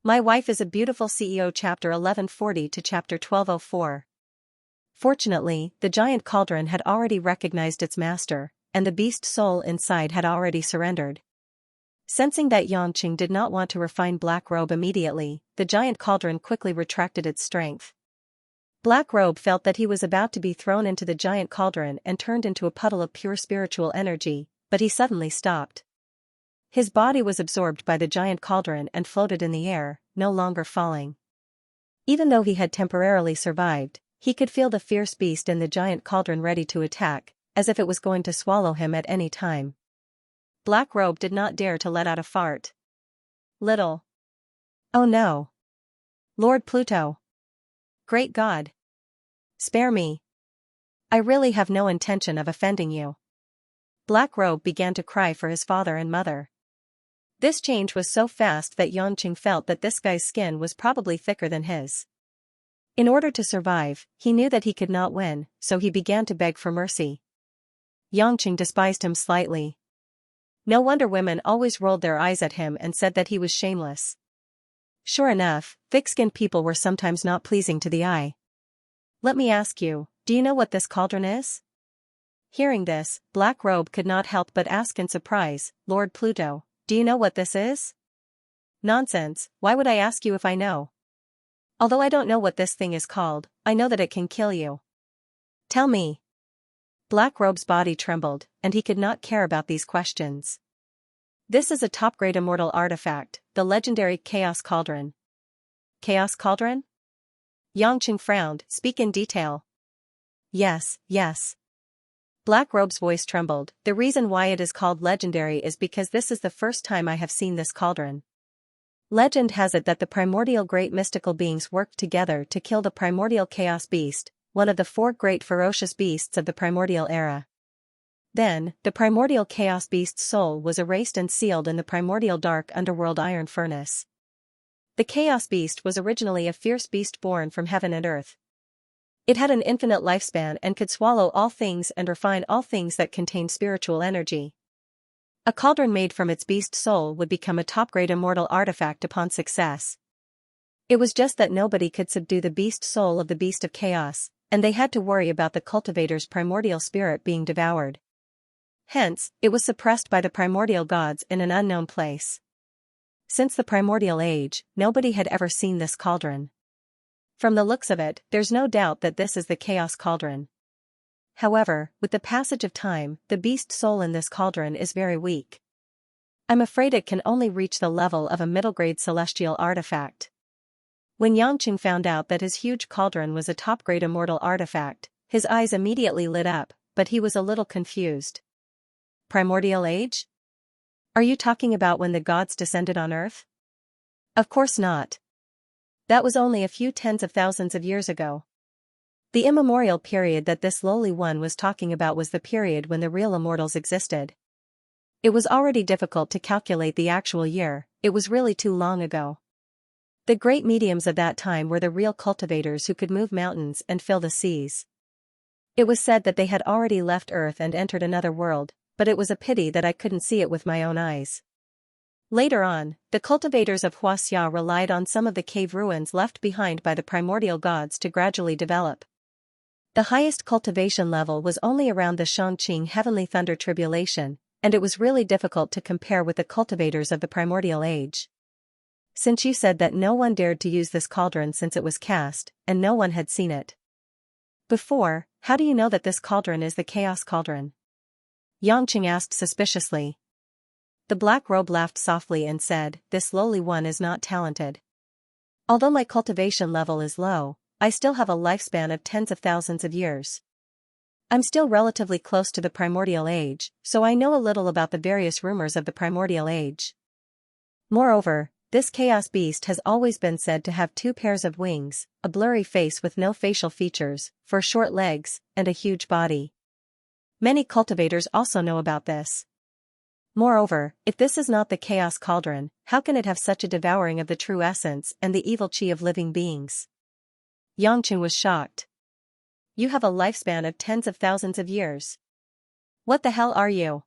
My Wife is a Beautiful CEO Chapter 1140 to Chapter 1204. Fortunately, the giant cauldron had already recognized its master, and the beast soul inside had already surrendered. Sensing that Xianxia did not want to refine Black Robe immediately, the giant cauldron quickly retracted its strength. Black Robe felt that he was about to be thrown into the giant cauldron and turned into a puddle of pure spiritual energy, but he suddenly stopped. His body was absorbed by the giant cauldron and floated in the air, no longer falling. Even though he had temporarily survived, he could feel the fierce beast in the giant cauldron ready to attack, as if it was going to swallow him at any time. Black Robe did not dare to let out a fart. Little. Oh no. Lord Pluto. Great God. Spare me. I really have no intention of offending you. Black Robe began to cry for his father and mother. This change was so fast that Xianxia felt that this guy's skin was probably thicker than his. In order to survive, he knew that he could not win, so he began to beg for mercy. Xianxia despised him slightly. No wonder women always rolled their eyes at him and said that he was shameless. Sure enough, thick-skinned people were sometimes not pleasing to the eye. Let me ask you, do you know what this cauldron is? Hearing this, Black Robe could not help but ask in surprise, Lord Pluto, do you know what this is? Nonsense, why would I ask you if I know? Although I don't know what this thing is called, I know that it can kill you. Tell me. Black Robe's body trembled, and he could not care about these questions. This is a top-grade immortal artifact, the legendary Chaos Cauldron. Chaos Cauldron? Xianxia frowned, speak in detail. Yes, yes. Black Robe's voice trembled. The reason why it is called legendary is because this is the first time I have seen this cauldron. Legend has it that the primordial great mystical beings worked together to kill the primordial chaos beast, one of the 4 great ferocious beasts of the primordial era. Then, the primordial chaos beast's soul was erased and sealed in the primordial dark underworld iron furnace. The chaos beast was originally a fierce beast born from heaven and earth. It had an infinite lifespan and could swallow all things and refine all things that contained spiritual energy. A cauldron made from its beast soul would become a top-grade immortal artifact upon success. It was just that nobody could subdue the beast soul of the beast of chaos, and they had to worry about the cultivator's primordial spirit being devoured. Hence, it was suppressed by the primordial gods in an unknown place. Since the primordial age, nobody had ever seen this cauldron. From the looks of it, there's no doubt that this is the Chaos Cauldron. However, with the passage of time, the beast soul in this cauldron is very weak. I'm afraid it can only reach the level of a middle-grade celestial artifact. When Xianxia found out that his huge cauldron was a top-grade immortal artifact, his eyes immediately lit up, but he was a little confused. Primordial age? Are you talking about when the gods descended on Earth? Of course not. That was only a few tens of thousands of years ago. The immemorial period that this lowly one was talking about was the period when the real immortals existed. It was already difficult to calculate the actual year, it was really too long ago. The great mediums of that time were the real cultivators who could move mountains and fill the seas. It was said that they had already left Earth and entered another world, but it was a pity that I couldn't see it with my own eyes. Later on, the cultivators of Xianxia relied on some of the cave ruins left behind by the primordial gods to gradually develop. The highest cultivation level was only around the Xianxia Heavenly Thunder Tribulation, and it was really difficult to compare with the cultivators of the primordial age. Since you said that no one dared to use this cauldron since it was cast, and no one had seen it before, how do you know that this cauldron is the Chaos Cauldron? Xianxia asked suspiciously. The Black Robe laughed softly and said, this lowly one is not talented. Although my cultivation level is low, I still have a lifespan of tens of thousands of years. I'm still relatively close to the primordial age, so I know a little about the various rumors of the primordial age. Moreover, this chaos beast has always been said to have 2 pairs of wings, a blurry face with no facial features, 4 short legs, and a huge body. Many cultivators also know about this. Moreover, if this is not the Chaos Cauldron, how can it have such a devouring of the true essence and the evil chi of living beings? Xianxia was shocked. You have a lifespan of tens of thousands of years. What the hell are you?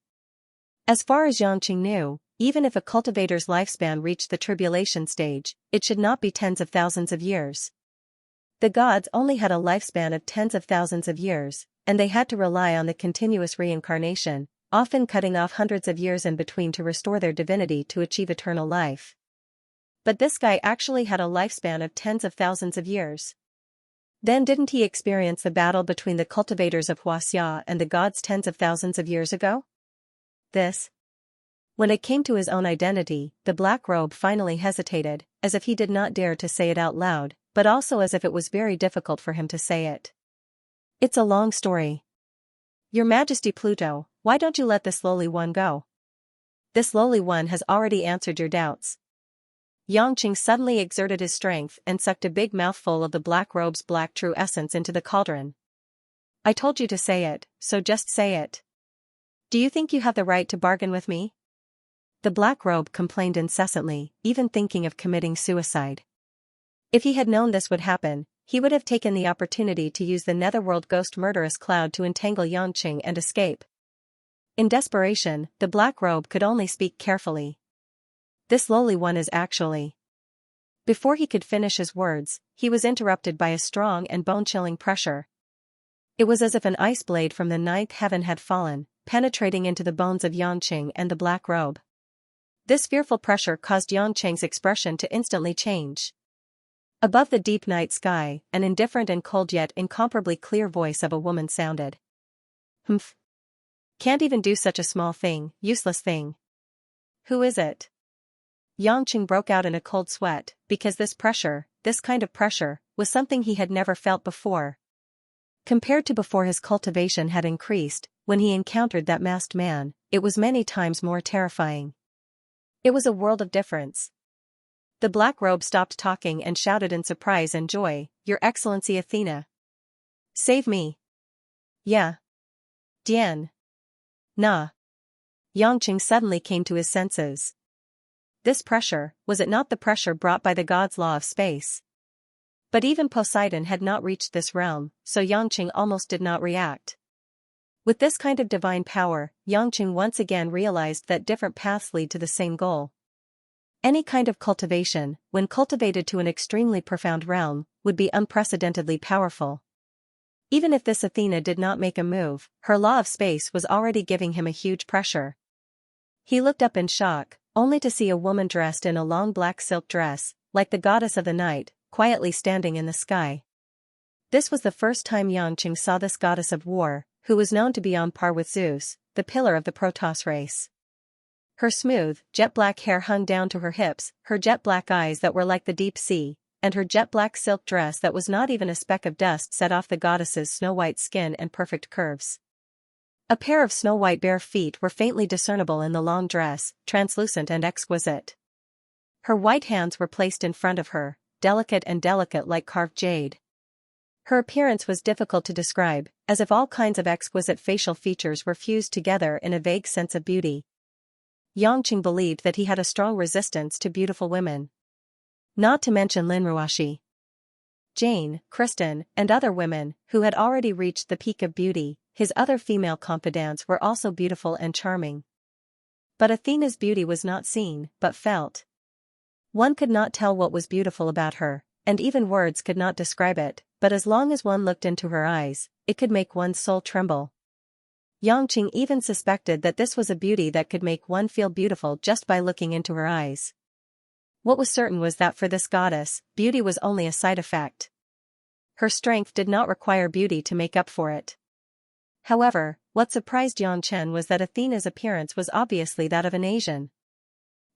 As far as Xianxia knew, even if a cultivator's lifespan reached the tribulation stage, it should not be tens of thousands of years. The gods only had a lifespan of tens of thousands of years, and they had to rely on the continuous reincarnation, often cutting off hundreds of years in between to restore their divinity to achieve eternal life. But this guy actually had a lifespan of tens of thousands of years. Then didn't he experience the battle between the cultivators of Xianxia and the gods tens of thousands of years ago? When it came to his own identity, the black robe finally hesitated, as if he did not dare to say it out loud, but also as if it was very difficult for him to say it. It's a long story. Your Majesty Pluto, why don't you let this lowly one go? This lowly one has already answered your doubts. Xianxia suddenly exerted his strength and sucked a big mouthful of the black robe's black true essence into the cauldron. I told you to say it, so just say it. Do you think you have the right to bargain with me? The black robe complained incessantly, even thinking of committing suicide. If he had known this would happen, he would have taken the opportunity to use the netherworld ghost murderous cloud to entangle Xianxia and escape. In desperation, the black robe could only speak carefully. This lowly one is actually. Before he could finish his words, he was interrupted by a strong and bone-chilling pressure. It was as if an ice blade from the ninth heaven had fallen, penetrating into the bones of Xianxia and the black robe. This fearful pressure caused Xianxia's expression to instantly change. Above the deep night sky, an indifferent and cold yet incomparably clear voice of a woman sounded. Humph. Can't even do such a small thing, useless thing. Who is it? Xianxia broke out in a cold sweat, because this pressure, this kind of pressure, was something he had never felt before. Compared to before his cultivation had increased, when he encountered that masked man, it was many times more terrifying. It was a world of difference. The black robe stopped talking and shouted in surprise and joy, Your Excellency Athena. Save me. Yeah. Dian. Nah. Xianxia suddenly came to his senses. This pressure, was it not the pressure brought by the god's law of space? But even Poseidon had not reached this realm, so Xianxia almost did not react. With this kind of divine power, Xianxia once again realized that different paths lead to the same goal. Any kind of cultivation, when cultivated to an extremely profound realm, would be unprecedentedly powerful. Even if this Athena did not make a move, her law of space was already giving him a huge pressure. He looked up in shock, only to see a woman dressed in a long black silk dress, like the goddess of the night, quietly standing in the sky. This was the first time Xianxia saw this goddess of war, who was known to be on par with Zeus, the pillar of the Protoss race. Her smooth, jet-black hair hung down to her hips, her jet-black eyes that were like the deep sea, and her jet-black silk dress that was not even a speck of dust set off the goddess's snow-white skin and perfect curves. A pair of snow-white bare feet were faintly discernible in the long dress, translucent and exquisite. Her white hands were placed in front of her, delicate like carved jade. Her appearance was difficult to describe, as if all kinds of exquisite facial features were fused together in a vague sense of beauty. Xianxia believed that he had a strong resistance to beautiful women. Not to mention Linruashi, Jane, Kristen, and other women, who had already reached the peak of beauty. His other female confidants were also beautiful and charming. But Athena's beauty was not seen, but felt. One could not tell what was beautiful about her, and even words could not describe it, but as long as one looked into her eyes, it could make one's soul tremble. Xianxia even suspected that this was a beauty that could make one feel beautiful just by looking into her eyes. What was certain was that for this goddess, beauty was only a side effect. Her strength did not require beauty to make up for it. However, what surprised Xianxia was that Athena's appearance was obviously that of an Asian.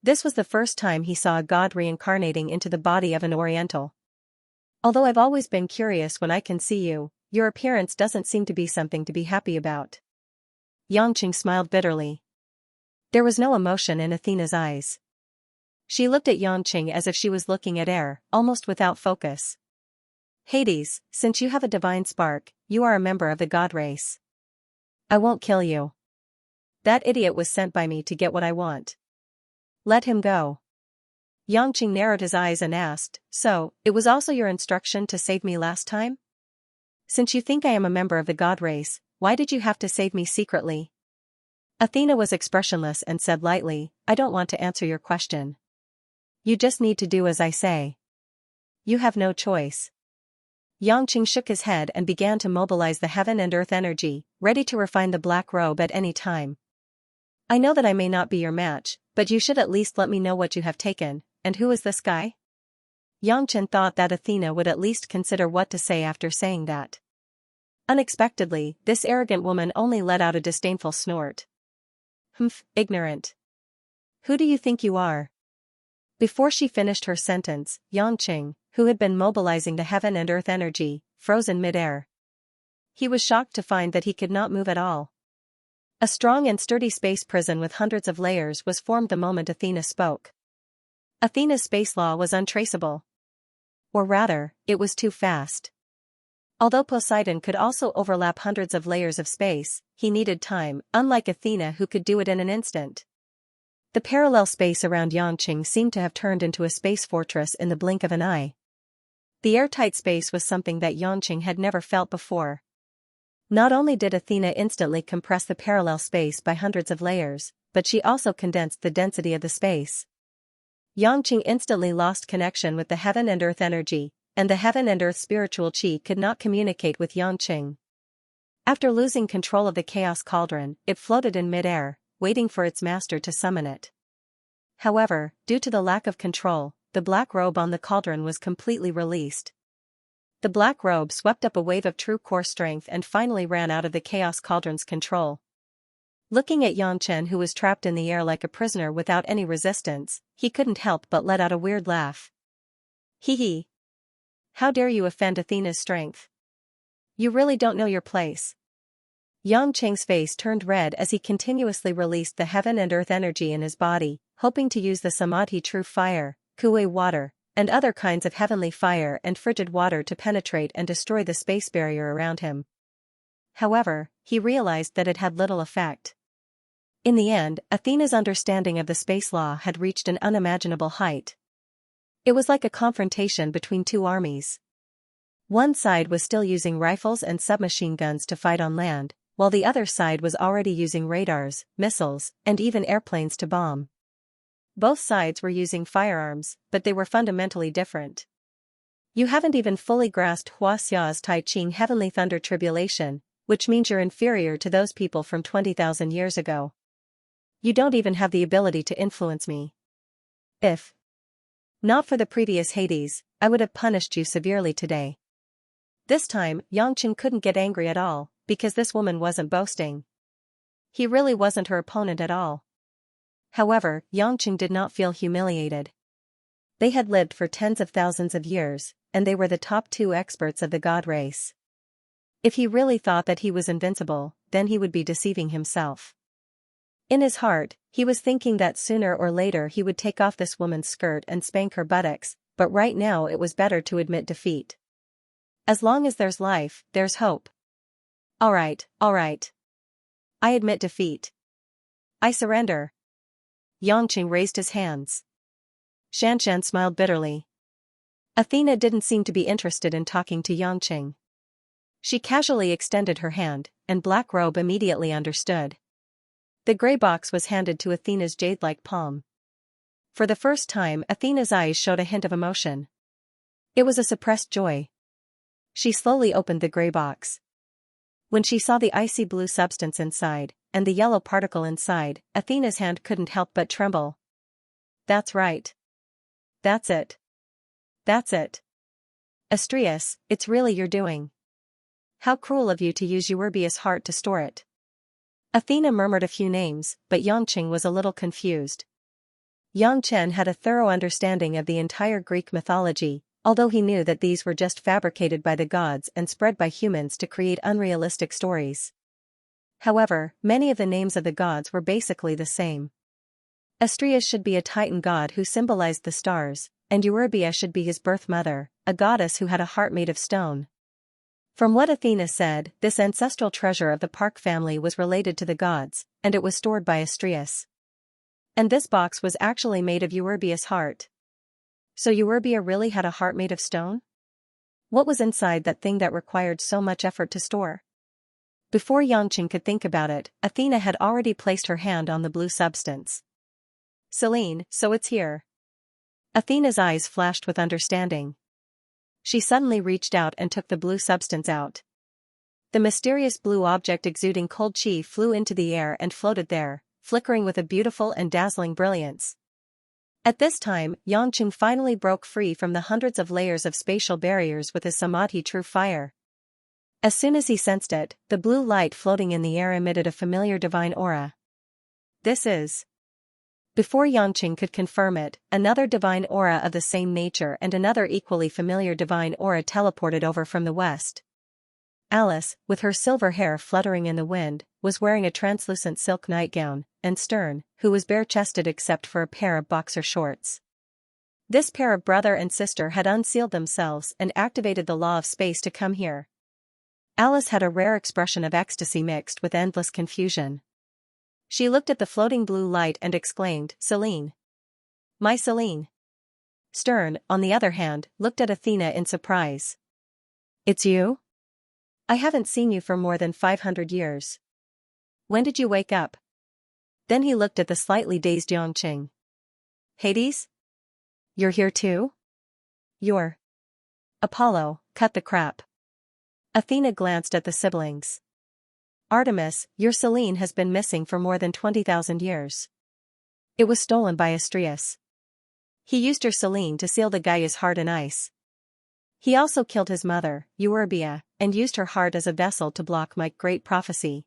This was the first time he saw a god reincarnating into the body of an Oriental. Although I've always been curious when I can see you, your appearance doesn't seem to be something to be happy about. Xianxia smiled bitterly. There was no emotion in Athena's eyes. She looked at Xianxia as if she was looking at air, almost without focus. Hades, since you have a divine spark, you are a member of the god race. I won't kill you. That idiot was sent by me to get what I want. Let him go. Xianxia narrowed his eyes and asked, So, it was also your instruction to save me last time? Since you think I am a member of the god race, why did you have to save me secretly? Athena was expressionless and said lightly, I don't want to answer your question. You just need to do as I say. You have no choice. Xianxia shook his head and began to mobilize the heaven and earth energy, ready to refine the black robe at any time. I know that I may not be your match, but you should at least let me know what you have taken, and who is this guy? Xianxia thought that Athena would at least consider what to say after saying that. Unexpectedly, this arrogant woman only let out a disdainful snort. Humph, ignorant. Who do you think you are? Before she finished her sentence, Xianxia, who had been mobilizing the heaven and earth energy, froze in midair. He was shocked to find that he could not move at all. A strong and sturdy space prison with hundreds of layers was formed the moment Athena spoke. Athena's space law was untraceable. Or rather, it was too fast. Although Poseidon could also overlap hundreds of layers of space, he needed time, unlike Athena who could do it in an instant. The parallel space around Xianxia seemed to have turned into a space fortress in the blink of an eye. The airtight space was something that Xianxia had never felt before. Not only did Athena instantly compress the parallel space by hundreds of layers, but she also condensed the density of the space. Xianxia instantly lost connection with the heaven and earth energy, and the heaven and earth spiritual chi could not communicate with Xianxia. After losing control of the chaos cauldron, it floated in midair, waiting for its master to summon it. However, due to the lack of control, the black robe on the cauldron was completely released. The black robe swept up a wave of true core strength and finally ran out of the chaos cauldron's control. Looking at Xianxia, who was trapped in the air like a prisoner without any resistance, he couldn't help but let out a weird laugh. Hee hee. How dare you offend Athena's strength? You really don't know your place. Xianxia's face turned red as he continuously released the heaven and earth energy in his body, hoping to use the samadhi true fire, kuei water, and other kinds of heavenly fire and frigid water to penetrate and destroy the space barrier around him. However, he realized that it had little effect. In the end, Athena's understanding of the space law had reached an unimaginable height. It was like a confrontation between two armies. One side was still using rifles and submachine guns to fight on land, while the other side was already using radars, missiles, and even airplanes to bomb. Both sides were using firearms, but they were fundamentally different. You haven't even fully grasped Huaxia's Tai Ching Heavenly Thunder Tribulation, which means you're inferior to those people from 20,000 years ago. You don't even have the ability to influence me. If not for the previous Hades, I would have punished you severely today. This time, Xianxia couldn't get angry at all, because this woman wasn't boasting. He really wasn't her opponent at all. However, Xianxia did not feel humiliated. They had lived for tens of thousands of years, and they were the top 2 experts of the god race. If he really thought that he was invincible, then he would be deceiving himself. In his heart, he was thinking that sooner or later he would take off this woman's skirt and spank her buttocks, but right now it was better to admit defeat. As long as there's life, there's hope. All right. I admit defeat. I surrender. Xianxia raised his hands. Xianxia smiled bitterly. Athena didn't seem to be interested in talking to Xianxia. She casually extended her hand, and Black Robe immediately understood. The gray box was handed to Athena's jade-like palm. For the first time, Athena's eyes showed a hint of emotion. It was a suppressed joy. She slowly opened the gray box. When she saw the icy blue substance inside, and the yellow particle inside, Athena's hand couldn't help but tremble. That's right. That's it. That's it. Astrius, it's really your doing. How cruel of you to use Eurybius' heart to store it. Athena murmured a few names, but Xianxia was a little confused. Xianxia had a thorough understanding of the entire Greek mythology, although he knew that these were just fabricated by the gods and spread by humans to create unrealistic stories. However, many of the names of the gods were basically the same. Astrius should be a Titan god who symbolized the stars, and Eurybia should be his birth mother, a goddess who had a heart made of stone. From what Athena said, this ancestral treasure of the Park family was related to the gods, and it was stored by Astrius. And this box was actually made of Eurybius' heart. So Eurybia really had a heart made of stone? What was inside that thing that required so much effort to store? Before Yangqing could think about it, Athena had already placed her hand on the blue substance. Selene, so it's here. Athena's eyes flashed with understanding. She suddenly reached out and took the blue substance out. The mysterious blue object exuding cold chi flew into the air and floated there, flickering with a beautiful and dazzling brilliance. At this time, Yangqing finally broke free from the hundreds of layers of spatial barriers with his samadhi true fire. As soon as he sensed it, the blue light floating in the air emitted a familiar divine aura. This is. Before Yangqing could confirm it, another divine aura of the same nature and another equally familiar divine aura teleported over from the west. Alice, with her silver hair fluttering in the wind, was wearing a translucent silk nightgown, and Stern, who was bare-chested except for a pair of boxer shorts. This pair of brother and sister had unsealed themselves and activated the law of space to come here. Alice had a rare expression of ecstasy mixed with endless confusion. She looked at the floating blue light and exclaimed, "Selene! My Selene!" Stern, on the other hand, looked at Athena in surprise. "It's you? I haven't seen you for more than 500 years. When did you wake up?" Then he looked at the slightly dazed Yangqing. "Hades? You're here too? You're..." "Apollo, cut the crap." Athena glanced at the siblings. "Artemis, your Selene has been missing for more than 20,000 years. It was stolen by Astrius. He used your Selene to seal the Gaia's heart in ice. He also killed his mother, Euryrbia, and used her heart as a vessel to block my great prophecy.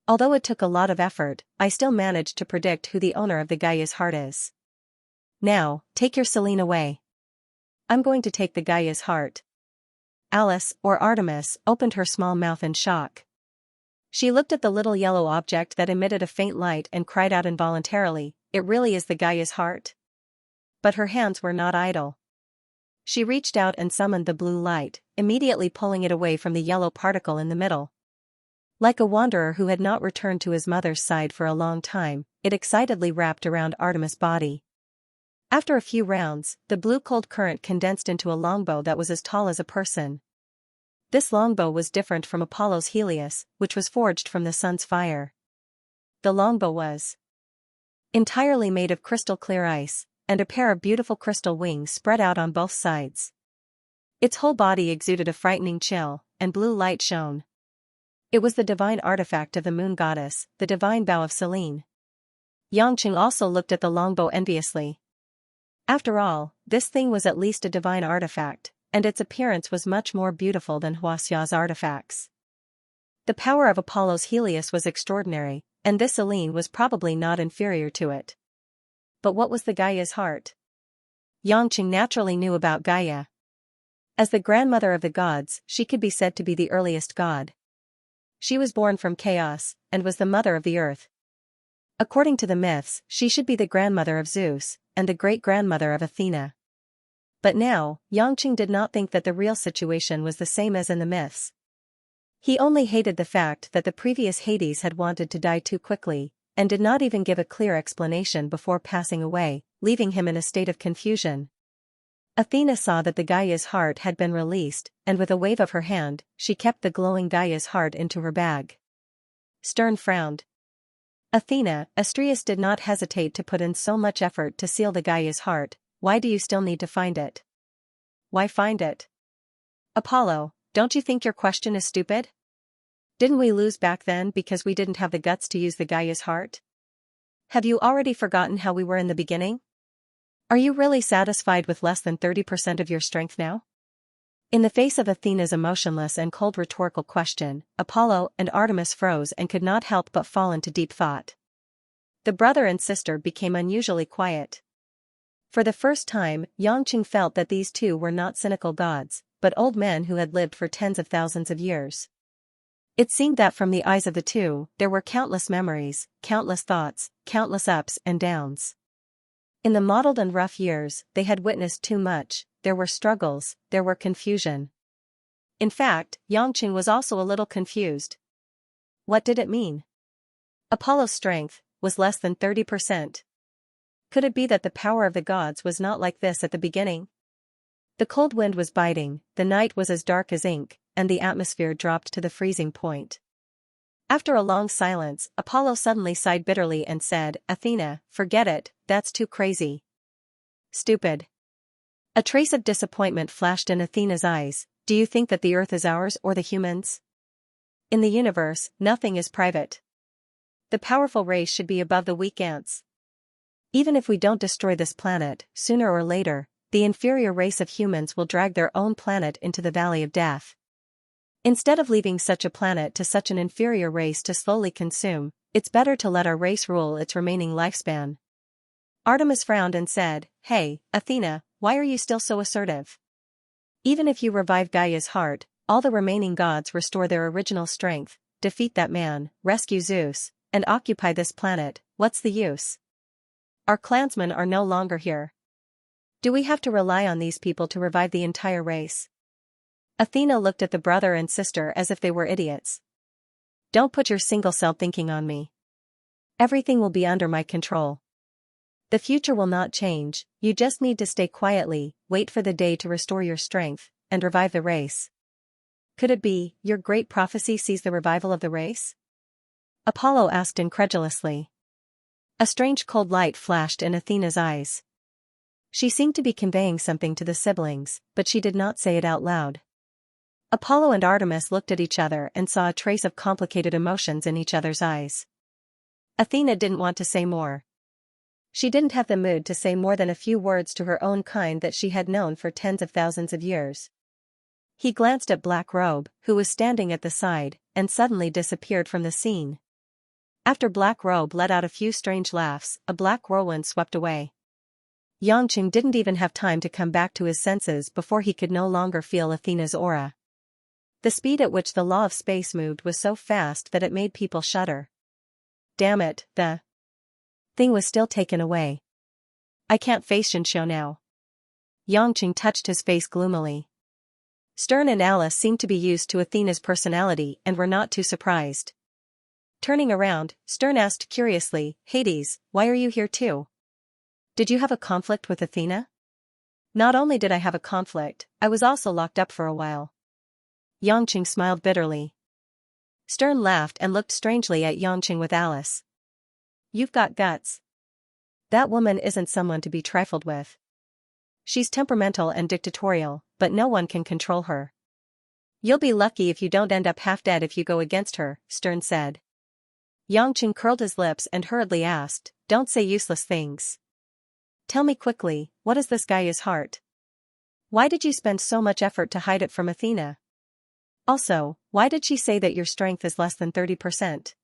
Although it took a lot of effort, I still managed to predict who the owner of the Gaia's heart is. Now, take your Selene away. I'm going to take the Gaia's heart." Alice, or Artemis, opened her small mouth in shock. She looked at the little yellow object that emitted a faint light and cried out involuntarily, "It really is the Gaia's heart?" But her hands were not idle. She reached out and summoned the blue light, immediately pulling it away from the yellow particle in the middle. Like a wanderer who had not returned to his mother's side for a long time, it excitedly wrapped around Artemis' body. After a few rounds, the blue cold current condensed into a longbow that was as tall as a person. This longbow was different from Apollo's Helios, which was forged from the sun's fire. The longbow was entirely made of crystal clear ice, and a pair of beautiful crystal wings spread out on both sides. Its whole body exuded a frightening chill, and blue light shone. It was the divine artifact of the moon goddess, the divine bow of Selene. Yangqing also looked at the longbow enviously. After all, this thing was at least a divine artifact, and its appearance was much more beautiful than Huaxia's artifacts. The power of Apollo's Helios was extraordinary, and this Selene was probably not inferior to it. But what was the Gaia's heart? Yangqing naturally knew about Gaia. As the grandmother of the gods, she could be said to be the earliest god. She was born from chaos, and was the mother of the earth. According to the myths, she should be the grandmother of Zeus, and the great-grandmother of Athena. But now, Yangqing did not think that the real situation was the same as in the myths. He only hated the fact that the previous Hades had wanted to die too quickly, and did not even give a clear explanation before passing away, leaving him in a state of confusion. Athena saw that the Gaia's heart had been released, and with a wave of her hand, she kept the glowing Gaia's heart into her bag. Stern frowned. "Athena, Astrius did not hesitate to put in so much effort to seal the Gaia's heart. Why do you still need to find it?" "Why find it? Apollo, don't you think your question is stupid? Didn't we lose back then because we didn't have the guts to use the Gaia's heart? Have you already forgotten how we were in the beginning? Are you really satisfied with less than 30% of your strength now?" In the face of Athena's emotionless and cold rhetorical question, Apollo and Artemis froze and could not help but fall into deep thought. The brother and sister became unusually quiet. For the first time, Yangqing felt that these two were not cynical gods, but old men who had lived for tens of thousands of years. It seemed that from the eyes of the two, there were countless memories, countless thoughts, countless ups and downs. In the mottled and rough years, they had witnessed too much. There were struggles, there were confusion. In fact, Yangqing was also a little confused. What did it mean? Apollo's strength was less than 30%. Could it be that the power of the gods was not like this at the beginning? The cold wind was biting, the night was as dark as ink, and the atmosphere dropped to the freezing point. After a long silence, Apollo suddenly sighed bitterly and said, Athena, forget it, that's too crazy. Stupid. A trace of disappointment flashed in Athena's eyes. Do you think that the Earth is ours or the humans? In the universe, nothing is private. The powerful race should be above the weak ants. Even if we don't destroy this planet, sooner or later, the inferior race of humans will drag their own planet into the valley of death. Instead of leaving such a planet to such an inferior race to slowly consume, it's better to let our race rule its remaining lifespan. Artemis frowned and said, Hey, Athena, why are you still so assertive? Even if you revive Gaia's heart, all the remaining gods restore their original strength, defeat that man, rescue Zeus, and occupy this planet. What's the use? Our clansmen are no longer here. Do we have to rely on these people to revive the entire race? Athena looked at the brother and sister as if they were idiots. Don't put your single-celled thinking on me. Everything will be under my control. The future will not change, you just need to stay quietly, wait for the day to restore your strength, and revive the race. Could it be, your great prophecy sees the revival of the race? Apollo asked incredulously. A strange cold light flashed in Athena's eyes. She seemed to be conveying something to the siblings, but she did not say it out loud. Apollo and Artemis looked at each other and saw a trace of complicated emotions in each other's eyes. Athena didn't want to say more. She didn't have the mood to say more than a few words to her own kind that she had known for tens of thousands of years. He glanced at Black Robe, who was standing at the side, and suddenly disappeared from the scene. After Black Robe let out a few strange laughs, a black whirlwind swept away. Xianxia didn't even have time to come back to his senses before he could no longer feel Athena's aura. The speed at which the law of space moved was so fast that it made people shudder. Damn it, the thing was still taken away. I can't face Xianxia now. Xianxia touched his face gloomily. Stern and Alice seemed to be used to Athena's personality and were not too surprised. Turning around, Stern asked curiously, Hades, why are you here too? Did you have a conflict with Athena? Not only did I have a conflict, I was also locked up for a while. Xianxia smiled bitterly. Stern laughed and looked strangely at Xianxia with Alice. You've got guts. That woman isn't someone to be trifled with. She's temperamental and dictatorial, but no one can control her. You'll be lucky if you don't end up half dead if you go against her, Stern said. Xianxia curled his lips and hurriedly asked, Don't say useless things. Tell me quickly, what is this Gaia's heart? Why did you spend so much effort to hide it from Athena? Also, why did she say that your strength is less than 30%?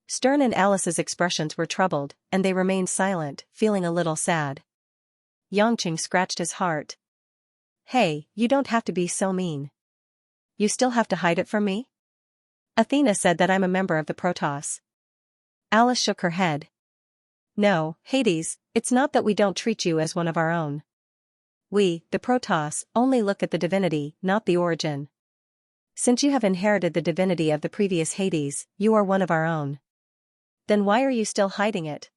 Stern and Alice's expressions were troubled, and they remained silent, feeling a little sad. Xianxia scratched his heart. Hey, you don't have to be so mean. You still have to hide it from me? Athena said that I'm a member of the Protoss. Alice shook her head. No, Hades, it's not that we don't treat you as one of our own. We, the Protoss, only look at the divinity, not the origin. Since you have inherited the divinity of the previous Hades, you are one of our own. Then why are you still hiding it?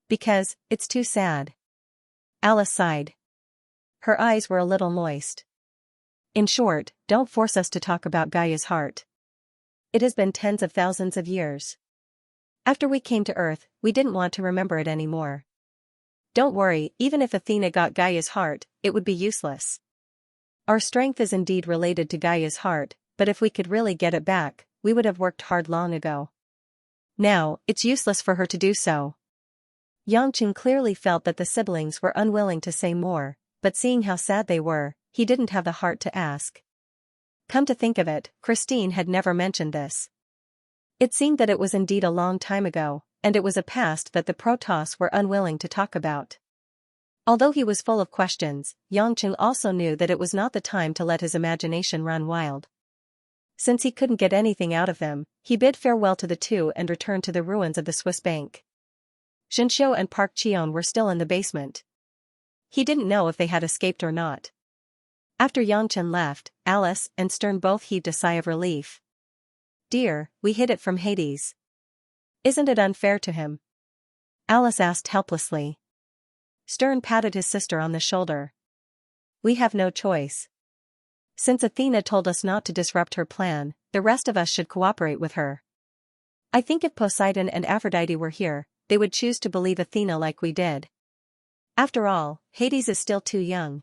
Because, it's too sad. Alice sighed. Her eyes were a little moist. In short, don't force us to talk about Gaia's heart. It has been tens of thousands of years. After we came to Earth, we didn't want to remember it anymore. Don't worry, even if Athena got Gaia's heart, it would be useless. Our strength is indeed related to Gaia's heart, but if we could really get it back, we would have worked hard long ago. Now, it's useless for her to do so. Xianxia clearly felt that the siblings were unwilling to say more, but seeing how sad they were, he didn't have the heart to ask. Come to think of it, Christine had never mentioned this. It seemed that it was indeed a long time ago, and it was a past that the Protoss were unwilling to talk about. Although he was full of questions, Xianxia also knew that it was not the time to let his imagination run wild. Since he couldn't get anything out of them, he bid farewell to the two and returned to the ruins of the Swiss bank. Xianxia and Park Cheon were still in the basement. He didn't know if they had escaped or not. After Xianxia left, Alice and Stern both heaved a sigh of relief. Dear, we hid it from Hades. Isn't it unfair to him? Alice asked helplessly. Stern patted his sister on the shoulder. We have no choice. Since Athena told us not to disrupt her plan, the rest of us should cooperate with her. I think if Poseidon and Aphrodite were here, they would choose to believe Athena like we did. After all, Hades is still too young.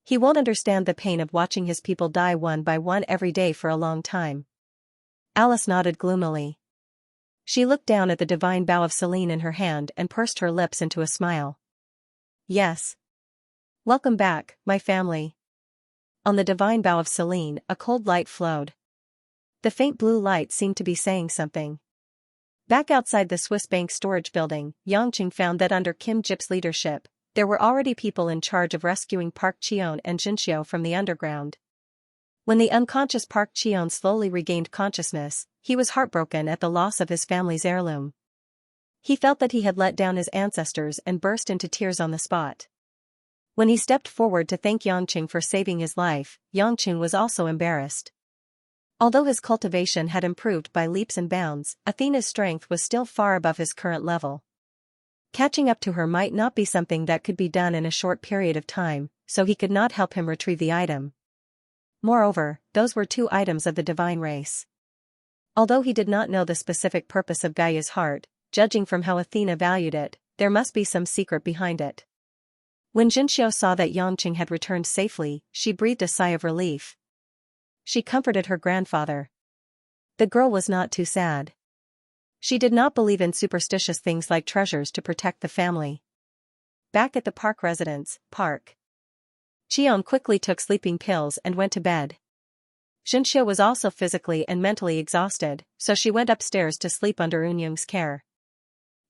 He won't understand the pain of watching his people die one by one every day for a long time. Alice nodded gloomily. She looked down at the divine bow of Selene in her hand and pursed her lips into a smile. Yes. Welcome back, my family. On the divine bow of Selene, a cold light flowed. The faint blue light seemed to be saying something. Back outside the Swiss Bank storage building, Xianxia found that under Kim Jip's leadership, there were already people in charge of rescuing Park Cheon and Xianxia from the underground. When the unconscious Park Cheon slowly regained consciousness, he was heartbroken at the loss of his family's heirloom. He felt that he had let down his ancestors and burst into tears on the spot. When he stepped forward to thank Xianxia for saving his life, Xianxia was also embarrassed. Although his cultivation had improved by leaps and bounds, Athena's strength was still far above his current level. Catching up to her might not be something that could be done in a short period of time, so he could not help him retrieve the item. Moreover, those were 2 items of the divine race. Although he did not know the specific purpose of Gaia's heart, judging from how Athena valued it, there must be some secret behind it. When Xianxia saw that Xianxia had returned safely, she breathed a sigh of relief. She comforted her grandfather. The girl was not too sad. She did not believe in superstitious things like treasures to protect the family. Back at the Park residence, Park Cheon quickly took sleeping pills and went to bed. Xianxia was also physically and mentally exhausted, so she went upstairs to sleep under Eunyoung's care.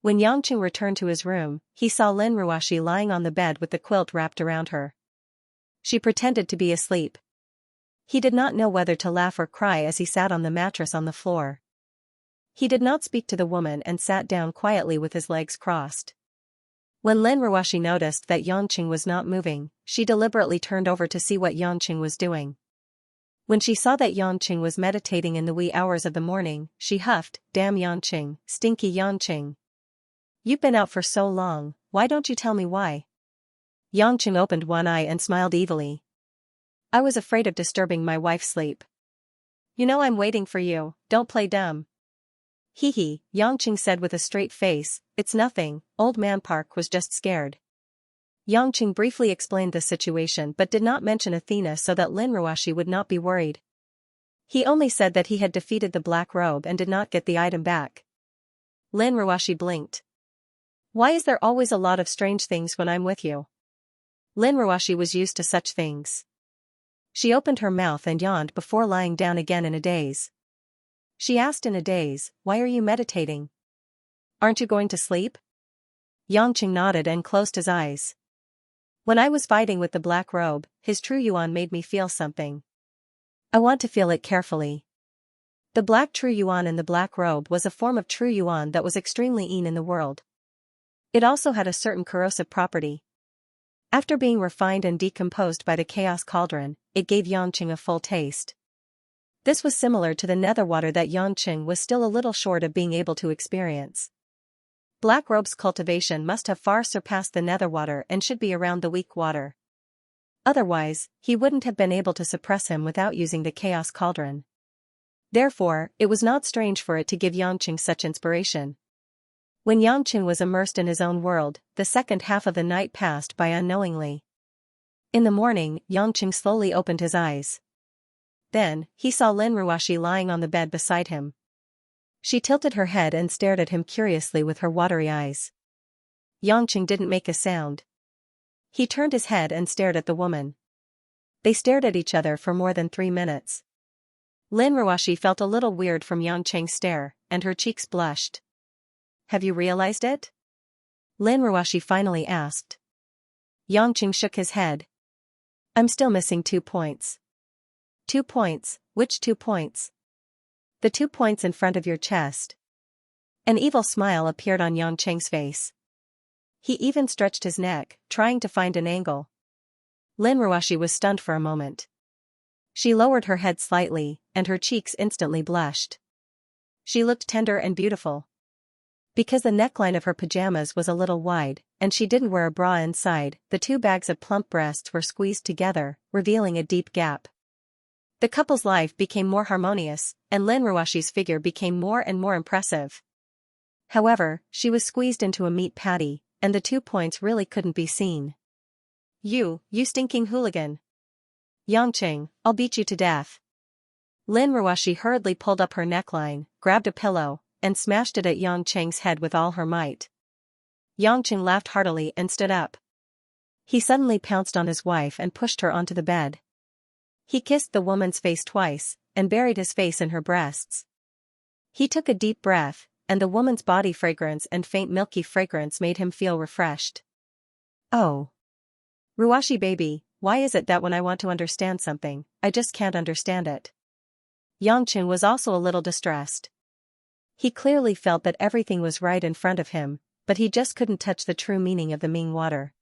When Xianxia returned to his room, he saw Lin Ruoxi lying on the bed with the quilt wrapped around her. She pretended to be asleep. He did not know whether to laugh or cry as he sat on the mattress on the floor. He did not speak to the woman and sat down quietly with his legs crossed. When Lin Ruoxi noticed that Xianxia was not moving, she deliberately turned over to see what Xianxia was doing. When she saw that Xianxia was meditating in the wee hours of the morning, she huffed, "Damn Xianxia, stinky Xianxia. You've been out for so long, why don't you tell me why?" Xianxia opened one eye and smiled evilly. "I was afraid of disturbing my wife's sleep. You know I'm waiting for you, don't play dumb." "Hee hee," Xianxia said with a straight face, "It's nothing, old man Park was just scared." Xianxia briefly explained the situation but did not mention Athena so that Lin Ruoxi would not be worried. He only said that he had defeated the black robe and did not get the item back. Lin Ruoxi blinked. "Why is there always a lot of strange things when I'm with you?" Lin Ruoxi was used to such things. She opened her mouth and yawned before lying down again in a daze. She asked in a daze, "Why are you meditating? Aren't you going to sleep?" Xianxia nodded and closed his eyes. "When I was fighting with the black robe, his true yuan made me feel something. I want to feel it carefully." The black true yuan in the black robe was a form of true yuan that was extremely in the world. It also had a certain corrosive property. After being refined and decomposed by the chaos cauldron, it gave Xianxia a full taste. This was similar to the nether water that Xianxia was still a little short of being able to experience. Black robe's cultivation must have far surpassed the nether water and should be around the weak water. Otherwise, he wouldn't have been able to suppress him without using the chaos cauldron. Therefore, it was not strange for it to give Xianxia such inspiration. When Xianxia was immersed in his own world, the second half of the night passed by unknowingly. In the morning, Xianxia slowly opened his eyes. Then, he saw Lin Ruoxi lying on the bed beside him. She tilted her head and stared at him curiously with her watery eyes. Xianxia didn't make a sound. He turned his head and stared at the woman. They stared at each other for more than 3 minutes. Lin Ruoxi felt a little weird from Xianxia's stare, and her cheeks blushed. "Have you realized it?" Lin Ruoxi finally asked. Xianxia shook his head. "I'm still missing 2 points." "2 points? Which 2 points?" "The 2 points in front of your chest." An evil smile appeared on Xianxia's face. He even stretched his neck, trying to find an angle. Lin Ruoxi was stunned for a moment. She lowered her head slightly, and her cheeks instantly blushed. She looked tender and beautiful. Because the neckline of her pajamas was a little wide, and she didn't wear a bra inside, the 2 bags of plump breasts were squeezed together, revealing a deep gap. The couple's life became more harmonious, and Lin Ruashi's figure became more and more impressive. However, she was squeezed into a meat patty, and the 2 points really couldn't be seen. You stinking hooligan. Yangqing, I'll beat you to death. Lin Ruashi hurriedly pulled up her neckline, grabbed a pillow, and smashed it at Yangqing's head with all her might. Yangqing laughed heartily and stood up. He suddenly pounced on his wife and pushed her onto the bed. He kissed the woman's face twice, and buried his face in her breasts. He took a deep breath, and the woman's body fragrance and faint milky fragrance made him feel refreshed. Oh. Ruashi baby, why is it that when I want to understand something, I just can't understand it? Yangqing was also a little distressed. He clearly felt that everything was right in front of him, but he just couldn't touch the true meaning of the Ming water.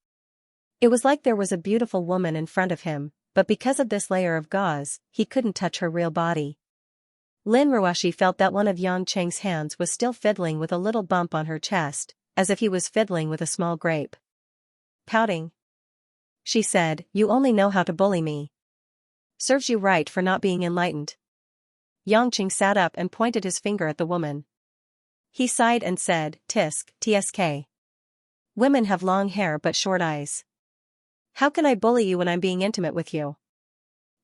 It was like there was a beautiful woman in front of him, but because of this layer of gauze, he couldn't touch her real body. Lin Ruashi felt that one of Yangqing's hands was still fiddling with a little bump on her chest, as if he was fiddling with a small grape. Pouting. She said, you only know how to bully me. Serves you right for not being enlightened. Yangqing sat up and pointed his finger at the woman. He sighed and said, tsk. Women have long hair but short eyes. How can I bully you when I'm being intimate with you?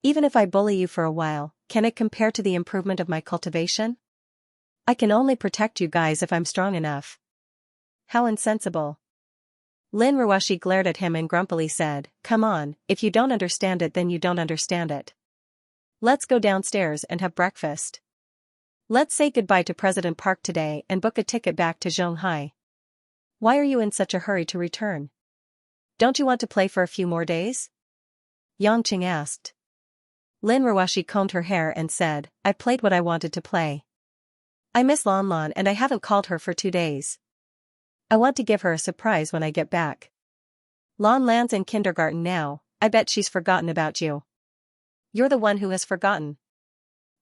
Even if I bully you for a while, can it compare to the improvement of my cultivation? I can only protect you guys if I'm strong enough. How insensible. Lin Ruashi glared at him and grumpily said, come on, if you don't understand it then you don't understand it. Let's go downstairs and have breakfast. Let's say goodbye to President Park today and book a ticket back to Zhonghai. Why are you in such a hurry to return? Don't you want to play for a few more days? Yangqing asked. Lin Ruashi combed her hair and said, I played what I wanted to play. I miss Lan Lan and I haven't called her for 2 days. I want to give her a surprise when I get back. Lan Lan's in kindergarten now, I bet she's forgotten about you. You're the one who has forgotten.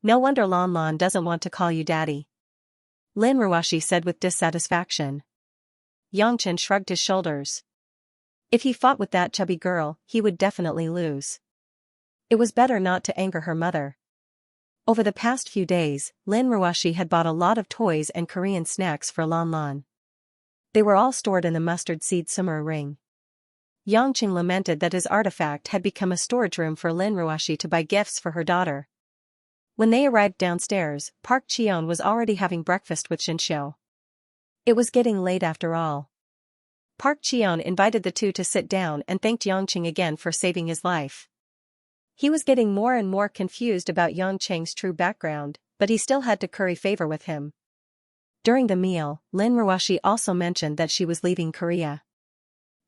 No wonder Lan Lan doesn't want to call you daddy. Lin Ruashi said with dissatisfaction. Yangqing shrugged his shoulders. If he fought with that chubby girl, he would definitely lose. It was better not to anger her mother. Over the past few days, Lin Ruashi had bought a lot of toys and Korean snacks for Lan Lan. They were all stored in the mustard seed summer ring. Yangqing lamented that his artifact had become a storage room for Lin Ruashi to buy gifts for her daughter. When they arrived downstairs, Park Cheon was already having breakfast with Xianxia. It was getting late after all. Park Cheon invited the two to sit down and thanked Yangqing again for saving his life. He was getting more and more confused about Yangqing's true background, but he still had to curry favor with him. During the meal, Lin Ruashi also mentioned that she was leaving Korea.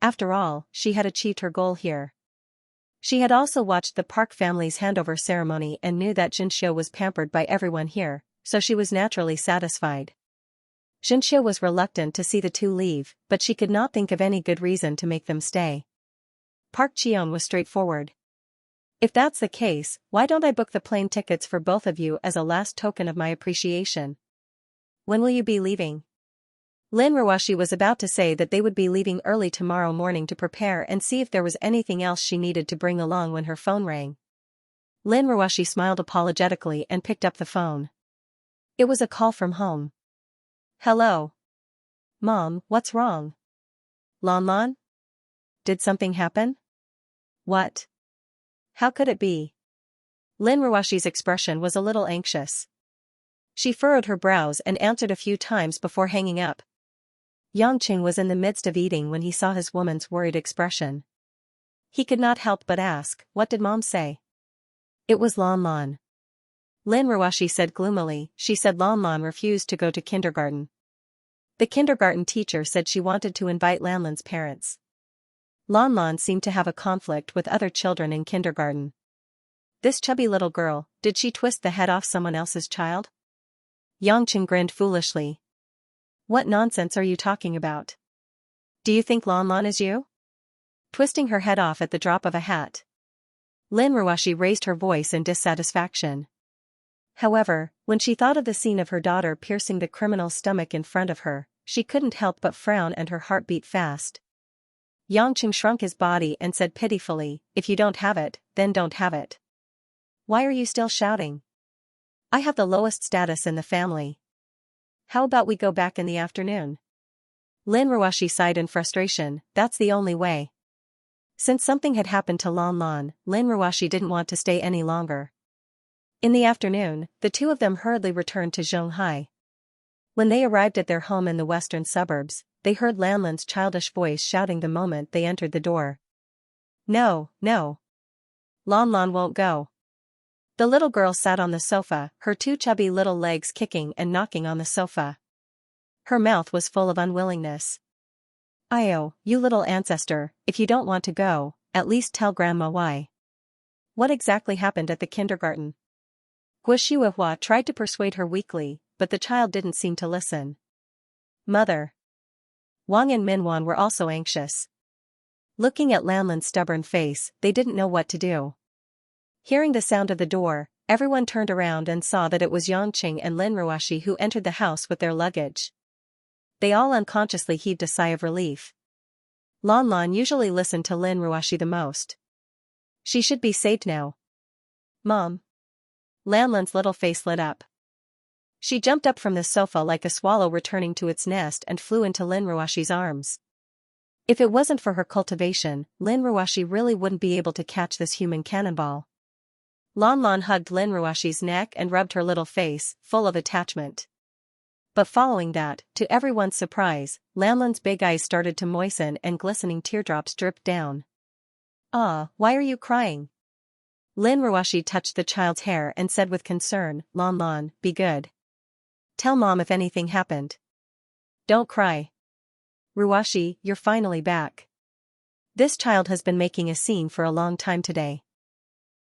After all, she had achieved her goal here. She had also watched the Park family's handover ceremony and knew that Xianxia was pampered by everyone here, so she was naturally satisfied. Xianxia was reluctant to see the two leave, but she could not think of any good reason to make them stay. Park Cheon was straightforward. If that's the case, why don't I book the plane tickets for both of you as a last token of my appreciation? When will you be leaving? Lin Ruashi was about to say that they would be leaving early tomorrow morning to prepare and see if there was anything else she needed to bring along when her phone rang. Lin Ruashi smiled apologetically and picked up the phone. It was a call from home. Hello. Mom, what's wrong? Lan Lan? Did something happen? What? How could it be? Lin Ruashi's expression was a little anxious. She furrowed her brows and answered a few times before hanging up. Yangqing was in the midst of eating when he saw his woman's worried expression. He could not help but ask, what did Mom say? It was Lan Lan. Lin Ruashi said gloomily, she said Lan Lan refused to go to kindergarten. The kindergarten teacher said she wanted to invite Lan Lan's parents. Lan Lan seemed to have a conflict with other children in kindergarten. This chubby little girl, did she twist the head off someone else's child? Yangqing grinned foolishly. What nonsense are you talking about? Do you think Lan Lan is you? Twisting her head off at the drop of a hat. Lin Ruashi raised her voice in dissatisfaction. However, when she thought of the scene of her daughter piercing the criminal's stomach in front of her, she couldn't help but frown and her heart beat fast. Yangqing shrunk his body and said pitifully, if you don't have it, then don't have it. Why are you still shouting? I have the lowest status in the family. How about we go back in the afternoon? Lin Ruoshi sighed in frustration, that's the only way. Since something had happened to Lan Lan, Lin Ruoshi didn't want to stay any longer. In the afternoon, the two of them hurriedly returned to Zhonghai. When they arrived at their home in the western suburbs, they heard Lanlan's childish voice shouting the moment they entered the door. No, no. Lan Lan won't go. The little girl sat on the sofa, her two chubby little legs kicking and knocking on the sofa. Her mouth was full of unwillingness. Io, you little ancestor, if you don't want to go, at least tell Grandma why. What exactly happened at the kindergarten? Guo Shuihua tried to persuade her weakly, but the child didn't seem to listen. Mother. Wang and Minwan were also anxious. Looking at Lanlan's stubborn face, they didn't know what to do. Hearing the sound of the door, everyone turned around and saw that it was Yangqing and Lin Ruoshi who entered the house with their luggage. They all unconsciously heaved a sigh of relief. Lan Lan usually listened to Lin Ruoshi the most. She should be saved now. Mom. Lanlan's little face lit up. She jumped up from the sofa like a swallow returning to its nest and flew into Lin Ruoshi's arms. If it wasn't for her cultivation, Lin Ruoshi really wouldn't be able to catch this human cannonball. Lan Lan hugged Lin Ruoshi's neck and rubbed her little face, full of attachment. But following that, to everyone's surprise, Lanlan's big eyes started to moisten and glistening teardrops dripped down. Ah, why are you crying? Lin Ruoshi touched the child's hair and said with concern, Lan Lan, be good. Tell Mom if anything happened. Don't cry. Ruoshi, you're finally back. This child has been making a scene for a long time today.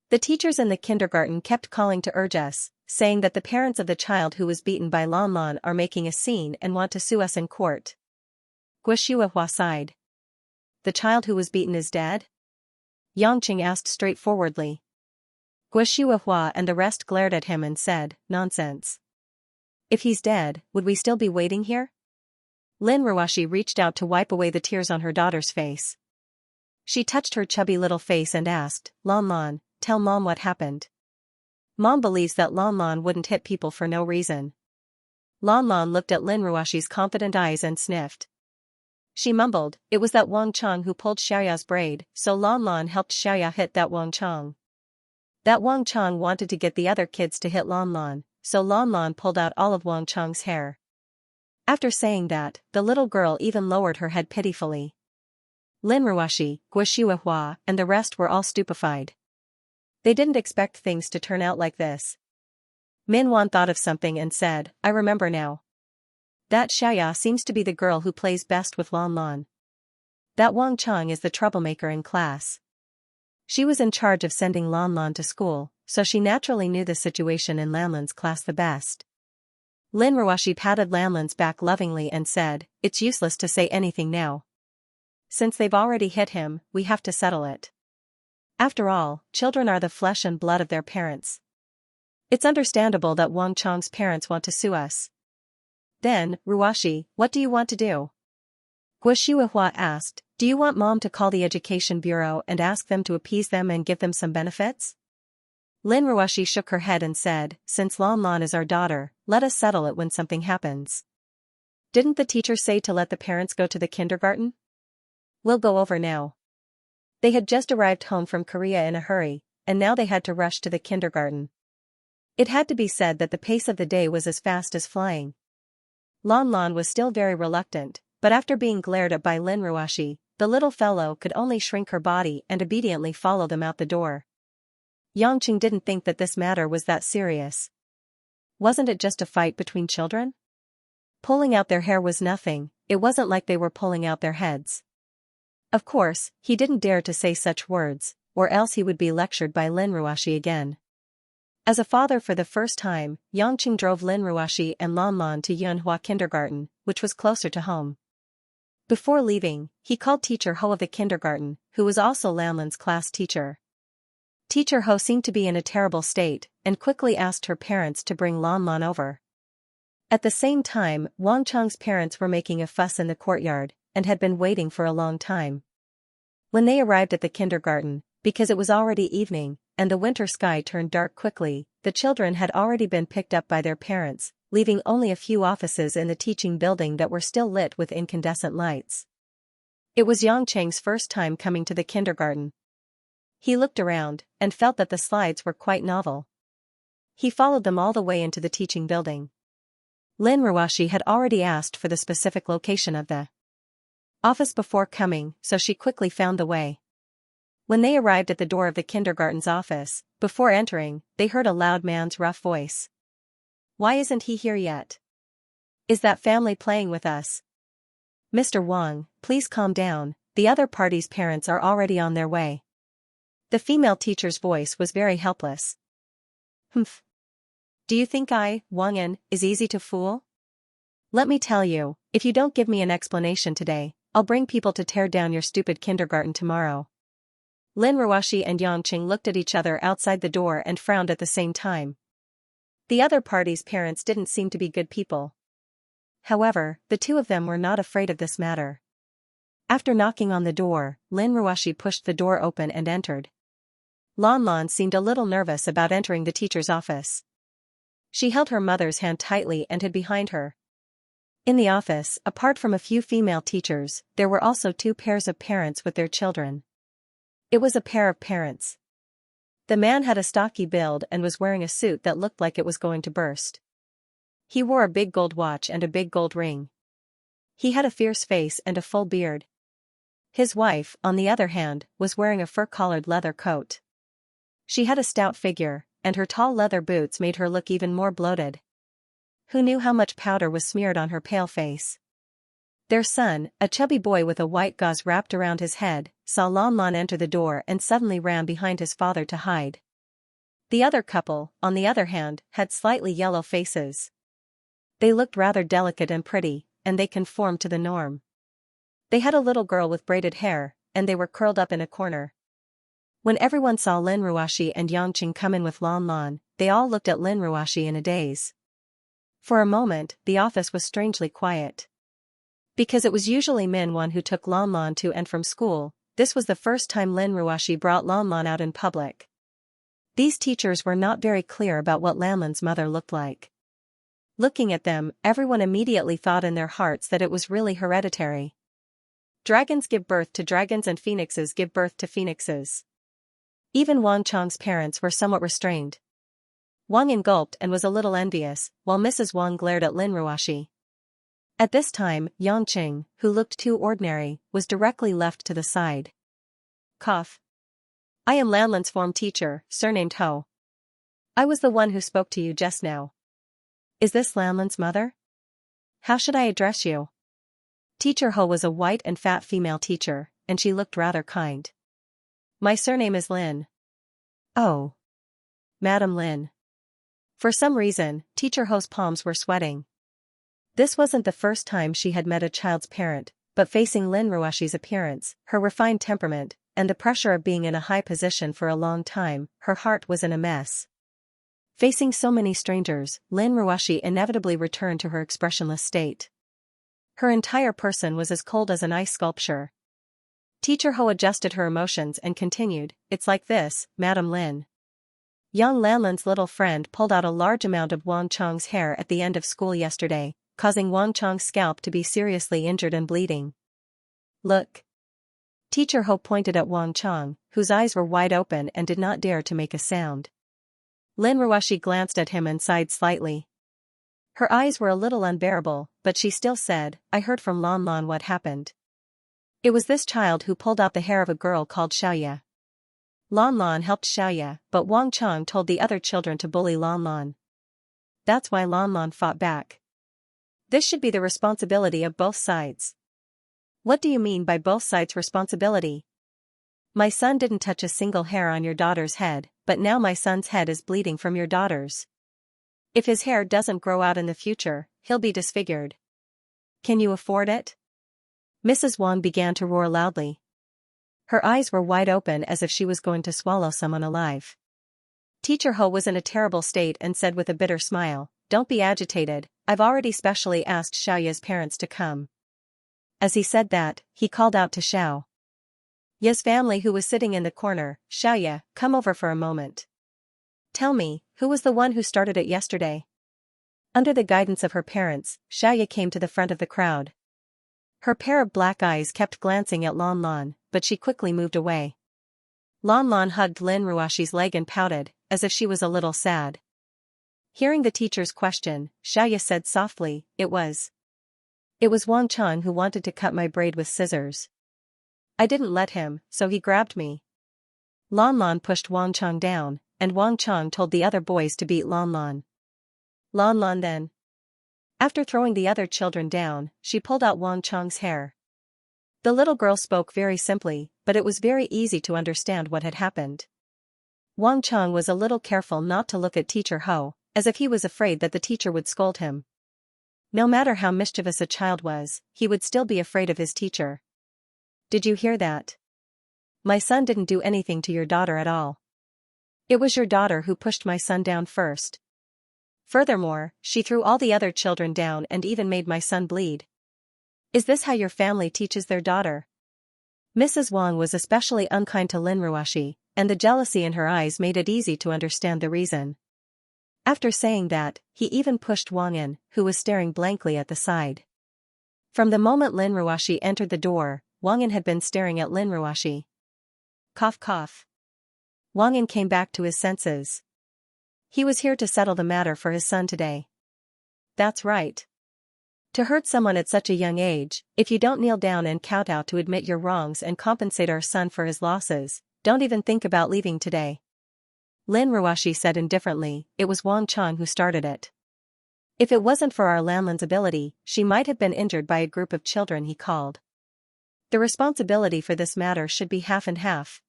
The teachers in the kindergarten kept calling to urge us, saying that the parents of the child who was beaten by Lan Lan are making a scene and want to sue us in court. Guo Shuihua sighed. The child who was beaten is dead? Yangqing asked straightforwardly. Guo Shuihua and the rest glared at him and said, nonsense. If he's dead, would we still be waiting here? Lin Ruoshi reached out to wipe away the tears on her daughter's face. She touched her chubby little face and asked, Lan Lan, tell Mom what happened. Mom believes that Lan Lan wouldn't hit people for no reason. Lan Lan looked at Lin Ruoshi's confident eyes and sniffed. She mumbled, it was that Wang Chong who pulled Xiaoya's braid, so Lan Lan helped Xiaoya hit that Wang Chong. That Wang Chong wanted to get the other kids to hit Lan Lan, so Lan Lan pulled out all of Wang Chong's hair. After saying that, the little girl even lowered her head pitifully. Lin Ruoshi, Guo Shuihua, and the rest were all stupefied. They didn't expect things to turn out like this. Minwan thought of something and said, I remember now. That Xiaoya seems to be the girl who plays best with Lan Lan. That Wang Chong is the troublemaker in class. She was in charge of sending Lan Lan to school, so she naturally knew the situation in Lanlan's class the best. Lin Ruoshi patted Lanlan's back lovingly and said, it's useless to say anything now. Since they've already hit him, we have to settle it. After all, children are the flesh and blood of their parents. It's understandable that Wang Chong's parents want to sue us. Then, Ruoshi, what do you want to do? Guo Shuihua asked, do you want Mom to call the Education Bureau and ask them to appease them and give them some benefits? Lin Ruoshi shook her head and said, since Lan Lan is our daughter, let us settle it when something happens. Didn't the teacher say to let the parents go to the kindergarten? We'll go over now. They had just arrived home from Korea in a hurry, and now they had to rush to the kindergarten. It had to be said that the pace of the day was as fast as flying. Lan Lan was still very reluctant, but after being glared at by Lin Ruoshi, the little fellow could only shrink her body and obediently follow them out the door. Yangqing didn't think that this matter was that serious. Wasn't it just a fight between children? Pulling out their hair was nothing, it wasn't like they were pulling out their heads. Of course, he didn't dare to say such words, or else he would be lectured by Lin Ruoshi again. As a father for the first time, Yangqing drove Lin Ruoshi and Lan Lan to Yunhua Kindergarten, which was closer to home. Before leaving, he called Teacher Ho of the kindergarten, who was also Lanlan's class teacher. Teacher Ho seemed to be in a terrible state, and quickly asked her parents to bring Lan Lan over. At the same time, Wang Chong's parents were making a fuss in the courtyard, and had been waiting for a long time. When they arrived at the kindergarten, because it was already evening, and the winter sky turned dark quickly. The children had already been picked up by their parents, leaving only a few offices in the teaching building that were still lit with incandescent lights. It was Xianxia's first time coming to the kindergarten. He looked around, and felt that the slides were quite novel. He followed them all the way into the teaching building. Lin Ruoshi had already asked for the specific location of the office before coming, so she quickly found the way. When they arrived at the door of the kindergarten's office, before entering, they heard a loud man's rough voice. "Why isn't he here yet? Is that family playing with us? Mr. Wang, please calm down, the other party's parents are already on their way." The female teacher's voice was very helpless. "Humph. Do you think Wang'an, is easy to fool? Let me tell you, if you don't give me an explanation today, I'll bring people to tear down your stupid kindergarten tomorrow." Lin Ruoshi and Yangqing looked at each other outside the door and frowned at the same time. The other party's parents didn't seem to be good people. However, the two of them were not afraid of this matter. After knocking on the door, Lin Ruoshi pushed the door open and entered. Lan Lan seemed a little nervous about entering the teacher's office. She held her mother's hand tightly and hid behind her. In the office, apart from a few female teachers, there were also two pairs of parents with their children. It was a pair of parents. The man had a stocky build and was wearing a suit that looked like it was going to burst. He wore a big gold watch and a big gold ring. He had a fierce face and a full beard. His wife, on the other hand, was wearing a fur-collared leather coat. She had a stout figure, and her tall leather boots made her look even more bloated. Who knew how much powder was smeared on her pale face? Their son, a chubby boy with a white gauze wrapped around his head, saw Lan Lan enter the door and suddenly ran behind his father to hide. The other couple, on the other hand, had slightly yellow faces. They looked rather delicate and pretty, and they conformed to the norm. They had a little girl with braided hair, and they were curled up in a corner. When everyone saw Lin Ruoshi and Yangqing come in with Lan Lan, they all looked at Lin Ruoshi in a daze. For a moment, the office was strangely quiet. Because it was usually Min Wan who took Lan Lan to and from school, this was the first time Lin Ruoshi brought Lan Lan out in public. These teachers were not very clear about what Lan Lan's mother looked like. Looking at them, everyone immediately thought in their hearts that it was really hereditary. Dragons give birth to dragons and phoenixes give birth to phoenixes. Even Wang Chang's parents were somewhat restrained. Wang gulped and was a little envious, while Mrs. Wang glared at Lin Ruoshi. At this time, Yangqing, who looked too ordinary, was directly left to the side. Cough. "I am Lanlan's form teacher, surnamed Ho. I was the one who spoke to you just now. Is this Lanlan's mother? How should I address you?" Teacher Ho was a white and fat female teacher, and she looked rather kind. "My surname is Lin." "Oh. Madam Lin." For some reason, Teacher Ho's palms were sweating. This wasn't the first time she had met a child's parent, but facing Lin Ruoshi's appearance, her refined temperament, and the pressure of being in a high position for a long time, her heart was in a mess. Facing so many strangers, Lin Ruoshi inevitably returned to her expressionless state. Her entire person was as cold as an ice sculpture. Teacher Ho adjusted her emotions and continued, "It's like this, Madam Lin. Young Lanlan's little friend pulled out a large amount of Wang Chang's hair at the end of school yesterday, causing Wang Chang's scalp to be seriously injured and bleeding. Look." Teacher Ho pointed at Wang Chang, whose eyes were wide open and did not dare to make a sound. Lin Ruoshi glanced at him and sighed slightly. Her eyes were a little unbearable, but she still said, "I heard from Lan Lan what happened. It was this child who pulled out the hair of a girl called Xiaoya. Lan Lan helped Xiaoya, but Wang Chang told the other children to bully Lan Lan. That's why Lan Lan fought back. This should be the responsibility of both sides." "What do you mean by both sides' responsibility? My son didn't touch a single hair on your daughter's head, but now my son's head is bleeding from your daughter's. If his hair doesn't grow out in the future, he'll be disfigured. Can you afford it?" Mrs. Wang began to roar loudly. Her eyes were wide open as if she was going to swallow someone alive. Teacher Ho was in a terrible state and said with a bitter smile, "Don't be agitated, I've already specially asked Xiaoya's parents to come." As he said that, he called out to Xiao. Ye's family, who was sitting in the corner, Xianxia, come over for a moment. Tell me, who was the one who started it yesterday? Under the guidance of her parents, Xianxia came to the front of the crowd. Her pair of black eyes kept glancing at Lan Lan, but she quickly moved away. Lan Lan hugged Lin Ruoxi's leg and pouted, as if she was a little sad. Hearing the teacher's question, Xianxia said softly, It was Wang Chang who wanted to cut my braid with scissors. I didn't let him, so he grabbed me. Lan Lan pushed Wang Chang down, and Wang Chang told the other boys to beat Lan Lan. Lan Lan then. After throwing the other children down, she pulled out Wang Chang's hair. The little girl spoke very simply, but it was very easy to understand what had happened. Wang Chang was a little careful not to look at Teacher Ho, as if he was afraid that the teacher would scold him. No matter how mischievous a child was, he would still be afraid of his teacher. Did you hear that? My son didn't do anything to your daughter at all. It was your daughter who pushed my son down first. Furthermore, she threw all the other children down and even made my son bleed. Is this how your family teaches their daughter? Mrs. Wang was especially unkind to Lin Ruoxi, and the jealousy in her eyes made it easy to understand the reason. After saying that, he even pushed Wang in, who was staring blankly at the side. From the moment Lin Ruoxi entered the door, Wang In had been staring at Lin Ruoxi. Cough cough. Wang In came back to his senses. He was here to settle the matter for his son today. That's right. To hurt someone at such a young age, if you don't kneel down and kowtow to admit your wrongs and compensate our son for his losses, don't even think about leaving today. Lin Ruoxi said indifferently, it was Wang Chang who started it. If it wasn't for our Lanlan's ability, she might have been injured by a group of children, he called. The responsibility for this matter should be half and half.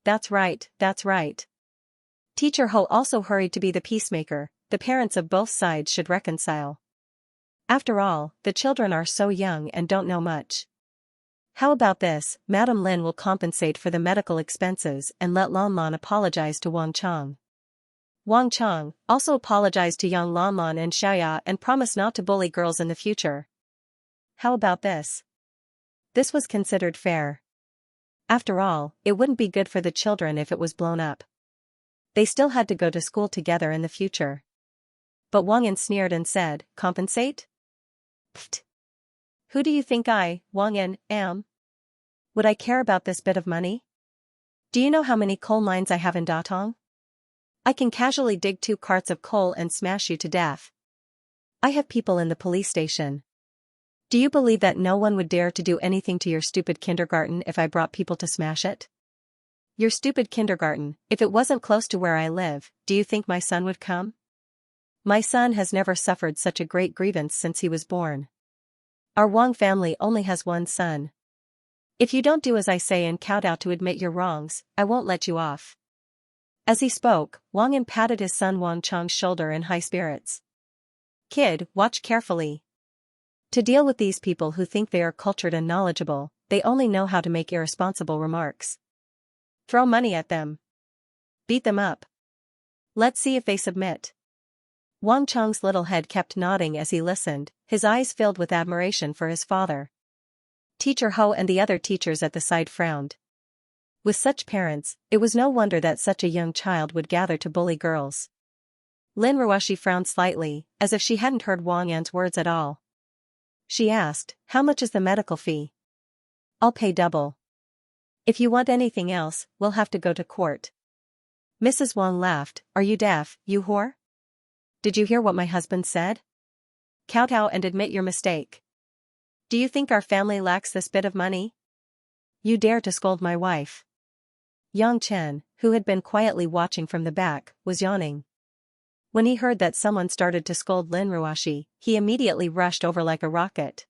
That's right, that's right. Teacher Ho also hurried to be the peacemaker, the parents of both sides should reconcile. After all, the children are so young and don't know much. How about this, Madam Lin will compensate for the medical expenses and let Lan Lan apologize to Wang Chang. Wang Chang also apologized to young Lan Lan and Xianxia and promised not to bully girls in the future. How about this? This was considered fair. After all, it wouldn't be good for the children if it was blown up. They still had to go to school together in the future. But Wang In sneered and said, compensate? Pfft. Who do you think I, Wang In, am? Would I care about this bit of money? Do you know how many coal mines I have in Datong? I can casually dig 2 carts of coal and smash you to death. I have people in the police station. Do you believe that no one would dare to do anything to your stupid kindergarten if I brought people to smash it? Your stupid kindergarten, if it wasn't close to where I live, do you think my son would come? My son has never suffered such a great grievance since he was born. Our Wang family only has one son. If you don't do as I say and kowtow to admit your wrongs, I won't let you off. As he spoke, Wang In patted his son Wang Chang's shoulder in high spirits. Kid, watch carefully. To deal with these people who think they are cultured and knowledgeable, they only know how to make irresponsible remarks. Throw money at them. Beat them up. Let's see if they submit. Wang Chang's little head kept nodding as he listened, his eyes filled with admiration for his father. Teacher Ho and the other teachers at the side frowned. With such parents, it was no wonder that such a young child would gather to bully girls. Lin Ruoxi frowned slightly, as if she hadn't heard Wang Yan's words at all. She asked, how much is the medical fee? I'll pay double. If you want anything else, we'll have to go to court. Mrs. Wang laughed, are you deaf, you whore? Did you hear what my husband said? Kowtow and admit your mistake. Do you think our family lacks this bit of money? You dare to scold my wife. Yang Chen, who had been quietly watching from the back, was yawning. When he heard that someone started to scold Lin Ruoxi, he immediately rushed over like a rocket.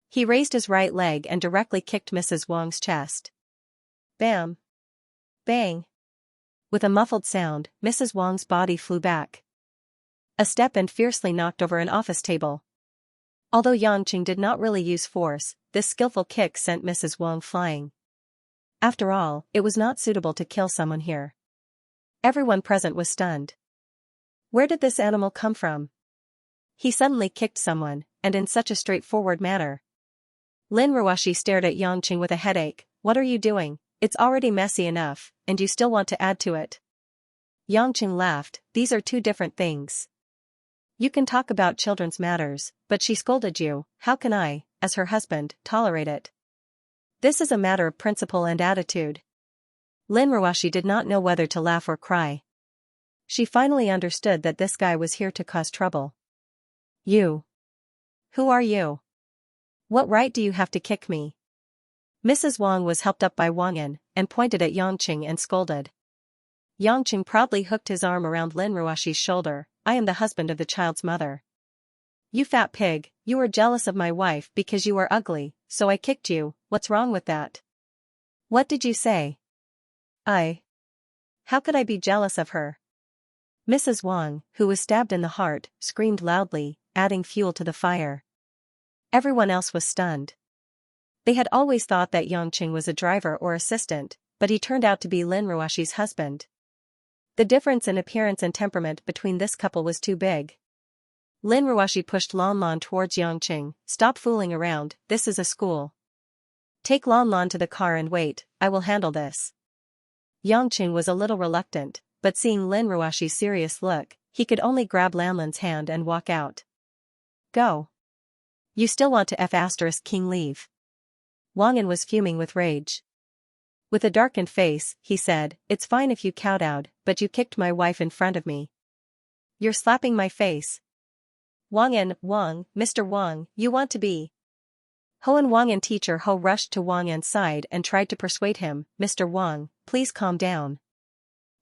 He raised his right leg and directly kicked Mrs. Wang's chest. Bam! Bang! With a muffled sound, Mrs. Wang's body flew back a step and fiercely knocked over an office table. Although Yang Qing did not really use force, this skillful kick sent Mrs. Wang flying. After all, it was not suitable to kill someone here. Everyone present was stunned. Where did this animal come from? He suddenly kicked someone, and in such a straightforward manner. Lin Ruoxi stared at Yang Qing with a headache, what are you doing? It's already messy enough, and you still want to add to it. Yangqing laughed, these are two different things. You can talk about children's matters, but she scolded you, how can I, as her husband, tolerate it? This is a matter of principle and attitude. Lin Ruoshi did not know whether to laugh or cry. She finally understood that this guy was here to cause trouble. You. Who are you? What right do you have to kick me? Mrs. Wang was helped up by Wang Yan, and pointed at Yangqing and scolded. Yangqing proudly hooked his arm around Lin Ruoshi's shoulder, I am the husband of the child's mother. You fat pig, you were jealous of my wife because you are ugly, so I kicked you, what's wrong with that? What did you say? How could I be jealous of her? Mrs. Wang, who was stabbed in the heart, screamed loudly, adding fuel to the fire. Everyone else was stunned. They had always thought that Yangqing was a driver or assistant, but he turned out to be Lin Ruoshi's husband. The difference in appearance and temperament between this couple was too big. Lin Ruoshi pushed Lan Lan towards Yangqing, stop fooling around, this is a school. Take Lan Lan to the car and wait, I will handle this. Yangqing was a little reluctant, but seeing Lin Ruoshi's serious look, he could only grab Lan Lan's hand and walk out. Go. You still want to King leave. Wang Yan was fuming with rage. With a darkened face, he said, it's fine if you kowtowed, but you kicked my wife in front of me. You're slapping my face. Wang Yan, Mr. Wang, you want to be. Ho and Wang Yan teacher Ho rushed to Wang Yan's side and tried to persuade him, Mr. Wang, please calm down.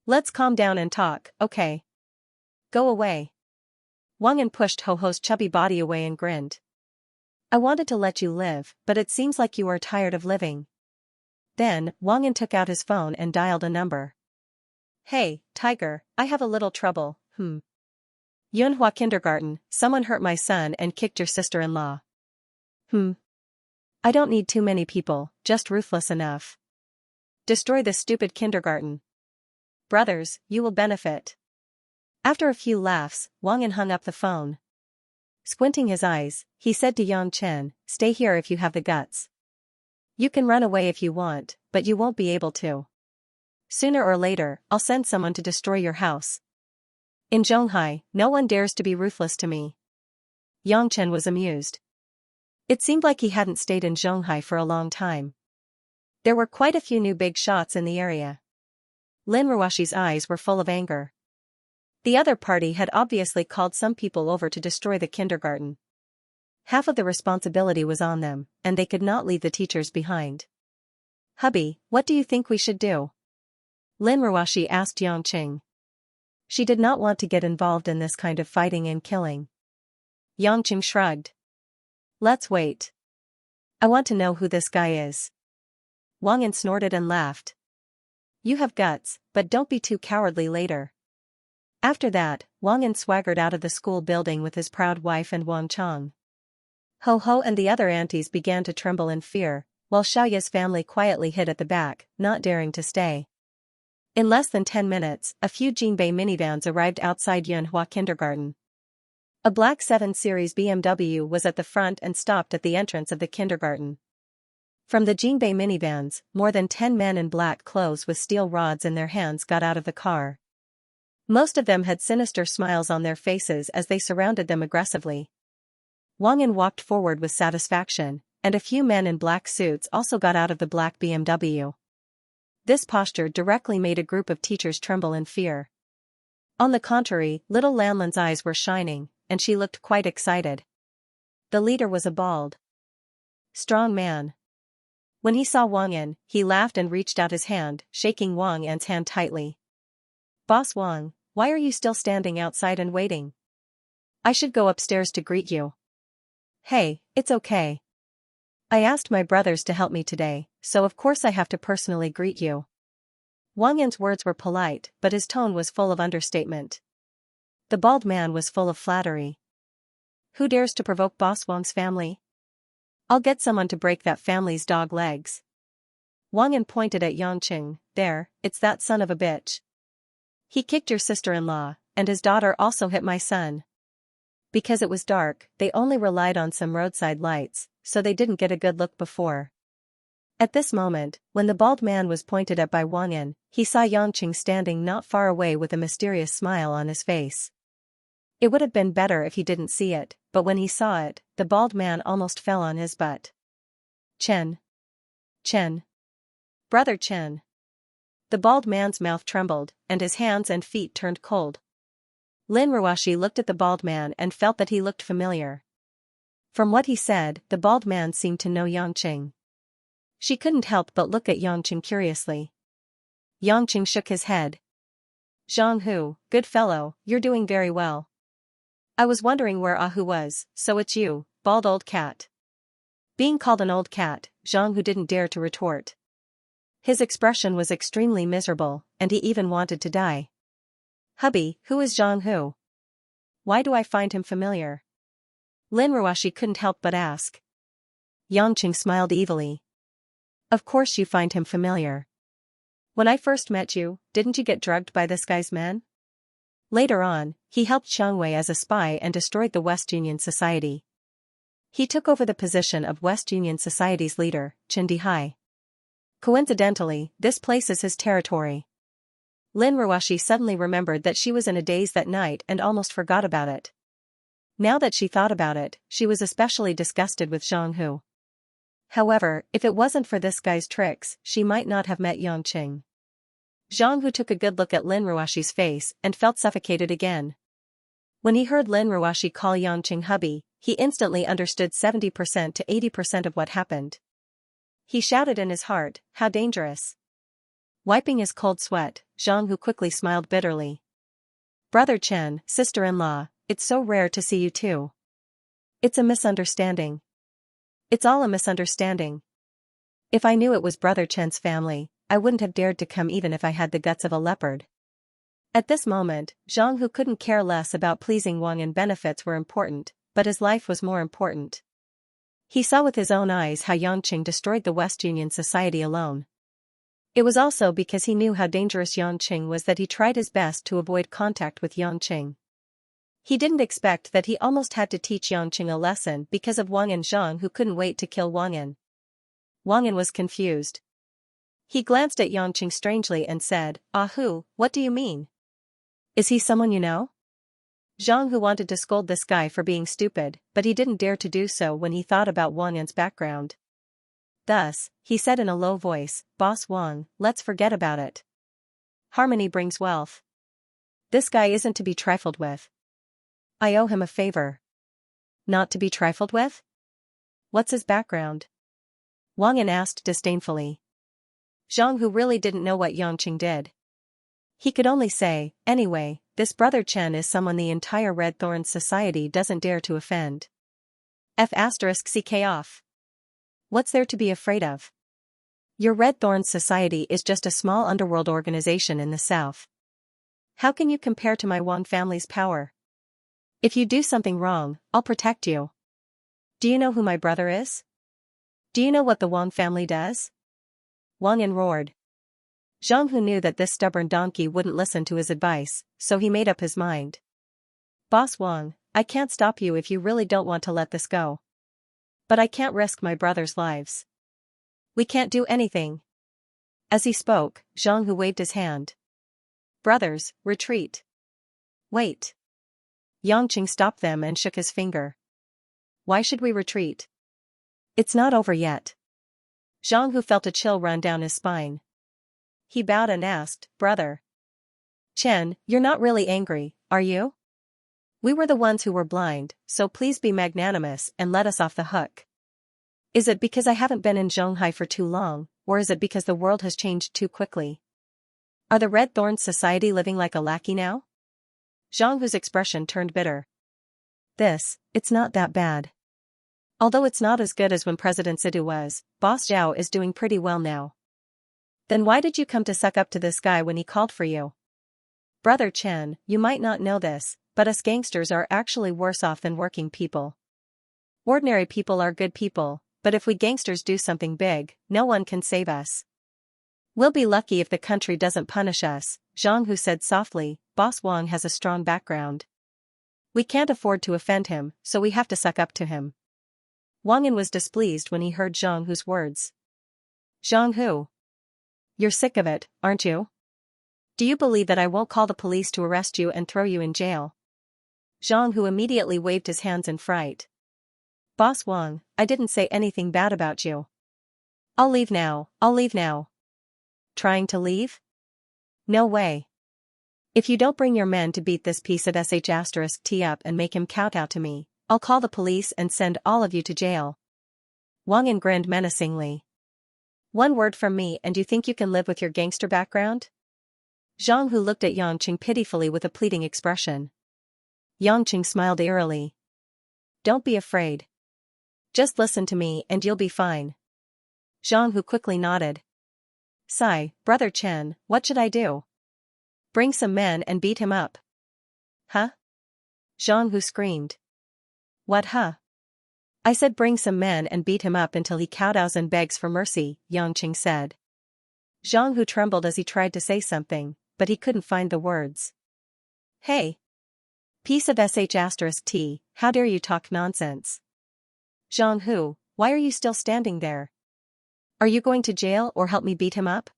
Let's calm down and talk, okay? Go away. Wang Yan pushed Ho-Ho's chubby body away and grinned. I wanted to let you live, but it seems like you are tired of living. Then, Wang Yan took out his phone and dialed a number. Hey, Tiger, I have a little trouble, Yunhua Kindergarten, someone hurt my son and kicked your sister-in-law. I don't need too many people, just ruthless enough. Destroy this stupid kindergarten. Brothers, you will benefit. After a few laughs, Wang Yan hung up the phone. Squinting his eyes, he said to Yang Chen, stay here if you have the guts. You can run away if you want, but you won't be able to. Sooner or later, I'll send someone to destroy your house. In Zhonghai, no one dares to be ruthless to me. Yang Chen was amused. It seemed like he hadn't stayed in Zhonghai for a long time. There were quite a few new big shots in the area. Lin Ruoshi's eyes were full of anger. The other party had obviously called some people over to destroy the kindergarten. Half of the responsibility was on them, and they could not leave the teachers behind. Hubby, what do you think we should do? Lin Ruoshi asked Yangqing. She did not want to get involved in this kind of fighting and killing. Yangqing shrugged. Let's wait. I want to know who this guy is. Wang Yan snorted and laughed. You have guts, but don't be too cowardly later. After that, Wang Yan swaggered out of the school building with his proud wife and Wang Chong. Ho-Ho and the other aunties began to tremble in fear, while Xiaoya's family quietly hid at the back, not daring to stay. In less than 10 minutes, a few Jinbei minivans arrived outside Yunhua Kindergarten. A black 7 Series BMW was at the front and stopped at the entrance of the kindergarten. From the Jinbei minivans, more than 10 men in black clothes with steel rods in their hands got out of the car. Most of them had sinister smiles on their faces as they surrounded them aggressively. Wang Yan walked forward with satisfaction, and a few men in black suits also got out of the black BMW. This posture directly made a group of teachers tremble in fear. On the contrary, little Lanlan's eyes were shining, and she looked quite excited. The leader was a bald, strong man. When he saw Wang Yan, he laughed and reached out his hand, shaking Wang Yan's hand tightly. Boss Wang, why are you still standing outside and waiting? I should go upstairs to greet you. Hey, it's okay. I asked my brothers to help me today, so of course I have to personally greet you. Wang Yan's words were polite, but his tone was full of understatement. The bald man was full of flattery. Who dares to provoke Boss Wang's family? I'll get someone to break that family's dog legs. Wang Yan pointed at Yangqing, there, it's that son of a bitch. He kicked your sister-in-law, and his daughter also hit my son. Because it was dark, they only relied on some roadside lights, so they didn't get a good look before. At this moment, when the bald man was pointed at by Wang Yin, he saw Yangqing standing not far away with a mysterious smile on his face. It would have been better if he didn't see it, but when he saw it, the bald man almost fell on his butt. Chen. Chen. Brother Chen. The bald man's mouth trembled, and his hands and feet turned cold. Lin Ruoxi looked at the bald man and felt that he looked familiar. From what he said, the bald man seemed to know Yangqing. She couldn't help but look at Yangqing curiously. Yangqing shook his head. Zhang Hu, good fellow, you're doing very well. I was wondering where Ahu was, so it's you, bald old cat. Being called an old cat, Zhang Hu didn't dare to retort. His expression was extremely miserable, and he even wanted to die. Hubby, who is Zhang Hu? Why do I find him familiar? Lin Ruoxi couldn't help but ask. Yangqing smiled evilly. Of course you find him familiar. When I first met you, didn't you get drugged by this guy's men? Later on, he helped Xianxia as a spy and destroyed the West Union Society. He took over the position of West Union Society's leader, Chen Dihai. Coincidentally, this place is his territory. Lin Ruoxi suddenly remembered that she was in a daze that night and almost forgot about it. Now that she thought about it, she was especially disgusted with Zhang Hu. However, if it wasn't for this guy's tricks, she might not have met Yangqing. Zhang Hu took a good look at Lin Ruoxi's face and felt suffocated again. When he heard Lin Ruoxi call Yangqing hubby, he instantly understood 70% to 80% of what happened. He shouted in his heart, how dangerous. Wiping his cold sweat, Zhang Hu quickly smiled bitterly. Brother Chen, sister-in-law, it's so rare to see you two. It's a misunderstanding. It's all a misunderstanding. If I knew it was Brother Chen's family, I wouldn't have dared to come even if I had the guts of a leopard. At this moment, Zhang Hu couldn't care less about pleasing Wang, and benefits were important, but his life was more important. He saw with his own eyes how Yangqing destroyed the West Union Society alone. It was also because he knew how dangerous Yangqing was that he tried his best to avoid contact with Yangqing. He didn't expect that he almost had to teach Yangqing a lesson because of Wang and Zhang, who couldn't wait to kill Wang Yin. Wang Yin was confused. He glanced at Yangqing strangely and said, Ahu, what do you mean? Is he someone you know? Zhang Hu wanted to scold this guy for being stupid, but he didn't dare to do so when he thought about Wang Yin's background. Thus, he said in a low voice, Boss Wang, let's forget about it. Harmony brings wealth. This guy isn't to be trifled with. I owe him a favor. Not to be trifled with? What's his background? Wang Yin asked disdainfully. Zhang Hu really didn't know what Yangqing did. He could only say, anyway, this Brother Chen is someone the entire Red Thorns Society doesn't dare to offend. F***ck off. What's there to be afraid of? Your Red Thorns Society is just a small underworld organization in the south. How can you compare to my Wang family's power? If you do something wrong, I'll protect you. Do you know who my brother is? Do you know what the Wang family does? Wang Yin roared. Zhang Hu knew that this stubborn donkey wouldn't listen to his advice, so he made up his mind. Boss Wang, I can't stop you if you really don't want to let this go. But I can't risk my brother's lives. We can't do anything. As he spoke, Zhang Hu waved his hand. Brothers, retreat. Wait. Yangqing stopped them and shook his finger. Why should we retreat? It's not over yet. Zhang Hu felt a chill run down his spine. He bowed and asked, Brother Chen, you're not really angry, are you? We were the ones who were blind, so please be magnanimous and let us off the hook. Is it because I haven't been in Zhonghai for too long, or is it because the world has changed too quickly? Are the Red Thorns Society living like a lackey now? Zhang Hu's expression turned bitter. It's not that bad. Although it's not as good as when President Sidu was, Boss Zhao is doing pretty well now. Then why did you come to suck up to this guy when he called for you? Brother Chen, you might not know this, but us gangsters are actually worse off than working people. Ordinary people are good people, but if we gangsters do something big, no one can save us. We'll be lucky if the country doesn't punish us, Zhang Hu said softly. Boss Wang has a strong background. We can't afford to offend him, so we have to suck up to him. Wang Yin was displeased when he heard Zhang Hu's words. Zhang Hu. You're sick of it, aren't you? Do you believe that I won't call the police to arrest you and throw you in jail? Zhang Hu immediately waved his hands in fright. Boss Wang, I didn't say anything bad about you. I'll leave now. Trying to leave? No way. If you don't bring your men to beat this piece of sh*t up and make him kowtow to me, I'll call the police and send all of you to jail. Wang grinned menacingly. One word from me and you think you can live with your gangster background? Zhang Hu looked at Yang Qing pitifully with a pleading expression. Yang Qing smiled eerily. Don't be afraid. Just listen to me and you'll be fine. Zhang Hu quickly nodded. Sigh, Brother Chen, what should I do? Bring some men and beat him up. Huh? Zhang Hu screamed. What huh? I said bring some men and beat him up until he kowtows and begs for mercy, Yang Qing said. Zhang Hu trembled as he tried to say something, but he couldn't find the words. Hey! Piece of sh*t, how dare you talk nonsense? Zhang Hu, why are you still standing there? Are you going to jail or help me beat him up?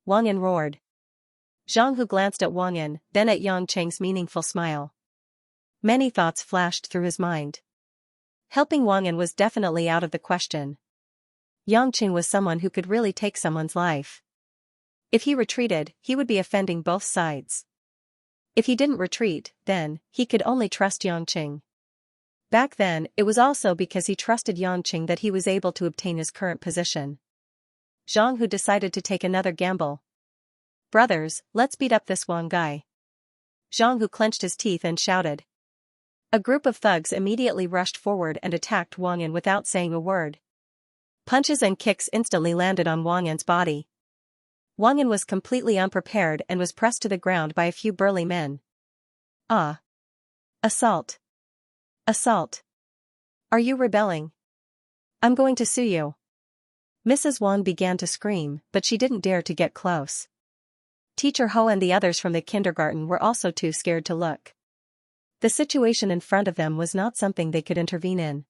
Wang Yan roared. Zhang Hu glanced at Wang Yan, then at Yang Qing's meaningful smile. Many thoughts flashed through his mind. Helping Wang Yan was definitely out of the question. Yang Qing was someone who could really take someone's life. If he retreated, he would be offending both sides. If he didn't retreat, then, he could only trust Yang Qing. Back then, it was also because he trusted Yang Qing that he was able to obtain his current position. Zhang Hu decided to take another gamble. Brothers, let's beat up this Wang guy. Zhang Hu clenched his teeth and shouted. A group of thugs immediately rushed forward and attacked Wang Yan without saying a word. Punches and kicks instantly landed on Wang Yan's body. Wang Yan was completely unprepared and was pressed to the ground by a few burly men. Ah! Assault! Assault! Are you rebelling? I'm going to sue you. Mrs. Wang began to scream, but she didn't dare to get close. Teacher Ho and the others from the kindergarten were also too scared to look. The situation in front of them was not something they could intervene in.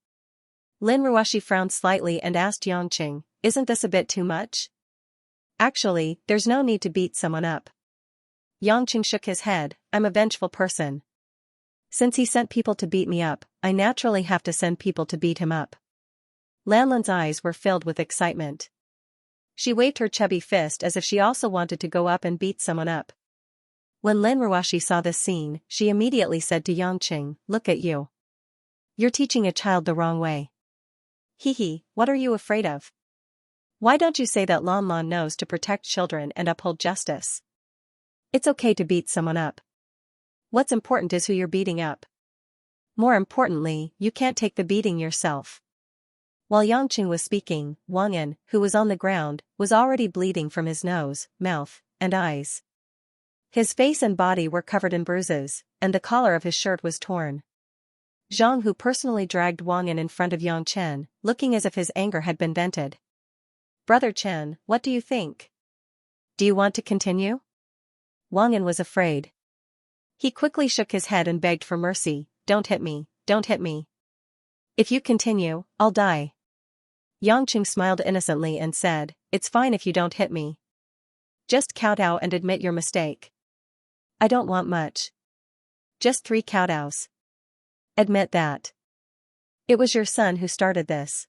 Lin Ruoshi frowned slightly and asked Yang Qing, isn't this a bit too much? Actually, there's no need to beat someone up. Yang Qing shook his head, I'm a vengeful person. Since he sent people to beat me up, I naturally have to send people to beat him up. Lanlin's eyes were filled with excitement. She waved her chubby fist as if she also wanted to go up and beat someone up. When Lin Ruoshi saw this scene, she immediately said to Yang Qing, look at you. You're teaching a child the wrong way. Hee, what are you afraid of? Why don't you say that Lan Lan knows to protect children and uphold justice? It's okay to beat someone up. What's important is who you're beating up. More importantly, you can't take the beating yourself. While Yang Qing was speaking, Wang Yan, who was on the ground, was already bleeding from his nose, mouth, and eyes. His face and body were covered in bruises, and the collar of his shirt was torn. Zhang Hu personally dragged Wang Yan in front of Yang Chen, looking as if his anger had been vented. Brother Chen, what do you think? Do you want to continue? Wang Yan was afraid. He quickly shook his head and begged for mercy, don't hit me, don't hit me. If you continue, I'll die. Yang Qing smiled innocently and said, it's fine if you don't hit me. Just kowtow and admit your mistake. I don't want much. Just 3 kowtows. Admit that. It was your son who started this.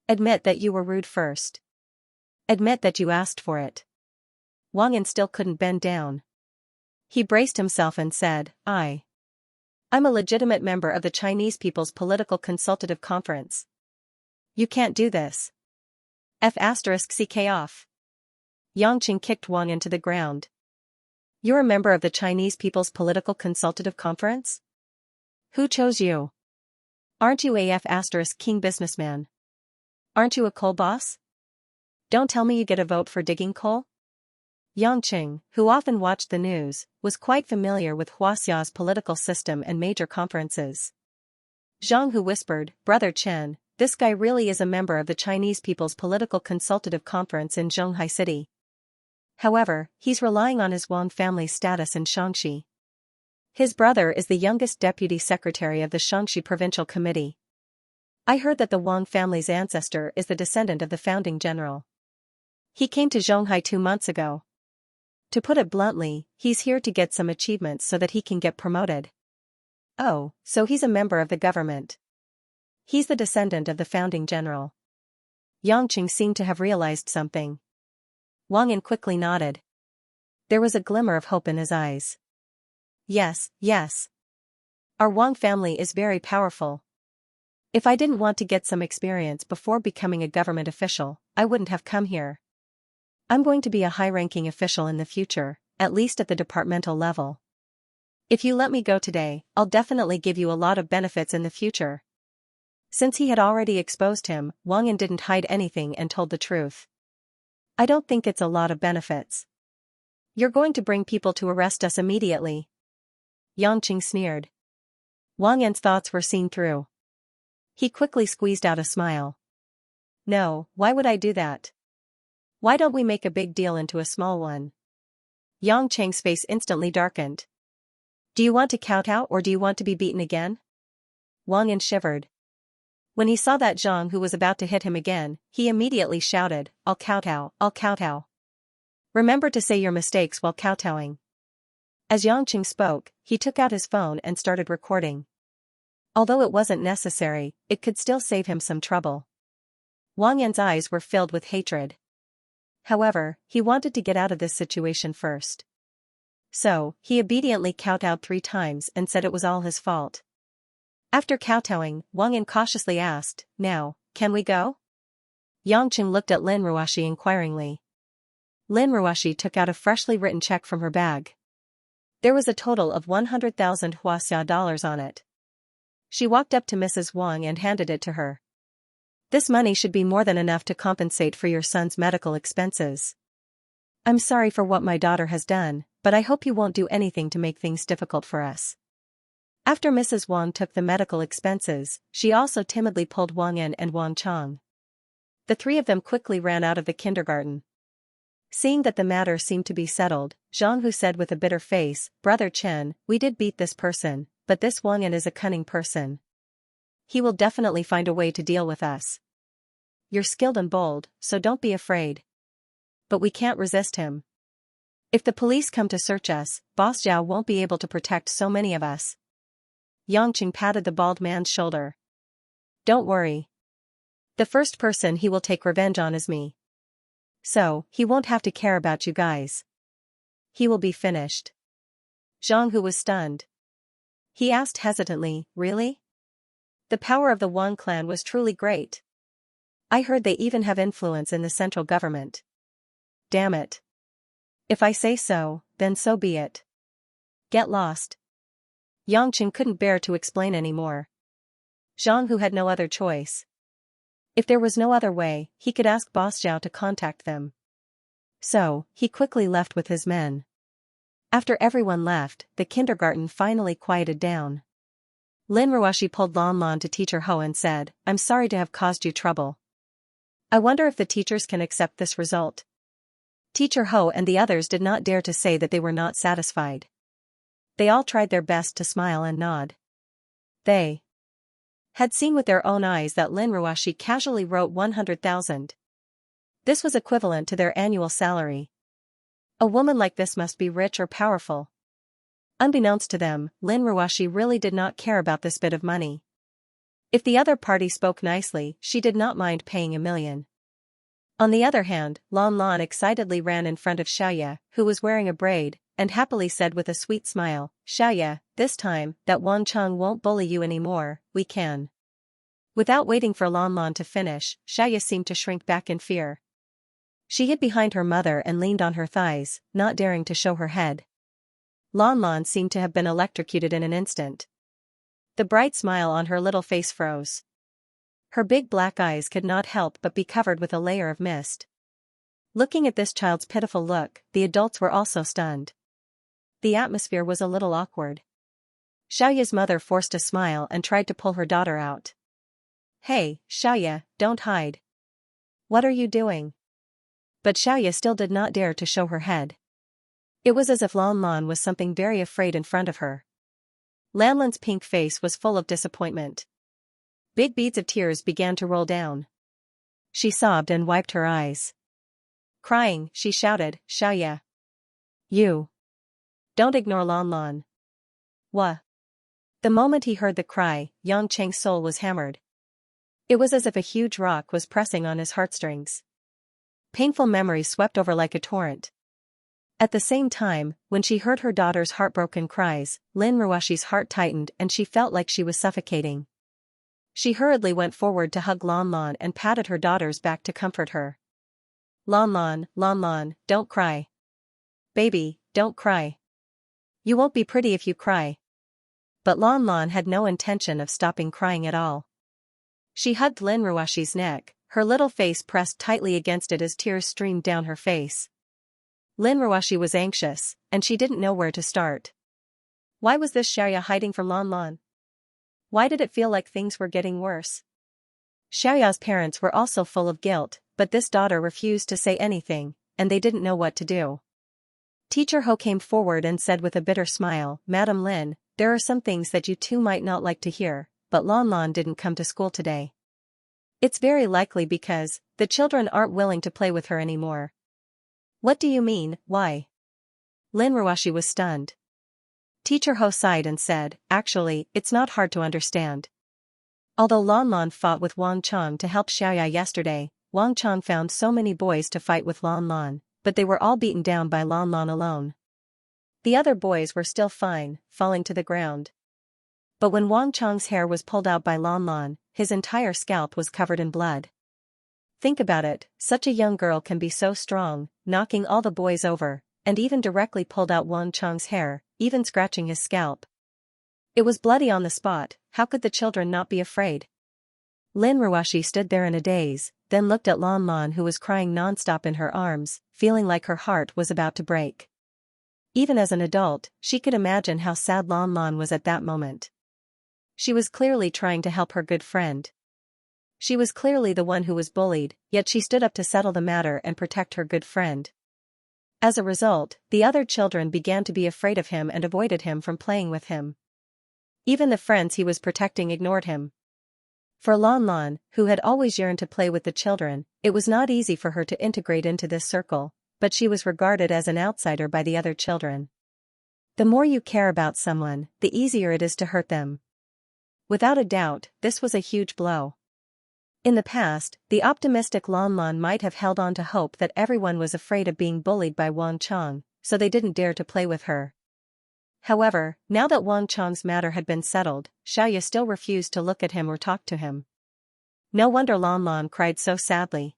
Admit that you were rude first. Admit that you asked for it. Wang Yan still couldn't bend down. He braced himself and said, I'm a legitimate member of the Chinese People's Political Consultative Conference. You can't do this. F***ck off. Yang Qing kicked Wang Yan to the ground. You're a member of the Chinese People's Political Consultative Conference? Who chose you? Aren't you a F***king businessman? Aren't you a coal boss? Don't tell me you get a vote for digging coal? Yang Qing, who often watched the news, was quite familiar with Huaxia's political system and major conferences. Zhang Hu whispered, Brother Chen, this guy really is a member of the Chinese People's Political Consultative Conference in Zhonghai City. However, he's relying on his Wang family's status in Xianxia. His brother is the youngest deputy secretary of the Xianxia Provincial Committee. I heard that the Wang family's ancestor is the descendant of the founding general. He came to Zhonghai 2 months ago. To put it bluntly, he's here to get some achievements so that he can get promoted. Oh, so he's a member of the government. He's the descendant of the founding general. Yangqing seemed to have realized something. Wang Yan quickly nodded. There was a glimmer of hope in his eyes. Yes, yes. Our Wang family is very powerful. If I didn't want to get some experience before becoming a government official, I wouldn't have come here. I'm going to be a high-ranking official in the future, at least at the departmental level. If you let me go today, I'll definitely give you a lot of benefits in the future. Since he had already exposed him, Wang Yan didn't hide anything and told the truth. I don't think it's a lot of benefits. You're going to bring people to arrest us immediately. Yangqing sneered. Wang Yan's thoughts were seen through. He quickly squeezed out a smile. No, why would I do that? Why don't we make a big deal into a small one? Yang Cheng's face instantly darkened. Do you want to kowtow or do you want to be beaten again? Wang Yan shivered. When he saw that Zhang who was about to hit him again, he immediately shouted, I'll kowtow, I'll kowtow. Remember to say your mistakes while kowtowing. As Yangqing spoke, he took out his phone and started recording. Although it wasn't necessary, it could still save him some trouble. Wang Yan's eyes were filled with hatred. However, he wanted to get out of this situation first. So, he obediently kowtowed 3 times and said it was all his fault. After kowtowing, Wang Yan cautiously asked, Now, can we go? Yangqing looked at Lin Ruoshi inquiringly. Lin Ruoshi took out a freshly written check from her bag. There was a total of 100,000 Huaxia dollars on it. She walked up to Mrs. Wang and handed it to her. This money should be more than enough to compensate for your son's medical expenses. I'm sorry for what my daughter has done, but I hope you won't do anything to make things difficult for us. After Mrs. Wang took the medical expenses, she also timidly pulled Wang Yan and Wang Chang. The 3 of them quickly ran out of the kindergarten. Seeing that the matter seemed to be settled, Zhang Hu said with a bitter face, Brother Chen, we did beat this person, but this Wang Yan is a cunning person. He will definitely find a way to deal with us. You're skilled and bold, so don't be afraid. But we can't resist him. If the police come to search us, Boss Zhao won't be able to protect so many of us. Yangqing patted the bald man's shoulder. Don't worry. The first person he will take revenge on is me. So, he won't have to care about you guys. He will be finished. Zhang Hu was stunned. He asked hesitantly, really? The power of the Wang clan was truly great. I heard they even have influence in the central government. Damn it. If I say so, then so be it. Get lost. Yangqing couldn't bear to explain anymore. Zhang Hu had no other choice. If there was no other way, he could ask Boss Zhao to contact them. So, he quickly left with his men. After everyone left, the kindergarten finally quieted down. Lin Ruoshi pulled Lan Lan to Teacher Ho and said, I'm sorry to have caused you trouble. I wonder if the teachers can accept this result. Teacher Ho and the others did not dare to say that they were not satisfied. They all tried their best to smile and nod. They had seen with their own eyes that Lin Ruoshi casually wrote 100,000. This was equivalent to their annual salary. A woman like this must be rich or powerful. Unbeknownst to them, Lin Ruoshi really did not care about this bit of money. If the other party spoke nicely, she did not mind paying 1 million. On the other hand, Lan Lan excitedly ran in front of Xianxia, who was wearing a braid, and happily said with a sweet smile, Xianxia, this time, that Wang Cheng won't bully you anymore, we can. Without waiting for Lan Lan to finish, Xianxia seemed to shrink back in fear. She hid behind her mother and leaned on her thighs, not daring to show her head. Lan Lan seemed to have been electrocuted in an instant. The bright smile on her little face froze. Her big black eyes could not help but be covered with a layer of mist. Looking at this child's pitiful look, the adults were also stunned. The atmosphere was a little awkward. Xiaoya's mother forced a smile and tried to pull her daughter out. Hey, Xiaoya, don't hide. What are you doing? But Xiaoya still did not dare to show her head. It was as if Lan Lan was something very afraid in front of her. Lan Lan's pink face was full of disappointment. Big beads of tears began to roll down. She sobbed and wiped her eyes. Crying, she shouted, Xiaoya. You. Don't ignore Lan Lan. What? The moment he heard the cry, Yang Cheng's soul was hammered. It was as if a huge rock was pressing on his heartstrings. Painful memories swept over like a torrent. At the same time, when she heard her daughter's heartbroken cries, Lin Ruoshi's heart tightened and she felt like she was suffocating. She hurriedly went forward to hug Lan Lan and patted her daughter's back to comfort her. Lan Lan, don't cry. Baby, don't cry. You won't be pretty if you cry. But Lan Lan had no intention of stopping crying at all. She hugged Lin Ruoshi's neck, her little face pressed tightly against it as tears streamed down her face. Lin Ruoshi was anxious, and she didn't know where to start. Why was this Xiaoya hiding from Lan Lan? Why did it feel like things were getting worse? Xiaoya's parents were also full of guilt, but this daughter refused to say anything, and they didn't know what to do. Teacher Ho came forward and said with a bitter smile, Madam Lin, there are some things that you two might not like to hear, but Lan Lan didn't come to school today. It's very likely because the children aren't willing to play with her anymore. What do you mean, why? Lin Ruoshi was stunned. Teacher Ho sighed and said, actually, it's not hard to understand. Although Lan Lan fought with Wang Chong to help Xiaoya yesterday, Wang Chong found so many boys to fight with Lan Lan, but they were all beaten down by Lan Lan alone. The other boys were still fine, falling to the ground. But when Wang Chong's hair was pulled out by Lan Lan, his entire scalp was covered in blood. Think about it, such a young girl can be so strong, knocking all the boys over, and even directly pulled out Wang Chong's hair, even scratching his scalp. It was bloody on the spot, how could the children not be afraid? Lin Ruoshi stood there in a daze, then looked at Lan Lan who was crying nonstop in her arms, feeling like her heart was about to break. Even as an adult, she could imagine how sad Lan Lan was at that moment. She was clearly trying to help her good friend. She was clearly the one who was bullied, yet she stood up to settle the matter and protect her good friend. As a result, the other children began to be afraid of him and avoided him from playing with him. Even the friends he was protecting ignored him. For Lan Lan, who had always yearned to play with the children, it was not easy for her to integrate into this circle, but she was regarded as an outsider by the other children. The more you care about someone, the easier it is to hurt them. Without a doubt, this was a huge blow. In the past, the optimistic Lan Lan might have held on to hope that everyone was afraid of being bullied by Wang Chong, so they didn't dare to play with her. However, now that Wang Chong's matter had been settled, Xiaoya still refused to look at him or talk to him. No wonder Lan Lan cried so sadly.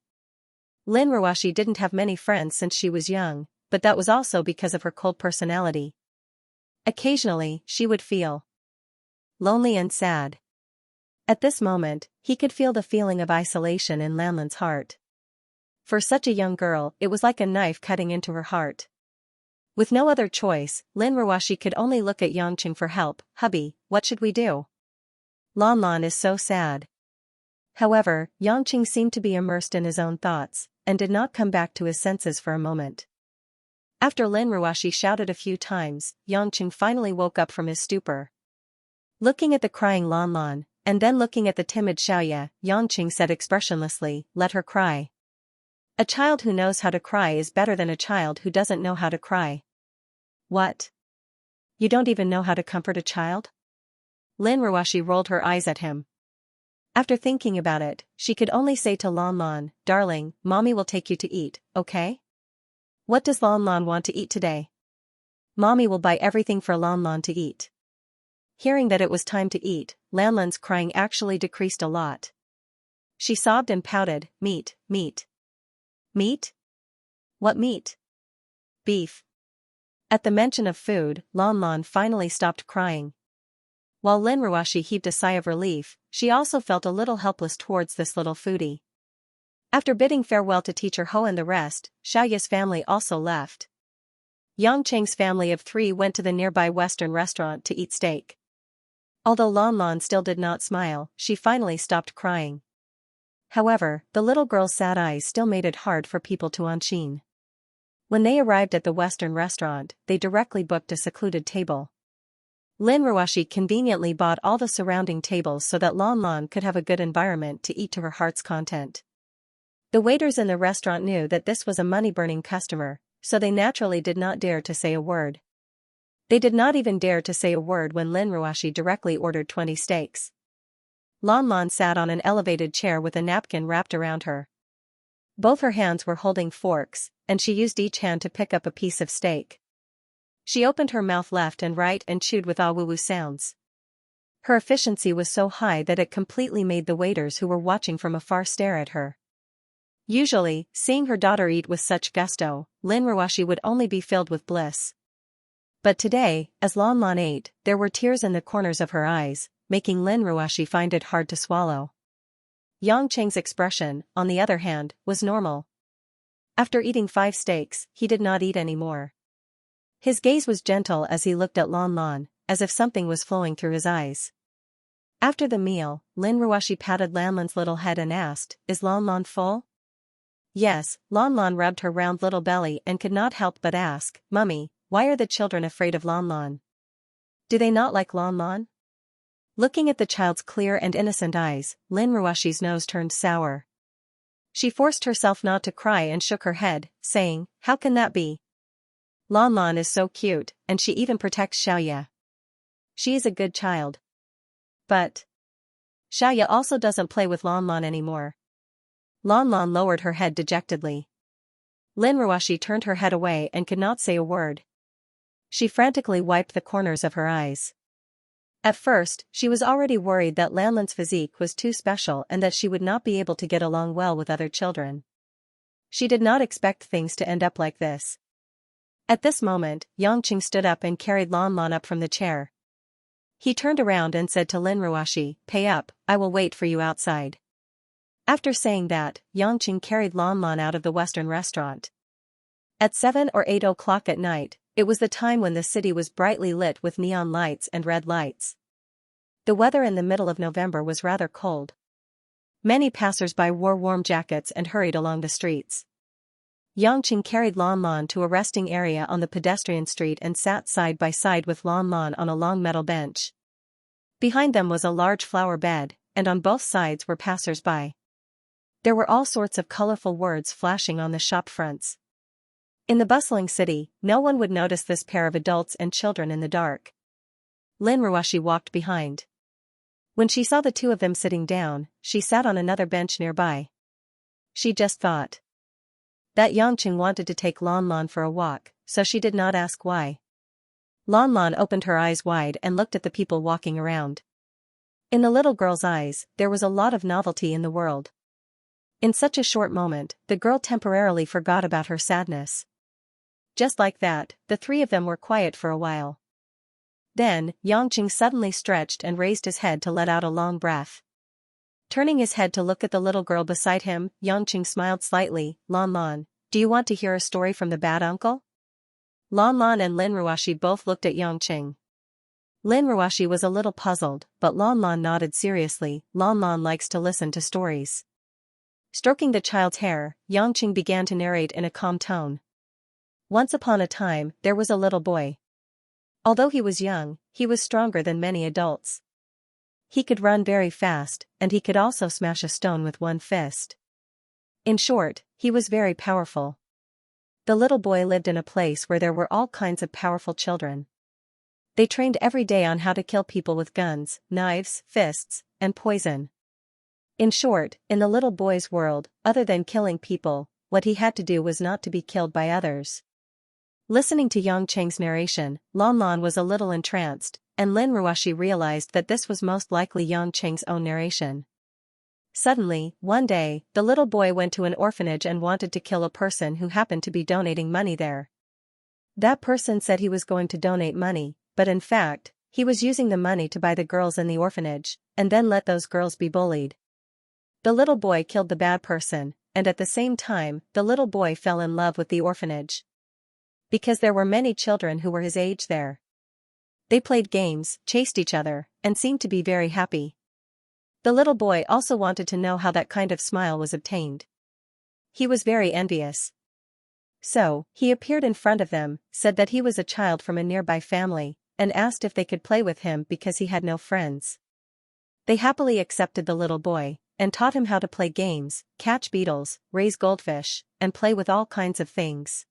Lin Ruoshi didn't have many friends since she was young, but that was also because of her cold personality. Occasionally, she would feel lonely and sad. At this moment, he could feel the feeling of isolation in Lan Lan's heart. For such a young girl, it was like a knife cutting into her heart. With no other choice, Lin Ruoshi could only look at Yangqing for help. Hubby, what should we do? Lan Lan is so sad. However, Yangqing seemed to be immersed in his own thoughts, and did not come back to his senses for a moment. After Lin Ruoshi shouted a few times, Yangqing finally woke up from his stupor. Looking at the crying Lan Lan, and then looking at the timid Xiaoya, Yangqing said expressionlessly, let her cry. A child who knows how to cry is better than a child who doesn't know how to cry. What? You don't even know how to comfort a child? Lin Ruoshi rolled her eyes at him. After thinking about it, she could only say to Lan Lan, darling, mommy will take you to eat, okay? What does Lan Lan want to eat today? Mommy will buy everything for Lan Lan to eat. Hearing that it was time to eat, Lan Lan's crying actually decreased a lot. She sobbed and pouted, meat. Meat? What meat? Beef. At the mention of food, Lan Lan finally stopped crying. While Lin Ruoshi heaved a sigh of relief, she also felt a little helpless towards this little foodie. After bidding farewell to Teacher Ho and the rest, Xiaoya's family also left. Yang Cheng's family of 3 went to the nearby Western restaurant to eat steak. Although Lan Lan still did not smile, she finally stopped crying. However, the little girl's sad eyes still made it hard for people to unseen. When they arrived at the Western restaurant, they directly booked a secluded table. Lin Ruoshi conveniently bought all the surrounding tables so that Lan Lan could have a good environment to eat to her heart's content. The waiters in the restaurant knew that this was a money-burning customer, so they naturally did not dare to say a word. They did not even dare to say a word when Lin Ruoshi directly ordered 20 steaks. Lan Lan sat on an elevated chair with a napkin wrapped around her. Both her hands were holding forks, and she used each hand to pick up a piece of steak. She opened her mouth left and right and chewed with ah-woo-woo sounds. Her efficiency was so high that it completely made the waiters who were watching from afar stare at her. Usually, seeing her daughter eat with such gusto, Lin Ruoshi would only be filled with bliss. But today, as Lan Lan ate, there were tears in the corners of her eyes, making Lin Ruoshi find it hard to swallow. Yang Cheng's expression, on the other hand, was normal. After eating 5 steaks, he did not eat any more. His gaze was gentle as he looked at Lan Lan, as if something was flowing through his eyes. After the meal, Lin Ruoshi patted Lan Lan's little head and asked, "Is Lan Lan full?" Yes, Lan Lan rubbed her round little belly and could not help but ask, "Mummy, why are the children afraid of Lan Lan? Do they not like Lan Lan?" Looking at the child's clear and innocent eyes, Lin Ruoshi's nose turned sour. She forced herself not to cry and shook her head, saying, "How can that be? Lan Lan is so cute, and she even protects Xiaoya. She is a good child. But Xiaoya also doesn't play with Lan Lan anymore." Lan Lan lowered her head dejectedly. Lin Ruoshi turned her head away and could not say a word. She frantically wiped the corners of her eyes. At first, she was already worried that Lan Lan's physique was too special and that she would not be able to get along well with other children. She did not expect things to end up like this. At this moment, Yang Qing stood up and carried Lan Lan up from the chair. He turned around and said to Lin Ruoshi, "Pay up, I will wait for you outside." After saying that, Yang Qing carried Lan Lan out of the Western restaurant. At 7 or 8 o'clock at night, it was the time when the city was brightly lit with neon lights and red lights. The weather in the middle of November was rather cold. Many passers-by wore warm jackets and hurried along the streets. Yang Qing carried Lan Lan to a resting area on the pedestrian street and sat side by side with Lan Lan on a long metal bench. Behind them was a large flower bed, and on both sides were passers-by. There were all sorts of colorful words flashing on the shop fronts. In the bustling city, no one would notice this pair of adults and children in the dark. Lin Ruoshi walked behind. When she saw the two of them sitting down, she sat on another bench nearby. She just thought that Yang Qing wanted to take Lan Lan for a walk, so she did not ask why. Lan Lan opened her eyes wide and looked at the people walking around. In the little girl's eyes, there was a lot of novelty in the world. In such a short moment, the girl temporarily forgot about her sadness. Just like that, the three of them were quiet for a while. Then, Yang Qing suddenly stretched and raised his head to let out a long breath. Turning his head to look at the little girl beside him, Yang Qing smiled slightly. "Lan Lan, do you want to hear a story from the bad uncle?" Lan Lan and Lin Ruoshi both looked at Yang Qing. Lin Ruoshi was a little puzzled, but Lan Lan nodded seriously. Lan Lan likes to listen to stories. Stroking the child's hair, Yang Qing began to narrate in a calm tone. Once upon a time, there was a little boy. Although he was young, he was stronger than many adults. He could run very fast, and he could also smash a stone with one fist. In short, he was very powerful. The little boy lived in a place where there were all kinds of powerful children. They trained every day on how to kill people with guns, knives, fists, and poison. In short, in the little boy's world, other than killing people, what he had to do was not to be killed by others. Listening to Yang Cheng's narration, Lan Lan was a little entranced, and Lin Ruoshi realized that this was most likely Yang Cheng's own narration. Suddenly, one day, the little boy went to an orphanage and wanted to kill a person who happened to be donating money there. That person said he was going to donate money, but in fact, he was using the money to buy the girls in the orphanage, and then let those girls be bullied. The little boy killed the bad person, and at the same time, the little boy fell in love with the orphanage. Because there were many children who were his age there. They played games, chased each other, and seemed to be very happy. The little boy also wanted to know how that kind of smile was obtained. He was very envious. So, he appeared in front of them, said that he was a child from a nearby family, and asked if they could play with him because he had no friends. They happily accepted the little boy, and taught him how to play games, catch beetles, raise goldfish, and play with all kinds of things.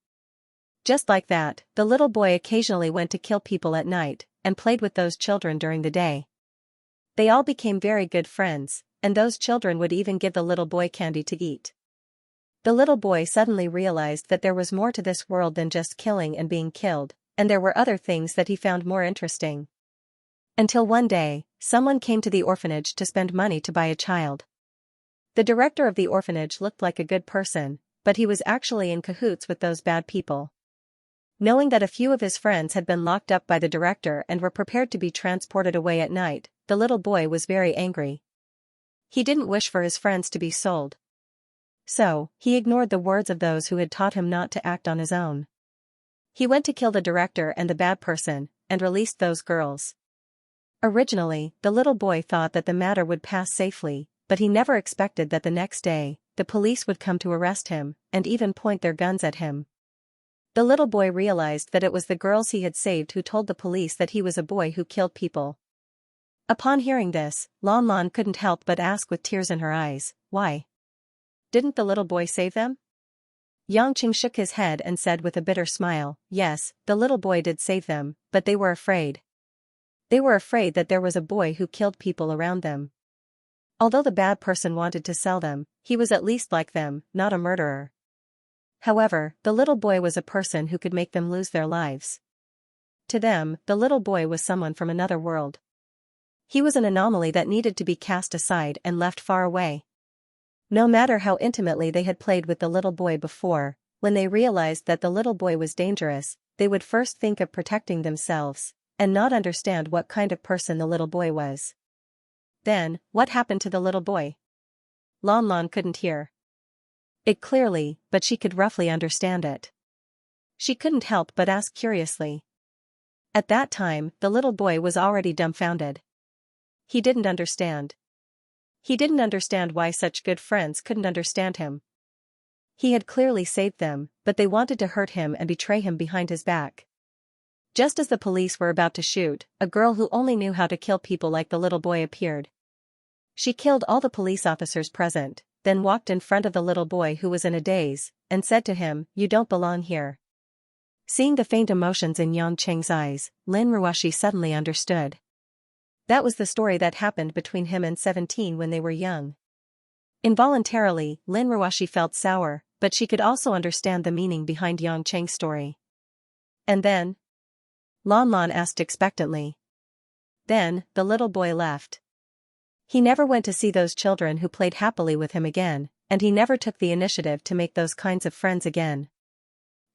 Just like that, the little boy occasionally went to kill people at night, and played with those children during the day. They all became very good friends, and those children would even give the little boy candy to eat. The little boy suddenly realized that there was more to this world than just killing and being killed, and there were other things that he found more interesting. Until one day, someone came to the orphanage to spend money to buy a child. The director of the orphanage looked like a good person, but he was actually in cahoots with those bad people. Knowing that a few of his friends had been locked up by the director and were prepared to be transported away at night, the little boy was very angry. He didn't wish for his friends to be sold. So, he ignored the words of those who had taught him not to act on his own. He went to kill the director and the bad person, and released those girls. Originally, the little boy thought that the matter would pass safely, but he never expected that the next day, the police would come to arrest him, and even point their guns at him. The little boy realized that it was the girls he had saved who told the police that he was a boy who killed people. Upon hearing this, Lan Lan couldn't help but ask with tears in her eyes, why? Didn't the little boy save them? Xianxia shook his head and said with a bitter smile, yes, the little boy did save them, but they were afraid. They were afraid that there was a boy who killed people around them. Although the bad person wanted to sell them, he was at least like them, not a murderer. However, the little boy was a person who could make them lose their lives. To them, the little boy was someone from another world. He was an anomaly that needed to be cast aside and left far away. No matter how intimately they had played with the little boy before, when they realized that the little boy was dangerous, they would first think of protecting themselves, and not understand what kind of person the little boy was. Then, what happened to the little boy? Lan Lan couldn't hear it clearly, but she could roughly understand it. She couldn't help but ask curiously. At that time, the little boy was already dumbfounded. He didn't understand. He didn't understand why such good friends couldn't understand him. He had clearly saved them, but they wanted to hurt him and betray him behind his back. Just as the police were about to shoot, a girl who only knew how to kill people like the little boy appeared. She killed all the police officers present, then walked in front of the little boy who was in a daze, and said to him, "You don't belong here." Seeing the faint emotions in Xianxia's eyes, Lin Ruoshi suddenly understood. That was the story that happened between him and 17 when they were young. Involuntarily, Lin Ruoshi felt sour, but she could also understand the meaning behind Xianxia's story. And then? Lan Lan asked expectantly. Then, the little boy left. He never went to see those children who played happily with him again, and he never took the initiative to make those kinds of friends again.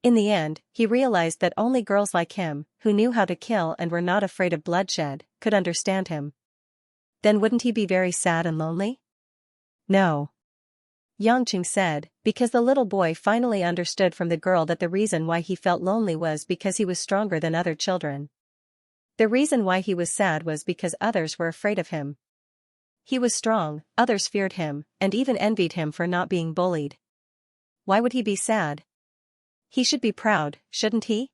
In the end, he realized that only girls like him, who knew how to kill and were not afraid of bloodshed, could understand him. Then wouldn't he be very sad and lonely? No. Xianxia said, because the little boy finally understood from the girl that the reason why he felt lonely was because he was stronger than other children. The reason why he was sad was because others were afraid of him. He was strong, others feared him, and even envied him for not being bullied. Why would he be sad? He should be proud, shouldn't he?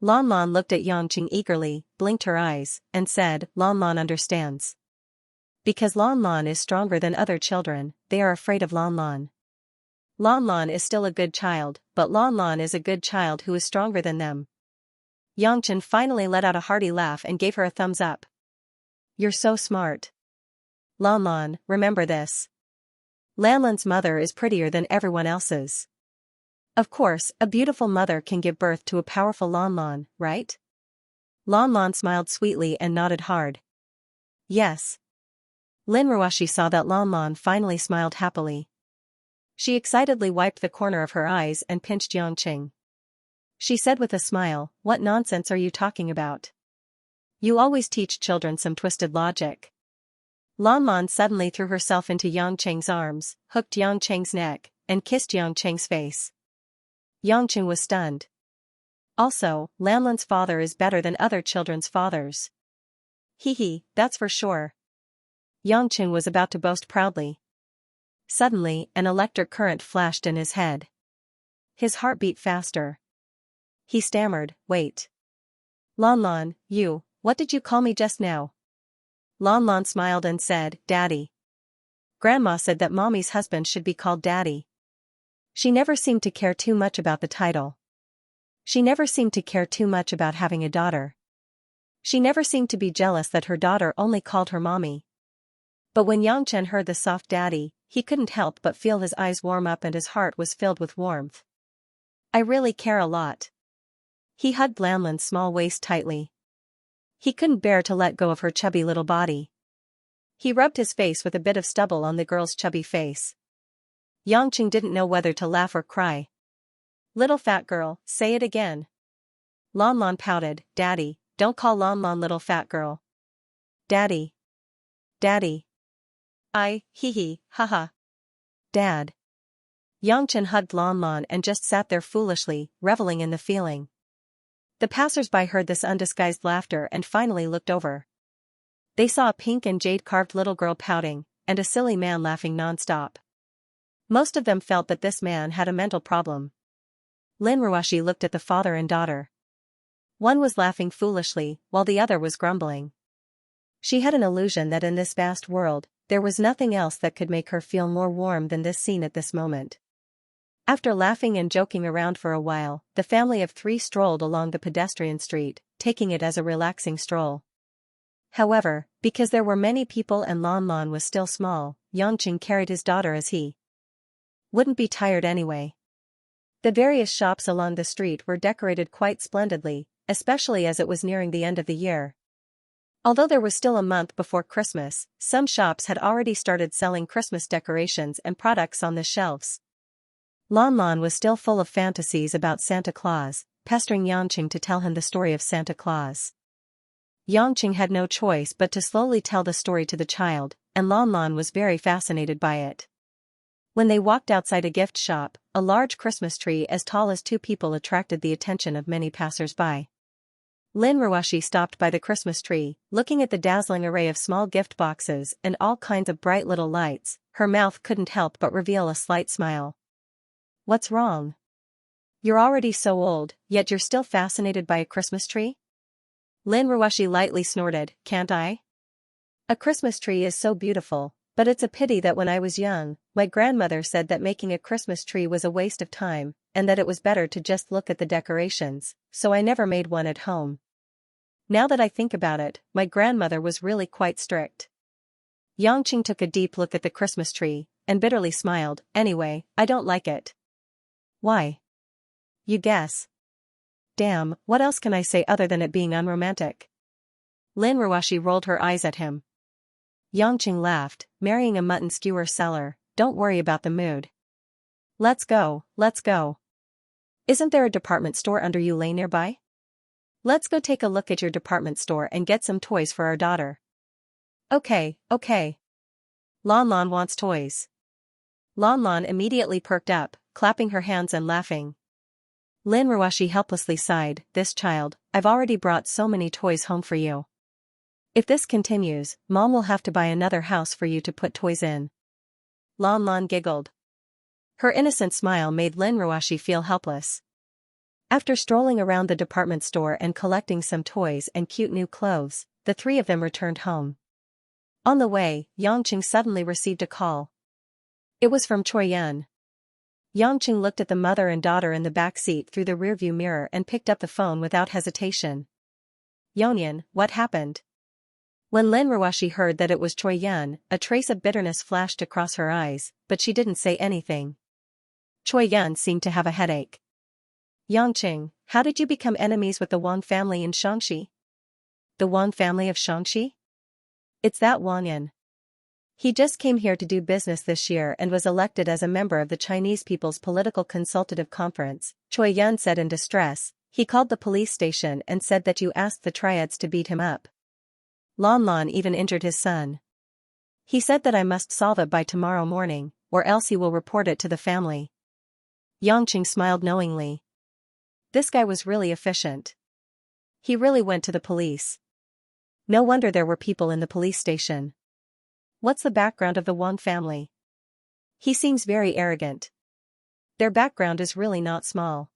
Lan Lan looked at Xianxia eagerly, blinked her eyes, and said, Lan Lan understands. Because Lan Lan is stronger than other children, they are afraid of Lan Lan. Lan Lan is still a good child, but Lan Lan is a good child who is stronger than them. Xianxia finally let out a hearty laugh and gave her a thumbs up. You're so smart. Lan Lan, remember this. Lan Lan's mother is prettier than everyone else's. Of course, a beautiful mother can give birth to a powerful Lan Lan, right? Lan Lan smiled sweetly and nodded hard. Yes. Lin Ruoshi saw that Lan Lan finally smiled happily. She excitedly wiped the corner of her eyes and pinched Xianxia. She said with a smile, what nonsense are you talking about? You always teach children some twisted logic. Lan Lan suddenly threw herself into Xianxia's arms, hooked Xianxia's neck, and kissed Xianxia's face. Xianxia was stunned. Also, Lan Lan's father is better than other children's fathers. Hee, that's for sure. Xianxia was about to boast proudly. Suddenly, an electric current flashed in his head. His heart beat faster. He stammered, wait. Lan Lan, what did you call me just now? Lan Lan smiled and said, Daddy. Grandma said that Mommy's husband should be called Daddy. She never seemed to care too much about the title. She never seemed to care too much about having a daughter. She never seemed to be jealous that her daughter only called her Mommy. But when Yangchen heard the soft Daddy, he couldn't help but feel his eyes warm up and his heart was filled with warmth. I really care a lot. He hugged Lanlin's small waist tightly. He couldn't bear to let go of her chubby little body. He rubbed his face with a bit of stubble on the girl's chubby face. Yangqing didn't know whether to laugh or cry. Little fat girl, say it again. Lanlan pouted, Daddy, don't call Lanlan little fat girl. Daddy. Daddy. Hee, haha. Dad. Yangchen hugged Lanlan and just sat there foolishly, reveling in the feeling. The passers-by heard this undisguised laughter and finally looked over. They saw a pink and jade-carved little girl pouting, and a silly man laughing non-stop. Most of them felt that this man had a mental problem. Lin Ruoshi looked at the father and daughter. One was laughing foolishly, while the other was grumbling. She had an illusion that in this vast world, there was nothing else that could make her feel more warm than this scene at this moment. After laughing and joking around for a while, the family of three strolled along the pedestrian street, taking it as a relaxing stroll. However, because there were many people and Lanlan was still small, Yangqing carried his daughter as he wouldn't be tired anyway. The various shops along the street were decorated quite splendidly, especially as it was nearing the end of the year. Although there was still a month before Christmas, some shops had already started selling Christmas decorations and products on the shelves. Lanlan was still full of fantasies about Santa Claus, pestering Yangqing to tell him the story of Santa Claus. Yangqing had no choice but to slowly tell the story to the child, and Lanlan was very fascinated by it. When they walked outside a gift shop, a large Christmas tree as tall as two people attracted the attention of many passers-by. Lin Ruoshi stopped by the Christmas tree, looking at the dazzling array of small gift boxes and all kinds of bright little lights. Her mouth couldn't help but reveal a slight smile. What's wrong? You're already so old, yet you're still fascinated by a Christmas tree? Lin Ruoshi lightly snorted, can't I? A Christmas tree is so beautiful, but it's a pity that when I was young, my grandmother said that making a Christmas tree was a waste of time, and that it was better to just look at the decorations, so I never made one at home. Now that I think about it, my grandmother was really quite strict. Yangqing took a deep look at the Christmas tree, and bitterly smiled, anyway, I don't like it. Why? You guess. Damn, what else can I say other than it being unromantic? Lin Ruoshi rolled her eyes at him. Yangqing laughed, marrying a mutton skewer seller, don't worry about the mood. Let's go, let's go. Isn't there a department store under you lane nearby? Let's go take a look at your department store and get some toys for our daughter. Okay. Lanlan wants toys. Lanlan immediately perked up, clapping her hands and laughing. Lin Ruoshi helplessly sighed, this child, I've already brought so many toys home for you. If this continues, Mom will have to buy another house for you to put toys in. Lanlan giggled. Her innocent smile made Lin Ruoshi feel helpless. After strolling around the department store and collecting some toys and cute new clothes, the three of them returned home. On the way, Yangqing suddenly received a call. It was from Choi Yun. Yangqing looked at the mother and daughter in the back seat through the rearview mirror and picked up the phone without hesitation. Yonyan, what happened? When Lin Ruoshi heard that it was Choi Yun, a trace of bitterness flashed across her eyes, but she didn't say anything. Choi Yun seemed to have a headache. Yangqing, how did you become enemies with the Wang family in Xianxia? The Wang family of Xianxia? It's that Wang Yan. He just came here to do business this year and was elected as a member of the Chinese People's Political Consultative Conference, Choi Yun said in distress. He called the police station and said that you asked the triads to beat him up. Lanlan even injured his son. He said that I must solve it by tomorrow morning, or else he will report it to the family. Yangqing smiled knowingly. This guy was really efficient. He really went to the police. No wonder there were people in the police station. What's the background of the Wang family? He seems very arrogant. Their background is really not small.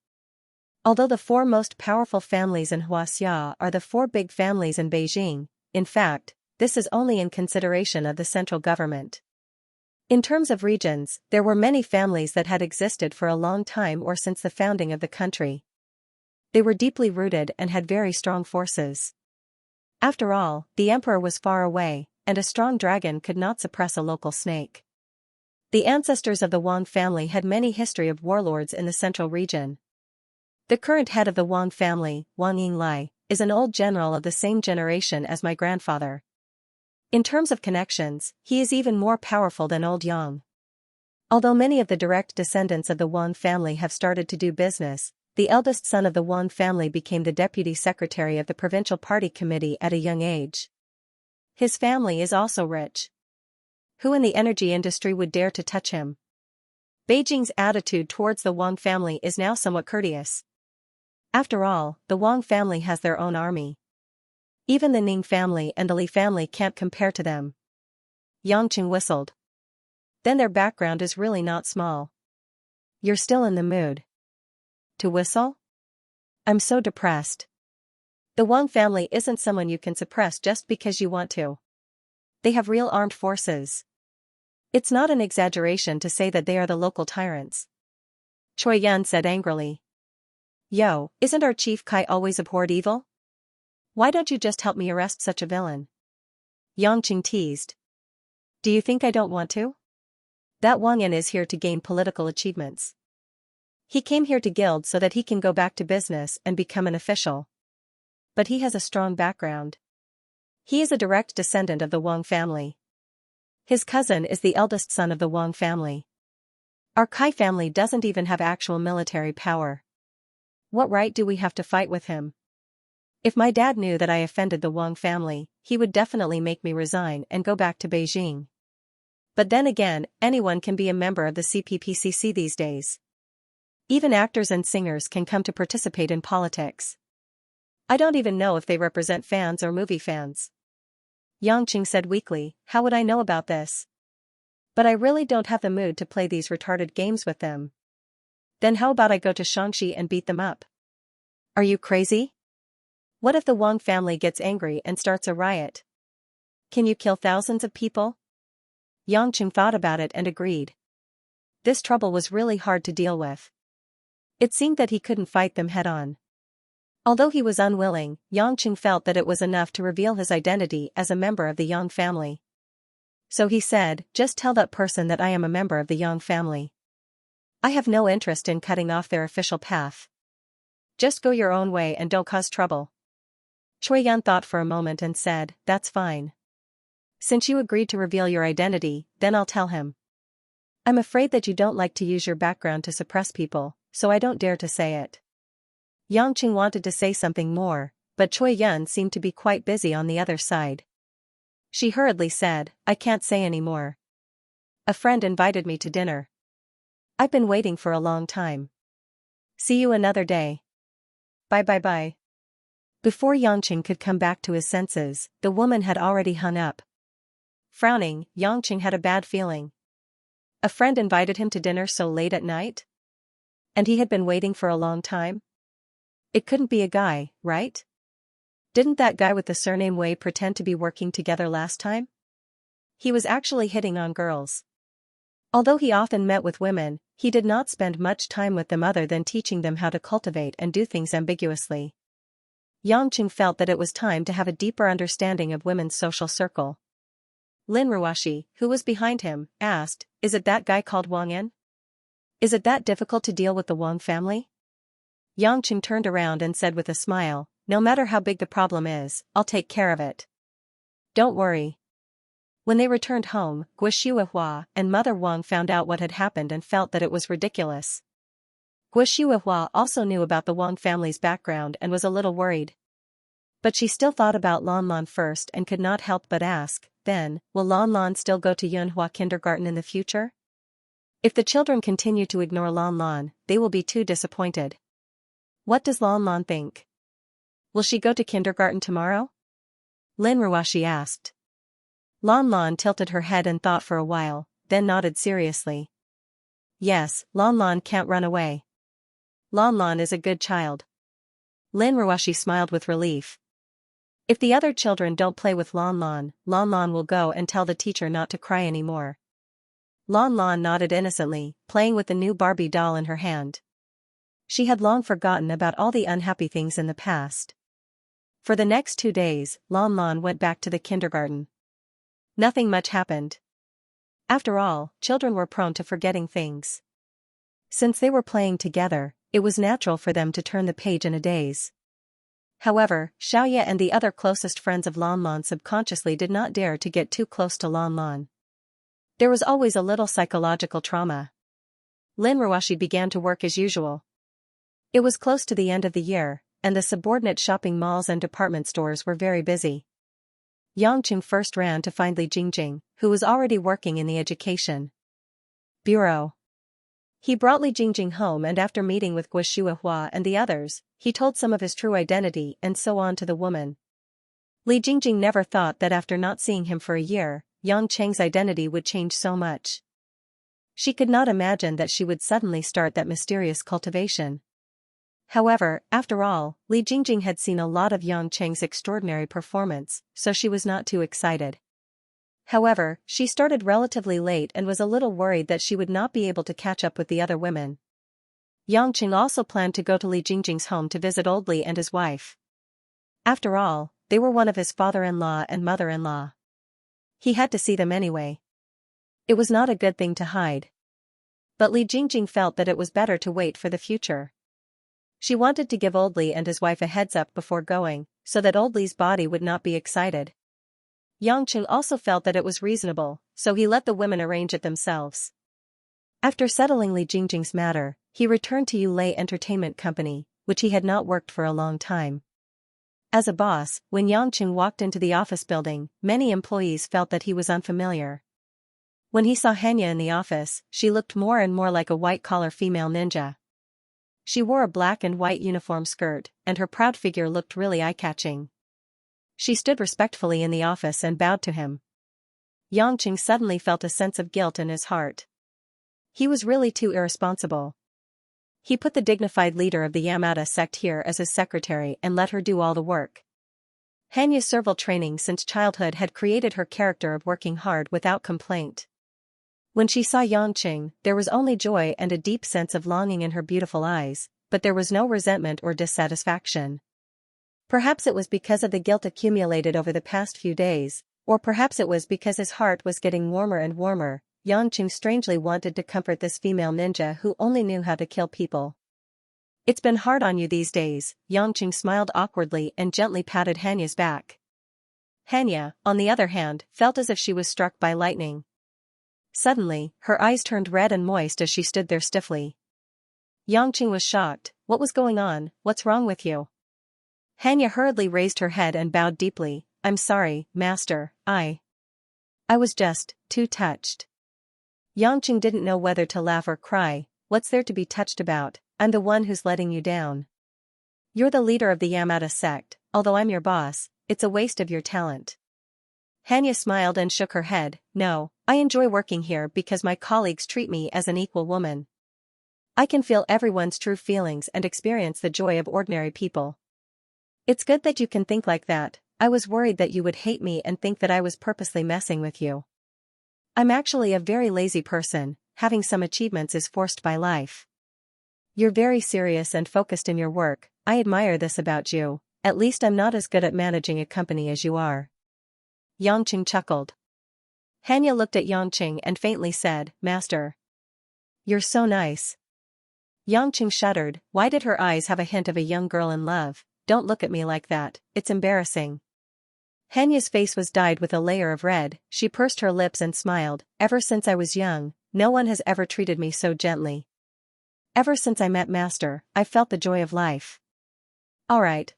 Although the four most powerful families in Huaxia are the four big families in Beijing, in fact, this is only in consideration of the central government. In terms of regions, there were many families that had existed for a long time or since the founding of the country. They were deeply rooted and had very strong forces. After all, the emperor was far away, and a strong dragon could not suppress a local snake. The ancestors of the Wang family had many history of warlords in the central region. The current head of the Wang family, Wang Yinglai, is an old general of the same generation as my grandfather. In terms of connections, he is even more powerful than old Yang. Although many of the direct descendants of the Wang family have started to do business, the eldest son of the Wang family became the deputy secretary of the provincial party committee at a young age. His family is also rich. Who in the energy industry would dare to touch him? Beijing's attitude towards the Wang family is now somewhat courteous. After all, the Wang family has their own army. Even the Ning family and the Li family can't compare to them. Yangqing whistled. Then their background is really not small. You're still in the mood to whistle? I'm so depressed. The Wang family isn't someone you can suppress just because you want to. They have real armed forces. It's not an exaggeration to say that they are the local tyrants. Choi Yun said angrily. Yo, isn't our chief Kai always abhorred evil? Why don't you just help me arrest such a villain? Yangqing teased. Do you think I don't want to? That Wang Yan is here to gain political achievements. He came here to gild so that he can go back to business and become an official. But he has a strong background. He is a direct descendant of the Wang family. His cousin is the eldest son of the Wang family. Our Kai family doesn't even have actual military power. What right do we have to fight with him? If my dad knew that I offended the Wang family, he would definitely make me resign and go back to Beijing. But then again, anyone can be a member of the CPPCC these days. Even actors and singers can come to participate in politics. I don't even know if they represent fans or movie fans. Yangqing said weakly, how would I know about this? But I really don't have the mood to play these retarded games with them. Then how about I go to Xianxia and beat them up? Are you crazy? What if the Wang family gets angry and starts a riot? Can you kill thousands of people? Yangqing thought about it and agreed. This trouble was really hard to deal with. It seemed that he couldn't fight them head-on. Although he was unwilling, Yangqing felt that it was enough to reveal his identity as a member of the Yang family. So he said, just tell that person that I am a member of the Yang family. I have no interest in cutting off their official path. Just go your own way and don't cause trouble. Choi Yun thought for a moment and said, that's fine. Since you agreed to reveal your identity, then I'll tell him. I'm afraid that you don't like to use your background to suppress people, so I don't dare to say it. Yangqing wanted to say something more, but Choi Yun seemed to be quite busy on the other side. She hurriedly said, I can't say any more. A friend invited me to dinner. I've been waiting for a long time. See you another day. Bye. Before Yangqing could come back to his senses, the woman had already hung up. Frowning, Yangqing had a bad feeling. A friend invited him to dinner so late at night? And he had been waiting for a long time? It couldn't be a guy, right? Didn't that guy with the surname Wei pretend to be working together last time? He was actually hitting on girls. Although he often met with women, he did not spend much time with them other than teaching them how to cultivate and do things ambiguously. Yangqing felt that it was time to have a deeper understanding of women's social circle. Lin Ruashi, who was behind him, asked, is it that guy called Wang Yan? Is it that difficult to deal with the Wang family? Yangqing turned around and said with a smile, no matter how big the problem is, I'll take care of it. Don't worry. When they returned home, Guo and Mother Wang found out what had happened and felt that it was ridiculous. Guo also knew about the Wang family's background and was a little worried. But she still thought about Lan Lan first and could not help but ask, then, will Lan Lan still go to Yunhua kindergarten in the future? If the children continue to ignore Lan Lan, they will be too disappointed. What does Lan Lan think? Will she go to kindergarten tomorrow? Lin Ruashi asked. Lan Lan tilted her head and thought for a while, then nodded seriously. Yes, Lan Lan can't run away. Lan Lan is a good child. Lin Ruashi smiled with relief. If the other children don't play with Lan Lan, Lan Lan will go and tell the teacher not to cry anymore. Lon Lon nodded innocently, playing with the new Barbie doll in her hand. She had long forgotten about all the unhappy things in the past. For the next 2 days, Lon Lon went back to the kindergarten. Nothing much happened. After all, children were prone to forgetting things. Since they were playing together, it was natural for them to turn the page in a daze. However, Xiaoya and the other closest friends of Lon Lon subconsciously did not dare to get too close to Lon Lon. There was always a little psychological trauma. Lin Ruashi began to work as usual. It was close to the end of the year, and the subordinate shopping malls and department stores were very busy. Yangqing first ran to find Li Jingjing, who was already working in the education bureau. He brought Li Jingjing home, and after meeting with Guo Shuihua and the others, he told some of his true identity and so on to the woman. Li Jingjing never thought that after not seeing him for a year, Yang Cheng's identity would change so much. She could not imagine that she would suddenly start that mysterious cultivation. However, after all, Li Jingjing had seen a lot of Yang Cheng's extraordinary performance, so she was not too excited. However, she started relatively late and was a little worried that she would not be able to catch up with the other women. Yang Cheng also planned to go to Li Jingjing's home to visit Old Li and his wife. After all, they were one of his father-in-law and mother-in-law. He had to see them anyway. It was not a good thing to hide. But Li Jingjing felt that it was better to wait for the future. She wanted to give Old Li and his wife a heads up before going, so that Old Li's body would not be excited. Yang Cheng also felt that it was reasonable, so he let the women arrange it themselves. After settling Li Jingjing's matter, he returned to Yulei Entertainment Company, which he had not worked for a long time. As a boss, when Yang Cheng walked into the office building, many employees felt that he was unfamiliar. When he saw Hanya in the office, she looked more and more like a white-collar female ninja. She wore a black and white uniform skirt, and her proud figure looked really eye-catching. She stood respectfully in the office and bowed to him. Yang Cheng suddenly felt a sense of guilt in his heart. He was really too irresponsible. He put the dignified leader of the Yamada sect here as his secretary and let her do all the work. Hanya's servile training since childhood had created her character of working hard without complaint. When she saw Yang Cheng, there was only joy and a deep sense of longing in her beautiful eyes, but there was no resentment or dissatisfaction. Perhaps it was because of the guilt accumulated over the past few days, or perhaps it was because his heart was getting warmer and warmer. Yang Cheng strangely wanted to comfort this female ninja who only knew how to kill people. "It's been hard on you these days," Yang Cheng smiled awkwardly and gently patted Hanya's back. Hanya, on the other hand, felt as if she was struck by lightning. Suddenly, her eyes turned red and moist as she stood there stiffly. Yang Cheng was shocked. "What was going on? What's wrong with you?" Hanya hurriedly raised her head and bowed deeply. "I'm sorry, master, I was just too touched." Yang Cheng didn't know whether to laugh or cry. "What's there to be touched about? I'm the one who's letting you down. You're the leader of the Yamada sect, although I'm your boss, it's a waste of your talent." Hanya smiled and shook her head. "No, I enjoy working here because my colleagues treat me as an equal woman. I can feel everyone's true feelings and experience the joy of ordinary people." "It's good that you can think like that. I was worried that you would hate me and think that I was purposely messing with you. I'm actually a very lazy person, having some achievements is forced by life. You're very serious and focused in your work. I admire this about you. At least I'm not as good at managing a company as you are." Yang Cheng chuckled. Hanya looked at Yang Cheng and faintly said, "Master, you're so nice." Yang Cheng shuddered. Why did her eyes have a hint of a young girl in love? "Don't look at me like that, it's embarrassing." Hanya's face was dyed with a layer of red. She pursed her lips and smiled. "Ever since I was young, no one has ever treated me so gently. Ever since I met Master, I felt the joy of life." All right,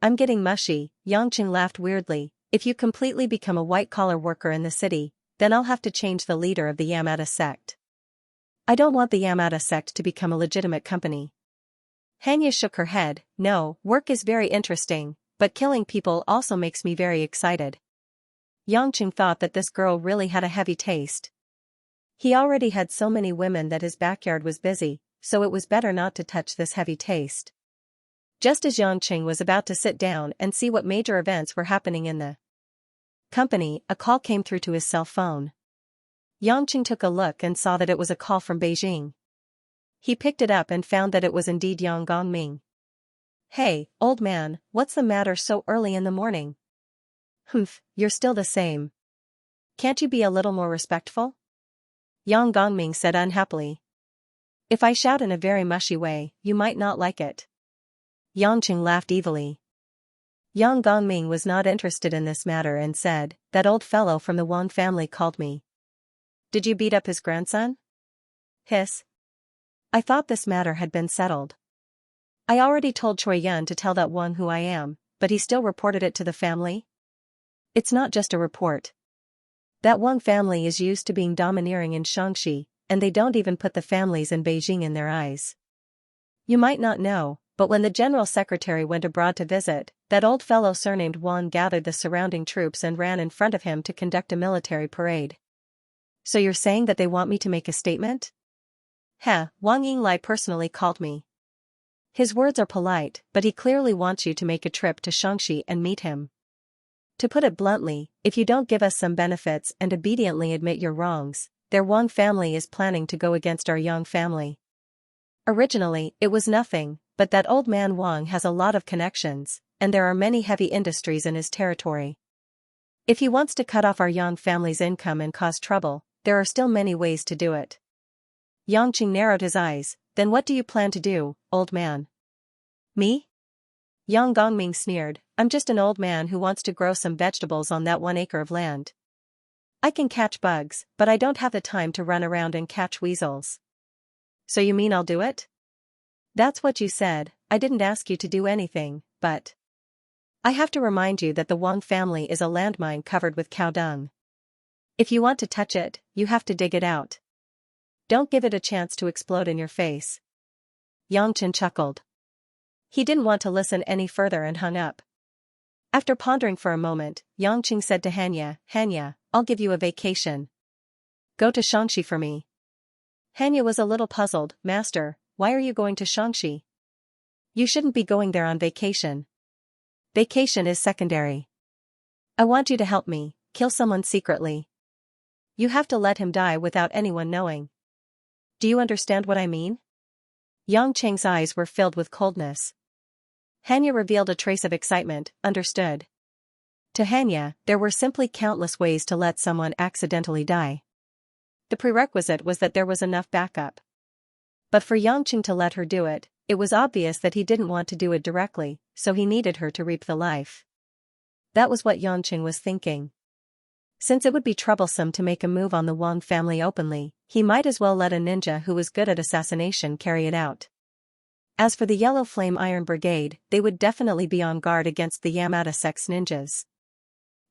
I'm getting mushy." Yang Cheng laughed weirdly. "If you completely become a white-collar worker in the city, then I'll have to change the leader of the Yamada sect. I don't want the Yamada sect to become a legitimate company." Hanya shook her head. "No, work is very interesting, but killing people also makes me very excited." Yang Cheng thought that this girl really had a heavy taste. He already had so many women that his backyard was busy, so it was better not to touch this heavy taste. Just as Yang Cheng was about to sit down and see what major events were happening in the company, a call came through to his cell phone. Yangqing took a look and saw that it was a call from Beijing. He picked it up and found that it was indeed Yang Gongming. "Hey, old man, what's the matter so early in the morning?" "Humph, you're still the same. Can't you be a little more respectful?" Yang Gongming said unhappily. "If I shout in a very mushy way, you might not like it." Yangqing laughed evilly. Yang Gongming was not interested in this matter and said, "That old fellow from the Wang family called me." "Did you beat up his grandson?" "Hiss. I thought this matter had been settled. I already told Choi Yun to tell that one who I am, but he still reported it to the family?" "It's not just a report. That Wang family is used to being domineering in Xianxia, and they don't even put the families in Beijing in their eyes. You might not know, but when the general secretary went abroad to visit, that old fellow surnamed Wang gathered the surrounding troops and ran in front of him to conduct a military parade." "So you're saying that they want me to make a statement?" "Heh, Wang Yinglai personally called me. His words are polite, but he clearly wants you to make a trip to Xianxia and meet him. To put it bluntly, if you don't give us some benefits and obediently admit your wrongs, their Wang family is planning to go against our Yang family. Originally, it was nothing, but that old man Wang has a lot of connections, and there are many heavy industries in his territory. If he wants to cut off our Yang family's income and cause trouble, there are still many ways to do it." Yangqing narrowed his eyes. "Then what do you plan to do, old man?" "Me?" Yang Gongming sneered. "I'm just an old man who wants to grow some vegetables on that 1 acre of land. I can catch bugs, but I don't have the time to run around and catch weasels." "So you mean I'll do it?" "That's what you said. I didn't ask you to do anything, but I have to remind you that the Wang family is a landmine covered with cow dung. If you want to touch it, you have to dig it out. Don't give it a chance to explode in your face." Yangqing chuckled. He didn't want to listen any further and hung up. After pondering for a moment, Yangqing said to Hanya, "Hanya, I'll give you a vacation. Go to Xianxia for me." Hanya was a little puzzled. "Master, why are you going to Xianxia? You shouldn't be going there on vacation." "Vacation is secondary. I want you to help me, kill someone secretly. You have to let him die without anyone knowing. Do you understand what I mean?" Yangqing's eyes were filled with coldness. Hanya revealed a trace of excitement. "Understood." To Hanya, there were simply countless ways to let someone accidentally die. The prerequisite was that there was enough backup. But for Yangqing to let her do it, it was obvious that he didn't want to do it directly, so he needed her to reap the life. That was what Yangqing was thinking. Since it would be troublesome to make a move on the Wang family openly, he might as well let a ninja who was good at assassination carry it out. As for the Yellow Flame Iron Brigade, they would definitely be on guard against the Yamada Sect's ninjas.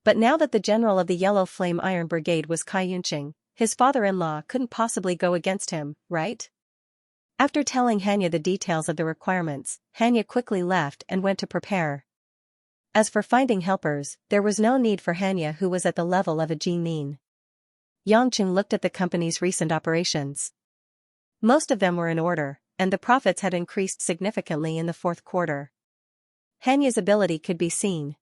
But now that the general of the Yellow Flame Iron Brigade was Kai Yunqing, his father-in-law couldn't possibly go against him, right? After telling Hanya the details of the requirements, Hanya quickly left and went to prepare. As for finding helpers, there was no need for Hanya, who was at the level of a Jin. Yangqing looked at the company's recent operations. Most of them were in order, and the profits had increased significantly in the fourth quarter. Hanya's ability could be seen.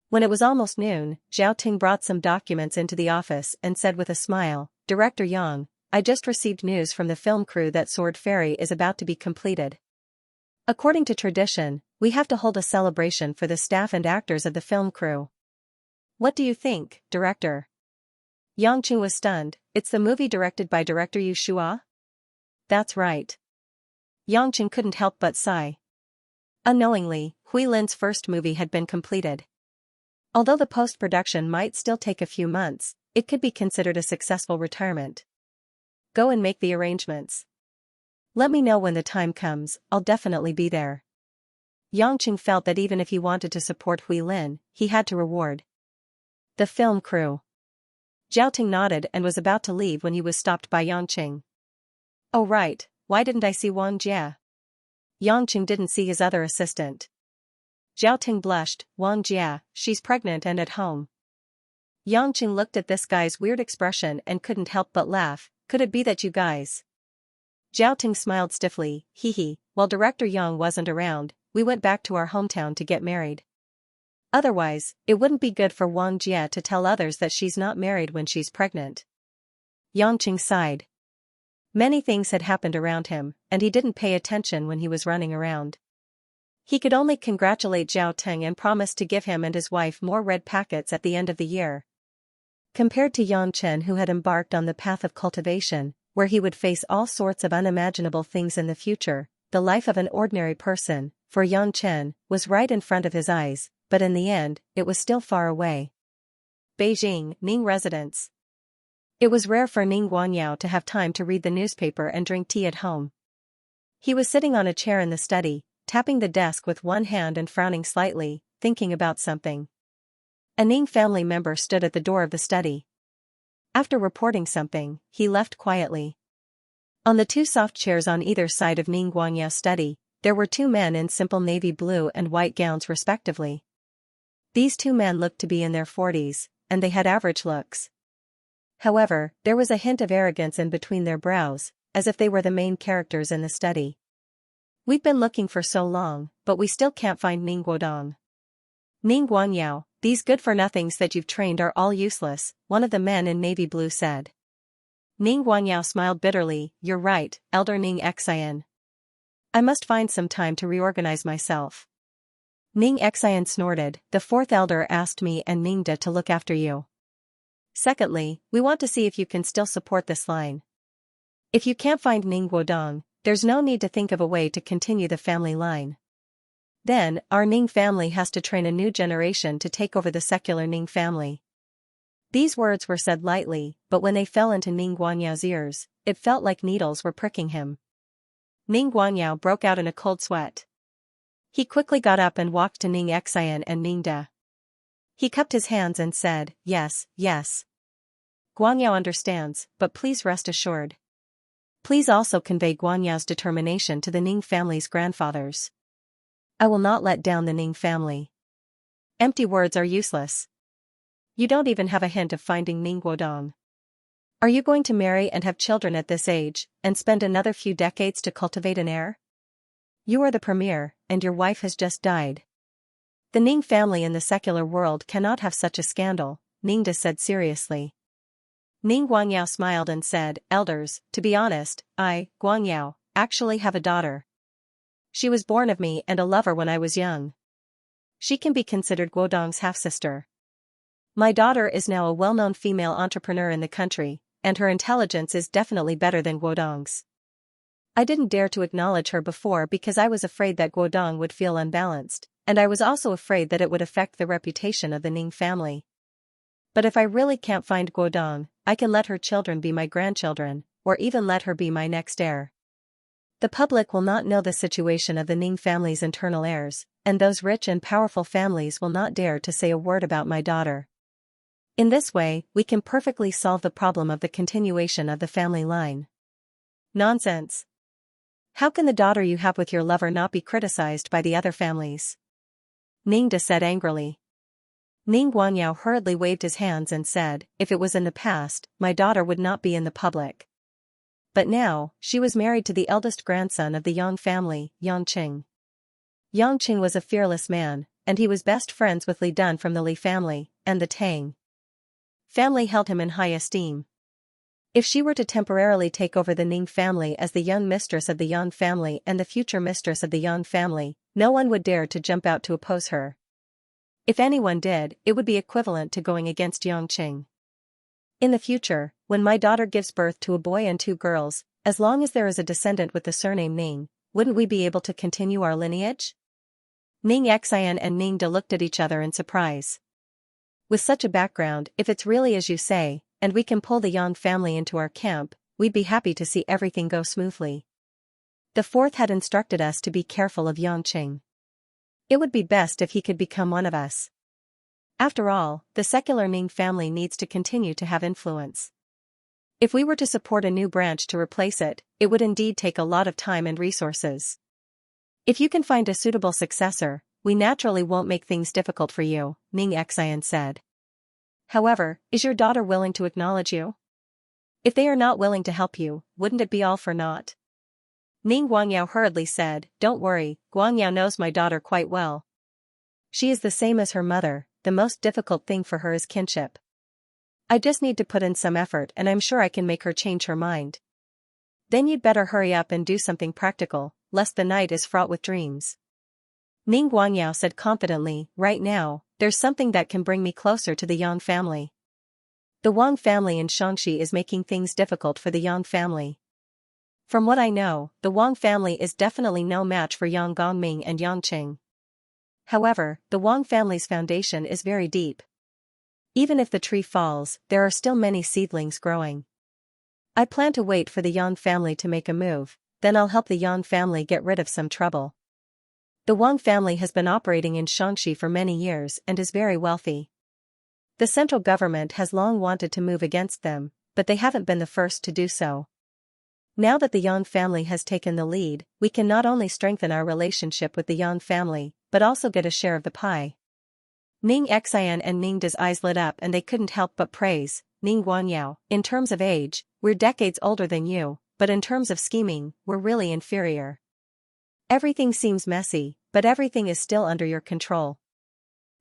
When it was almost noon, Zhao Ting brought some documents into the office and said with a smile, "Director Yang, I just received news from the film crew that Sword Fairy is about to be completed. According to tradition, we have to hold a celebration for the staff and actors of the film crew. What do you think, director?" Yangqing was stunned. "It's the movie directed by director Yu Shua?" "That's right." Yangqing couldn't help but sigh. Unknowingly, Hui Lin's first movie had been completed. Although the post-production might still take a few months, it could be considered a successful retirement. "Go and make the arrangements. Let me know when the time comes, I'll definitely be there." Yangqing felt that even if he wanted to support Hui Lin, he had to reward the film crew. Zhao Ting nodded and was about to leave when he was stopped by Yangqing. "Oh right, why didn't I see Wang Jia?" Yangqing didn't see his other assistant. Zhao Ting blushed. "Wang Jia, she's pregnant and at home." Yangqing looked at this guy's weird expression and couldn't help but laugh. "Could it be that you guys?" Zhao Ting smiled stiffly. "Hee. While Director Yang wasn't around, we went back to our hometown to get married. Otherwise, it wouldn't be good for Wang Jia to tell others that she's not married when she's pregnant." Yangqing sighed. Many things had happened around him, and he didn't pay attention when he was running around. He could only congratulate Zhao Teng and promise to give him and his wife more red packets at the end of the year. Compared to Yang Chen, who had embarked on the path of cultivation, where he would face all sorts of unimaginable things in the future, the life of an ordinary person, for Yang Chen, was right in front of his eyes, but in the end, it was still far away. Beijing, Ning residence. It was rare for Ning Guangyao to have time to read the newspaper and drink tea at home. He was sitting on a chair in the study, tapping the desk with one hand and frowning slightly, thinking about something. A Ning family member stood at the door of the study. After reporting something, he left quietly. On the two soft chairs on either side of Ning Guangyao's study, there were two men in simple navy blue and white gowns respectively. These two men looked to be in their 40s, and they had average looks. However, there was a hint of arrogance in between their brows, as if they were the main characters in the study. We've been looking for so long, but we still can't find Ning Guodong. Ning Guangyao, these good-for-nothings that you've trained are all useless, one of the men in navy blue said. Ning Guangyao smiled bitterly, you're right, Elder Ning Xian. I must find some time to reorganize myself. Ning Xian snorted, the fourth elder asked me and Ning De to look after you. Secondly, we want to see if you can still support this line. If you can't find Ning Guodong, there's no need to think of a way to continue the family line. Then, our Ning family has to train a new generation to take over the secular Ning family. These words were said lightly, but when they fell into Ning Guanyao's ears, it felt like needles were pricking him. Ning Guanyao broke out in a cold sweat. He quickly got up and walked to Ning Xian and Ning De. He cupped his hands and said, yes, yes. Guanyao understands, but please rest assured. Please also convey Guanyao's determination to the Ning family's grandfathers. I will not let down the Ning family. Empty words are useless. You don't even have a hint of finding Ning Guodong. Are you going to marry and have children at this age, and spend another few decades to cultivate an heir? You are the premier, and your wife has just died. The Ning family in the secular world cannot have such a scandal, Ning De said seriously. Ning Guangyao smiled and said, elders, to be honest, I, Guangyao, actually have a daughter. She was born of me and a lover when I was young. She can be considered Guodong's half-sister. My daughter is now a well-known female entrepreneur in the country, and her intelligence is definitely better than Guodong's. I didn't dare to acknowledge her before because I was afraid that Guodong would feel unbalanced, and I was also afraid that it would affect the reputation of the Ning family. But if I really can't find Guodong, I can let her children be my grandchildren, or even let her be my next heir. The public will not know the situation of the Ning family's internal heirs, and those rich and powerful families will not dare to say a word about my daughter. In this way, we can perfectly solve the problem of the continuation of the family line. Nonsense. How can the daughter you have with your lover not be criticized by the other families? Ning De said angrily. Ning Guanyao hurriedly waved his hands and said, if it was in the past, my daughter would not be in the public. But now, she was married to the eldest grandson of the Yang family, Yangqing. Yangqing was a fearless man, and he was best friends with Li Dun from the Li family, and the Tang family held him in high esteem. If she were to temporarily take over the Ning family as the young mistress of the Yang family and the future mistress of the Yang family, no one would dare to jump out to oppose her. If anyone did, it would be equivalent to going against Yangqing. In the future, when my daughter gives birth to a boy and two girls, as long as there is a descendant with the surname Ning, wouldn't we be able to continue our lineage? Ning Xian and Ning De looked at each other in surprise. With such a background, if it's really as you say, and we can pull the Yang family into our camp, we'd be happy to see everything go smoothly. The fourth had instructed us to be careful of Yangqing. It would be best if he could become one of us. After all, the secular Ning family needs to continue to have influence. If we were to support a new branch to replace it, it would indeed take a lot of time and resources. If you can find a suitable successor, we naturally won't make things difficult for you, Ning Xian said. However, is your daughter willing to acknowledge you? If they are not willing to help you, wouldn't it be all for naught? Ning Guangyao hurriedly said, don't worry, Guangyao knows my daughter quite well. She is the same as her mother, the most difficult thing for her is kinship. I just need to put in some effort and I'm sure I can make her change her mind. Then you'd better hurry up and do something practical, lest the night is fraught with dreams. Ning Guangyao said confidently, right now, there's something that can bring me closer to the Yang family. The Wang family in Xianxia is making things difficult for the Yang family. From what I know, the Wang family is definitely no match for Yang Gongming and Yang Qing. However, the Wang family's foundation is very deep. Even if the tree falls, there are still many seedlings growing. I plan to wait for the Yang family to make a move, then I'll help the Yang family get rid of some trouble. The Wang family has been operating in Xianxia for many years and is very wealthy. The central government has long wanted to move against them, but they haven't been the first to do so. Now that the Yang family has taken the lead, we can not only strengthen our relationship with the Yang family, but also get a share of the pie. Ning Xian and Ning Da's eyes lit up and they couldn't help but praise Ning Guangyao. In terms of age, we're decades older than you, but in terms of scheming, we're really inferior. Everything seems messy, but everything is still under your control.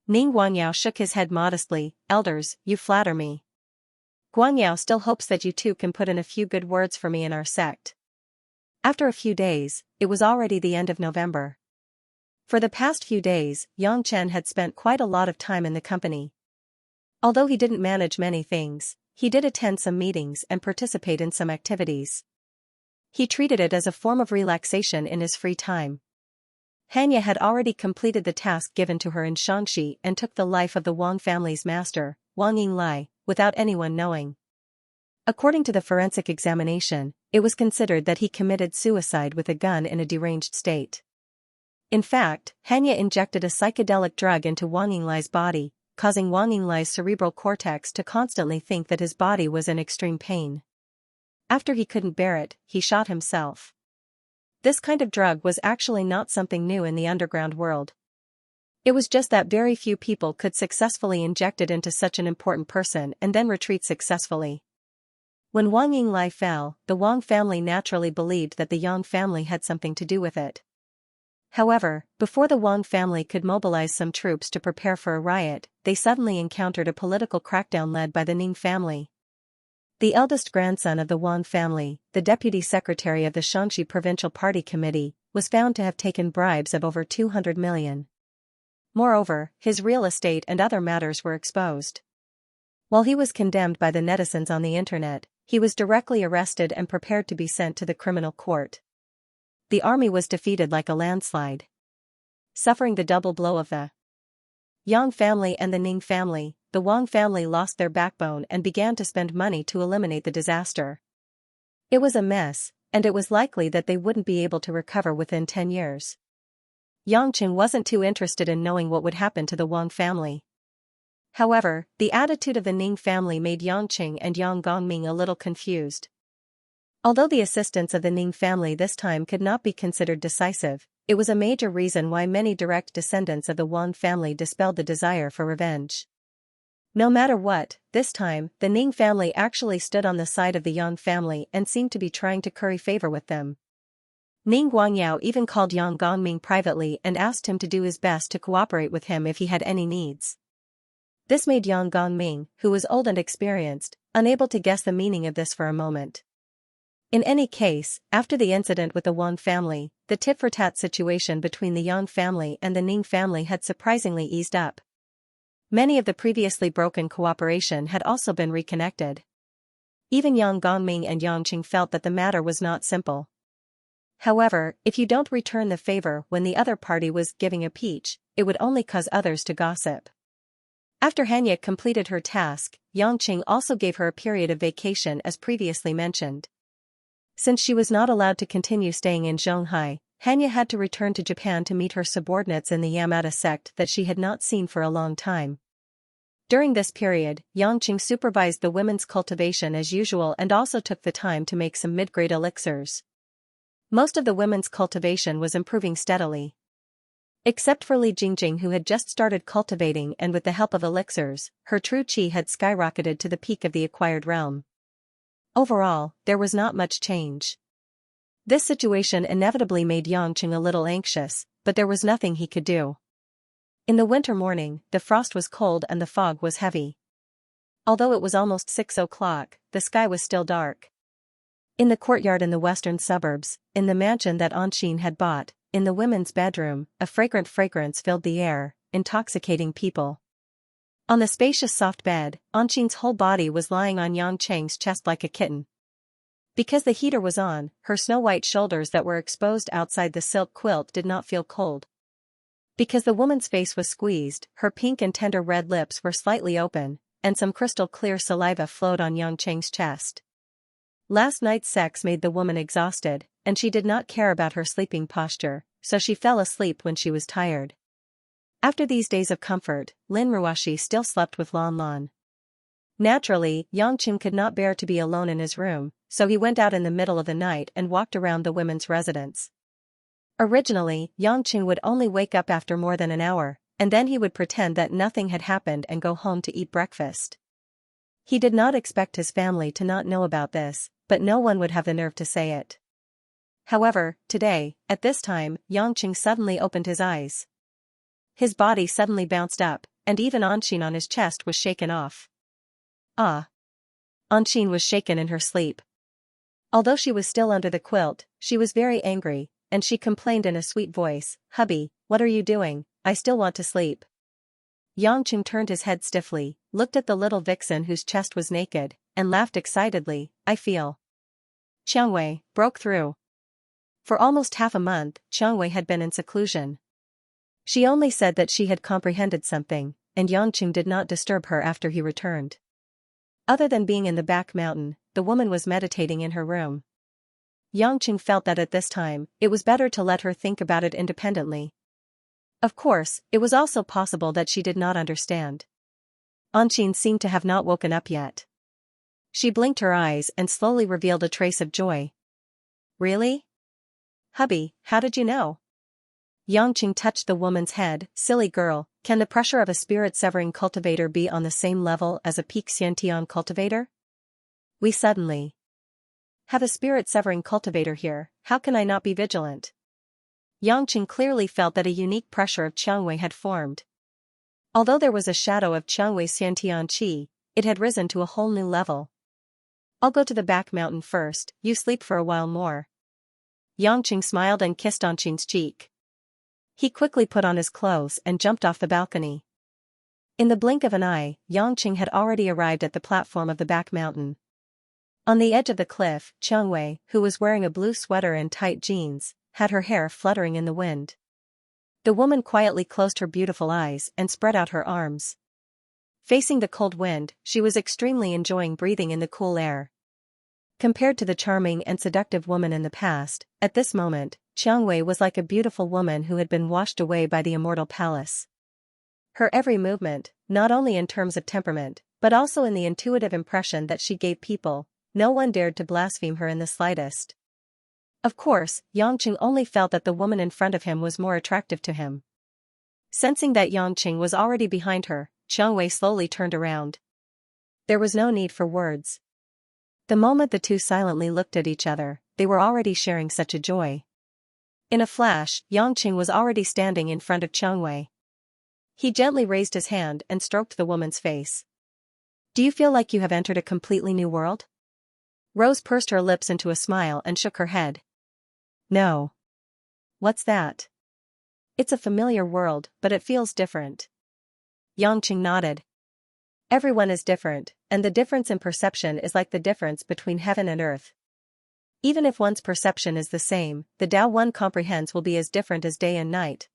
Ning Guangyao shook his head modestly. Elders, you flatter me. Guangyao still hopes that you two can put in a few good words for me in our sect. After a few days, it was already the end of November. For the past few days, Yang Chen had spent quite a lot of time in the company. Although he didn't manage many things, he did attend some meetings and participate in some activities. He treated it as a form of relaxation in his free time. Hanya had already completed the task given to her in Xianxia and took the life of the Wang family's master, Wang Yinglai, without anyone knowing. According to the forensic examination, it was considered that he committed suicide with a gun in a deranged state. In fact, Hanya injected a psychedelic drug into Wang Yinglai's body, causing Wang Yinglai's cerebral cortex to constantly think that his body was in extreme pain. After he couldn't bear it, he shot himself. This kind of drug was actually not something new in the underground world. It was just that very few people could successfully inject it into such an important person and then retreat successfully. When Wang Yinglai fell, the Wang family naturally believed that the Yang family had something to do with it. However, before the Wang family could mobilize some troops to prepare for a riot, they suddenly encountered a political crackdown led by the Ning family. The eldest grandson of the Wang family, the deputy secretary of the Xianxia Provincial Party Committee, was found to have taken bribes of over 200 million. Moreover, his real estate and other matters were exposed. While he was condemned by the netizens on the internet, he was directly arrested and prepared to be sent to the criminal court. The army was defeated like a landslide. Suffering the double blow of the Yang family and the Ning family, the Wang family lost their backbone and began to spend money to eliminate the disaster. It was a mess, and it was likely that they wouldn't be able to recover within 10 years. Yang Qing wasn't too interested in knowing what would happen to the Wang family. However, the attitude of the Ning family made Yang Qing and Yang Gongming a little confused. Although the assistance of the Ning family this time could not be considered decisive, it was a major reason why many direct descendants of the Wang family dispelled the desire for revenge. No matter what, this time, the Ning family actually stood on the side of the Yang family and seemed to be trying to curry favor with them. Ning Guangyao even called Yang Gongming privately and asked him to do his best to cooperate with him if he had any needs. This made Yang Gongming, who was old and experienced, unable to guess the meaning of this for a moment. In any case, after the incident with the Wang family, the tit-for-tat situation between the Yang family and the Ning family had surprisingly eased up. Many of the previously broken cooperation had also been reconnected. Even Yang Gongming and Yang Qing felt that the matter was not simple. However, if you don't return the favor when the other party was giving a peach, it would only cause others to gossip. After Hanya completed her task, Yang Qing also gave her a period of vacation as previously mentioned. Since she was not allowed to continue staying in Zhonghai, Hanya had to return to Japan to meet her subordinates in the Yamada sect that she had not seen for a long time. During this period, Yang Qing supervised the women's cultivation as usual and also took the time to make some mid-grade elixirs. Most of the women's cultivation was improving steadily. Except for Li Jingjing, who had just started cultivating, and with the help of elixirs, her true qi had skyrocketed to the peak of the acquired realm. Overall, there was not much change. This situation inevitably made Yang Qing a little anxious, but there was nothing he could do. In the winter morning, the frost was cold and the fog was heavy. Although it was almost 6 o'clock, the sky was still dark. In the courtyard in the western suburbs, in the mansion that Anqin had bought, in the women's bedroom, a fragrant fragrance filled the air, intoxicating people. On the spacious soft bed, Anqin's whole body was lying on Yang Cheng's chest like a kitten. Because the heater was on, her snow-white shoulders that were exposed outside the silk quilt did not feel cold. Because the woman's face was squeezed, her pink and tender red lips were slightly open, and some crystal-clear saliva flowed on Yang Cheng's chest. Last night's sex made the woman exhausted, and she did not care about her sleeping posture, so she fell asleep when she was tired. After these days of comfort, Lin Ruoshi still slept with Lan Lan. Naturally, Yang Cheng could not bear to be alone in his room, so he went out in the middle of the night and walked around the women's residence. Originally, Yang Cheng would only wake up after more than an hour, and then he would pretend that nothing had happened and go home to eat breakfast. He did not expect his family to not know about this, but no one would have the nerve to say it. However, today, at this time, Yang Cheng suddenly opened his eyes. His body suddenly bounced up, and even Anqin on his chest was shaken off. Ah! Anqin was shaken in her sleep. Although she was still under the quilt, she was very angry, and she complained in a sweet voice, "Hubby, what are you doing? I still want to sleep." Yang Cheng turned his head stiffly, looked at the little vixen whose chest was naked, and laughed excitedly. "I feel." Xianxia broke through. For almost half a month, Xianxia had been in seclusion. She only said that she had comprehended something, and Yang Cheng did not disturb her after he returned. Other than being in the back mountain, the woman was meditating in her room. Yang Cheng felt that at this time, it was better to let her think about it independently. Of course, it was also possible that she did not understand. Anqin seemed to have not woken up yet. She blinked her eyes and slowly revealed a trace of joy. "Really? Hubby, how did you know?" Yang Cheng touched the woman's head. "Silly girl, can the pressure of a spirit-severing cultivator be on the same level as a peak Xiantian cultivator? We suddenly have a spirit-severing cultivator here, how can I not be vigilant?" Yang Cheng clearly felt that a unique pressure of Xianxia had formed. Although there was a shadow of Xianxia's Xiantian qi, it had risen to a whole new level. "I'll go to the back mountain first, you sleep for a while more." Yang Cheng smiled and kissed Anqin's cheek. He quickly put on his clothes and jumped off the balcony. In the blink of an eye, Yang Cheng had already arrived at the platform of the back mountain. On the edge of the cliff, Xianxia, who was wearing a blue sweater and tight jeans, had her hair fluttering in the wind. The woman quietly closed her beautiful eyes and spread out her arms. Facing the cold wind, she was extremely enjoying breathing in the cool air. Compared to the charming and seductive woman in the past, at this moment, Xianxia was like a beautiful woman who had been washed away by the immortal palace. Her every movement, not only in terms of temperament, but also in the intuitive impression that she gave people, no one dared to blaspheme her in the slightest. Of course, Yang Cheng only felt that the woman in front of him was more attractive to him. Sensing that Yang Cheng was already behind her, Xianxia slowly turned around. There was no need for words. The moment the two silently looked at each other, they were already sharing such a joy. In a flash, Yang Cheng was already standing in front of Xianxia. He gently raised his hand and stroked the woman's face. "Do you feel like you have entered a completely new world?" Rose pursed her lips into a smile and shook her head. "No." "What's that?" "It's a familiar world, but it feels different." Yang Cheng nodded. "Everyone is different, and the difference in perception is like the difference between heaven and earth. Even if one's perception is the same, the Tao one comprehends will be as different as day and night.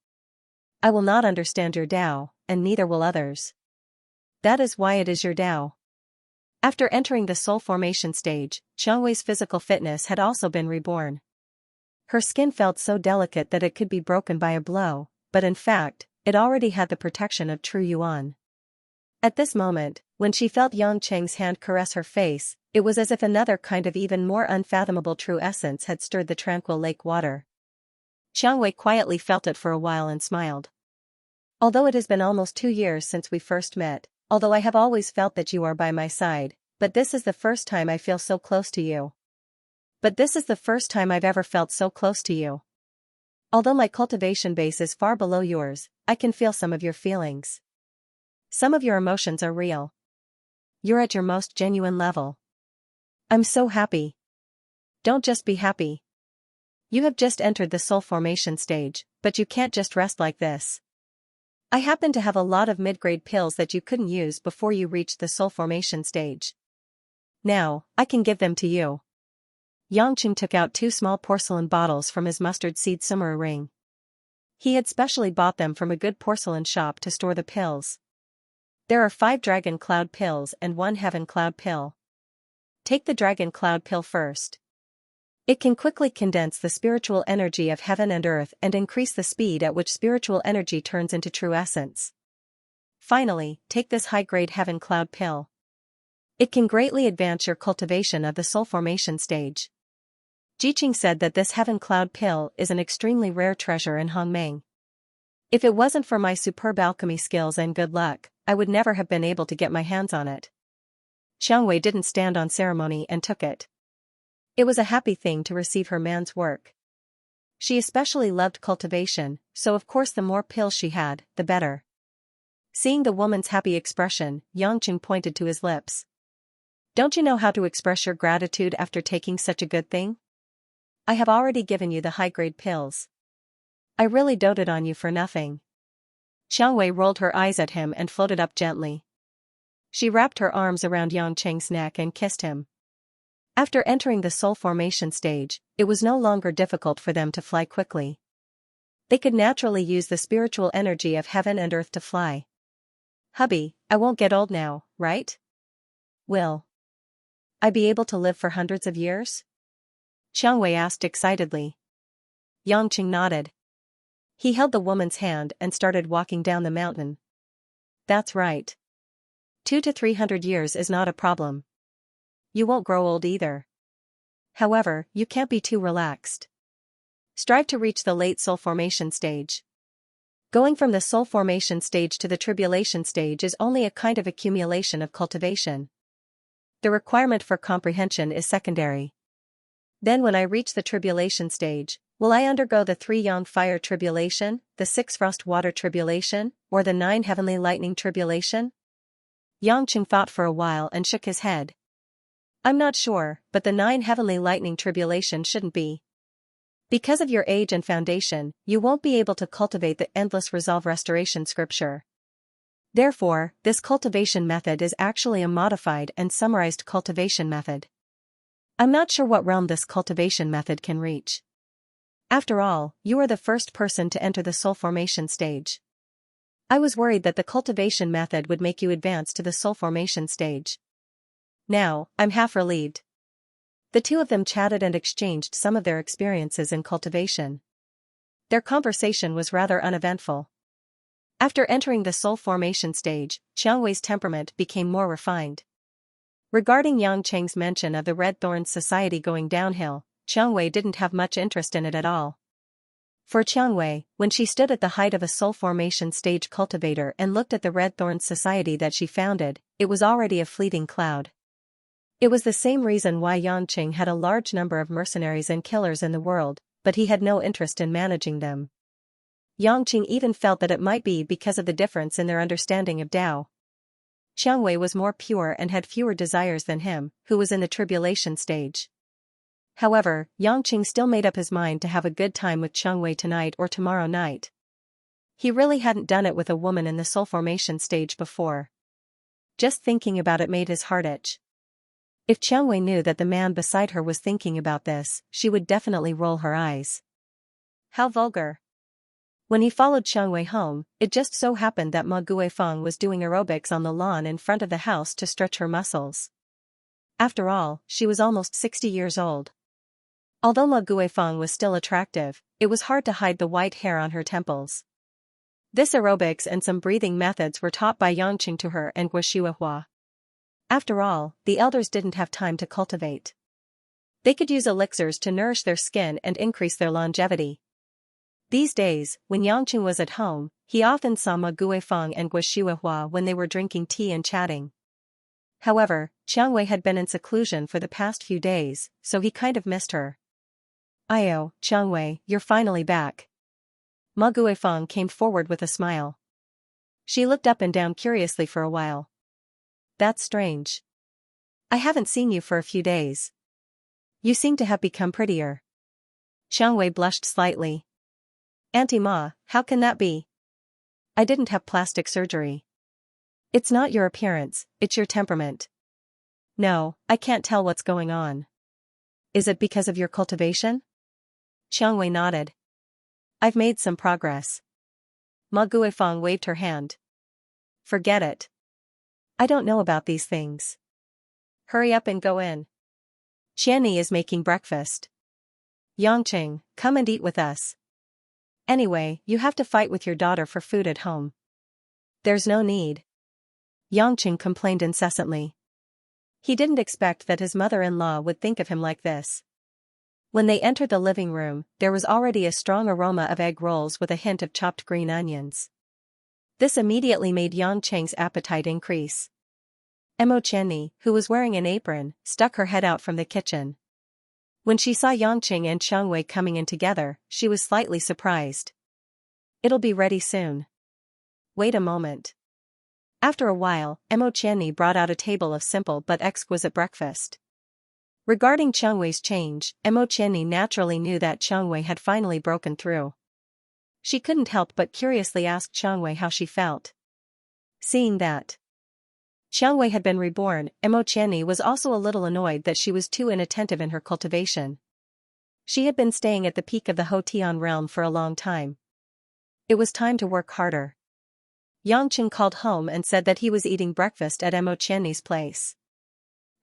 I will not understand your Tao, and neither will others. That is why it is your Tao." After entering the soul formation stage, Xianxia's physical fitness had also been reborn. Her skin felt so delicate that it could be broken by a blow, but in fact, it already had the protection of true yuan. At this moment, when she felt Yang Cheng's hand caress her face, it was as if another kind of even more unfathomable true essence had stirred the tranquil lake water. Xianxia quietly felt it for a while and smiled. "Although it has been almost 2 years since we first met, although I have always felt that you are by my side, but this is the first time I feel so close to you. But this is the first time I've ever felt so close to you. Although my cultivation base is far below yours, I can feel some of your feelings. Some of your emotions are real." you're at your most genuine level. I'm so happy. Don't just be happy. You have just entered the soul formation stage, but you can't just rest like this. I happen to have a lot of mid-grade pills that you couldn't use before you reached the soul formation stage. Now, I can give them to you. Xianxia took out 2 small porcelain bottles from his mustard seed summer ring. He had specially bought them from a good porcelain shop to store the pills. There are 5 dragon cloud pills and 1 heaven cloud pill. Take the dragon cloud pill first. It can quickly condense the spiritual energy of heaven and earth and increase the speed at which spiritual energy turns into true essence. Finally, take this high-grade heaven cloud pill. It can greatly advance your cultivation of the soul formation stage. Jiqing said that this heaven cloud pill is an extremely rare treasure in Hongmeng. If it wasn't for my superb alchemy skills and good luck, I would never have been able to get my hands on it. Xiangwei didn't stand on ceremony and took it. It was a happy thing to receive her man's work. She especially loved cultivation, so of course the more pills she had, the better. Seeing the woman's happy expression, Xianxia pointed to his lips. Don't you know how to express your gratitude after taking such a good thing? I have already given you the high-grade pills. I really doted on you for nothing. Xiangwei rolled her eyes at him and floated up gently. She wrapped her arms around Yangcheng's neck and kissed him. After entering the soul formation stage, it was no longer difficult for them to fly quickly. They could naturally use the spiritual energy of heaven and earth to fly. Hubby, I won't get old now, right? Will I be able to live for hundreds of years? Xiangwei asked excitedly. Yangqing nodded. He held the woman's hand and started walking down the mountain. That's right. 200 to 300 years is not a problem. You won't grow old either. However, you can't be too relaxed. Strive to reach the late soul formation stage. Going from the soul formation stage to the tribulation stage is only a kind of accumulation of cultivation. The requirement for comprehension is secondary. Then when I reach the tribulation stage, will I undergo the 3 yang fire tribulation, the 6 frost water tribulation, or the 9 heavenly lightning tribulation? Yangqing thought for a while and shook his head. I'm not sure, but the 9 heavenly lightning tribulation shouldn't be. Because of your age and foundation, you won't be able to cultivate the endless resolve restoration scripture. Therefore, this cultivation method is actually a modified and summarized cultivation method. I'm not sure what realm this cultivation method can reach. After all, you are the first person to enter the soul formation stage. I was worried that the cultivation method would make you advance to the soul formation stage. Now, I'm half relieved. The 2 of them chatted and exchanged some of their experiences in cultivation. Their conversation was rather uneventful. After entering the soul formation stage, Xiangwei's temperament became more refined. Regarding Yangcheng's mention of the Red Thorns Society going downhill, Xiangwei didn't have much interest in it at all. For Xiangwei, when she stood at the height of a soul formation stage cultivator and looked at the Red Thorns Society that she founded, it was already a fleeting cloud. It was the same reason why Yangcheng had a large number of mercenaries and killers in the world, but he had no interest in managing them. Yangcheng even felt that it might be because of the difference in their understanding of Tao. Xiangwei was more pure and had fewer desires than him, who was in the tribulation stage. However, Yangcheng still made up his mind to have a good time with Xiangwei tonight or tomorrow night. He really hadn't done it with a woman in the soul formation stage before. Just thinking about it made his heart itch. If Xiangwei knew that the man beside her was thinking about this, she would definitely roll her eyes. How vulgar. When he followed Xiangwei home, it just so happened that Ma Guifeng was doing aerobics on the lawn in front of the house to stretch her muscles. After all, she was almost 60 years old. Although Ma Guifeng was still attractive, it was hard to hide the white hair on her temples. This aerobics and some breathing methods were taught by Yangqing to her and Guoshuahua. After all, the elders didn't have time to cultivate. They could use elixirs to nourish their skin and increase their longevity. These days, when Yangqing was at home, he often saw Ma Guifeng and Guoshuahua when they were drinking tea and chatting. However, Xiangwei had been in seclusion for the past few days, so he kind of missed her. "Ayo, Xiangwei, you're finally back." Ma Guifeng came forward with a smile. She looked up and down curiously for a while. That's strange. I haven't seen you for a few days. You seem to have become prettier. Xianxia blushed slightly. Auntie Ma, how can that be? I didn't have plastic surgery. It's not your appearance, it's your temperament. No, I can't tell what's going on. Is it because of your cultivation? Xianxia nodded. I've made some progress. Ma Guifeng waved her hand. Forget it. I don't know about these things. Hurry up and go in. Qianni is making breakfast. Yangqing, come and eat with us. Anyway, you have to fight with your daughter for food at home. There's no need. Yangqing complained incessantly. He didn't expect that his mother-in-law would think of him like this. When they entered the living room, there was already a strong aroma of egg rolls with a hint of chopped green onions. This immediately made Yangqing's appetite increase. Emo Qianni, who was wearing an apron, stuck her head out from the kitchen. When she saw Yangqing and Xianxia coming in together, she was slightly surprised. It'll be ready soon. Wait a moment. After a while, Emo Qianni brought out a table of simple but exquisite breakfast. Regarding Xianxia's change, Emo Qianni naturally knew that Xianxia had finally broken through. She couldn't help but curiously ask Xianxia how she felt. Seeing that Xianxia had been reborn, Emo Qianni was also a little annoyed that she was too inattentive in her cultivation. She had been staying at the peak of the Hotian realm for a long time. It was time to work harder. Yangqing called home and said that he was eating breakfast at Emo Qianni's place.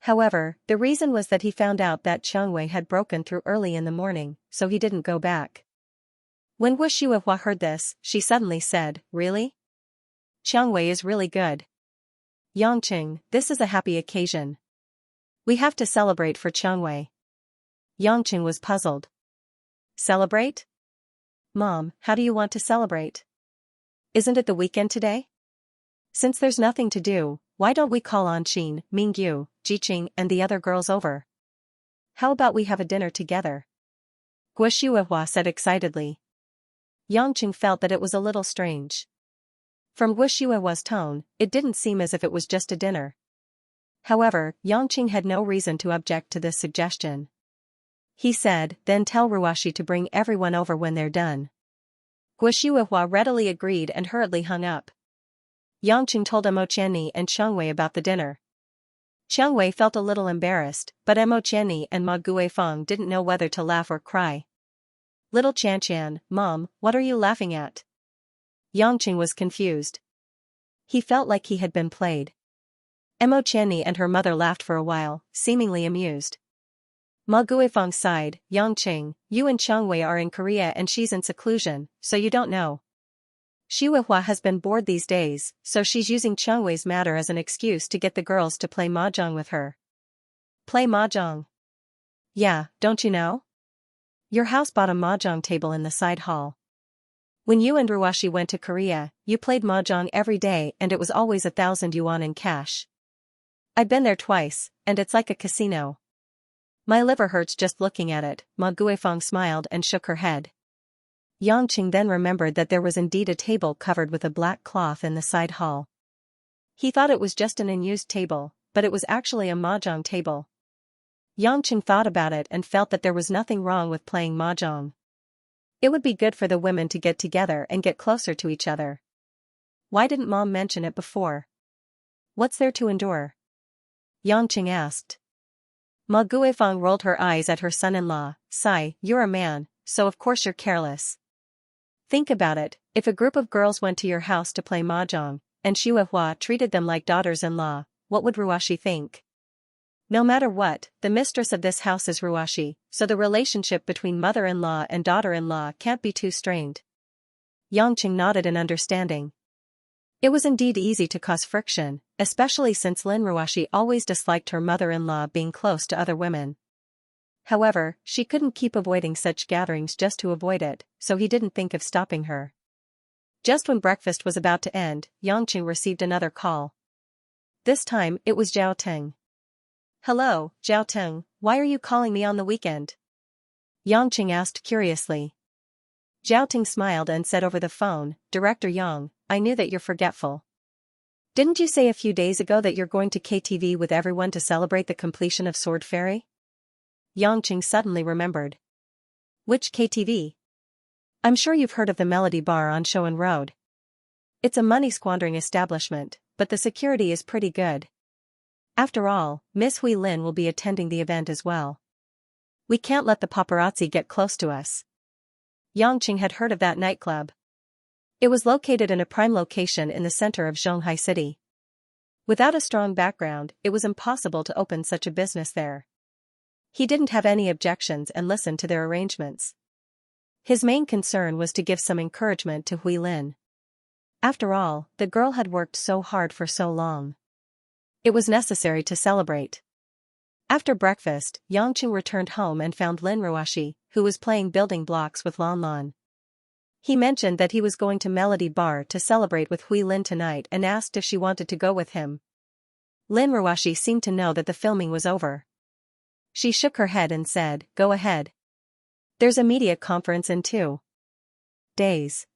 However, the reason was that he found out that Xianxia had broken through early in the morning, so he didn't go back. When Wu Shuihua heard this, she suddenly said, "Really? Xianxia is really good. Yangqing, this is a happy occasion. We have to celebrate for Xianxia." Yangqing was puzzled. Celebrate? Mom, how do you want to celebrate? Isn't it the weekend today? Since there's nothing to do, why don't we call on Xin, Mingyu, Jiqing and the other girls over? How about we have a dinner together? Wu Shuihua said excitedly. Yangqing felt that it was a little strange. From Wu Shuihua's tone, it didn't seem as if it was just a dinner. However, Yangqing had no reason to object to this suggestion. He said, then tell Ruashi to bring everyone over when they're done. Wu Shuihua readily agreed and hurriedly hung up. Yangqing told Emo Qianni and Xianxia about the dinner. Xianxia felt a little embarrassed, but Emo Qianni and Ma Guifeng didn't know whether to laugh or cry. Little Qianqian, Mom, what are you laughing at? Yangqing was confused. He felt like he had been played. Emo Qianni and her mother laughed for a while, seemingly amused. Ma Guifeng sighed, Yangqing, you and Xianxia are in Korea and she's in seclusion, so you don't know. Shuihua has been bored these days, so she's using Xianxia's matter as an excuse to get the girls to play mahjong with her. Play mahjong? Yeah, don't you know? Your house bought a mahjong table in the side hall. When you and Ruashi went to Korea, you played mahjong every day and it was always 1,000 yuan in cash. I've been there twice, and it's like a casino. My liver hurts just looking at it, Ma Guifeng smiled and shook her head. Yangqing then remembered that there was indeed a table covered with a black cloth in the side hall. He thought it was just an unused table, but it was actually a mahjong table. Yangqing thought about it and felt that there was nothing wrong with playing mahjong. It would be good for the women to get together and get closer to each other. Why didn't Mom mention it before? What's there to endure? Yangqing asked. Ma Guifeng rolled her eyes at her son-in-law. Sigh, you're a man, so of course you're careless. Think about it, if a group of girls went to your house to play mahjong, and Shuihua treated them like daughters-in-law, what would Ruashi think? No matter what, the mistress of this house is Ruashi, so the relationship between mother-in-law and daughter-in-law can't be too strained. Yangqing nodded in understanding. It was indeed easy to cause friction, especially since Lin Ruashi always disliked her mother-in-law being close to other women. However, she couldn't keep avoiding such gatherings just to avoid it, so he didn't think of stopping her. Just when breakfast was about to end, Yangqing received another call. This time, it was Zhao Teng. Hello, Zhao Teng, why are you calling me on the weekend? Yangqing asked curiously. Zhao Teng smiled and said over the phone, Director Yang, I knew that you're forgetful. Didn't you say a few days ago that you're going to KTV with everyone to celebrate the completion of Sword Fairy? Yangqing suddenly remembered. Which KTV? I'm sure you've heard of the Melody Bar on Shoan Road. It's a money-squandering establishment, but the security is pretty good. After all, Miss Hui Lin will be attending the event as well. We can't let the paparazzi get close to us. Yangqing had heard of that nightclub. It was located in a prime location in the center of Zhonghai City. Without a strong background, it was impossible to open such a business there. He didn't have any objections and listened to their arrangements. His main concern was to give some encouragement to Hui Lin. After all, the girl had worked so hard for so long. It was necessary to celebrate. After breakfast, Yangqing returned home and found Lin Ruoshi, who was playing building blocks with Lan Lan. He mentioned that he was going to Melody Bar to celebrate with Hui Lin tonight and asked if she wanted to go with him. Lin Ruoshi seemed to know that the filming was over. She shook her head and said, "Go ahead. There's a media conference in 2 days.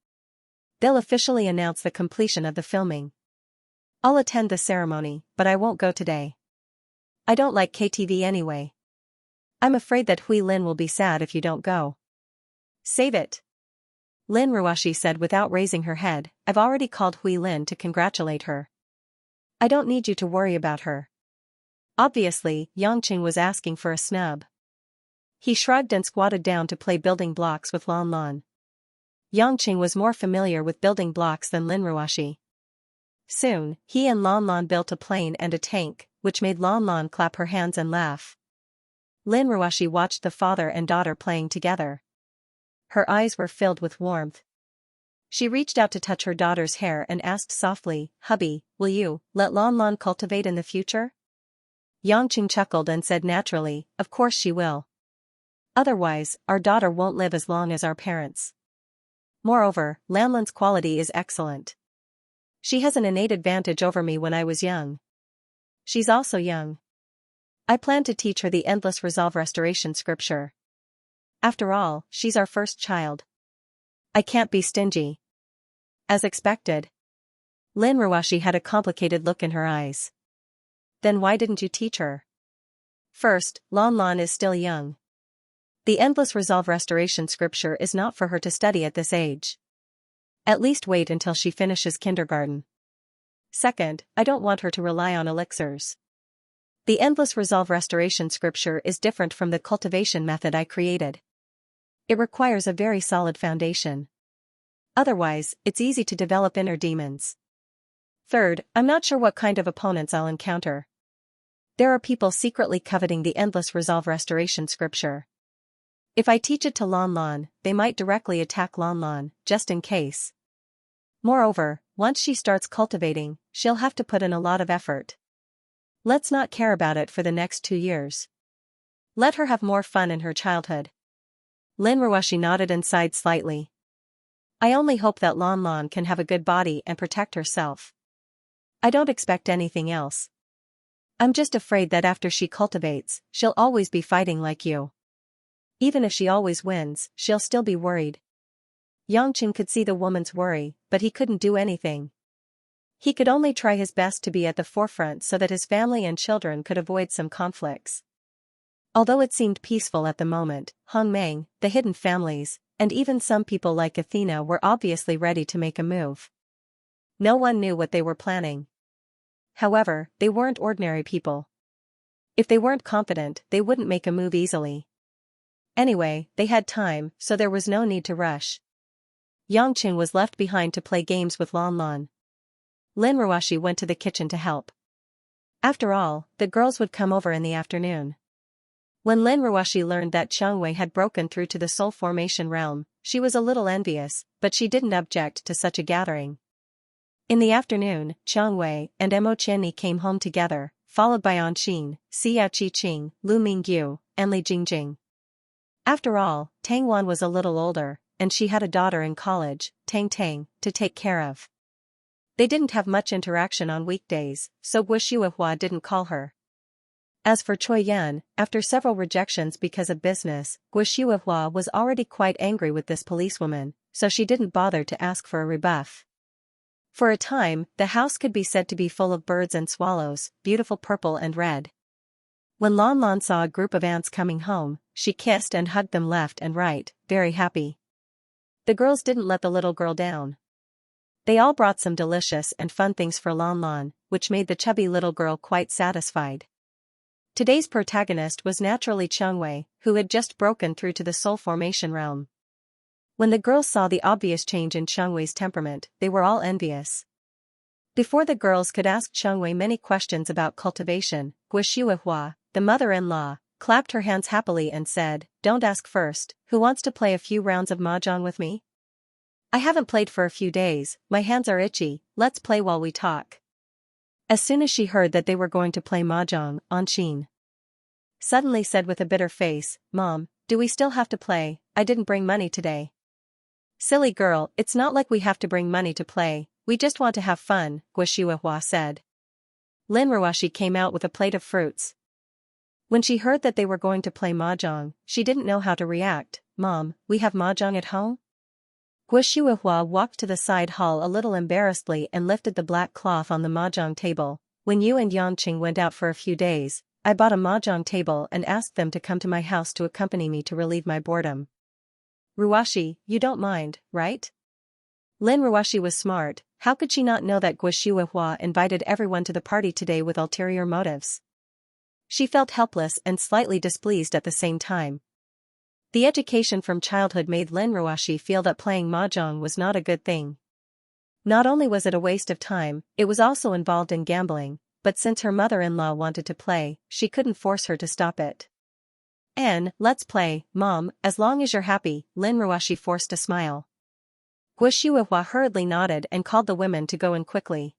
They'll officially announce the completion of the filming. I'll attend the ceremony, but I won't go today. I don't like KTV anyway. I'm afraid that Hui Lin will be sad if you don't go." "Save it," Lin Ruoshi said without raising her head. "I've already called Hui Lin to congratulate her. I don't need you to worry about her." Obviously, Yangqing was asking for a snub. He shrugged and squatted down to play building blocks with Lan Lan. Yangqing was more familiar with building blocks than Lin Ruoshi. Soon, he and Lan Lan built a plane and a tank, which made Lan Lan clap her hands and laugh. Lin Ruoshi watched the father and daughter playing together. Her eyes were filled with warmth. She reached out to touch her daughter's hair and asked softly, "Hubby, will you let Lan Lan cultivate in the future?" Yangqing chuckled and said naturally, "Of course she will. Otherwise, our daughter won't live as long as our parents. Moreover, Lan Lan's quality is excellent. She has an innate advantage over me when I was young. She's also young. I plan to teach her the endless resolve restoration scripture. After all, she's our first child. I can't be stingy." As expected, Lin Ruoshi had a complicated look in her eyes. "Then why didn't you teach her?" "First, Lan Lan is still young. The endless resolve restoration scripture is not for her to study at this age. At least wait until she finishes kindergarten. Second, I don't want her to rely on elixirs. The endless resolve restoration scripture is different from the cultivation method I created. It requires a very solid foundation. Otherwise, it's easy to develop inner demons. Third, I'm not sure what kind of opponents I'll encounter. There are people secretly coveting the endless resolve restoration scripture. If I teach it to Lan Lan, they might directly attack Lan Lan, just in case. Moreover, once she starts cultivating, she'll have to put in a lot of effort. Let's not care about it for the next 2 years. Let her have more fun in her childhood." Lin Ruoshi nodded and sighed slightly. "I only hope that Lan Lan can have a good body and protect herself. I don't expect anything else. I'm just afraid that after she cultivates, she'll always be fighting like you. Even if she always wins, she'll still be worried." Yangqing could see the woman's worry, but he couldn't do anything. He could only try his best to be at the forefront so that his family and children could avoid some conflicts. Although it seemed peaceful at the moment, Hong Meng, the hidden families, and even some people like Athena were obviously ready to make a move. No one knew what they were planning. However, they weren't ordinary people. If they weren't confident, they wouldn't make a move easily. Anyway, they had time, so there was no need to rush. Yangqing was left behind to play games with Lan Lan. Lin Ruoshi went to the kitchen to help. After all, the girls would come over in the afternoon. When Lin Ruoshi learned that Xianxia had broken through to the soul formation realm, she was a little envious, but she didn't object to such a gathering. In the afternoon, Xianxia and Mo Qianni came home together, followed by Anxin, Xia Qiqing, Lu Mingyu, and Li Jingjing. After all, Tang Wan was a little older, and she had a daughter in college, Tang Tang, to take care of. They didn't have much interaction on weekdays, so Guixuehua didn't call her. As for Choi Yan, after several rejections because of business, Guixuehua was already quite angry with this policewoman, so she didn't bother to ask for a rebuff. For a time, the house could be said to be full of birds and swallows, beautiful purple and red. When Lon Lon saw a group of ants coming home, she kissed and hugged them left and right, very happy. The girls didn't let the little girl down. They all brought some delicious and fun things for Lon Lon, which made the chubby little girl quite satisfied. Today's protagonist was naturally Xianxia, who had just broken through to the soul formation realm. When the girls saw the obvious change in Xianxia's temperament, they were all envious. Before the girls could ask Xianxia many questions about cultivation, Guixuehua, the mother-in-law, clapped her hands happily and said, "Don't ask first, who wants to play a few rounds of mahjong with me? I haven't played for a few days, my hands are itchy, let's play while we talk." As soon as she heard that they were going to play mahjong, Anqing suddenly said with a bitter face, "Mom, do we still have to play? I didn't bring money today." "Silly girl, it's not like we have to bring money to play, we just want to have fun," Guixuehua said. Lin Ruashi came out with a plate of fruits. When she heard that they were going to play mahjong, she didn't know how to react. "Mom, we have mahjong at home?" Guixuehua walked to the side hall a little embarrassedly and lifted the black cloth on the mahjong table. "When you and Yanqing went out for a few days, I bought a mahjong table and asked them to come to my house to accompany me to relieve my boredom. Ruashi, you don't mind, right?" Lin Ruashi was smart, how could she not know that Guixuehua invited everyone to the party today with ulterior motives? She felt helpless and slightly displeased at the same time. The education from childhood made Lin Ruashi feel that playing mahjong was not a good thing. Not only was it a waste of time, it was also involved in gambling, but since her mother-in-law wanted to play, she couldn't force her to stop it. Let's play, Mom, as long as you're happy," Lin Ruashi forced a smile. Guixuehua hurriedly nodded and called the women to go in quickly.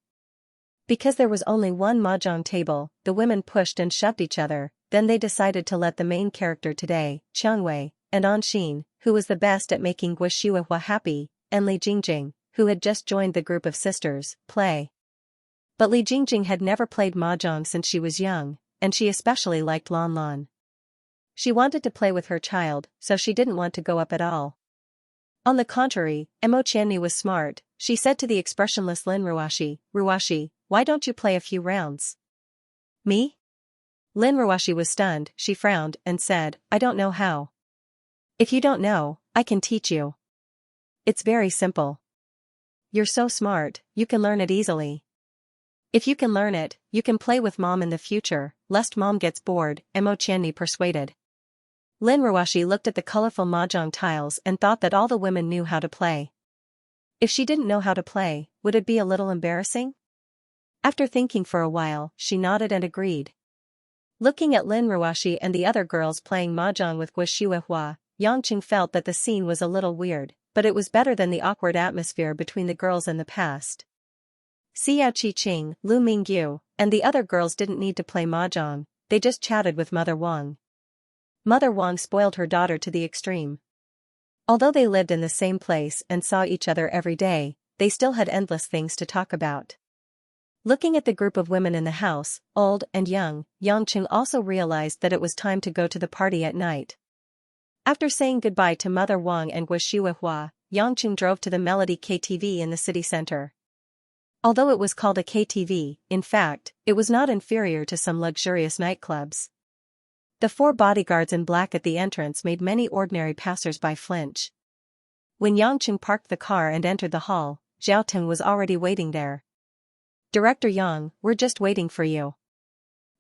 Because there was only one mahjong table, the women pushed and shoved each other, then they decided to let the main character today, Xianxia, and Anqing, who was the best at making Guixuehua happy, and Li Jingjing, who had just joined the group of sisters, play. But Li Jingjing had never played mahjong since she was young, and she especially liked Lon Lon. She wanted to play with her child, so she didn't want to go up at all. On the contrary, Mo Qianni was smart. She said to the expressionless Lin Ruashi, "Ruashi, why don't you play a few rounds?" "Me?" Lin Ruashi was stunned, she frowned, and said, "I don't know how." "If you don't know, I can teach you. It's very simple. You're so smart, you can learn it easily. If you can learn it, you can play with Mom in the future, lest Mom gets bored," Mo Qianni persuaded. Lin Ruashi looked at the colorful mahjong tiles and thought that all the women knew how to play. If she didn't know how to play, would it be a little embarrassing? After thinking for a while, she nodded and agreed. Looking at Lin Ruashi and the other girls playing mahjong with Guixuehua, Yanqing felt that the scene was a little weird, but it was better than the awkward atmosphere between the girls in the past. Xiao Qi-Qing, Lu Mingyu, and the other girls didn't need to play mahjong, they just chatted with Mother Wang. Mother Wang spoiled her daughter to the extreme. Although they lived in the same place and saw each other every day, they still had endless things to talk about. Looking at the group of women in the house, old and young, Yanqing also realized that it was time to go to the party at night. After saying goodbye to Mother Wang and Guixuehua, Yanqing drove to the Melody KTV in the city center. Although it was called a KTV, in fact, it was not inferior to some luxurious nightclubs. The 4 bodyguards in black at the entrance made many ordinary passers-by flinch. When Yanqing parked the car and entered the hall, Zhao Teng was already waiting there. "Director Yang, we're just waiting for you.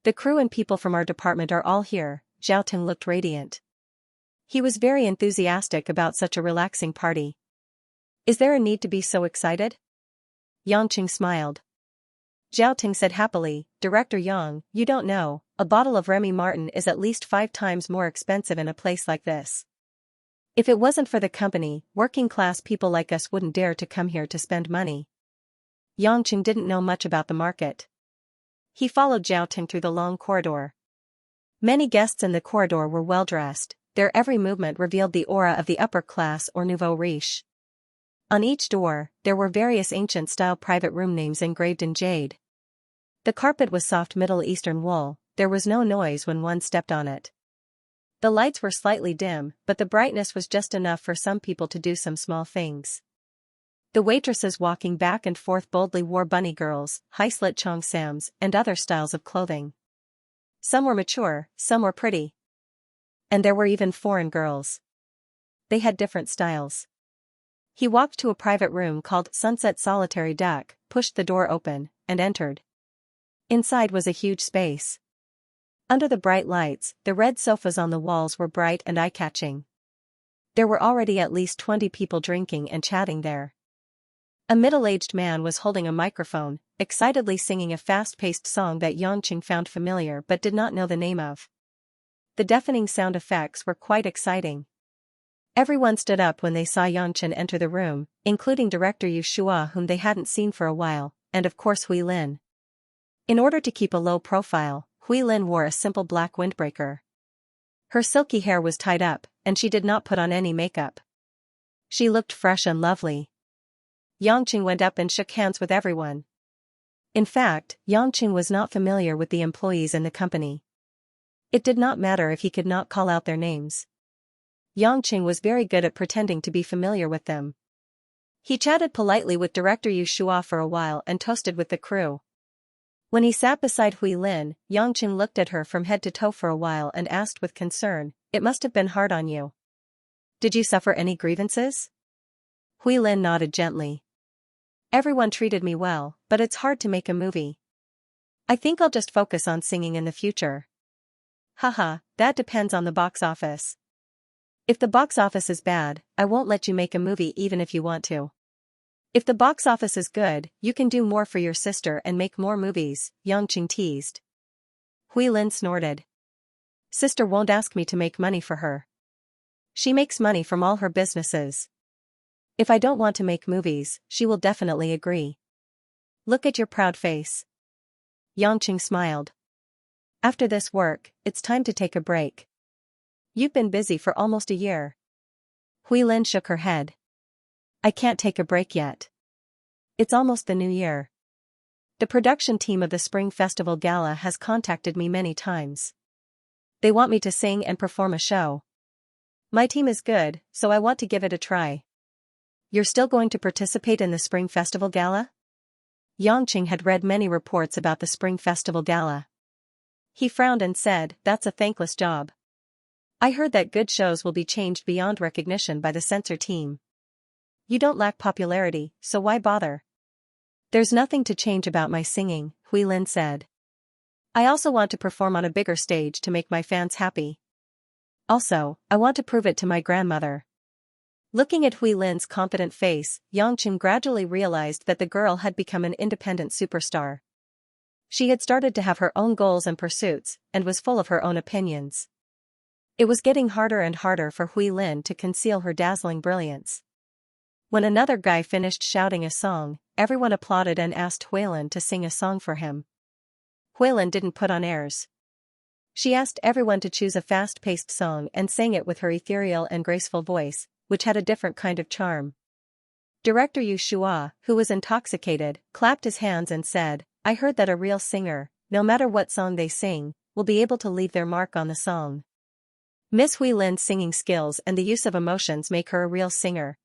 The crew and people from our department are all here." Zhao Teng looked radiant. He was very enthusiastic about such a relaxing party. "Is there a need to be so excited?" Yanqing smiled. Zhao Teng said happily, "Director Yang, you don't know, a bottle of Remy Martin is at least 5 times more expensive in a place like this. If it wasn't for the company, working-class people like us wouldn't dare to come here to spend money." Yanqing didn't know much about the market. He followed Zhao Teng through the long corridor. Many guests in the corridor were well-dressed, their every movement revealed the aura of the upper class or nouveau riche. On each door, there were various ancient-style private room names engraved in jade. The carpet was soft Middle Eastern wool, there was no noise when one stepped on it. The lights were slightly dim, but the brightness was just enough for some people to do some small things. The waitresses walking back and forth boldly wore bunny girls, high-slit cheongsams, and other styles of clothing. Some were mature, some were pretty. And there were even foreign girls. They had different styles. He walked to a private room called Sunset Solitary Duck, pushed the door open, and entered. Inside was a huge space. Under the bright lights, the red sofas on the walls were bright and eye-catching. There were already at least 20 people drinking and chatting there. A middle-aged man was holding a microphone, excitedly singing a fast-paced song that Xianxia found familiar but did not know the name of. The deafening sound effects were quite exciting. Everyone stood up when they saw Xianxia enter the room, including director Yu Shua, whom they hadn't seen for a while, and of course Hui Lin. In order to keep a low profile, Hui Lin wore a simple black windbreaker. Her silky hair was tied up, and she did not put on any makeup. She looked fresh and lovely. Xianxia went up and shook hands with everyone. In fact, Xianxia was not familiar with the employees in the company. It did not matter if he could not call out their names. Xianxia was very good at pretending to be familiar with them. He chatted politely with director Yu Shua for a while and toasted with the crew. When he sat beside Hui Lin, Xianxia looked at her from head to toe for a while and asked with concern, "It must have been hard on you. Did you suffer any grievances?" Hui Lin nodded gently. "Everyone treated me well, but it's hard to make a movie. I think I'll just focus on singing in the future." "Haha, that depends on the box office. If the box office is bad, I won't let you make a movie even if you want to. If the box office is good, you can do more for your sister and make more movies," Xianxia teased. Hui Lin snorted. "Sister won't ask me to make money for her. She makes money from all her businesses. If I don't want to make movies, she will definitely agree." "Look at your proud face." Xianxia smiled. "After this work, it's time to take a break. You've been busy for almost a year." Hui Lin shook her head. "I can't take a break yet. It's almost the new year. The production team of the Spring Festival Gala has contacted me many times. They want me to sing and perform a show. My team is good, so I want to give it a try." "You're still going to participate in the Spring Festival Gala?" Xianxia had read many reports about the Spring Festival Gala. He frowned and said, "That's a thankless job. I heard that good shows will be changed beyond recognition by the censor team. You don't lack popularity, so why bother?" "There's nothing to change about my singing," Hui Lin said. "I also want to perform on a bigger stage to make my fans happy. Also, I want to prove it to my grandmother." Looking at Hui Lin's confident face, Xianxia gradually realized that the girl had become an independent superstar. She had started to have her own goals and pursuits, and was full of her own opinions. It was getting harder and harder for Hui Lin to conceal her dazzling brilliance. When another guy finished shouting a song, everyone applauded and asked Hui Lin to sing a song for him. Hui Lin didn't put on airs. She asked everyone to choose a fast-paced song and sang it with her ethereal and graceful voice, which had a different kind of charm. Director Yu Shua, who was intoxicated, clapped his hands and said, "I heard that a real singer, no matter what song they sing, will be able to leave their mark on the song." Miss Hui Lin's singing skills and the use of emotions make her a real singer.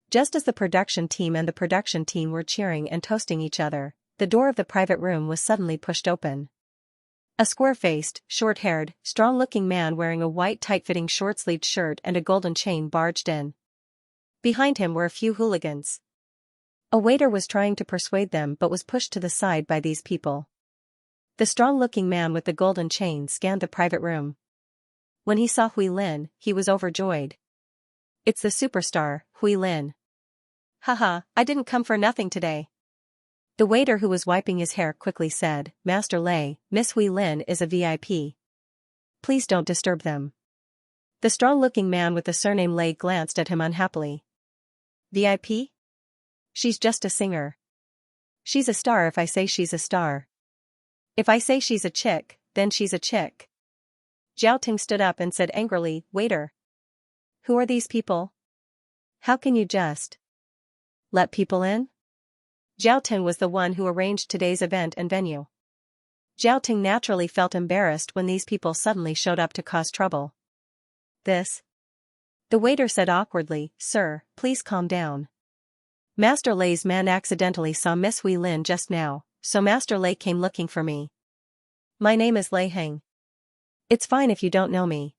Just as the production team and the production team were cheering and toasting each other, the door of the private room was suddenly pushed open. A square-faced, short-haired, strong-looking man wearing a white tight-fitting short-sleeved shirt and a golden chain barged in. Behind him were a few hooligans. A waiter was trying to persuade them but was pushed to the side by these people. The strong-looking man with the golden chain scanned the private room. When he saw Hui Lin, he was overjoyed. "It's the superstar, Hui Lin." "Haha, I didn't come for nothing today." The waiter who was wiping his hair quickly said, "Master Lei, Miss Hui Lin is a VIP. Please don't disturb them." The strong-looking man with the surname Lei glanced at him unhappily. "VIP? She's just a singer. She's a star if I say she's a star. If I say she's a chick, then she's a chick." Jiao Ting stood up and said angrily, "Waiter. Who are these people? How can you just let people in?" Jiao Ting was the one who arranged today's event and venue. Jiao Ting naturally felt embarrassed when these people suddenly showed up to cause trouble. "This?" The waiter said awkwardly, "Sir, please calm down. Master Lei's man accidentally saw Miss Hui Lin just now, so Master Lei came looking for me. My name is Lei Heng. It's fine if you don't know me.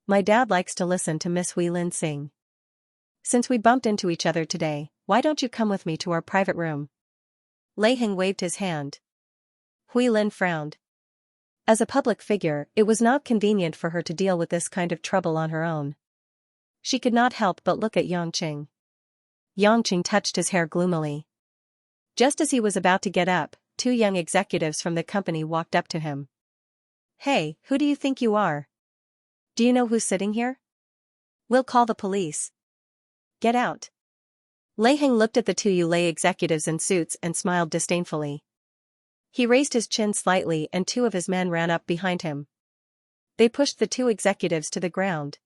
My dad likes to listen to Miss Hui Lin sing. Since we bumped into each other today, why don't you come with me to our private room? Lei Heng waved his hand. Hui Lin frowned. As a public figure, it was not convenient for her to deal with this kind of trouble on her own. She could not help but look at Yangqing. Yangqing touched his hair gloomily. Just as he was about to get up, two young executives from the company walked up to him. Hey, who do you think you are? Do you know who's sitting here? We'll call the police. Get out. Lei Heng looked at the two Yulei executives in suits and smiled disdainfully. He raised his chin slightly and two of his men ran up behind him. They pushed the two executives to the ground.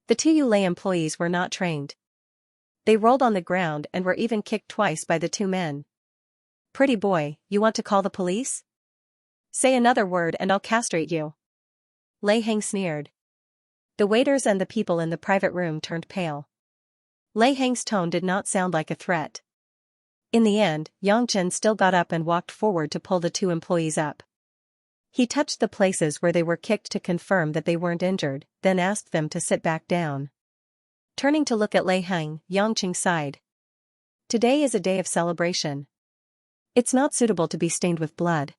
The two Yulei employees were not trained. They rolled on the ground and were even kicked twice by the two men. Pretty boy, you want to call the police? Say another word and I'll castrate you. Lei Heng sneered. The waiters and the people in the private room turned pale. Lei Heng's tone did not sound like a threat. In the end, Yang Chen still got up and walked forward to pull the two employees up. He touched the places where they were kicked to confirm that they weren't injured, then asked them to sit back down. Turning to look at Lei Heng, Yang Qing sighed. Today is a day of celebration. It's not suitable to be stained with blood.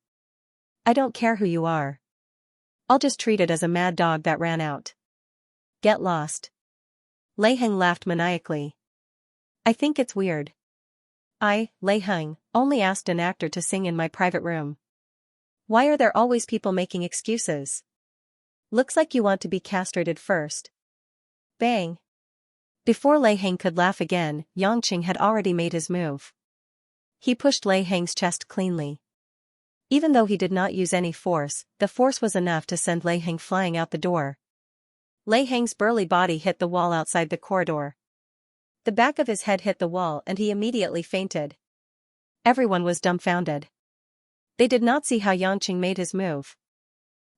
I don't care who you are. I'll just treat it as a mad dog that ran out. Get lost. Lei Heng laughed maniacally. I think it's weird. I, Lei Heng, only asked an actor to sing in my private room. Why are there always people making excuses? Looks like you want to be castrated first. Bang. Before Lei Heng could laugh again, Yang Qing had already made his move. He pushed Lei Heng's chest cleanly. Even though he did not use any force, the force was enough to send Lei Heng flying out the door. Lei Heng's burly body hit the wall outside the corridor. The back of his head hit the wall and he immediately fainted. Everyone was dumbfounded. They did not see how Yang Qing made his move.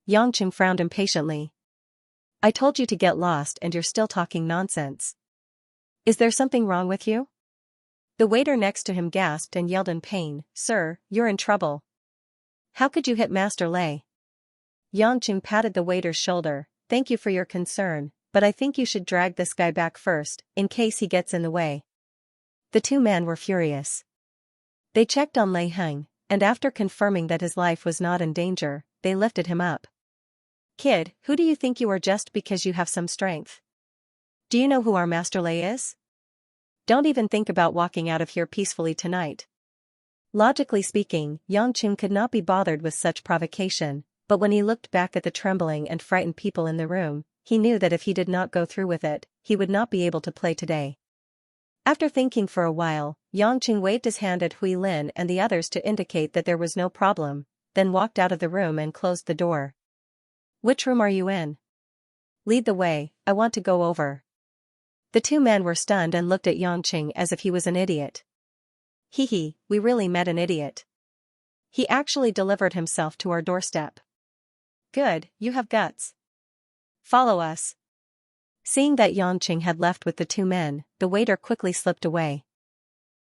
Yang Qing frowned impatiently. I told you to get lost and you're still talking nonsense. Is there something wrong with you? The waiter next to him gasped and yelled in pain, Sir, you're in trouble. How could you hit Master Lei? Yang Qing patted the waiter's shoulder. Thank you for your concern, but I think you should drag this guy back first, in case he gets in the way. The two men were furious. They checked on Lei Heng, and after confirming that his life was not in danger, they lifted him up. Kid, who do you think you are just because you have some strength? Do you know who our Master Lei is? Don't even think about walking out of here peacefully tonight. Logically speaking, Yang Qing could not be bothered with such provocation, but when he looked back at the trembling and frightened people in the room, he knew that if he did not go through with it, he would not be able to play today. After thinking for a while, Yang Qing waved his hand at Hui Lin and the others to indicate that there was no problem, then walked out of the room and closed the door. Which room are you in? Lead the way, I want to go over. The two men were stunned and looked at Yang Qing as if he was an idiot. Hee, we really met an idiot. He actually delivered himself to our doorstep. Good, you have guts. Follow us. Seeing that Yang Qing had left with the two men, the waiter quickly slipped away.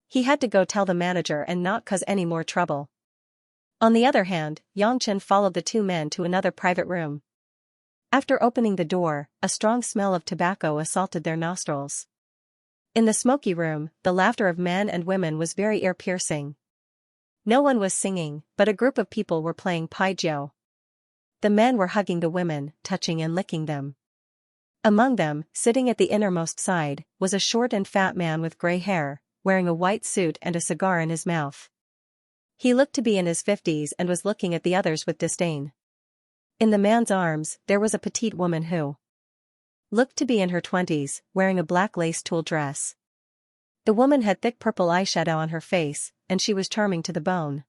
He had to go tell the manager and not cause any more trouble. On the other hand, Yang Chen followed the two men to another private room. After opening the door, a strong smell of tobacco assaulted their nostrils. In the smoky room, the laughter of men and women was very ear-piercing. No one was singing, but a group of people were playing paijiu. The men were hugging the women, touching and licking them. Among them, sitting at the innermost side, was a short and fat man with gray hair, wearing a white suit and a cigar in his mouth. He looked to be in his 50s and was looking at the others with disdain. In the man's arms, there was a petite woman who looked to be in her 20s, wearing a black lace tulle dress. The woman had thick purple eyeshadow on her face, and she was charming to the bone.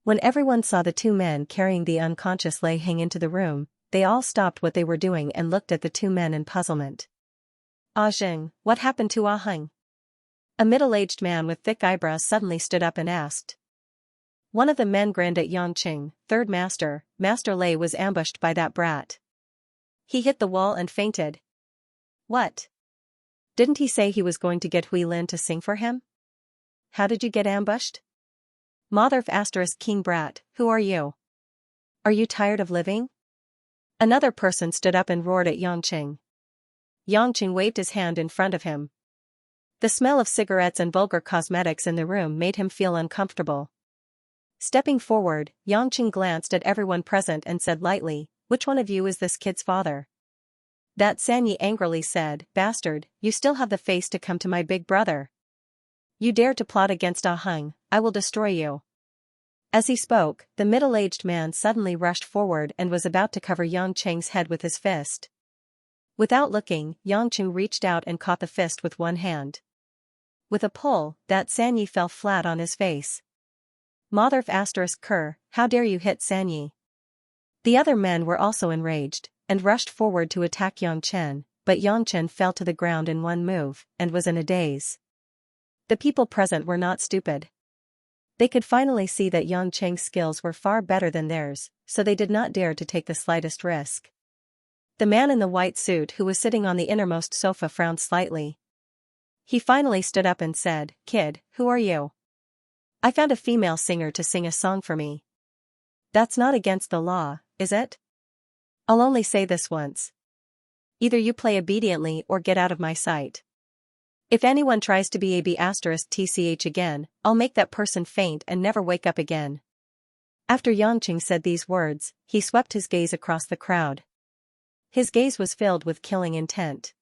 When everyone saw the two men carrying the unconscious Lei Heng into the room, they all stopped what they were doing and looked at the two men in puzzlement. Ah Zheng, what happened to Ah Heng? A middle-aged man with thick eyebrows suddenly stood up and asked. One of the men grinned at Yang Qing. Third master, Master Lei was ambushed by that brat. He hit the wall and fainted. What? Didn't he say he was going to get Hui Lin to sing for him? how did you get ambushed? Motherf asterisk king brat, who are you? Are you tired of living? Another person stood up and roared at Yangqing. Yangqing waved his hand in front of him. The smell of cigarettes and vulgar cosmetics in the room made him feel uncomfortable. Stepping forward, Yangqing glanced at everyone present and said lightly, which one of you is this kid's father? That Xianxia angrily said, bastard, you still have the face to come to my big brother. You dare to plot against Ah Heng, I will destroy you. As he spoke, the middle-aged man suddenly rushed forward and was about to cover Yangqing's head with his fist. Without looking, Yangqing reached out and caught the fist with one hand. With a pull, that Xianxia fell flat on his face. Motherf asterisk cur, how dare you hit Xianxia? The other men were also enraged, and rushed forward to attack Yangchen, but Yangchen fell to the ground in one move, and was in a daze. The people present were not stupid. They could finally see that Yangcheng's skills were far better than theirs, so they did not dare to take the slightest risk. The man in the white suit who was sitting on the innermost sofa frowned slightly. He finally stood up and said, Kid, who are you? I found a female singer to sing a song for me. That's not against the law, is it? I'll only say this once. Either you play obediently or get out of my sight. If anyone tries to be a B***tch again, I'll make that person faint and never wake up again. After Yangqing said these words, he swept his gaze across the crowd. His gaze was filled with killing intent.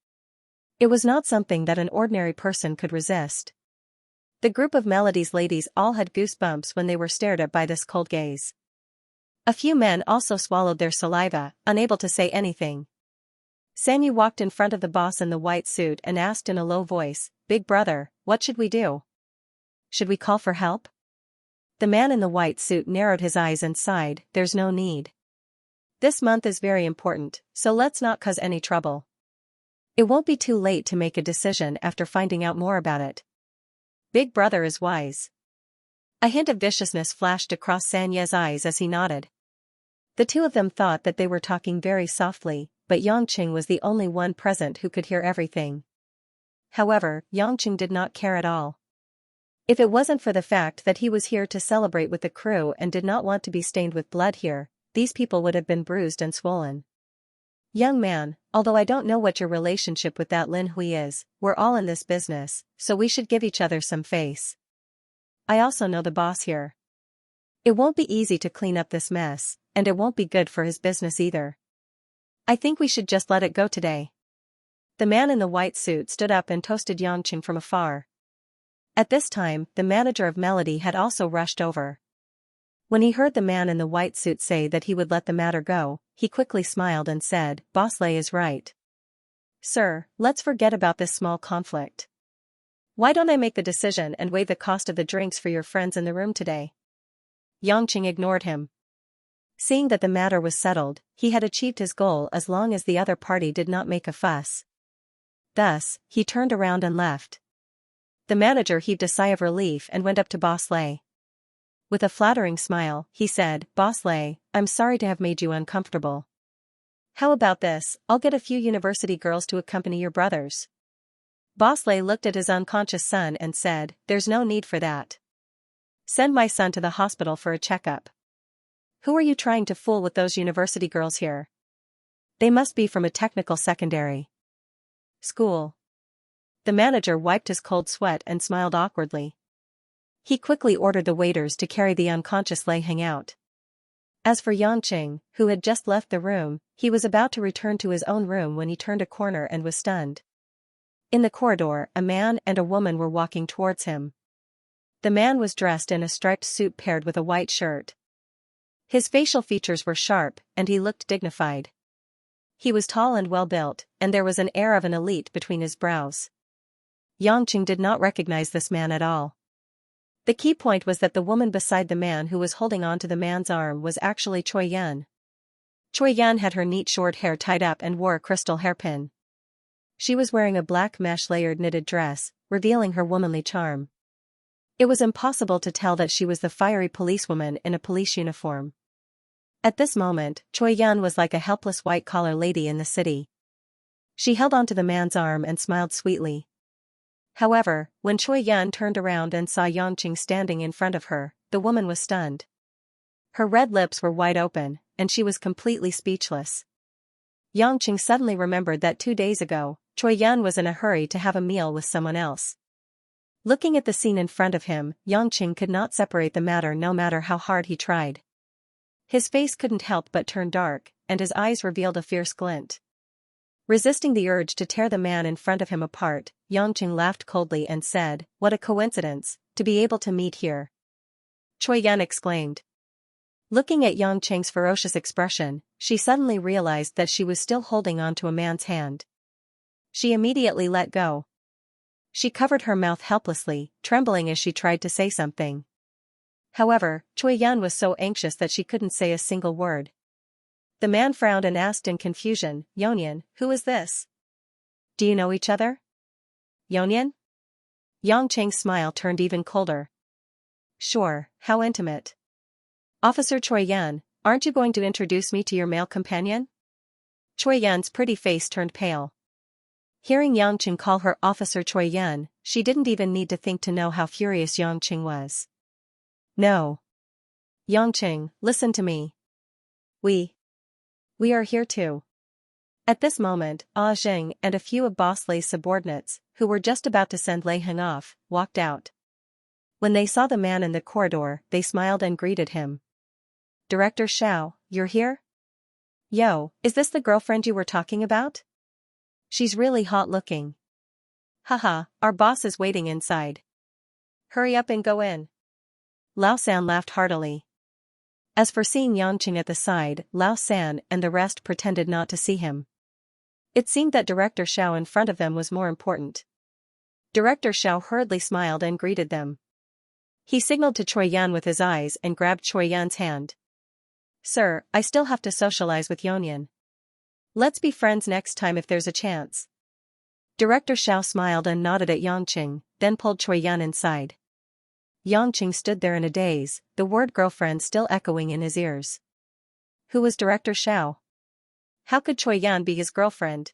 It was not something that an ordinary person could resist. The group of Melody's ladies all had goosebumps when they were stared at by this cold gaze. A few men also swallowed their saliva, unable to say anything. Xianxia walked in front of the boss in the white suit and asked in a low voice, Big brother, what should we do? Should we call for help? The man in the white suit narrowed his eyes and sighed, there's no need. This month is very important, so let's not cause any trouble. It won't be too late to make a decision after finding out more about it. Big brother is wise. A hint of viciousness flashed across Xianxia's eyes as he nodded. The two of them thought that they were talking very softly, but Yangqing was the only one present who could hear everything. However, Yangqing did not care at all. If it wasn't for the fact that he was here to celebrate with the crew and did not want to be stained with blood here, these people would have been bruised and swollen. Young man, although I don't know what your relationship with that Lin Hui is, we're all in this business, so we should give each other some face. I also know the boss here. It won't be easy to clean up this mess, and it won't be good for his business either. I think we should just let it go today. The man in the white suit stood up and toasted Yangqing from afar. At this time, the manager of Melody had also rushed over. When he heard the man in the white suit say that he would let the matter go, he quickly smiled and said, Boss Lei is right. Sir, let's forget about this small conflict. Why don't I make the decision and waive the cost of the drinks for your friends in the room today? Yangqing ignored him. Seeing that the matter was settled, he had achieved his goal as long as the other party did not make a fuss. Thus, he turned around and left. The manager heaved a sigh of relief and went up to Boss Lei. With a flattering smile, he said, Boss Lei, I'm sorry to have made you uncomfortable. How about this, I'll get a few university girls to accompany your brothers. Boss Lei looked at his unconscious son and said, There's no need for that. Send my son to the hospital for a checkup. Who are you trying to fool with those university girls here? They must be from a technical secondary school. The manager wiped his cold sweat and smiled awkwardly. He quickly ordered the waiters to carry the unconscious Lei Heng out. As for Yangqing, who had just left the room, he was about to return to his own room when he turned a corner and was stunned. In the corridor, a man and a woman were walking towards him. The man was dressed in a striped suit paired with a white shirt. His facial features were sharp, and he looked dignified. He was tall and well-built, and there was an air of an elite between his brows. Yangqing did not recognize this man at all. The key point was that the woman beside the man who was holding on to the man's arm was actually Choi Yun. Choi Yun had her neat short hair tied up and wore a crystal hairpin. She was wearing a black mesh layered knitted dress, revealing her womanly charm. It was impossible to tell that she was the fiery policewoman in a police uniform. At this moment, Choi Yun was like a helpless white-collar lady in the city. She held onto the man's arm and smiled sweetly. However, when Choi Yan turned around and saw Yangqing standing in front of her, the woman was stunned. Her red lips were wide open, and she was completely speechless. Yangqing suddenly remembered that 2 days ago, Choi Yan was in a hurry to have a meal with someone else. Looking at the scene in front of him, Yangqing could not separate the matter no matter how hard he tried. His face couldn't help but turn dark, and his eyes revealed a fierce glint. Resisting the urge to tear the man in front of him apart, Yangqing laughed coldly and said, "What a coincidence, to be able to meet here." Choi Yan exclaimed. Looking at Yangqing's ferocious expression, she suddenly realized that she was still holding onto a man's hand. She immediately let go. She covered her mouth helplessly, trembling as she tried to say something. However, Choi Yan was so anxious that she couldn't say a single word. The man frowned and asked in confusion, "Yonyan, who is this? Do you know each other?" "Yonyan?" Yangqing's smile turned even colder. "Sure, how intimate." "Officer Choi Yan, aren't you going to introduce me to your male companion?" Choi Yan's pretty face turned pale. Hearing Yangqing call her Officer Choi Yan, she didn't even need to think to know how furious Yangqing was. "No. Yangqing, listen to me. We are here too." At this moment, Ah Jing and a few of Boss Lei's subordinates, who were just about to send Lei Heng off, walked out. When they saw the man in the corridor, they smiled and greeted him. "Director Xiao, you're here? Yo, is this the girlfriend you were talking about? She's really hot looking." "Haha, our boss is waiting inside. Hurry up and go in." Lao San laughed heartily. As for seeing Yangqing at the side, Lao San and the rest pretended not to see him. It seemed that Director Xiao in front of them was more important. Director Xiao hurriedly smiled and greeted them. He signaled to Choi Yan with his eyes and grabbed Choi Yan's hand. "Sir, I still have to socialize with Yonyan. Let's be friends next time if there's a chance." Director Xiao smiled and nodded at Yangqing, then pulled Choi Yan inside. Yangqing stood there in a daze, the word girlfriend still echoing in his ears. Who was Director Xiao? How could Choi Yan be his girlfriend?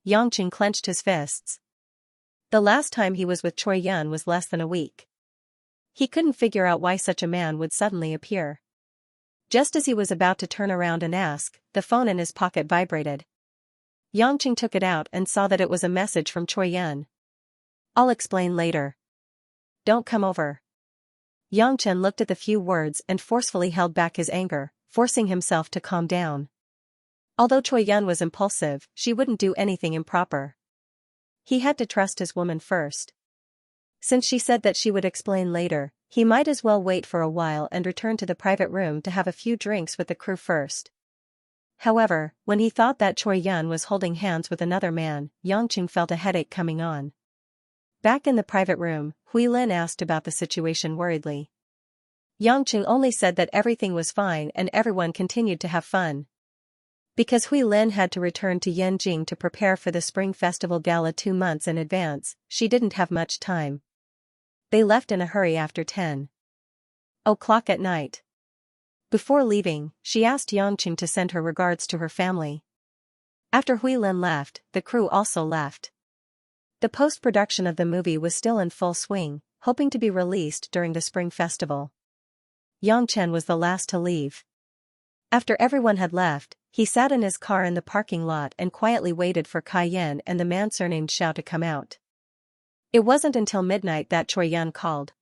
Yangqing clenched his fists. The last time he was with Choi Yan was less than a week. He couldn't figure out why such a man would suddenly appear. Just as he was about to turn around and ask, the phone in his pocket vibrated. Yangqing took it out and saw that it was a message from Choi Yan. "I'll explain later. Don't come over." Yangchen looked at the few words and forcefully held back his anger, forcing himself to calm down. Although Choi Yan was impulsive, she wouldn't do anything improper. He had to trust his woman first. Since she said that she would explain later, he might as well wait for a while and return to the private room to have a few drinks with the crew first. However, when he thought that Choi Yan was holding hands with another man, Yangqing felt a headache coming on. Back in the private room, Hui Lin asked about the situation worriedly. Yangqing only said that everything was fine and everyone continued to have fun. Because Hui Lin had to return to Yanjing to prepare for the Spring Festival Gala 2 months in advance, she didn't have much time. They left in a hurry after 10:00 at night. Before leaving, she asked Yangqing to send her regards to her family. After Hui Lin left, the crew also left. The post-production of the movie was still in full swing, hoping to be released during the Spring Festival. Yangchen was the last to leave. After everyone had left, he sat in his car in the parking lot and quietly waited for Kai Yan and the man surnamed Xiao to come out. It wasn't until midnight that Choi Yan called.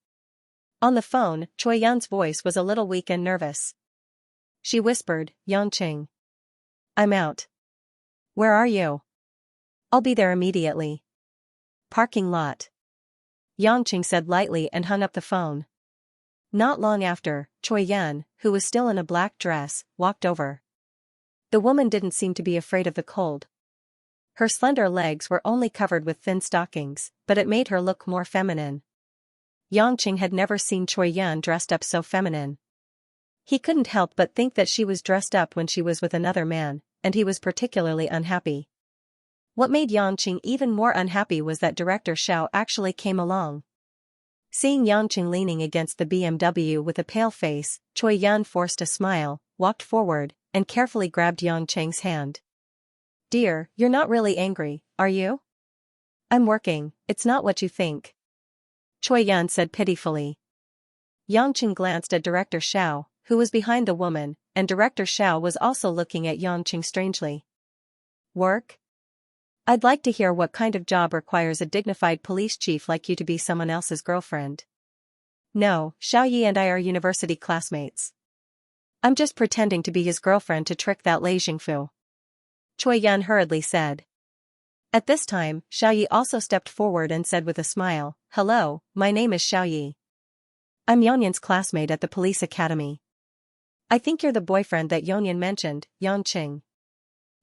On the phone, Choi Yan's voice was a little weak and nervous. She whispered, "Yangqing. I'm out. Where are you?" "I'll be there immediately." "Parking lot." Yangqing said lightly and hung up the phone. Not long after, Choi Yan, who was still in a black dress, walked over. The woman didn't seem to be afraid of the cold. Her slender legs were only covered with thin stockings, but it made her look more feminine. Yangqing had never seen Choi Yan dressed up so feminine. He couldn't help but think that she was dressed up when she was with another man, and he was particularly unhappy. What made Yangqing even more unhappy was that Director Xiao actually came along. Seeing Yangqing leaning against the BMW with a pale face, Choi Yan forced a smile, walked forward, and carefully grabbed Yangqing's hand. "Dear, you're not really angry, are you?" I'm working, it's not what you think. Choi Yan said pitifully. Yangqing glanced at Director Xiao, who was behind the woman, and Director Xiao was also looking at Yangqing strangely. Work? I'd like to hear what kind of job requires a dignified police chief like you to be someone else's girlfriend. No, Xiaoyi and I are university classmates. I'm just pretending to be his girlfriend to trick that Lei Jingfu. Choi Yan hurriedly said. At this time, Xiaoyi also stepped forward and said with a smile, Hello, my name is Xiaoyi. I'm Yonyan's classmate at the police academy. I think you're the boyfriend that Yonyan mentioned, Yangqing.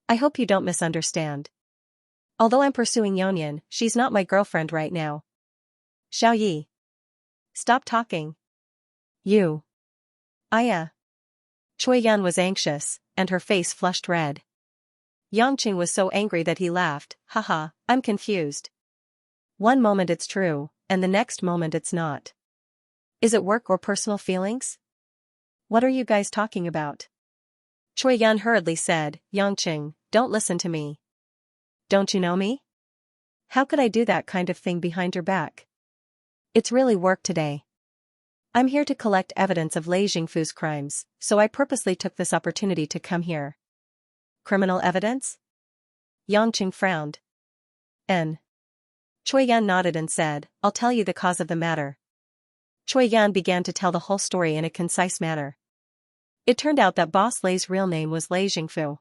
I hope you don't misunderstand. Although I'm pursuing Yonyan, she's not my girlfriend right now. Xiaoyi. Stop talking. You. Aya. Choi Yan was anxious, and her face flushed red. Yangqing was so angry that he laughed, Haha, I'm confused. One moment it's true, and the next moment it's not. Is it work or personal feelings? What are you guys talking about? Choi Yan hurriedly said, Yangqing, don't listen to me. Don't you know me? How could I do that kind of thing behind your back? It's really work today. I'm here to collect evidence of Lei Jingfu's crimes, so I purposely took this opportunity to come here. Criminal evidence? Yangqing frowned. N. Choi Yan nodded and said, I'll tell you the cause of the matter. Choi Yan began to tell the whole story in a concise manner. It turned out that Boss Lei's real name was Lei Jingfu.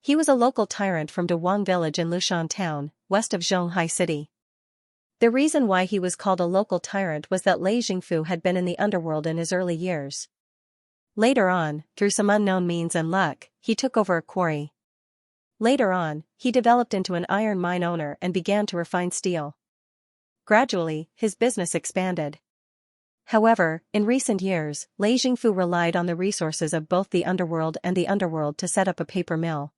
He was a local tyrant from Dawang village in Lushan town, west of Zhonghai city. The reason why he was called a local tyrant was that Lei Jingfu had been in the underworld in his early years. Later on, through some unknown means and luck, he took over a quarry. Later on, he developed into an iron mine owner and began to refine steel. Gradually, his business expanded. However, in recent years, Lei Jingfu relied on the resources of both the underworld and the underworld to set up a paper mill.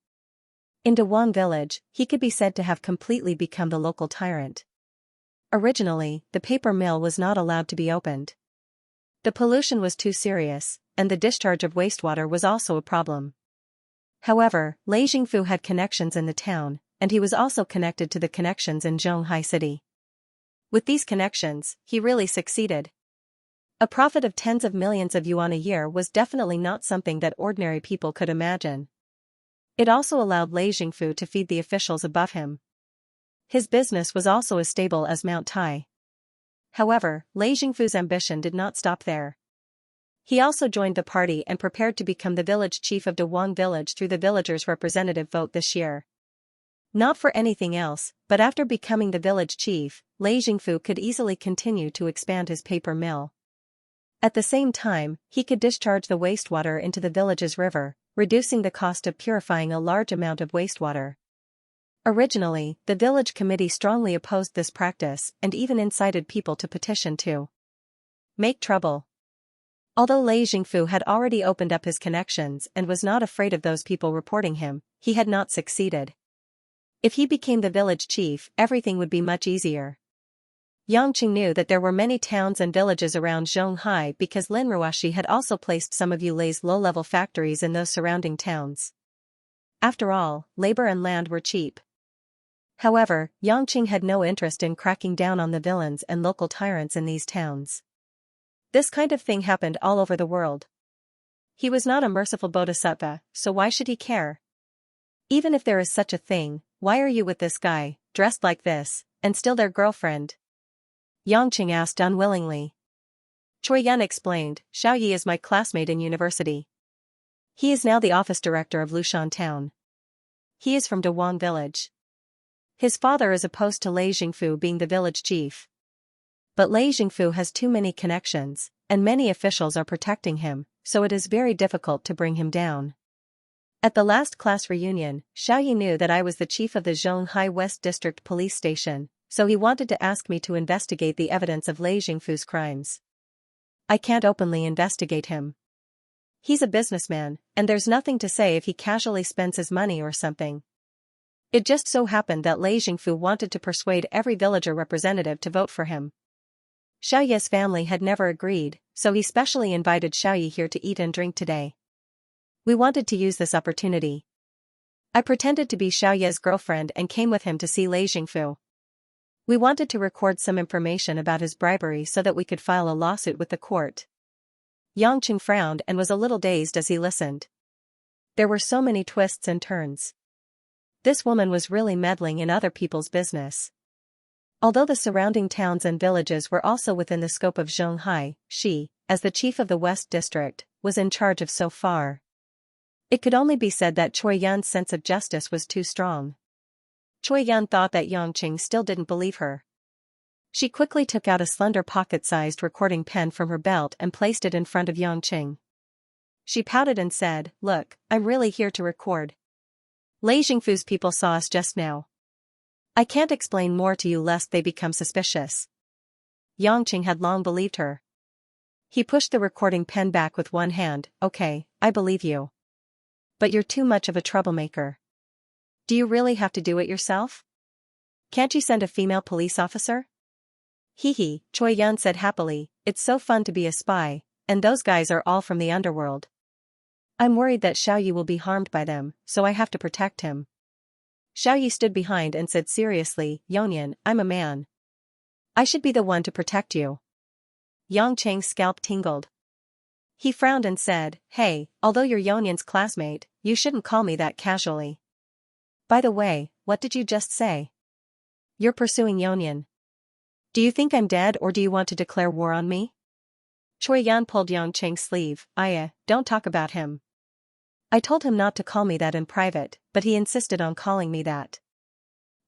In Dawang village, he could be said to have completely become the local tyrant. Originally, the paper mill was not allowed to be opened. The pollution was too serious, and the discharge of wastewater was also a problem. However, Lei Jingfu had connections in the town, and he was also connected to the connections in Zhonghai city. With these connections, he really succeeded. A profit of tens of millions of yuan a year was definitely not something that ordinary people could imagine. It also allowed Lei Jingfu to feed the officials above him. His business was also as stable as Mount Tai. However, Lei Jingfu's ambition did not stop there. He also joined the party and prepared to become the village chief of Dawang village through the villagers' representative vote this year. Not for anything else, but after becoming the village chief, Lei Jingfu could easily continue to expand his paper mill. At the same time, he could discharge the wastewater into the village's river, reducing the cost of purifying a large amount of wastewater. Originally, the village committee strongly opposed this practice and even incited people to petition to make trouble. Although Lei Jingfu had already opened up his connections and was not afraid of those people reporting him, he had not succeeded. If he became the village chief, everything would be much easier. Yangqing knew that there were many towns and villages around Zhonghai because Lin Ruashi had also placed some of Yu Lei's low-level factories in those surrounding towns. After all, labor and land were cheap. However, Yangqing had no interest in cracking down on the villains and local tyrants in these towns. This kind of thing happened all over the world. He was not a merciful bodhisattva, so why should he care? Even if there is such a thing, why are you with this guy, dressed like this, and still their girlfriend? Yangqing asked unwillingly. Choi Yan explained, Xiaoyi is my classmate in university. He is now the office director of Lushan town. He is from Dawang village. His father is opposed to Lei Jingfu being the village chief. But Lei Jingfu has too many connections, and many officials are protecting him, so it is very difficult to bring him down. At the last class reunion, Xiaoyi knew that I was the chief of the Zhonghai West District Police Station, so he wanted to ask me to investigate the evidence of Lei Jingfu's crimes. I can't openly investigate him. He's a businessman, and there's nothing to say if he casually spends his money or something. It just so happened that Lei Jingfu wanted to persuade every villager representative to vote for him. Xiaoyi's family had never agreed, so he specially invited Xiaoyi here to eat and drink today. We wanted to use this opportunity. I pretended to be Xiaoyi's girlfriend and came with him to see Lei Jingfu. We wanted to record some information about his bribery so that we could file a lawsuit with the court. Xianxia frowned and was a little dazed as he listened. There were so many twists and turns. This woman was really meddling in other people's business. Although the surrounding towns and villages were also within the scope of Zhonghai, she, as the chief of the West District, was in charge of so far. It could only be said that Choi Yun's sense of justice was too strong. Choi Yun thought that Xianxia still didn't believe her. She quickly took out a slender pocket-sized recording pen from her belt and placed it in front of Xianxia. She pouted and said, "Look, I'm really here to record. Lei Jingfu's people saw us just now. I can't explain more to you lest they become suspicious." Xianxia had long believed her. He pushed the recording pen back with one hand. "Okay, I believe you. But you're too much of a troublemaker. Do you really have to do it yourself? Can't you send a female police officer?" "Hee," Choi Yun said happily, "it's so fun to be a spy, and those guys are all from the underworld. I'm worried that Xiaoyi will be harmed by them, so I have to protect him." Xiaoyi stood behind and said seriously, "Yonian, I'm a man. I should be the one to protect you." Xianxia's scalp tingled. He frowned and said, "Hey, although you're Yonian's classmate, you shouldn't call me that casually. By the way, what did you just say? You're pursuing Yonian. Do you think I'm dead or do you want to declare war on me?" Choi Yun pulled Xianxia's sleeve. Don't talk about him. I told him not to call me that in private, but he insisted on calling me that.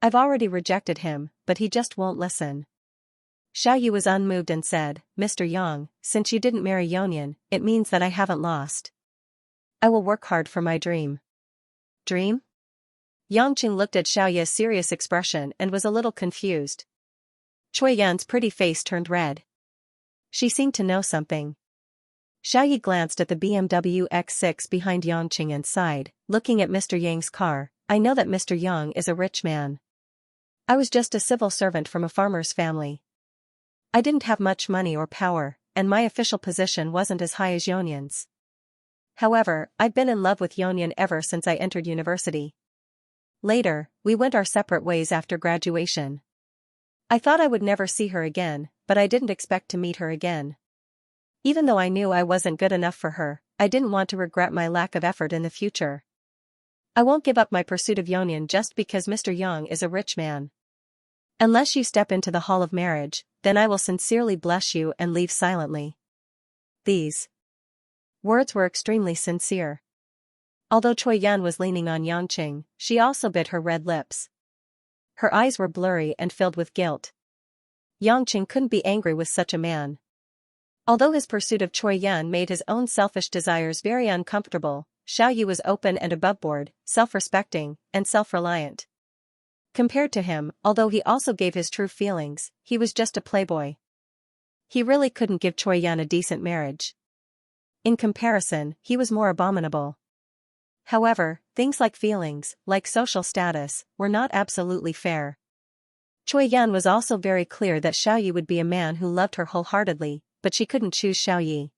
I've already rejected him, but he just won't listen." Xiaoyi was unmoved and said, "Mr. Yang, since you didn't marry Yonian, it means that I haven't lost. I will work hard for my dream." "Dream?" Xianxia looked at Xiaoyi's serious expression and was a little confused. Choi Yun's pretty face turned red. She seemed to know something. Xiaoyi glanced at the BMW X6 behind Xianxia and sighed, looking at Mr. Yang's car. "I know that Mr. Yang is a rich man. I was just a civil servant from a farmer's family. I didn't have much money or power, and my official position wasn't as high as Yonian's. However, I've been in love with Yonian ever since I entered university. Later, we went our separate ways after graduation. I thought I would never see her again, but I didn't expect to meet her again. Even though I knew I wasn't good enough for her, I didn't want to regret my lack of effort in the future. I won't give up my pursuit of Yonian just because Mr. Yang is a rich man. Unless you step into the hall of marriage, then I will sincerely bless you and leave silently." These words were extremely sincere. Although Choi Yun was leaning on Xianxia, she also bit her red lips. Her eyes were blurry and filled with guilt. Xianxia couldn't be angry with such a man. Although his pursuit of Choi Yun made his own selfish desires very uncomfortable, Xiaoyi was open and aboveboard, self-respecting, and self-reliant. Compared to him, although he also gave his true feelings, he was just a playboy. He really couldn't give Choi Yun a decent marriage. In comparison, he was more abominable. However, things like feelings, like social status, were not absolutely fair. Choi Yun was also very clear that Xiaoyi would be a man who loved her wholeheartedly, but she couldn't choose Xiaoyi.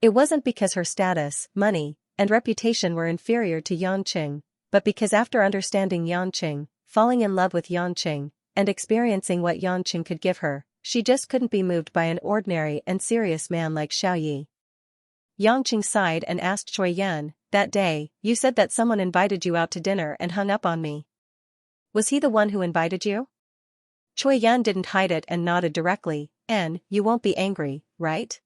It wasn't because her status, money, and reputation were inferior to Xianxia, but because after understanding Xianxia, falling in love with Xianxia, and experiencing what Xianxia could give her, she just couldn't be moved by an ordinary and serious man like Xiaoyi. Xianxia sighed and asked Choi Yun, "That day, you said that someone invited you out to dinner and hung up on me. Was he the one who invited you?" Choi Yun didn't hide it and nodded directly. "And you won't be angry, right?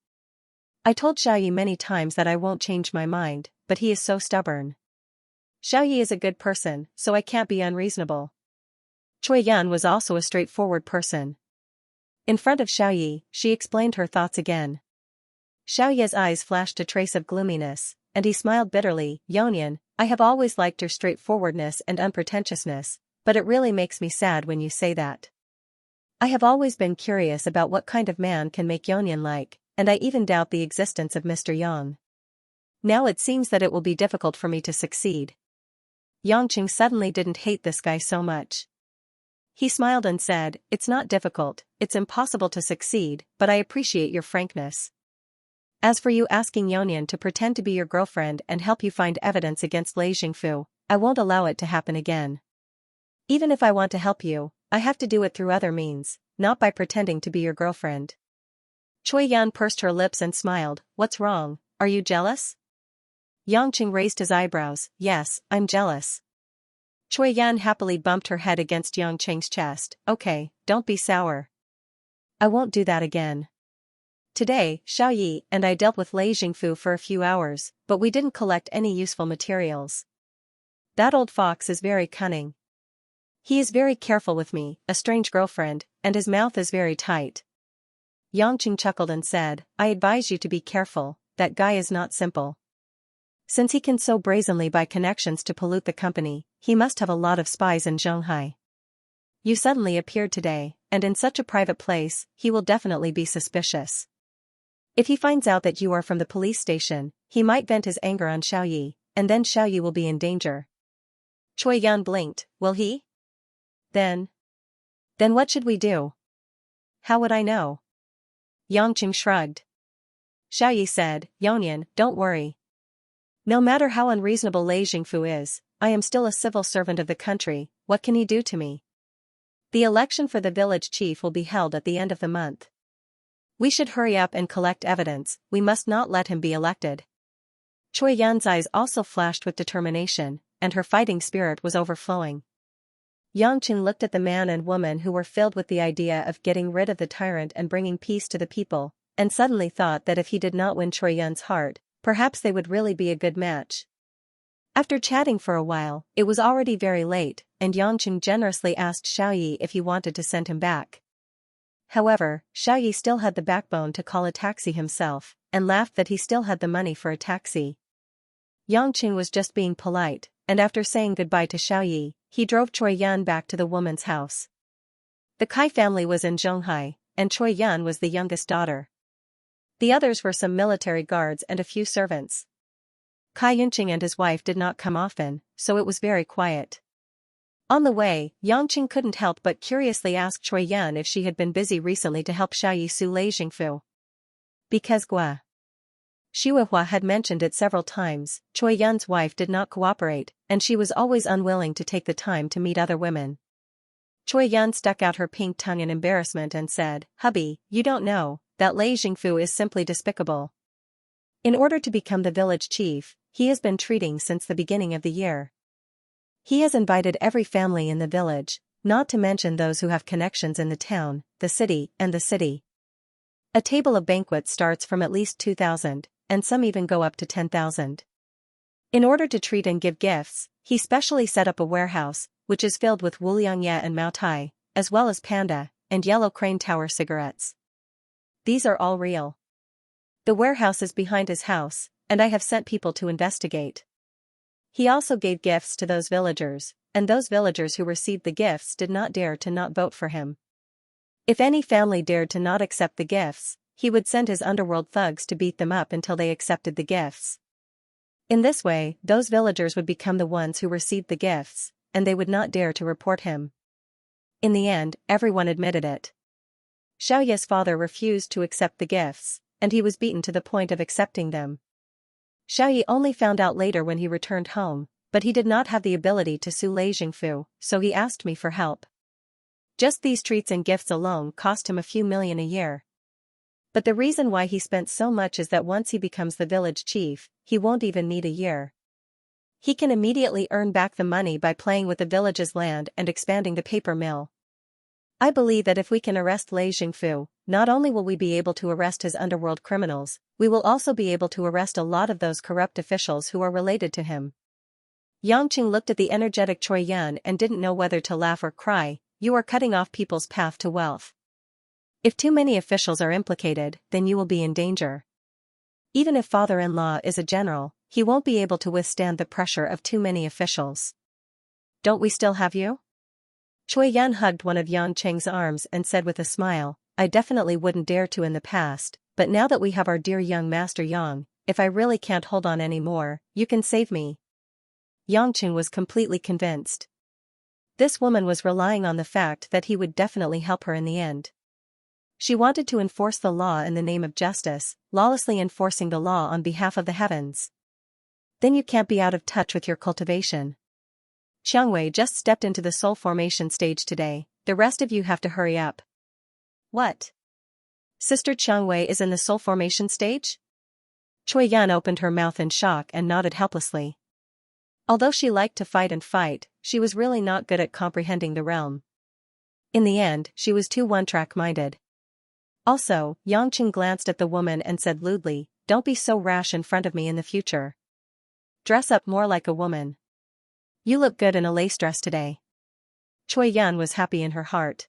I told Xiaoyi many times that I won't change my mind, but he is so stubborn. Xiaoyi is a good person, so I can't be unreasonable." Choi Yun was also a straightforward person. In front of Xiaoyi, she explained her thoughts again. Xiaoyi's eyes flashed a trace of gloominess, and he smiled bitterly. "Yonian, I have always liked your straightforwardness and unpretentiousness, but it really makes me sad when you say that. I have always been curious about what kind of man can make Yonian like, and I even doubt the existence of Mr. Yang. Now it seems that it will be difficult for me to succeed." Xianxia suddenly didn't hate this guy so much. He smiled and said, "It's not difficult, it's impossible to succeed, but I appreciate your frankness. As for you asking Yonian to pretend to be your girlfriend and help you find evidence against Lei Jingfu, I won't allow it to happen again. Even if I want to help you, I have to do it through other means, not by pretending to be your girlfriend. Cui Yan pursed her lips and smiled. What's wrong, are you jealous? Yangqing raised his eyebrows. Yes, I'm jealous. Cui Yan happily bumped her head against Yangqing's chest. Okay, don't be sour. I won't do that again. Today, Xiaoyi and I dealt with Lei Jingfu for a few hours, but we didn't collect any useful materials. That old fox is very cunning. He is very careful with me, a strange girlfriend, and his mouth is very tight. Yangqing chuckled and said, I advise you to be careful, that guy is not simple. Since he can so brazenly buy connections to pollute the company, he must have a lot of spies in Zhonghai. You suddenly appeared today, and in such a private place, he will definitely be suspicious. If he finds out that you are from the police station, he might vent his anger on Xiaoyi, and then Xiaoyi will be in danger. Cui Yan blinked. Will he? Then what should we do? How would I know? Yangqing shrugged. Xiaoyi said, Yonyan, don't worry. No matter how unreasonable Lei Jingfu is, I am still a civil servant of the country. What can he do to me? The election for the village chief will be held at the end of the month. We should hurry up and collect evidence, we must not let him be elected. Cui Yan's eyes also flashed with determination, and her fighting spirit was overflowing. Yangqing looked at the man and woman who were filled with the idea of getting rid of the tyrant and bringing peace to the people, and suddenly thought that if he did not win Cui Yan's heart, perhaps they would really be a good match. After chatting for a while, it was already very late, and Yangqing generously asked Xiaoyi if he wanted to send him back. However, Xiaoyi still had the backbone to call a taxi himself, and laughed that he still had the money for a taxi. Yangqing was just being polite, and after saying goodbye to Xiaoyi, he drove Cui Yan back to the woman's house. The Kai family was in Zhonghai, and Cui Yan was the youngest daughter. The others were some military guards and a few servants. Kai Yunqing and his wife did not come often, so it was very quiet. On the way, Yangqing couldn't help but curiously ask Cui Yan if she had been busy recently to help Xiaoyi sue Lei Jingfu. Because Gua Shihuahua had mentioned it several times, Cui Yan's wife did not cooperate, and she was always unwilling to take the time to meet other women. Cui Yan stuck out her pink tongue in embarrassment and said, Hubby, you don't know, that Lei Jingfu is simply despicable. In order to become the village chief, he has been treating since the beginning of the year. He has invited every family in the village, not to mention those who have connections in the town, the city, and the city. A table of banquets starts from at least 2,000, and some even go up to 10,000. In order to treat and give gifts, he specially set up a warehouse, which is filled with Wuliangye and Maotai, as well as Panda, and Yellow Crane Tower cigarettes. These are all real. The warehouse is behind his house, and I have sent people to investigate. He also gave gifts to those villagers, and those villagers who received the gifts did not dare to not vote for him. If any family dared to not accept the gifts, he would send his underworld thugs to beat them up until they accepted the gifts. In this way, those villagers would become the ones who received the gifts, and they would not dare to report him. In the end, everyone admitted it. Xiaoye's father refused to accept the gifts, and he was beaten to the point of accepting them. Xiaoyi only found out later when he returned home, but he did not have the ability to sue Lei Jingfu, so he asked me for help. Just these treats and gifts alone cost him a few million a year. But the reason why he spent so much is that once he becomes the village chief, he won't even need a year. He can immediately earn back the money by playing with the village's land and expanding the paper mill. I believe that if we can arrest Lei Jingfu, not only will we be able to arrest his underworld criminals, we will also be able to arrest a lot of those corrupt officials who are related to him. Yangqing looked at the energetic Cui Yan and didn't know whether to laugh or cry. You are cutting off people's path to wealth. If too many officials are implicated, then you will be in danger. Even if father-in-law is a general, he won't be able to withstand the pressure of too many officials. Don't we still have you? Cui Yan hugged one of Yangqing's arms and said with a smile, I definitely wouldn't dare to in the past, but now that we have our dear young master Yang, if I really can't hold on anymore, you can save me. Yangqing was completely convinced. This woman was relying on the fact that he would definitely help her in the end. She wanted to enforce the law in the name of justice, lawlessly enforcing the law on behalf of the heavens. Then you can't be out of touch with your cultivation. Xiangwei just stepped into the soul formation stage today, the rest of you have to hurry up. What? Sister Xianxia is in the soul formation stage? Cui Yan opened her mouth in shock and nodded helplessly. Although she liked to fight, she was really not good at comprehending the realm. In the end, she was too one-track minded. Also, Yangqing glanced at the woman and said lewdly, "Don't be so rash in front of me in the future. Dress up more like a woman. You look good in a lace dress today." Cui Yan was happy in her heart.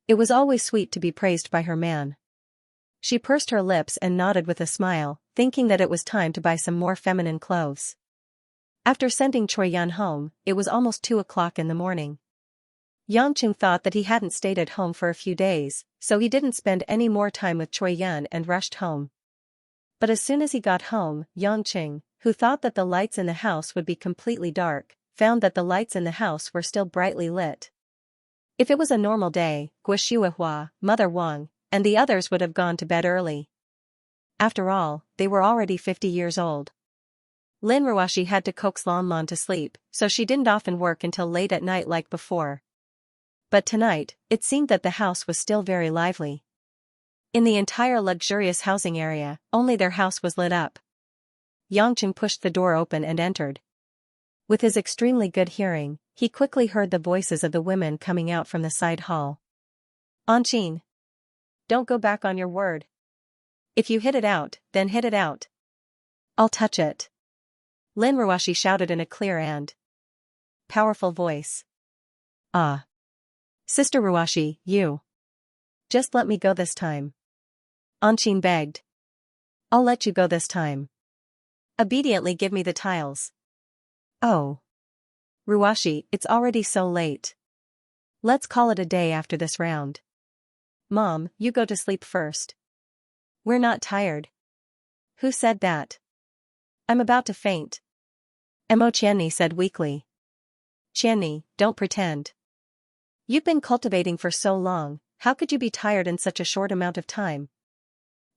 It was always sweet to be praised by her man. She pursed her lips and nodded with a smile, thinking that it was time to buy some more feminine clothes. After sending Cui Yan home, it was almost 2 o'clock in the morning. Yangqing thought that he hadn't stayed at home for a few days, so he didn't spend any more time with Cui Yan and rushed home. But as soon as he got home, Yangqing, who thought that the lights in the house would be completely dark, found that the lights in the house were still brightly lit. If it was a normal day, Guoshuihua, Mother Wang, and the others would have gone to bed early. After all, they were already 50 years old. Lin Ruoshi had to coax Lan Lan to sleep, so she didn't often work until late at night like before. But tonight, it seemed that the house was still very lively. In the entire luxurious housing area, only their house was lit up. Yangqing pushed the door open and entered. With his extremely good hearing, he quickly heard the voices of the women coming out from the side hall. "Anqing, don't go back on your word. If you hit it out, then hit it out. I'll touch it." Lin Ruoshi shouted in a clear and powerful voice. "Ah. Sister Ruoshi, you. Just let me go this time." Anqing begged. "I'll let you go this time. Obediently give me the tiles." "Oh. Ruoshi, it's already so late. Let's call it a day after this round. Mom, you go to sleep first. We're not tired." "Who said that? I'm about to faint." Mo Qianni said weakly. "Qianni, don't pretend. You've been cultivating for so long, how could you be tired in such a short amount of time?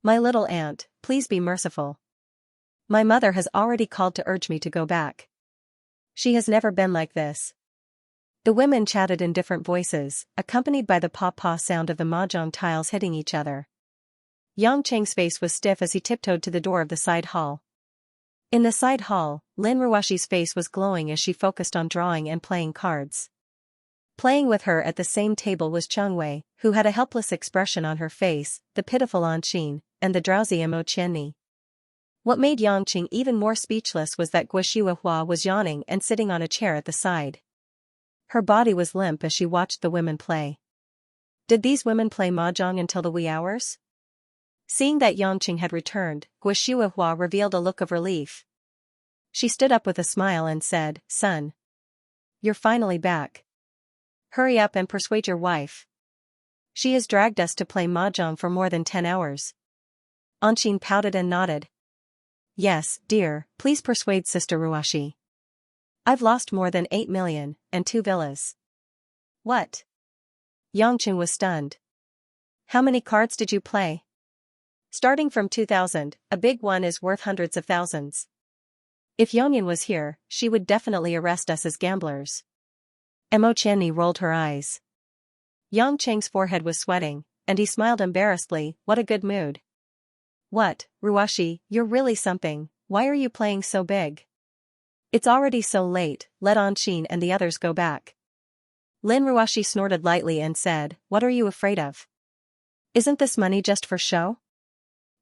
My little aunt, please be merciful. My mother has already called to urge me to go back. She has never been like this." The women chatted in different voices, accompanied by the paw-paw sound of the mahjong tiles hitting each other. Yangqing's face was stiff as he tiptoed to the door of the side hall. In the side hall, Lin Ruoshi's face was glowing as she focused on drawing and playing cards. Playing with her at the same table was Xianxia, who had a helpless expression on her face, the pitiful Anqing, and the drowsy Mo Qianni. What made Yangqing even more speechless was that Guoshuihua was yawning and sitting on a chair at the side. Her body was limp as she watched the women play. Did these women play mahjong until the wee hours? Seeing that Yangqing had returned, Guoshuihua revealed a look of relief. She stood up with a smile and said, "Son. You're finally back. Hurry up and persuade your wife. She has dragged us to play mahjong for more than 10 hours. Anqing pouted and nodded. "Yes, dear, please persuade Sister Ruoshi. I've lost more than 8 million, and 2 villas. "What?" Yangqing was stunned. "How many cards did you play?" "Starting from 2,000, a big one is worth hundreds of thousands. If Yongyan was here, she would definitely arrest us as gamblers." Mo Qianni rolled her eyes. Yangqing's forehead was sweating, and he smiled embarrassedly. What a good mood. "What, Ruoshi, you're really something, why are you playing so big? It's already so late, let Anqing and the others go back." Lin Ruoshi snorted lightly and said, "What are you afraid of? Isn't this money just for show?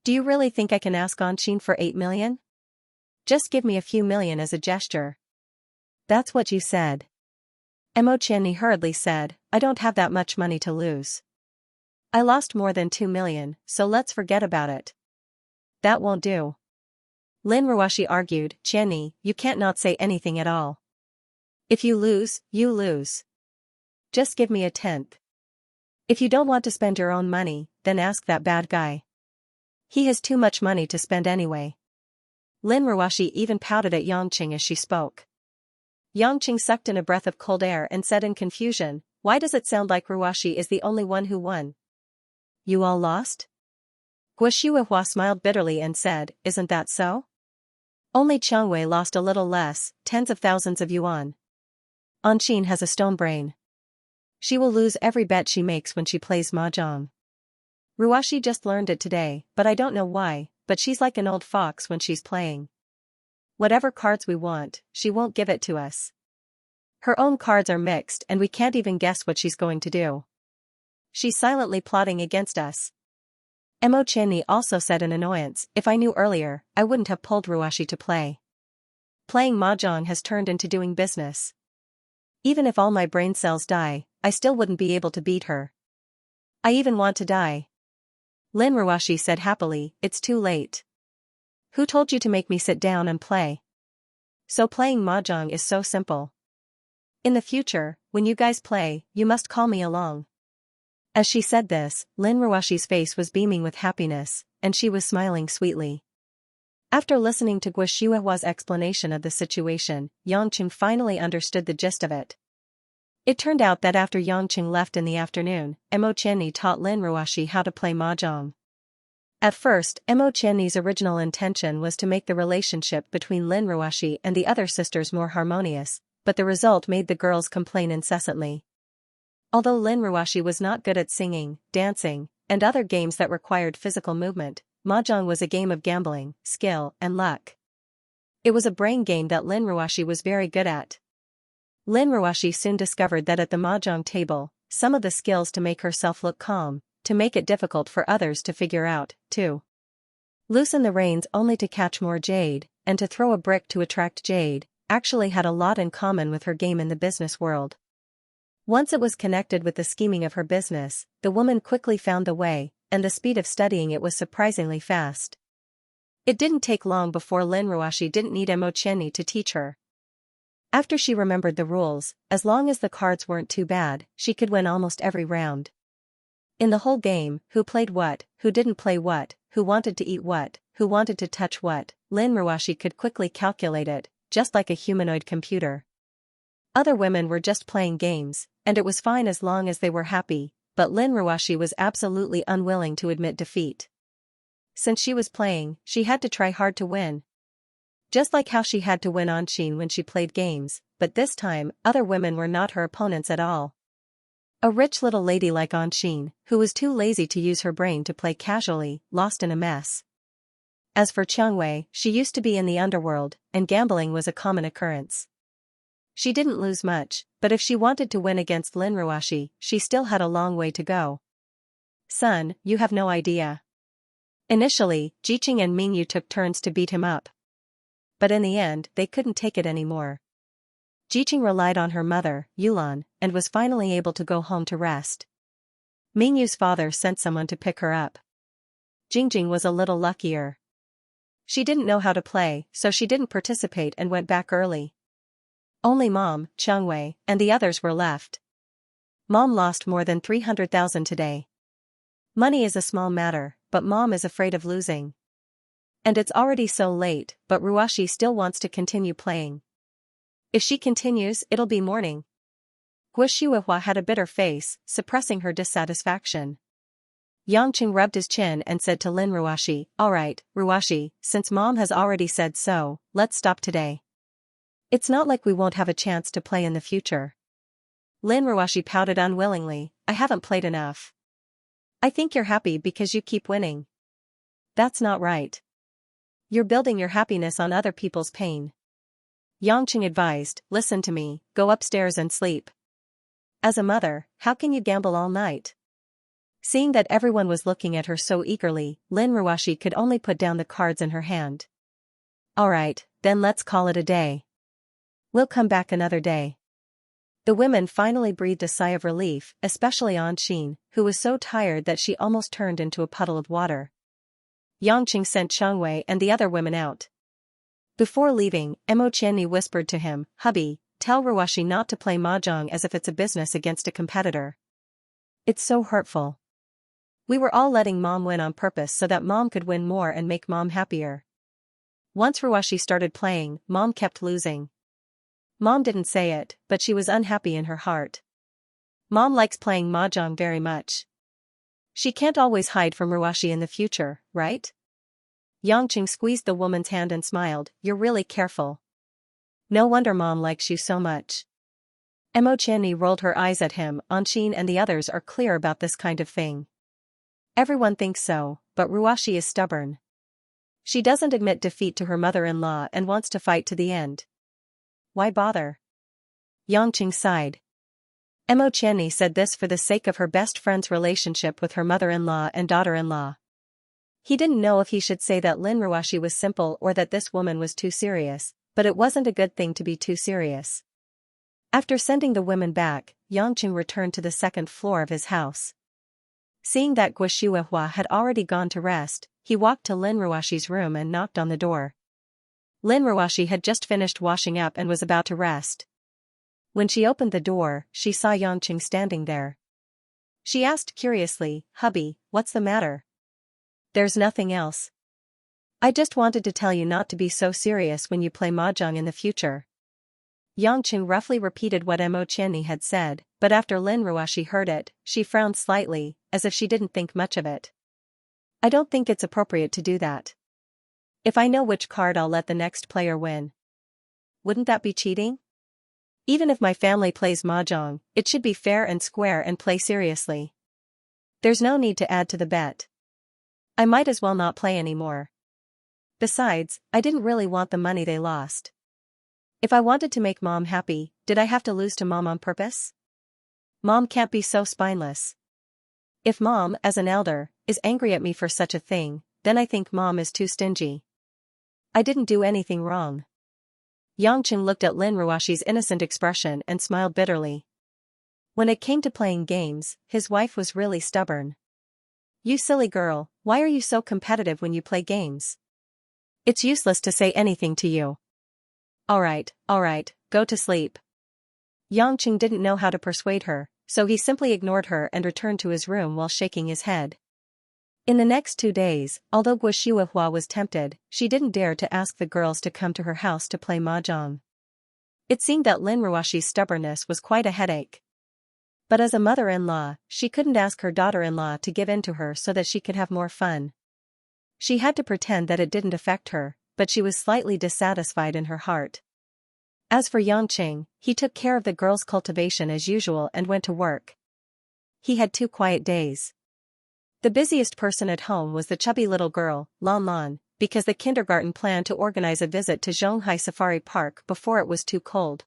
Do you really think I can ask Anqing for 8 million? Just give me a few million as a gesture." "That's what you said." Mo Qianni hurriedly said, "I don't have that much money to lose. I lost more than 2 million, so let's forget about it." "That won't do." Lin Ruoshi argued, "Qianni, you can't not say anything at all. If you lose, you lose. Just give me a tenth. If you don't want to spend your own money, then ask that bad guy. He has too much money to spend anyway." Lin Ruoshi even pouted at Yangqing as she spoke. Yangqing sucked in a breath of cold air and said in confusion, "Why does it sound like Ruoshi is the only one who won? You all lost?" Guoshuihua smiled bitterly and said, "Isn't that so? Only Xianxia lost a little less, tens of thousands of yuan. Anqing has a stone brain." She will lose every bet she makes when she plays mahjong. Ruashi just learned it today, but I don't know why, but she's like an old fox when she's playing. Whatever cards we want, she won't give it to us. Her own cards are mixed and we can't even guess what she's going to do. She's silently plotting against us. Mo Chenni also said in annoyance, if I knew earlier, I wouldn't have pulled Ruashi to play. Playing mahjong has turned into doing business. Even if all my brain cells die, I still wouldn't be able to beat her. I even want to die. Lin Ruashi said happily, it's too late. Who told you to make me sit down and play? So playing mahjong is so simple. In the future, when you guys play, you must call me along. As she said this, Lin Ruashi's face was beaming with happiness, and she was smiling sweetly. After listening to Guishuahua's explanation of the situation, Yangqing finally understood the gist of it. It turned out that after Yangqing left in the afternoon, Mo Chenni taught Lin Ruashi how to play mahjong. At first, Mo Chenni's original intention was to make the relationship between Lin Ruashi and the other sisters more harmonious, but the result made the girls complain incessantly. Although Lin Ruashi was not good at singing, dancing, and other games that required physical movement, mahjong was a game of gambling, skill, and luck. It was a brain game that Lin Ruashi was very good at. Lin Ruashi soon discovered that at the mahjong table, some of the skills to make herself look calm, to make it difficult for others to figure out, to loosen the reins only to catch more jade, and to throw a brick to attract jade, actually had a lot in common with her game in the business world. Once it was connected with the scheming of her business, the woman quickly found the way, and the speed of studying it was surprisingly fast. It didn't take long before Lin Ruashi didn't need Mo Chenni to teach her. After she remembered the rules, as long as the cards weren't too bad, she could win almost every round. In the whole game, who played what, who didn't play what, who wanted to eat what, who wanted to touch what, Lin Ruashi could quickly calculate it, just like a humanoid computer. Other women were just playing games, and it was fine as long as they were happy, but Lin Ruashi was absolutely unwilling to admit defeat. Since she was playing, she had to try hard to win. Just like how she had to win Anshin when she played games, but this time, other women were not her opponents at all. A rich little lady like Anshin, who was too lazy to use her brain to play casually, lost in a mess. As for Xianxia, she used to be in the underworld, and gambling was a common occurrence. She didn't lose much, but if she wanted to win against Lin Ruashi, she still had a long way to go. Son, you have no idea. Initially, Jiqing and Mingyu took turns to beat him up. But in the end, they couldn't take it anymore. Jiqing relied on her mother, Yulan, and was finally able to go home to rest. Mingyu's father sent someone to pick her up. Jingjing was a little luckier. She didn't know how to play, so she didn't participate and went back early. Only Mom, Xianxia, and the others were left. Mom lost more than 300,000 today. Money is a small matter, but Mom is afraid of losing. And it's already so late, but Ruashi still wants to continue playing. If she continues, it'll be morning. Guishuahua had a bitter face, suppressing her dissatisfaction. Yangqing rubbed his chin and said to Lin Ruashi, alright, Ruashi, since Mom has already said so, let's stop today. It's not like we won't have a chance to play in the future. Lin Ruashi pouted unwillingly, I haven't played enough. I think you're happy because you keep winning. That's not right. You're building your happiness on other people's pain. Yangqing advised, listen to me, go upstairs and sleep. As a mother, how can you gamble all night? Seeing that everyone was looking at her so eagerly, Lin Ruashi could only put down the cards in her hand. Alright, then let's call it a day. We'll come back another day. The women finally breathed a sigh of relief, especially Anshin, who was so tired that she almost turned into a puddle of water. Yangqing sent Xianxia and the other women out. Before leaving, Mo Chenni whispered to him, hubby, tell Ruashi not to play mahjong as if it's a business against a competitor. It's so hurtful. We were all letting Mom win on purpose so that Mom could win more and make Mom happier. Once Ruashi started playing, Mom kept losing. Mom didn't say it, but she was unhappy in her heart. Mom likes playing mahjong very much. She can't always hide from Ruashi in the future, right? Yangqing squeezed the woman's hand and smiled, you're really careful. No wonder Mom likes you so much. Mo Qianni rolled her eyes at him. Anshin and the others are clear about this kind of thing. Everyone thinks so, but Ruashi is stubborn. She doesn't admit defeat to her mother-in-law and wants to fight to the end. Why bother? Yangqing sighed. Mo Qianni said this for the sake of her best friend's relationship with her mother-in-law and daughter-in-law. He didn't know if he should say that Lin Ruashi was simple or that this woman was too serious, but it wasn't a good thing to be too serious. After sending the women back, Yangqing returned to the second floor of his house. Seeing that Guoshuehua had already gone to rest, he walked to Lin Ruashi's room and knocked on the door. Lin Ruashi had just finished washing up and was about to rest. When she opened the door, she saw Yangqing standing there. She asked curiously, "Hubby, what's the matter?" "There's nothing else. I just wanted to tell you not to be so serious when you play mahjong in the future." Yangqing roughly repeated what Mo Qianni had said, but after Lin Ruashi heard it, she frowned slightly, as if she didn't think much of it. "I don't think it's appropriate to do that. If I know which card I'll let the next player win. Wouldn't that be cheating? Even if my family plays mahjong, it should be fair and square and play seriously. There's no need to add to the bet. I might as well not play anymore. Besides, I didn't really want the money they lost. If I wanted to make Mom happy, did I have to lose to Mom on purpose? Mom can't be so spineless. If Mom, as an elder, is angry at me for such a thing, then I think Mom is too stingy. I didn't do anything wrong." Yangqing looked at Lin Ruashi's innocent expression and smiled bitterly. When it came to playing games, his wife was really stubborn. "You silly girl, why are you so competitive when you play games? It's useless to say anything to you. All right, go to sleep." Yangqing didn't know how to persuade her, so he simply ignored her and returned to his room while shaking his head. In the next 2 days, although Guoshuehua was tempted, she didn't dare to ask the girls to come to her house to play mahjong. It seemed that Lin Ruashi's stubbornness was quite a headache. But as a mother-in-law, she couldn't ask her daughter-in-law to give in to her so that she could have more fun. She had to pretend that it didn't affect her, but she was slightly dissatisfied in her heart. As for Yangqing, he took care of the girls' cultivation as usual and went to work. He had 2 quiet days. The busiest person at home was the chubby little girl, Lan Lan, because the kindergarten planned to organize a visit to Zhonghai Safari Park before it was too cold.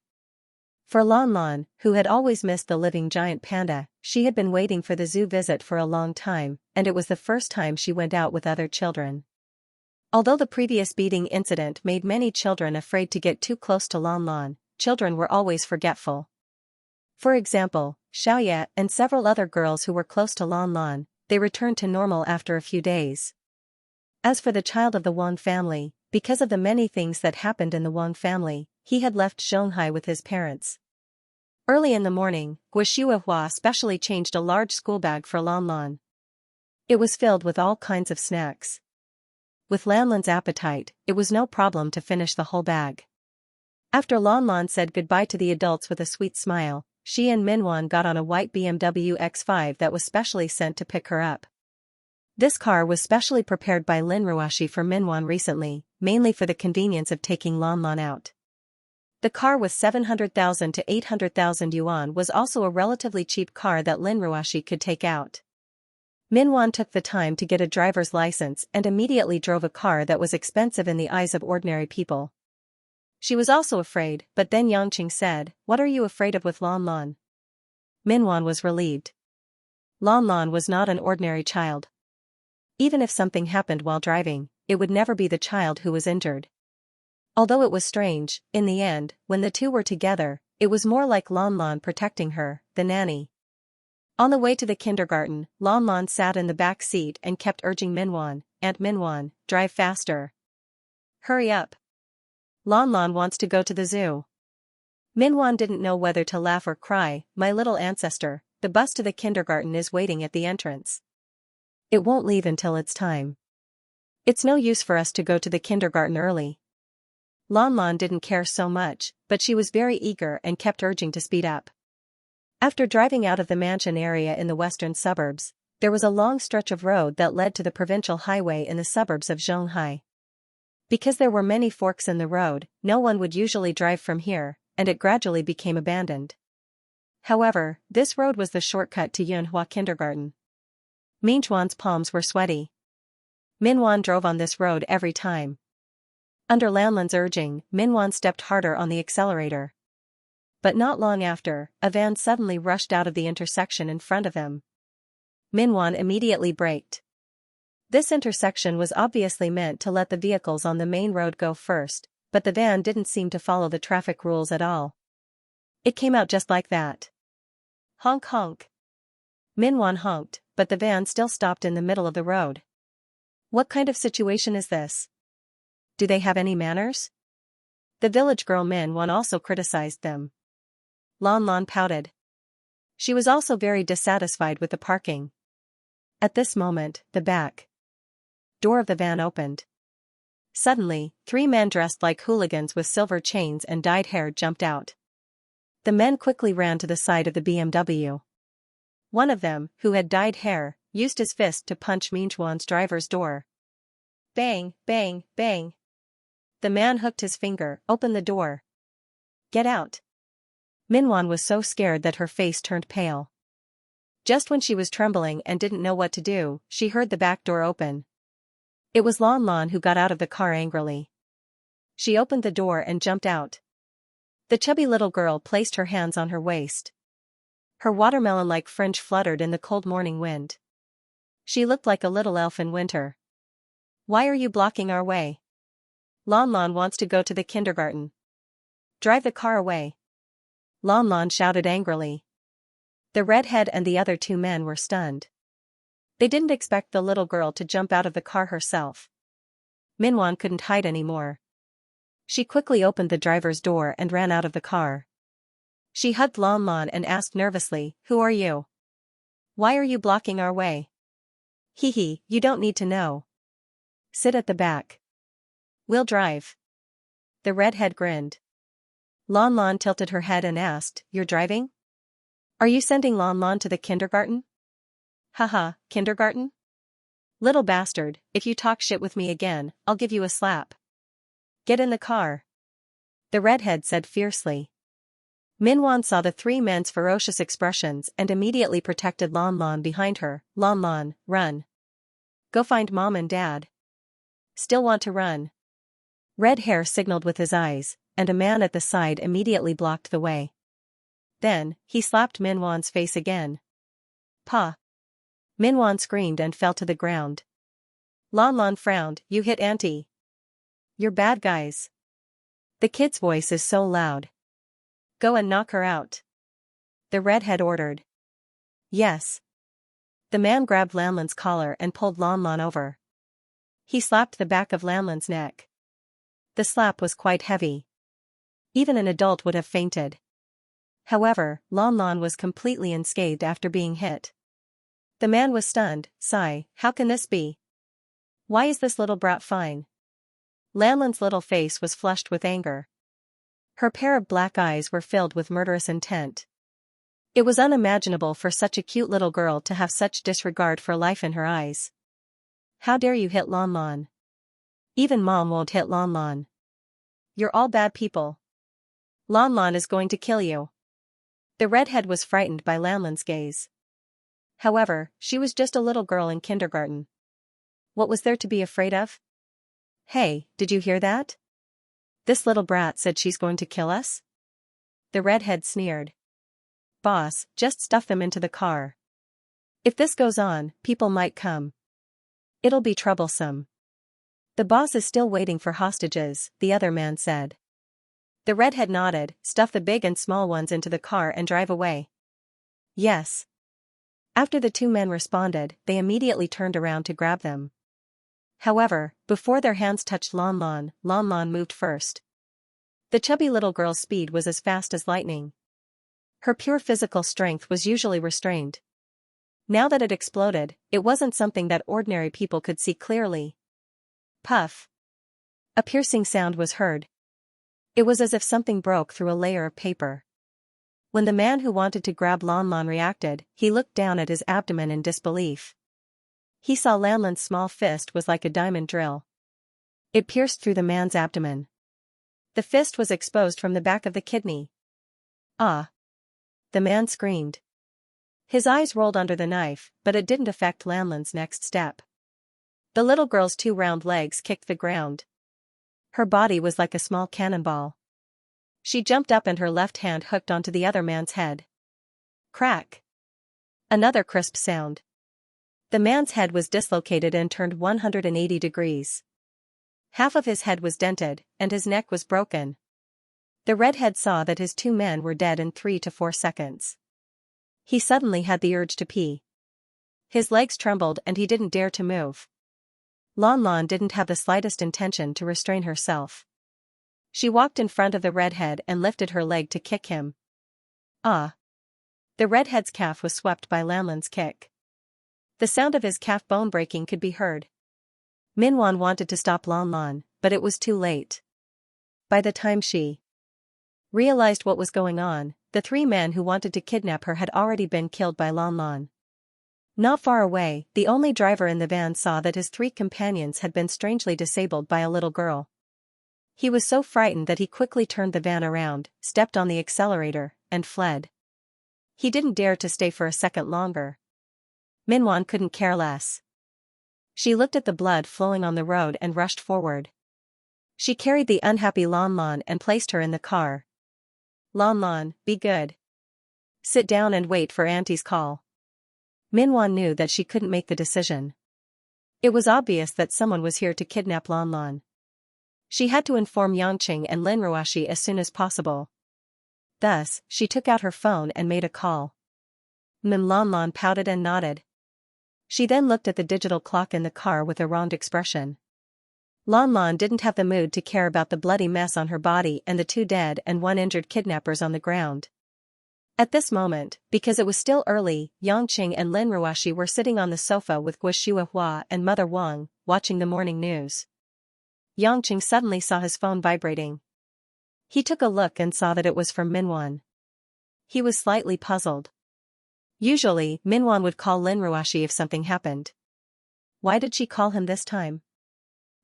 For Lan Lan, who had always missed the living giant panda, she had been waiting for the zoo visit for a long time, and it was the first time she went out with other children. Although the previous beating incident made many children afraid to get too close to Lan Lan, children were always forgetful. For example, Xiaoya and several other girls who were close to Lan Lan, they returned to normal after a few days. As for the child of the Wang family, because of the many things that happened in the Wang family, he had left Zhonghai with his parents. Early in the morning, Guoshuehua specially changed a large school bag for Lan Lan. It was filled with all kinds of snacks. With Lan Lan's appetite, it was no problem to finish the whole bag. After Lan Lan said goodbye to the adults with a sweet smile, she and Minwan got on a white BMW X5 that was specially sent to pick her up. This car was specially prepared by Lin Ruashi for Minwan recently, mainly for the convenience of taking Lan Lan out. The car with 700,000 to 800,000 yuan was also a relatively cheap car that Lin Ruashi could take out. Minwan took the time to get a driver's license and immediately drove a car that was expensive in the eyes of ordinary people. She was also afraid, but then Yangqing said, "What are you afraid of with Lan Lan?" Minwan was relieved. Lan Lan was not an ordinary child. Even if something happened while driving, it would never be the child who was injured. Although it was strange, in the end, when the two were together, it was more like Lan Lan protecting her, the nanny. On the way to the kindergarten, Lan Lan sat in the back seat and kept urging Minwan, "Aunt Minwan, drive faster. Hurry up. Lan Lan wants to go to the zoo." Minwan didn't know whether to laugh or cry. "My little ancestor, the bus to the kindergarten is waiting at the entrance. It won't leave until it's time. It's no use for us to go to the kindergarten early." Lan Lan didn't care so much, but she was very eager and kept urging to speed up. After driving out of the mansion area in the western suburbs, there was a long stretch of road that led to the provincial highway in the suburbs of Zhonghai. Because there were many forks in the road, no one would usually drive from here, and it gradually became abandoned. However, this road was the shortcut to Yunhua Kindergarten. Minjuan's palms were sweaty. Minwan drove on this road every time. Under Lanlan's urging, Minwan stepped harder on the accelerator. But not long after, a van suddenly rushed out of the intersection in front of him. Minwan immediately braked. This intersection was obviously meant to let the vehicles on the main road go first, but the van didn't seem to follow the traffic rules at all. It came out just like that. Honk honk. Minwan honked, but the van still stopped in the middle of the road. What kind of situation is this? Do they have any manners? The village girl Minwan also criticized them. Lan pouted. She was also very dissatisfied with the parking. At this moment, the back door of the van opened. Suddenly, 3 men dressed like hooligans with silver chains and dyed hair jumped out. The men quickly ran to the side of the BMW. One of them, who had dyed hair, used his fist to punch Minjuan's driver's door. Bang, bang, bang. The man hooked his finger, opened the door. Get out. Minwan was so scared that her face turned pale. Just when she was trembling and didn't know what to do, she heard the back door open. It was Lan who got out of the car angrily. She opened the door and jumped out. The chubby little girl placed her hands on her waist. Her watermelon-like fringe fluttered in the cold morning wind. She looked like a little elf in winter. Why are you blocking our way? Lan wants to go to the kindergarten. Drive the car away. Lan shouted angrily. The redhead and the other 2 men were stunned. They didn't expect the little girl to jump out of the car herself. Minwan couldn't hide anymore. She quickly opened the driver's door and ran out of the car. She hugged Lan and asked nervously, "Who are you? Why are you blocking our way?" "Hee, you don't need to know. Sit at the back. We'll drive." The redhead grinned. Lan tilted her head and asked, "You're driving? Are you sending Lan to the kindergarten?" "Haha, kindergarten? Little bastard, if you talk shit with me again, I'll give you a slap. Get in the car," the redhead said fiercely. Minwan saw the 3 men's ferocious expressions and immediately protected Lan behind her. Lan, run. Go find mom and dad. Still want to run? Red hair signaled with his eyes, and a man at the side immediately blocked the way. Then, he slapped Minwan's face again. Pa! Minwan screamed and fell to the ground. Lan frowned, "You hit auntie. You're bad guys. The kid's voice is so loud. Go and knock her out," the redhead ordered. Yes. The man grabbed Lanlan's collar and pulled Lan over. He slapped the back of Lanlan's neck. The slap was quite heavy. Even an adult would have fainted. However, Lan was completely unscathed after being hit. The man was stunned. Sigh, how can this be? Why is this little brat fine? Lanlan's little face was flushed with anger. Her pair of black eyes were filled with murderous intent. It was unimaginable for such a cute little girl to have such disregard for life in her eyes. How dare you hit Lan? Even mom won't hit Lan. You're all bad people. Lan is going to kill you. The redhead was frightened by Lanlan's gaze. However, she was just a little girl in kindergarten. What was there to be afraid of? Hey, did you hear that? This little brat said she's going to kill us? The redhead sneered. Boss, just stuff them into the car. If this goes on, people might come. It'll be troublesome. The boss is still waiting for hostages, the other man said. The redhead nodded, stuff the big and small ones into the car and drive away. Yes. After the 2 men responded, they immediately turned around to grab them. However, before their hands touched Lan moved first. The chubby little girl's speed was as fast as lightning. Her pure physical strength was usually restrained. Now that it exploded, it wasn't something that ordinary people could see clearly. Puff. A piercing sound was heard. It was as if something broke through a layer of paper. When the man who wanted to grab Lan reacted, he looked down at his abdomen in disbelief. He saw Lanlan's small fist was like a diamond drill. It pierced through the man's abdomen. The fist was exposed from the back of the kidney. Ah! the man screamed. His eyes rolled under the knife, but it didn't affect Lanlan's next step. The little girl's 2 round legs kicked the ground. Her body was like a small cannonball. She jumped up and her left hand hooked onto the other man's head. Crack! Another crisp sound. The man's head was dislocated and turned 180 degrees. Half of his head was dented, and his neck was broken. The redhead saw that his 2 men were dead in 3 to 4 seconds. He suddenly had the urge to pee. His legs trembled and he didn't dare to move. Lan didn't have the slightest intention to restrain herself. She walked in front of the redhead and lifted her leg to kick him. Ah! The redhead's calf was swept by Lanlan's kick. The sound of his calf bone breaking could be heard. Minwan wanted to stop Lan, but it was too late. By the time she realized what was going on, the 3 men who wanted to kidnap her had already been killed by Lan. Not far away, the only driver in the van saw that his 3 companions had been strangely disabled by a little girl. He was so frightened that he quickly turned the van around, stepped on the accelerator, and fled. He didn't dare to stay for a second longer. Minwan couldn't care less. She looked at the blood flowing on the road and rushed forward. She carried the unhappy Lan and placed her in the car. Lan, be good. Sit down and wait for Auntie's call. Minwan knew that she couldn't make the decision. It was obvious that someone was here to kidnap Lan. She had to inform Yangqing and Lin Ruashi as soon as possible. Thus, she took out her phone and made a call. Lan pouted and nodded. She then looked at the digital clock in the car with a wronged expression. Lan didn't have the mood to care about the bloody mess on her body and the 2 dead and 1 injured kidnappers on the ground. At this moment, because it was still early, Yangqing and Lin Ruashi were sitting on the sofa with Guo and Mother Wang, watching the morning news. Yangqing suddenly saw his phone vibrating. He took a look and saw that it was from Minwan. He was slightly puzzled. Usually, Minwan would call Lin Ruashi if something happened. Why did she call him this time?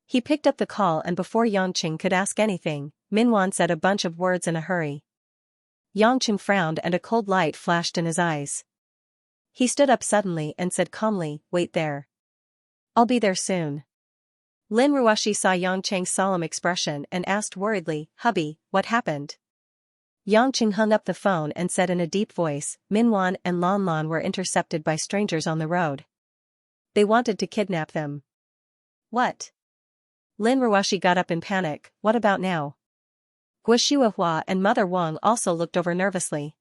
He picked up the call and before Yangqing could ask anything, Minwan said a bunch of words in a hurry. Yangqing frowned and a cold light flashed in his eyes. He stood up suddenly and said calmly, "Wait there. I'll be there soon." Lin Ruashi saw Yangqing's solemn expression and asked worriedly, "Hubby, what happened?" Yangqing hung up the phone and said in a deep voice, "Minwan and Lan were intercepted by strangers on the road. They wanted to kidnap them." "What?" Lin Ruashi got up in panic. "What about now?" Guo and Mother Wang also looked over nervously.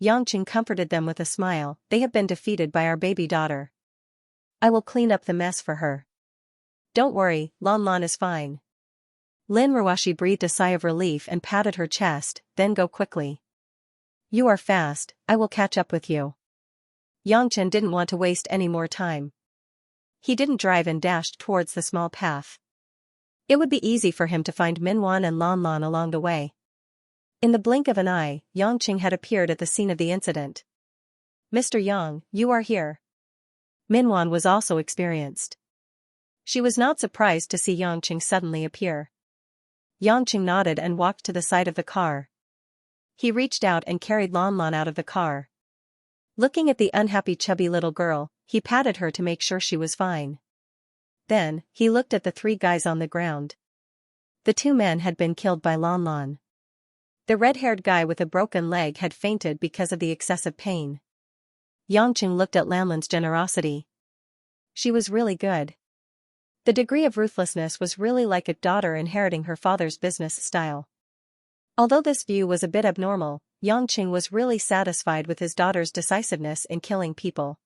Yangqing comforted them with a smile. "They have been defeated by our baby daughter. I will clean up the mess for her. Don't worry, Lan is fine." Lin Ruashi breathed a sigh of relief and patted her chest, "Then go quickly. You are fast, I will catch up with you." Yangqing didn't want to waste any more time. He didn't drive and dashed towards the small path. It would be easy for him to find Minwan and Lan along the way. In the blink of an eye, Yangqing had appeared at the scene of the incident. "Mr. Yang, you are here." Minwan was also experienced. She was not surprised to see Yangqing suddenly appear. Yangqing nodded and walked to the side of the car. He reached out and carried Lan out of the car. Looking at the unhappy chubby little girl, he patted her to make sure she was fine. Then, he looked at the 3 guys on the ground. The 2 men had been killed by Lan. The red-haired guy with a broken leg had fainted because of the excessive pain. Yangqing looked at Lanlan's generosity. She was really good. The degree of ruthlessness was really like a daughter inheriting her father's business style. Although this view was a bit abnormal, Yangqing was really satisfied with his daughter's decisiveness in killing people.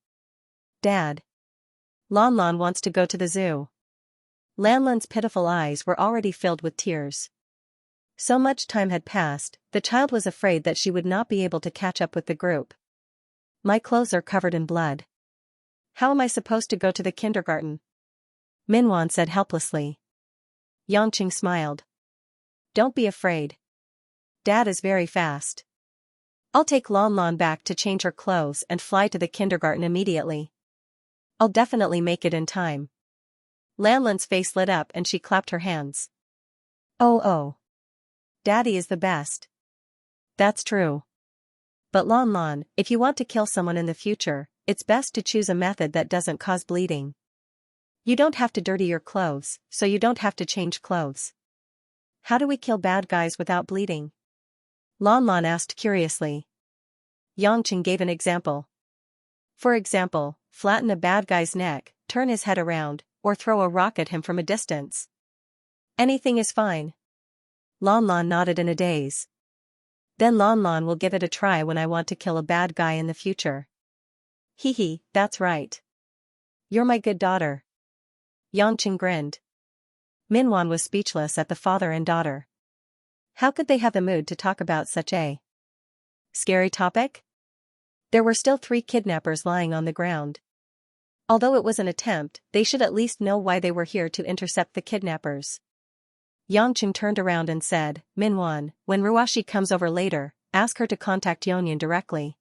"Dad. Lan wants to go to the zoo." Lanlan's pitiful eyes were already filled with tears. So much time had passed, the child was afraid that she would not be able to catch up with the group. "My clothes are covered in blood. How am I supposed to go to the kindergarten?" Minwan said helplessly. Yangqing smiled. "Don't be afraid. Dad is very fast. I'll take Lan back to change her clothes and fly to the kindergarten immediately. I'll definitely make it in time." Lanlan's face lit up and she clapped her hands. Oh. Daddy is the best." "That's true. But Lon Lon, if you want to kill someone in the future, it's best to choose a method that doesn't cause bleeding. You don't have to dirty your clothes, so you don't have to change clothes. How do we kill bad guys without bleeding? Lon Lon asked curiously. Yangqing gave an example. For example, flatten a bad guy's neck, turn his head around, or throw a rock at him from a distance. Anything is fine. Lon Lon nodded in a daze. Then Lon Lon will give it a try when I want to kill a bad guy in the future. Hee hee, that's right. You're my good daughter. Yangqing grinned. Minwan was speechless at the father and daughter. How could they have the mood to talk about such a scary topic? There were still 3 kidnappers lying on the ground. Although it was an attempt, they should at least know why they were here to intercept the kidnappers. Yangqing turned around and said, Minwan, when Ruashi comes over later, ask her to contact Yonyan directly.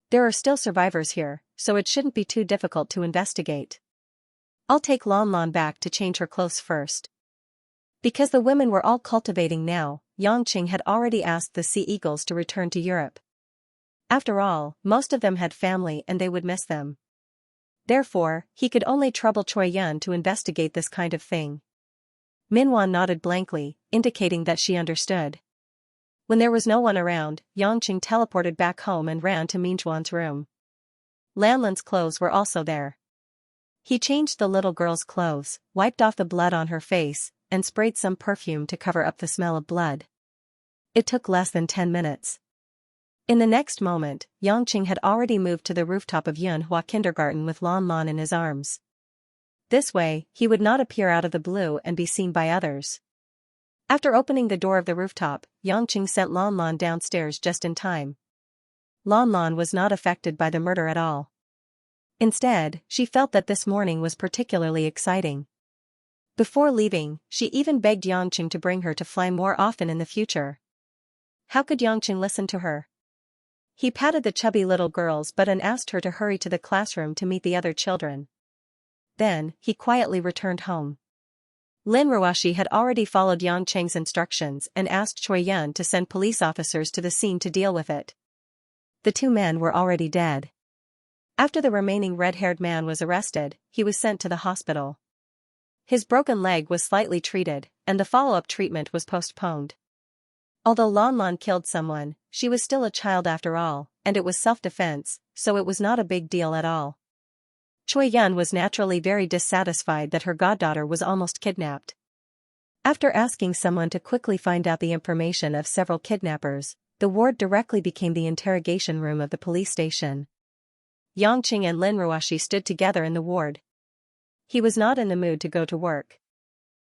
There are still survivors here, so it shouldn't be too difficult to investigate. I'll take Lon Lon back to change her clothes first. Because the women were all cultivating now, Yangqing had already asked the Sea Eagles to return to Europe. After all, most of them had family and they would miss them. Therefore, he could only trouble Choi Yun to investigate this kind of thing. Minwan nodded blankly, indicating that she understood. When there was no one around, Yangqing teleported back home and ran to Minjuan's room. Lanlan's clothes were also there. He changed the little girl's clothes, wiped off the blood on her face, and sprayed some perfume to cover up the smell of blood. It took less than 10 minutes. In the next moment, Yangqing had already moved to the rooftop of Yunhua Kindergarten with Lon Lon in his arms. This way, he would not appear out of the blue and be seen by others. After opening the door of the rooftop, Yangqing sent Lon Lon downstairs just in time. Lon Lon was not affected by the murder at all. Instead, she felt that this morning was particularly exciting. Before leaving, she even begged Yangqing to bring her to fly more often in the future. How could Yangqing listen to her? He patted the chubby little girl's butt and asked her to hurry to the classroom to meet the other children. Then, he quietly returned home. Lin Ruashi had already followed Yangqing's instructions and asked Choi Yun to send police officers to the scene to deal with it. The 2 men were already dead. After the remaining red-haired man was arrested, he was sent to the hospital. His broken leg was slightly treated, and the follow-up treatment was postponed. Although Lon Lon killed someone, she was still a child after all, and it was self-defense, so it was not a big deal at all. Choi Yun was naturally very dissatisfied that her goddaughter was almost kidnapped. After asking someone to quickly find out the information of several kidnappers, the ward directly became the interrogation room of the police station. Yangqing and Lin Ruashi stood together in the ward. He was not in the mood to go to work.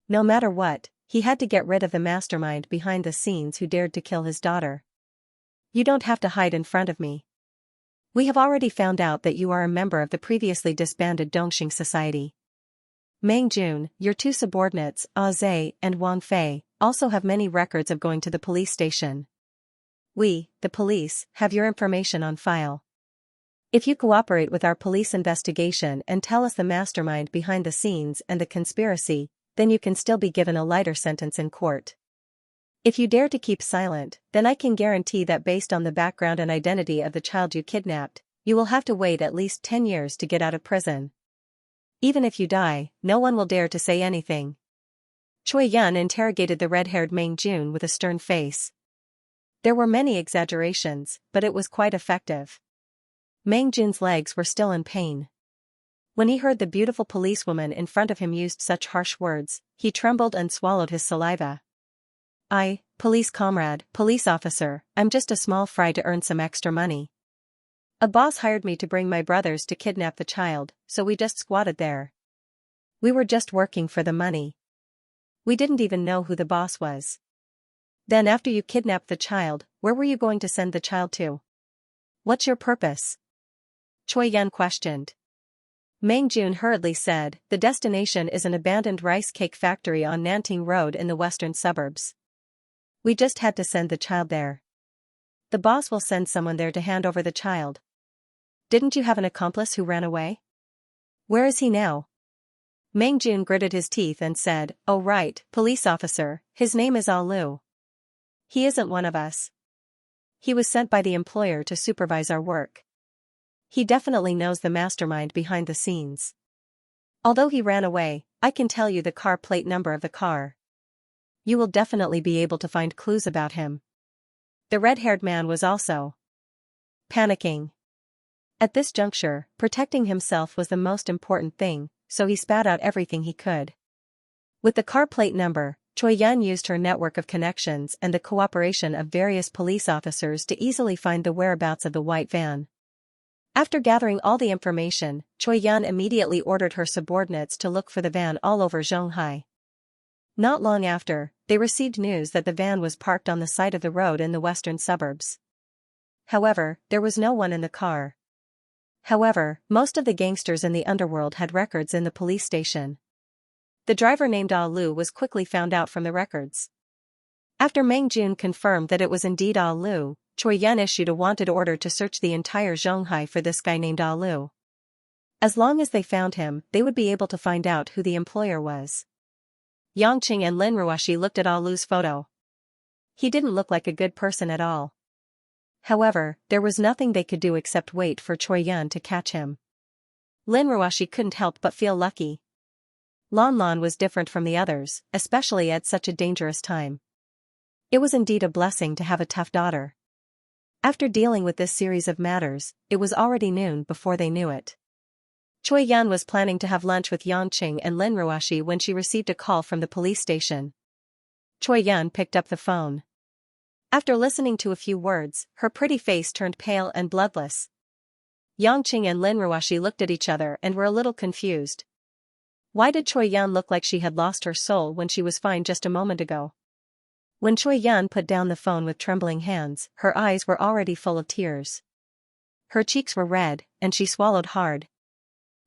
No matter what, he had to get rid of the mastermind behind the scenes who dared to kill his daughter. You don't have to hide in front of me. We have already found out that you are a member of the previously disbanded Dongxing Society. Meng Jun, your 2 subordinates, Ah Zhe and Wang Fei, also have many records of going to the police station. We, the police, have your information on file. If you cooperate with our police investigation and tell us the mastermind behind the scenes and the conspiracy, then you can still be given a lighter sentence in court. If you dare to keep silent, then I can guarantee that based on the background and identity of the child you kidnapped, you will have to wait at least 10 years to get out of prison. Even if you die, no one will dare to say anything. Choi Yun interrogated the red-haired Meng Jun with a stern face. There were many exaggerations, but it was quite effective. Meng Jun's legs were still in pain. When he heard the beautiful policewoman in front of him used such harsh words, he trembled and swallowed his saliva. Police comrade, police officer, I'm just a small fry to earn some extra money. A boss hired me to bring my brothers to kidnap the child, so we just squatted there. We were just working for the money. We didn't even know who the boss was. Then after you kidnapped the child, where were you going to send the child to? What's your purpose? Choi Yun questioned. Meng Jun hurriedly said, the destination is an abandoned rice cake factory on Nanting Road in the western suburbs. We just had to send the child there. The boss will send someone there to hand over the child. Didn't you have an accomplice who ran away? Where is he now? Meng Jun gritted his teeth and said, oh right, police officer, his name is Ah Lu. He isn't one of us. He was sent by the employer to supervise our work. He definitely knows the mastermind behind the scenes. Although he ran away, I can tell you the car plate number of the car. You will definitely be able to find clues about him." The red-haired man was also panicking. At this juncture, protecting himself was the most important thing, so he spat out everything he could. With the car plate number, Choi Yun used her network of connections and the cooperation of various police officers to easily find the whereabouts of the white van. After gathering all the information, Choi Yun immediately ordered her subordinates to look for the van all over Xianxia. Not long after, they received news that the van was parked on the side of the road in the western suburbs. However, there was no one in the car. However, most of the gangsters in the underworld had records in the police station. The driver named Ah Lu was quickly found out from the records. After Meng Jun confirmed that it was indeed Ah Lu, Choi Yun issued a wanted order to search the entire Xianxia for this guy named Ah Lu. As long as they found him, they would be able to find out who the employer was. Yangqing and Lin Ruoshi looked at Ah Lu's photo. He didn't look like a good person at all. However, there was nothing they could do except wait for Choi Yun to catch him. Lin Ruoshi couldn't help but feel lucky. Lan Lan was different from the others, especially at such a dangerous time. It was indeed a blessing to have a tough daughter. After dealing with this series of matters, it was already noon before they knew it. Choi Yun was planning to have lunch with Yangqing and Lin Ruoshi when she received a call from the police station. Choi Yun picked up the phone. After listening to a few words, her pretty face turned pale and bloodless. Yangqing and Lin Ruoshi looked at each other and were a little confused. Why did Choi Yun look like she had lost her soul when she was fine just a moment ago? When Choi Yun put down the phone with trembling hands, her eyes were already full of tears. Her cheeks were red, and she swallowed hard.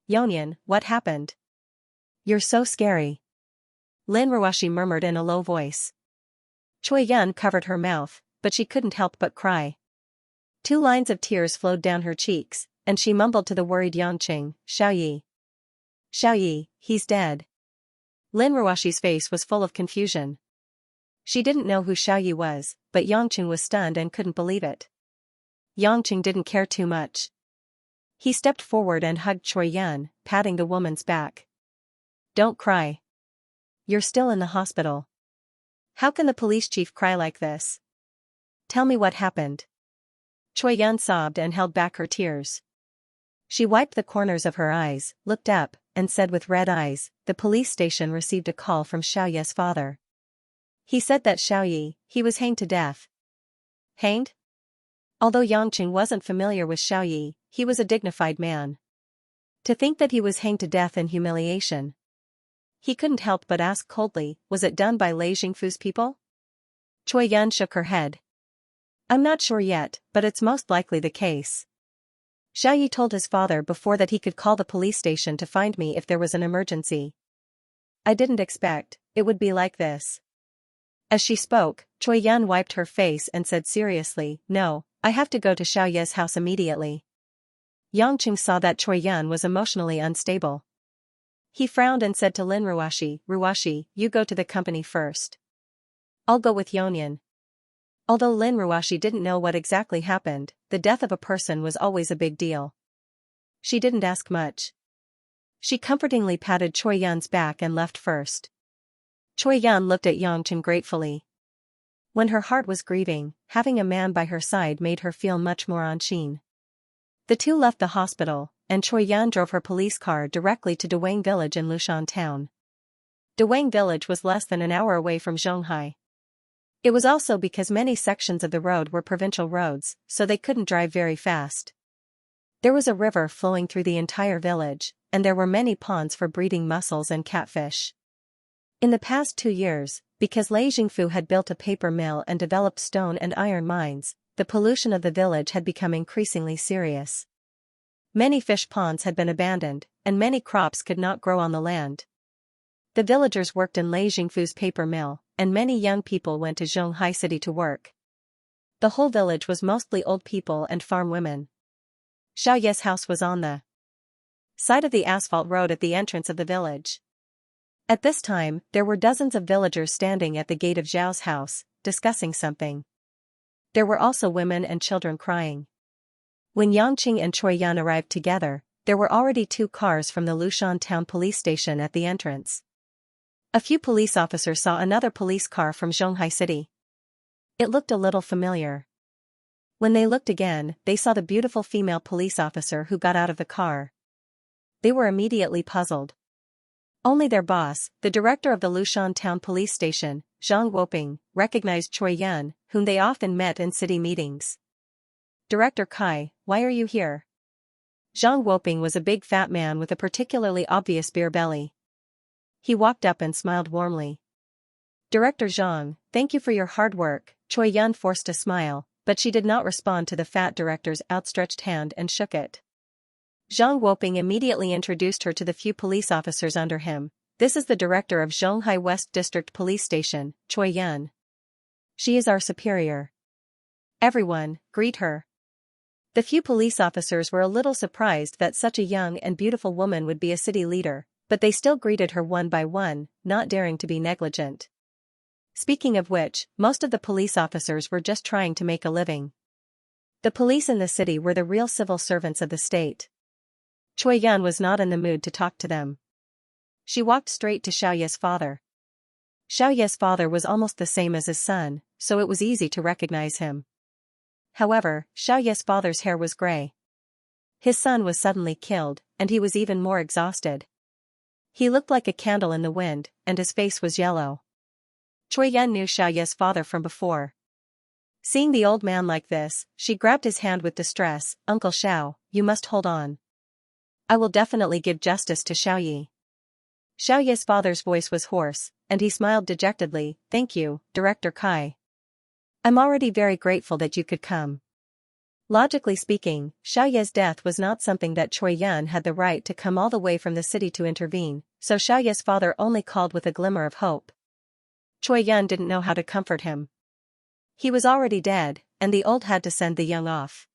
"Yonyan, what happened? You're so scary," Lin Ruoshi murmured in a low voice. Choi Yun covered her mouth, but she couldn't help but cry. 2 lines of tears flowed down her cheeks, and she mumbled to the worried Yangqing, "Xiaoyi. Xiaoyi, he's dead." Lin Ruoshi's face was full of confusion. She didn't know who Xiaoyi was, but Yangqing was stunned and couldn't believe it. Yangqing didn't care too much. He stepped forward and hugged Choi Yun, patting the woman's back. "Don't cry. You're still in the hospital. How can the police chief cry like this? Tell me what happened." Choi Yun sobbed and held back her tears. She wiped the corners of her eyes, looked up, and said with red eyes, "The police station received a call from Xiaoye's father. He said that Xiaoyi, he was hanged to death." Hanged? Although Yangqing wasn't familiar with Xiaoyi, he was a dignified man. To think that he was hanged to death in humiliation. He couldn't help but ask coldly, was it done by Lei Jingfu's people? Choi Yun shook her head. "I'm not sure yet, but it's most likely the case. Xiaoyi told his father before that he could call the police station to find me if there was an emergency. I didn't expect it would be like this." As she spoke, Choi Yun wiped her face and said seriously, "No, I have to go to Xiaoye's house immediately." Yangqing saw that Choi Yun was emotionally unstable. He frowned and said to Lin Ruoshi, "Ruoshi, you go to the company first. I'll go with Yonyan." Although Lin Ruoshi didn't know what exactly happened, the death of a person was always a big deal. She didn't ask much. She comfortingly patted Choi Yun's back and left first. Choi Yun looked at Yangqing gratefully. When her heart was grieving, having a man by her side made her feel much more on sheen. The two left the hospital, and Choi Yun drove her police car directly to Dewang Village in Lushan town. Dewang Village was less than an hour away from Zhonghai. It was also because many sections of the road were provincial roads, so they couldn't drive very fast. There was a river flowing through the entire village, and there were many ponds for breeding mussels and catfish. In the past 2 years, because Lei Jingfu had built a paper mill and developed stone and iron mines, the pollution of the village had become increasingly serious. Many fish ponds had been abandoned, and many crops could not grow on the land. The villagers worked in Lei Jingfu's paper mill, and many young people went to Zhonghai City to work. The whole village was mostly old people and farm women. Xiaoye's house was on the side of the asphalt road at the entrance of the village. At this time, there were dozens of villagers standing at the gate of Zhao's house, discussing something. There were also women and children crying. When Yangqing and Choi Yan arrived together, there were already 2 cars from the Lushan town police station at the entrance. A few police officers saw another police car from Zhonghai City. It looked a little familiar. When they looked again, they saw the beautiful female police officer who got out of the car. They were immediately puzzled. Only their boss, the director of the Lushan town police station, Zhang Woping, recognized Choi Yan, whom they often met in city meetings. "Director Kai, why are you here?" Zhang Woping was a big fat man with a particularly obvious beer belly. He walked up and smiled warmly. "Director Zhang, thank you for your hard work." Choi Yan forced a smile, but she did not respond to the fat director's outstretched hand and shook it. Zhang Woping immediately introduced her to the few police officers under him. "This is the director of Zhonghai West District Police Station, Choi Yan. She is our superior. Everyone, greet her." The few police officers were a little surprised that such a young and beautiful woman would be a city leader, but they still greeted her one by one, not daring to be negligent. Speaking of which, most of the police officers were just trying to make a living. The police in the city were the real civil servants of the state. Choi Yan was not in the mood to talk to them. She walked straight to Xiaoye's father. Xiaoye's father was almost the same as his son, so it was easy to recognize him. However, Xiaoye's father's hair was gray. His son was suddenly killed, and he was even more exhausted. He looked like a candle in the wind, and his face was yellow. Choi Yan knew Xiaoye's father from before. Seeing the old man like this, she grabbed his hand with distress. "Uncle Xiao, you must hold on. I will definitely give justice to Xiaoye." Xiaoye's father's voice was hoarse, and he smiled dejectedly. "Thank you, Director Kai. I'm already very grateful that you could come." Logically speaking, Xiaoye's death was not something that Choi Yan had the right to come all the way from the city to intervene, so Xiaoye's father only called with a glimmer of hope. Choi Yan didn't know how to comfort him. He was already dead, and the old had to send the young off.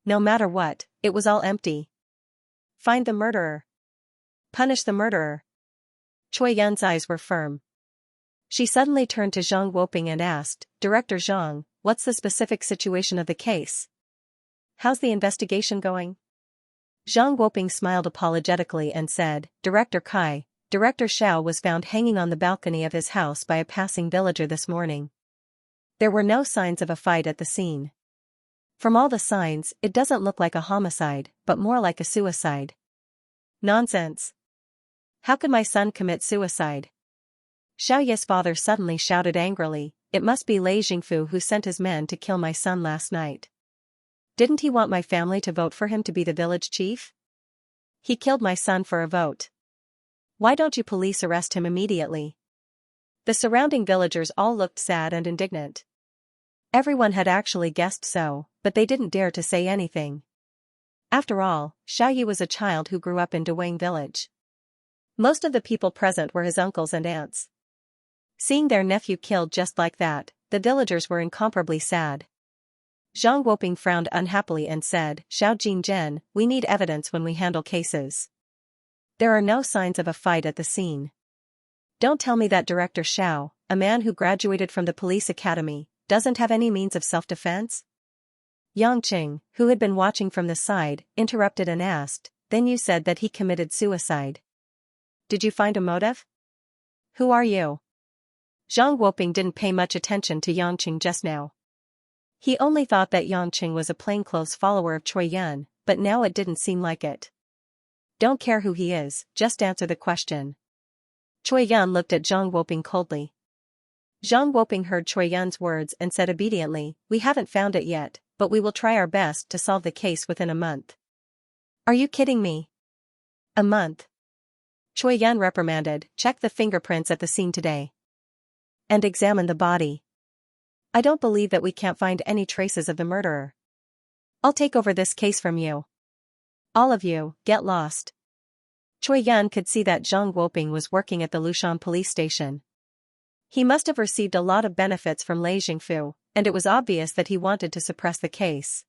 No matter what, it was all empty. Find the murderer. Punish the murderer. Choi Yan's eyes were firm. She suddenly turned to Zhang Woping and asked, "Director Zhang, what's the specific situation of the case? How's the investigation going?" Zhang Woping smiled apologetically and said, "Director Kai, Director Xiao was found hanging on the balcony of his house by a passing villager this morning. There were no signs of a fight at the scene. From all the signs, it doesn't look like a homicide, but more like a suicide." "Nonsense. How could my son commit suicide?" Xiaoye's father suddenly shouted angrily, "It must be Lei Jingfu who sent his men to kill my son last night. Didn't he want my family to vote for him to be the village chief? He killed my son for a vote. Why don't you police arrest him immediately?" The surrounding villagers all looked sad and indignant. Everyone had actually guessed so, but they didn't dare to say anything. After all, Xiaoye was a child who grew up in Dewang village. Most of the people present were his uncles and aunts. Seeing their nephew killed just like that, the villagers were incomparably sad. Zhang Woping frowned unhappily and said, "Xiao Jingzhen, we need evidence when we handle cases. There are no signs of a fight at the scene. Don't tell me that Director Xiao, a man who graduated from the police academy, doesn't have any means of self-defense?" Yangqing, who had been watching from the side, interrupted and asked, "Then you said that he committed suicide. Did you find a motive? Who are you?" Zhang Woping didn't pay much attention to Yangqing just now. He only thought that Yangqing was a plainclothes follower of Choi Yan, but now it didn't seem like it. "Don't care who he is, just answer the question." Choi Yan looked at Zhang Woping coldly. Zhang Woping heard Choi Yan's words and said obediently, "We haven't found it yet, but we will try our best to solve the case within a month." "Are you kidding me? A month?" Choi Yan reprimanded. "Check the fingerprints at the scene today. And examine the body. I don't believe that we can't find any traces of the murderer. I'll take over this case from you. All of you, get lost." Choi Yan could see that Zhang Woping was working at the Lushan police station. He must have received a lot of benefits from Lei Jingfu, and it was obvious that he wanted to suppress the case.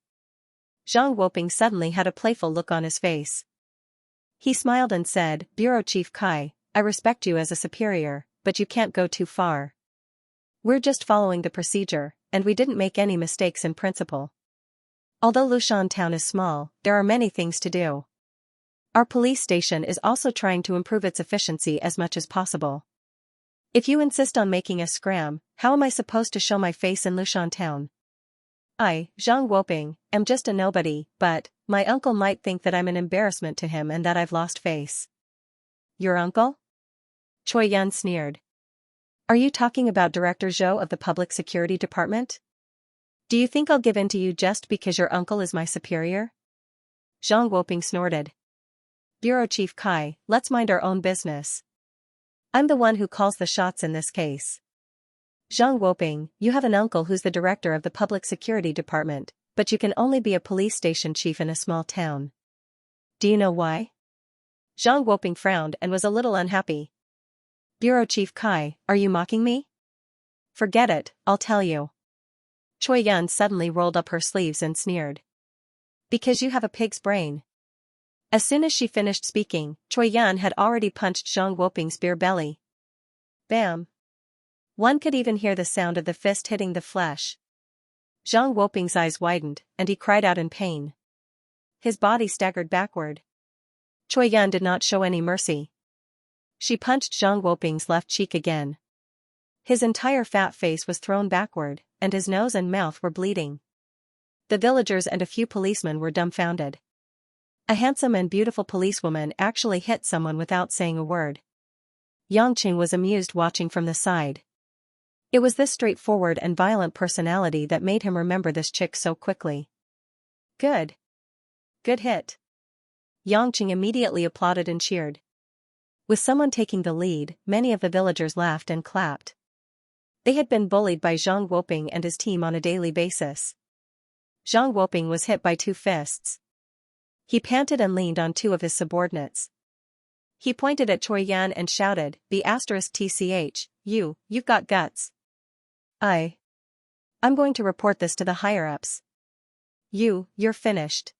Zhang Woping suddenly had a playful look on his face. He smiled and said, "Bureau Chief Kai, I respect you as a superior, but you can't go too far. We're just following the procedure, and we didn't make any mistakes in principle. Although Lushan town is small, there are many things to do. Our police station is also trying to improve its efficiency as much as possible. If you insist on making a scram, how am I supposed to show my face in Lushan town? I, Zhang Woping, am just a nobody, but my uncle might think that I'm an embarrassment to him and that I've lost face. Your uncle? Choi Yun sneered. Are you talking about Director Zhou of the Public Security Department? Do you think I'll give in to you just because your uncle is my superior? Zhang Woping snorted. Bureau Chief Kai, let's mind our own business. I'm the one who calls the shots in this case. Zhang Woping, you have an uncle who's the director of the Public Security Department, but you can only be a police station chief in a small town. Do you know why? Zhang Woping frowned and was a little unhappy. Bureau Chief Kai, are you mocking me? Forget it, I'll tell you. Choi Yun suddenly rolled up her sleeves and sneered. Because you have a pig's brain. As soon as she finished speaking, Choi Yun had already punched Zhang Woping's beer belly. Bam! One could even hear the sound of the fist hitting the flesh. Zhang Woping's eyes widened, and he cried out in pain. His body staggered backward. Choi Yun did not show any mercy. She punched Zhang Woping's left cheek again. His entire fat face was thrown backward, and his nose and mouth were bleeding. The villagers and a few policemen were dumbfounded. A handsome and beautiful policewoman actually hit someone without saying a word. Yangqing was amused watching from the side. It was this straightforward and violent personality that made him remember this chick so quickly. Good. Good hit. Yangqing immediately applauded and cheered. With someone taking the lead, many of the villagers laughed and clapped. They had been bullied by Zhang Woping and his team on a daily basis. Zhang Woping was hit by 2 fists. He panted and leaned on 2 of his subordinates. He pointed at Choi Yun and shouted, B*TCH, you've got guts. I'm going to report this to the higher-ups. You're finished.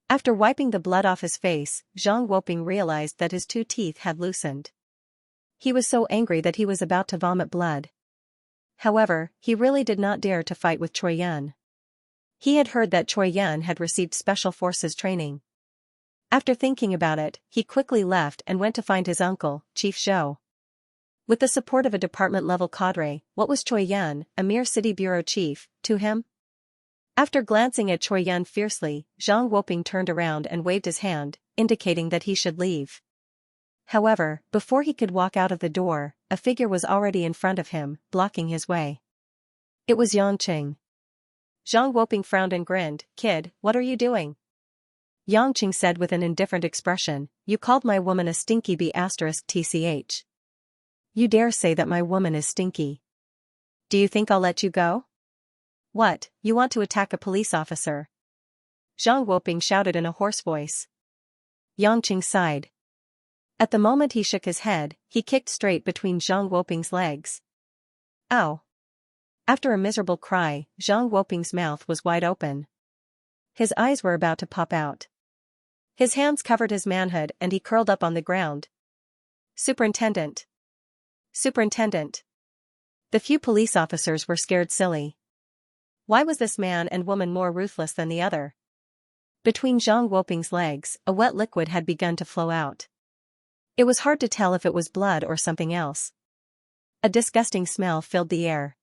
After wiping the blood off his face, Zhang Woping realized that his 2 teeth had loosened. He was so angry that he was about to vomit blood. However, he really did not dare to fight with Choi Yun. He had heard that Choi Yun had received special forces training. After thinking about it, he quickly left and went to find his uncle, Chief Zhou. With the support of a department-level cadre, what was Choi Yun, a mere city bureau chief, to him? After glancing at Choi Yun fiercely, Zhang Woping turned around and waved his hand, indicating that he should leave. However, before he could walk out of the door, a figure was already in front of him, blocking his way. It was Yangqing. Zhang Woping frowned and grinned. Kid, what are you doing? Yangqing said with an indifferent expression, you called my woman a stinky B*TCH. You dare say that my woman is stinky. Do you think I'll let you go? What, you want to attack a police officer? Zhang Woping shouted in a hoarse voice. Yangqing sighed. At the moment he shook his head, he kicked straight between Zhang Woping's legs. Ow! After a miserable cry, Zhang Woping's mouth was wide open. His eyes were about to pop out. His hands covered his manhood and he curled up on the ground. Superintendent! Superintendent! The few police officers were scared silly. Why was this man and woman more ruthless than the other? Between Zhang Woping's legs, a wet liquid had begun to flow out. It was hard to tell if it was blood or something else. A disgusting smell filled the air.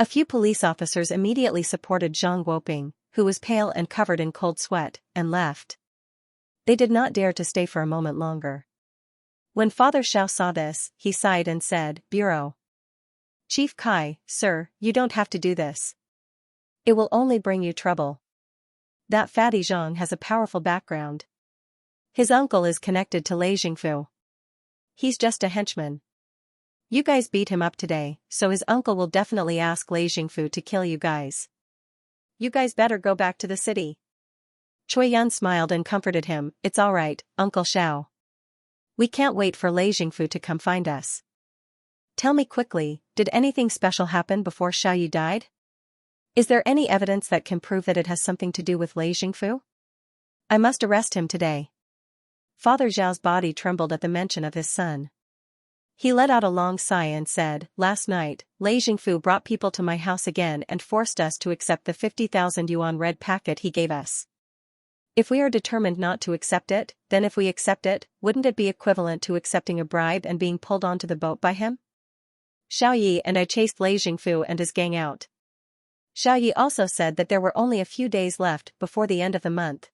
A few police officers immediately supported Zhang Woping, who was pale and covered in cold sweat, and left. They did not dare to stay for a moment longer. When Father Xiao saw this, he sighed and said, Bureau Chief Kai, sir, you don't have to do this. It will only bring you trouble. That fatty Zhang has a powerful background. His uncle is connected to Lei Jingfu. He's just a henchman. You guys beat him up today, so his uncle will definitely ask Lei Jingfu to kill you guys. You guys better go back to the city. Choi Yun smiled and comforted him. It's all right, Uncle Xiao. We can't wait for Lei Jingfu to come find us. Tell me quickly, did anything special happen before Xiao Yi died? Is there any evidence that can prove that it has something to do with Lei Jingfu? I must arrest him today. Father Zhao's body trembled at the mention of his son. He let out a long sigh and said, "Last night, Lei Jingfu brought people to my house again and forced us to accept the 50,000 yuan red packet he gave us. If we are determined not to accept it, then if we accept it, wouldn't it be equivalent to accepting a bribe and being pulled onto the boat by him? Xiao Yi and I chased Lei Jingfu and his gang out. Xiao Yi also said that there were only a few days left before the end of the month.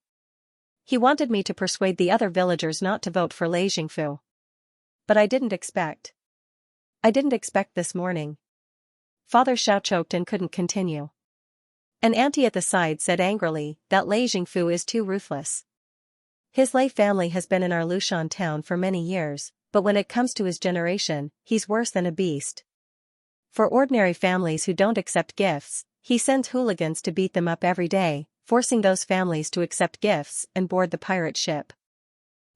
He wanted me to persuade the other villagers not to vote for Lei Jingfu. But I didn't expect this morning." Father Xiao choked and couldn't continue. An auntie at the side said angrily that Lei Jingfu is too ruthless. His Lei family has been in our Lushan town for many years, but when it comes to his generation, he's worse than a beast. For ordinary families who don't accept gifts, he sends hooligans to beat them up every day, forcing those families to accept gifts and board the pirate ship.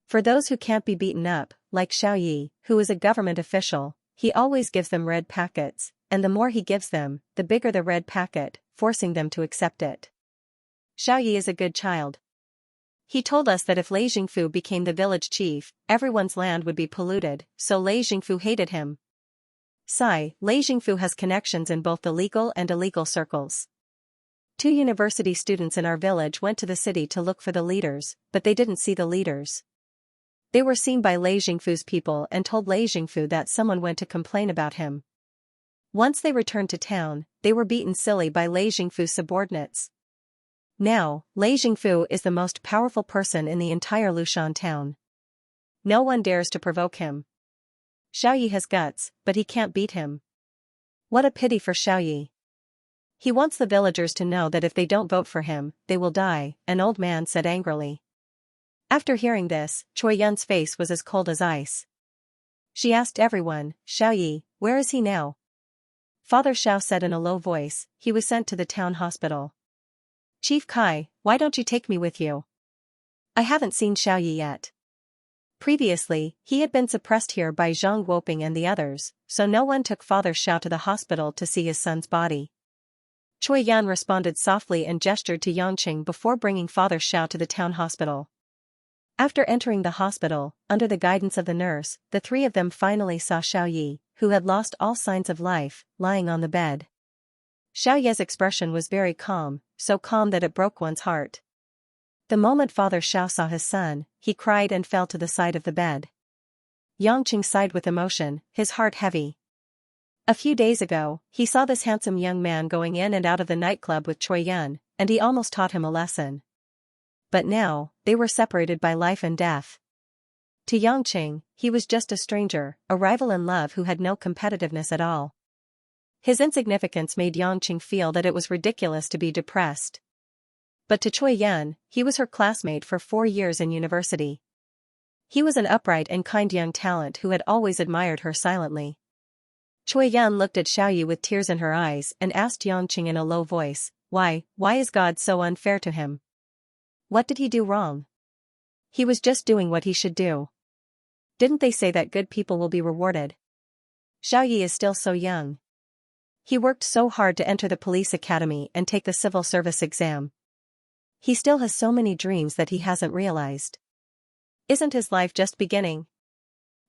For those who can't be beaten up, like Xiao Yi, who is a government official, he always gives them red packets, and the more he gives them, the bigger the red packet, forcing them to accept it. Xiao Yi is a good child. He told us that if Lei Jingfu became the village chief, everyone's land would be polluted, so Lei Jingfu hated him. Sigh, Lei Jingfu has connections in both the legal and illegal circles. 2 university students in our village went to the city to look for the leaders, but they didn't see the leaders. They were seen by Lei Jingfu's people and told Lei Jingfu that someone went to complain about him. Once they returned to town, they were beaten silly by Lei Jingfu's subordinates. Now, Lei Jingfu is the most powerful person in the entire Lushan town. No one dares to provoke him. Xiao Yi has guts, but he can't beat him. What a pity for Xiao Yi. He wants the villagers to know that if they don't vote for him, they will die, an old man said angrily. After hearing this, Choi Yun's face was as cold as ice. She asked everyone, "Xiao Yi, where is he now?" Father Xiao said in a low voice, "He was sent to the town hospital." "Chief Kai, why don't you take me with you? I haven't seen Xiao Yi yet." Previously, he had been suppressed here by Zhang Guoping and the others, so no one took Father Xiao to the hospital to see his son's body. Choi Yun responded softly and gestured to Yangqing before bringing Father Xiao to the town hospital. After entering the hospital, under the guidance of the nurse, the 3 of them finally saw Xiao Yi, who had lost all signs of life, lying on the bed. Xiao Yi's expression was very calm, so calm that it broke one's heart. The moment Father Xiao saw his son, he cried and fell to the side of the bed. Yangqing sighed with emotion, his heart heavy. A few days ago, he saw this handsome young man going in and out of the nightclub with Choi Yun, and he almost taught him a lesson. But now, they were separated by life and death. To Yangqing, he was just a stranger, a rival in love who had no competitiveness at all. His insignificance made Yangqing feel that it was ridiculous to be depressed. But to Choi Yun, he was her classmate for 4 years in university. He was an upright and kind young talent who had always admired her silently. Choi Yun looked at Xiao Yi with tears in her eyes and asked Yangqing in a low voice, why is God so unfair to him? What did he do wrong? He was just doing what he should do. Didn't they say that good people will be rewarded? Xiao Yi is still so young. He worked so hard to enter the police academy and take the civil service exam. He still has so many dreams that he hasn't realized. Isn't his life just beginning?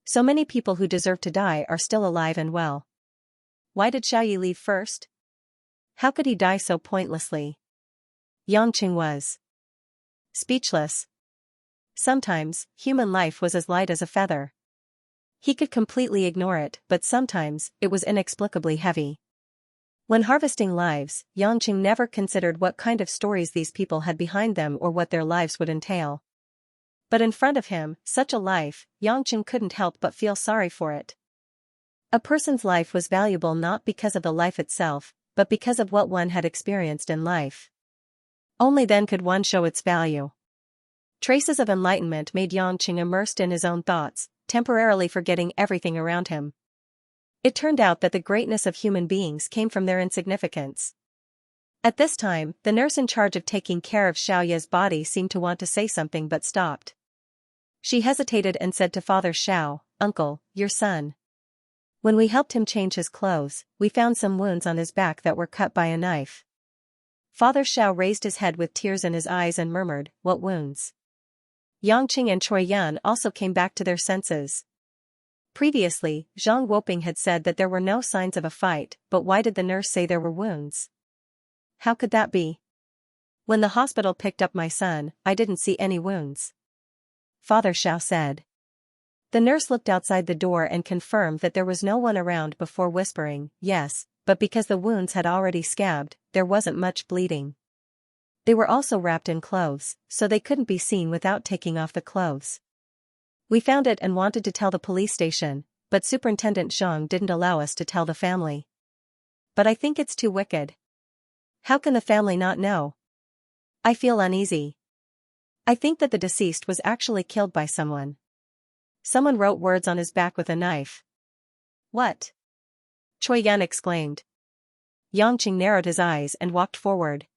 So many people who deserve to die are still alive and well. Why did Xiao Yi leave first? How could he die so pointlessly? Yangqing was speechless. Sometimes, human life was as light as a feather. He could completely ignore it, but sometimes, it was inexplicably heavy. When harvesting lives, Yangqing never considered what kind of stories these people had behind them or what their lives would entail. But in front of him, such a life, Yangqing couldn't help but feel sorry for it. A person's life was valuable not because of the life itself, but because of what one had experienced in life. Only then could one show its value. Traces of enlightenment made Yangqing immersed in his own thoughts, temporarily forgetting everything around him. It turned out that the greatness of human beings came from their insignificance. At this time, the nurse in charge of taking care of Xiao Yi's body seemed to want to say something but stopped. She hesitated and said to Father Xiao, "Uncle, your son. When we helped him change his clothes, we found some wounds on his back that were cut by a knife." Father Xiao raised his head with tears in his eyes and murmured, "What wounds?" Yangqing and Choi Yun also came back to their senses. Previously, Zhang Woping had said that there were no signs of a fight, but why did the nurse say there were wounds? How could that be? When the hospital picked up my son, I didn't see any wounds. Father Xiao said. The nurse looked outside the door and confirmed that there was no one around before whispering, yes, but because the wounds had already scabbed, there wasn't much bleeding. They were also wrapped in clothes, so they couldn't be seen without taking off the clothes. We found it and wanted to tell the police station, but Superintendent Zhang didn't allow us to tell the family. But I think it's too wicked. How can the family not know? I feel uneasy. I think that the deceased was actually killed by someone. Someone wrote words on his back with a knife. What? Choi Yan exclaimed. Yangqing narrowed his eyes and walked forward.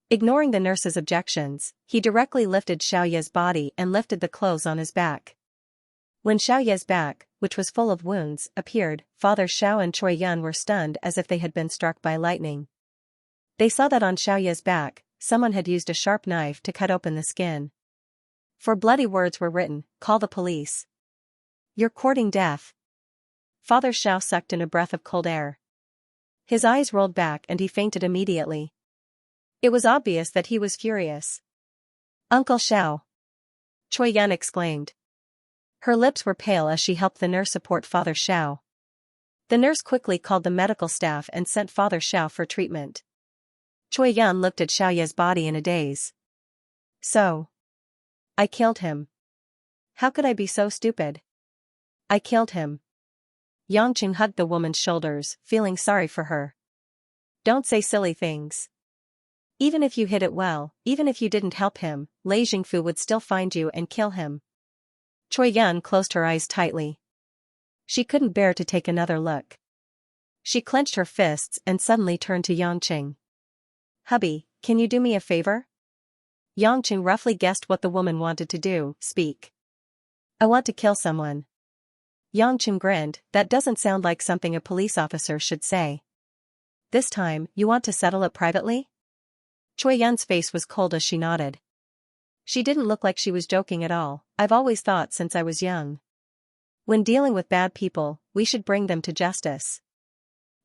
Ignoring the nurse's objections, he directly lifted Xiaoye's body and lifted the clothes on his back. When Xiaoye's back, which was full of wounds, appeared, Father Xiao and Choi Yan were stunned as if they had been struck by lightning. They saw that on Xiaoye's back, someone had used a sharp knife to cut open the skin. For bloody words were written, "Call the police. You're courting death." Father Xiao sucked in a breath of cold air. His eyes rolled back and he fainted immediately. It was obvious that he was furious. "Uncle Xiao!" Choi Yan exclaimed. Her lips were pale as she helped the nurse support Father Xiao. The nurse quickly called the medical staff and sent Father Xiao for treatment. Choi Yan looked at Xiaoye's body in a daze. So. I killed him. How could I be so stupid? I killed him. Yangqing hugged the woman's shoulders, feeling sorry for her. Don't say silly things. Even if you hid it well, even if you didn't help him, Lei Jingfu would still find you and kill him. Choi Yan closed her eyes tightly. She couldn't bear to take another look. She clenched her fists and suddenly turned to Yangqing. Hubby, can you do me a favor? Yangqing roughly guessed what the woman wanted to do. Speak. I want to kill someone. Yangqing grinned. That doesn't sound like something a police officer should say. This time, you want to settle it privately? Choi Yan's face was cold as she nodded. She didn't look like she was joking at all. I've always thought since I was young. When dealing with bad people, we should bring them to justice.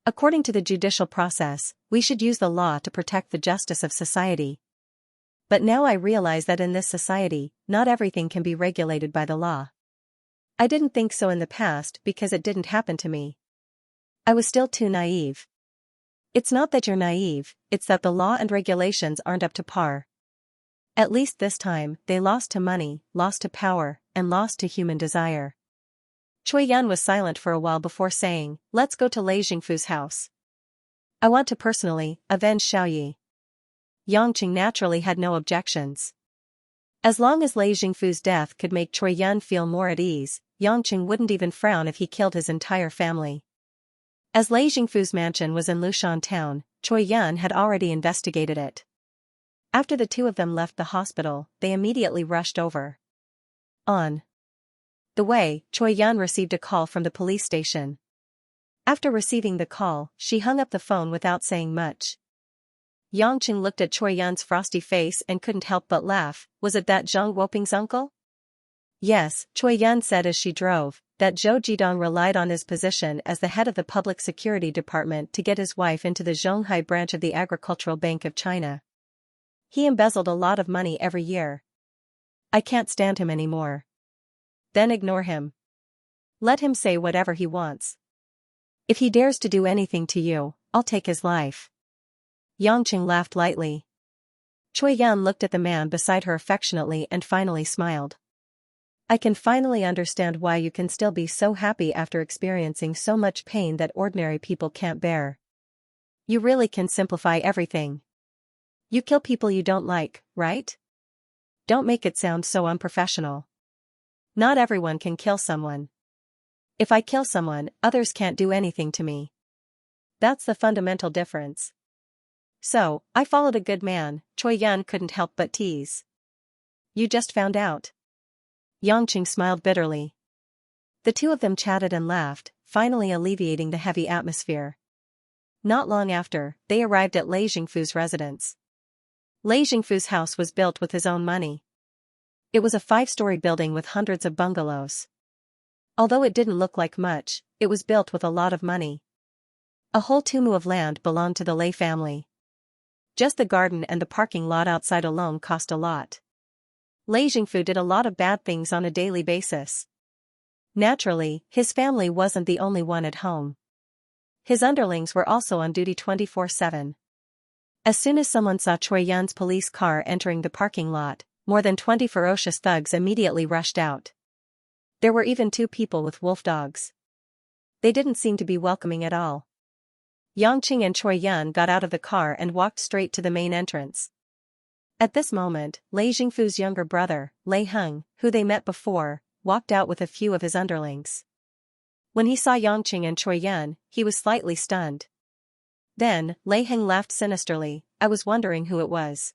According to the judicial process, we should use the law to protect the justice of society. But now I realize that in this society, not everything can be regulated by the law. I didn't think so in the past because it didn't happen to me. I was still too naive. It's not that you're naive, it's that the law and regulations aren't up to par. At least this time, they lost to money, lost to power, and lost to human desire. Choi Yan was silent for a while before saying, let's go to Lei Jingfu's house. I want to personally avenge Xiaoyi. Yangqing naturally had no objections. As long as Lei Jingfu's death could make Choi Yan feel more at ease, Yangqing wouldn't even frown if he killed his entire family. As Lei Jingfu's mansion was in Lushan town, Choi Yan had already investigated it. After the two of them left the hospital, they immediately rushed over. On the way, Choi Yan received a call from the police station. After receiving the call, she hung up the phone without saying much. Yangqing looked at Choi Yan's frosty face and couldn't help but laugh. Was it that Zhang Woping's uncle? Yes, Choi Yan said as she drove, that Zhou Jidong relied on his position as the head of the public security department to get his wife into the Zhonghai branch of the Agricultural Bank of China. He embezzled a lot of money every year. I can't stand him anymore. Then ignore him. Let him say whatever he wants. If he dares to do anything to you, I'll take his life. Yangqing laughed lightly. Choi Yan looked at the man beside her affectionately and finally smiled. I can finally understand why you can still be so happy after experiencing so much pain that ordinary people can't bear. You really can simplify everything. You kill people you don't like, right? Don't make it sound so unprofessional. Not everyone can kill someone. If I kill someone, others can't do anything to me. That's the fundamental difference. So, I followed a good man, Choi Yan couldn't help but tease. You just found out. Yangqing smiled bitterly. The two of them chatted and laughed, finally alleviating the heavy atmosphere. Not long after, they arrived at Lei Jingfu's residence. Lei Jingfu's house was built with his own money. It was a 5-story building with hundreds of bungalows. Although it didn't look like much, it was built with a lot of money. A whole tumu of land belonged to the Lei family. Just the garden and the parking lot outside alone cost a lot. Lei Jingfu did a lot of bad things on a daily basis. Naturally, his family wasn't the only one at home. His underlings were also on duty 24/7. As soon as someone saw Choi Yun's police car entering the parking lot, more than 20 ferocious thugs immediately rushed out. There were even 2 people with wolf dogs. They didn't seem to be welcoming at all. Yangqing and Choi Yun got out of the car and walked straight to the main entrance. At this moment, Lei Jingfu's younger brother, Lei Heng, who they met before, walked out with a few of his underlings. When he saw Yangqing and Choi Yun, he was slightly stunned. Then, Lei Heng laughed sinisterly. I was wondering who it was.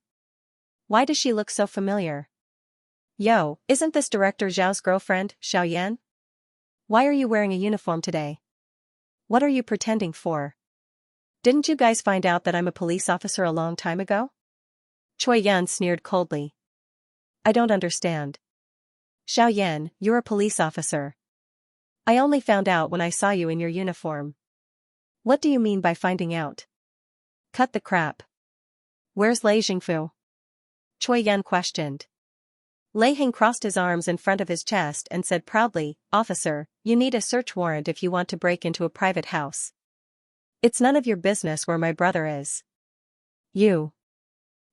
Why does she look so familiar? Yo, isn't this Director Zhao's girlfriend, Xiao Yan? Why are you wearing a uniform today? What are you pretending for? Didn't you guys find out that I'm a police officer a long time ago? Choi Yun sneered coldly. I don't understand. Xiao Yan, you're a police officer. I only found out when I saw you in your uniform. What do you mean by finding out? Cut the crap. Where's Lei Jingfu? Choi Yun questioned. Lei Heng crossed his arms in front of his chest and said proudly, Officer, you need a search warrant if you want to break into a private house. It's none of your business where my brother is. You.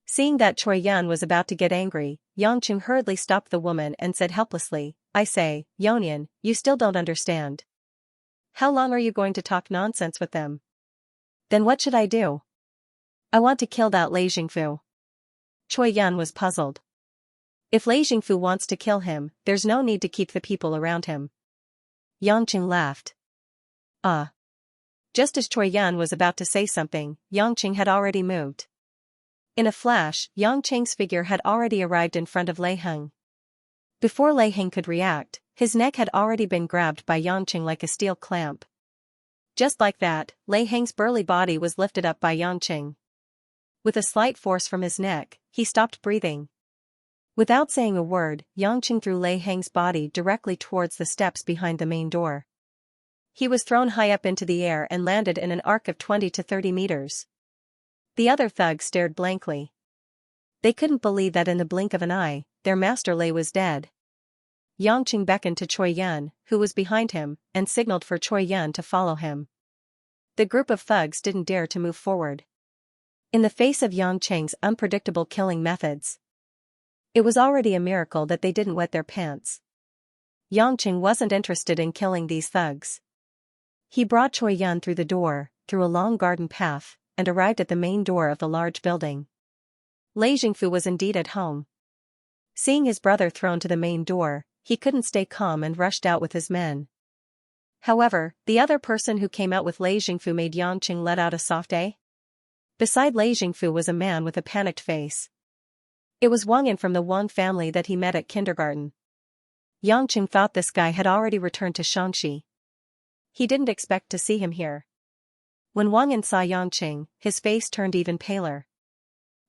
Seeing that Choi Yun was about to get angry, Yangqing hurriedly stopped the woman and said helplessly, I say, Yonian, you still don't understand. How long are you going to talk nonsense with them? Then what should I do? I want to kill that Lei Jingfu. Choi Yun was puzzled. If Lei Jingfu wants to kill him, there's no need to keep the people around him. Yangqing laughed. Just as Choi Yun was about to say something, Yangqing had already moved. In a flash, Yangqing's figure had already arrived in front of Lei Heng. Before Lei Heng could react, his neck had already been grabbed by Yangqing like a steel clamp. Just like that, Lei Heng's burly body was lifted up by Yangqing. With a slight force from his neck, he stopped breathing. Without saying a word, Yangqing threw Lei Heng's body directly towards the steps behind the main door. He was thrown high up into the air and landed in an arc of 20 to 30 meters. The other thugs stared blankly. They couldn't believe that in the blink of an eye, their master Lei was dead. Yangqing beckoned to Choi Yun, who was behind him, and signaled for Choi Yun to follow him. The group of thugs didn't dare to move forward. In the face of Yangqing's unpredictable killing methods, it was already a miracle that they didn't wet their pants. Yangqing wasn't interested in killing these thugs. He brought Choi Yun through the door, through a long garden path, and arrived at the main door of the large building. Lei Jingfu was indeed at home. Seeing his brother thrown to the main door, he couldn't stay calm and rushed out with his men. However, the other person who came out with Lei Jingfu made Yangqing let out a soft "eh?" Beside Lei Jingfu was a man with a panicked face. It was Wang Yin from the Wang family that he met at kindergarten. Yangqing thought this guy had already returned to Xianxia. He didn't expect to see him here. When Wang Yin saw Yangqing, his face turned even paler.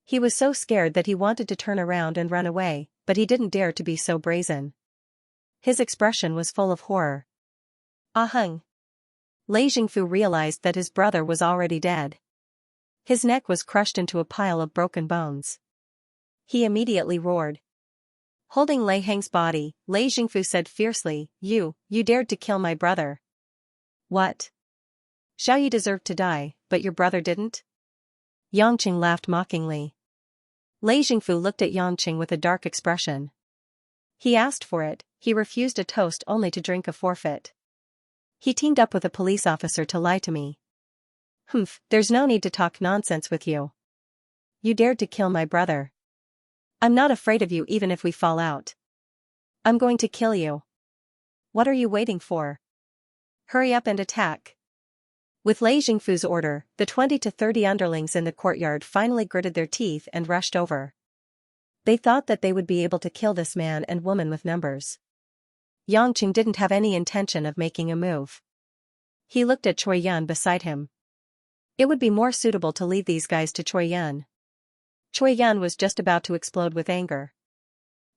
He was so scared that he wanted to turn around and run away, but he didn't dare to be so brazen. His expression was full of horror. Ahung! Lei Jingfu realized that his brother was already dead. His neck was crushed into a pile of broken bones. He immediately roared. Holding Lei Heng's body, Lei Jingfu said fiercely, You dared to kill my brother. What? Xiao Yi deserved to die, but your brother didn't? Yangqing laughed mockingly. Lei Jingfu looked at Yangqing with a dark expression. He asked for it, he refused a toast only to drink a forfeit. He teamed up with a police officer to lie to me. Humph, there's no need to talk nonsense with you. You dared to kill my brother. I'm not afraid of you even if we fall out. I'm going to kill you. What are you waiting for? Hurry up and attack. With Lei Jingfu's order, the 20 to 30 underlings in the courtyard finally gritted their teeth and rushed over. They thought that they would be able to kill this man and woman with numbers. Yangqing didn't have any intention of making a move. He looked at Choi Yun beside him. It would be more suitable to leave these guys to Choi Yun. Choi Yun was just about to explode with anger.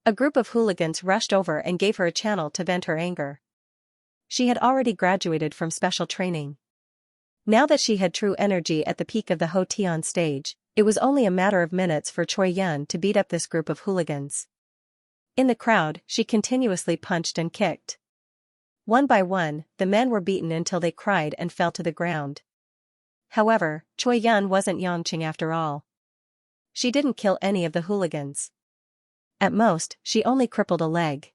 A group of hooligans rushed over and gave her a channel to vent her anger. She had already graduated from special training. Now that she had true energy at the peak of the Hotian stage, it was only a matter of minutes for Choi Yun to beat up this group of hooligans. In the crowd, she continuously punched and kicked. One by one, the men were beaten until they cried and fell to the ground. However, Choi Yun wasn't Yangqing after all. She didn't kill any of the hooligans. At most, she only crippled a leg.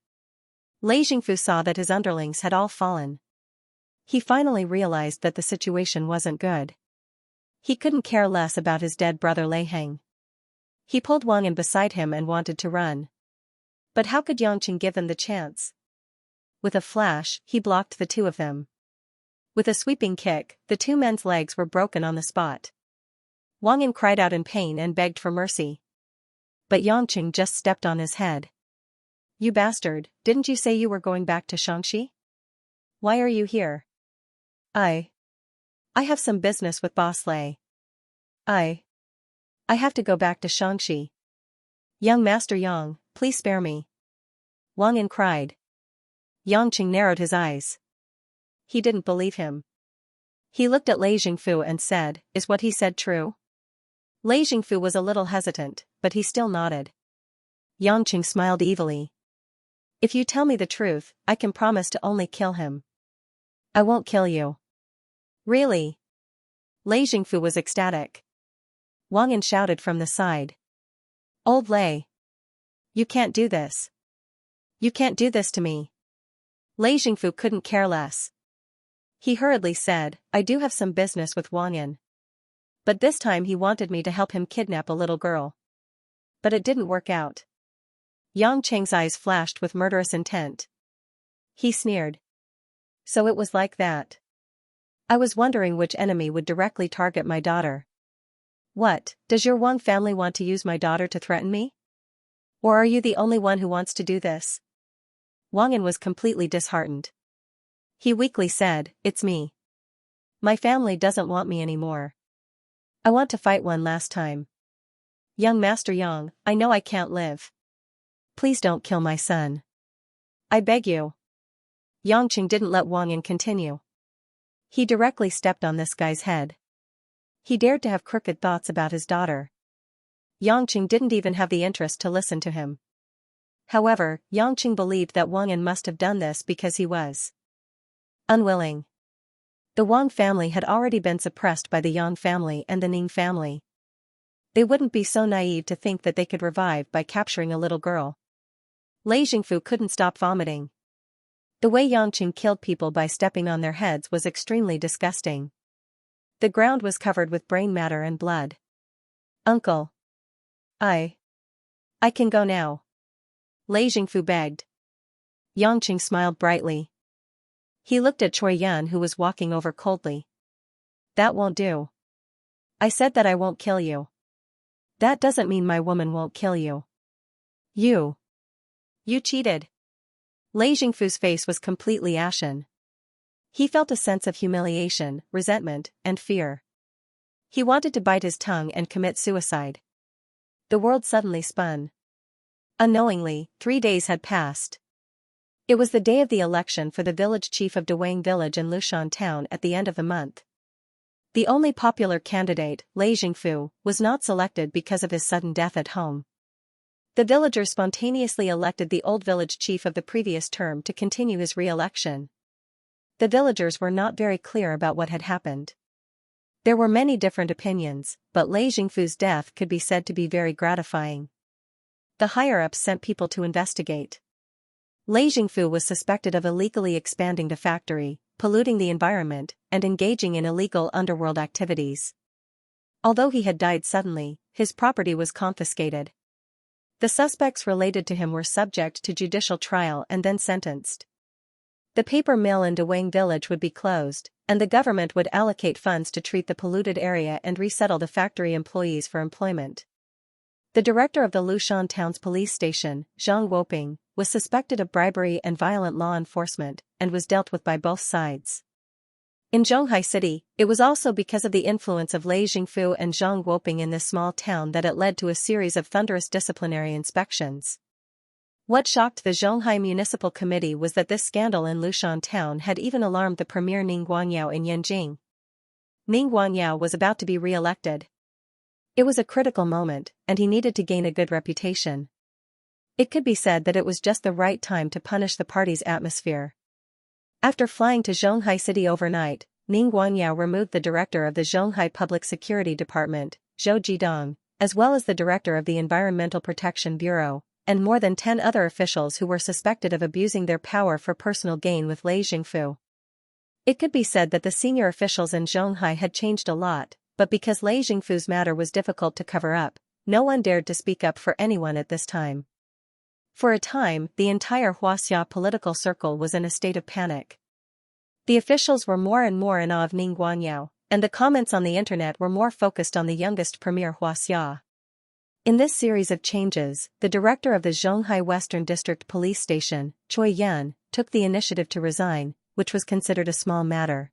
Lei Jingfu saw that his underlings had all fallen. He finally realized that the situation wasn't good. He couldn't care less about his dead brother Lei Heng. He pulled Wang in beside him and wanted to run. But how could Yangqing give them the chance? With a flash, he blocked the two of them. With a sweeping kick, the two men's legs were broken on the spot. Wang Yin cried out in pain and begged for mercy. But Yangqing just stepped on his head. "You bastard, didn't you say you were going back to Xianxia? Why are you here?" I have some business with Boss Lei. I have to go back to Xianxia. Young Master Yang, please spare me." Wang Yin cried. Yangqing narrowed his eyes. He didn't believe him. He looked at Lei Jingfu and said, "Is what he said true?" Lei Jingfu was a little hesitant, but he still nodded. Yangqing smiled evilly. "If you tell me the truth, I can promise to only kill him." "I won't kill you." "Really?" Lei Jingfu was ecstatic. Wang Yin shouted from the side. "Old Lei! You can't do this. You can't do this to me." Lei Jingfu couldn't care less. He hurriedly said, "I do have some business with Wang Yin. But this time he wanted me to help him kidnap a little girl. But it didn't work out." Yang Cheng's eyes flashed with murderous intent. He sneered. "So it was like that. I was wondering which enemy would directly target my daughter. What, does your Wang family want to use my daughter to threaten me? Or are you the only one who wants to do this?" Wang Yin was completely disheartened. He weakly said, "It's me. My family doesn't want me anymore. I want to fight one last time. Young Master Yang, I know I can't live. Please don't kill my son. I beg you." Yangqing didn't let Wang Yin continue. He directly stepped on this guy's head. He dared to have crooked thoughts about his daughter. Yangqing didn't even have the interest to listen to him. However, Yangqing believed that Wang Yin must have done this because he was unwilling. The Wang family had already been suppressed by the Yang family and the Ning family. They wouldn't be so naive to think that they could revive by capturing a little girl. Lei Jingfu couldn't stop vomiting. The way Yangqing killed people by stepping on their heads was extremely disgusting. The ground was covered with brain matter and blood. "Uncle. I can go now." Lei Jingfu begged. Yangqing smiled brightly. He looked at Choi Yun, who was walking over coldly. "That won't do. I said that I won't kill you. That doesn't mean my woman won't kill you. You cheated." Lei Jingfu's face was completely ashen. He felt a sense of humiliation, resentment, and fear. He wanted to bite his tongue and commit suicide. The world suddenly spun. Unknowingly, 3 days had passed. It was the day of the election for the village chief of Dewang village in Lushan town at the end of the month. The only popular candidate, Lei Jingfu, was not selected because of his sudden death at home. The villagers spontaneously elected the old village chief of the previous term to continue his re-election. The villagers were not very clear about what had happened. There were many different opinions, but Lei Jingfu's death could be said to be very gratifying. The higher-ups sent people to investigate. Lei Jingfu was suspected of illegally expanding the factory, polluting the environment, and engaging in illegal underworld activities. Although he had died suddenly, his property was confiscated. The suspects related to him were subject to judicial trial and then sentenced. The paper mill in Dewang village would be closed, and the government would allocate funds to treat the polluted area and resettle the factory employees for employment. The director of the Lushan town's police station, Zhang Woping, was suspected of bribery and violent law enforcement, and was dealt with by both sides. In Zhonghai City, it was also because of the influence of Lei Jingfu and Zhang Woping in this small town that it led to a series of thunderous disciplinary inspections. What shocked the Zhonghai Municipal Committee was that this scandal in Lushan town had even alarmed the premier Ning Guangyao in Yanjing. Ning Guangyao was about to be re-elected. It was a critical moment, and he needed to gain a good reputation. It could be said that it was just the right time to punish the party's atmosphere. After flying to Zhonghai City overnight, Ning Guangyao removed the director of the Zhonghai Public Security Department, Zhou Jidong, as well as the director of the Environmental Protection Bureau, and more than 10 other officials who were suspected of abusing their power for personal gain with Lei Jingfu. It could be said that the senior officials in Zhonghai had changed a lot, but because Lei Jingfu's matter was difficult to cover up, no one dared to speak up for anyone at this time. For a time, the entire Huaxia political circle was in a state of panic. The officials were more and more in awe of Ning Guangyao, and the comments on the internet were more focused on the youngest premier Huaxia. In this series of changes, the director of the Zhonghai Western District Police Station, Choi Yan, took the initiative to resign, which was considered a small matter.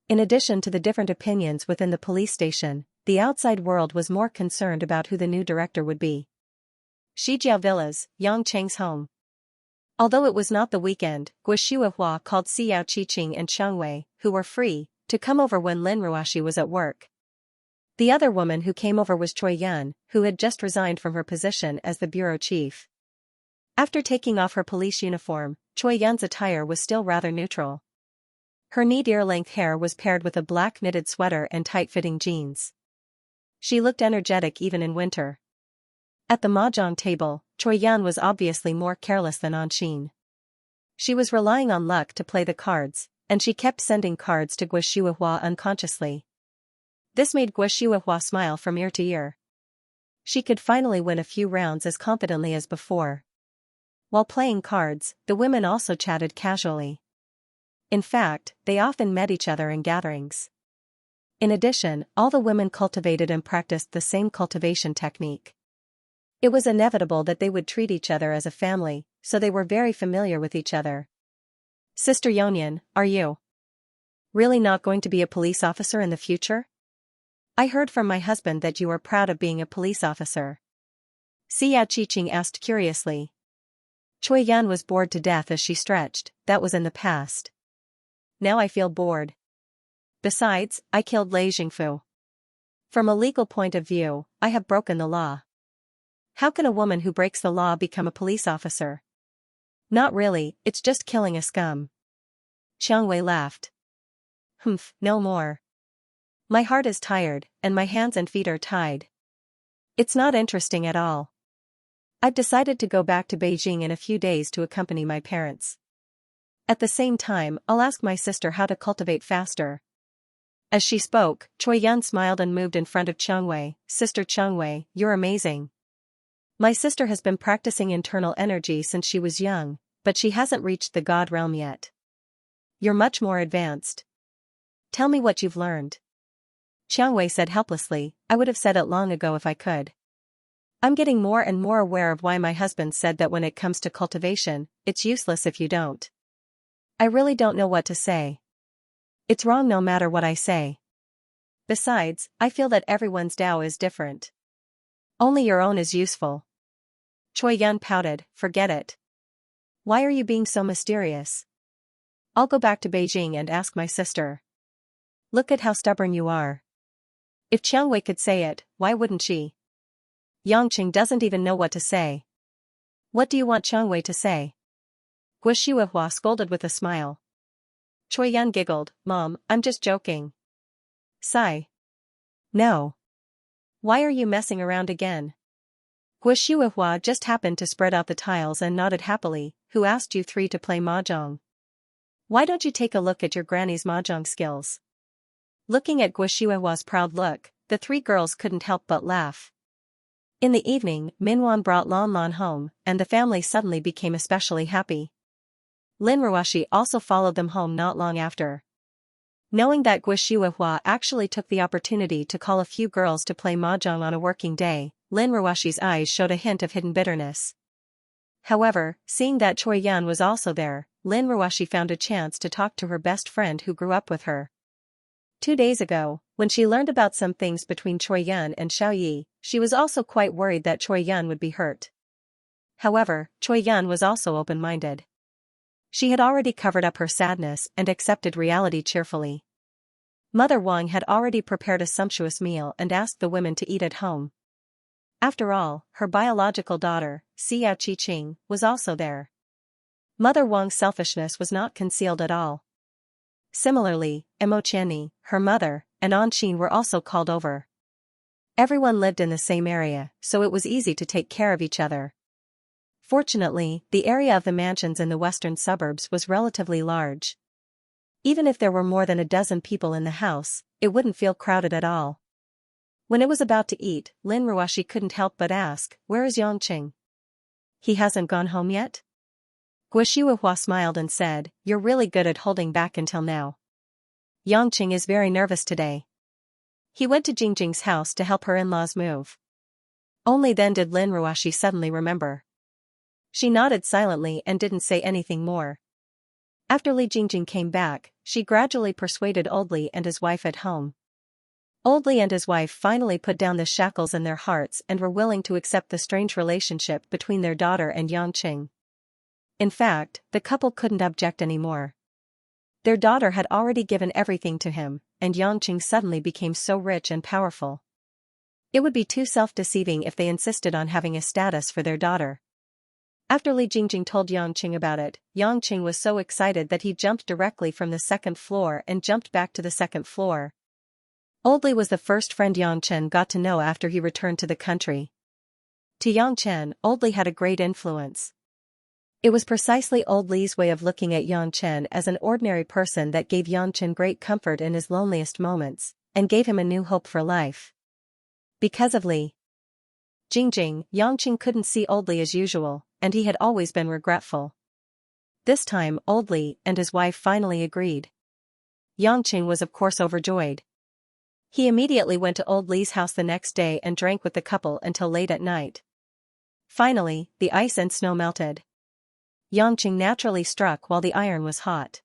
In addition to the different opinions within the police station, the outside world was more concerned about who the new director would be. Shijiao Villas, Yang Cheng's home. Although it was not the weekend, Guo called Xiao Qiqing and Xiangwei, who were free, to come over when Lin Ruoxi was at work. The other woman who came over was Choi Yan, who had just resigned from her position as the bureau chief. After taking off her police uniform, Choi Yan's attire was still rather neutral. Her neat ear-length hair was paired with a black knitted sweater and tight-fitting jeans. She looked energetic even in winter. At the mahjong table, Choi Yan was obviously more careless than Anshin. She was relying on luck to play the cards, and she kept sending cards to Guo unconsciously. This made Guo smile from ear to ear. She could finally win a few rounds as confidently as before. While playing cards, the women also chatted casually. In fact, they often met each other in gatherings. In addition, all the women cultivated and practiced the same cultivation technique. It was inevitable that they would treat each other as a family, so they were very familiar with each other. Sister Yonyan, are you really not going to be a police officer in the future? I heard from my husband that you are proud of being a police officer. Xiao Qiqing asked curiously. Choi Yan was bored to death as she stretched. That was in the past. Now I feel bored. Besides, I killed Lei Jingfu. From a legal point of view, I have broken the law. How can a woman who breaks the law become a police officer? Not really, it's just killing a scum. Xiangwei laughed. Humph, no more. My heart is tired, and my hands and feet are tied. It's not interesting at all. I've decided to go back to Beijing in a few days to accompany my parents. At the same time, I'll ask my sister how to cultivate faster. As she spoke, Choi Yan smiled and moved in front of Xiangwei. Sister Xiangwei, you're amazing. My sister has been practicing internal energy since she was young, but she hasn't reached the God realm yet. You're much more advanced. Tell me what you've learned. Xiangwei said helplessly, I would have said it long ago if I could. I'm getting more and more aware of why my husband said that when it comes to cultivation, it's useless if you don't. I really don't know what to say. It's wrong no matter what I say. Besides, I feel that everyone's Tao is different. Only your own is useful. Choi Yan pouted, forget it. Why are you being so mysterious? I'll go back to Beijing and ask my sister. Look at how stubborn you are. If Qiangwei could say it, why wouldn't she? Yangqing doesn't even know what to say. What do you want Qiangwei to say? Guo scolded with a smile. Choi Yan giggled, Mom, I'm just joking. Sigh. No. Why are you messing around again? Guo just happened to spread out the tiles and nodded happily. Who asked you three to play mahjong? Why don't you take a look at your granny's mahjong skills? Looking at Guo proud look, the three girls couldn't help but laugh. In the evening, Minwan brought Lan Lan home, and the family suddenly became especially happy. Lin Ruoxi also followed them home not long after. Knowing that Guo actually took the opportunity to call a few girls to play mahjong on a working day, Lin Ruoxi's eyes showed a hint of hidden bitterness. However, seeing that Choi Yan was also there, Lin Ruoxi found a chance to talk to her best friend who grew up with her. 2 days ago, when she learned about some things between Choi Yan and Xiao Yi, she was also quite worried that Choi Yan would be hurt. However, Choi Yun was also open-minded. She had already covered up her sadness and accepted reality cheerfully. Mother Wang had already prepared a sumptuous meal and asked the women to eat at home. After all, her biological daughter, Xiao Qi-Qing, was also there. Mother Wang's selfishness was not concealed at all. Similarly, Emo Qianni, her mother, and An Qin were also called over. Everyone lived in the same area, so it was easy to take care of each other. Fortunately, the area of the mansions in the western suburbs was relatively large. Even if there were more than a dozen people in the house, it wouldn't feel crowded at all. When it was about to eat, Lin Ruoshi couldn't help but ask, "Where is Yongqing? He hasn't gone home yet?" Guo Shuihua smiled and said, "You're really good at holding back until now. Yongqing is very nervous today. He went to Jingjing's house to help her in-laws move." Only then did Lin Ruoshi suddenly remember. She nodded silently and didn't say anything more. After Li Jingjing came back, she gradually persuaded Old Li and his wife at home. Old Li and his wife finally put down the shackles in their hearts and were willing to accept the strange relationship between their daughter and Yongqing. In fact, the couple couldn't object anymore. Their daughter had already given everything to him, and Yongqing suddenly became so rich and powerful. It would be too self-deceiving if they insisted on having a status for their daughter. After Li Jingjing told Yongqing about it, Yongqing was so excited that he jumped directly from the second floor and jumped back to the second floor. Old Li was the first friend Yongchen got to know after he returned to the country. To Yongchen, Old Li had a great influence. It was precisely Old Li's way of looking at Yongchen as an ordinary person that gave Yongchen great comfort in his loneliest moments, and gave him a new hope for life. Because of Li Jingjing, Yongqing couldn't see Old Li as usual, and he had always been regretful. This time Old Li and his wife finally agreed. Yongqing was of course overjoyed. He immediately went to Old Li's house the next day and drank with the couple until late at night. Finally, the ice and snow melted. Yongqing naturally struck while the iron was hot.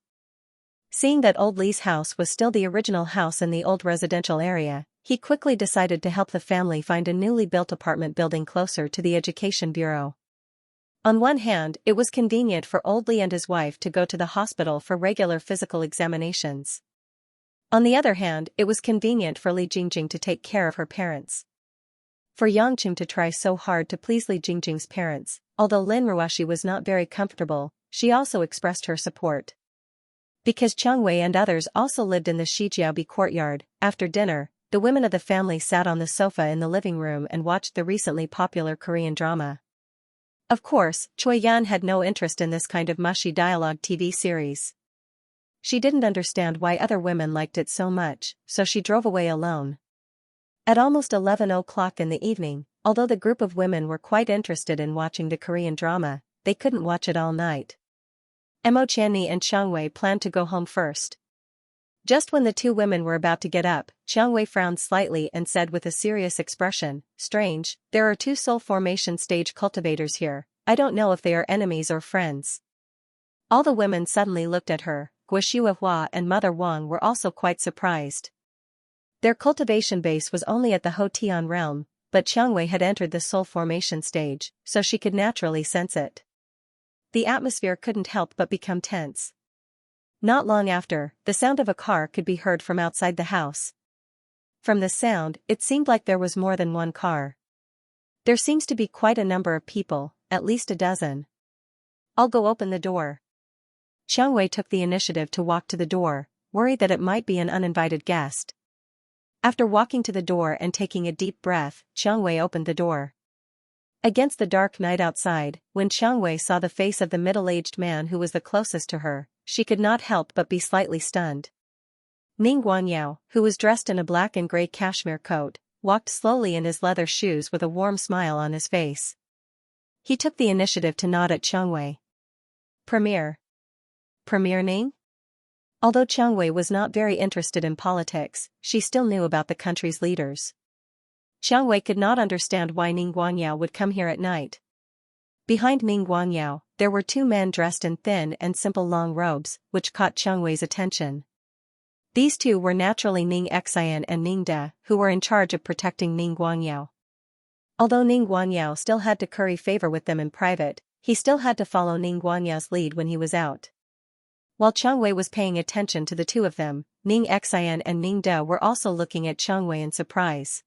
Seeing that Old Li's house was still the original house in the old residential area, he quickly decided to help the family find a newly built apartment building closer to the education bureau. On one hand, it was convenient for Old Li and his wife to go to the hospital for regular physical examinations. On the other hand, it was convenient for Li Jingjing to take care of her parents. For Yongqing to try so hard to please Li Jingjing's parents, although Lin Ruoshi was not very comfortable, she also expressed her support. Because Chang Wei and others also lived in the Shijiaobi courtyard, after dinner, the women of the family sat on the sofa in the living room and watched the recently popular Korean drama. Of course, Choi Yan had no interest in this kind of mushy dialogue TV series. She didn't understand why other women liked it so much, so she drove away alone. At almost 11 o'clock in the evening, although the group of women were quite interested in watching the Korean drama, they couldn't watch it all night. Emo Qianni and Chang Wei planned to go home first. Just when the two women were about to get up, Chang Wei frowned slightly and said with a serious expression, "Strange, there are two soul formation stage cultivators here. I don't know if they are enemies or friends." All the women suddenly looked at her. Guo Shuihua and Mother Wang were also quite surprised. Their cultivation base was only at the Hotian realm, but Chang Wei had entered the soul formation stage, so she could naturally sense it. The atmosphere couldn't help but become tense. Not long after, the sound of a car could be heard from outside the house. From the sound, it seemed like there was more than one car. There seems to be quite a number of people, at least a dozen. "I'll go open the door." Chang Wei took the initiative to walk to the door, worried that it might be an uninvited guest. After walking to the door and taking a deep breath, Chang Wei opened the door. Against the dark night outside, when Chang Wei saw the face of the middle-aged man who was the closest to her, she could not help but be slightly stunned. Ning Guangyao, who was dressed in a black and gray cashmere coat, walked slowly in his leather shoes with a warm smile on his face. He took the initiative to nod at Chang Wei. Premier Ning? Although Chang Wei was not very interested in politics, she still knew about the country's leaders. Chang Wei could not understand why Ning Guangyao would come here at night. Behind Ning Guangyao, there were two men dressed in thin and simple long robes, which caught Chang Wei's attention. These two were naturally Ning Xian and Ning De, who were in charge of protecting Ning Guangyao. Although Ning Guanyao still had to curry favor with them in private, he still had to follow Ning Guanyao's lead when he was out. While Chang Wei was paying attention to the two of them, Ning Xian and Ning Dao were also looking at Chang Wei in surprise.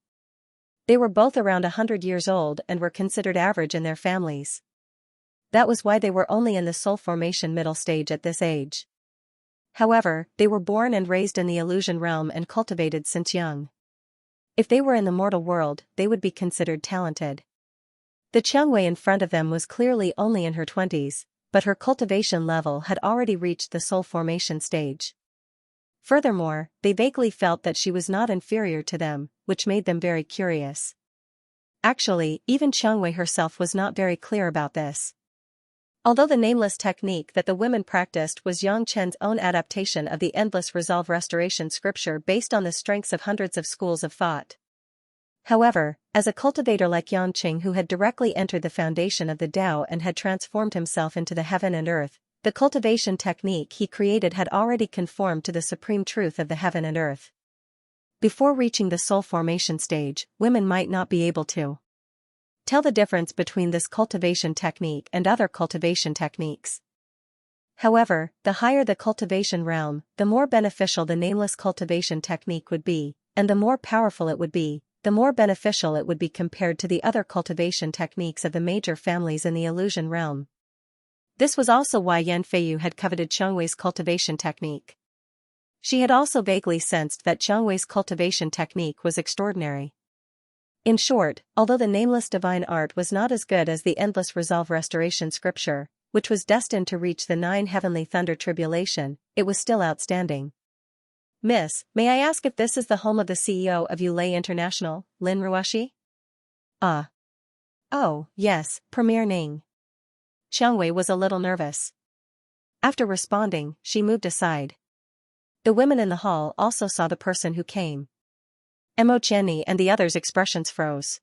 They were both around 100 years old and were considered average in their families. That was why they were only in the soul formation middle stage at this age. However, they were born and raised in the illusion realm and cultivated since young. If they were in the mortal world, they would be considered talented. The Chang Wei in front of them was clearly only in her 20s, but her cultivation level had already reached the soul formation stage. Furthermore, they vaguely felt that she was not inferior to them, which made them very curious. Actually, even Chang Wei herself was not very clear about this. Although the nameless technique that the women practiced was Yang Chen's own adaptation of the endless resolve restoration scripture based on the strengths of hundreds of schools of thought. However, as a cultivator like Yang Qing who had directly entered the foundation of the Tao and had transformed himself into the heaven and earth, the cultivation technique he created had already conformed to the supreme truth of the heaven and earth. Before reaching the soul formation stage, women might not be able to tell the difference between this cultivation technique and other cultivation techniques. However, the higher the cultivation realm, the more beneficial the nameless cultivation technique would be, and the more powerful it would be, the more beneficial it would be compared to the other cultivation techniques of the major families in the illusion realm. This was also why Yan Feiyu had coveted Chang Wei's cultivation technique. She had also vaguely sensed that Chang Wei's cultivation technique was extraordinary. In short, although the nameless divine art was not as good as the endless resolve restoration scripture, which was destined to reach the 9 heavenly thunder tribulation, it was still outstanding. Miss, may I ask if this is the home of the CEO of Yulei International, Lin Ruoshi? Oh, yes, Premier Ning. Chang Wei was a little nervous. After responding, she moved aside. The women in the hall also saw the person who came. Mo Qianni and the others' expressions froze.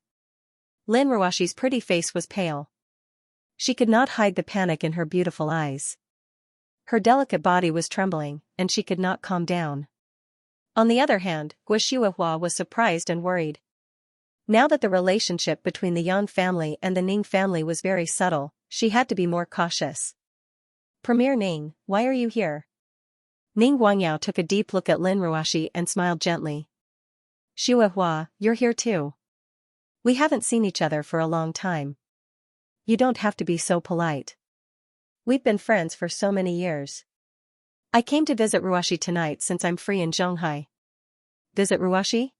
Lin Ruoshi's pretty face was pale. She could not hide the panic in her beautiful eyes. Her delicate body was trembling, and she could not calm down. On the other hand, Guo Shuihua was surprised and worried. Now that the relationship between the Yang family and the Ning family was very subtle, she had to be more cautious. Premier Ning, why are you here? Ning Guangyao took a deep look at Lin Ruoshi and smiled gently. Shuihua, you're here too. We haven't seen each other for a long time. You don't have to be so polite. We've been friends for so many years. I came to visit Ruoshi tonight since I'm free in Zhonghai. Visit Ruoshi?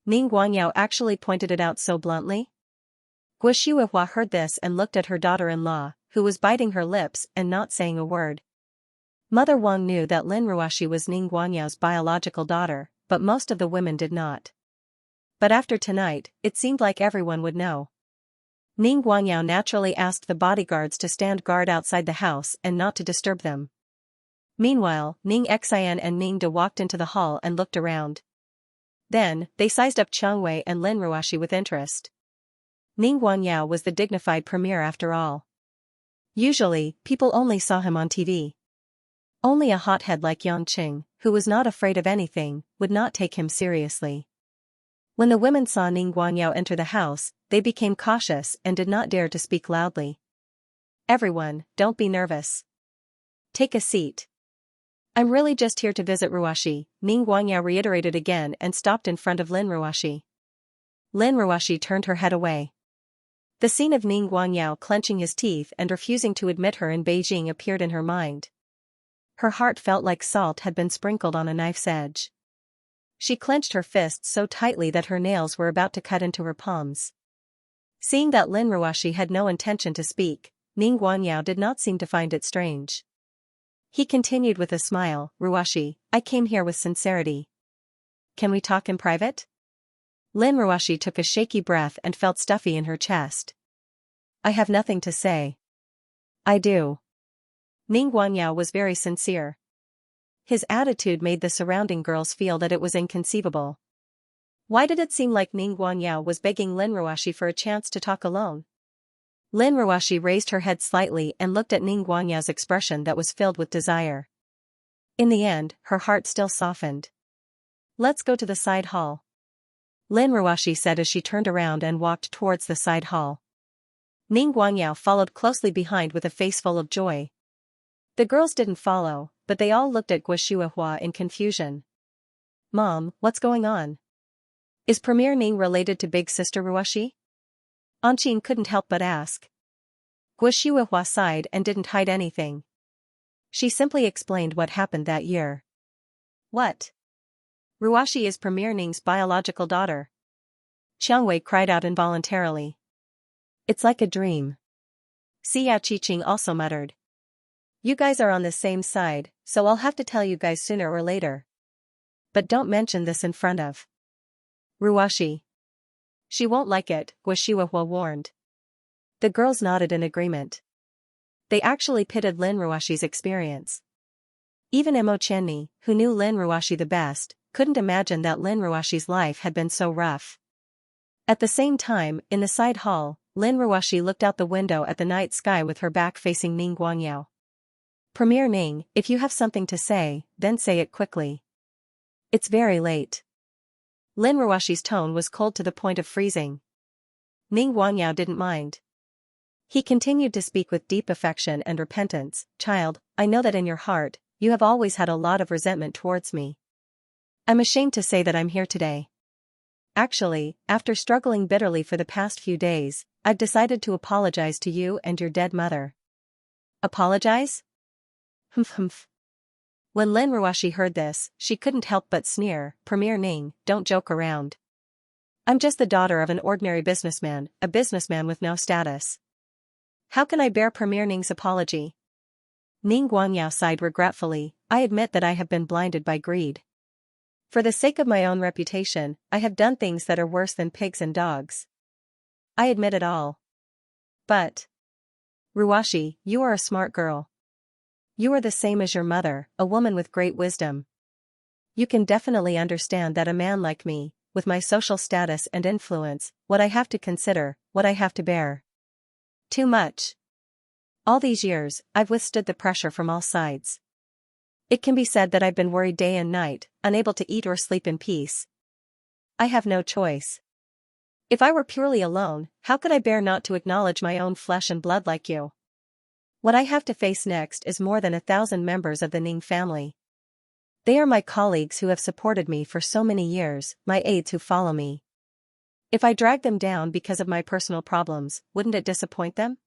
Ning Guangyao actually pointed it out so bluntly. Guo Shuihua heard this and looked at her daughter-in-law, who was biting her lips and not saying a word. Mother Wang knew that Lin Ruoshi was Ning Guangyao's biological daughter, but most of the women did not. But after tonight, it seemed like everyone would know. Ning Guangyao naturally asked the bodyguards to stand guard outside the house and not to disturb them. Meanwhile, Ning Xian and Ning De walked into the hall and looked around. Then, they sized up Chang Wei and Lin Ruoshi with interest. Ning Guangyao was the dignified premier after all. Usually, people only saw him on TV. Only a hothead like Yang Qing, who was not afraid of anything, would not take him seriously. When the women saw Ning Guangyao enter the house, they became cautious and did not dare to speak loudly. Everyone, don't be nervous. Take a seat. I'm really just here to visit Ruoshi, Ning Guangyao reiterated again and stopped in front of Lin Ruoshi. Lin Ruoshi turned her head away. The scene of Ning Guangyao clenching his teeth and refusing to admit her in Beijing appeared in her mind. Her heart felt like salt had been sprinkled on a knife's edge. She clenched her fists so tightly that her nails were about to cut into her palms. Seeing that Lin Ruoshi had no intention to speak, Ning Guangyao did not seem to find it strange. He continued with a smile, Ruoshi, I came here with sincerity. Can we talk in private? Lin Ruoshi took a shaky breath and felt stuffy in her chest. I have nothing to say. I do. Ning Guangyao was very sincere. His attitude made the surrounding girls feel that it was inconceivable. Why did it seem like Ning Guangyao was begging Lin Ruoshi for a chance to talk alone? Lin Ruoshi raised her head slightly and looked at Ning Guangyao's expression that was filled with desire. In the end, her heart still softened. Let's go to the side hall. Lin Ruoxi said as she turned around and walked towards the side hall. Ning Guangyao followed closely behind with a face full of joy. The girls didn't follow, but they all looked at Guo in confusion. Mom, what's going on? Is Premier Ning related to big sister Ruoxi? Anqing couldn't help but ask. Guo sighed and didn't hide anything. She simply explained what happened that year. What? Ruoxi is Premier Ning's biological daughter. Xianxia cried out involuntarily. It's like a dream. Xiao Qiqing also muttered. You guys are on the same side, so I'll have to tell you guys sooner or later. But don't mention this in front of Ruoxi. She won't like it, Guo warned. The girls nodded in agreement. They actually pitted Lin Ruoxi's experience. Even Imo Chenni, who knew Lin Ruoxi the best, couldn't imagine that Lin Ruoxi's life had been so rough. At the same time, in the side hall, Lin Ruoxi looked out the window at the night sky with her back facing Ning Guangyao. Premier Ning, if you have something to say, then say it quickly. It's very late. Lin Ruoxi's tone was cold to the point of freezing. Ning Guangyao didn't mind. He continued to speak with deep affection and repentance. Child, I know that in your heart, you have always had a lot of resentment towards me. I'm ashamed to say that I'm here today. Actually, after struggling bitterly for the past few days, I've decided to apologize to you and your dead mother. Apologize? Humph. When Lin Ruoxi heard this, she couldn't help but sneer. Premier Ning, don't joke around. I'm just the daughter of an ordinary businessman, a businessman with no status. How can I bear Premier Ning's apology? Ning Guangyao sighed regretfully. I admit that I have been blinded by greed. For the sake of my own reputation, I have done things that are worse than pigs and dogs. I admit it all. But Ruoxi, you are a smart girl. You are the same as your mother, a woman with great wisdom. You can definitely understand that a man like me, with my social status and influence, what I have to consider, what I have to bear. Too much. All these years, I've withstood the pressure from all sides. It can be said that I've been worried day and night, unable to eat or sleep in peace. I have no choice. If I were purely alone, how could I bear not to acknowledge my own flesh and blood like you? What I have to face next is more than 1,000 members of the Ning family. They are my colleagues who have supported me for so many years, my aides who follow me. If I drag them down because of my personal problems, wouldn't it disappoint them?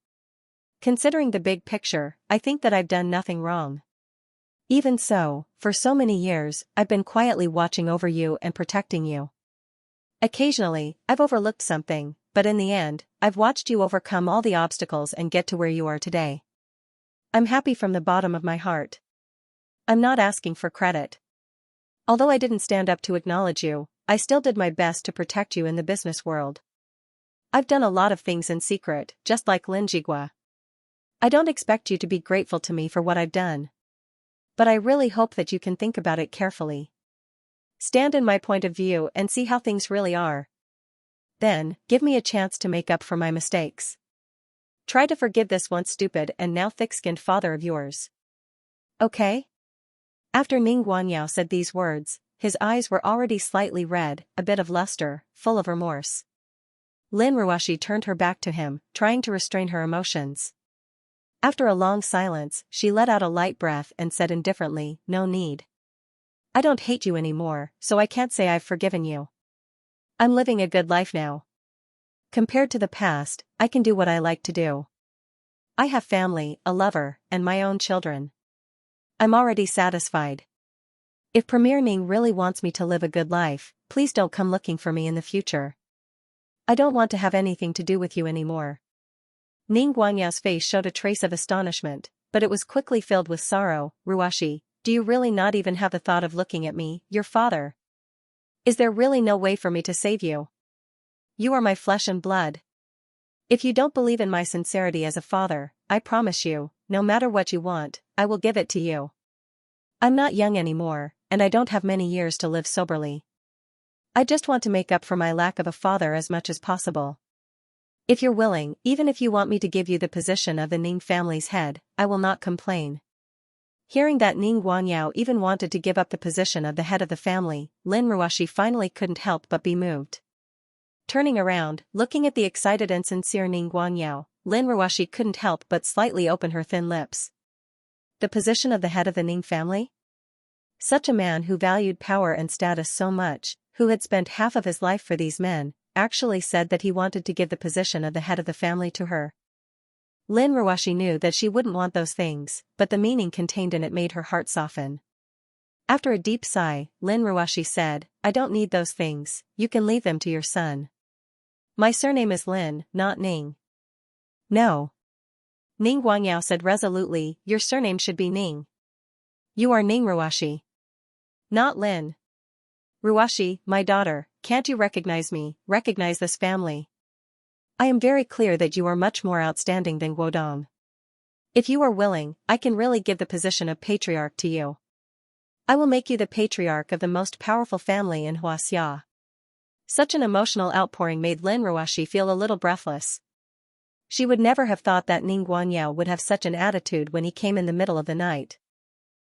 Considering the big picture, I think that I've done nothing wrong. Even so, for so many years, I've been quietly watching over you and protecting you. Occasionally, I've overlooked something, but in the end, I've watched you overcome all the obstacles and get to where you are today. I'm happy from the bottom of my heart. I'm not asking for credit. Although I didn't stand up to acknowledge you, I still did my best to protect you in the business world. I've done a lot of things in secret, just like Lin Jigua. I don't expect you to be grateful to me for what I've done. But I really hope that you can think about it carefully. Stand in my point of view and see how things really are. Then, give me a chance to make up for my mistakes. Try to forgive this once stupid and now thick-skinned father of yours. Okay? After Ning Guangyao said these words, his eyes were already slightly red, a bit of luster, full of remorse. Lin Ruoxi turned her back to him, trying to restrain her emotions. After a long silence, she let out a light breath and said indifferently, no need. I don't hate you anymore, so I can't say I've forgiven you. I'm living a good life now. Compared to the past, I can do what I like to do. I have family, a lover, and my own children. I'm already satisfied. If Premier Ning really wants me to live a good life, please don't come looking for me in the future. I don't want to have anything to do with you anymore. Ning Guanyao's face showed a trace of astonishment, but it was quickly filled with sorrow. Ruoxi, do you really not even have the thought of looking at me, your father? Is there really no way for me to save you? You are my flesh and blood. If you don't believe in my sincerity as a father, I promise you, no matter what you want, I will give it to you. I'm not young anymore, and I don't have many years to live soberly. I just want to make up for my lack of a father as much as possible. If you're willing, even if you want me to give you the position of the Ning family's head, I will not complain. Hearing that Ning Guangyao even wanted to give up the position of the head of the family, Lin Ruoxi finally couldn't help but be moved. Turning around, looking at the excited and sincere Ning Guangyao, Lin Ruoshi couldn't help but slightly open her thin lips. The position of the head of the Ning family? Such a man who valued power and status so much, who had spent half of his life for these men, actually said that he wanted to give the position of the head of the family to her. Lin Ruoshi knew that she wouldn't want those things, but the meaning contained in it made her heart soften. After a deep sigh, Lin Ruoshi said, "I don't need those things, you can leave them to your son. My surname is Lin, not Ning." "No." Ning Guangyao said resolutely, "Your surname should be Ning. You are Ning Ruoshi. Not Lin. Ruoshi, my daughter, can't you recognize me, recognize this family? I am very clear that you are much more outstanding than Guodong. If you are willing, I can really give the position of patriarch to you. I will make you the patriarch of the most powerful family in Xianxia." Such an emotional outpouring made Lin Ruoshi feel a little breathless. She would never have thought that Ning Guangyao would have such an attitude when he came in the middle of the night.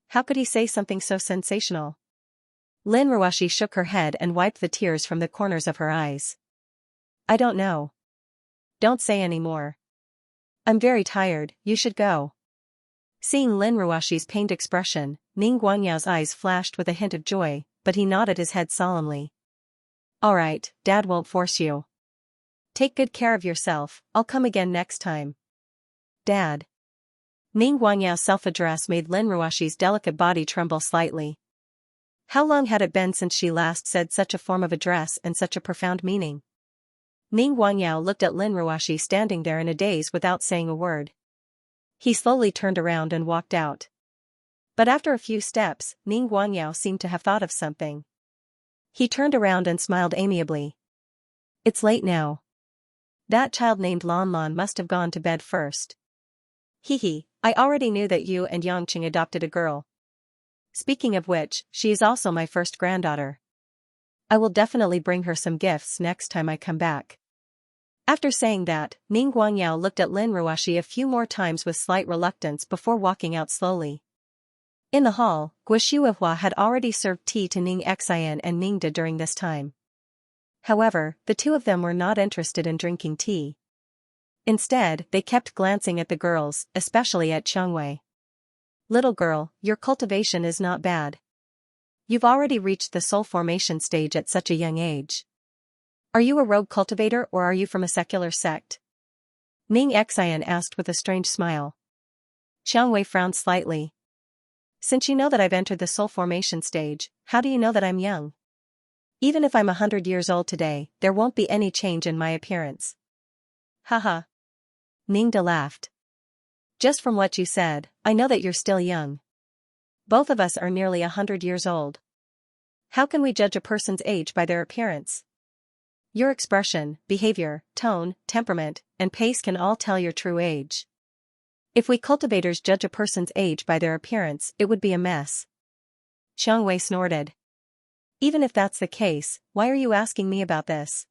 How could he say something so sensational? Lin Ruoshi shook her head and wiped the tears from the corners of her eyes. "I don't know." "Don't say any more. I'm very tired, you should go." Seeing Lin Ruoshi's pained expression, Ning Guanyao's eyes flashed with a hint of joy, but he nodded his head solemnly. "All right, Dad won't force you. Take good care of yourself, I'll come again next time." "Dad." Ning Guanyao's self-address made Lin Ruoshi's delicate body tremble slightly. How long had it been since she last said such a form of address and such a profound meaning? Ning Guangyao looked at Lin Ruoshi standing there in a daze without saying a word. He slowly turned around and walked out. But after a few steps, Ning Guangyao seemed to have thought of something. He turned around and smiled amiably. "It's late now. That child named Lan Lan must have gone to bed first. Hee, I already knew that you and Yangqing adopted a girl. Speaking of which, she is also my first granddaughter. I will definitely bring her some gifts next time I come back." After saying that, Ning Guangyao looked at Lin Ruoshi a few more times with slight reluctance before walking out slowly. In the hall, Guoshuihua had already served tea to Ning Xian and Ning De during this time. However, the two of them were not interested in drinking tea. Instead, they kept glancing at the girls, especially at Xianxia. "Little girl, your cultivation is not bad. You've already reached the soul formation stage at such a young age. Are you a rogue cultivator or are you from a secular sect?" Ning Xian asked with a strange smile. Xianxia frowned slightly. "Since you know that I've entered the soul formation stage, how do you know that I'm young? Even if I'm 100 years old today, there won't be any change in my appearance." "Haha." Ning De laughed. "Just from what you said, I know that you're still young. Both of us are nearly 100 years old. How can we judge a person's age by their appearance? Your expression, behavior, tone, temperament, and pace can all tell your true age. If we cultivators judge a person's age by their appearance, it would be a mess." Xianxia snorted. "Even if that's the case, why are you asking me about this?"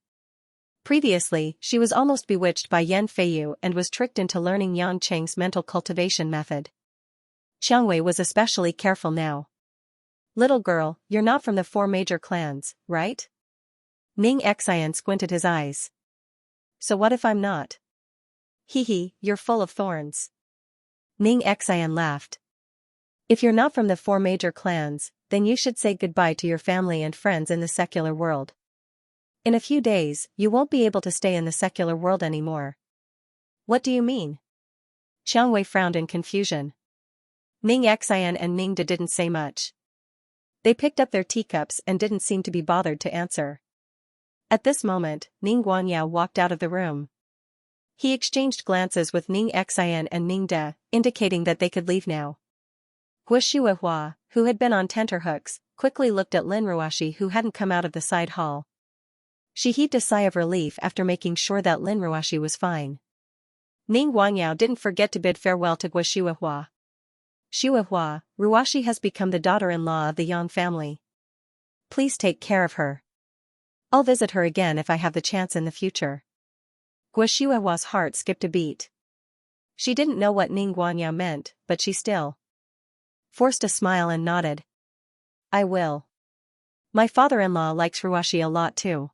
Previously, she was almost bewitched by Yan Feiyu and was tricked into learning Yang Cheng's mental cultivation method. Xianxia was especially careful now. "Little girl, you're not from the 4 major clans, right?" Ning Xian squinted his eyes. "So what if I'm not?" Hee, you're full of thorns." Ning Xian laughed. "If you're not from the 4 major clans, then you should say goodbye to your family and friends in the secular world. In a few days, you won't be able to stay in the secular world anymore." "What do you mean?" Xianxia frowned in confusion. Ning Xian and Ning De didn't say much. They picked up their teacups and didn't seem to be bothered to answer. At this moment, Ning Guangyao walked out of the room. He exchanged glances with Ning Xian and Ning De, indicating that they could leave now. Guoshuihua, who had been on tenterhooks, quickly looked at Lin Ruoshi who hadn't come out of the side hall. She heaved a sigh of relief after making sure that Lin Ruoshi was fine. Ning Guangyao didn't forget to bid farewell to Guoshuihua. "Shuihua, Ruoshi has become the daughter-in-law of the Yang family. Please take care of her. I'll visit her again if I have the chance in the future." Guoshuihua's heart skipped a beat. She didn't know what Ning Guangyao meant, but she still forced a smile and nodded. "I will. My father-in-law likes Ruoshi a lot too."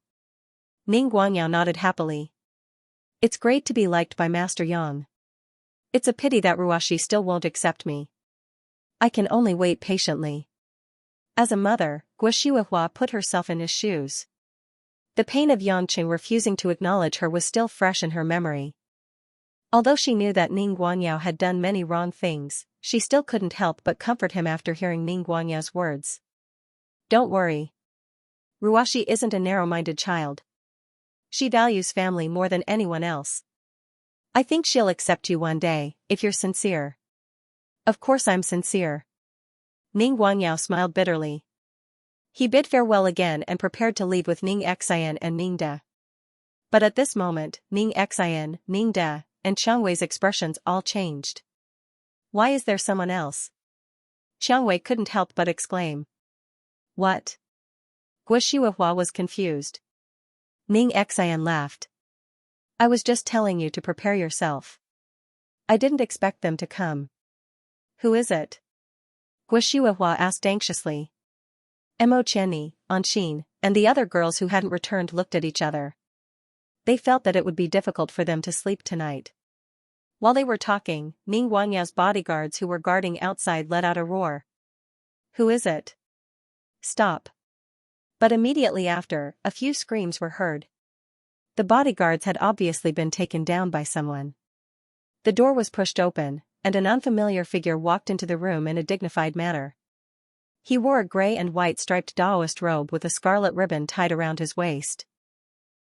Ning Guangyao nodded happily. It's great to be liked by Master Yang. It's a pity that Ruashi still won't accept me. I can only wait patiently. As a mother, Guoshuahua put herself in his shoes. The pain of Yangqing refusing to acknowledge her was still fresh in her memory. Although she knew that Ning Guangyao had done many wrong things, she still couldn't help but comfort him after hearing Ning Guangyao's words. Don't worry. Ruashi isn't a narrow-minded child. She values family more than anyone else. I think she'll accept you one day, if you're sincere. Of course I'm sincere. Ning Guangyao smiled bitterly. He bid farewell again and prepared to leave with Ning Xian and Ning De. But at this moment, Ning Xian, Ning De, and Qiang Wei's expressions all changed. Why is there someone else? Qiang Wei couldn't help but exclaim. What? Guoshuahua was confused. Ning Xian laughed. I was just telling you to prepare yourself. I didn't expect them to come. Who is it? Guoshuahua asked anxiously. Mo Qianni, Anxin, and the other girls who hadn't returned looked at each other. They felt that it would be difficult for them to sleep tonight. While they were talking, Ning Guangyao's bodyguards who were guarding outside let out a roar. Who is it? Stop. But immediately after, a few screams were heard. The bodyguards had obviously been taken down by someone. The door was pushed open, and an unfamiliar figure walked into the room in a dignified manner. He wore a gray and white striped Daoist robe with a scarlet ribbon tied around his waist.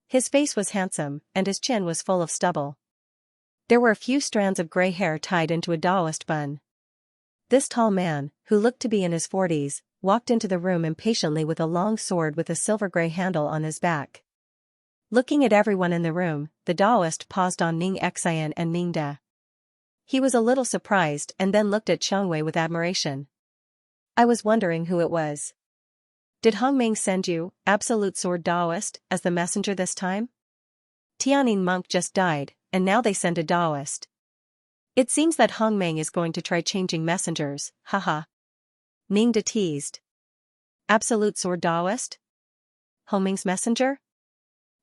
His face was handsome, and his chin was full of stubble. There were a few strands of gray hair tied into a Daoist bun. This tall man, who looked to be in his 40s, walked into the room impatiently with a long sword with a silver-gray handle on his back. Looking at everyone in the room, the Daoist paused on Ning Xian and Ning De. He was a little surprised and then looked at Qiang Wei with admiration. I was wondering who it was. Did Hong Ming send you, Absolute Sword Daoist, as the messenger this time? Tianyin monk just died, and now they send a Daoist. It seems that Hong Ming is going to try changing messengers, haha. Ning De teased. Absolute Sword Daoist? Hong Ming's messenger?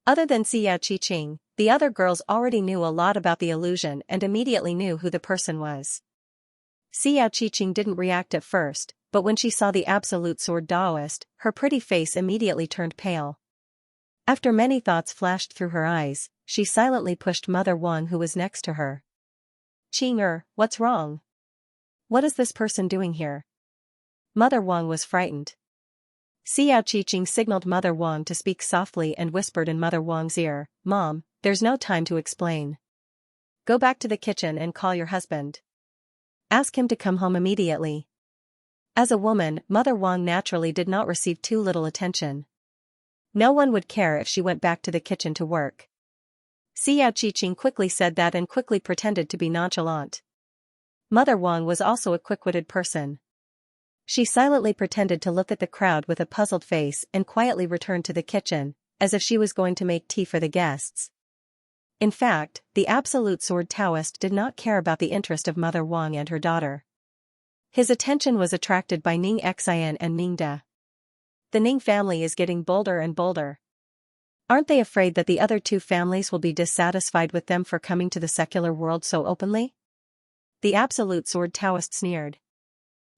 Other than Xia Qiqing, the other girls already knew a lot about the illusion and immediately knew who the person was. Xia Qiqing didn't react at first, but when she saw the Absolute Sword Daoist, her pretty face immediately turned pale. After many thoughts flashed through her eyes, she silently pushed Mother Wang who was next to her. Qing what's wrong? What is this person doing here? Mother Wang was frightened. Xiao Qiqing signaled Mother Wang to speak softly and whispered in Mother Wang's ear, Mom, there's no time to explain. Go back to the kitchen and call your husband. Ask him to come home immediately. As a woman, Mother Wang naturally did not receive too little attention. No one would care if she went back to the kitchen to work. Xiao Qiqing quickly said that and quickly pretended to be nonchalant. Mother Wang was also a quick-witted person. She silently pretended to look at the crowd with a puzzled face and quietly returned to the kitchen, as if she was going to make tea for the guests. In fact, the Absolute Sword Taoist did not care about the interest of Mother Wang and her daughter. His attention was attracted by Ning Xian and Ning De. The Ning family is getting bolder and bolder. Aren't they afraid that the other two families will be dissatisfied with them for coming to the secular world so openly? The Absolute Sword Taoist sneered.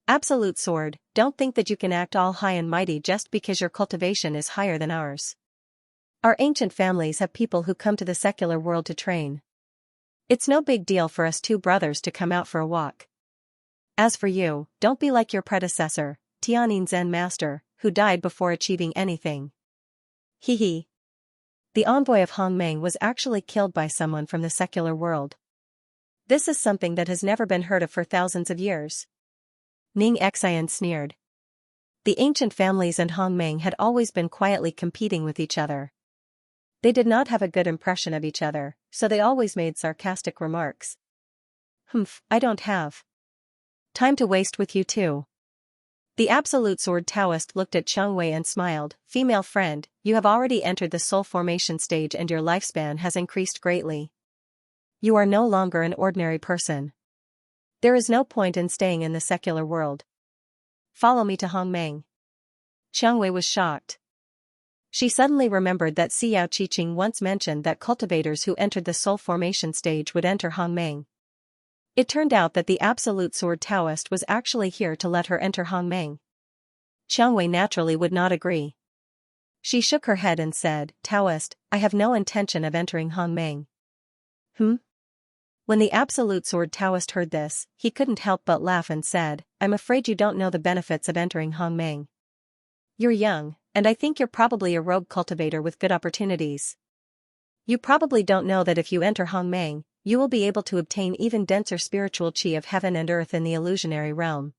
Absolute Sword, don't think that you can act all high and mighty just because your cultivation is higher than ours. Our ancient families have people who come to the secular world to train. It's no big deal for us two brothers to come out for a walk. As for you, don't be like your predecessor, Tianyin Zen Master, who died before achieving anything. Hee. The envoy of Hong Ming was actually killed by someone from the secular world. This is something that has never been heard of for thousands of years. Ning Xian sneered. The ancient families and Hong Ming had always been quietly competing with each other. They did not have a good impression of each other, so they always made sarcastic remarks. I don't have time to waste with you two. The Absolute Sword Taoist looked at Qiang Wei and smiled. Female friend, you have already entered the soul formation stage and your lifespan has increased greatly. You are no longer an ordinary person. There is no point in staying in the secular world. Follow me to Hong Ming. Qiang Wei was shocked. She suddenly remembered that Xiao Qiqing once mentioned that cultivators who entered the soul formation stage would enter Hongmeng. It turned out that the Absolute Sword Taoist was actually here to let her enter Hongmeng. Xiangwei naturally would not agree. She shook her head and said, "Taoist, I have no intention of entering Hongmeng." When the Absolute Sword Taoist heard this, he couldn't help but laugh and said, "I'm afraid you don't know the benefits of entering Hongmeng. You're young, and I think you're probably a rogue cultivator with good opportunities. You probably don't know that if you enter Hongmeng, you will be able to obtain even denser spiritual qi of heaven and earth in the illusionary realm.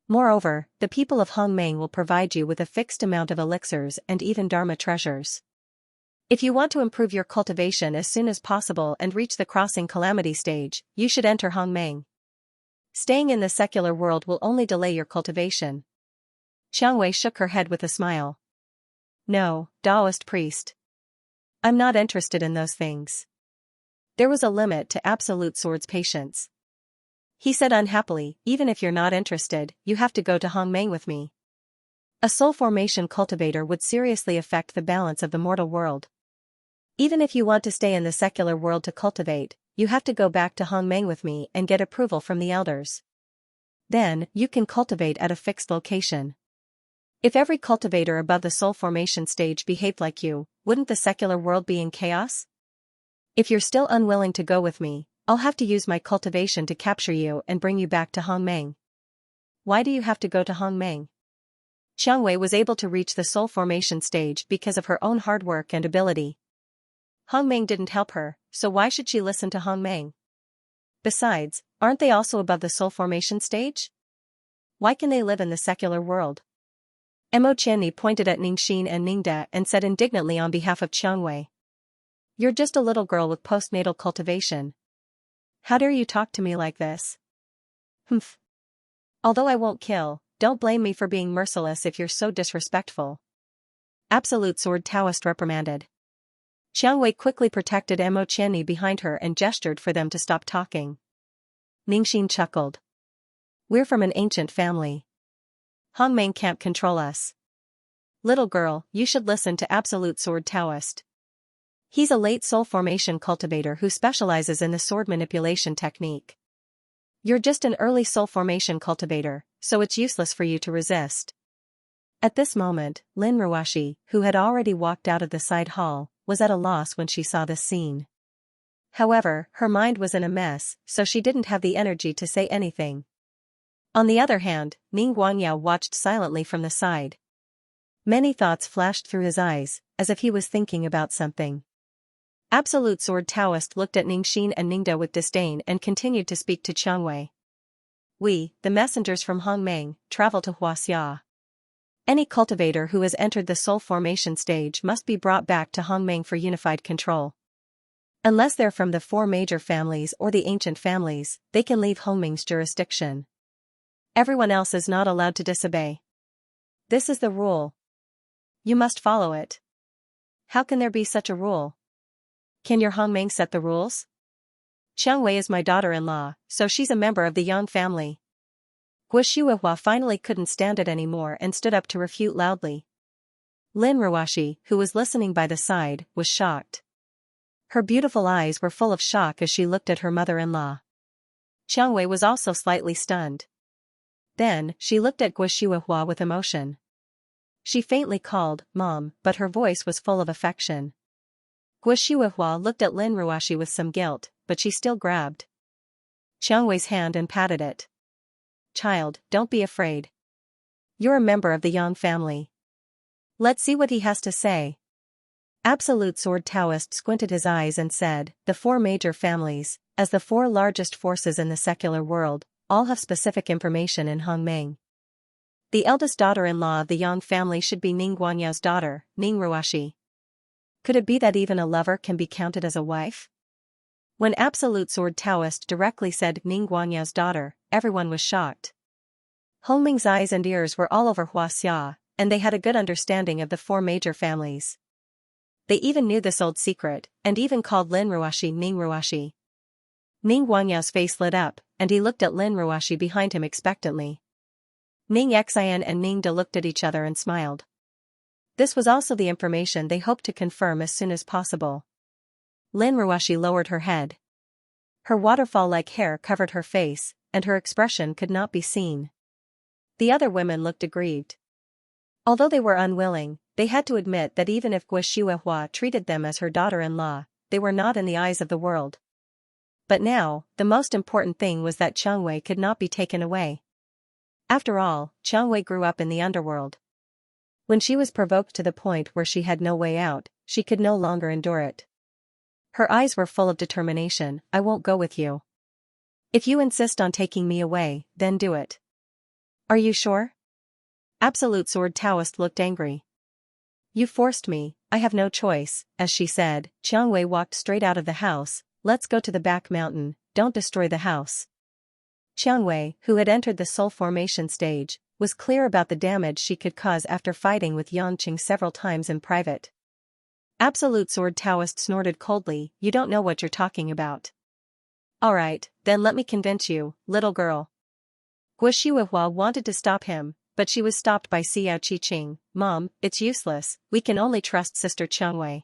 Moreover, the people of Hongmeng will provide you with a fixed amount of elixirs and even dharma treasures. If you want to improve your cultivation as soon as possible and reach the crossing calamity stage, you should enter Hongmeng. Staying in the secular world will only delay your cultivation." Xiangwei shook her head with a smile. "No, Taoist priest. I'm not interested in those things." There was a limit to Absolute Sword's patience. He said unhappily, "Even if you're not interested, you have to go to Hongmeng with me. A soul formation cultivator would seriously affect the balance of the mortal world. Even if you want to stay in the secular world to cultivate, you have to go back to Hongmeng with me and get approval from the elders. Then, you can cultivate at a fixed location. If every cultivator above the soul formation stage behaved like you, wouldn't the secular world be in chaos? If you're still unwilling to go with me, I'll have to use my cultivation to capture you and bring you back to Hongmeng." "Why do you have to go to Hongmeng?" Xiangwei was able to reach the soul formation stage because of her own hard work and ability. Hongmeng didn't help her, so why should she listen to Hongmeng? Besides, aren't they also above the soul formation stage? Why can they live in the secular world? Mo Qianni pointed at Ningxin and Ningda and said indignantly on behalf of Xiangwei, "You're just a little girl with postnatal cultivation. How dare you talk to me like this?" "Humph. Although I won't kill, don't blame me for being merciless if you're so disrespectful," Absolute Sword Taoist reprimanded. Xiangwei quickly protected Mo Qianni behind her and gestured for them to stop talking. Ningxin chuckled. "We're from an ancient family. Hongmeng can't control us. Little girl, you should listen to Absolute Sword Taoist. He's a late soul formation cultivator who specializes in the sword manipulation technique. You're just an early soul formation cultivator, so it's useless for you to resist." At this moment, Lin Ruashi, who had already walked out of the side hall, was at a loss when she saw this scene. However, her mind was in a mess, so she didn't have the energy to say anything. On the other hand, Ning Guangyao watched silently from the side. Many thoughts flashed through his eyes, as if he was thinking about something. Absolute Sword Taoist looked at Ningxin and Ningda with disdain and continued to speak to Qiangwei. "We, the messengers from Hongmeng, travel to Huaxia. Any cultivator who has entered the soul formation stage must be brought back to Hongmeng for unified control. Unless they're from the four major families or the ancient families, they can leave Hongmeng's jurisdiction. Everyone else is not allowed to disobey. This is the rule. You must follow it." "How can there be such a rule? Can your Hongmeng set the rules?" "Xiangwei is my daughter-in-law, so she's a member of the Yang family." Guo finally couldn't stand it anymore and stood up to refute loudly. Lin Ruashi, who was listening by the side, was shocked. Her beautiful eyes were full of shock as she looked at her mother-in-law. Qiangwei was also slightly stunned. Then, she looked at Guo with emotion. She faintly called, "Mom," but her voice was full of affection. Guo looked at Lin Ruashi with some guilt, but she still grabbed Qiangwei's hand and patted it. "Child, don't be afraid. You're a member of the Yang family. Let's see what he has to say." Absolute Sword Taoist squinted his eyes and said, "The four major families, as the four largest forces in the secular world, all have specific information in Hongmeng. The eldest daughter-in-law of the Yang family should be Ning Guanyao's daughter, Ning Ruashi. Could it be that even a lover can be counted as a wife?" When Absolute Sword Taoist directly said Ning Guanyao's daughter, everyone was shocked. Hongmeng's eyes and ears were all over Huaxia, and they had a good understanding of the four major families. They even knew this old secret, and even called Lin Ruashi Ning Ruashi. Ning Guanyao's face lit up, and he looked at Lin Ruashi behind him expectantly. Ning Xian and Ning Da looked at each other and smiled. This was also the information they hoped to confirm as soon as possible. Lin Ruoshi lowered her head. Her waterfall-like hair covered her face, and her expression could not be seen. The other women looked aggrieved. Although they were unwilling, they had to admit that even if Guo Shuihua treated them as her daughter-in-law, they were not in the eyes of the world. But now, the most important thing was that Qiangwei could not be taken away. After all, Qiangwei grew up in the underworld. When she was provoked to the point where she had no way out, she could no longer endure it. Her eyes were full of determination. I won't go with you. If you insist on taking me away, then do it. Are you sure? Absolute Sword Taoist looked angry. You forced me, I have no choice, as she said. Qiangwei walked straight out of the house. Let's go to the back mountain, don't destroy the house. Qiangwei, who had entered the soul formation stage, was clear about the damage she could cause after fighting with Yangqing several times in private. Absolute Sword Taoist snorted coldly, you don't know what you're talking about. Alright, then let me convince you, little girl. Guo Shuihua wanted to stop him, but she was stopped by Xiao Qiqing. Mom, it's useless, we can only trust Sister Qiangwei.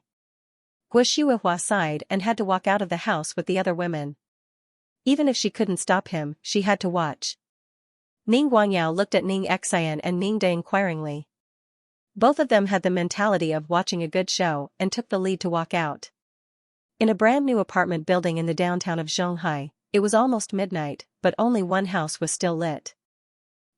Guo Shuihua sighed and had to walk out of the house with the other women. Even if she couldn't stop him, she had to watch. Ning Guangyao looked at Ning Xian and Ning De inquiringly. Both of them had the mentality of watching a good show and took the lead to walk out. In a brand new apartment building in the downtown of Zhonghai, it was almost midnight, but only one house was still lit.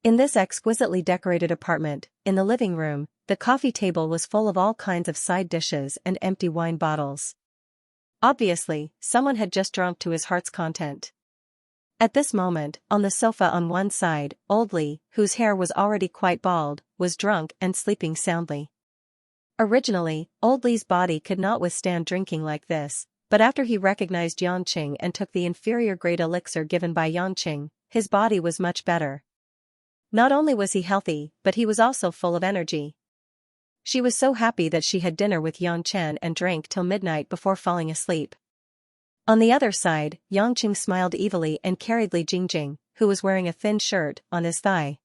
In this exquisitely decorated apartment, in the living room, the coffee table was full of all kinds of side dishes and empty wine bottles. Obviously, someone had just drunk to his heart's content. At this moment, on the sofa on one side, Old Li, whose hair was already quite bald, was drunk and sleeping soundly. Originally, Old Li's body could not withstand drinking like this, but after he recognized Yangqing and took the inferior-grade elixir given by Yangqing, his body was much better. Not only was he healthy, but he was also full of energy. She was so happy that she had dinner with Yang Chen and drank till midnight before falling asleep. On the other side, Yangqing smiled evilly and carried Li Jingjing, who was wearing a thin shirt, on his thigh.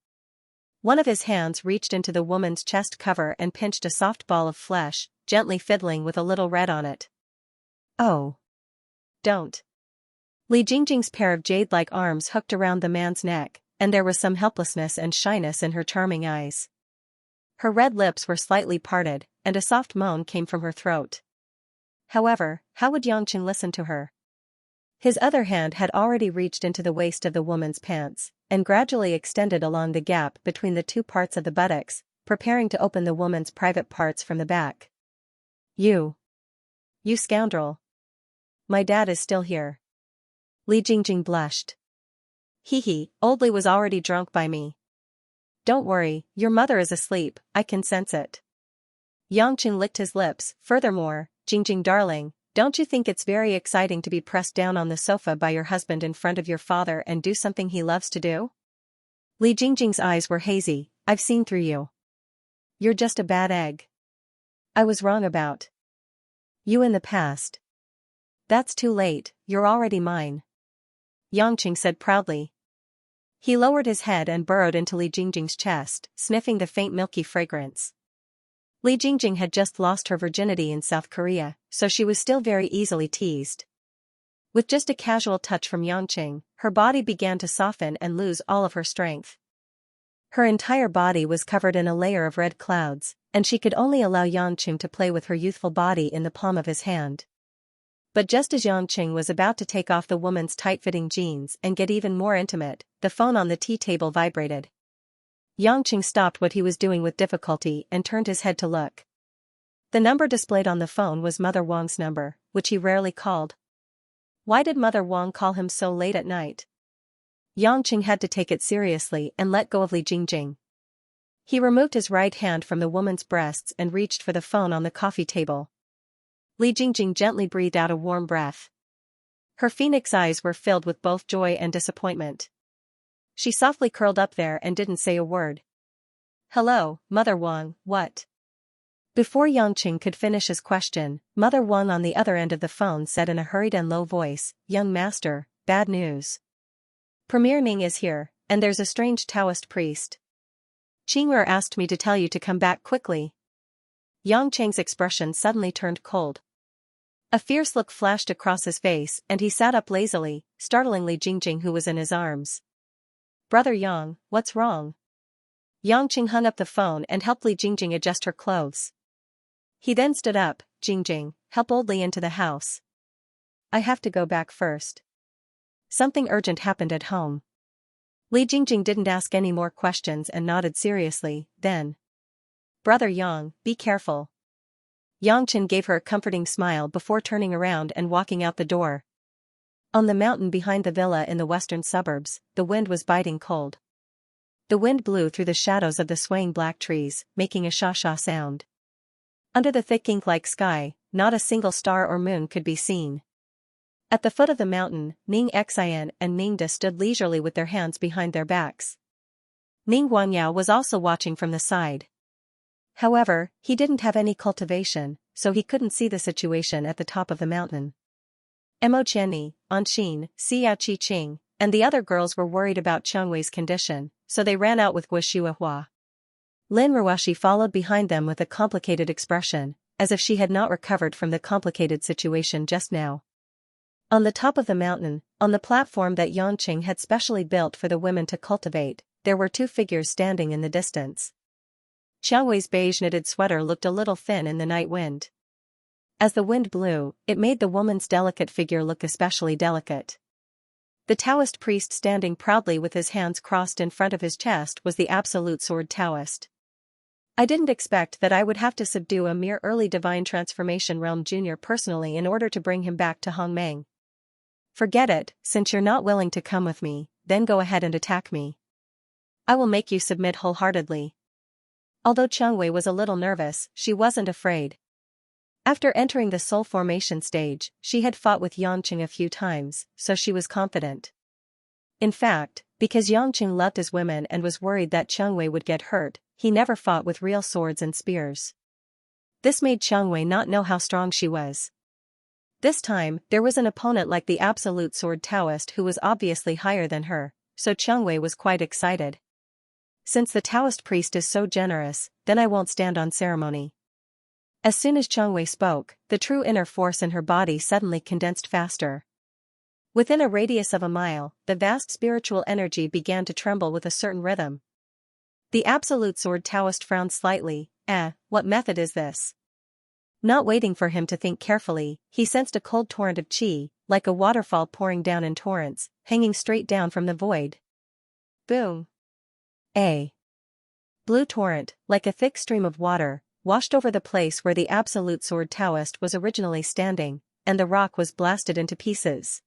One of his hands reached into the woman's chest cover and pinched a soft ball of flesh, gently fiddling with a little red on it. Oh. Don't. Li Jingjing's pair of jade-like arms hooked around the man's neck, and there was some helplessness and shyness in her charming eyes. Her red lips were slightly parted, and a soft moan came from her throat. However, how would Yangqing listen to her? His other hand had already reached into the waist of the woman's pants, and gradually extended along the gap between the two parts of the buttocks, preparing to open the woman's private parts from the back. You scoundrel. My dad is still here. Li Jingjing blushed. Hee, Old Li was already drunk by me. Don't worry, your mother is asleep, I can sense it. Yangqing licked his lips. Furthermore, Jingjing darling, don't you think it's very exciting to be pressed down on the sofa by your husband in front of your father and do something he loves to do? Li Jingjing's eyes were hazy. I've seen through you. You're just a bad egg. I was wrong about you in the past. That's too late, you're already mine. Yangqing said proudly. He lowered his head and burrowed into Li Jingjing's chest, sniffing the faint milky fragrance. Li Jingjing had just lost her virginity in South Korea, so she was still very easily teased. With just a casual touch from Yangqing, her body began to soften and lose all of her strength. Her entire body was covered in a layer of red clouds, and she could only allow Yangqing to play with her youthful body in the palm of his hand. But just as Yangqing was about to take off the woman's tight-fitting jeans and get even more intimate, the phone on the tea table vibrated. Yangqing stopped what he was doing with difficulty and turned his head to look. The number displayed on the phone was Mother Wang's number, which he rarely called. Why did Mother Wang call him so late at night? Yangqing had to take it seriously and let go of Li Jingjing. He removed his right hand from the woman's breasts and reached for the phone on the coffee table. Li Jingjing gently breathed out a warm breath. Her phoenix eyes were filled with both joy and disappointment. She softly curled up there and didn't say a word. Hello, Mother Wang, what? Before Yangqing could finish his question, Mother Wang on the other end of the phone said in a hurried and low voice, Young master, bad news. Premier Ning is here, and there's a strange Taoist priest. Qing'er asked me to tell you to come back quickly. Yang Cheng's expression suddenly turned cold. A fierce look flashed across his face and he sat up lazily, startling Li Jingjing who was in his arms. "Brother Yang, what's wrong?" Yang Cheng hung up the phone and helped Li Jingjing adjust her clothes. He then stood up. "Jingjing, help old Li into the house. I have to go back first. Something urgent happened at home." Li Jingjing didn't ask any more questions and nodded seriously, then. "Brother Yang, be careful." Yang Chen gave her a comforting smile before turning around and walking out the door. On the mountain behind the villa in the western suburbs, the wind was biting cold. The wind blew through the shadows of the swaying black trees, making a sha-sha sound. Under the thick ink-like sky, not a single star or moon could be seen. At the foot of the mountain, Ning Xian and Ning Da stood leisurely with their hands behind their backs. Ning Guangyao was also watching from the side. However, he didn't have any cultivation, so he couldn't see the situation at the top of the mountain. Mo Qianni, Anxin, Xia Qing, and the other girls were worried about Changwei's condition, so they ran out with Hua. Lin Ruoshi followed behind them with a complicated expression, as if she had not recovered from the complicated situation just now. On the top of the mountain, on the platform that Yangqing had specially built for the women to cultivate, there were two figures standing in the distance. Changwei's beige knitted sweater looked a little thin in the night wind. As the wind blew, it made the woman's delicate figure look especially delicate. The Taoist priest standing proudly with his hands crossed in front of his chest was the absolute sword Taoist. "I didn't expect that I would have to subdue a mere early divine transformation realm junior personally in order to bring him back to Hongmeng. Forget it, since you're not willing to come with me, then go ahead and attack me. I will make you submit wholeheartedly." Although Changwei was a little nervous, she wasn't afraid. After entering the soul formation stage, she had fought with Yangqing a few times, so she was confident. In fact, because Yangqing loved his women and was worried that Changwei would get hurt, he never fought with real swords and spears. This made Changwei not know how strong she was. This time, there was an opponent like the absolute sword Taoist who was obviously higher than her, so Changwei was quite excited. Since the Taoist priest is so generous, then I won't stand on ceremony. As soon as Changwei spoke, the true inner force in her body suddenly condensed faster. Within a radius of a mile, the vast spiritual energy began to tremble with a certain rhythm. The absolute sword Taoist frowned slightly. What method is this?" Not waiting for him to think carefully, he sensed a cold torrent of qi, like a waterfall pouring down in torrents, hanging straight down from the void. Boom! A blue torrent, like a thick stream of water, washed over the place where the absolute sword Taoist was originally standing, and the rock was blasted into pieces.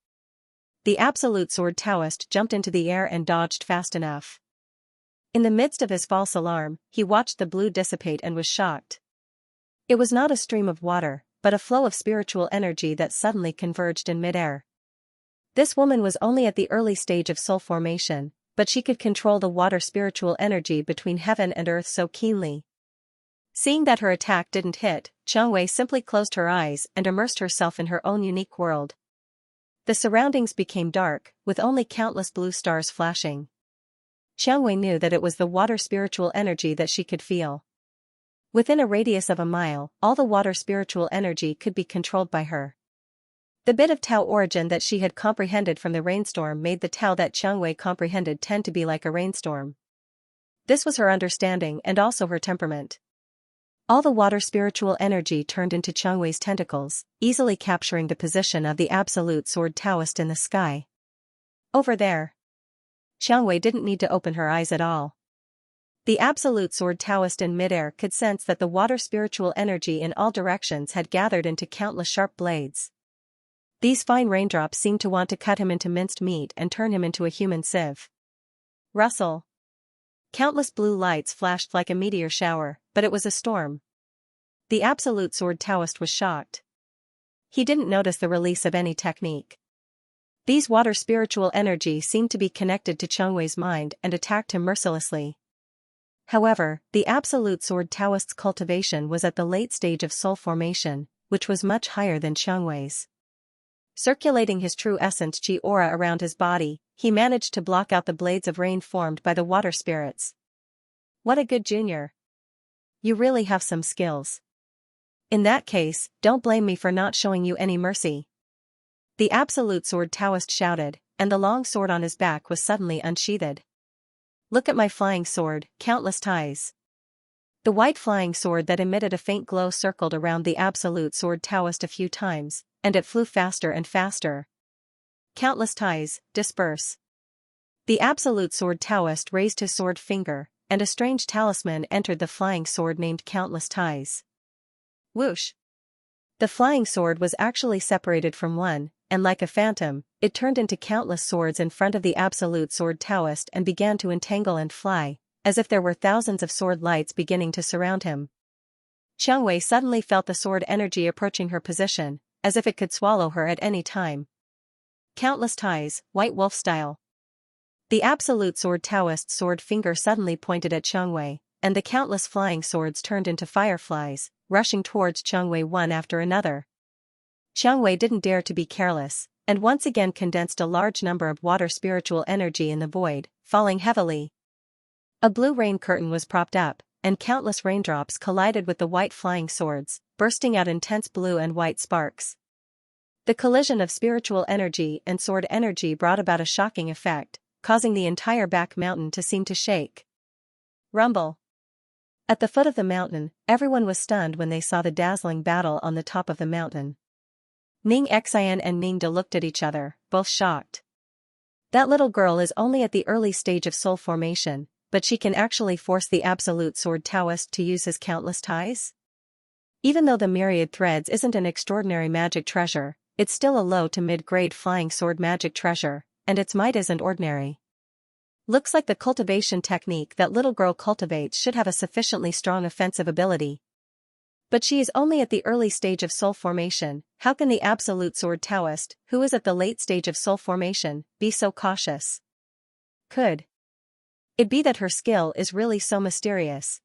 The absolute sword Taoist jumped into the air and dodged fast enough. In the midst of his false alarm, he watched the blue dissipate and was shocked. It was not a stream of water, but a flow of spiritual energy that suddenly converged in midair. This woman was only at the early stage of soul formation, but she could control the water spiritual energy between heaven and earth so keenly. Seeing that her attack didn't hit, Changwei simply closed her eyes and immersed herself in her own unique world. The surroundings became dark, with only countless blue stars flashing. Changwei knew that it was the water spiritual energy that she could feel. Within a radius of a mile, all the water spiritual energy could be controlled by her. The bit of Tao origin that she had comprehended from the rainstorm made the Tao that Changwei comprehended tend to be like a rainstorm. This was her understanding and also her temperament. All the water spiritual energy turned into Changwei's tentacles, easily capturing the position of the absolute sword Taoist in the sky. Over there. Changwei didn't need to open her eyes at all. The absolute sword Taoist in midair could sense that the water spiritual energy in all directions had gathered into countless sharp blades. These fine raindrops seemed to want to cut him into minced meat and turn him into a human sieve. Rustle. Countless blue lights flashed like a meteor shower, but it was a storm. The absolute sword Taoist was shocked. He didn't notice the release of any technique. These water spiritual energy seemed to be connected to Changwei's mind and attacked him mercilessly. However, the absolute sword Taoist's cultivation was at the late stage of soul formation, which was much higher than Changwei's. Circulating his true essence qi aura around his body, he managed to block out the blades of rain formed by the water spirits. What a good junior. You really have some skills. In that case, don't blame me for not showing you any mercy. The absolute sword Taoist shouted, and the long sword on his back was suddenly unsheathed. Look at my flying sword, countless ties. The white flying sword that emitted a faint glow circled around the absolute sword Taoist a few times, and it flew faster and faster. Countless ties, disperse. The absolute sword Taoist raised his sword finger, and a strange talisman entered the flying sword named Countless Ties. Whoosh! The flying sword was actually separated from one, and like a phantom, it turned into countless swords in front of the absolute sword Taoist and began to entangle and fly, as if there were thousands of sword lights beginning to surround him. Xianxia suddenly felt the sword energy approaching her position, as if it could swallow her at any time. Countless ties, white wolf style. The absolute sword Taoist's sword finger suddenly pointed at Xianxia, and the countless flying swords turned into fireflies, rushing towards Xianxia one after another. Xianxia didn't dare to be careless, and once again condensed a large number of water spiritual energy in the void, falling heavily. A blue rain curtain was propped up, and countless raindrops collided with the white flying swords, bursting out intense blue and white sparks. The collision of spiritual energy and sword energy brought about a shocking effect, causing the entire back mountain to seem to shake. Rumble. At the foot of the mountain, everyone was stunned when they saw the dazzling battle on the top of the mountain. Xianxia and Ningde looked at each other, both shocked. That little girl is only at the early stage of soul formation, but she can actually force the absolute sword Taoist to use his countless ties? Even though the myriad threads isn't an extraordinary magic treasure, it's still a low to mid-grade flying sword magic treasure, and its might isn't ordinary. Looks like the cultivation technique that little girl cultivates should have a sufficiently strong offensive ability. But she is only at the early stage of soul formation. How can the absolute sword Taoist, who is at the late stage of soul formation, be so cautious? Could it be that her skill is really so mysterious?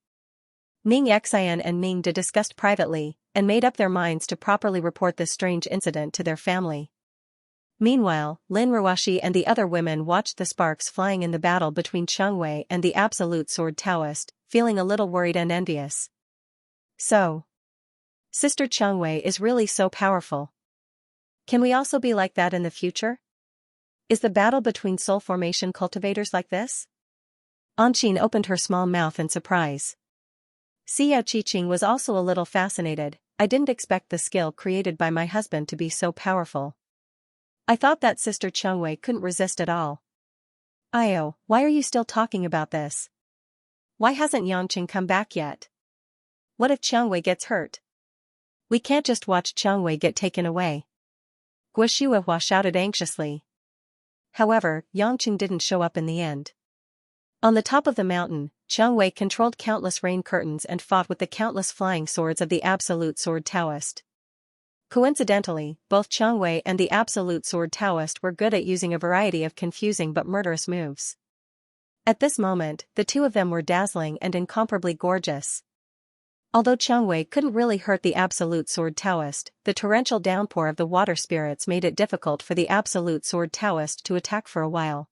Xianxia and Ningde discussed privately, and made up their minds to properly report this strange incident to their family. Meanwhile, Lin Ruoshi and the other women watched the sparks flying in the battle between Xianxia and the absolute sword Taoist, feeling a little worried and envious. So, Sister Xianxia is really so powerful. Can we also be like that in the future? Is the battle between soul formation cultivators like this? Anqing opened her small mouth in surprise. Xiao Qiqing was also a little fascinated. I didn't expect the skill created by my husband to be so powerful. I thought that Sister Xianxia couldn't resist at all. Io, why are you still talking about this? Why hasn't Yangqing come back yet? What if Xianxia gets hurt? We can't just watch Xianxia get taken away. Guo shouted anxiously. However, Yangqing didn't show up in the end. On the top of the mountain, Xianxia controlled countless rain curtains and fought with the countless flying swords of the absolute sword Taoist. Coincidentally, both Xianxia and the absolute sword Taoist were good at using a variety of confusing but murderous moves. At this moment, the two of them were dazzling and incomparably gorgeous. Although Xianxia couldn't really hurt the absolute sword Taoist, the torrential downpour of the water spirits made it difficult for the absolute sword Taoist to attack for a while.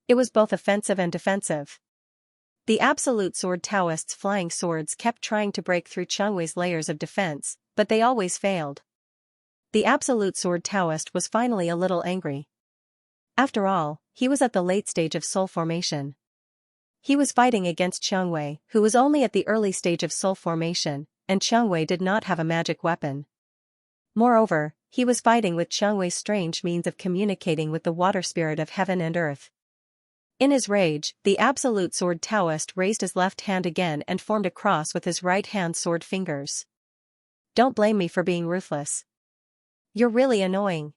It was both offensive and defensive. The absolute sword Taoist's flying swords kept trying to break through Xianxia's layers of defense, but they always failed. The absolute sword Taoist was finally a little angry. After all, he was at the late stage of soul formation. He was fighting against Xianxia, who was only at the early stage of soul formation, and Xianxia did not have a magic weapon. Moreover, he was fighting with Xianxia's strange means of communicating with the water spirit of heaven and earth. In his rage, the absolute sword Taoist raised his left hand again and formed a cross with his right hand's sword fingers. Don't blame me for being ruthless. You're really annoying.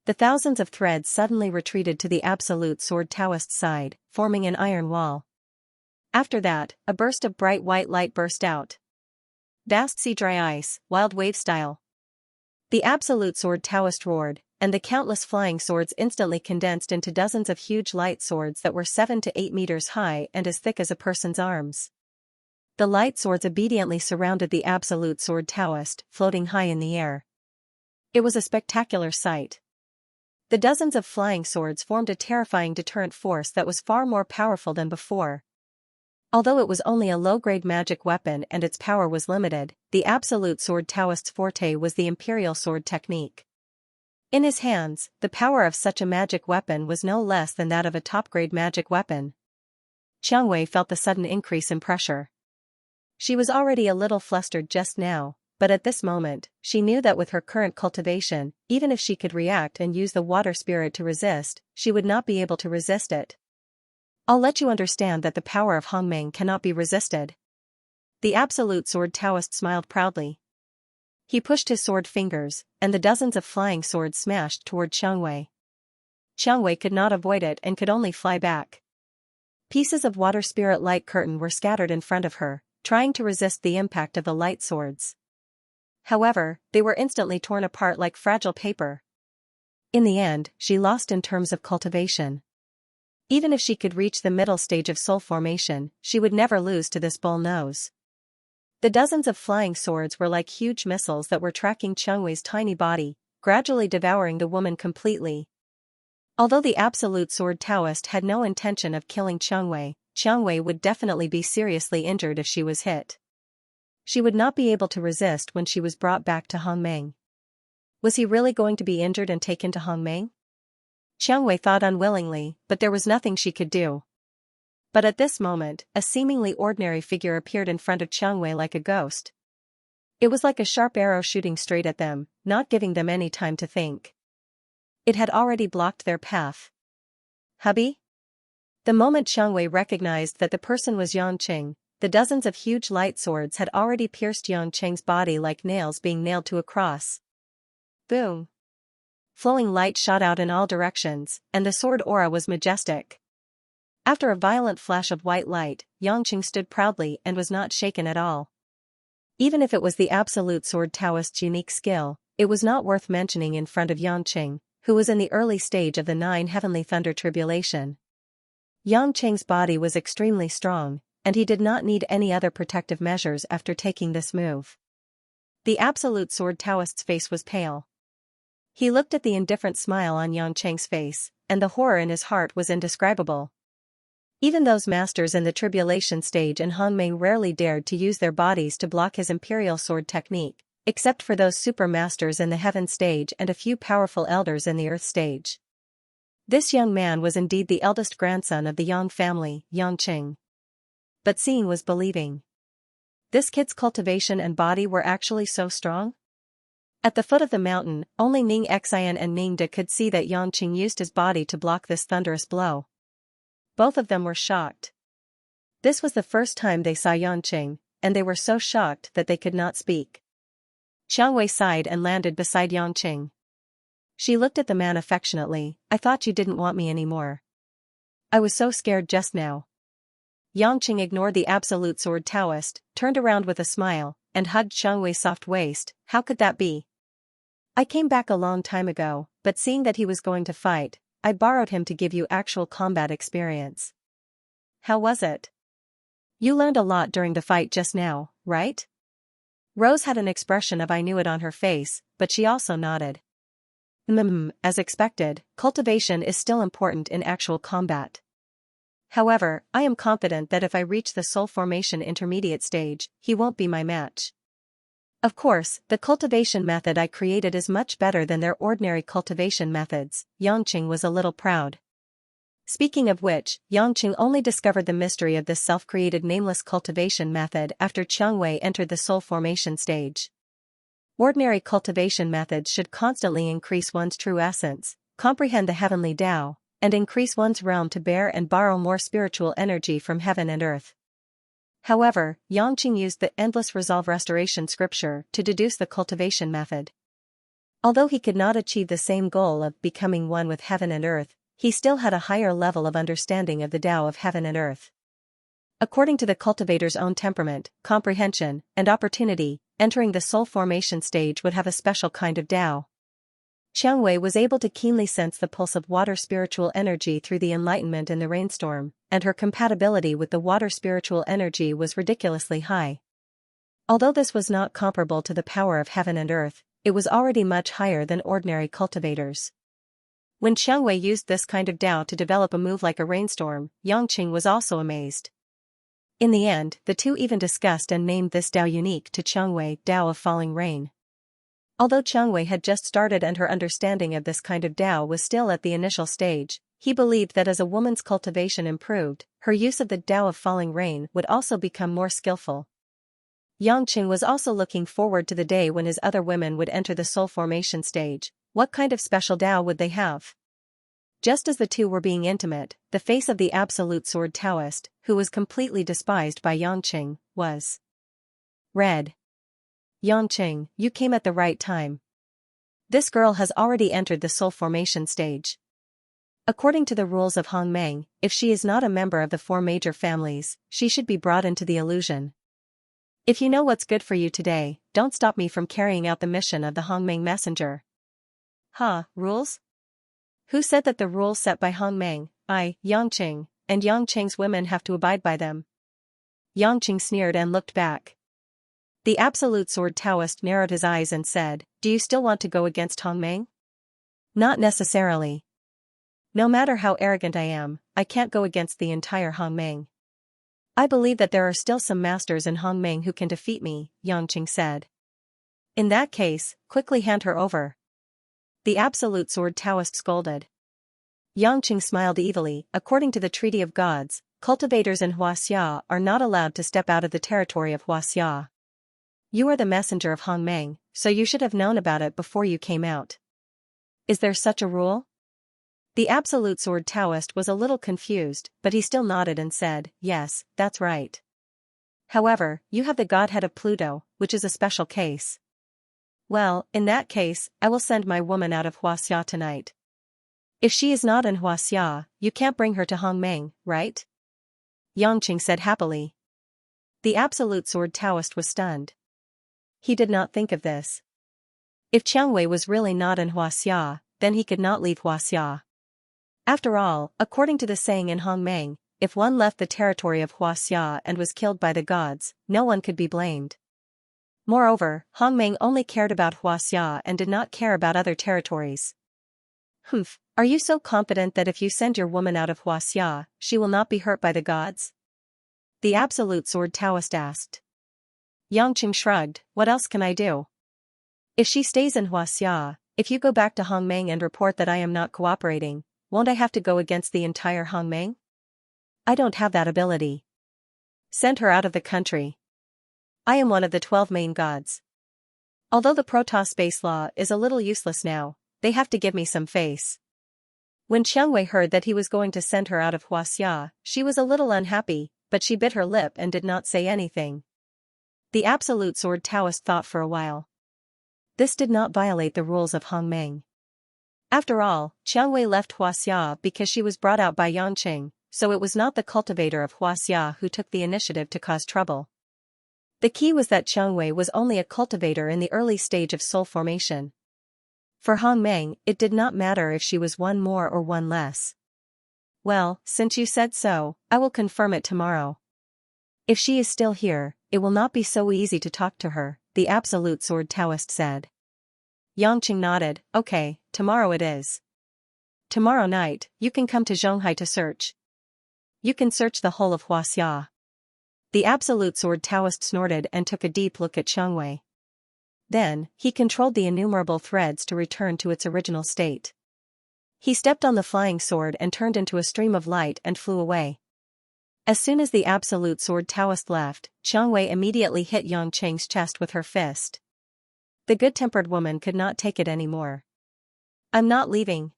The thousands of threads suddenly retreated to the absolute sword Taoist's side, forming an iron wall. After that, a burst of bright white light burst out. Vast sea dry ice, wild wave style. The absolute sword Taoist roared, and the countless flying swords instantly condensed into dozens of huge light swords that were 7 to 8 meters high and as thick as a person's arms. The light swords obediently surrounded the absolute sword Taoist, floating high in the air. It was a spectacular sight. The dozens of flying swords formed a terrifying deterrent force that was far more powerful than before. Although it was only a low-grade magic weapon and its power was limited, the Absolute Sword Taoist's forte was the Imperial Sword technique. In his hands, the power of such a magic weapon was no less than that of a top-grade magic weapon. Xianxia felt the sudden increase in pressure. She was already a little flustered just now, but at this moment, she knew that with her current cultivation, even if she could react and use the water spirit to resist, she would not be able to resist it. I'll let you understand that the power of Hongmeng cannot be resisted. The Absolute Sword Taoist smiled proudly. He pushed his sword fingers, and the dozens of flying swords smashed toward Xianxia. Xianxia could not avoid it and could only fly back. Pieces of water spirit light curtain were scattered in front of her, trying to resist the impact of the light swords. However, they were instantly torn apart like fragile paper. In the end, she lost in terms of cultivation. Even if she could reach the middle stage of soul formation, she would never lose to this bull nose. The dozens of flying swords were like huge missiles that were tracking Xianxia's tiny body, gradually devouring the woman completely. Although the Absolute Sword Taoist had no intention of killing Xianxia would definitely be seriously injured if she was hit. She would not be able to resist when she was brought back to Hongmeng. Was he really going to be injured and taken to Hongmeng? Xianxia thought unwillingly, but there was nothing she could do. But at this moment, a seemingly ordinary figure appeared in front of Xianxia like a ghost. It was like a sharp arrow shooting straight at them, not giving them any time to think. It had already blocked their path. Hubby? The moment Xianxia recognized that the person was Yangqing, the dozens of huge light swords had already pierced Yangqing's body like nails being nailed to a cross. Boom! Flowing light shot out in all directions, and the sword aura was majestic. After a violent flash of white light, Yangqing stood proudly and was not shaken at all. Even if it was the Absolute Sword Taoist's unique skill, it was not worth mentioning in front of Yangqing, who was in the early stage of the 9 heavenly thunder tribulation. Yangqing's body was extremely strong, and he did not need any other protective measures after taking this move. The Absolute Sword Taoist's face was pale. He looked at the indifferent smile on Yangqing's face, and the horror in his heart was indescribable. Even those masters in the tribulation stage in Hongmeng rarely dared to use their bodies to block his imperial sword technique, except for those super masters in the heaven stage and a few powerful elders in the earth stage. This young man was indeed the eldest grandson of the Yang family, Yangqing. But seeing was believing. This kid's cultivation and body were actually so strong? At the foot of the mountain, only Ning Xian and Ning De could see that Yangqing used his body to block this thunderous blow. Both of them were shocked. This was the first time they saw Yangqing, and they were so shocked that they could not speak. Xianxia sighed and landed beside Yangqing. She looked at the man affectionately. I thought you didn't want me anymore. I was so scared just now. Yangqing ignored the Absolute Sword Taoist, turned around with a smile, and hugged Xianxia's soft waist. How could that be? I came back a long time ago, but seeing that he was going to fight, I borrowed him to give you actual combat experience. How was it? You learned a lot during the fight just now, right? Rose had an expression of I knew it on her face, but she also nodded. As expected, cultivation is still important in actual combat. However, I am confident that if I reach the soul formation intermediate stage, he won't be my match. Of course, the cultivation method I created is much better than their ordinary cultivation methods. Yangqing was a little proud. Speaking of which, Yangqing only discovered the mystery of this self-created nameless cultivation method after Xianxia entered the soul formation stage. Ordinary cultivation methods should constantly increase one's true essence, comprehend the heavenly Tao, and increase one's realm to bear and borrow more spiritual energy from heaven and earth. However, Yangqing used the endless resolve restoration scripture to deduce the cultivation method. Although he could not achieve the same goal of becoming one with heaven and earth, he still had a higher level of understanding of the Tao of heaven and earth. According to the cultivator's own temperament, comprehension, and opportunity, entering the soul formation stage would have a special kind of Tao. Xianxia was able to keenly sense the pulse of water spiritual energy through the enlightenment in the rainstorm, and her compatibility with the water spiritual energy was ridiculously high. Although this was not comparable to the power of heaven and earth, it was already much higher than ordinary cultivators. When Xianxia used this kind of Tao to develop a move like a rainstorm, Yangqing was also amazed. In the end, the two even discussed and named this Tao unique to Xianxia, Tao of falling rain. Although Xianxia had just started and her understanding of this kind of Tao was still at the initial stage, he believed that as a woman's cultivation improved, her use of the Tao of falling rain would also become more skillful. Yangqing was also looking forward to the day when his other women would enter the soul formation stage. What kind of special Tao would they have? Just as the two were being intimate, the face of the absolute sword Taoist, who was completely despised by Yangqing, was red. Yangqing, you came at the right time. This girl has already entered the soul formation stage. According to the rules of Hongmeng, if she is not a member of the four major families, she should be brought into the illusion. If you know what's good for you today, don't stop me from carrying out the mission of the Hongmeng messenger. Rules? Who said that the rules set by Hongmeng, Yangqing, and Yangqing's women have to abide by them? Yangqing sneered and looked back. The absolute sword Taoist narrowed his eyes and said, do you still want to go against Hongmeng? Not necessarily. No matter how arrogant I am, I can't go against the entire Hongmeng. I believe that there are still some masters in Hongmeng who can defeat me, Yangqing said. In that case, quickly hand her over. The absolute sword Taoist scolded. Yangqing smiled evilly. According to the Treaty of Gods, cultivators in Xianxia are not allowed to step out of the territory of Xianxia. You are the messenger of Hongmeng, so you should have known about it before you came out. Is there such a rule? The absolute sword Taoist was a little confused, but he still nodded and said, yes, that's right. However, you have the godhead of Pluto, which is a special case. Well, in that case, I will send my woman out of Xianxia tonight. If she is not in Xianxia, you can't bring her to Hongmeng, right? Yangqing said happily. The absolute sword Taoist was stunned. He did not think of this. If Xianxia was really not in Xianxia, then he could not leave Xianxia. After all, according to the saying in Hongmeng, if one left the territory of Xianxia and was killed by the gods, no one could be blamed. Moreover, Hongmeng only cared about Xianxia and did not care about other territories. Are you so confident that if you send your woman out of Xianxia, she will not be hurt by the gods? The absolute sword Taoist asked. Yangqing shrugged, what else can I do? If she stays in Xianxia, if you go back to Hongmeng and report that I am not cooperating, won't I have to go against the entire Hongmeng? I don't have that ability. Send her out of the country. I am one of the 12 main gods. Although the proto-space law is a little useless now, they have to give me some face. When Xianxia heard that he was going to send her out of Xianxia, she was a little unhappy, but she bit her lip and did not say anything. The absolute sword Taoist thought for a while. This did not violate the rules of Hongmeng. After all, Xianxia left Xianxia because she was brought out by Yangqing, so it was not the cultivator of Xianxia who took the initiative to cause trouble. The key was that Xianxia was only a cultivator in the early stage of soul formation. For Hongmeng, it did not matter if she was one more or one less. Well, since you said so, I will confirm it tomorrow. If she is still here, it will not be so easy to talk to her, the absolute sword Taoist said. Yangqing nodded, okay, tomorrow it is. Tomorrow night, you can come to Zhonghai to search. You can search the whole of Xianxia. The absolute sword Taoist snorted and took a deep look at Xianxia. Then, he controlled the innumerable threads to return to its original state. He stepped on the flying sword and turned into a stream of light and flew away. As soon as the absolute sword Taoist left, Xianxia immediately hit Yangqing's chest with her fist. The good-tempered woman could not take it anymore. I'm not leaving.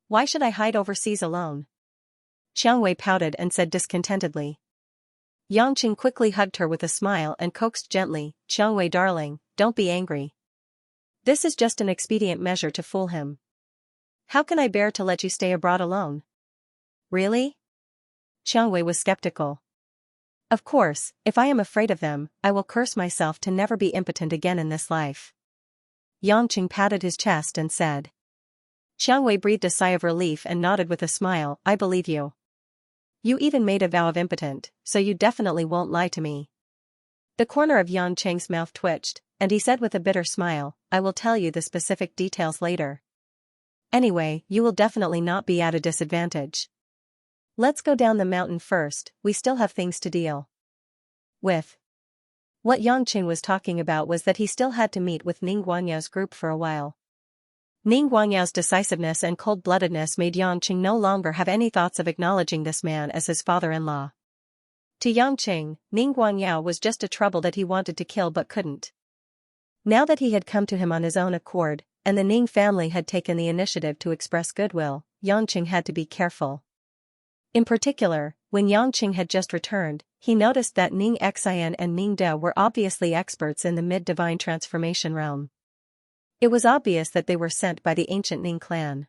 Why should I hide overseas alone? Xianxia pouted and said discontentedly. Yangqing quickly hugged her with a smile and coaxed gently, Xianxia darling, don't be angry. This is just an expedient measure to fool him. How can I bear to let you stay abroad alone? Really? Xianxia was skeptical. Of course, if I am afraid of them, I will curse myself to never be impotent again in this life. Yangqing patted his chest and said. Xianxia breathed a sigh of relief and nodded with a smile, I believe you. You even made a vow of impotent, so you definitely won't lie to me. The corner of Yangqing's mouth twitched, and he said with a bitter smile, I will tell you the specific details later. Anyway, you will definitely not be at a disadvantage. Let's go down the mountain first, we still have things to deal. with. What Yangqing was talking about was that he still had to meet with Ning Guanyao's group for a while. Ning Guanyao's decisiveness and cold-bloodedness made Yangqing no longer have any thoughts of acknowledging this man as his father-in-law. To Yangqing, Ning Guanyao was just a trouble that he wanted to kill but couldn't. Now that he had come to him on his own accord, and the Ning family had taken the initiative to express goodwill, Yangqing had to be careful. In particular, when Yangqing had just returned, he noticed that Ning Xian and Ning De were obviously experts in the mid-divine transformation realm. It was obvious that they were sent by the ancient Ning clan.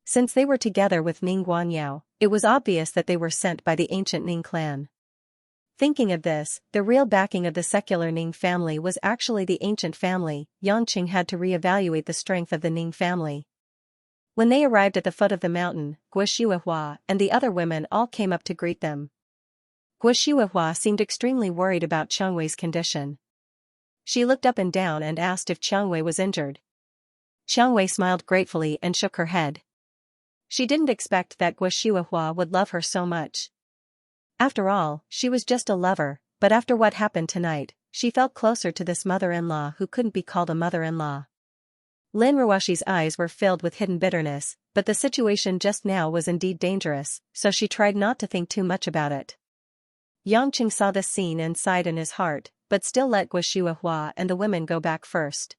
Since they were together with Ning Guanyao, it was obvious that they were sent by the ancient Ning clan. Thinking of this, the real backing of the secular Ning family was actually the ancient family. Yangqing had to re-evaluate the strength of the Ning family. When they arrived at the foot of the mountain, Guo and the other women all came up to greet them. Guo seemed extremely worried about Qiangwei's condition. She looked up and down and asked if Qiangwei was injured. Qiangwei smiled gratefully and shook her head. She didn't expect that Guo would love her so much. After all, she was just a lover, but after what happened tonight, she felt closer to this mother-in-law who couldn't be called a mother-in-law. Lin Ruoshi's eyes were filled with hidden bitterness, but the situation just now was indeed dangerous, so she tried not to think too much about it. Yangqing saw this scene and sighed in his heart, but still let Guo and the women go back first.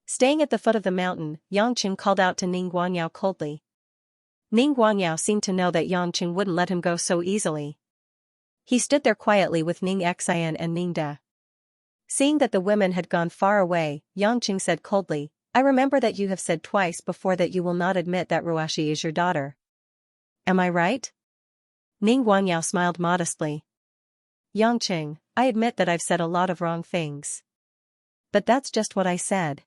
Staying at the foot of the mountain, Yangqing called out to Ning Guanyao coldly. Ning Guanyao seemed to know that Yangqing wouldn't let him go so easily. He stood there quietly with Ning Xian and Ning De. Seeing that the women had gone far away, Yangqing said coldly, "I remember that you have said twice before that you will not admit that Ruoshi is your daughter. Am I right?" Ning Guanyao smiled modestly. "Yangqing, I admit that I've said a lot of wrong things. But that's just what I said.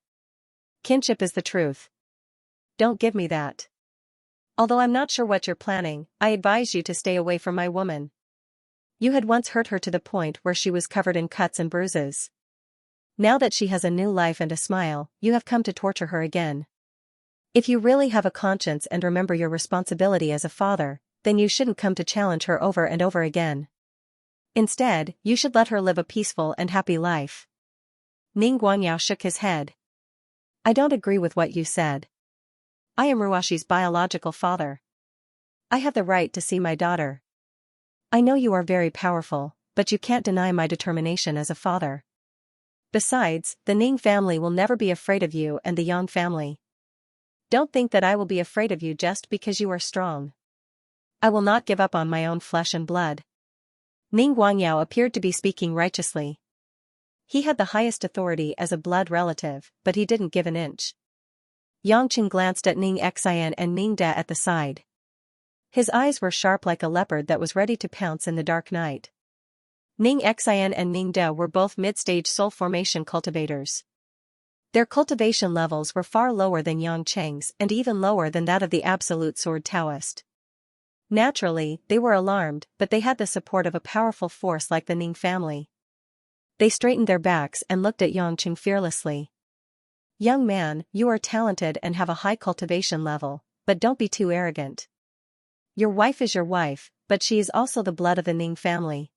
Kinship is the truth. Don't give me that. Although I'm not sure what you're planning, I advise you to stay away from my woman. You had once hurt her to the point where she was covered in cuts and bruises. Now that she has a new life and a smile, you have come to torture her again. If you really have a conscience and remember your responsibility as a father, then you shouldn't come to challenge her over and over again. Instead, you should let her live a peaceful and happy life." Ning Guanyao shook his head. "I don't agree with what you said. I am Ruoshi's biological father. I have the right to see my daughter. I know you are very powerful, but you can't deny my determination as a father. Besides, the Ning family will never be afraid of you and the Yang family. Don't think that I will be afraid of you just because you are strong. I will not give up on my own flesh and blood." Ning Guanyao appeared to be speaking righteously. He had the highest authority as a blood relative, but he didn't give an inch. Yangqing glanced at Ning Xian and Ning De at the side. His eyes were sharp like a leopard that was ready to pounce in the dark night. Ning Xian and Ning De were both mid-stage soul formation cultivators. Their cultivation levels were far lower than Yangqing's and even lower than that of the absolute sword Taoist. Naturally, they were alarmed, but they had the support of a powerful force like the Ning family. They straightened their backs and looked at Yangqing fearlessly. "Young man, you are talented and have a high cultivation level, but don't be too arrogant. Your wife is your wife, but she is also the blood of the Ning family.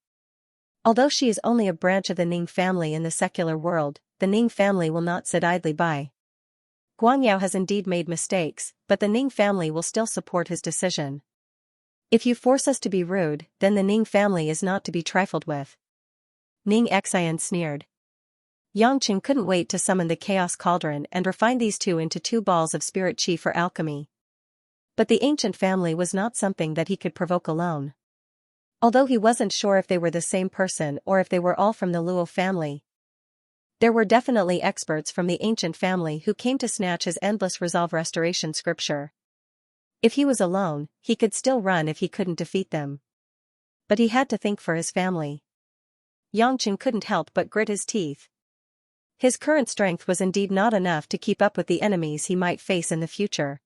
Although she is only a branch of the Ning family in the secular world, the Ning family will not sit idly by. Guanyao has indeed made mistakes, but the Ning family will still support his decision. If you force us to be rude, then the Ning family is not to be trifled with." Ning Xian sneered. Yangqing couldn't wait to summon the Chaos Cauldron and refine these two into 2 balls of spirit chi for alchemy. But the ancient family was not something that he could provoke alone. Although he wasn't sure if they were the same person or if they were all from the Luo family. There were definitely experts from the ancient family who came to snatch his endless resolve restoration scripture. If he was alone, he could still run if he couldn't defeat them. But he had to think for his family. Yangqing couldn't help but grit his teeth. His current strength was indeed not enough to keep up with the enemies he might face in the future.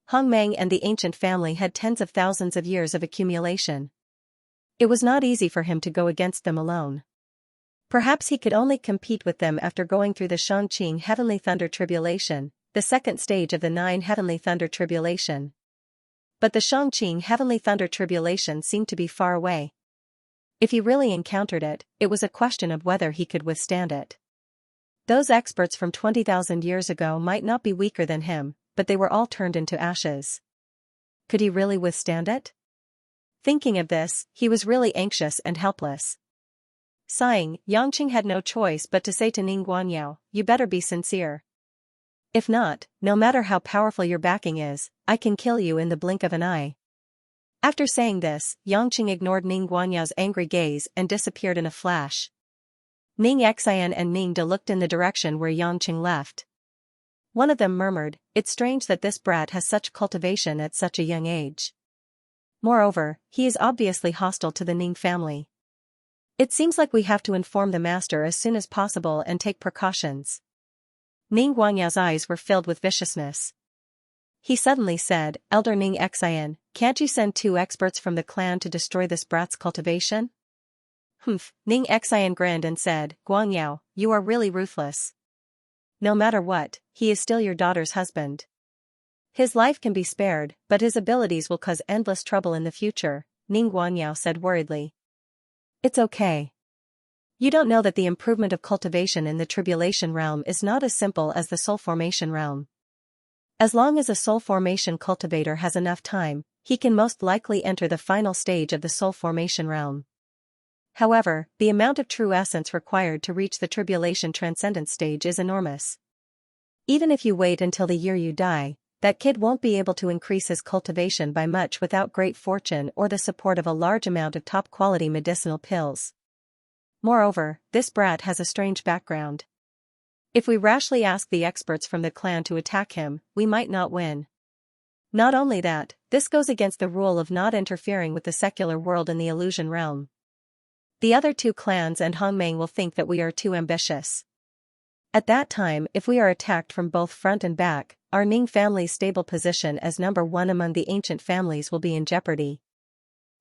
Hong Meng and the ancient family had tens of thousands of years of accumulation. It was not easy for him to go against them alone. Perhaps he could only compete with them after going through the Shangqing Heavenly Thunder Tribulation, the second stage of the 9 Heavenly Thunder Tribulation. But the Shangqing Heavenly Thunder Tribulation seemed to be far away. If he really encountered it, it was a question of whether he could withstand it. Those experts from 20,000 years ago might not be weaker than him, but they were all turned into ashes. Could he really withstand it? Thinking of this, he was really anxious and helpless. Sighing, Yangqing had no choice but to say to Ning Guanyao, "You better be sincere. If not, no matter how powerful your backing is, I can kill you in the blink of an eye." After saying this, Yangqing ignored Ning Guanyao's angry gaze and disappeared in a flash. Ning Xian and Ning De looked in the direction where Yangqing left. One of them murmured, "It's strange that this brat has such cultivation at such a young age. Moreover, he is obviously hostile to the Ning family. It seems like we have to inform the master as soon as possible and take precautions." Ning Guanyao's eyes were filled with viciousness. He suddenly said, "Elder Ning Xian, can't you send 2 experts from the clan to destroy this brat's cultivation?" "Humph," Ning Xian grinned and said, "Guangyao, you are really ruthless. No matter what, he is still your daughter's husband. His life can be spared, but his abilities will cause endless trouble in the future," Ning Guanyao said worriedly. "It's okay. You don't know that the improvement of cultivation in the tribulation realm is not as simple as the soul formation realm. As long as a soul formation cultivator has enough time, he can most likely enter the final stage of the soul formation realm. However, the amount of true essence required to reach the tribulation transcendence stage is enormous. Even if you wait until the year you die, that kid won't be able to increase his cultivation by much without great fortune or the support of a large amount of top-quality medicinal pills. Moreover, this brat has a strange background. If we rashly ask the experts from the clan to attack him, we might not win. Not only that, this goes against the rule of not interfering with the secular world in the illusion realm. The other 2 clans and Hongmeng will think that we are too ambitious. At that time, if we are attacked from both front and back, our Ning family's stable position as number 1 among the ancient families will be in jeopardy.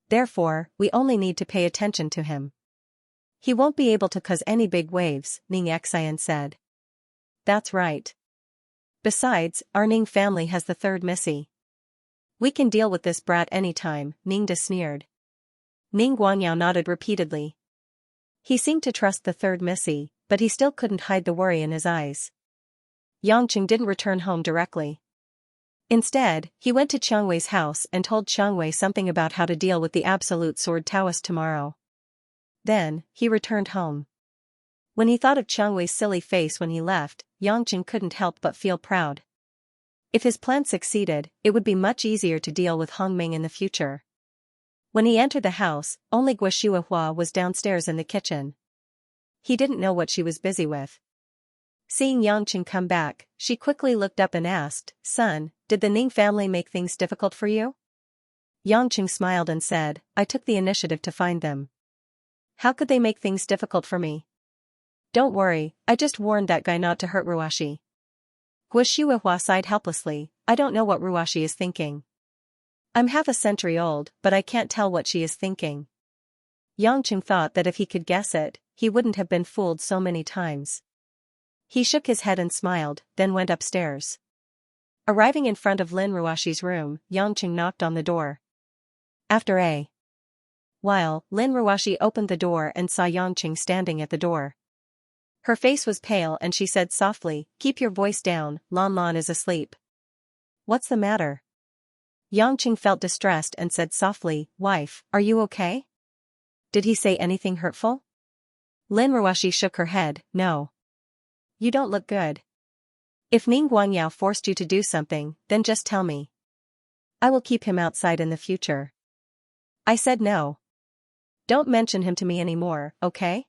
Therefore, we only need to pay attention to him. He won't be able to cause any big waves, Ning Xian said. That's right. Besides, our Ning family has the 3rd Missy. We can deal with this brat anytime, Ning De sneered. Ning Guanyao nodded repeatedly. He seemed to trust the 3rd Missy, but he still couldn't hide the worry in his eyes. Yangqing didn't return home directly. Instead, he went to Qiangwei's house and told Qiangwei something about how to deal with the Absolute Sword Taoist tomorrow. Then, he returned home. When he thought of Qiangwei's silly face when he left, Yangqing couldn't help but feel proud. If his plan succeeded, it would be much easier to deal with Hongmeng in the future. When he entered the house, only Guoshuahua was downstairs in the kitchen. He didn't know what she was busy with. Seeing Yangqing come back, she quickly looked up and asked, "Son, did the Ning family make things difficult for you?" Yangqing smiled and said, "I took the initiative to find them. How could they make things difficult for me? Don't worry, I just warned that guy not to hurt Ruashi." Guoshuahua sighed helplessly, "I don't know what Ruashi is thinking. I'm half a century old, but I can't tell what she is thinking." Yangqing thought that if he could guess it, he wouldn't have been fooled so many times. He shook his head and smiled, then went upstairs. Arriving in front of Lin Ruashi's room, Yangqing knocked on the door. After a while, Lin Ruashi opened the door and saw Yangqing standing at the door. Her face was pale and she said softly, "Keep your voice down, Lan Lan is asleep." "What's the matter?" Yangqing felt distressed and said softly, "Wife, are you okay? Did he say anything hurtful?" Lin Ruashi shook her head, "No. You don't look good. If Ning Guanyao forced you to do something, then just tell me. I will keep him outside in the future." I said no. Don't mention him to me anymore, okay?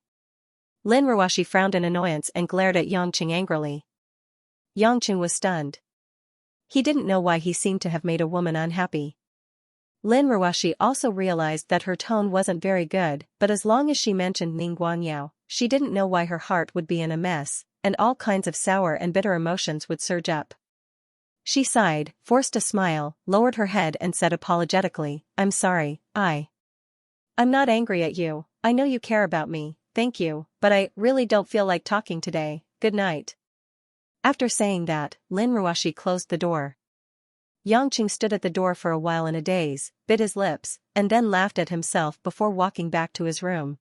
Lin Ruashi frowned in annoyance and glared at Yangqing angrily. Yangqing was stunned. He didn't know why he seemed to have made a woman unhappy. Lin Ruashi also realized that her tone wasn't very good, but as long as she mentioned Ning Guanyao, she didn't know why her heart would be in a mess, and all kinds of sour and bitter emotions would surge up. She sighed, forced a smile, lowered her head and said apologetically, "I'm sorry, I'm not angry at you, I know you care about me, thank you, but I really don't feel like talking today, good night." After saying that, Lin Ruashi closed the door. Yangqing stood at the door for a while in a daze, bit his lips, and then laughed at himself before walking back to his room.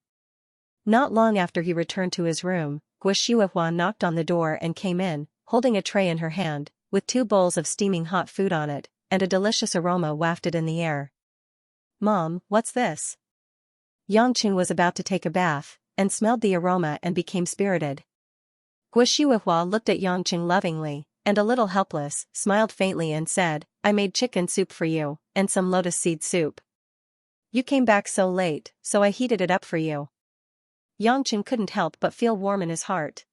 Not long after he returned to his room, Guo knocked on the door and came in, holding a tray in her hand, with 2 bowls of steaming hot food on it, and a delicious aroma wafted in the air. "Mom, what's this?" Yangqing was about to take a bath, and smelled the aroma and became spirited. Guo looked at Yangqing lovingly, and a little helpless, smiled faintly and said, "I made chicken soup for you, and some lotus seed soup. You came back so late, so I heated it up for you." Yangqing couldn't help but feel warm in his heart.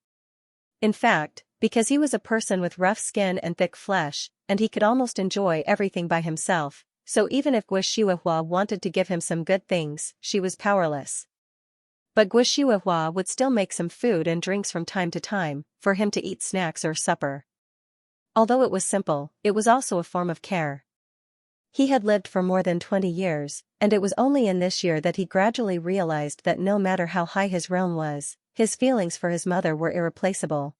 In fact, because he was a person with rough skin and thick flesh, and he could almost enjoy everything by himself, so even if Guo wanted to give him some good things, she was powerless. But Guo would still make some food and drinks from time to time, for him to eat snacks or supper. Although it was simple, it was also a form of care. He had lived for more than 20 years, and it was only in this year that he gradually realized that no matter how high his realm was, his feelings for his mother were irreplaceable.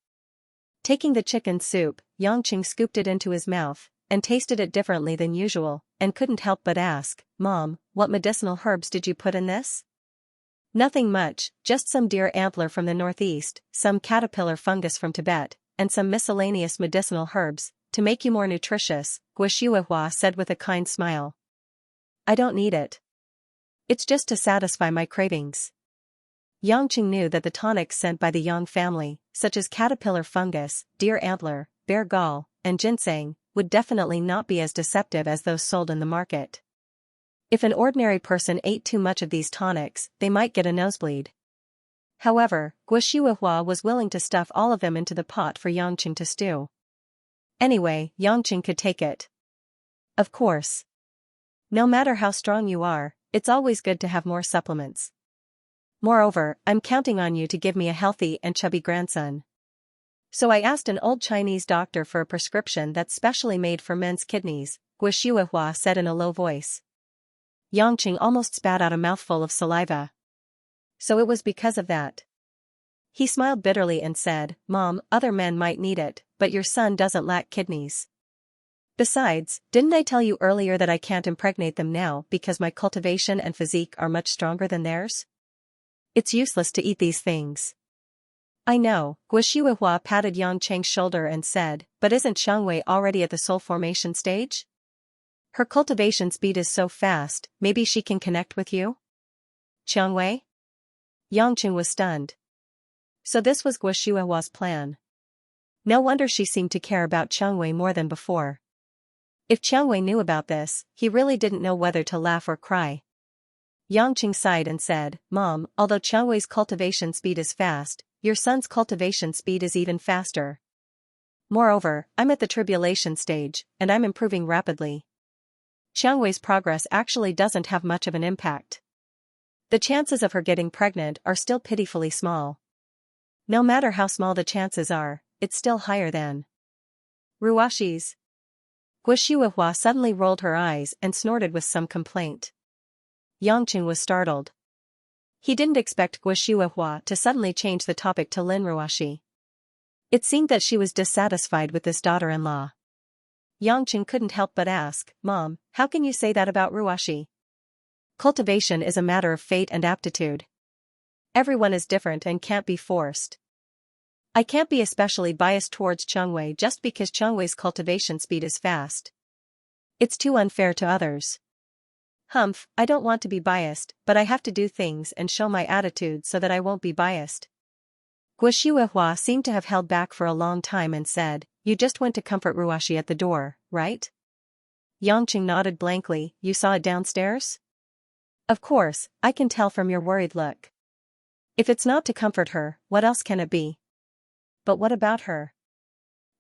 Taking the chicken soup, Yangqing scooped it into his mouth, and tasted it differently than usual, and couldn't help but ask, "Mom, what medicinal herbs did you put in this?" "Nothing much, just some deer antler from the northeast, some caterpillar fungus from Tibet, and some miscellaneous medicinal herbs, to make you more nutritious," Guo said with a kind smile. "I don't need it. It's just to satisfy my cravings." Yangqing knew that the tonics sent by the Yang family, such as caterpillar fungus, deer antler, bear gall, and ginseng, would definitely not be as deceptive as those sold in the market. If an ordinary person ate too much of these tonics, they might get a nosebleed. However, Guo was willing to stuff all of them into the pot for Yangqing to stew. Anyway, Yangqing could take it. Of course. No matter how strong you are, it's always good to have more supplements. Moreover, I'm counting on you to give me a healthy and chubby grandson. So I asked an old Chinese doctor for a prescription that's specially made for men's kidneys, Guo said in a low voice. Yangqing almost spat out a mouthful of saliva. So it was because of that. He smiled bitterly and said, "Mom, other men might need it, but your son doesn't lack kidneys. Besides, didn't I tell you earlier that I can't impregnate them now because my cultivation and physique are much stronger than theirs? It's useless to eat these things." "I know," Guo patted Yangqing's shoulder and said, "but isn't Xianxia already at the soul formation stage? Her cultivation speed is so fast, maybe she can connect with you?" "Xianxia?" Yangqing was stunned. So this was Guo's plan. No wonder she seemed to care about Xianxia more than before. If Xianxia knew about this, he really didn't know whether to laugh or cry. Yangqing sighed and said, "Mom, although Xianxia's cultivation speed is fast, your son's cultivation speed is even faster. Moreover, I'm at the tribulation stage, and I'm improving rapidly. Xianxia's progress actually doesn't have much of an impact. The chances of her getting pregnant are still pitifully small. No matter how small the chances are, it's still higher than Ruashi's." Guo suddenly rolled her eyes and snorted with some complaint. Yangqing was startled. He didn't expect Guo to suddenly change the topic to Lin Ruashi. It seemed that she was dissatisfied with this daughter-in-law. Yangqing couldn't help but ask, "Mom, how can you say that about Ruashi? Cultivation is a matter of fate and aptitude. Everyone is different and can't be forced. I can't be especially biased towards Xianxia just because Xianxia's cultivation speed is fast. It's too unfair to others. Humph, I don't want to be biased, but I have to do things and show my attitude so that I won't be biased." Guo seemed to have held back for a long time and said, "You just went to comfort Ruashi at the door, right?" Yangqing nodded blankly. "You saw it downstairs?" "Of course, I can tell from your worried look. If it's not to comfort her, what else can it be?" "But what about her?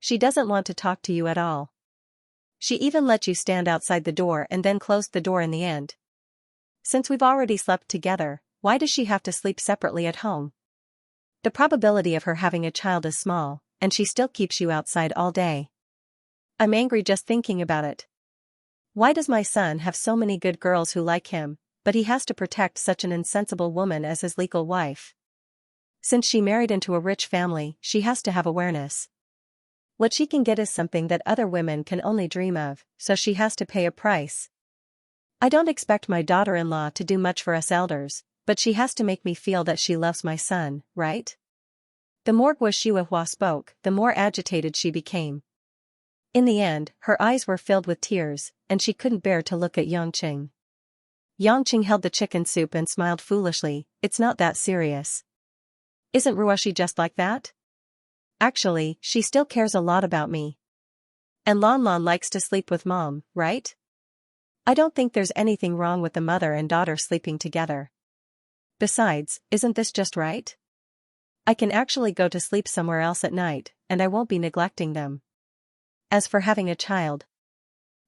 She doesn't want to talk to you at all. She even let you stand outside the door and then closed the door in the end. Since we've already slept together, why does she have to sleep separately at home? The probability of her having a child is small, and she still keeps you outside all day. I'm angry just thinking about it. Why does my son have so many good girls who like him, but he has to protect such an insensible woman as his legal wife? Since she married into a rich family, she has to have awareness. What she can get is something that other women can only dream of, so she has to pay a price. I don't expect my daughter-in-law to do much for us elders, but she has to make me feel that she loves my son, right? The more Guo spoke, the more agitated she became. In the end, her eyes were filled with tears, and she couldn't bear to look at Yangqing. Yangqing held the chicken soup and smiled foolishly. It's not that serious. Isn't Ruoshi just like that? Actually, she still cares a lot about me. And Lan likes to sleep with mom, right? I don't think there's anything wrong with the mother and daughter sleeping together. Besides, isn't this just right? I can actually go to sleep somewhere else at night, and I won't be neglecting them. As for having a child,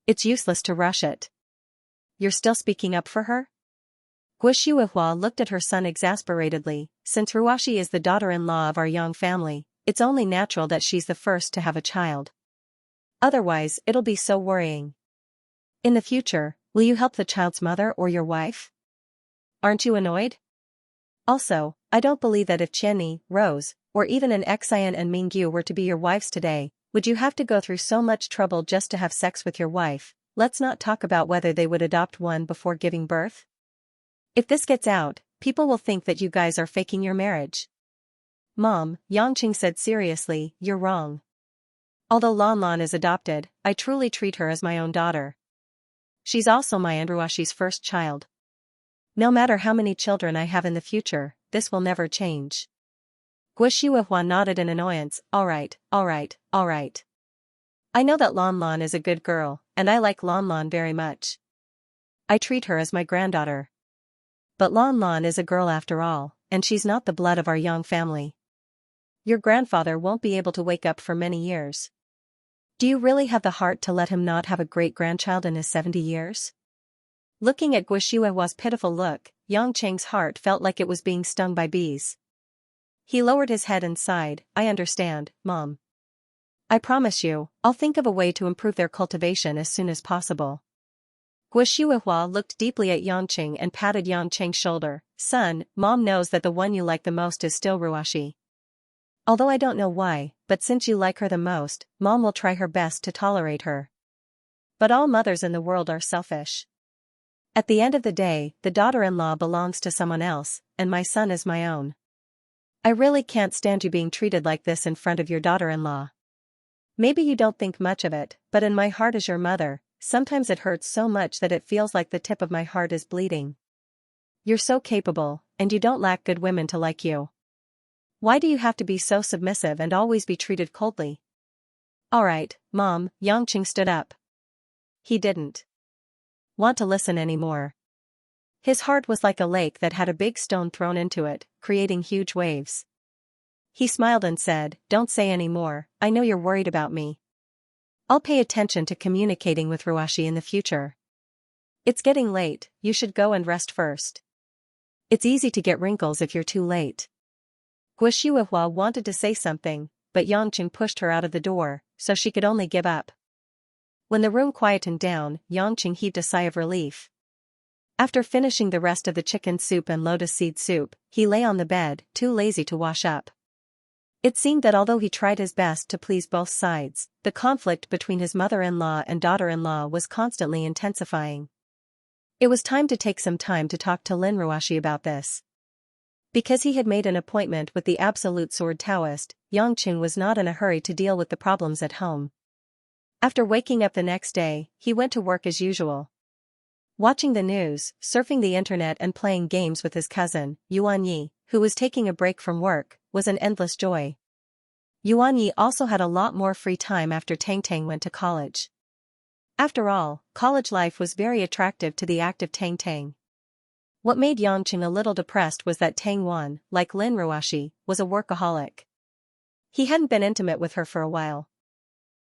it's useless to rush it. You're still speaking up for her? Guo looked at her son exasperatedly. Since Ruoshi is the daughter-in-law of our Yang family, it's only natural that she's the first to have a child. Otherwise, it'll be so worrying. In the future, will you help the child's mother or your wife? Aren't you annoyed? Also, I don't believe that if Qianni, Rose, or even an Xian and Mingyu were to be your wives today, would you have to go through so much trouble just to have sex with your wife? Let's not talk about whether they would adopt one before giving birth. If this gets out, people will think that you guys are faking your marriage. Mom, Yangqing said seriously, you're wrong. Although Lan is adopted, I truly treat her as my own daughter. She's also my and Ruoshi's first child. No matter how many children I have in the future, this will never change. Guo nodded in annoyance. All right. I know that Lan is a good girl, and I like Lan very much. I treat her as my granddaughter. But Lan is a girl after all, and she's not the blood of our Yang family. Your grandfather won't be able to wake up for many years. Do you really have the heart to let him not have a great-grandchild in his 70 years? Looking at Guo pitiful look, Yangqing's heart felt like it was being stung by bees. He lowered his head and sighed. I understand, Mom. I promise you, I'll think of a way to improve their cultivation as soon as possible. Guo looked deeply at Yangqing and patted Yangqing's shoulder. Son, Mom knows that the one you like the most is still Ruoshi. Although I don't know why, but since you like her the most, Mom will try her best to tolerate her. But all mothers in the world are selfish. At the end of the day, the daughter-in-law belongs to someone else, and my son is my own. I really can't stand you being treated like this in front of your daughter-in-law. Maybe you don't think much of it, but in my heart as your mother, sometimes it hurts so much that it feels like the tip of my heart is bleeding. You're so capable, and you don't lack good women to like you. Why do you have to be so submissive and always be treated coldly? Alright, Mom, Yangqing stood up. He didn't want to listen anymore. His heart was like a lake that had a big stone thrown into it, creating huge waves. He smiled and said, Don't say any more, I know you're worried about me. I'll pay attention to communicating with Ruoshi in the future. It's getting late, you should go and rest first. It's easy to get wrinkles if you're too late. Guo wanted to say something, but Yangqing pushed her out of the door, so she could only give up. When the room quietened down, Yangqing heaved a sigh of relief. After finishing the rest of the chicken soup and lotus seed soup, he lay on the bed, too lazy to wash up. It seemed that although he tried his best to please both sides, the conflict between his mother-in-law and daughter-in-law was constantly intensifying. It was time to take some time to talk to Lin Ruoshi about this. Because he had made an appointment with the absolute sword Taoist, Yangqing was not in a hurry to deal with the problems at home. After waking up the next day, he went to work as usual. Watching the news, surfing the internet and playing games with his cousin, Yuan Yi, who was taking a break from work, was an endless joy. Yuan Yi also had a lot more free time after Tang went to college. After all, college life was very attractive to the active Tang. What made Yangqing a little depressed was that Tang Wan, like Lin Ruoshi, was a workaholic. He hadn't been intimate with her for a while.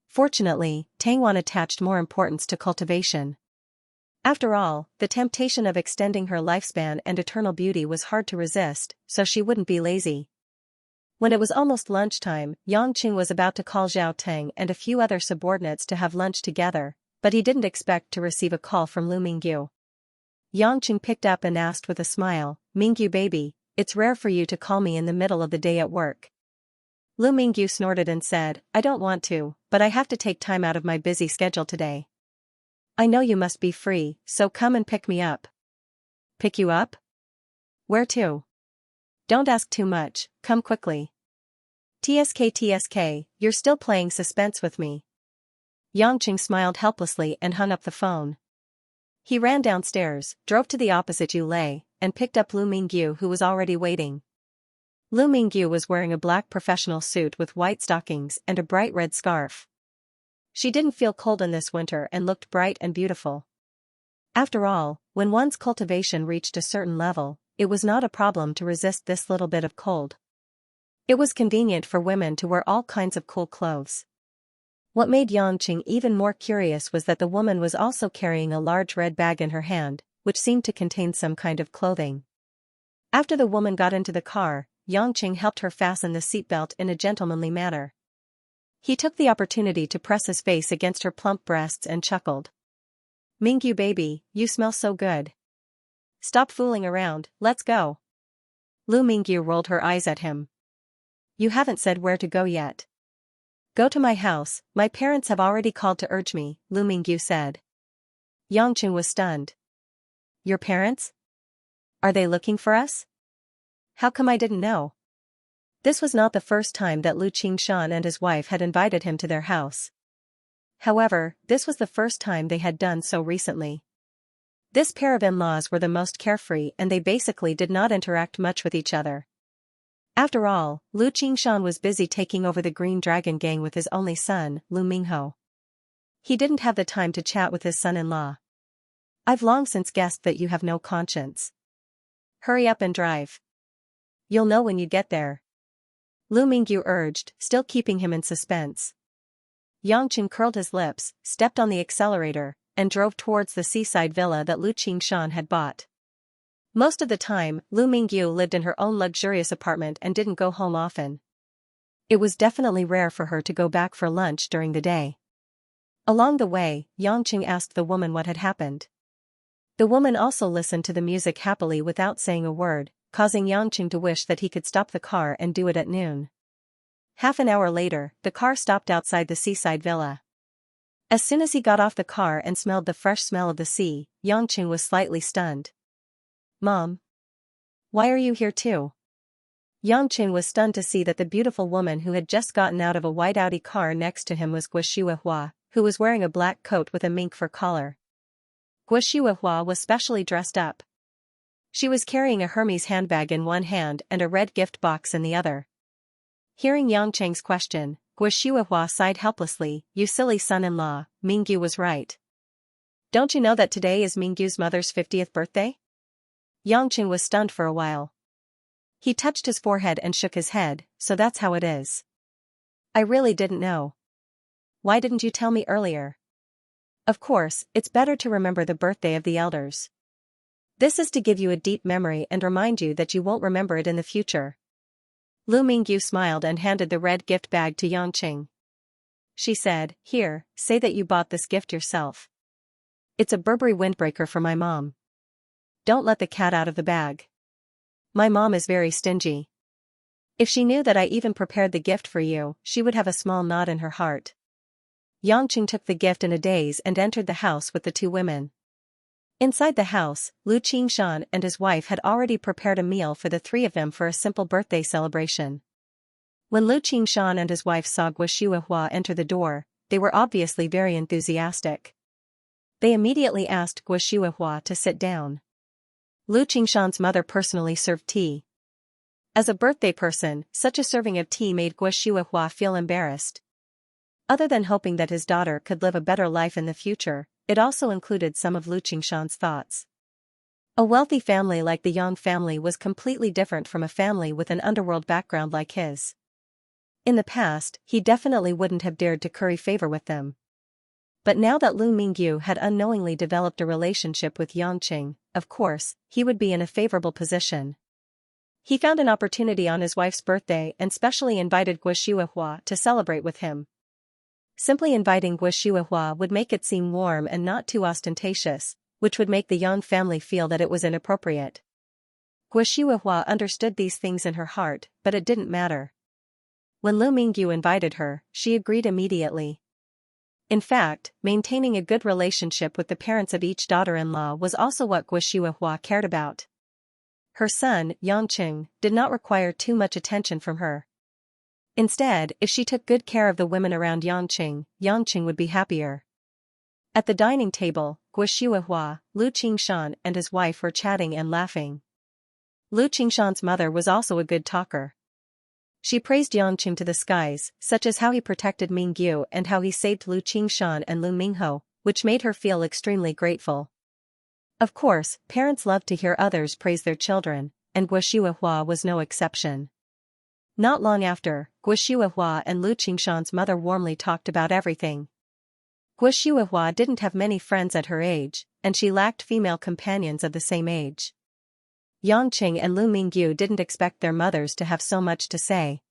Fortunately, Tang Wan attached more importance to cultivation. After all, the temptation of extending her lifespan and eternal beauty was hard to resist, so she wouldn't be lazy. When it was almost lunchtime, Yangqing was about to call Zhao Teng and a few other subordinates to have lunch together, but he didn't expect to receive a call from Lu Mingyu. Yangqing picked up and asked with a smile, Mingyu baby, it's rare for you to call me in the middle of the day at work. Lu Mingyu snorted and said, I don't want to, but I have to take time out of my busy schedule today. I know you must be free, so come and pick me up. Pick you up? Where to? Don't ask too much, come quickly. TSK, you're still playing suspense with me. Yangqing smiled helplessly and hung up the phone. He ran downstairs, drove to the opposite Yulei, and picked up Lu Mingyu, who was already waiting. Lu Mingyu was wearing a black professional suit with white stockings and a bright red scarf. She didn't feel cold in this winter and looked bright and beautiful. After all, when one's cultivation reached a certain level, it was not a problem to resist this little bit of cold. It was convenient for women to wear all kinds of cool clothes. What made Yangqing even more curious was that the woman was also carrying a large red bag in her hand, which seemed to contain some kind of clothing. After the woman got into the car, Yangqing helped her fasten the seatbelt in a gentlemanly manner. He took the opportunity to press his face against her plump breasts and chuckled. Mingyu baby, you smell so good. Stop fooling around, let's go. Lu Mingyu rolled her eyes at him. You haven't said where to go yet. Go to my house, my parents have already called to urge me, Lu Mingyu said. Yangqing was stunned. Your parents? Are they looking for us? How come I didn't know? This was not the first time that Lu Qingshan and his wife had invited him to their house. However, this was the first time they had done so recently. This pair of in-laws were the most carefree and they basically did not interact much with each other. After all, Lu Qingshan was busy taking over the Green Dragon gang with his only son, Lu Mingho. He didn't have the time to chat with his son-in-law. I've long since guessed that you have no conscience. Hurry up and drive. You'll know when you get there. Lu Mingyu urged, still keeping him in suspense. Yangqing curled his lips, stepped on the accelerator, and drove towards the seaside villa that Lu Qingshan had bought. Most of the time, Lu Mingyu lived in her own luxurious apartment and didn't go home often. It was definitely rare for her to go back for lunch during the day. Along the way, Yangqing asked the woman what had happened. The woman also listened to the music happily without saying a word, causing Yangqing to wish that he could stop the car and do it at noon. Half an hour later, the car stopped outside the seaside villa. As soon as he got off the car and smelled the fresh smell of the sea, Yangqing was slightly stunned. Mom? Why are you here too? Yangqing was stunned to see that the beautiful woman who had just gotten out of a white Audi car next to him was Guo, who was wearing a black coat with a mink fur collar. Guo was specially dressed up. She was carrying a Hermes handbag in one hand and a red gift box in the other. Hearing Yangqing's question, Guo sighed helplessly, you silly son-in-law, Mingyu was right. Don't you know that today is Mingyu's mother's 50th birthday? Yangqing was stunned for a while. He touched his forehead and shook his head, so that's how it is. I really didn't know. Why didn't you tell me earlier? Of course, it's better to remember the birthday of the elders. This is to give you a deep memory and remind you that you won't remember it in the future. Lu Mingyu smiled and handed the red gift bag to Yangqing. She said, here, say that you bought this gift yourself. It's a Burberry windbreaker for my mom. Don't let the cat out of the bag. My mom is very stingy. If she knew that I even prepared the gift for you, she would have a small knot in her heart. Yangqing took the gift in a daze and entered the house with the two women. Inside the house, Lu Qingshan and his wife had already prepared a meal for the three of them for a simple birthday celebration. When Lu Qingshan and his wife saw Guo enter the door, they were obviously very enthusiastic. They immediately asked Guo to sit down. Lu Qingshan's mother personally served tea. As a birthday person, such a serving of tea made Guo feel embarrassed. Other than hoping that his daughter could live a better life in the future, it also included some of Lu Qingshan's thoughts. A wealthy family like the Yang family was completely different from a family with an underworld background like his. In the past, he definitely wouldn't have dared to curry favor with them. But now that Lu Mingyu had unknowingly developed a relationship with Yangqing, of course, he would be in a favorable position. He found an opportunity on his wife's birthday and specially invited Guo to celebrate with him. Simply inviting Guo would make it seem warm and not too ostentatious, which would make the Yang family feel that it was inappropriate. Guo understood these things in her heart, but it didn't matter. When Lu Mingyu invited her, she agreed immediately. In fact, maintaining a good relationship with the parents of each daughter-in-law was also what Guo cared about. Her son, Yangqing, did not require too much attention from her. Instead, if she took good care of the women around Yangqing would be happier. At the dining table, Guo, Lu Qingshan and his wife were chatting and laughing. Lu Qingshan's mother was also a good talker. She praised Yangqing to the skies, such as how he protected Mingyu and how he saved Lu Qingshan and Lu Mingho, which made her feel extremely grateful. Of course, parents love to hear others praise their children, and Guo was no exception. Not long after, Guo and Lu Qingshan's mother warmly talked about everything. Guo didn't have many friends at her age, and she lacked female companions of the same age. Yangqing and Lu Mingyu didn't expect their mothers to have so much to say.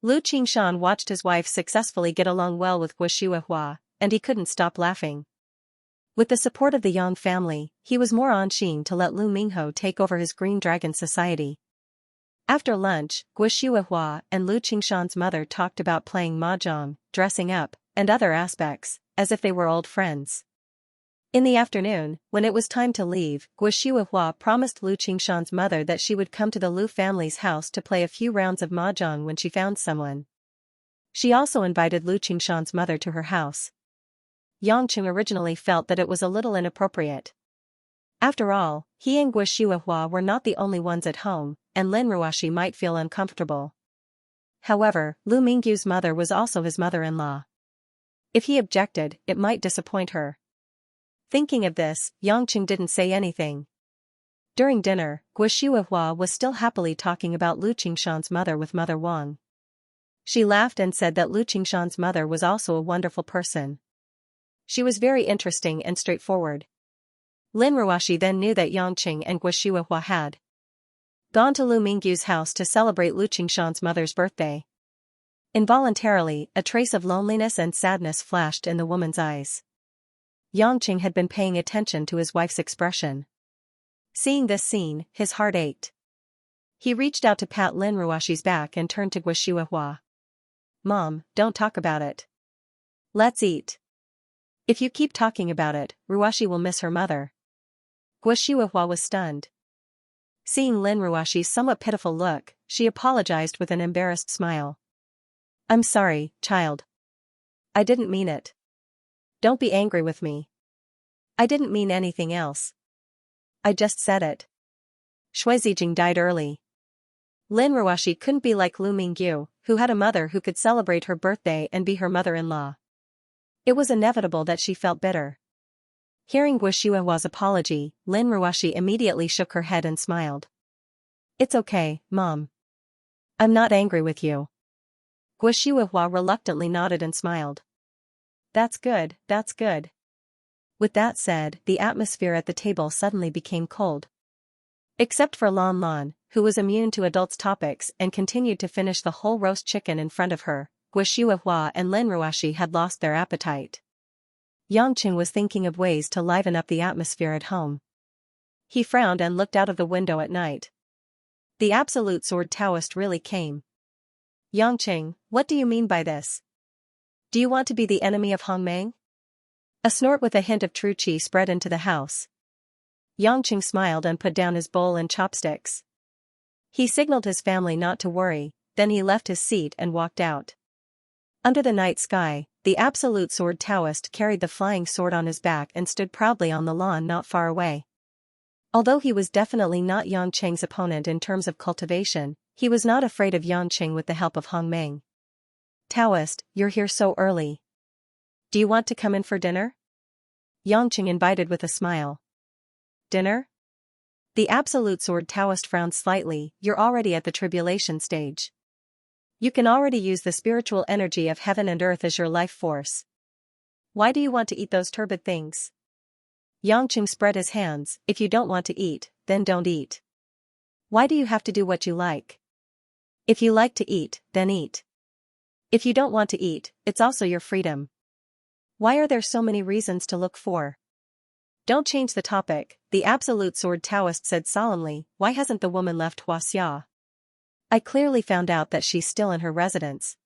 Lu Qingshan watched his wife successfully get along well with Guo, and he couldn't stop laughing. With the support of the Yang family, he was more on keen to let Lu Mingho take over his Green Dragon Society. After lunch, Guo and Lu Qingshan's mother talked about playing mahjong, dressing up, and other aspects, as if they were old friends. In the afternoon, when it was time to leave, Guo promised Lu Qingshan's mother that she would come to the Lu family's house to play a few rounds of mahjong when she found someone. She also invited Lu Qingshan's mother to her house. Yangqing originally felt that it was a little inappropriate. After all, he and Guo were not the only ones at home, and Lin Ruoxi might feel uncomfortable. However, Lu Mingyu's mother was also his mother-in-law. If he objected, it might disappoint her. Thinking of this, Yangqing didn't say anything. During dinner, Guo was still happily talking about Lu Qingshan's mother with Mother Wang. She laughed and said that Lu Qingshan's mother was also a wonderful person. She was very interesting and straightforward. Lin Ruoxi then knew that Yangqing and Guo had gone to Lu Mingyu's house to celebrate Lu Qingshan's mother's birthday. Involuntarily, a trace of loneliness and sadness flashed in the woman's eyes. Yangqing had been paying attention to his wife's expression. Seeing this scene, his heart ached. He reached out to pat Lin Ruoxi's back and turned to Guo. "Mom, don't talk about it. Let's eat. If you keep talking about it, Ruoxi will miss her mother." Guo was stunned. Seeing Lin Ruoxi's somewhat pitiful look, she apologized with an embarrassed smile. "I'm sorry, child. I didn't mean it. Don't be angry with me. I didn't mean anything else. I just said it." Shui Zijing died early. Lin Ruoxi couldn't be like Lu Mingyu, who had a mother who could celebrate her birthday and be her mother-in-law. It was inevitable that she felt bitter. Hearing Guo's apology, Lin Ruoxi immediately shook her head and smiled. "It's okay, Mom. I'm not angry with you." Guo reluctantly nodded and smiled. That's good, that's good." With that said, the atmosphere at the table suddenly became cold. Except for Lan, who was immune to adults' topics and continued to finish the whole roast chicken in front of her, Guo and Lin Ruoxi had lost their appetite. Yangqing was thinking of ways to liven up the atmosphere at home. He frowned and looked out of the window at night. The absolute sword Taoist really came. "Yangqing, what do you mean by this? Do you want to be the enemy of Hongmeng?" A snort with a hint of true qi spread into the house. Yangqing smiled and put down his bowl and chopsticks. He signaled his family not to worry, then he left his seat and walked out. Under the night sky, the absolute sword Taoist carried the flying sword on his back and stood proudly on the lawn not far away. Although he was definitely not Yangqing's opponent in terms of cultivation, he was not afraid of Yangqing with the help of Hongmeng. "Taoist, you're here so early. Do you want to come in for dinner?" Yangqing invited with a smile. "Dinner?" The absolute sword Taoist frowned slightly. "You're already at the tribulation stage. You can already use the spiritual energy of heaven and earth as your life force. Why do you want to eat those turbid things?" Yangqing spread his hands. "If you don't want to eat, then don't eat. Why do you have to do what you like? If you like to eat, then eat. If you don't want to eat, it's also your freedom. Why are there so many reasons to look for?" "Don't change the topic," the absolute sword Taoist said solemnly. "Why hasn't the woman left Huaxia?" I clearly found out that she's still in her residence.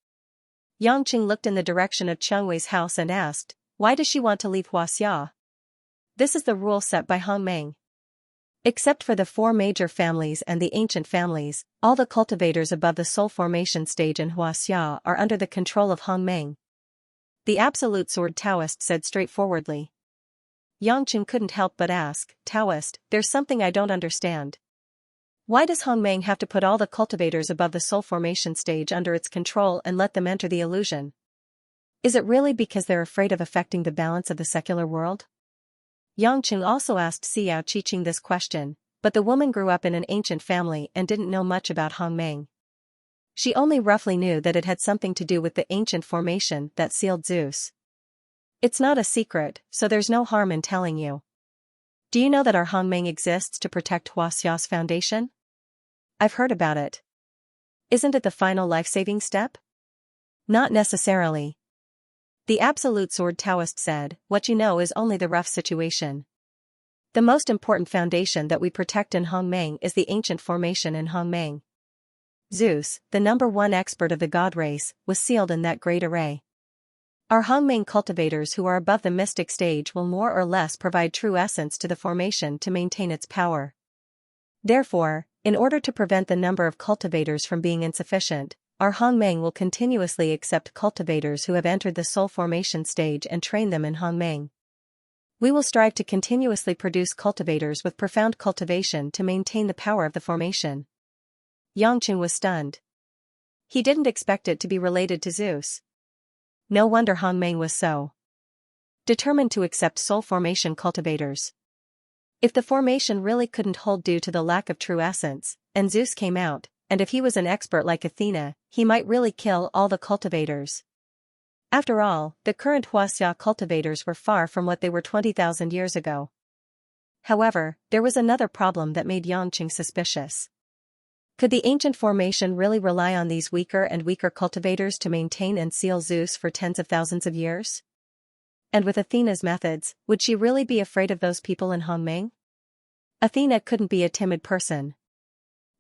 Yangqing looked in the direction of Cheng Wei's house and asked, why does she want to leave Huaxia? This is the rule set by Hongmeng. Except for the four major families and the ancient families, all the cultivators above the soul formation stage in Huaxia are under the control of Hongmeng. The Absolute Sword Taoist said straightforwardly. Yangqing couldn't help but ask, Taoist, there's something I don't understand. Why does Hongmeng have to put all the cultivators above the soul formation stage under its control and let them enter the illusion? Is it really because they're afraid of affecting the balance of the secular world? Yangqing also asked Xiao Qiqing this question, but the woman grew up in an ancient family and didn't know much about Hongmeng. She only roughly knew that it had something to do with the ancient formation that sealed Zeus. It's not a secret, so there's no harm in telling you. Do you know that our Hongmeng exists to protect Huaxia's foundation? I've heard about it. Isn't it the final life-saving step? Not necessarily. The Absolute Sword Taoist said, what you know is only the rough situation. The most important foundation that we protect in Hongmeng is the ancient formation in Hongmeng. Zeus, the #1 expert of the god race, was sealed in that great array. Our Hongmeng cultivators who are above the mystic stage will more or less provide true essence to the formation to maintain its power. Therefore, in order to prevent the number of cultivators from being insufficient, our Hongmeng will continuously accept cultivators who have entered the soul formation stage and train them in Hongmeng. We will strive to continuously produce cultivators with profound cultivation to maintain the power of the formation. Yangqing was stunned. He didn't expect it to be related to Zeus. No wonder Hongmeng was so determined to accept soul formation cultivators. If the formation really couldn't hold due to the lack of true essence, and Zeus came out, and if he was an expert like Athena, he might really kill all the cultivators. After all, the current Huaxia cultivators were far from what they were 20,000 years ago. However, there was another problem that made Yangqing suspicious. Could the ancient formation really rely on these weaker and weaker cultivators to maintain and seal Zeus for tens of thousands of years? And with Athena's methods, would she really be afraid of those people in Hongmeng? Athena couldn't be a timid person.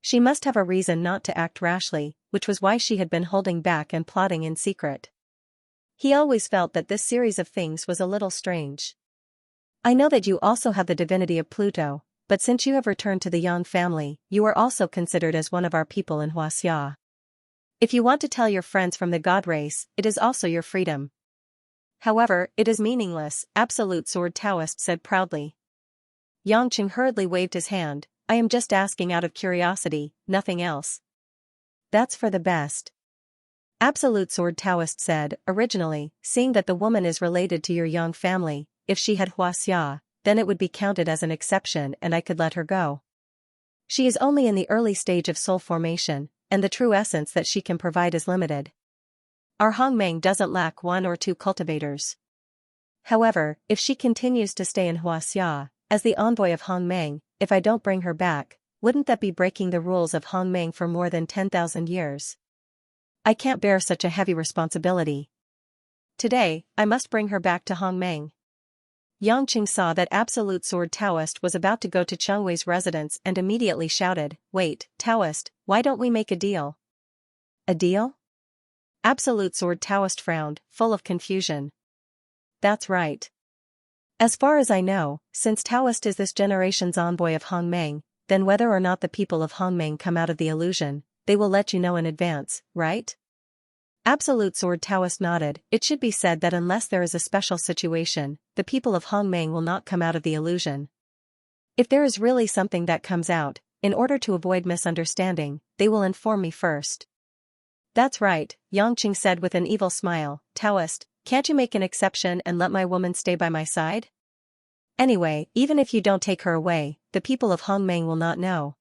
She must have a reason not to act rashly, which was why she had been holding back and plotting in secret. He always felt that this series of things was a little strange. I know that you also have the divinity of Pluto, but since you have returned to the Yang family, you are also considered as one of our people in Huaxia. If you want to tell your friends from the god race, it is also your freedom. However, it is meaningless, Absolute Sword Taoist said proudly. Yangqing hurriedly waved his hand, I am just asking out of curiosity, nothing else. That's for the best. Absolute Sword Taoist said, originally, seeing that the woman is related to your Yang family, if she had Huaxia, then it would be counted as an exception and I could let her go. She is only in the early stage of soul formation, and the true essence that she can provide is limited. Our Hongmeng doesn't lack 1 or 2 cultivators. However, if she continues to stay in Huaxia, as the envoy of Hongmeng, if I don't bring her back, wouldn't that be breaking the rules of Hongmeng for more than 10,000 years? I can't bear such a heavy responsibility. Today, I must bring her back to Hongmeng. Yangqing saw that Absolute Sword Taoist was about to go to Cheng Wei's residence and immediately shouted, wait, Taoist, why don't we make a deal? A deal? Absolute Sword Taoist frowned, full of confusion. That's right. As far as I know, since Taoist is this generation's envoy of Hongmeng, then whether or not the people of Hongmeng come out of the illusion, they will let you know in advance, right? Absolute Sword Taoist nodded. It should be said that unless there is a special situation, the people of Hongmeng will not come out of the illusion. If there is really something that comes out, in order to avoid misunderstanding, they will inform me first. That's right, Yangqing said with an evil smile. Taoist, can't you make an exception and let my woman stay by my side? Anyway, even if you don't take her away, the people of Hongmeng will not know.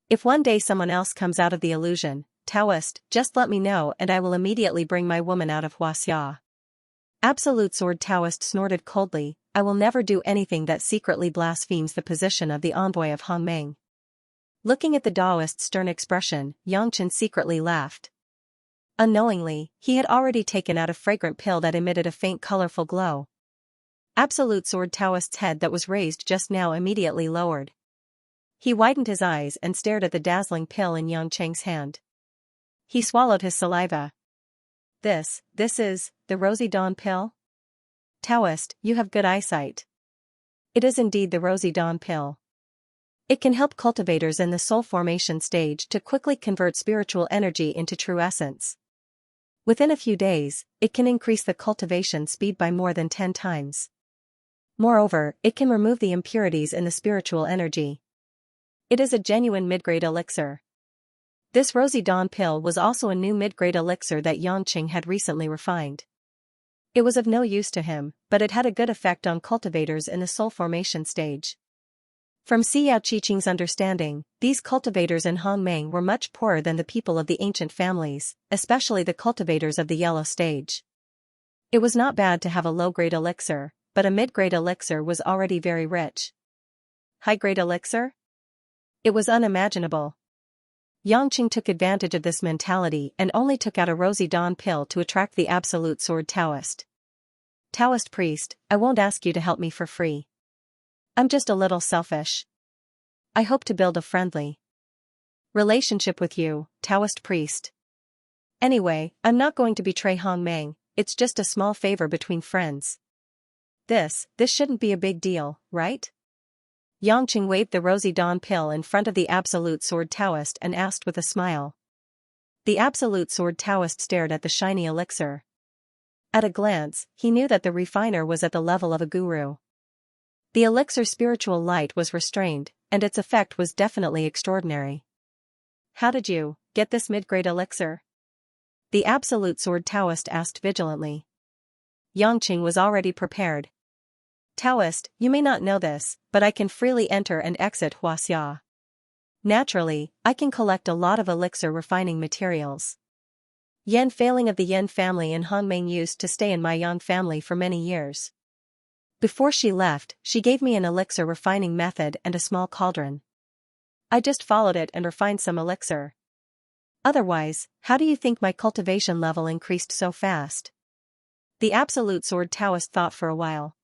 If one day someone else comes out of the illusion, Taoist, just let me know and I will immediately bring my woman out of Huaxia. Absolute Sword Taoist snorted coldly, I will never do anything that secretly blasphemes the position of the envoy of Hongmeng. Looking at the Taoist's stern expression, Yangqing secretly laughed. Unknowingly, he had already taken out a fragrant pill that emitted a faint colorful glow. Absolute Sword Taoist's head that was raised just now immediately lowered. He widened his eyes and stared at the dazzling pill in Xianxia's hand. He swallowed his saliva. This is, the Rosy Dawn pill? Taoist, you have good eyesight. It is indeed the Rosy Dawn pill. It can help cultivators in the soul formation stage to quickly convert spiritual energy into true essence. Within a few days, it can increase the cultivation speed by more than 10 times. Moreover, it can remove the impurities in the spiritual energy. It is a genuine mid-grade elixir. This Rosy Dawn pill was also a new mid-grade elixir that Xianxia had recently refined. It was of no use to him, but it had a good effect on cultivators in the soul formation stage. From Xiao Qiqing's understanding, these cultivators in Hongmeng were much poorer than the people of the ancient families, especially the cultivators of the yellow stage. It was not bad to have a low-grade elixir, but a mid-grade elixir was already very rich. High-grade elixir? It was unimaginable. Xianxia took advantage of this mentality and only took out a Rosy Dawn pill to attract the Absolute Sword Taoist. Taoist priest, I won't ask you to help me for free. I'm just a little selfish. I hope to build a friendly relationship with you, Taoist priest. Anyway, I'm not going to betray Hongmeng, it's just a small favor between friends. This shouldn't be a big deal, right? Xianxia waved the Rosy Dawn pill in front of the Absolute Sword Taoist and asked with a smile. The Absolute Sword Taoist stared at the shiny elixir. At a glance, he knew that the refiner was at the level of a guru. The elixir's spiritual light was restrained, and its effect was definitely extraordinary. How did you get this mid-grade elixir? The Absolute Sword Taoist asked vigilantly. Xianxia was already prepared. Taoist, you may not know this, but I can freely enter and exit Huaxia. Naturally, I can collect a lot of elixir refining materials. Yan Failing of the Yan family in Hongmeng used to stay in my Yang family for many years. Before she left, she gave me an elixir refining method and a small cauldron. I just followed it and refined some elixir. Otherwise, how do you think my cultivation level increased so fast? The Absolute Sword Taoist thought for a while.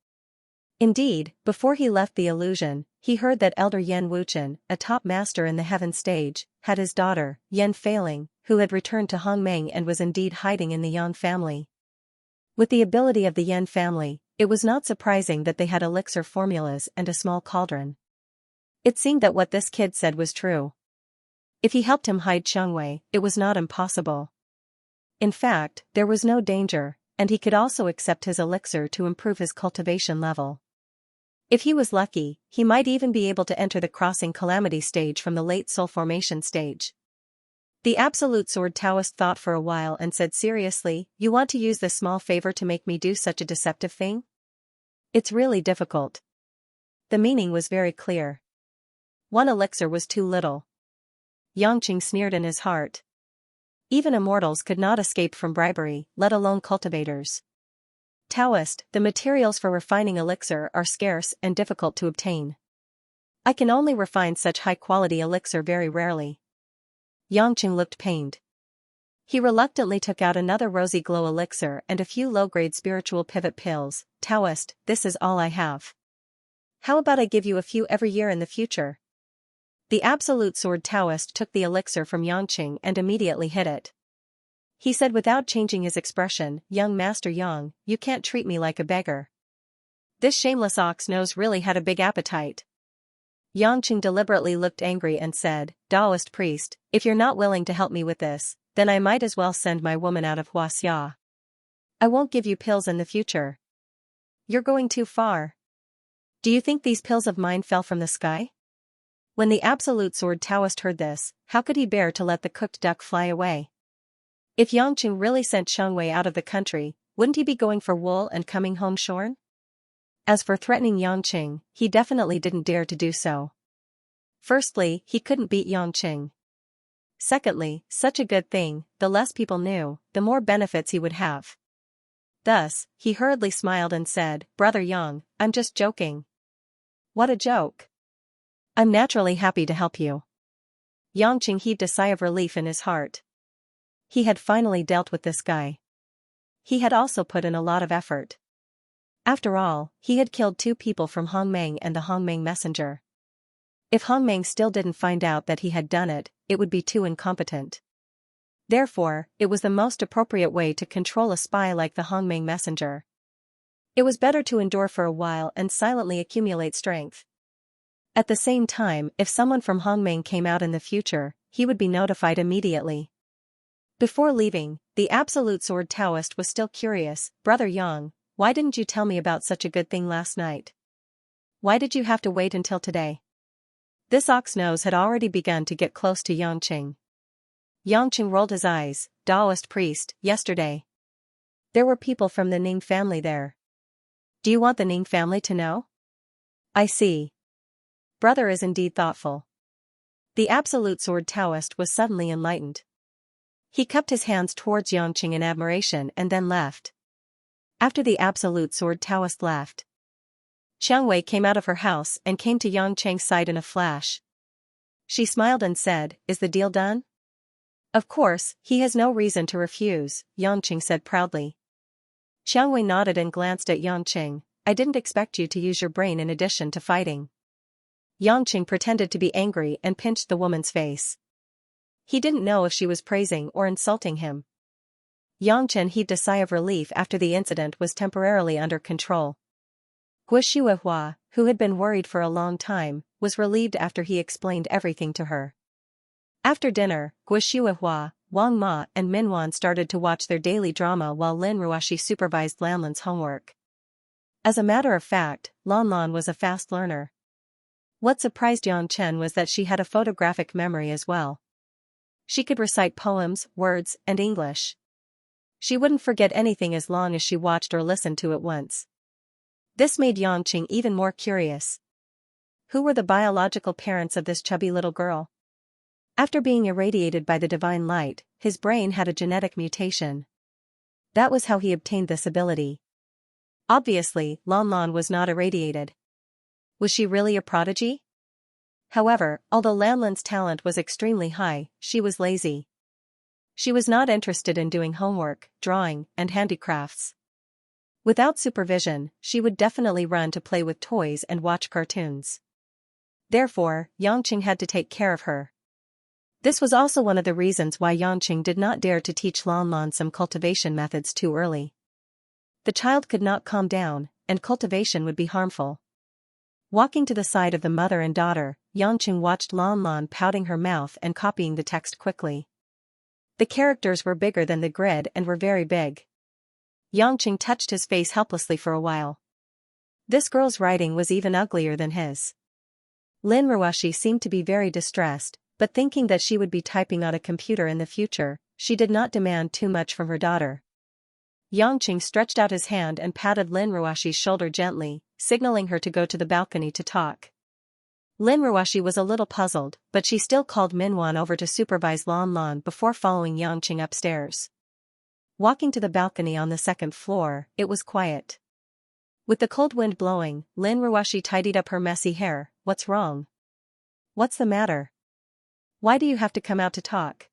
Indeed, before he left the illusion, he heard that Elder Yan Wuchen, a top master in the heaven stage, had his daughter, Yan Failing, who had returned to Hongmeng and was indeed hiding in the Yang family. With the ability of the Yan family, it was not surprising that they had elixir formulas and a small cauldron. It seemed that what this kid said was true. If he helped him hide Xianxia, it was not impossible. In fact, there was no danger, and he could also accept his elixir to improve his cultivation level. If he was lucky, he might even be able to enter the crossing calamity stage from the late soul formation stage. The Absolute Sword Taoist thought for a while and said seriously, you want to use this small favor to make me do such a deceptive thing? It's really difficult. The meaning was very clear. One elixir was too little. Xianxia sneered in his heart. Even immortals could not escape from bribery, let alone cultivators. Taoist, the materials for refining elixir are scarce and difficult to obtain. I can only refine such high-quality elixir very rarely. Xianxia looked pained. He reluctantly took out another rosy glow elixir and a few low-grade spiritual pivot pills. Taoist, this is all I have. How about I give you a few every year in the future? The Absolute Sword Taoist took the elixir from Xianxia and immediately hid it. He said without changing his expression, Young Master Yang, you can't treat me like a beggar. This shameless ox-nose really had a big appetite. Xianxia deliberately looked angry and said, Taoist priest, if you're not willing to help me with this, then I might as well send my woman out of Huaxia. I won't give you pills in the future. You're going too far. Do you think these pills of mine fell from the sky? When the Absolute Sword Taoist heard this, how could he bear to let the cooked duck fly away? If Xianxia really sent Xianxia out of the country, wouldn't he be going for wool and coming home shorn? As for threatening Xianxia, he definitely didn't dare to do so. Firstly, he couldn't beat Xianxia. Secondly, such a good thing, the less people knew, the more benefits he would have. Thus, he hurriedly smiled and said, Brother Yang, I'm just joking. What a joke. I'm naturally happy to help you. Xianxia heaved a sigh of relief in his heart. He had finally dealt with this guy. He had also put in a lot of effort. After all, he had killed 2 people from Hongmeng and the Hongmeng messenger. If Hongmeng still didn't find out that he had done it, it would be too incompetent. Therefore, it was the most appropriate way to control a spy like the Hongmeng messenger. It was better to endure for a while and silently accumulate strength. At the same time, if someone from Hongmeng came out in the future, he would be notified immediately. Before leaving, the Absolute Sword Taoist was still curious. Brother Yang, why didn't you tell me about such a good thing last night? Why did you have to wait until today? This ox nose had already begun to get close to Yangqing. Yangqing rolled his eyes. Taoist priest, yesterday. There were people from the Ning family there. Do you want the Ning family to know? I see. Brother is indeed thoughtful. The Absolute Sword Taoist was suddenly enlightened. He cupped his hands towards Yangqing in admiration and then left. After the Absolute Sword Taoist left, Xianxia came out of her house and came to Yangqing's side in a flash. She smiled and said, "Is the deal done?" "Of course, he has no reason to refuse," Yangqing said proudly. Xianxia nodded and glanced at Yangqing. "I didn't expect you to use your brain in addition to fighting." Yangqing pretended to be angry and pinched the woman's face. He didn't know if she was praising or insulting him. Yangqing heaved a sigh of relief after the incident was temporarily under control. Guo, who had been worried for a long time, was relieved after he explained everything to her. After dinner, Guo, Wang Ma and Minwan started to watch their daily drama while Lin Ruoxi supervised Lanlan's homework. As a matter of fact, Lanlan was a fast learner. What surprised Yangqing was that she had a photographic memory as well. She could recite poems, words, and English. She wouldn't forget anything as long as she watched or listened to it once. This made Yangqing even more curious. Who were the biological parents of this chubby little girl? After being irradiated by the divine light, his brain had a genetic mutation. That was how he obtained this ability. Obviously, Lanlan was not irradiated. Was she really a prodigy? However, although Lanlan's talent was extremely high, she was lazy. She was not interested in doing homework, drawing, and handicrafts. Without supervision, she would definitely run to play with toys and watch cartoons. Therefore, Yangqing had to take care of her. This was also one of the reasons why Yangqing did not dare to teach Lanlan some cultivation methods too early. The child could not calm down, and cultivation would be harmful. Walking to the side of the mother and daughter, Yangqing watched Lanlan pouting her mouth and copying the text quickly. The characters were bigger than the grid and were very big. Yangqing touched his face helplessly for a while. This girl's writing was even uglier than his. Lin Ruoxi seemed to be very distressed, but thinking that she would be typing on a computer in the future, she did not demand too much from her daughter. Yangqing stretched out his hand and patted Lin Ruoxi's shoulder gently, signaling her to go to the balcony to talk. Lin Ruoxi was a little puzzled, but she still called Minwan over to supervise Lanlan before following Yangqing upstairs. Walking to the balcony on the second floor, it was quiet. With the cold wind blowing, Lin Ruoxi tidied up her messy hair. "What's wrong? What's the matter? Why do you have to come out to talk?"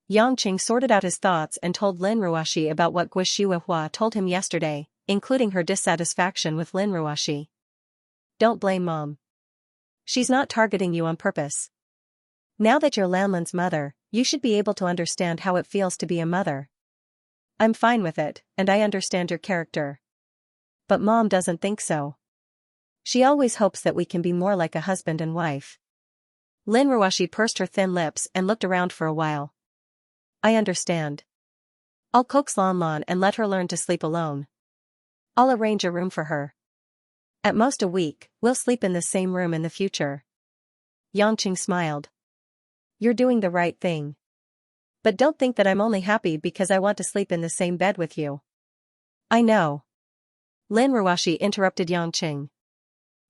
Yangqing sorted out his thoughts and told Lin Ruoxi about what Guo told him yesterday, including her dissatisfaction with Lin Ruoxi. "Don't blame Mom. She's not targeting you on purpose. Now that you're Lanlan's mother, you should be able to understand how it feels to be a mother. I'm fine with it, and I understand your character. But Mom doesn't think so. She always hopes that we can be more like a husband and wife." Lin Ruoxi pursed her thin lips and looked around for a while. "I understand. I'll coax Lanlan and let her learn to sleep alone. I'll arrange a room for her. At most a week, we'll sleep in the same room in the future." Yangqing smiled. "You're doing the right thing. But don't think that I'm only happy because I want to sleep in the same bed with you." "I know." Lin Ruoxi interrupted Yangqing.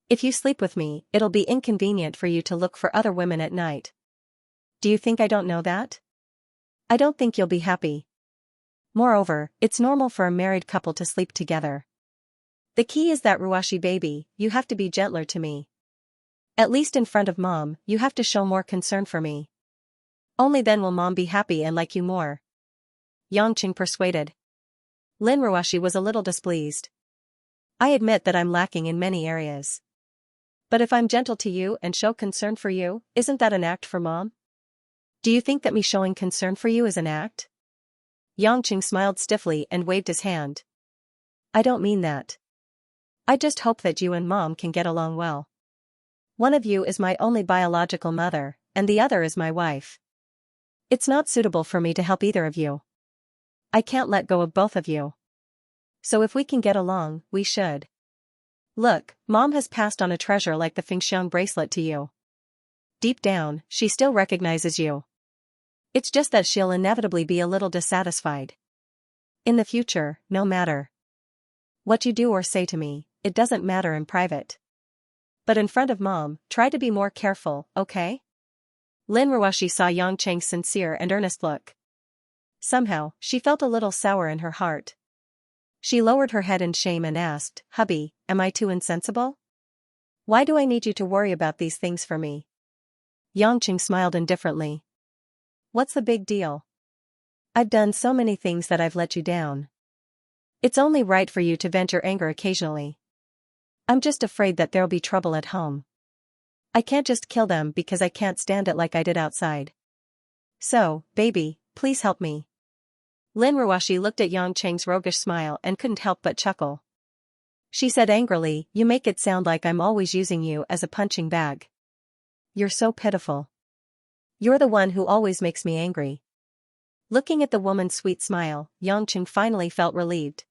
"If you sleep with me, it'll be inconvenient for you to look for other women at night. Do you think I don't know that? I don't think you'll be happy. Moreover, it's normal for a married couple to sleep together. The key is that Ruoxi baby, you have to be gentler to me. At least in front of Mom, you have to show more concern for me. Only then will Mom be happy and like you more." Yangqing persuaded. Lin Ruoxi was a little displeased. "I admit that I'm lacking in many areas. But if I'm gentle to you and show concern for you, isn't that an act for mom? Do you think that me showing concern for you is an act? Yangqing smiled stiffly and waved his hand. I don't mean that. I just hope that you and mom can get along well. One of you is my only biological mother, and the other is my wife. It's not suitable for me to help either of you. I can't let go of both of you. So if we can get along, we should. Look, mom has passed on a treasure like the Fengxiang bracelet to you. Deep down, she still recognizes you. It's just that she'll inevitably be a little dissatisfied. In the future, no matter what you do or say to me, it doesn't matter in private. But in front of mom, try to be more careful, okay? Lin Ruoshi saw Yangqing's sincere and earnest look. Somehow, she felt a little sour in her heart. She lowered her head in shame and asked, Hubby, am I too insensible? Why do I need you to worry about these things for me? Yangqing smiled indifferently. What's the big deal? I've done so many things that I've let you down. It's only right for you to vent your anger occasionally. I'm just afraid that there'll be trouble at home. I can't just kill them because I can't stand it like I did outside. So, baby, please help me. Lin Ruoshi looked at Yangqing's roguish smile and couldn't help but chuckle. She said angrily, You make it sound like I'm always using you as a punching bag. You're so pitiful. You're the one who always makes me angry. Looking at the woman's sweet smile, Yangqing finally felt relieved.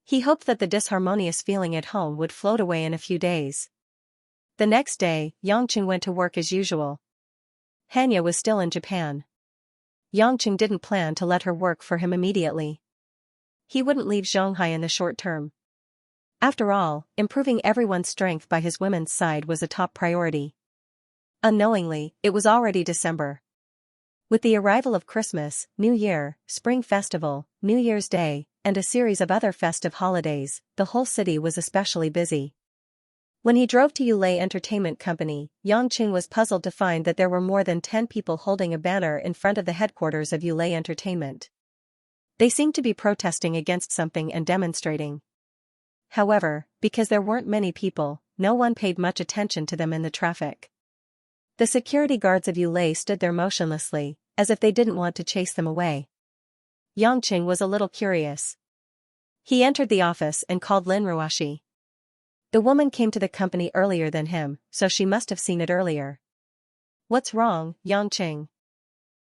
He hoped that the disharmonious feeling at home would float away in a few days. The next day, Yangqing went to work as usual. Hanya was still in Japan. Yangqing didn't plan to let her work for him immediately. He wouldn't leave Zhonghai in the short term. After all, improving everyone's strength by his women's side was a top priority. Unknowingly, it was already December. With the arrival of Christmas, New Year, Spring Festival, New Year's Day, and a series of other festive holidays, the whole city was especially busy. When he drove to Yulei Entertainment Company, Yangqing was puzzled to find that there were more than 10 people holding a banner in front of the headquarters of Yulei Entertainment. They seemed to be protesting against something and demonstrating. However, because there weren't many people, no one paid much attention to them in the traffic. The security guards of Yulei stood there motionlessly, as if they didn't want to chase them away. Yangqing was a little curious. He entered the office and called Lin Ruoshi. The woman came to the company earlier than him, so she must have seen it earlier. What's wrong, Yangqing?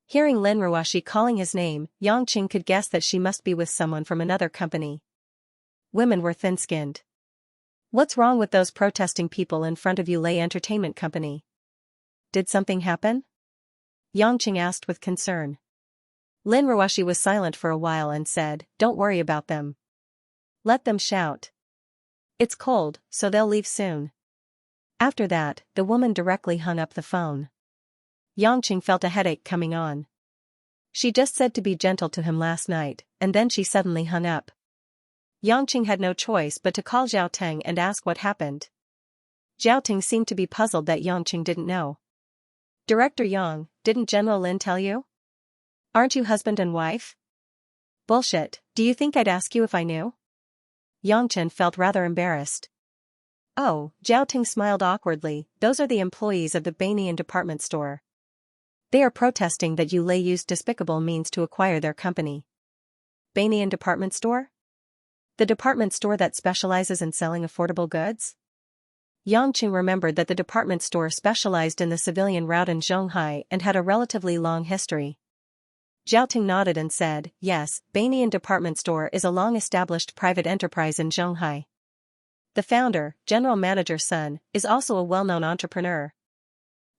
Hearing Lin Ruoshi calling his name, Yangqing could guess that she must be with someone from another company. Women were thin-skinned. What's wrong with those protesting people in front of Yulei Entertainment Company? Did something happen? Yangqing asked with concern. Lin Ruoshi was silent for a while and said, Don't worry about them. Let them shout. It's cold, so they'll leave soon. After that, the woman directly hung up the phone. Yangqing felt a headache coming on. She just said to be gentle to him last night, and then she suddenly hung up. Yangqing had no choice but to call Zhao Teng and ask what happened. Zhao Teng seemed to be puzzled that Yangqing didn't know. Director Yang, didn't General Lin tell you? Aren't you husband and wife? Bullshit, do you think I'd ask you if I knew? Yangqing felt rather embarrassed. Oh, Zhao Teng smiled awkwardly, those are the employees of the Banyan department store. They are protesting that Yulei used despicable means to acquire their company. Banyan department store? The department store that specializes in selling affordable goods? Yangqing remembered that the department store specialized in the civilian route in Zhonghai and had a relatively long history. Zhao Teng nodded and said, Yes, Banyan Department Store is a long-established private enterprise in Zhonghai. The founder, General Manager's son, is also a well-known entrepreneur.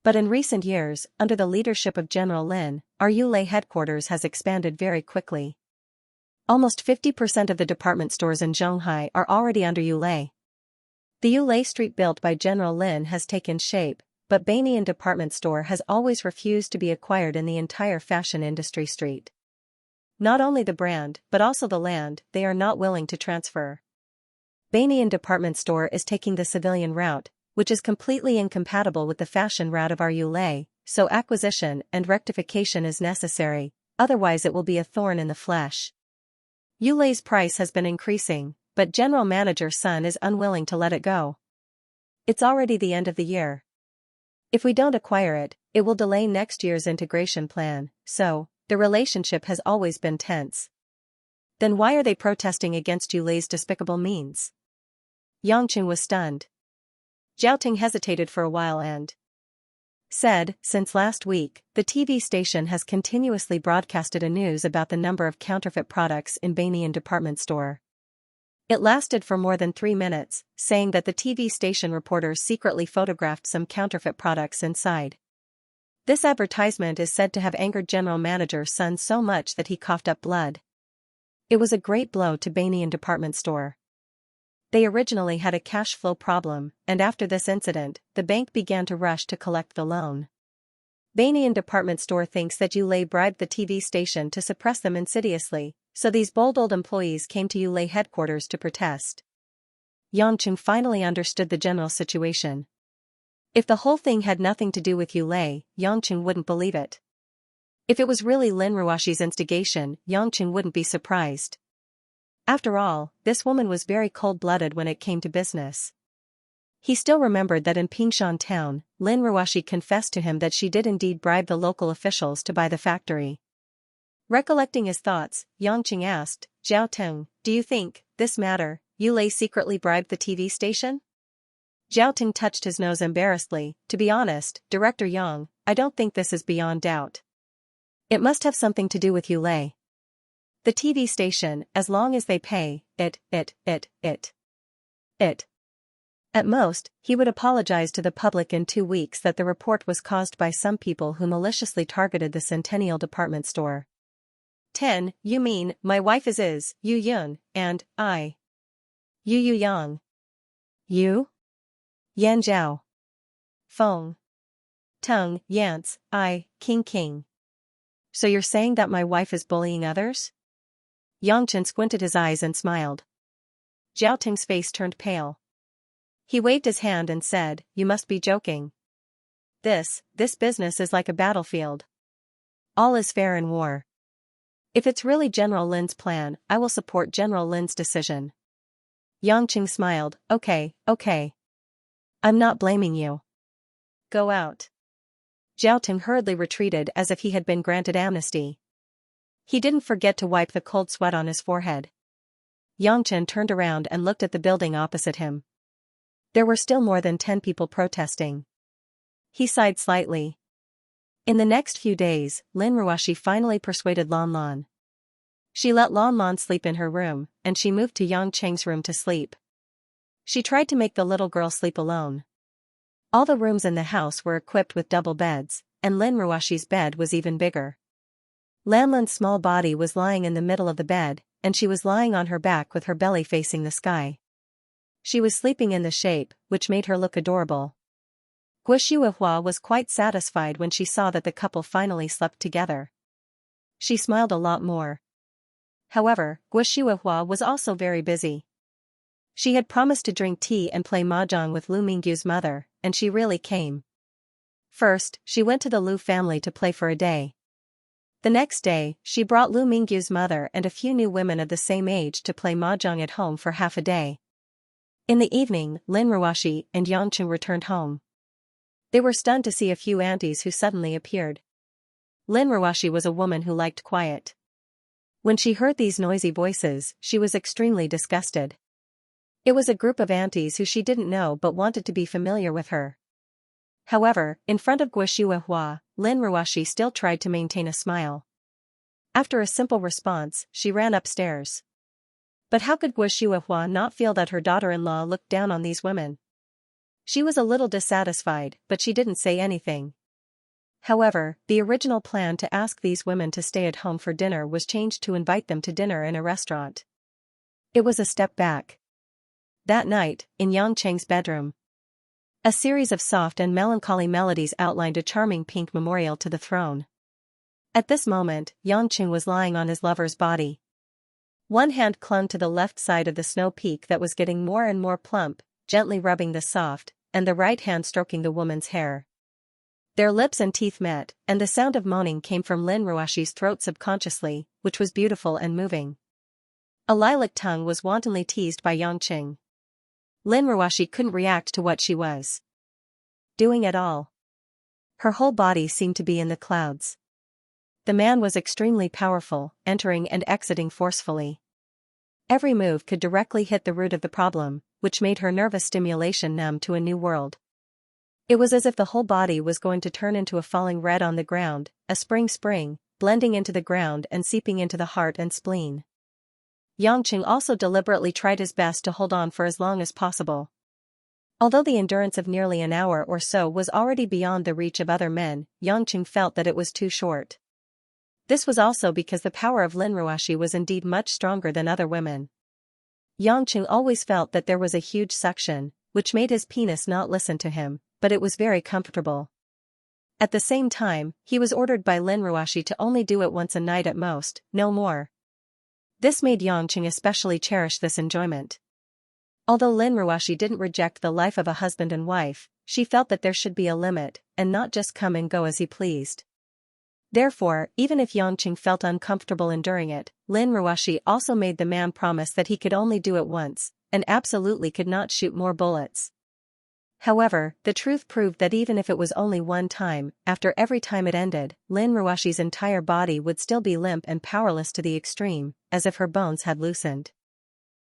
But in recent years, under the leadership of General Lin, our Yulei headquarters has expanded very quickly. Almost 50% of the department stores in Zhonghai are already under Yulei. The Yulei Street built by General Lin has taken shape, but Banyan Department Store has always refused to be acquired in the entire fashion industry street. Not only the brand, but also the land, they are not willing to transfer. Banyan Department Store is taking the civilian route, which is completely incompatible with the fashion route of our Yulei, so acquisition and rectification is necessary, otherwise it will be a thorn in the flesh. Yulei's price has been increasing, but General Manager's son is unwilling to let it go. It's already the end of the year. If we don't acquire it, it will delay next year's integration plan, so, the relationship has always been tense. Then why are they protesting against Yulei's despicable means? Yangqing was stunned. Zhao Ting hesitated for a while and said, since last week, the TV station has continuously broadcasted a news about the number of counterfeit products in Banyan department store. It lasted for more than 3 minutes, saying that the TV station reporters secretly photographed some counterfeit products inside. This advertisement is said to have angered General Manager Sun so much that he coughed up blood. It was a great blow to Banyan department store. They originally had a cash flow problem, and after this incident, the bank began to rush to collect the loan. Banyan department store thinks that Yulei bribed the TV station to suppress them insidiously, so these bold old employees came to Yulei headquarters to protest. Yangqing finally understood the general situation. If the whole thing had nothing to do with Yulei, Yangqing wouldn't believe it. If it was really Lin Ruoxi's instigation, Yangqing wouldn't be surprised. After all, this woman was very cold-blooded when it came to business. He still remembered that in Pingshan town, Lin Ruoxi confessed to him that she did indeed bribe the local officials to buy the factory. Recollecting his thoughts, Yangqing asked, Zhao Ting, do you think, this matter, Yulei secretly bribed the TV station? Zhao Ting touched his nose embarrassedly. To be honest, Director Yang, I don't think this is beyond doubt. It must have something to do with Yulei. The TV station, as long as they pay, it. At most, he would apologize to the public in 2 weeks that the report was caused by some people who maliciously targeted the Centennial department store. 10. You mean, my wife is Yu Yun, and, I. Yu Yang. You? Yan Zhao. Feng. Tung, Yance, I, King. So you're saying that my wife is bullying others? Yangqing squinted his eyes and smiled. Zhao Ting's face turned pale. He waved his hand and said, you must be joking. This business is like a battlefield. All is fair in war. If it's really General Lin's plan, I will support General Lin's decision. Yangqing smiled, okay. I'm not blaming you. Go out. Zhao Ting hurriedly retreated as if he had been granted amnesty. He didn't forget to wipe the cold sweat on his forehead. Yangqing turned around and looked at the building opposite him. There were still more than 10 people protesting. He sighed slightly. In the next few days, Lin Ruoxi finally persuaded Lan Lan. She let Lan Lan sleep in her room, and she moved to Yangqing's room to sleep. She tried to make the little girl sleep alone. All the rooms in the house were equipped with double beds, and Lin Ruoxi's bed was even bigger. Lan Lan's small body was lying in the middle of the bed, and she was lying on her back with her belly facing the sky. She was sleeping in the shape, which made her look adorable. Guo Shuihua was quite satisfied when she saw that the couple finally slept together. She smiled a lot more. However, Guo Shuihua was also very busy. She had promised to drink tea and play mahjong with Lu Mingyu's mother, and she really came. First, she went to the Lu family to play for a day. The next day, she brought Lu Mingyu's mother and a few new women of the same age to play mahjong at home for half a day. In the evening, Lin Ruoxi and Yangqing returned home. They were stunned to see a few aunties who suddenly appeared. Lin Ruoxi was a woman who liked quiet. When she heard these noisy voices, she was extremely disgusted. It was a group of aunties who she didn't know but wanted to be familiar with her. However, in front of Guo Shuihua, Lin Ruoxi still tried to maintain a smile. After a simple response, she ran upstairs. But how could Guo Shuihua not feel that her daughter-in-law looked down on these women? She was a little dissatisfied, but she didn't say anything. However, the original plan to ask these women to stay at home for dinner was changed to invite them to dinner in a restaurant. It was a step back. That night, in Yangqing's bedroom, a series of soft and melancholy melodies outlined a charming pink memorial to the throne. At this moment, Yangqing was lying on his lover's body. One hand clung to the left side of the snow peak that was getting more and more plump, gently rubbing the soft, and the right hand stroking the woman's hair. Their lips and teeth met, and the sound of moaning came from Lin Ruoxi's throat subconsciously, which was beautiful and moving. A lilac tongue was wantonly teased by Yangqing. Lin Ruoshi couldn't react to what she was doing at all. Her whole body seemed to be in the clouds. The man was extremely powerful, entering and exiting forcefully. Every move could directly hit the root of the problem, which made her nervous stimulation numb to a new world. It was as if the whole body was going to turn into a falling red on the ground, a spring, blending into the ground and seeping into the heart and spleen. Yangqing also deliberately tried his best to hold on for as long as possible. Although the endurance of nearly an hour or so was already beyond the reach of other men, Yangqing felt that it was too short. This was also because the power of Lin Ruoshi was indeed much stronger than other women. Yangqing always felt that there was a huge suction, which made his penis not listen to him, but it was very comfortable. At the same time, he was ordered by Lin Ruoshi to only do it once a night at most, no more. This made Yangqing especially cherish this enjoyment. Although Lin Ruoshi didn't reject the life of a husband and wife, she felt that there should be a limit, and not just come and go as he pleased. Therefore, even if Yangqing felt uncomfortable enduring it, Lin Ruoshi also made the man promise that he could only do it once, and absolutely could not shoot more bullets. However, the truth proved that even if it was only one time, after every time it ended, Lin Ruoshi's entire body would still be limp and powerless to the extreme, as if her bones had loosened.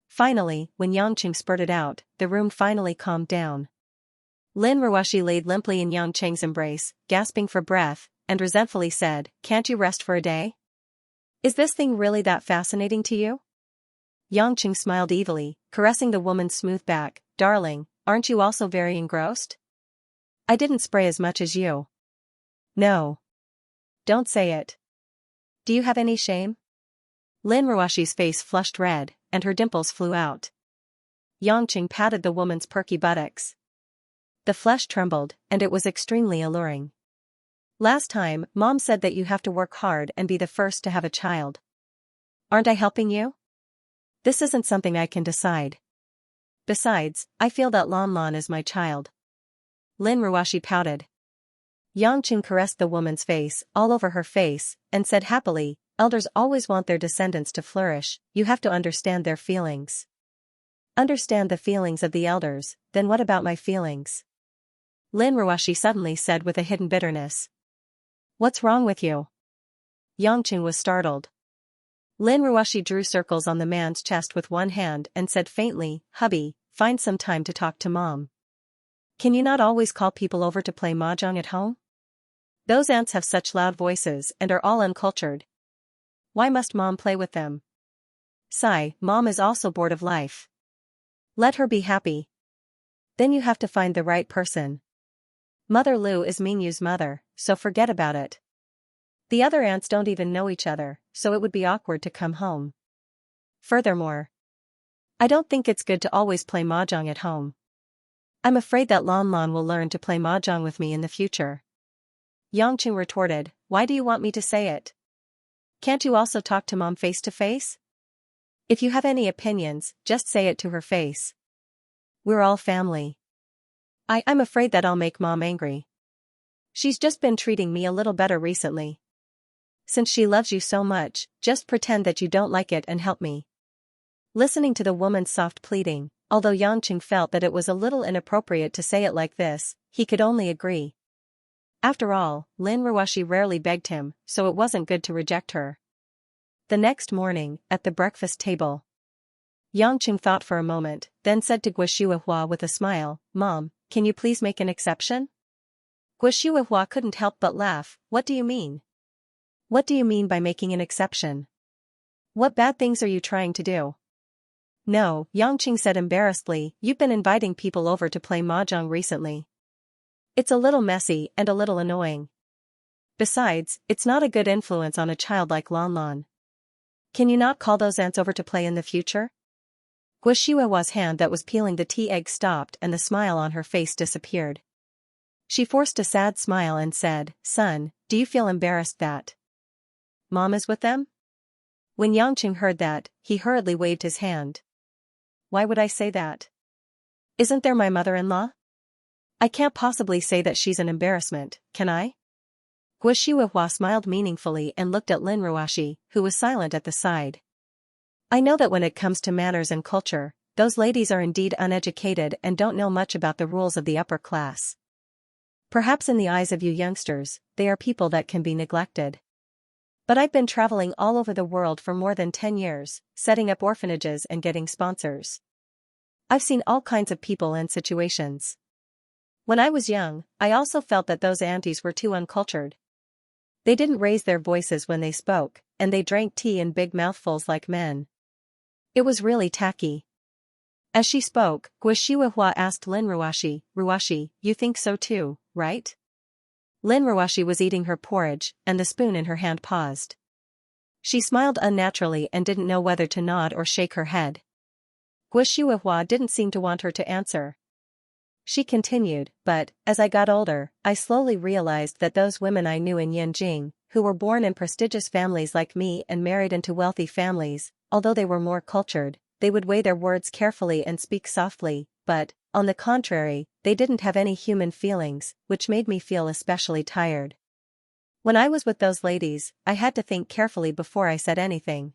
Finally, when Yangqing spurted out, the room finally calmed down. Lin Ruoshi laid limply in Yangqing's embrace, gasping for breath, and resentfully said, "Can't you rest for a day? Is this thing really that fascinating to you?" Yangqing smiled evilly, caressing the woman's smooth back. "Darling, aren't you also very engrossed? I didn't spray as much as you." "No. Don't say it. Do you have any shame?" Lin Ruoshi's face flushed red, and her dimples flew out. Yangqing patted the woman's perky buttocks. The flesh trembled, and it was extremely alluring. "Last time, Mom said that you have to work hard and be the first to have a child. Aren't I helping you? This isn't something I can decide. Besides, I feel that Lan Lan is my child." Lin Ruoshi pouted. Yangqing caressed the woman's face, all over her face, and said happily, "Elders always want their descendants to flourish, you have to understand their feelings." "Understand the feelings of the elders, then what about my feelings?" Lin Ruoshi suddenly said with a hidden bitterness. "What's wrong with you?" Yangqing was startled. Lin Ruoshi drew circles on the man's chest with one hand and said faintly, "Hubby, find some time to talk to Mom. Can you not always call people over to play mahjong at home? Those ants have such loud voices and are all uncultured. Why must Mom play with them? Sigh, Mom is also bored of life. Let her be happy. Then you have to find the right person. Mother Lu is Mingyu's mother, so forget about it. The other ants don't even know each other, so it would be awkward to come home. Furthermore, I don't think it's good to always play mahjong at home. I'm afraid that Lan Lan will learn to play mahjong with me in the future." Yangqing retorted, "Why do you want me to say it? Can't you also talk to Mom face to face? If you have any opinions, just say it to her face. We're all family. I'm afraid that I'll make Mom angry. She's just been treating me a little better recently. Since she loves you so much, just pretend that you don't like it and help me." Listening to the woman's soft pleading, although Yangqing felt that it was a little inappropriate to say it like this, he could only agree. After all, Lin Ruoshi rarely begged him, so it wasn't good to reject her. The next morning, at the breakfast table, Yangqing thought for a moment, then said to Guishuihua with a smile, "Mom, can you please make an exception?" Guishuihua couldn't help but laugh. "What do you mean? What do you mean by making an exception? What bad things are you trying to do?" "No," Yangqing said embarrassedly, "you've been inviting people over to play mahjong recently. It's a little messy and a little annoying. Besides, it's not a good influence on a child like Lan Lan. Can you not call those ants over to play in the future?" Guishuihua's hand that was peeling the tea egg stopped and the smile on her face disappeared. She forced a sad smile and said, "Son, do you feel embarrassed that Mom is with them?" When Yangqing heard that, he hurriedly waved his hand. "Why would I say that? Isn't there my mother-in-law? I can't possibly say that she's an embarrassment, can I?" Guishuihua smiled meaningfully and looked at Lin Ruoshi, who was silent at the side. "I know that when it comes to manners and culture, those ladies are indeed uneducated and don't know much about the rules of the upper class. Perhaps in the eyes of you youngsters, they are people that can be neglected. But I've been traveling all over the world for more than 10 years, setting up orphanages and getting sponsors. I've seen all kinds of people and situations. When I was young, I also felt that those aunties were too uncultured. They didn't raise their voices when they spoke, and they drank tea in big mouthfuls like men. It was really tacky. As she spoke, Guxiuehua asked Lin Ruashi, "Ruashi, you think so too, right?" Lin Ruashi was eating her porridge, and the spoon in her hand paused. She smiled unnaturally and didn't know whether to nod or shake her head. Guxiuehua didn't seem to want her to answer. She continued, "But, as I got older, I slowly realized that those women I knew in Yanjing, who were born in prestigious families like me and married into wealthy families, although they were more cultured, they would weigh their words carefully and speak softly, but, on the contrary, they didn't have any human feelings, which made me feel especially tired. When I was with those ladies, I had to think carefully before I said anything.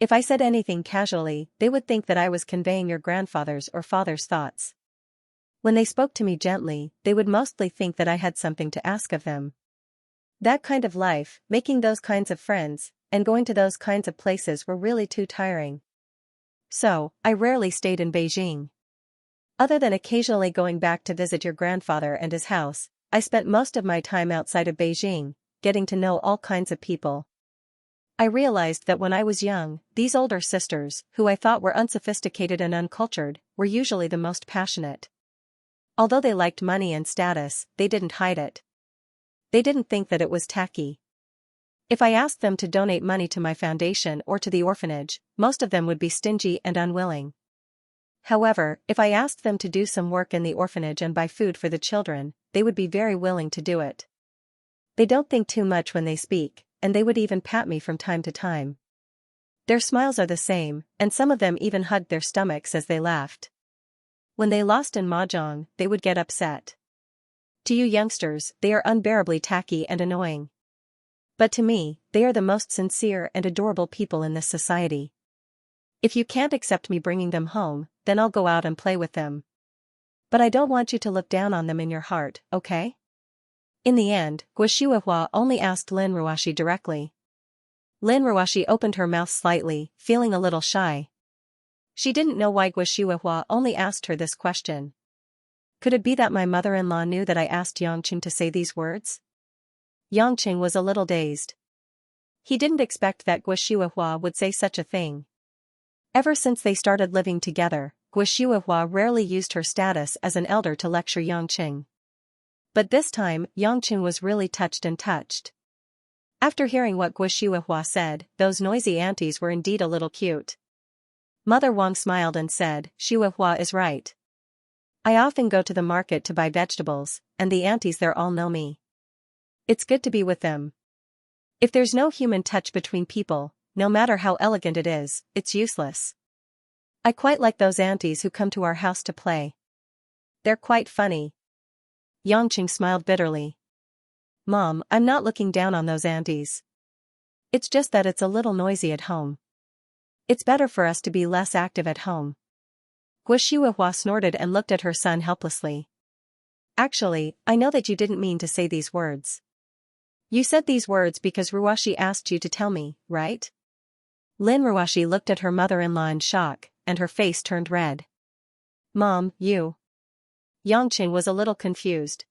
If I said anything casually, they would think that I was conveying your grandfather's or father's thoughts. When they spoke to me gently, they would mostly think that I had something to ask of them. That kind of life, making those kinds of friends, and going to those kinds of places were really too tiring. So, I rarely stayed in Beijing. Other than occasionally going back to visit your grandfather and his house, I spent most of my time outside of Beijing, getting to know all kinds of people. I realized that when I was young, these older sisters, who I thought were unsophisticated and uncultured, were usually the most passionate. Although they liked money and status, they didn't hide it. They didn't think that it was tacky. If I asked them to donate money to my foundation or to the orphanage, most of them would be stingy and unwilling. However, if I asked them to do some work in the orphanage and buy food for the children, they would be very willing to do it. They don't think too much when they speak, and they would even pat me from time to time. Their smiles are the same, and some of them even hugged their stomachs as they laughed. When they lost in mahjong, they would get upset. To you youngsters, they are unbearably tacky and annoying. But to me, they are the most sincere and adorable people in this society. If you can't accept me bringing them home, then I'll go out and play with them. But I don't want you to look down on them in your heart, okay?" In the end, Guxiuehua only asked Lin Ruashi directly. Lin Ruashi opened her mouth slightly, feeling a little shy. She didn't know why Guxiuehua only asked her this question. Could it be that my mother-in-law knew that I asked Yangqing to say these words? Yangqing was a little dazed. He didn't expect that Guxiuehua would say such a thing. Ever since they started living together, Guxiuehua rarely used her status as an elder to lecture Yangqing. But this time, Yangqing was really touched. After hearing what Guxiuehua said, those noisy aunties were indeed a little cute. Mother Wang smiled and said, "Xiuehua is right. I often go to the market to buy vegetables, and the aunties there all know me. It's good to be with them. If there's no human touch between people, no matter how elegant it is, it's useless. I quite like those aunties who come to our house to play. They're quite funny." Yangqing smiled bitterly. "Mom, I'm not looking down on those aunties. It's just that it's a little noisy at home. It's better for us to be less active at home." Guxiuehua snorted and looked at her son helplessly. "Actually, I know that you didn't mean to say these words. You said these words because Ruashi asked you to tell me, right?" Lin Ruashi looked at her mother-in-law in shock, and her face turned red. "Mom, you..." Yangqing was a little confused.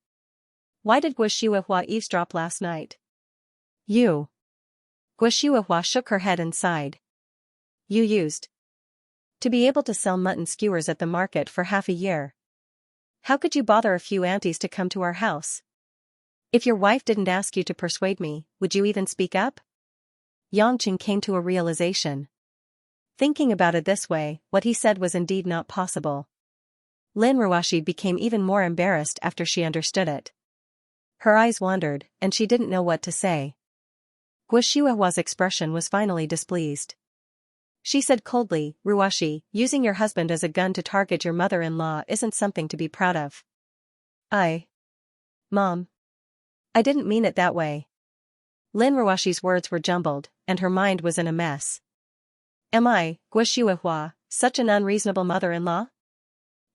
"Why did Guxiuehua eavesdrop last night?" "You..." Guxiuehua shook her head and sighed. "You used to be able to sell mutton skewers at the market for half a year. How could you bother a few aunties to come to our house? If your wife didn't ask you to persuade me, would you even speak up?" Yangqing came to a realization. Thinking about it this way, what he said was indeed not possible. Lin Ruashi became even more embarrassed after she understood it. Her eyes wandered, and she didn't know what to say. Guxiuehua's expression was finally displeased. She said coldly, "Ruashi, using your husband as a gun to target your mother-in-law isn't something to be proud of." Mom. I didn't mean it that way." Lin Ruashi's words were jumbled, and her mind was in a mess. "Am I, Guxiuehua, such an unreasonable mother-in-law?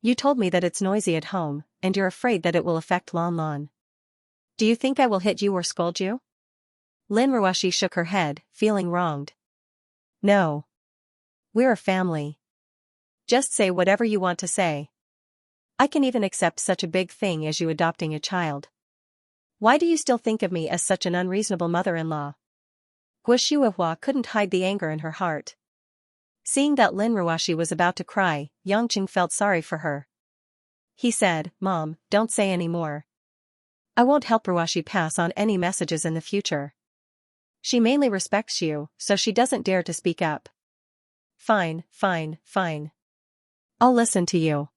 You told me that it's noisy at home, and you're afraid that it will affect Lon Lon. Do you think I will hit you or scold you? Lin Ruoshi shook her head, feeling wronged. No. We're a family. Just say whatever you want to say. I can even accept such a big thing as you adopting a child. Why do you still think of me as such an unreasonable mother-in-law? Guo Shuihua couldn't hide the anger in her heart. Seeing that Lin Ruoshi was about to cry, Yangqing felt sorry for her. He said, Mom, don't say any more. I won't help Ruoshi pass on any messages in the future. She mainly respects you, so she doesn't dare to speak up. Fine, fine, fine. I'll listen to you.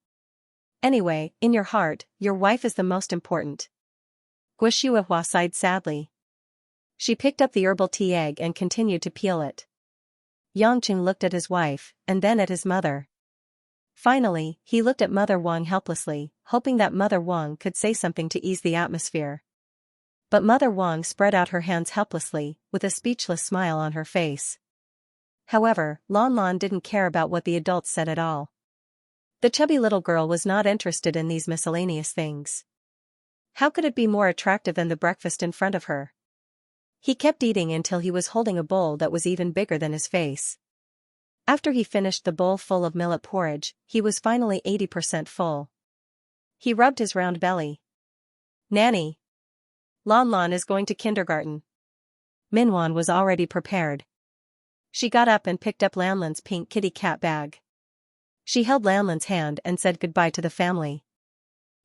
Anyway, in your heart, your wife is the most important. Guo Shuihua sighed sadly. She picked up the herbal tea egg and continued to peel it. Yangqing looked at his wife, and then at his mother. Finally, he looked at Mother Wang helplessly, hoping that Mother Wang could say something to ease the atmosphere. But Mother Wang spread out her hands helplessly, with a speechless smile on her face. However, Lon Lon didn't care about what the adults said at all. The chubby little girl was not interested in these miscellaneous things. How could it be more attractive than the breakfast in front of her? He kept eating until he was holding a bowl that was even bigger than his face. After he finished the bowl full of millet porridge, he was finally 80% full. He rubbed his round belly. Nanny! Lon Lon is going to kindergarten. Minwan was already prepared. She got up and picked up Lanlin's pink kitty cat bag. She held Lanlin's hand and said goodbye to the family.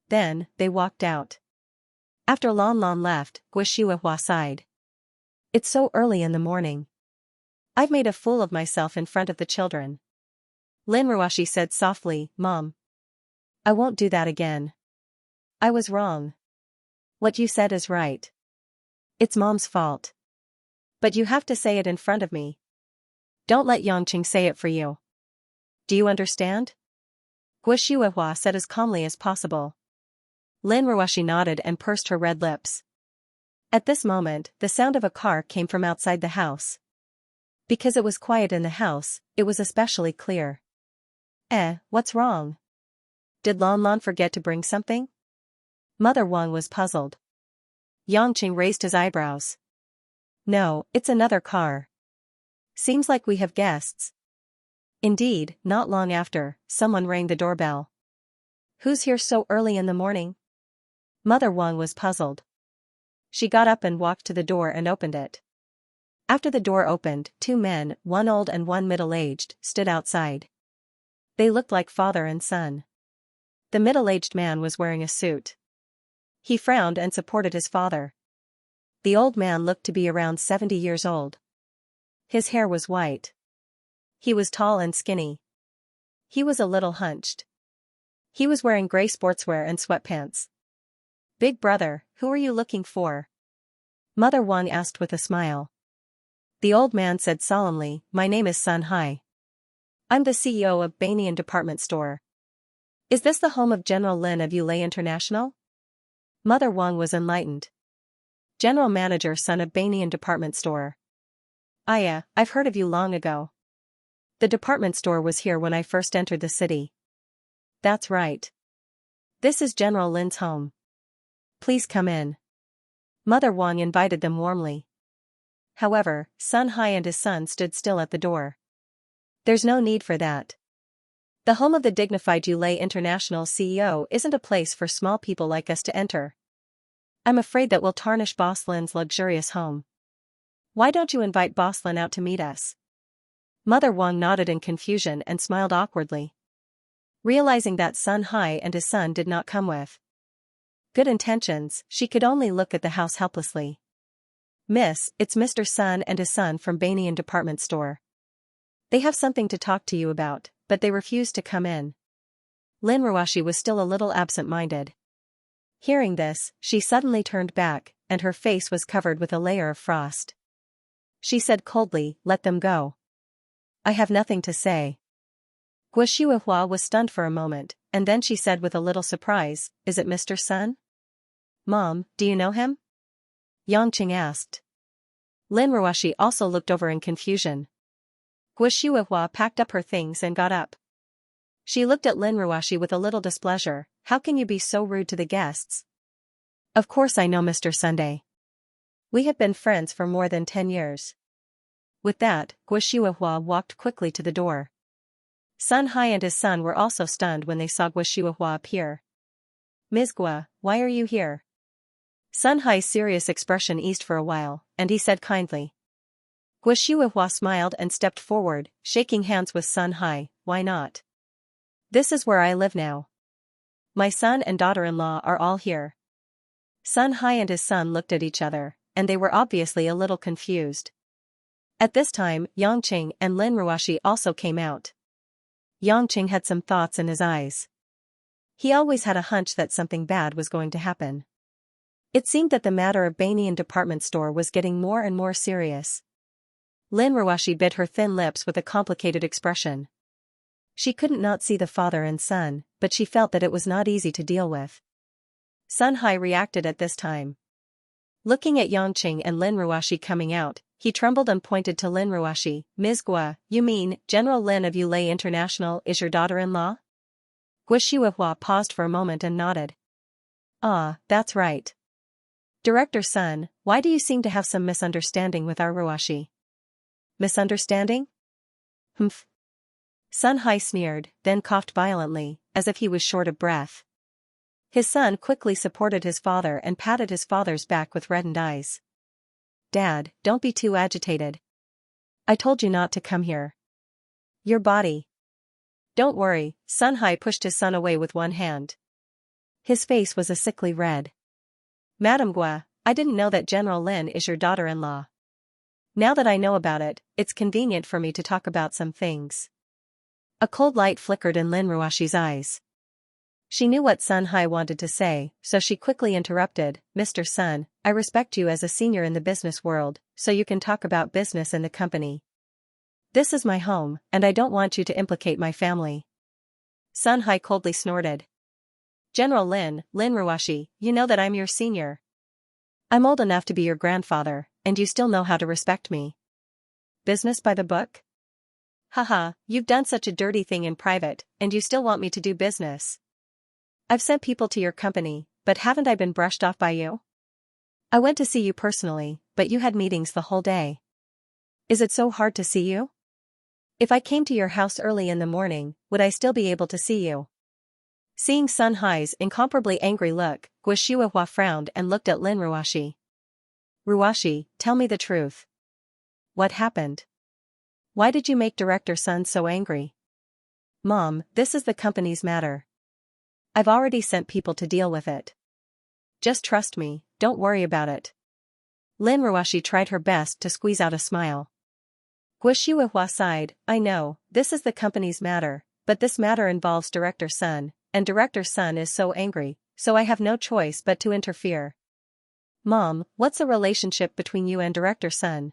Then, they walked out. After Lon Lon left, Guo Shuihua sighed. It's so early in the morning. I've made a fool of myself in front of the children. Lin Ruoshi said softly, Mom. I won't do that again. I was wrong. What you said is right. It's Mom's fault. But you have to say it in front of me. Don't let Yangqing say it for you. Do you understand? Guo Shuihua said as calmly as possible. Lin Ruoshi nodded and pursed her red lips. At this moment, the sound of a car came from outside the house. Because it was quiet in the house, it was especially clear. What's wrong? Did Lon Lon forget to bring something? Mother Wang was puzzled. Yangqing raised his eyebrows. No, it's another car. Seems like we have guests. Indeed, not long after, someone rang the doorbell. Who's here so early in the morning? Mother Wang was puzzled. She got up and walked to the door and opened it. After the door opened, two men, one old and one middle-aged, stood outside. They looked like father and son. The middle-aged man was wearing a suit. He frowned and supported his father. The old man looked to be around 70 years old. His hair was white. He was tall and skinny. He was a little hunched. He was wearing gray sportswear and sweatpants. Big brother, who are you looking for? Mother Wang asked with a smile. The old man said solemnly, My name is Sun Hai. I'm the CEO of Banyan Department Store. Is this the home of General Lin of Yulei International? Mother Wang was enlightened. General Manager son of Banyan Department Store. I've heard of you long ago. The department store was here when I first entered the city. That's right. This is General Lin's home. Please come in. Mother Wang invited them warmly. However, Sun Hai and his son stood still at the door. There's no need for that. The home of the dignified Yulei International CEO isn't a place for small people like us to enter. I'm afraid that will tarnish Boss Lin's luxurious home. Why don't you invite Boss Lin out to meet us? Mother Wang nodded in confusion and smiled awkwardly. Realizing that Sun Hai and his son did not come with good intentions, she could only look at the house helplessly. Miss, it's Mr. Sun and his son from Banyan Department Store. They have something to talk to you about, but they refuse to come in. Lin Ruoshi was still a little absent-minded. Hearing this, she suddenly turned back, and her face was covered with a layer of frost. She said coldly, Let them go. I have nothing to say. Guo Shuihua was stunned for a moment, and then she said with a little surprise, Is it Mr. Sun? Mom, do you know him? Yangqing asked. Lin Ruoshi also looked over in confusion. Guo Shuihua packed up her things and got up. She looked at Lin Ruashi with a little displeasure. How can you be so rude to the guests? Of course I know Mr. Sunday. We have been friends for more than 10 years. With that, Guo Shihuahua walked quickly to the door. Sun Hai and his son were also stunned when they saw Guo Shihuahua appear. Ms. Guo, why are you here? Sun Hai's serious expression eased for a while, and he said kindly. Guo Shihuahua smiled and stepped forward, shaking hands with Sun Hai. Why not? This is where I live now. My son and daughter-in-law are all here. Sun Hai and his son looked at each other, and they were obviously a little confused. At this time, Yangqing and Lin Ruashi also came out. Yangqing had some thoughts in his eyes. He always had a hunch that something bad was going to happen. It seemed that the matter of Banyan department store was getting more and more serious. Lin Ruashi bit her thin lips with a complicated expression. She couldn't not see the father and son, but she felt that it was not easy to deal with. Sun Hai reacted at this time. Looking at Yangqing and Lin Ruashi coming out, he trembled and pointed to Lin Ruashi. Ms. Guo, you mean, General Lin of Yulei International is your daughter-in-law? Guo Shihuahua paused for a moment and nodded. Ah, that's right. Director Sun, why do you seem to have some misunderstanding with our Ruashi? Misunderstanding? Humph. Sun Hai sneered, then coughed violently, as if he was short of breath. His son quickly supported his father and patted his father's back with reddened eyes. Dad, don't be too agitated. I told you not to come here. Your body. Don't worry, Sun Hai pushed his son away with one hand. His face was a sickly red. Madame Guo, I didn't know that General Lin is your daughter-in-law. Now that I know about it, it's convenient for me to talk about some things. A cold light flickered in Lin Ruashi's eyes. She knew what Sun Hai wanted to say, so she quickly interrupted. Mr. Sun, I respect you as a senior in the business world, so you can talk about business in the company. This is my home, and I don't want you to implicate my family. Sun Hai coldly snorted. General Lin Ruashi, you know that I'm your senior. I'm old enough to be your grandfather, and you still know how to respect me. Business by the book? Haha, you've done such a dirty thing in private, and you still want me to do business. I've sent people to your company, but haven't I been brushed off by you? I went to see you personally, but you had meetings the whole day. Is it so hard to see you? If I came to your house early in the morning, would I still be able to see you? Seeing Sun Hai's incomparably angry look, Guo Shihuahua frowned and looked at Lin Ruashi. Ruashi, tell me the truth. What happened? Why did you make Director Sun so angry? Mom, this is the company's matter. I've already sent people to deal with it. Just trust me, don't worry about it. Lin Ruashi tried her best to squeeze out a smile. Guo Shihuahua sighed. I know, this is the company's matter, but this matter involves Director Sun, and Director Sun is so angry, so I have no choice but to interfere. Mom, what's the relationship between you and Director Sun?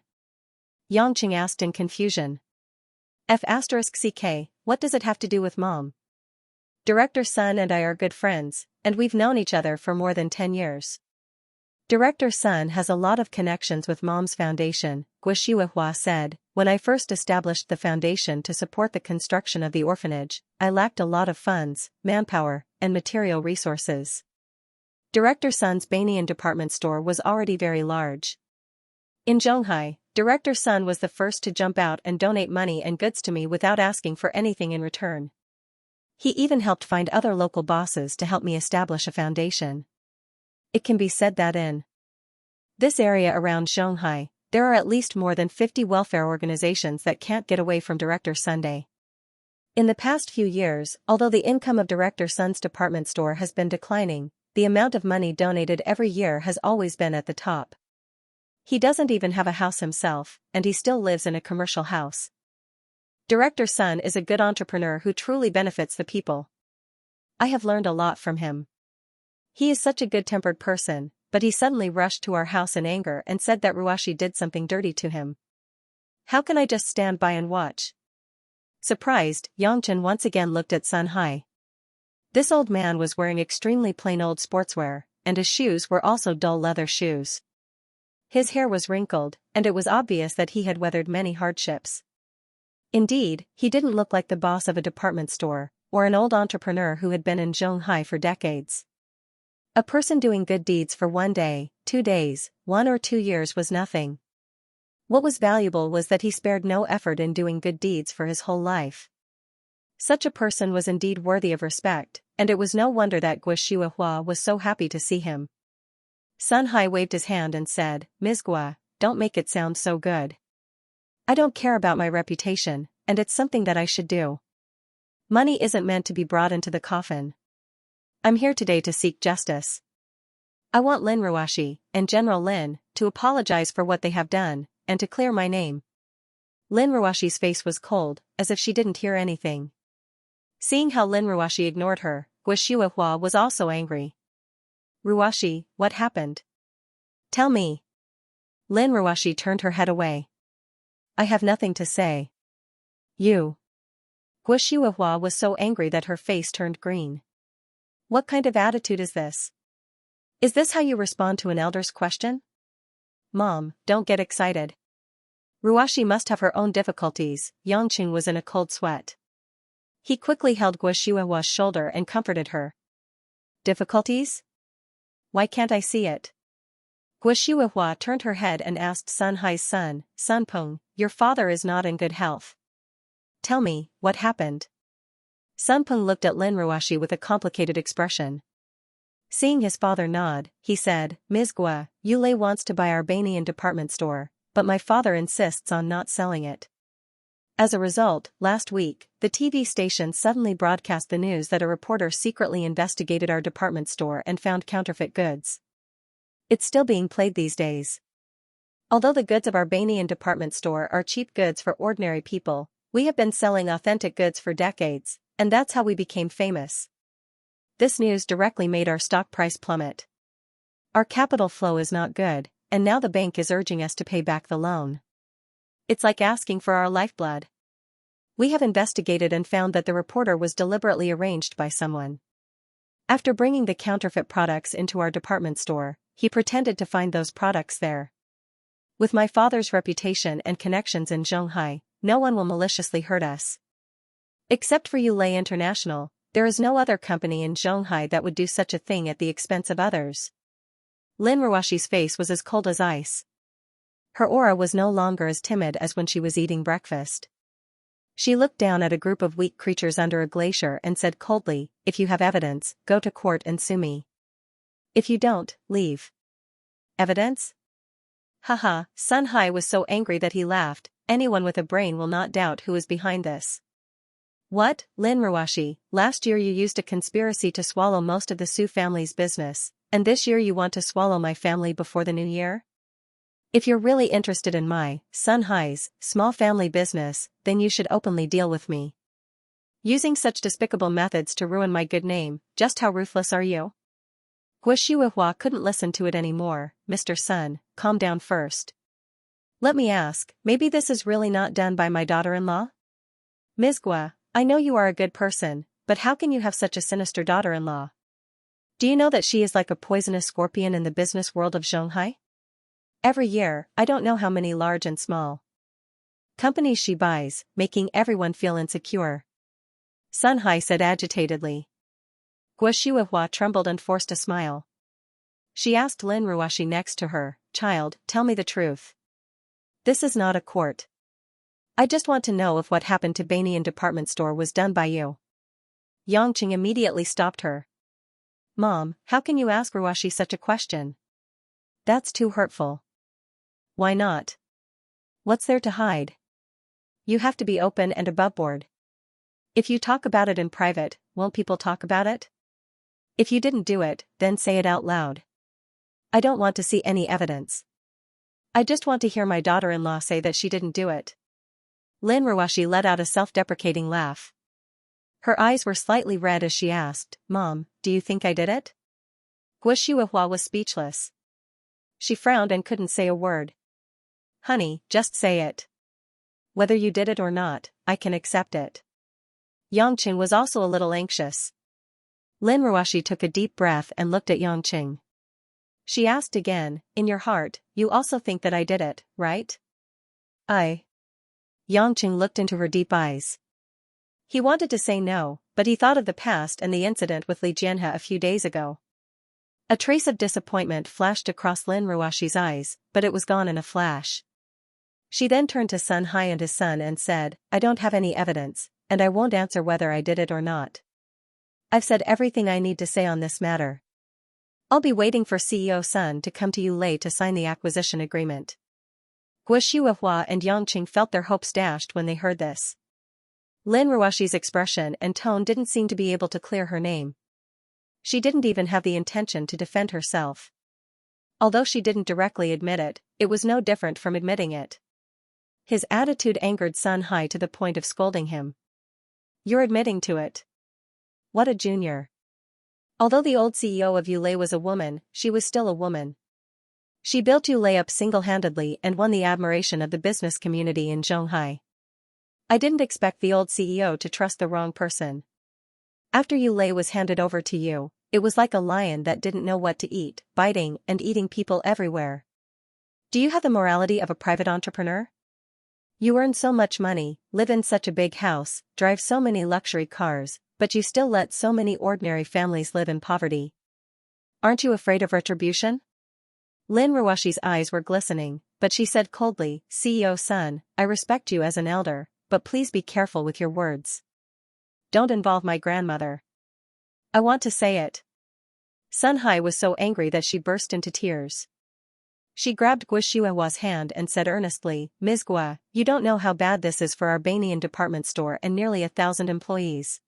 Yangqing asked in confusion. F*CK, what does it have to do with Mom? Director Sun and I are good friends, and we've known each other for more than 10 years. Director Sun has a lot of connections with Mom's foundation, Guo Shihuahua said. When I first established the foundation to support the construction of the orphanage, I lacked a lot of funds, manpower, and material resources. Director Sun's Banyan department store was already very large. In Zhonghai, Director Sun was the first to jump out and donate money and goods to me without asking for anything in return. He even helped find other local bosses to help me establish a foundation. It can be said that in this area around Zhonghai, there are at least more than 50 welfare organizations that can't get away from Director Sunday. In the past few years, although the income of Director Sun's department store has been declining, the amount of money donated every year has always been at the top. He doesn't even have a house himself, and he still lives in a commercial house. Director Sun is a good entrepreneur who truly benefits the people. I have learned a lot from him. He is such a good-tempered person, but he suddenly rushed to our house in anger and said that Ruashi did something dirty to him. How can I just stand by and watch? Surprised, Yangqing once again looked at Sun Hai. This old man was wearing extremely plain old sportswear, and his shoes were also dull leather shoes. His hair was wrinkled, and it was obvious that he had weathered many hardships. Indeed, he didn't look like the boss of a department store, or an old entrepreneur who had been in Zhonghai for decades. A person doing good deeds for 1 day, 2 days, 1 or 2 years was nothing. What was valuable was that he spared no effort in doing good deeds for his whole life. Such a person was indeed worthy of respect, and it was no wonder that Gua Shuihua was so happy to see him. Sun Hai waved his hand and said, "Ms. Gua, don't make it sound so good. I don't care about my reputation, and it's something that I should do. Money isn't meant to be brought into the coffin. I'm here today to seek justice. I want Lin Ruashi, and General Lin, to apologize for what they have done, and to clear my name." Lin Ruashi's face was cold, as if she didn't hear anything. Seeing how Lin Ruashi ignored her, Gua Shuihua was also angry. "Ruashi, what happened? Tell me." Lin Ruashi turned her head away. "I have nothing to say." "You." Gua Shuihua was so angry that her face turned green. "What kind of attitude is this? Is this how you respond to an elder's question?" "Mom, don't get excited. Ruashi must have her own difficulties." Yangqing was in a cold sweat. He quickly held Gua Shuihua's shoulder and comforted her. "Difficulties? Why can't I see it?" Gua Shuihua turned her head and asked Sun Hai's son, "Sun Peng, your father is not in good health. Tell me, what happened?" Sun Peng looked at Lin Ruashi with a complicated expression. Seeing his father nod, he said, "Ms. Gua, Yulei wants to buy our Banyan department store, but my father insists on not selling it." As a result, last week, the TV station suddenly broadcast the news that a reporter secretly investigated our department store and found counterfeit goods. It's still being played these days. Although the goods of our Banyan department store are cheap goods for ordinary people, we have been selling authentic goods for decades, and that's how we became famous. This news directly made our stock price plummet. Our capital flow is not good, and now the bank is urging us to pay back the loan. It's like asking for our lifeblood. We have investigated and found that the reporter was deliberately arranged by someone. After bringing the counterfeit products into our department store, he pretended to find those products there. With my father's reputation and connections in Zhonghai, no one will maliciously hurt us. Except for Yulei International, there is no other company in Zhonghai that would do such a thing at the expense of others. Lin Ruashi's face was as cold as ice. Her aura was no longer as timid as when she was eating breakfast. She looked down at a group of weak creatures under a glacier and said coldly, "If you have evidence, go to court and sue me. If you don't, leave." "Evidence?" Haha, Sun Hai was so angry that he laughed. "Anyone with a brain will not doubt who is behind this." "What, Lin Ruashi, last year you used a conspiracy to swallow most of the Su family's business, and this year you want to swallow my family before the new year? If you're really interested in my, Sun Hai's, small family business, then you should openly deal with me. Using such despicable methods to ruin my good name, just how ruthless are you?" Gua Shuihua couldn't listen to it anymore. "Mr. Sun, calm down first. Let me ask, maybe this is really not done by my daughter-in-law? Ms. Gua, I know you are a good person, but how can you have such a sinister daughter-in-law? Do you know that she is like a poisonous scorpion in the business world of Zhonghai? Every year, I don't know how many large and small companies she buys, making everyone feel insecure." Sun Hai said agitatedly. Gua Shuihua trembled and forced a smile. She asked Lin Ruashi next to her, "Child, tell me the truth. This is not a court. I just want to know if what happened to Banyan department store was done by you." Yangqing immediately stopped her. "Mom, how can you ask Ruashi such a question? That's too hurtful." "Why not? What's there to hide? You have to be open and aboveboard. If you talk about it in private, won't people talk about it? If you didn't do it, then say it out loud. I don't want to see any evidence. I just want to hear my daughter-in-law say that she didn't do it." Lin Ruashi let out a self-deprecating laugh. Her eyes were slightly red as she asked, "Mom, do you think I did it?" Gua Shuihua was speechless. She frowned and couldn't say a word. "Honey, just say it. Whether you did it or not, I can accept it." Yangqing was also a little anxious. Lin Ruashi took a deep breath and looked at Yangqing. She asked again, "In your heart, you also think that I did it, right?" Yangqing looked into her deep eyes. He wanted to say no, but he thought of the past and the incident with Li Jianhe a few days ago. A trace of disappointment flashed across Lin Ruoxi's eyes, but it was gone in a flash. She then turned to Sun Hai and his son and said, I don't have any evidence, and I won't answer whether I did it or not. I've said everything I need to say on this matter. I'll be waiting for CEO Sun to come to Yulei to sign the acquisition agreement. Guo Shuihua and Yang Qing felt their hopes dashed when they heard this. Lin Ruoxi's expression and tone didn't seem to be able to clear her name. She didn't even have the intention to defend herself. Although she didn't directly admit it, it was no different from admitting it. His attitude angered Sun Hai to the point of scolding him. You're admitting to it. What a junior. Although the old CEO of Yulei was a woman, she was still a woman. She built Yulei up single-handedly and won the admiration of the business community in Zhonghai. I didn't expect the old CEO to trust the wrong person. After Yulei was handed over to you, it was like a lion that didn't know what to eat, biting and eating people everywhere. Do you have the morality of a private entrepreneur? You earn so much money, live in such a big house, drive so many luxury cars, but you still let so many ordinary families live in poverty. Aren't you afraid of retribution? Lin Ruoxi's eyes were glistening, but she said coldly, CEO Sun, I respect you as an elder, but please be careful with your words. Don't involve my grandmother. I want to say it. Sun Hai was so angry that she burst into tears. She grabbed Guo Shuihua's hand and said earnestly, Ms. Guo, you don't know how bad this is for our Banyan department store and nearly 1,000 employees.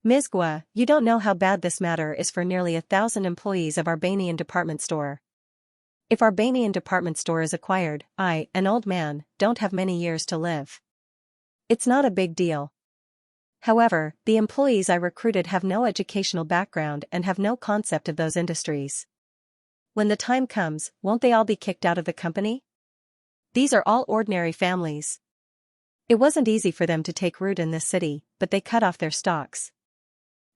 Ms. Guo, you don't know how bad this matter is for nearly 1,000 employees of our Banyan department store. If our Banyan department store is acquired, I, an old man, don't have many years to live. It's not a big deal. However, the employees I recruited have no educational background and have no concept of those industries. When the time comes, won't they all be kicked out of the company? These are all ordinary families. It wasn't easy for them to take root in this city, but they cut off their stocks.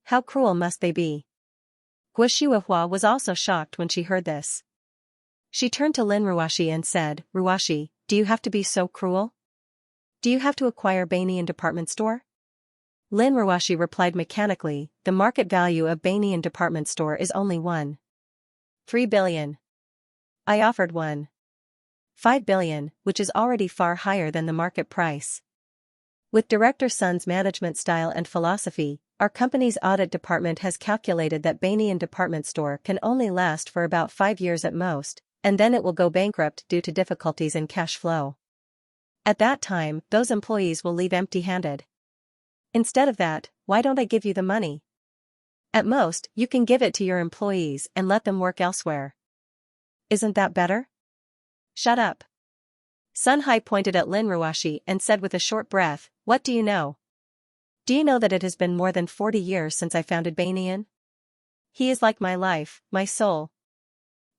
How cruel must they be? Guo Shuihua was also shocked when she heard this. She turned to Lin Ruoxi and said, Ruoxi, do you have to be so cruel? Do you have to acquire Banyan department store? Lin Ruoxi replied mechanically, the market value of Banyan department store is only 1.3 billion. I offered 1.5 billion, which is already far higher than the market price. With Director Sun's management style and philosophy, our company's audit department has calculated that Banyan department store can only last for about 5 years at most, and then it will go bankrupt due to difficulties in cash flow. At that time, those employees will leave empty-handed. Instead of that, why don't I give you the money? At most, you can give it to your employees and let them work elsewhere. Isn't that better? Shut up. Sun Hai pointed at Lin Ruoxi and said with a short breath, what do you know? Do you know that it has been more than 40 years since I founded Banyan? He is like my life, my soul.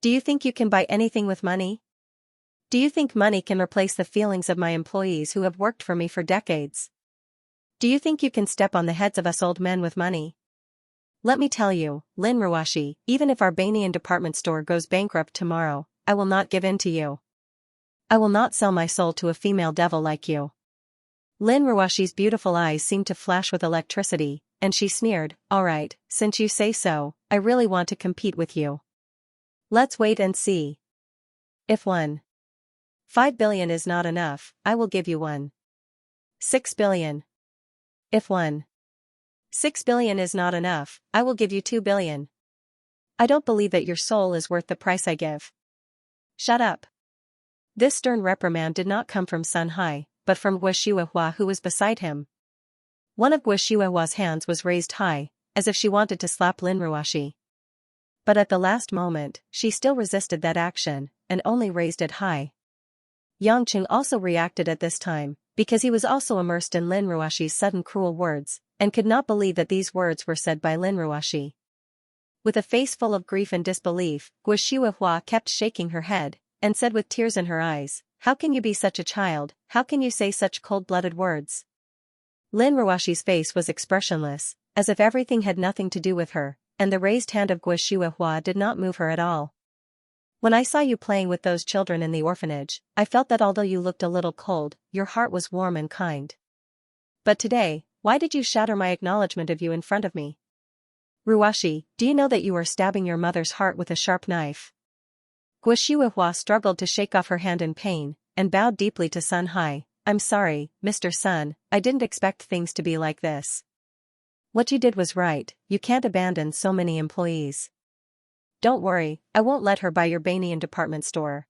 Do you think you can buy anything with money? Do you think money can replace the feelings of my employees who have worked for me for decades? Do you think you can step on the heads of us old men with money? Let me tell you, Lin Ruoxi, even if our Banyan department store goes bankrupt tomorrow, I will not give in to you. I will not sell my soul to a female devil like you. Lin Ruoxi's beautiful eyes seemed to flash with electricity, and she sneered, all right, since you say so, I really want to compete with you. Let's wait and see. If 1.5 billion is not enough, I will give you 1.6 billion. If 1.6 billion is not enough, I will give you 2 billion. I don't believe that your soul is worth the price I give. Shut up. This stern reprimand did not come from Sun Hai, but from Guo Shuihua who was beside him. One of Guo Shuihua's hands was raised high, as if she wanted to slap Lin Ruoxi. But at the last moment, she still resisted that action, and only raised it high. Yang Qing also reacted at this time, because he was also immersed in Lin Ruoxi's sudden cruel words, and could not believe that these words were said by Lin Ruoxi. With a face full of grief and disbelief, Guo Shuihua kept shaking her head, and said with tears in her eyes, how can you be such a child, how can you say such cold-blooded words? Lin Ruoxi's face was expressionless, as if everything had nothing to do with her, and the raised hand of Guo Shuihua did not move her at all. When I saw you playing with those children in the orphanage, I felt that although you looked a little cold, your heart was warm and kind. But today, why did you shatter my acknowledgement of you in front of me? Ruashi, do you know that you are stabbing your mother's heart with a sharp knife? Guo struggled to shake off her hand in pain, and bowed deeply to Sun Hai. I'm sorry, Mr. Sun, I didn't expect things to be like this. What you did was right, you can't abandon so many employees. Don't worry, I won't let her buy your Banyan department store.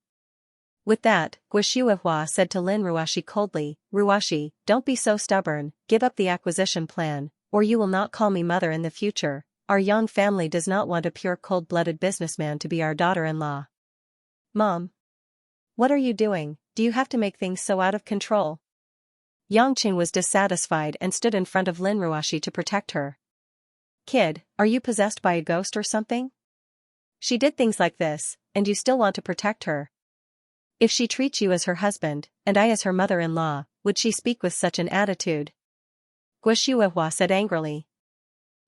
With that, Guo said to Lin Ruashi coldly, Ruashi, don't be so stubborn, give up the acquisition plan, or you will not call me mother in the future. Our Yang family does not want a pure cold-blooded businessman to be our daughter-in-law. Mom. What are you doing? Do you have to make things so out of control? Yangqing was dissatisfied and stood in front of Lin Ruashi to protect her. Kid, are you possessed by a ghost or something? She did things like this, and you still want to protect her. If she treats you as her husband, and I as her mother-in-law, would she speak with such an attitude? Guo said angrily.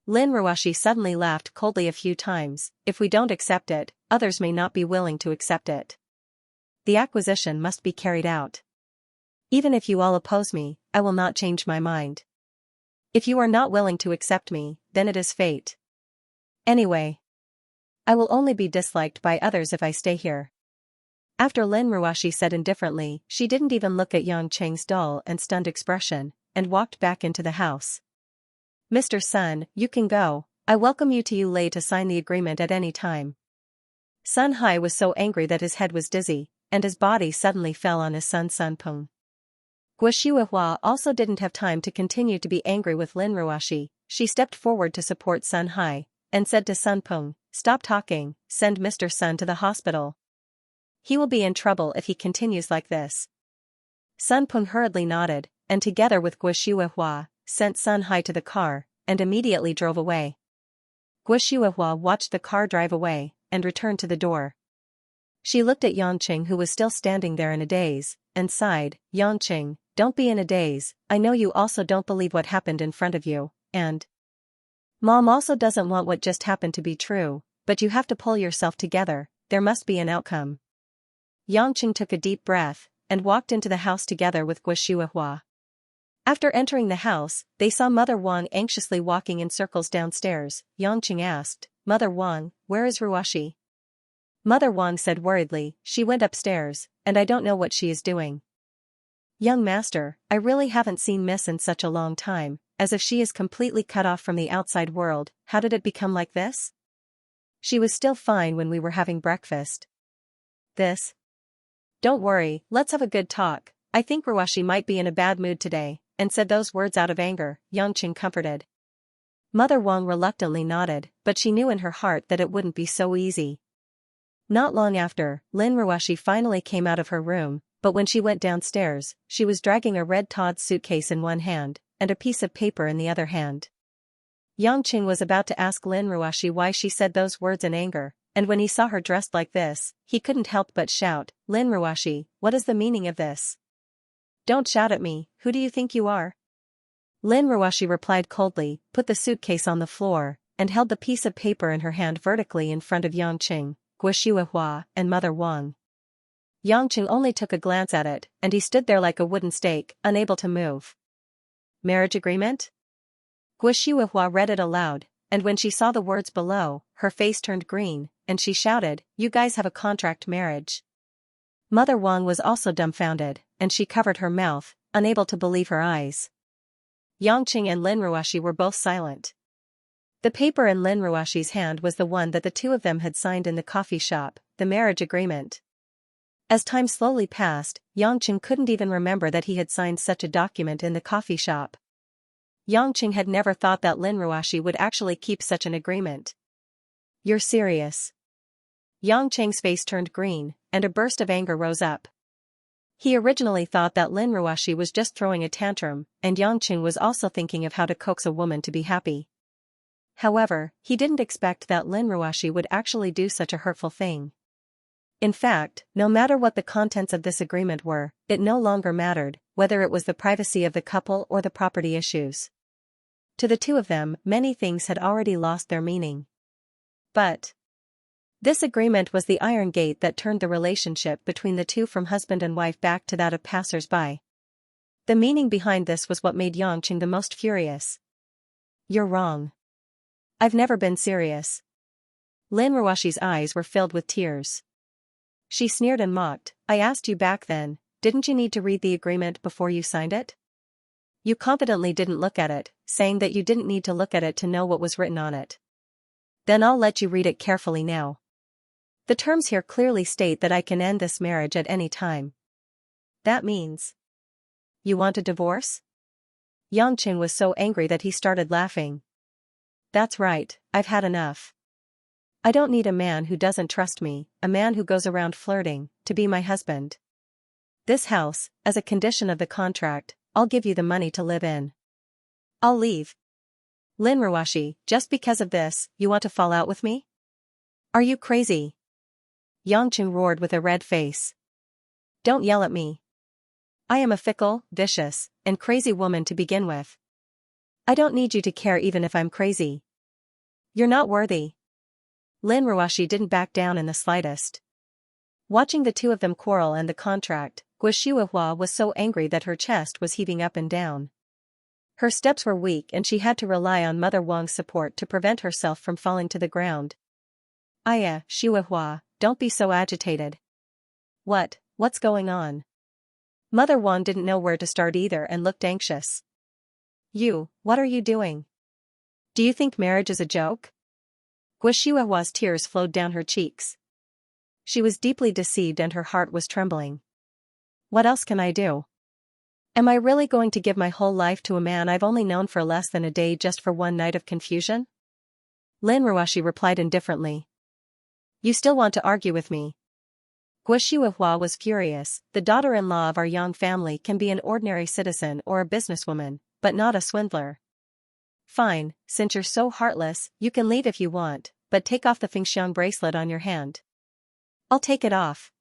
Lin Ruashi suddenly laughed coldly a few times. If we don't accept it, others may not be willing to accept it. The acquisition must be carried out. Even if you all oppose me, I will not change my mind. If you are not willing to accept me, then it is fate. Anyway, I will only be disliked by others if I stay here. After Lin Ruashi said indifferently, she didn't even look at Yang Cheng's dull and stunned expression, and walked back into the house. Mr. Sun, you can go, I welcome you to Yulei to sign the agreement at any time. Sun Hai was so angry that his head was dizzy, and his body suddenly fell on his son Sun Peng. Guo also didn't have time to continue to be angry with Lin Ruashi. She stepped forward to support Sun Hai, and said to Sun Peng, stop talking, send Mr. Sun to the hospital. He will be in trouble if he continues like this. Sun Peng hurriedly nodded, and together with Guo sent Sun Hai to the car, and immediately drove away. Guo watched the car drive away, and returned to the door. She looked at Yangqing, who was still standing there in a daze, and sighed, Yangqing, don't be in a daze, I know you also don't believe what happened in front of you, and Mom also doesn't want what just happened to be true, but you have to pull yourself together, there must be an outcome. Yangqing took a deep breath, and walked into the house together with Guo. After entering the house, they saw Mother Wang anxiously walking in circles downstairs. Yangqing asked, Mother Wang, where is Ruashi? Mother Wang said worriedly, she went upstairs, and I don't know what she is doing. Young master, I really haven't seen Miss in such a long time, as if she is completely cut off from the outside world. How did it become like this? She was still fine when we were having breakfast. This? Don't worry, let's have a good talk. I think Ruashi might be in a bad mood today, and said those words out of anger, Yangqing comforted. Mother Wang reluctantly nodded, but she knew in her heart that it wouldn't be so easy. Not long after, Lin Ruashi finally came out of her room, but when she went downstairs, she was dragging a red Todd suitcase in one hand, and a piece of paper in the other hand. Yangqing was about to ask Lin Ruashi why she said those words in anger, and when he saw her dressed like this, he couldn't help but shout, Lin Ruashi, what is the meaning of this? Don't shout at me, who do you think you are? Lin Ruashi replied coldly, put the suitcase on the floor, and held the piece of paper in her hand vertically in front of Yangqing, Guo and Mother Wang. Yangqing only took a glance at it, and he stood there like a wooden stake, unable to move. Marriage agreement? Guo read it aloud, and when she saw the words below, her face turned green, and she shouted, you guys have a contract marriage. Mother Wang was also dumbfounded, and she covered her mouth, unable to believe her eyes. Yangqing and Lin Ruashi were both silent. The paper in Lin Ruashi's hand was the one that the two of them had signed in the coffee shop, the marriage agreement. As time slowly passed, Yangqing couldn't even remember that he had signed such a document in the coffee shop. Yangqing had never thought that Lin Ruashi would actually keep such an agreement. You're serious? Yangqing's face turned green, and a burst of anger rose up. He originally thought that Lin Ruashi was just throwing a tantrum, and Yangqing was also thinking of how to coax a woman to be happy. However, he didn't expect that Lin Ruashi would actually do such a hurtful thing. In fact, no matter what the contents of this agreement were, it no longer mattered, whether it was the privacy of the couple or the property issues. To the two of them, many things had already lost their meaning. But this agreement was the iron gate that turned the relationship between the two from husband and wife back to that of passers-by. The meaning behind this was what made Xianxia the most furious. You're wrong. I've never been serious. Lin Ruoshi's eyes were filled with tears. She sneered and mocked, I asked you back then, didn't you need to read the agreement before you signed it? You confidently didn't look at it, saying that you didn't need to look at it to know what was written on it. Then I'll let you read it carefully now. The terms here clearly state that I can end this marriage at any time. That means... You want a divorce? Xianxia was so angry that he started laughing. That's right, I've had enough. I don't need a man who doesn't trust me, a man who goes around flirting, to be my husband. This house, as a condition of the contract, I'll give you the money to live in. I'll leave. Lin Ruoshi, just because of this, you want to fall out with me? Are you crazy? Xianxia roared with a red face. Don't yell at me. I am a fickle, vicious, and crazy woman to begin with. I don't need you to care even if I'm crazy. You're not worthy. Lin Ruoshi didn't back down in the slightest. Watching the two of them quarrel and the contract, Guo was so angry that her chest was heaving up and down. Her steps were weak and she had to rely on Mother Wang's support to prevent herself from falling to the ground. Aya, Xiuehua, don't be so agitated. What's going on? Mother Wang didn't know where to start either and looked anxious. What are you doing? Do you think marriage is a joke? Guo tears flowed down her cheeks. She was deeply deceived and her heart was trembling. What else can I do? Am I really going to give my whole life to a man I've only known for less than a day just for one night of confusion? Lin Ruoshi replied indifferently. You still want to argue with me? Guo was furious. The daughter-in-law of our Yang family can be an ordinary citizen or a businesswoman, but not a swindler. Fine, since you're so heartless, you can leave if you want, but take off the Fengxiang bracelet on your hand. I'll take it off.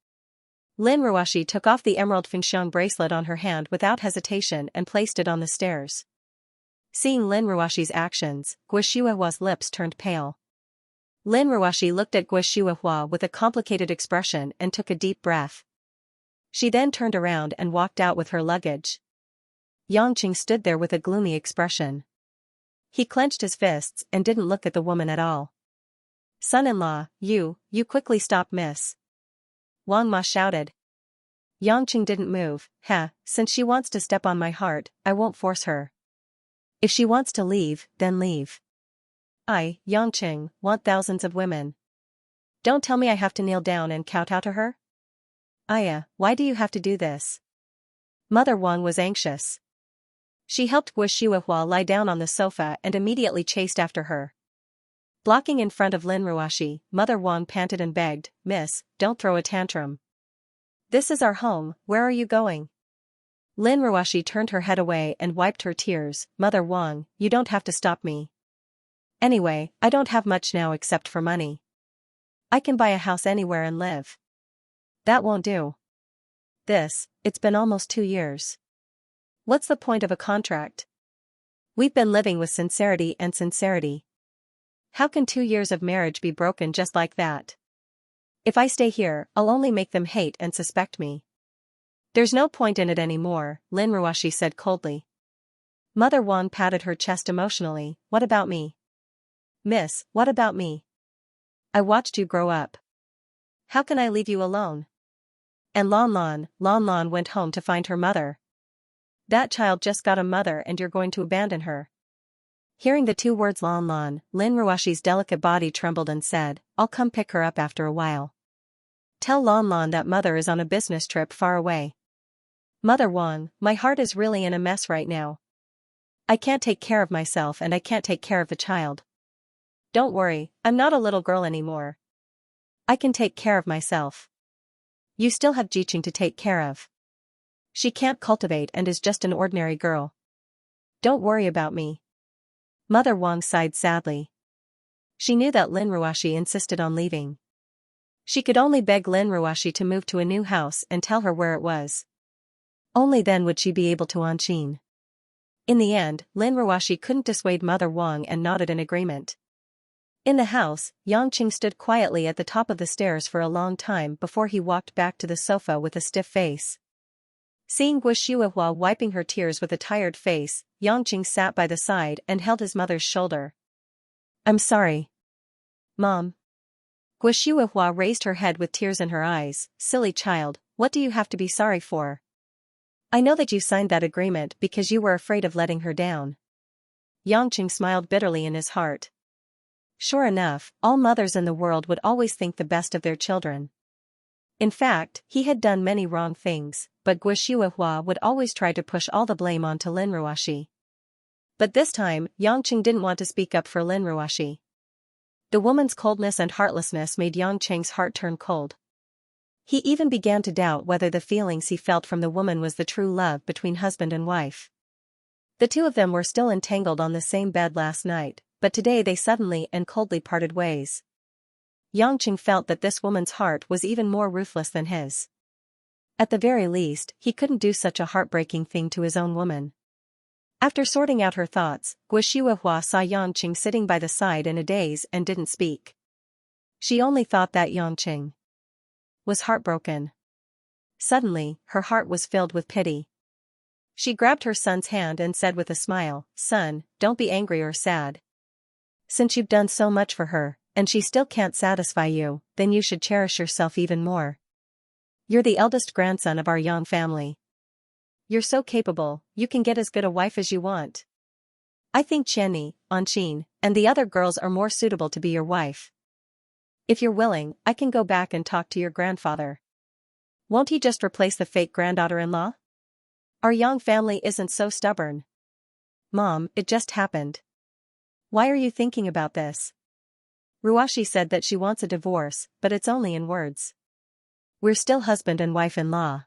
Lin Ruoshi took off the emerald Fengxiang bracelet on her hand without hesitation and placed it on the stairs. Seeing Lin Ruoshi's actions, Guo lips turned pale. Lin Ruoshi looked at Guo with a complicated expression and took a deep breath. She then turned around and walked out with her luggage. Xianxia stood there with a gloomy expression. He clenched his fists and didn't look at the woman at all. Son-in-law, you quickly stop, miss. Wang Ma shouted. Xianxia didn't move. Since she wants to step on my heart, I won't force her. If she wants to leave, then leave. I, Xianxia, want thousands of women. Don't tell me I have to kneel down and kowtow to her. Aya, why do you have to do this? Mother Wang was anxious. She helped Guo lie down on the sofa and immediately chased after her. Blocking in front of Lin Ruoshi, Mother Wang panted and begged, Miss, don't throw a tantrum. This is our home, where are you going? Lin Ruoshi turned her head away and wiped her tears. Mother Wang, you don't have to stop me. Anyway, I don't have much now except for money. I can buy a house anywhere and live. That won't do. It's been almost 2 years. What's the point of a contract? We've been living with sincerity and sincerity. How can 2 years of marriage be broken just like that? If I stay here, I'll only make them hate and suspect me. There's no point in it anymore, Lin Ruoshi said coldly. Mother Wang patted her chest emotionally. What about me? Miss, what about me? I watched you grow up. How can I leave you alone? And Lan went home to find her mother. That child just got a mother and you're going to abandon her. Hearing the 2 words Lan, Lin Ruoshi's delicate body trembled and said, I'll come pick her up after a while. Tell Lan that mother is on a business trip far away. Mother Wang, my heart is really in a mess right now. I can't take care of myself and I can't take care of the child. Don't worry, I'm not a little girl anymore. I can take care of myself. You still have Jiqing to take care of. She can't cultivate and is just an ordinary girl. Don't worry about me. Mother Wang sighed sadly. She knew that Lin Ruoshi insisted on leaving. She could only beg Lin Ruoshi to move to a new house and tell her where it was. Only then would she be able to Anqin. In the end, Lin Ruoshi couldn't dissuade Mother Wang and nodded in agreement. In the house, Xianxia stood quietly at the top of the stairs for a long time before he walked back to the sofa with a stiff face. Seeing Gu Shuihua wiping her tears with a tired face, Yangqing sat by the side and held his mother's shoulder. I'm sorry. Mom. Gu Shuihua raised her head with tears in her eyes. Silly child, what do you have to be sorry for? I know that you signed that agreement because you were afraid of letting her down. Yangqing smiled bitterly in his heart. Sure enough, all mothers in the world would always think the best of their children. In fact, he had done many wrong things, but Gu Shuihua would always try to push all the blame onto Lin Ruoxi. But this time, Yangqing didn't want to speak up for Lin Ruoxi. The woman's coldness and heartlessness made Yangqing's heart turn cold. He even began to doubt whether the feelings he felt from the woman was the true love between husband and wife. The two of them were still entangled on the same bed last night, but today they suddenly and coldly parted ways. Yangqing felt that this woman's heart was even more ruthless than his. At the very least, he couldn't do such a heartbreaking thing to his own woman. After sorting out her thoughts, Gu Shuihua saw Yangqing sitting by the side in a daze and didn't speak. She only thought that Yangqing was heartbroken. Suddenly, her heart was filled with pity. She grabbed her son's hand and said with a smile, "Son, don't be angry or sad. Since you've done so much for her, and she still can't satisfy you, then you should cherish yourself even more. You're the eldest grandson of our Yang family. You're so capable, you can get as good a wife as you want. I think Qianni, Anqin, and the other girls are more suitable to be your wife. If you're willing, I can go back and talk to your grandfather. Won't he just replace the fake granddaughter-in-law? Our Yang family isn't so stubborn. Mom, it just happened. Why are you thinking about this? Ruoxi said that she wants a divorce, but it's only in words. We're still husband and wife-in-law.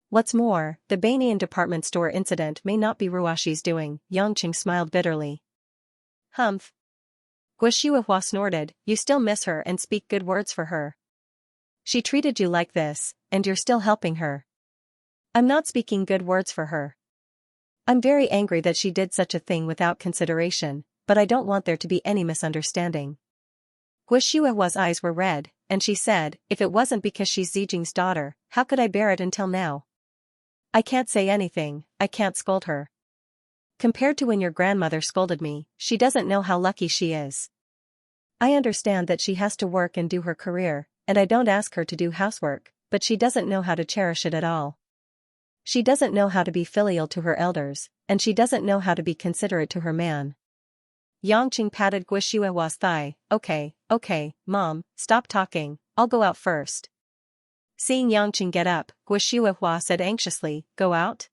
What's more, the Banyan department store incident may not be Ruoxi's doing. Yangqing smiled bitterly. Humph. Gu Shuihua snorted, you still miss her and speak good words for her. She treated you like this, and you're still helping her. I'm not speaking good words for her. I'm very angry that she did such a thing without consideration, but I don't want there to be any misunderstanding. Gu Shuihua's eyes were red, and she said, if it wasn't because she's Zijing's daughter, how could I bear it until now? I can't say anything, I can't scold her. Compared to when your grandmother scolded me, she doesn't know how lucky she is. I understand that she has to work and do her career, and I don't ask her to do housework, but she doesn't know how to cherish it at all. She doesn't know how to be filial to her elders, and she doesn't know how to be considerate to her man. Yangqing patted Gu Shuihua's thigh. Okay, Mom, stop talking, I'll go out first. Seeing Yangqing get up, Gu Shuihua said anxiously, go out?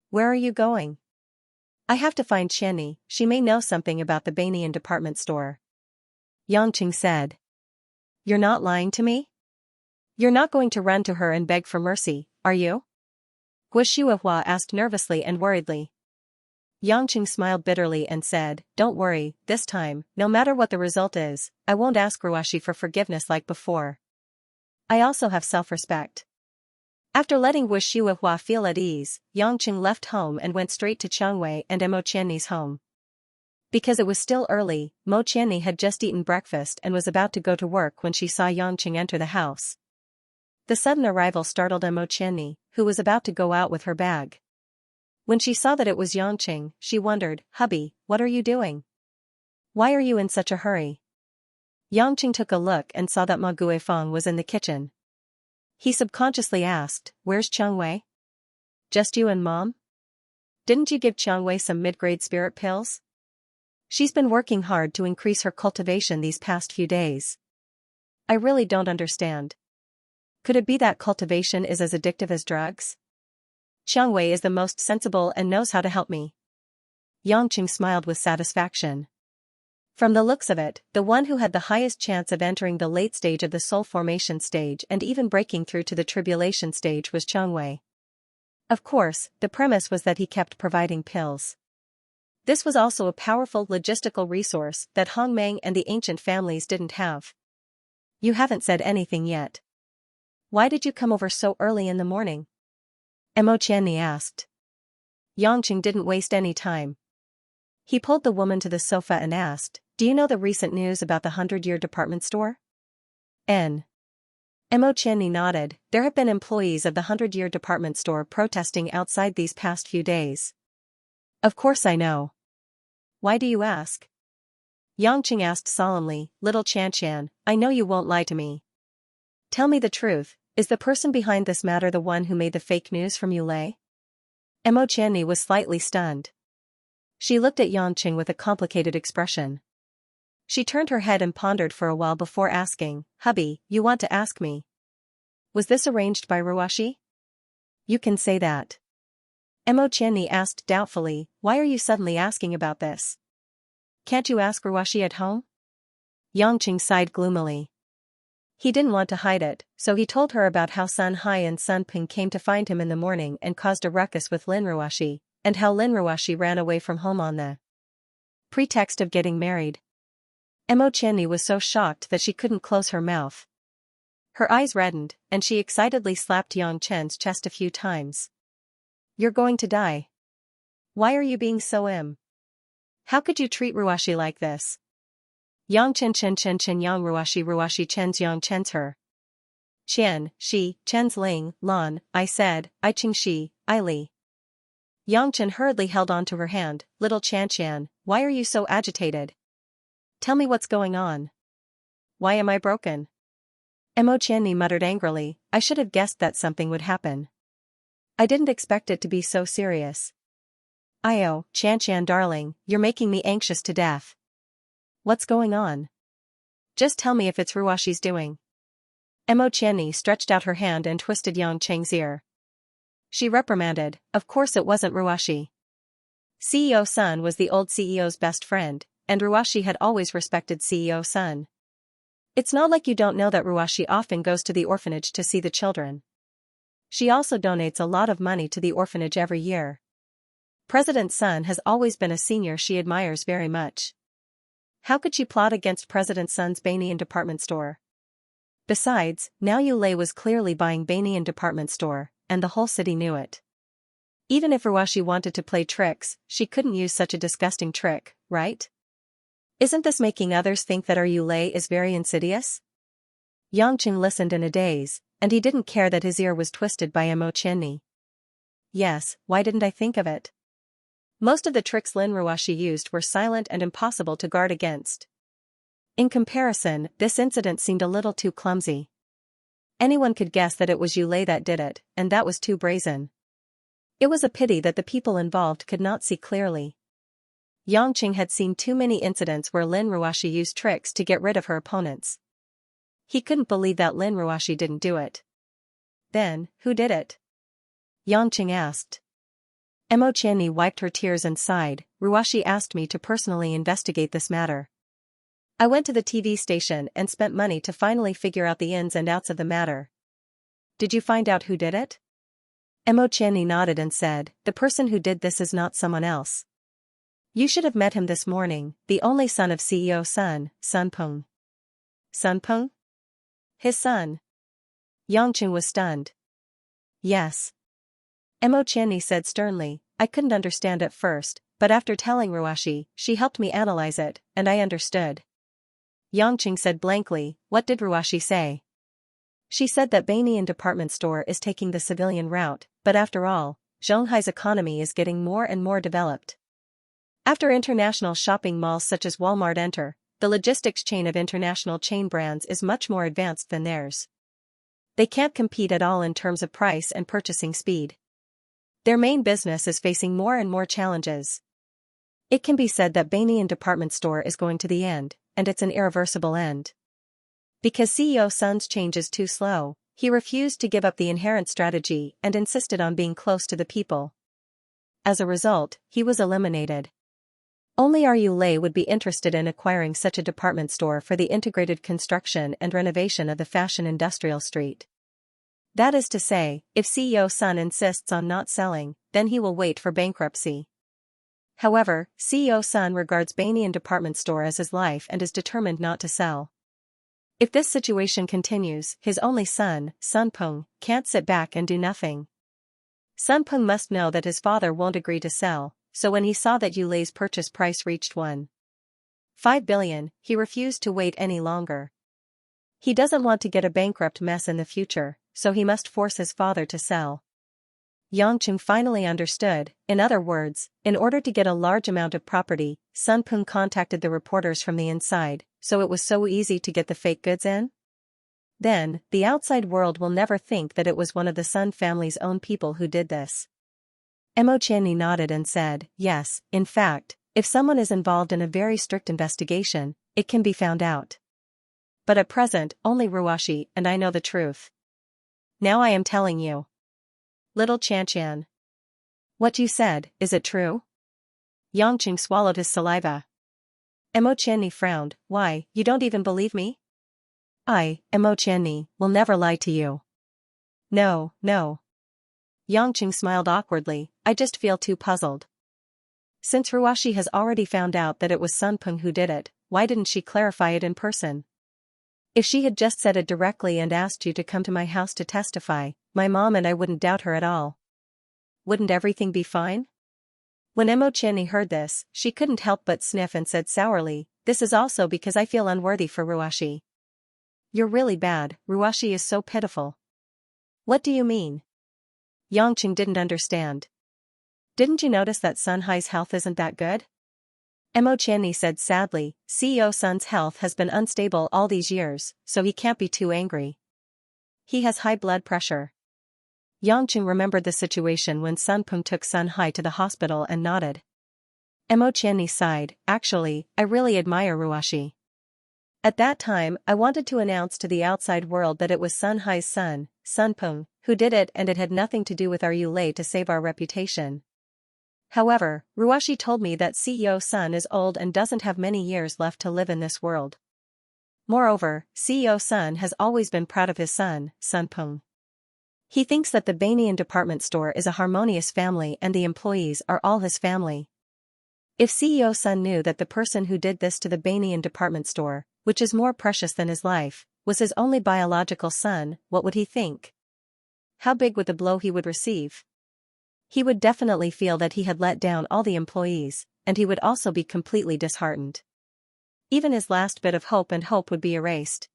Where are you going? I have to find Qianni, she may know something about the Banyan department store. Yangqing said. You're not lying to me? You're not going to run to her and beg for mercy, are you? Gu Shuihua asked nervously and worriedly. Yangqing smiled bitterly and said, don't worry, this time, no matter what the result is, I won't ask Ruoxi for forgiveness like before. I also have self-respect. After letting Gu Shuihua feel at ease, Yangqing left home and went straight to Changwei and Mo Qianni's home. Because it was still early, Mo Qianni had just eaten breakfast and was about to go to work when she saw Yangqing enter the house. The sudden arrival startled Mo Qianni, who was about to go out with her bag. When she saw that it was Yangqing, she wondered, hubby, what are you doing? Why are you in such a hurry? Yangqing took a look and saw that Ma Guifeng was in the kitchen. He subconsciously asked, where's Changwei? Just you and Mom? Didn't you give Changwei some mid-grade spirit pills? She's been working hard to increase her cultivation these past few days. I really don't understand. Could it be that cultivation is as addictive as drugs? Changwei is the most sensible and knows how to help me. Yangqing smiled with satisfaction. From the looks of it, the one who had the highest chance of entering the late stage of the soul formation stage and even breaking through to the tribulation stage was Changwei. Of course, the premise was that he kept providing pills. This was also a powerful logistical resource that Hongmeng and the ancient families didn't have. You haven't said anything yet. Why did you come over so early in the morning? Mo Qianni asked. Yangqing didn't waste any time. He pulled the woman to the sofa and asked, do you know the recent news about the 100-year department store? Mo Qianni nodded. There have been employees of the 100-year department store protesting outside these past few days. Of course I know. Why do you ask? Yangqing asked solemnly. Little Xianxia, I know you won't lie to me. Tell me the truth, is the person behind this matter the one who made the fake news from Yulei? Mo Qianni was slightly stunned. She looked at Yangqing with a complicated expression. She turned her head and pondered for a while before asking, Hubby, you want to ask me? Was this arranged by Ruwashi? You can say that. Mo Qianni asked doubtfully, why are you suddenly asking about this? Can't you ask Ruwashi at home? Yangqing sighed gloomily. He didn't want to hide it, so he told her about how Sun Hai and Sun Ping came to find him in the morning and caused a ruckus with Lin Ruwashi, and how Lin Ruwashi ran away from home on the pretext of getting married. Mo Qianni was so shocked that she couldn't close her mouth. Her eyes reddened, and she excitedly slapped Yang Chen's chest a few times. You're going to die. Why are you being so How could you treat Ruwashi like this? Yang Chen Yang Ruwashi Chen's Yang Chen's her. Qian, Shi, Chen's Ling, Lan, I said, I Qing Shi, I Li. Yang Chen hurriedly held on to her hand. Little Qian, why are you so agitated? Tell me what's going on. Why am I broken? Mo Qianni muttered angrily, I should have guessed that something would happen. I didn't expect it to be so serious. Io, Qian darling, you're making me anxious to death. What's going on? Just tell me if it's Ruwashi's doing. Mo Qianni stretched out her hand and twisted Yang Cheng's ear. She reprimanded, of course it wasn't Ruwashi. CEO Sun was the old CEO's best friend, and Ruwashi had always respected CEO Sun. It's not like you don't know that Ruwashi often goes to the orphanage to see the children. She also donates a lot of money to the orphanage every year. President Sun has always been a senior she admires very much. How could she plot against President Sun's Banyan department store? Besides, now Yulei was clearly buying Banyan department store, and the whole city knew it. Even if Ruwashi wanted to play tricks, she couldn't use such a disgusting trick, right? Isn't this making others think that our Yulei is very insidious? Yangqing listened in a daze, and he didn't care that his ear was twisted by Mo Qianni. Yes, why didn't I think of it? Most of the tricks Lin Ruwashi used were silent and impossible to guard against. In comparison, this incident seemed a little too clumsy. Anyone could guess that it was Yulei that did it, and that was too brazen. It was a pity that the people involved could not see clearly. Yangqing had seen too many incidents where Lin Ruwashi used tricks to get rid of her opponents. He couldn't believe that Lin Ruwashi didn't do it. Then, who did it? Yangqing asked. Mo Qianni wiped her tears and sighed. Ruwashi asked me to personally investigate this matter. I went to the TV station and spent money to finally figure out the ins and outs of the matter. Did you find out who did it? Mo Qianni nodded and said, the person who did this is not someone else. You should have met him this morning, the only son of CEO Sun, Sun Peng. Sun Peng? His son. Yangqing was stunned. Yes. Mo Qianni said sternly, I couldn't understand at first, but after telling Ruwashi, she helped me analyze it, and I understood. Yangqing said blankly, what did Ruwashi say? She said that Banyan department store is taking the civilian route, but after all, Zhonghai's economy is getting more and more developed. After international shopping malls such as Walmart enter, the logistics chain of international chain brands is much more advanced than theirs. They can't compete at all in terms of price and purchasing speed. Their main business is facing more and more challenges. It can be said that Banyan department store is going to the end, and it's an irreversible end. Because CEO Sun's change is too slow, he refused to give up the inherent strategy and insisted on being close to the people. As a result, he was eliminated. Only our Yulei would be interested in acquiring such a department store for the integrated construction and renovation of the fashion industrial street. That is to say, if CEO Sun insists on not selling, then he will wait for bankruptcy. However, CEO Sun regards Banyan department store as his life and is determined not to sell. If this situation continues, his only son, Sun Peng, can't sit back and do nothing. Sun Peng must know that his father won't agree to sell, so when he saw that Yulei's purchase price reached 1.5 billion, he refused to wait any longer. He doesn't want to get a bankrupt mess in the future, so he must force his father to sell. Yangcheng finally understood. In other words, in order to get a large amount of property, Sun Peng contacted the reporters from the inside, so it was so easy to get the fake goods in? Then, the outside world will never think that it was one of the Sun family's own people who did this. Mo Qianni nodded and said, yes, in fact, if someone is involved in a very strict investigation, it can be found out. But at present, only Ruashi and I know the truth. Now I am telling you. Little Xianxia. What you said, is it true? Yangcheng swallowed his saliva. Mo Qianni frowned. Why, you don't even believe me? I, Mo Qianni, will never lie to you. No, no. Yangcheng smiled awkwardly. I just feel too puzzled. Since Ruashi has already found out that it was Sun Peng who did it, why didn't she clarify it in person? If she had just said it directly and asked you to come to my house to testify, my mom and I wouldn't doubt her at all. Wouldn't everything be fine? When Mo Qianni heard this, she couldn't help but sniff and said sourly, this is also because I feel unworthy for Ruashi. You're really bad, Ruashi is so pitiful. What do you mean? Yangcheng didn't understand. Didn't you notice that Sun Hai's health isn't that good? Mo Qianni said sadly, CEO Sun's health has been unstable all these years, so he can't be too angry. He has high blood pressure. Yangcheng remembered the situation when Sun Peng took Sun Hai to the hospital and nodded. Mo Qianni sighed, actually, I really admire Ruashi. At that time, I wanted to announce to the outside world that it was Sun Hai's son, Sun Peng, who did it and it had nothing to do with our Yulei to save our reputation. However, Ruashi told me that CEO Sun is old and doesn't have many years left to live in this world. Moreover, CEO Sun has always been proud of his son, Sun Peng. He thinks that the Banyan department store is a harmonious family and the employees are all his family. If CEO Sun knew that the person who did this to the Banyan department store, which is more precious than his life, was his only biological son, what would he think? How big would the blow he would receive? He would definitely feel that he had let down all the employees, and he would also be completely disheartened. Even his last bit of hope would be erased.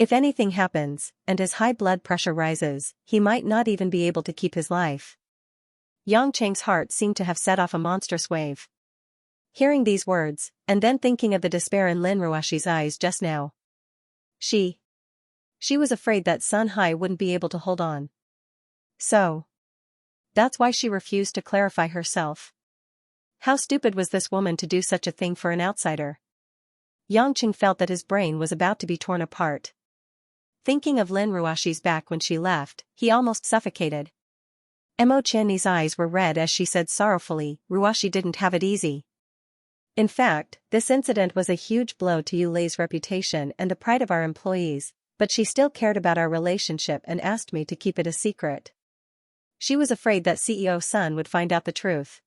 If anything happens, and his high blood pressure rises, he might not even be able to keep his life. Yangcheng's heart seemed to have set off a monstrous wave. Hearing these words, and then thinking of the despair in Lin Ruashi's eyes just now. She was afraid that Sun Hai wouldn't be able to hold on. So. That's why she refused to clarify herself. How stupid was this woman to do such a thing for an outsider? Yangcheng felt that his brain was about to be torn apart. Thinking of Lin Ruashi's back when she left, he almost suffocated. Mo Qianni's eyes were red as she said sorrowfully, Ruashi didn't have it easy. In fact, this incident was a huge blow to Yulei's reputation and the pride of our employees, but she still cared about our relationship and asked me to keep it a secret. She was afraid that CEO Sun would find out the truth.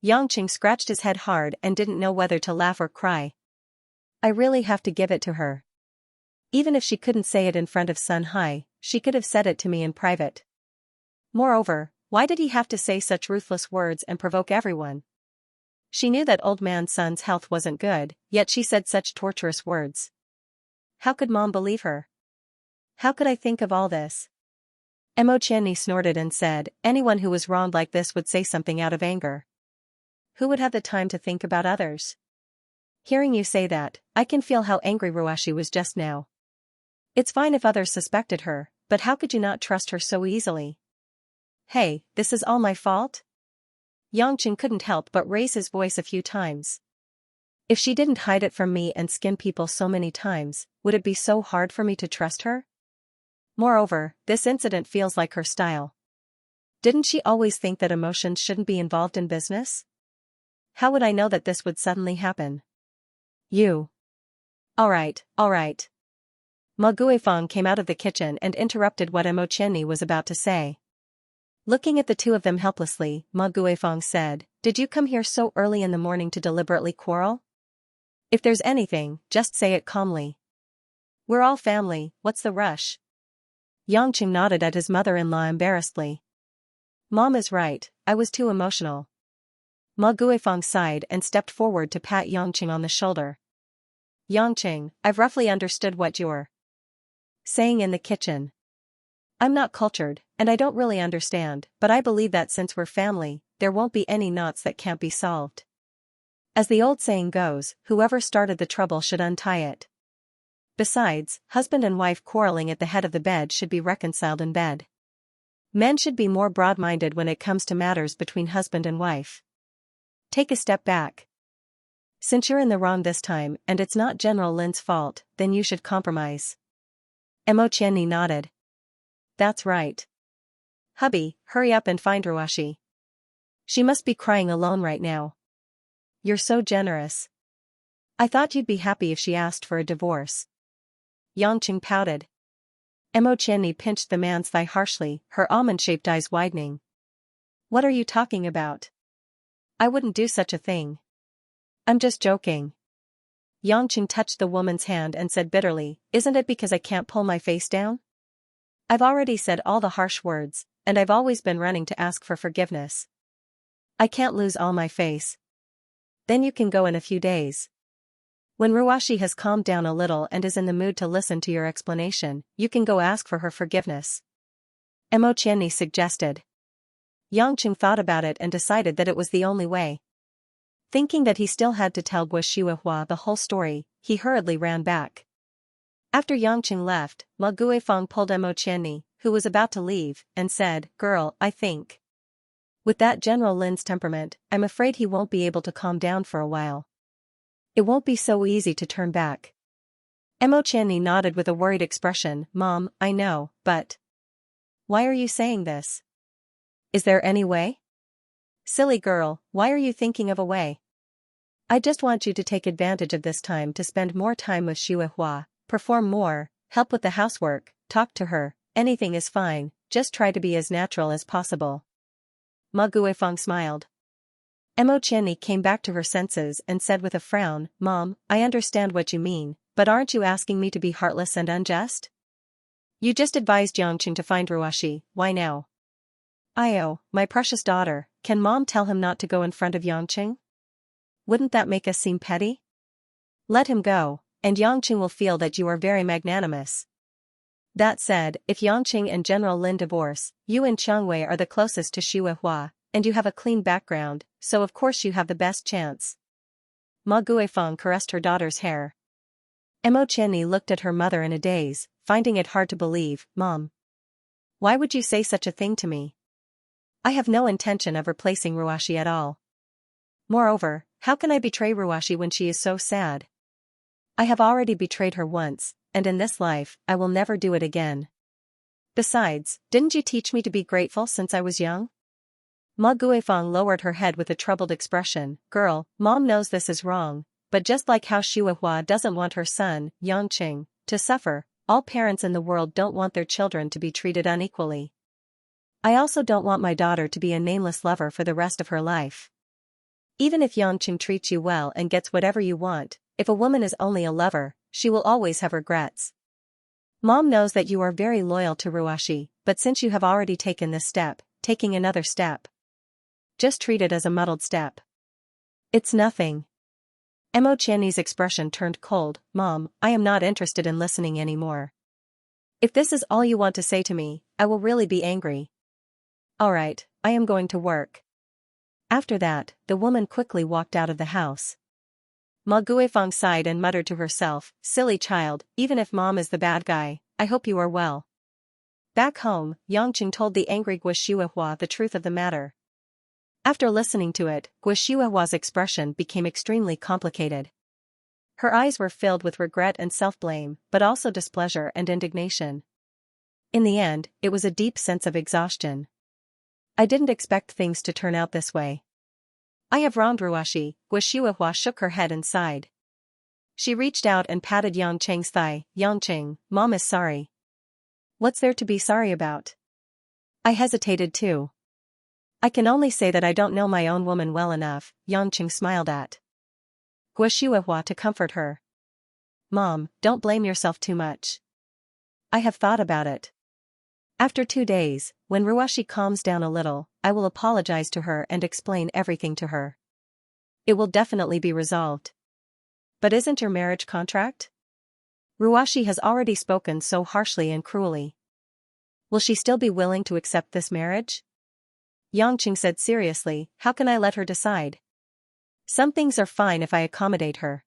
Yangcheng scratched his head hard and didn't know whether to laugh or cry. I really have to give it to her. Even if she couldn't say it in front of Sun Hai, she could have said it to me in private. Moreover, why did he have to say such ruthless words and provoke everyone? She knew that old man Sun's health wasn't good, yet she said such torturous words. How could Mom believe her? How could I think of all this? Mo Qianni snorted and said, anyone who was wronged like this would say something out of anger. Who would have the time to think about others? Hearing you say that, I can feel how angry Ruashi was just now. It's fine if others suspected her, but how could you not trust her so easily? Hey, this is all my fault? Yangcheng couldn't help but raise his voice a few times. If she didn't hide it from me and skin people so many times, would it be so hard for me to trust her? Moreover, this incident feels like her style. Didn't she always think that emotions shouldn't be involved in business? How would I know that this would suddenly happen? You. Alright. Ma Guifeng came out of the kitchen and interrupted what Mo Qianni was about to say. Looking at the two of them helplessly, Ma Guifeng said, did you come here so early in the morning to deliberately quarrel? If there's anything, just say it calmly. We're all family, what's the rush? Yangcheng nodded at his mother-in-law embarrassedly. Mom is right, I was too emotional. Ma Guifeng sighed and stepped forward to pat Yangcheng on the shoulder. Yangcheng, I've roughly understood what you're saying in the kitchen. I'm not cultured, and I don't really understand, but I believe that since we're family, there won't be any knots that can't be solved. As the old saying goes, whoever started the trouble should untie it. Besides, husband and wife quarreling at the head of the bed should be reconciled in bed. Men should be more broad-minded when it comes to matters between husband and wife. Take a step back. Since you're in the wrong this time and it's not General Lin's fault, then you should compromise. Mo Qianni nodded. That's right. Hubby, hurry up and find Ruashi. She must be crying alone right now. You're so generous. I thought you'd be happy if she asked for a divorce. Yangqing pouted. Mo Qianni pinched the man's thigh harshly, her almond-shaped eyes widening. What are you talking about? I wouldn't do such a thing. I'm just joking. Yangqing touched the woman's hand and said bitterly, isn't it because I can't pull my face down? I've already said all the harsh words, and I've always been running to ask for forgiveness. I can't lose all my face. Then you can go in a few days. When Ruashi has calmed down a little and is in the mood to listen to your explanation, you can go ask for her forgiveness. Mo Qianni suggested. Yangqing thought about it and decided that it was the only way. Thinking that he still had to tell Guo the whole story, he hurriedly ran back. After Yangqing left, Ma Guifeng pulled Mo Qianni, who was about to leave, and said, Girl, I think. With that General Lin's temperament, I'm afraid he won't be able to calm down for a while. It won't be so easy to turn back. Mo Qianni nodded with a worried expression. Mom, I know, but... Why are you saying this? Is there any way? Silly girl, why are you thinking of a way? I just want you to take advantage of this time to spend more time with Xianxia, perform more, help with the housework, talk to her, anything is fine, just try to be as natural as possible. Ma Guifeng smiled. Mo Qianni came back to her senses and said with a frown, Mom, I understand what you mean, but aren't you asking me to be heartless and unjust? You just advised Yangqing to find Ruashi, why now? Io, my precious daughter, can Mom tell him not to go in front of Yangqing? Wouldn't that make us seem petty? Let him go, and Yangqing will feel that you are very magnanimous. That said, if Yangqing and General Lin divorce, you and Qiangwei are the closest to Xianxia, and you have a clean background, so of course you have the best chance. Ma Guifeng caressed her daughter's hair. Mo Qianni looked at her mother in a daze, finding it hard to believe. Mom. Why would you say such a thing to me? I have no intention of replacing Ruashi at all. Moreover, how can I betray Ruashi when she is so sad? I have already betrayed her once, and in this life, I will never do it again. Besides, didn't you teach me to be grateful since I was young? Ma Guifeng lowered her head with a troubled expression. Girl, Mom knows this is wrong, but just like how Xianxia doesn't want her son, Yangqing, to suffer, all parents in the world don't want their children to be treated unequally. I also don't want my daughter to be a nameless lover for the rest of her life. Even if Yangqing treats you well and gets whatever you want, if a woman is only a lover, she will always have regrets. Mom knows that you are very loyal to Ruashi, but since you have already taken this step, taking another step. Just treat it as a muddled step. It's nothing. Mo Qianni's expression turned cold. Mom, I am not interested in listening anymore. If this is all you want to say to me, I will really be angry. Alright, I am going to work. After that, the woman quickly walked out of the house. Ma Guifeng sighed and muttered to herself, Silly child, even if Mom is the bad guy, I hope you are well. Back home, Yangqing told the angry Guo the truth of the matter. After listening to it, Guo expression became extremely complicated. Her eyes were filled with regret and self-blame, but also displeasure and indignation. In the end, it was a deep sense of exhaustion. I didn't expect things to turn out this way. I have wronged Ruashi. Guo shook her head and sighed. She reached out and patted Yangqing's thigh. Yangqing, Mom is sorry. What's there to be sorry about? I hesitated too. I can only say that I don't know my own woman well enough, Yangqing smiled at Guo to comfort her. Mom, don't blame yourself too much. I have thought about it. After 2 days, when Ruashi calms down a little, I will apologize to her and explain everything to her. It will definitely be resolved. But isn't your marriage contract? Ruashi has already spoken so harshly and cruelly. Will she still be willing to accept this marriage? Xianxia said seriously, how can I let her decide? Some things are fine if I accommodate her.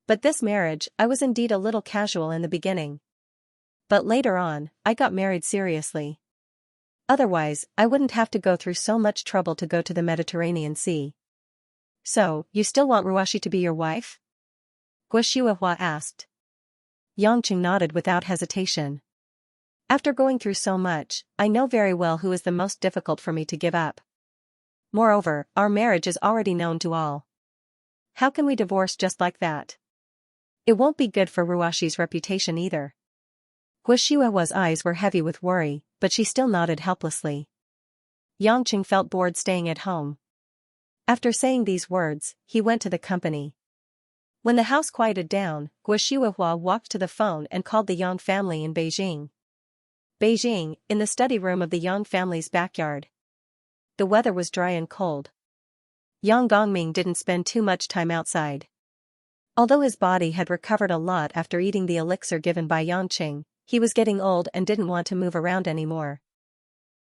But this marriage, I was indeed a little casual in the beginning. But later on, I got married seriously. Otherwise, I wouldn't have to go through so much trouble to go to the Mediterranean Sea. So, you still want Ruashi to be your wife? Guo asked. Xianxia nodded without hesitation. After going through so much, I know very well who is the most difficult for me to give up. Moreover, our marriage is already known to all. How can we divorce just like that? It won't be good for Ruashi's reputation either. Guo eyes were heavy with worry, but she still nodded helplessly. Xianxia felt bored staying at home. After saying these words, he went to the company. When the house quieted down, Guo walked to the phone and called the Yang family in Beijing. Beijing, in the study room of the Yang family's backyard. The weather was dry and cold. Yang Gongming didn't spend too much time outside. Although his body had recovered a lot after eating the elixir given by Xianxia, he was getting old and didn't want to move around anymore.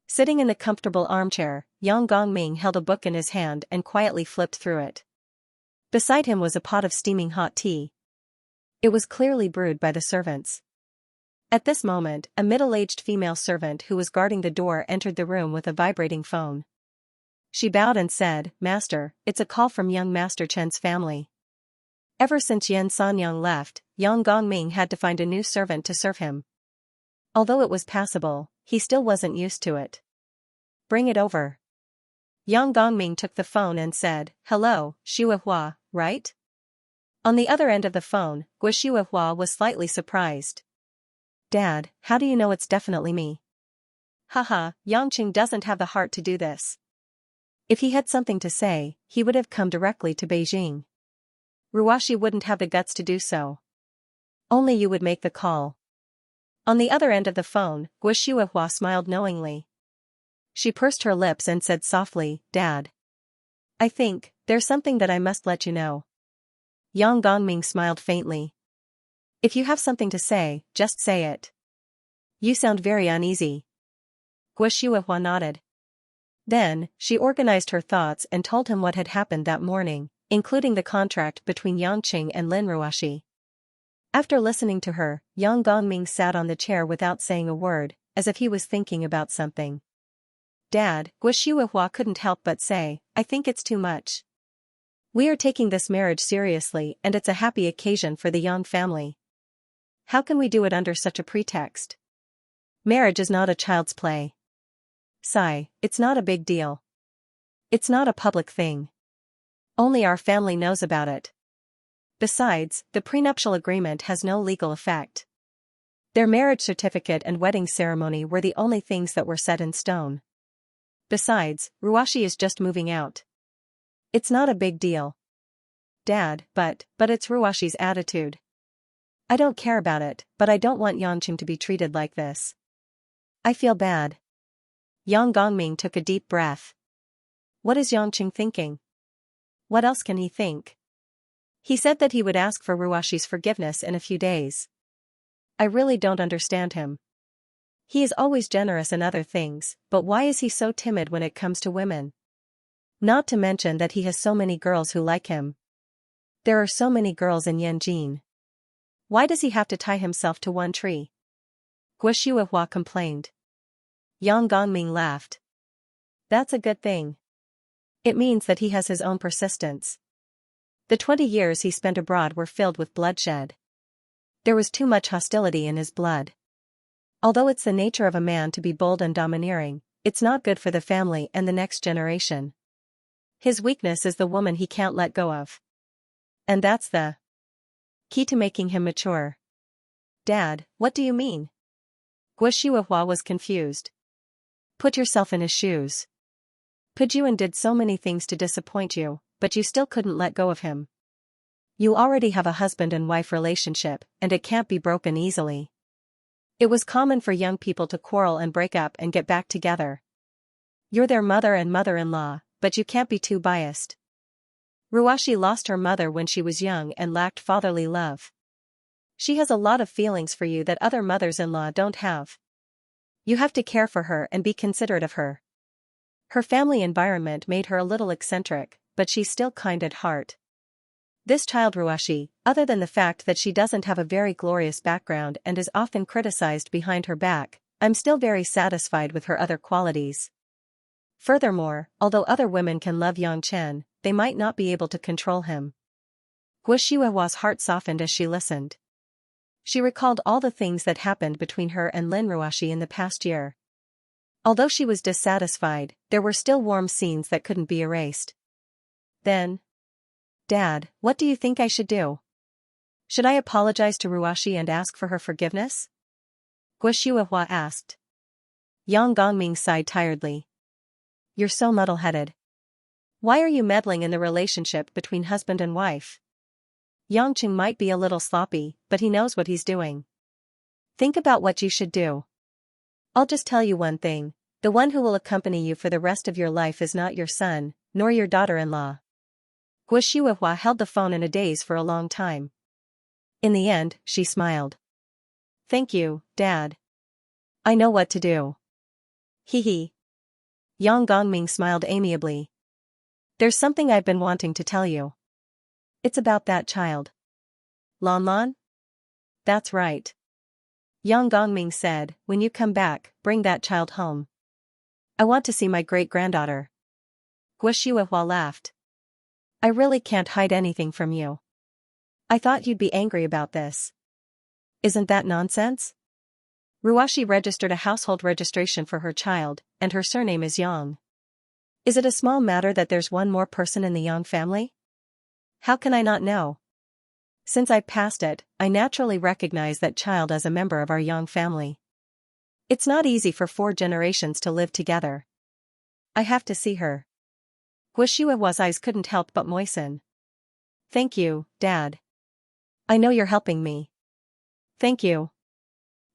Sitting in the comfortable armchair, Yang Gongming held a book in his hand and quietly flipped through it. Beside him was a pot of steaming hot tea. It was clearly brewed by the servants. At this moment, a middle-aged female servant who was guarding the door entered the room with a vibrating phone. She bowed and said, Master, it's a call from young Master Chen's family. Ever since Yan Sanyang left, Yang Gongming had to find a new servant to serve him. Although it was passable, he still wasn't used to it. Bring it over. Yang Gongming took the phone and said, Hello, Xiuhua, right? On the other end of the phone, Guo was slightly surprised. Dad, how do you know it's definitely me? Haha, Xianxia doesn't have the heart to do this. If he had something to say, he would have come directly to Beijing. Ruashi wouldn't have the guts to do so. Only you would make the call. On the other end of the phone, Guo smiled knowingly. She pursed her lips and said softly, Dad. I think, there's something that I must let you know. Yang Gongming smiled faintly. If you have something to say, just say it. You sound very uneasy. Guo nodded. Then, she organized her thoughts and told him what had happened that morning, including the contract between Xianxia and Lin Ruashi. After listening to her, Yang Gongming sat on the chair without saying a word, as if he was thinking about something. Dad, Guo couldn't help but say, I think it's too much. We are taking this marriage seriously and it's a happy occasion for the Yang family. How can we do it under such a pretext? Marriage is not a child's play. Sigh, it's not a big deal. It's not a public thing. Only our family knows about it. Besides, the prenuptial agreement has no legal effect. Their marriage certificate and wedding ceremony were the only things that were set in stone. Besides, Ruashi is just moving out. It's not a big deal. Dad, but it's Ruashi's attitude. I don't care about it, but I don't want Xianxia to be treated like this. I feel bad. Yang Gongming took a deep breath. What is Xianxia thinking? What else can he think? He said that he would ask for Ruashi's forgiveness in a few days. I really don't understand him. He is always generous in other things, but why is he so timid when it comes to women? Not to mention that he has so many girls who like him. There are so many girls in Yanjin. Why does he have to tie himself to one tree? Guo complained. Yang Gongming laughed. That's a good thing. It means that he has his own persistence. The 20 years he spent abroad were filled with bloodshed. There was too much hostility in his blood. Although it's the nature of a man to be bold and domineering, it's not good for the family and the next generation. His weakness is the woman he can't let go of. And that's the key to making him mature. Dad, what do you mean? Guo was confused. Put yourself in his shoes. Pujuan did so many things to disappoint you, but you still couldn't let go of him. You already have a husband and wife relationship, and it can't be broken easily. It was common for young people to quarrel and break up and get back together. You're their mother and mother-in-law, but you can't be too biased. Ruashi lost her mother when she was young and lacked fatherly love. She has a lot of feelings for you that other mothers-in-law don't have. You have to care for her and be considerate of her. Her family environment made her a little eccentric, but she's still kind at heart. This child Ruashi, other than the fact that she doesn't have a very glorious background and is often criticized behind her back, I'm still very satisfied with her other qualities. Furthermore, although other women can love Yang Chen, they might not be able to control him. Guo Shihuahua's heart softened as she listened. She recalled all the things that happened between her and Lin Ruashi in the past year. Although she was dissatisfied, there were still warm scenes that couldn't be erased. Then, Dad, what do you think I should do? Should I apologize to Ruashi and ask for her forgiveness? Guo Shihuahua asked. Yang Gongming sighed tiredly. You're so muddle-headed. Why are you meddling in the relationship between husband and wife? Yang Qing might be a little sloppy, but he knows what he's doing. Think about what you should do. I'll just tell you one thing, the one who will accompany you for the rest of your life is not your son, nor your daughter-in-law. Guo Shihuahua held the phone in a daze for a long time. In the end, she smiled. Thank you, Dad. I know what to do. Hee hee. Yang Gongming smiled amiably. There's something I've been wanting to tell you. It's about that child. Lan Lan? That's right. Yang Gongming said, when you come back, bring that child home. I want to see my great-granddaughter. Guo Shihuahua laughed. I really can't hide anything from you. I thought you'd be angry about this. Isn't that nonsense? Ruashi registered a household registration for her child, and her surname is Yang. Is it a small matter that there's one more person in the Yang family? How can I not know? Since I passed it, I naturally recognize that child as a member of our Yang family. It's not easy for 4 generations to live together. I have to see her. Guo Shihuahua's eyes couldn't help but moisten. Thank you, Dad. I know you're helping me. Thank you.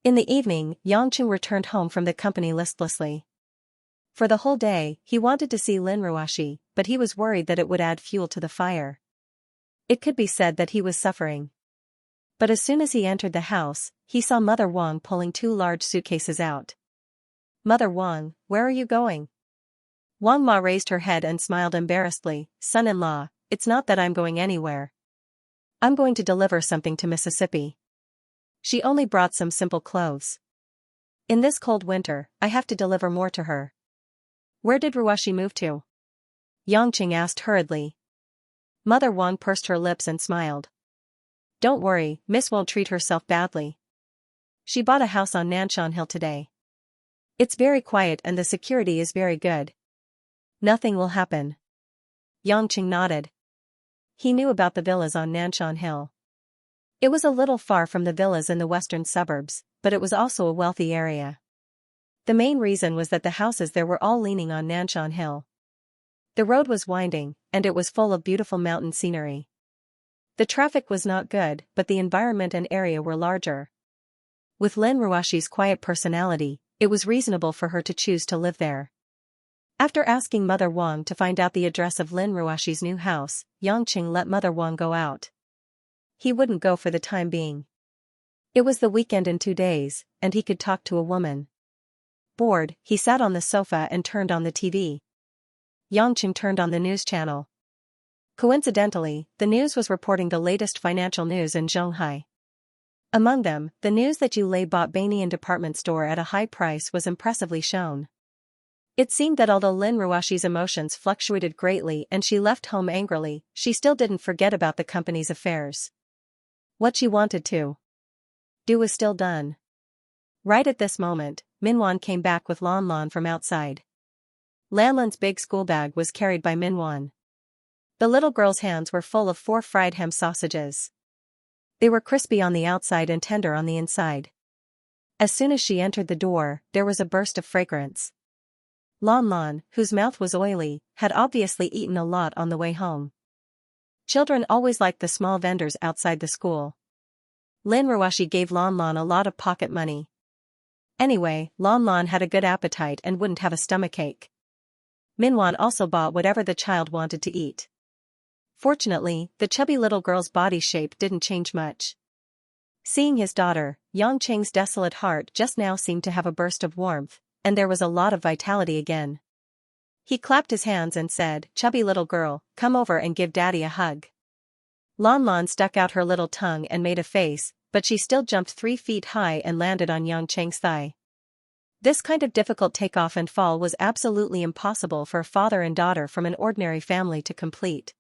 In the evening, Yang Qing returned home from the company listlessly. For the whole day, he wanted to see Lin Ruashi, but he was worried that it would add fuel to the fire. It could be said that he was suffering. But as soon as he entered the house, he saw Mother Wang pulling 2 large suitcases out. Mother Wang, where are you going? Wang Ma raised her head and smiled embarrassedly. Son-in-law, it's not that I'm going anywhere. I'm going to deliver something to Mississippi. She only brought some simple clothes. In this cold winter, I have to deliver more to her. Where did Ruashi move to? Yang Qing asked hurriedly. Mother Wang pursed her lips and smiled. Don't worry, Miss won't treat herself badly. She bought a house on Nanshan Hill today. It's very quiet and the security is very good. Nothing will happen. Yang Qing nodded. He knew about the villas on Nanshan Hill. It was a little far from the villas in the western suburbs, but it was also a wealthy area. The main reason was that the houses there were all leaning on Nanshan Hill. The road was winding, and it was full of beautiful mountain scenery. The traffic was not good, but the environment and area were larger. With Lin Ruashi's quiet personality, it was reasonable for her to choose to live there. After asking Mother Wang to find out the address of Lin Ruashi's new house, Yang Qing let Mother Wang go out. He wouldn't go for the time being. It was the weekend in 2 days, and he could talk to a woman. Bored, he sat on the sofa and turned on the TV. Yang Qing turned on the news channel. Coincidentally, the news was reporting the latest financial news in Zhonghai. Among them, the news that Yulei bought Banyan department store at a high price was impressively shown. It seemed that although Lin Ruashi's emotions fluctuated greatly and she left home angrily, she still didn't forget about the company's affairs. What she wanted to do was still done. Right at this moment, Minwan came back with Lan Lan from outside. Lan Lan's big school bag was carried by Minwan. The little girl's hands were full of 4 fried ham sausages. They were crispy on the outside and tender on the inside. As soon as she entered the door, there was a burst of fragrance. Lan Lan, whose mouth was oily, had obviously eaten a lot on the way home. Children always liked the small vendors outside the school. Lin Ruashi gave Lan Lan a lot of pocket money. Anyway, Lan Lan had a good appetite and wouldn't have a stomachache. Minwan also bought whatever the child wanted to eat. Fortunately, the chubby little girl's body shape didn't change much. Seeing his daughter, Yangqing's desolate heart just now seemed to have a burst of warmth, and there was a lot of vitality again. He clapped his hands and said, "Chubby little girl, come over and give daddy a hug." Lan Lan stuck out her little tongue and made a face, but she still jumped 3 feet high and landed on Yangqing's thigh. This kind of difficult takeoff and fall was absolutely impossible for a father and daughter from an ordinary family to complete.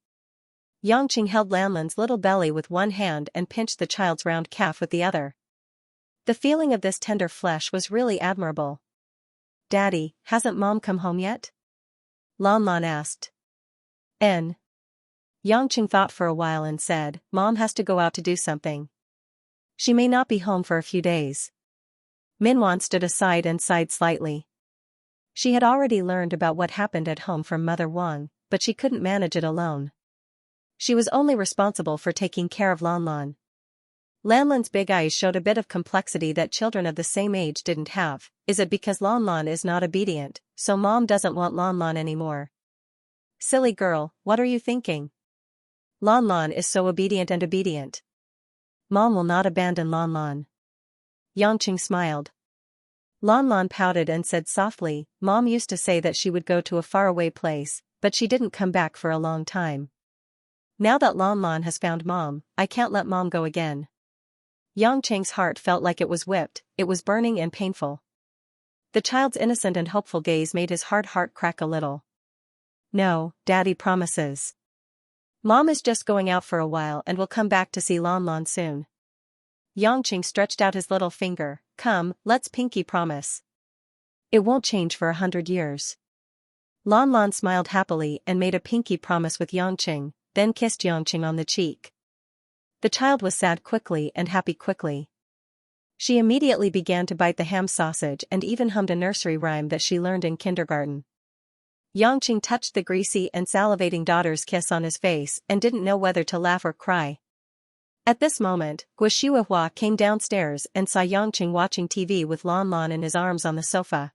Yangqing held Lan Lan's little belly with one hand and pinched the child's round calf with the other. The feeling of this tender flesh was really admirable. "Daddy, hasn't Mom come home yet?" Lan Lan asked. N. Yangqing thought for a while and said, "Mom has to go out to do something. She may not be home for a few days." Minwan stood aside and sighed slightly. She had already learned about what happened at home from Mother Wang, but she couldn't manage it alone. She was only responsible for taking care of Lan Lan. Lan Lan's big eyes showed a bit of complexity that children of the same age didn't have. Is it because Lan Lan is not obedient, so Mom doesn't want Lan Lan anymore? Silly girl, what are you thinking? Lan Lan is so obedient and obedient. Mom will not abandon Lan Lan. Yangqing smiled. Lan Lan pouted and said softly, "Mom used to say that she would go to a faraway place, but she didn't come back for a long time. Now that Lan Lan has found Mom, I can't let Mom go again." Yangqing's heart felt like it was whipped, it was burning and painful. The child's innocent and hopeful gaze made his hard heart crack a little. "No, Daddy promises. Mom is just going out for a while and will come back to see Lan Lan soon." Yangqing stretched out his little finger. "Come, let's pinky promise. It won't change for 100 years. Lan Lan smiled happily and made a pinky promise with Yangqing, then kissed Yangqing on the cheek. The child was sad quickly and happy quickly. She immediately began to bite the ham sausage and even hummed a nursery rhyme that she learned in kindergarten. Yangqing touched the greasy and salivating daughter's kiss on his face and didn't know whether to laugh or cry. At this moment, Guxiuehua came downstairs and saw Yangqing watching TV with Lan Lan in his arms on the sofa.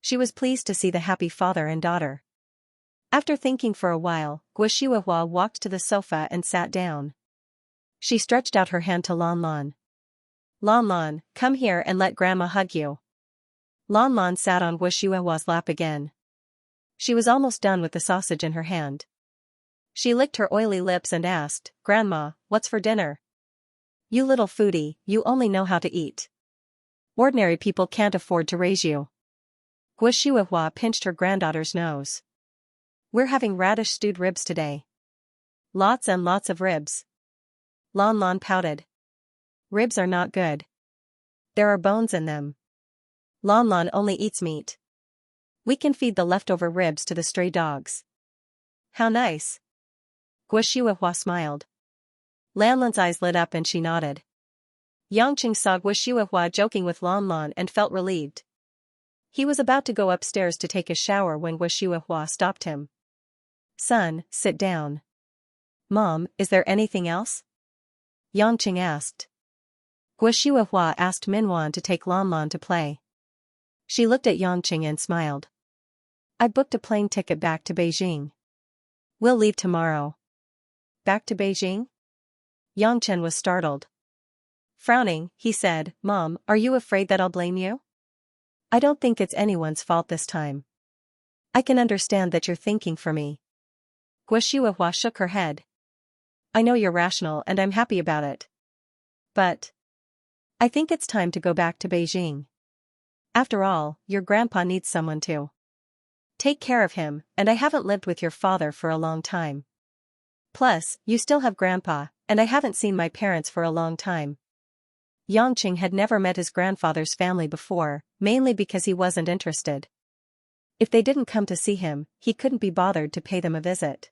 She was pleased to see the happy father and daughter. After thinking for a while, Guxiuehua walked to the sofa and sat down. She stretched out her hand to Lan Lan. "Lan Lan, come here and let Grandma hug you." Lan Lan sat on Guxiuehua's lap again. She was almost done with the sausage in her hand. She licked her oily lips and asked, "Grandma, what's for dinner?" "You little foodie, you only know how to eat. Ordinary people can't afford to raise you." Guxiuehua pinched her granddaughter's nose. "We're having radish stewed ribs today. Lots and lots of ribs." Lan Lan pouted. "Ribs are not good. There are bones in them. Lan Lan only eats meat. We can feed the leftover ribs to the stray dogs." "How nice." Guxiuehua smiled. Lan Lan's eyes lit up and she nodded. Yangqing saw Guxiuehua joking with Lan Lan and felt relieved. He was about to go upstairs to take a shower when Guxiuehua stopped him. "Son, sit down." "Mom, is there anything else?" Yangqing asked. Guxiuehua asked Minwan to take Lan Lan to play. She looked at Yangqing and smiled. "I booked a plane ticket back to Beijing. We'll leave tomorrow." "Back to Beijing?" Yangchen was startled. Frowning, he said, "Mom, are you afraid that I'll blame you? I don't think it's anyone's fault this time. I can understand that you're thinking for me." Guxiuehua shook her head. "I know you're rational and I'm happy about it. But I think it's time to go back to Beijing. After all, your grandpa needs someone to take care of him, and I haven't lived with your father for a long time. Plus, you still have grandpa, and I haven't seen my parents for a long time." Yangqing had never met his grandfather's family before, mainly because he wasn't interested. If they didn't come to see him, he couldn't be bothered to pay them a visit.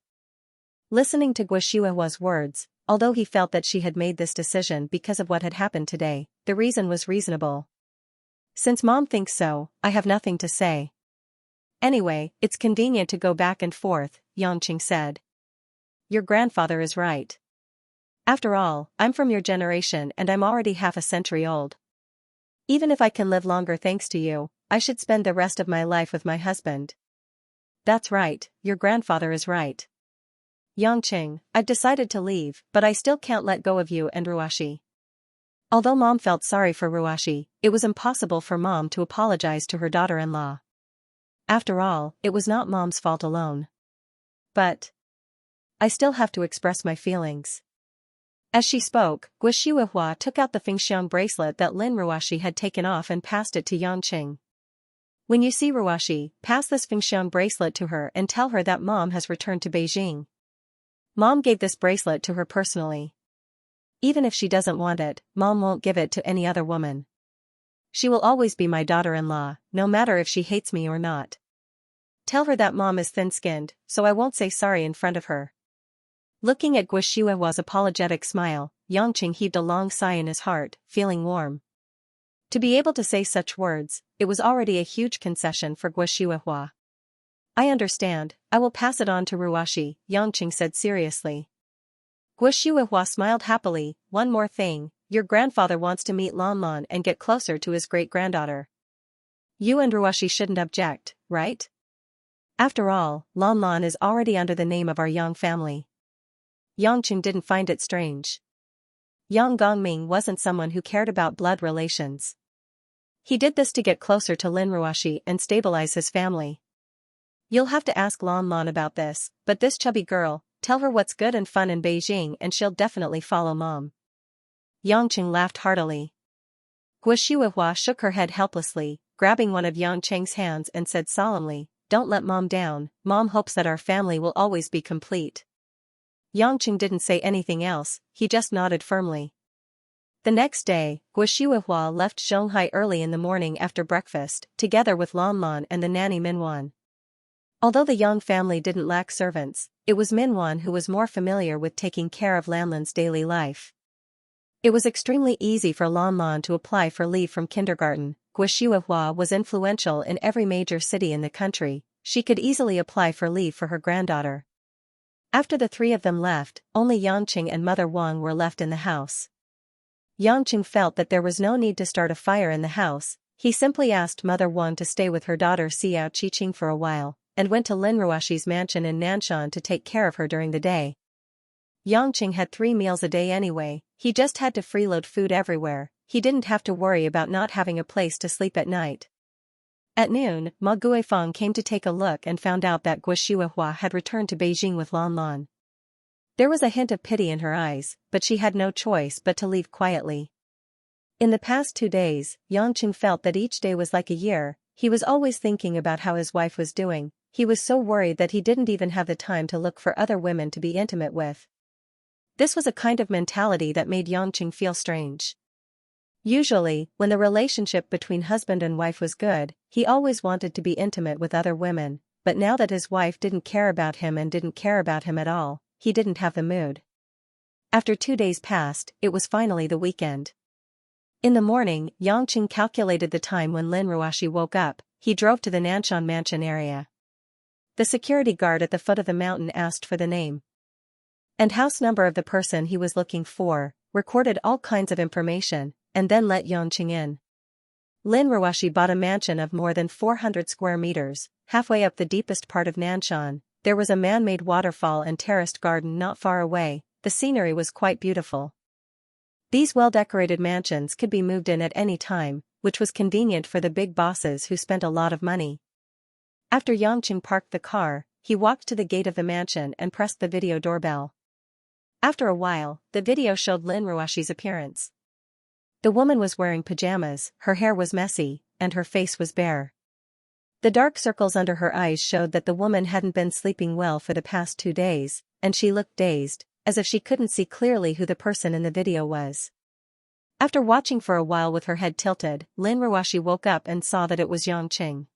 Listening to Guxiuehua's words, although he felt that she had made this decision because of what had happened today, the reason was reasonable. "Since Mom thinks so, I have nothing to say. Anyway, it's convenient to go back and forth," Yangqing said. "Your grandfather is right. After all, I'm from your generation and I'm already half a century old. Even if I can live longer thanks to you, I should spend the rest of my life with my husband." "That's right, your grandfather is right. Yangqing, I've decided to leave, but I still can't let go of you and Ruashi." Although Mom felt sorry for Ruashi, it was impossible for Mom to apologize to her daughter-in-law. After all, it was not Mom's fault alone. But I still have to express my feelings. As she spoke, Guo took out the Fengxiang bracelet that Lin Ruashi had taken off and passed it to Yangqing. When you see Ruashi, pass this Fengxiang bracelet to her and tell her that Mom has returned to Beijing. Mom gave this bracelet to her personally. Even if she doesn't want it, Mom won't give it to any other woman. She will always be my daughter-in-law, no matter if she hates me or not. Tell her that Mom is thin-skinned, so I won't say sorry in front of her. Looking at Guo apologetic smile, Yangqing heaved a long sigh in his heart, feeling warm. To be able to say such words, it was already a huge concession for Guo. I understand, I will pass it on to Ruashi, Yangqing said seriously. Guo smiled happily. One more thing, your grandfather wants to meet Lanlan and get closer to his great-granddaughter. You and Ruashi shouldn't object, right? After all, Lanlan is already under the name of our Yang family. Yangqing didn't find it strange. Yang Gongming wasn't someone who cared about blood relations. He did this to get closer to Lin Ruashi and stabilize his family. You'll have to ask Lanlan about this, but this chubby girl, tell her what's good and fun in Beijing and she'll definitely follow Mom. Yangqing laughed heartily. Guo shook her head helplessly, grabbing one of Yangqing's hands and said solemnly, "Don't let Mom down, Mom hopes that our family will always be complete." Yangqing didn't say anything else, he just nodded firmly. The next day, Guo left Zhonghai early in the morning after breakfast, together with Lanlan and the nanny Minwan. Although the Yang family didn't lack servants, it was Minwan who was more familiar with taking care of Lanlan's daily life. It was extremely easy for Lanlan to apply for leave from kindergarten. Guo was influential in every major city in the country, she could easily apply for leave for her granddaughter. After the three of them left, only Yangqing and Mother Wang were left in the house. Yangqing felt that there was no need to start a fire in the house, he simply asked Mother Wang to stay with her daughter Xiao Qiqing for a while, and went to Lin Ruashi's mansion in Nanshan to take care of her during the day. Yangqing had 3 meals a day anyway, he just had to freeload food everywhere, he didn't have to worry about not having a place to sleep at night. At noon, Ma Guifang came to take a look and found out that Guo had returned to Beijing with Lanlan. There was a hint of pity in her eyes, but she had no choice but to leave quietly. In the past 2 days, Yangqing felt that each day was like a year, he was always thinking about how his wife was doing, he was so worried that he didn't even have the time to look for other women to be intimate with. This was a kind of mentality that made Yangqing feel strange. Usually, when the relationship between husband and wife was good, he always wanted to be intimate with other women, but now that his wife didn't care about him and didn't care about him at all, he didn't have the mood. After 2 days passed, it was finally the weekend. In the morning, Yangqing calculated the time when Lin Ruashi woke up, he drove to the Nanshan mansion area. The security guard at the foot of the mountain asked for the name and house number of the person he was looking for, recorded all kinds of information, and then let Yangqing in. Lin Ruashi bought a mansion of more than 400 square meters, halfway up the deepest part of Nanshan. There was a man-made waterfall and terraced garden not far away, the scenery was quite beautiful. These well-decorated mansions could be moved in at any time, which was convenient for the big bosses who spent a lot of money. After Yangqing parked the car, he walked to the gate of the mansion and pressed the video doorbell. After a while, the video showed Lin Ruashi's appearance. The woman was wearing pajamas, her hair was messy, and her face was bare. The dark circles under her eyes showed that the woman hadn't been sleeping well for the past 2 days, and she looked dazed, as if she couldn't see clearly who the person in the video was. After watching for a while with her head tilted, Lin Ruashi woke up and saw that it was Yangqing.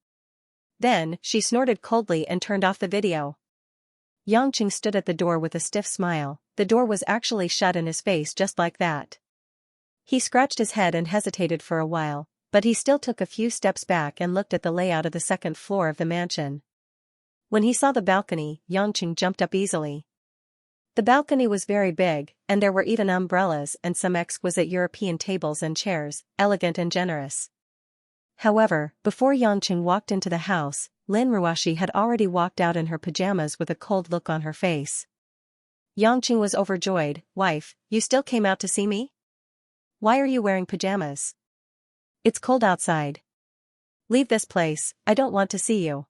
Then, she snorted coldly and turned off the video. Yangqing stood at the door with a stiff smile, the door was actually shut in his face just like that. He scratched his head and hesitated for a while, but he still took a few steps back and looked at the layout of the second floor of the mansion. When he saw the balcony, Yangqing jumped up easily. The balcony was very big, and there were even umbrellas and some exquisite European tables and chairs, elegant and generous. However, before Yangqing walked into the house, Lin Ruashi had already walked out in her pajamas with a cold look on her face. Yangqing was overjoyed. "Wife, you still came out to see me?" Why are you wearing pajamas? It's cold outside. Leave this place, I don't want to see you.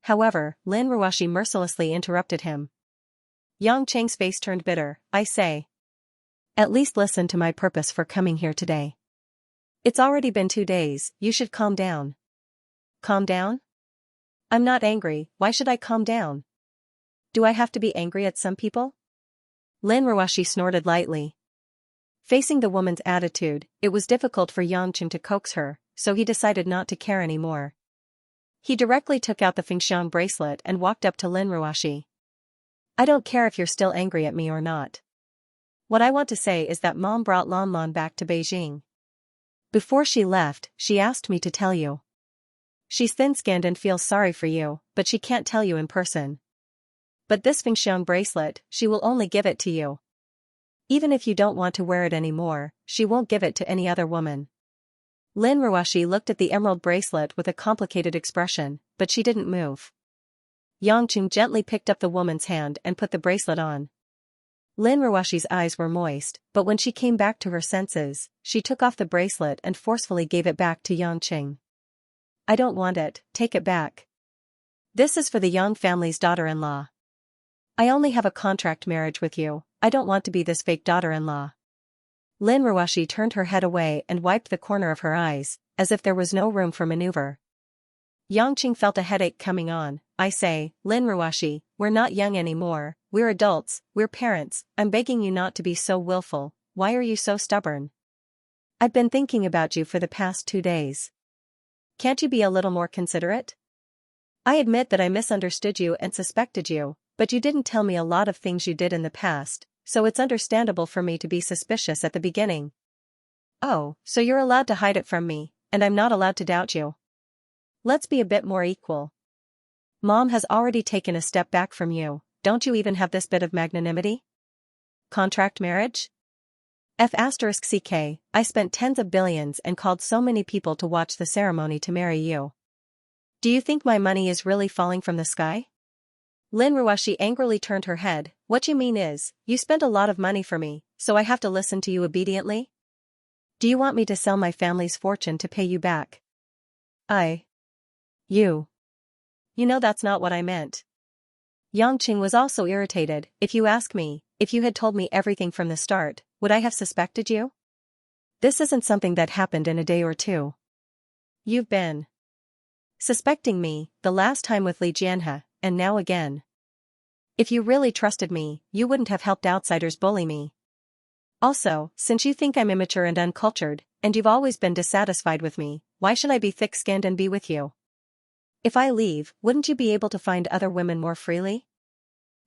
However, Lin Ruoshi mercilessly interrupted him. Yang Cheng's face turned bitter. I say. At least listen to my purpose for coming here today. It's already been 2 days, you should calm down. Calm down? I'm not angry, why should I calm down? Do I have to be angry at some people? Lin Ruoshi snorted lightly. Facing the woman's attitude, it was difficult for Yang Cheng to coax her, so he decided not to care anymore. He directly took out the Fengxian bracelet and walked up to Lin Ruoshi. I don't care if you're still angry at me or not. What I want to say is that Mom brought Lan Lan back to Beijing. Before she left, she asked me to tell you. She's thin-skinned and feels sorry for you, but she can't tell you in person. But this Fengxian bracelet, she will only give it to you. Even if you don't want to wear it anymore, she won't give it to any other woman. Lin Ruoshi looked at the emerald bracelet with a complicated expression, but she didn't move. Yang Cheng gently picked up the woman's hand and put the bracelet on. Lin Ruoshi's eyes were moist, but when she came back to her senses, she took off the bracelet and forcefully gave it back to Yang Cheng. I don't want it, take it back. This is for the Yang family's daughter-in-law. I only have a contract marriage with you, I don't want to be this fake daughter-in-law. Lin Ruoshi turned her head away and wiped the corner of her eyes, as if there was no room for maneuver. Yang Cheng felt a headache coming on. I say, Lin Ruoshi, we're not young anymore, we're adults, we're parents, I'm begging you not to be so willful, why are you so stubborn? I've been thinking about you for the past 2 days. Can't you be a little more considerate? I admit that I misunderstood you and suspected you, but you didn't tell me a lot of things you did in the past, so it's understandable for me to be suspicious at the beginning. Oh, so you're allowed to hide it from me, and I'm not allowed to doubt you. Let's be a bit more equal. Mom has already taken a step back from you, don't you even have this bit of magnanimity? Contract marriage? F***ck, I spent tens of billions and called so many people to watch the ceremony to marry you. Do you think my money is really falling from the sky? Lin Ruoshi angrily turned her head. What you mean is, you spent a lot of money for me, so I have to listen to you obediently? Do you want me to sell my family's fortune to pay you back? You know that's not what I meant. Yang Cheng was also irritated. If you ask me, if you had told me everything from the start, would I have suspected you? This isn't something that happened in a day or 2. You've been suspecting me, the last time with Li Jianhe, and now again. If you really trusted me, you wouldn't have helped outsiders bully me. Also, since you think I'm immature and uncultured, and you've always been dissatisfied with me, why should I be thick-skinned and be with you? If I leave, wouldn't you be able to find other women more freely?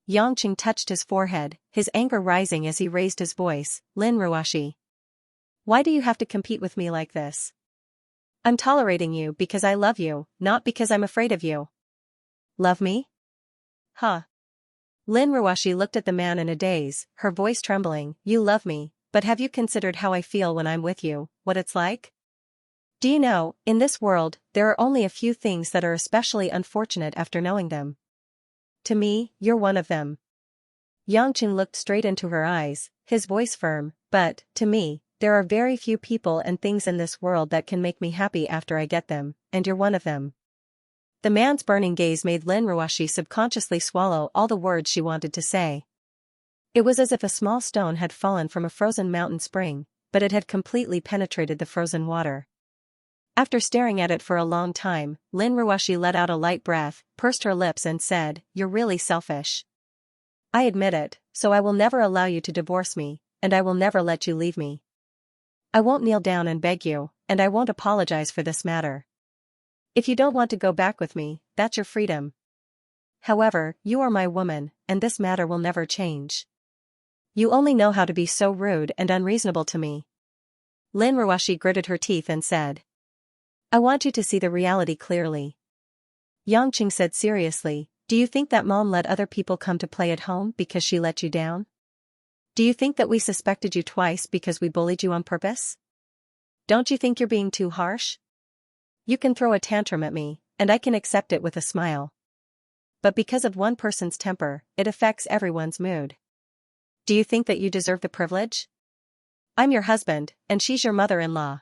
Yang Cheng touched his forehead, his anger rising as he raised his voice. Lin Ruoshi. Why do you have to compete with me like this? I'm tolerating you because I love you, not because I'm afraid of you. Love me? Huh. Lin Ruoshi looked at the man in a daze, her voice trembling. You love me, but have you considered how I feel when I'm with you, what it's like? Do you know, in this world, there are only a few things that are especially unfortunate after knowing them. To me, you're one of them. Yang Cheng looked straight into her eyes, his voice firm, but, to me, there are very few people and things in this world that can make me happy after I get them, and you're one of them. The man's burning gaze made Lin Ruoshi subconsciously swallow all the words she wanted to say. It was as if a small stone had fallen from a frozen mountain spring, but it had completely penetrated the frozen water. After staring at it for a long time, Lin Ruoshi let out a light breath, pursed her lips and said, You're really selfish. I admit it, so I will never allow you to divorce me, and I will never let you leave me. I won't kneel down and beg you, and I won't apologize for this matter. If you don't want to go back with me, that's your freedom. However, you are my woman, and this matter will never change. You only know how to be so rude and unreasonable to me. Lin Ruoshi gritted her teeth and said, I want you to see the reality clearly. Yang Cheng said seriously, Do you think that Mom let other people come to play at home because she let you down? Do you think that we suspected you twice because we bullied you on purpose? Don't you think you're being too harsh? You can throw a tantrum at me, and I can accept it with a smile. But because of one person's temper, it affects everyone's mood. Do you think that you deserve the privilege? I'm your husband, and she's your mother-in-law.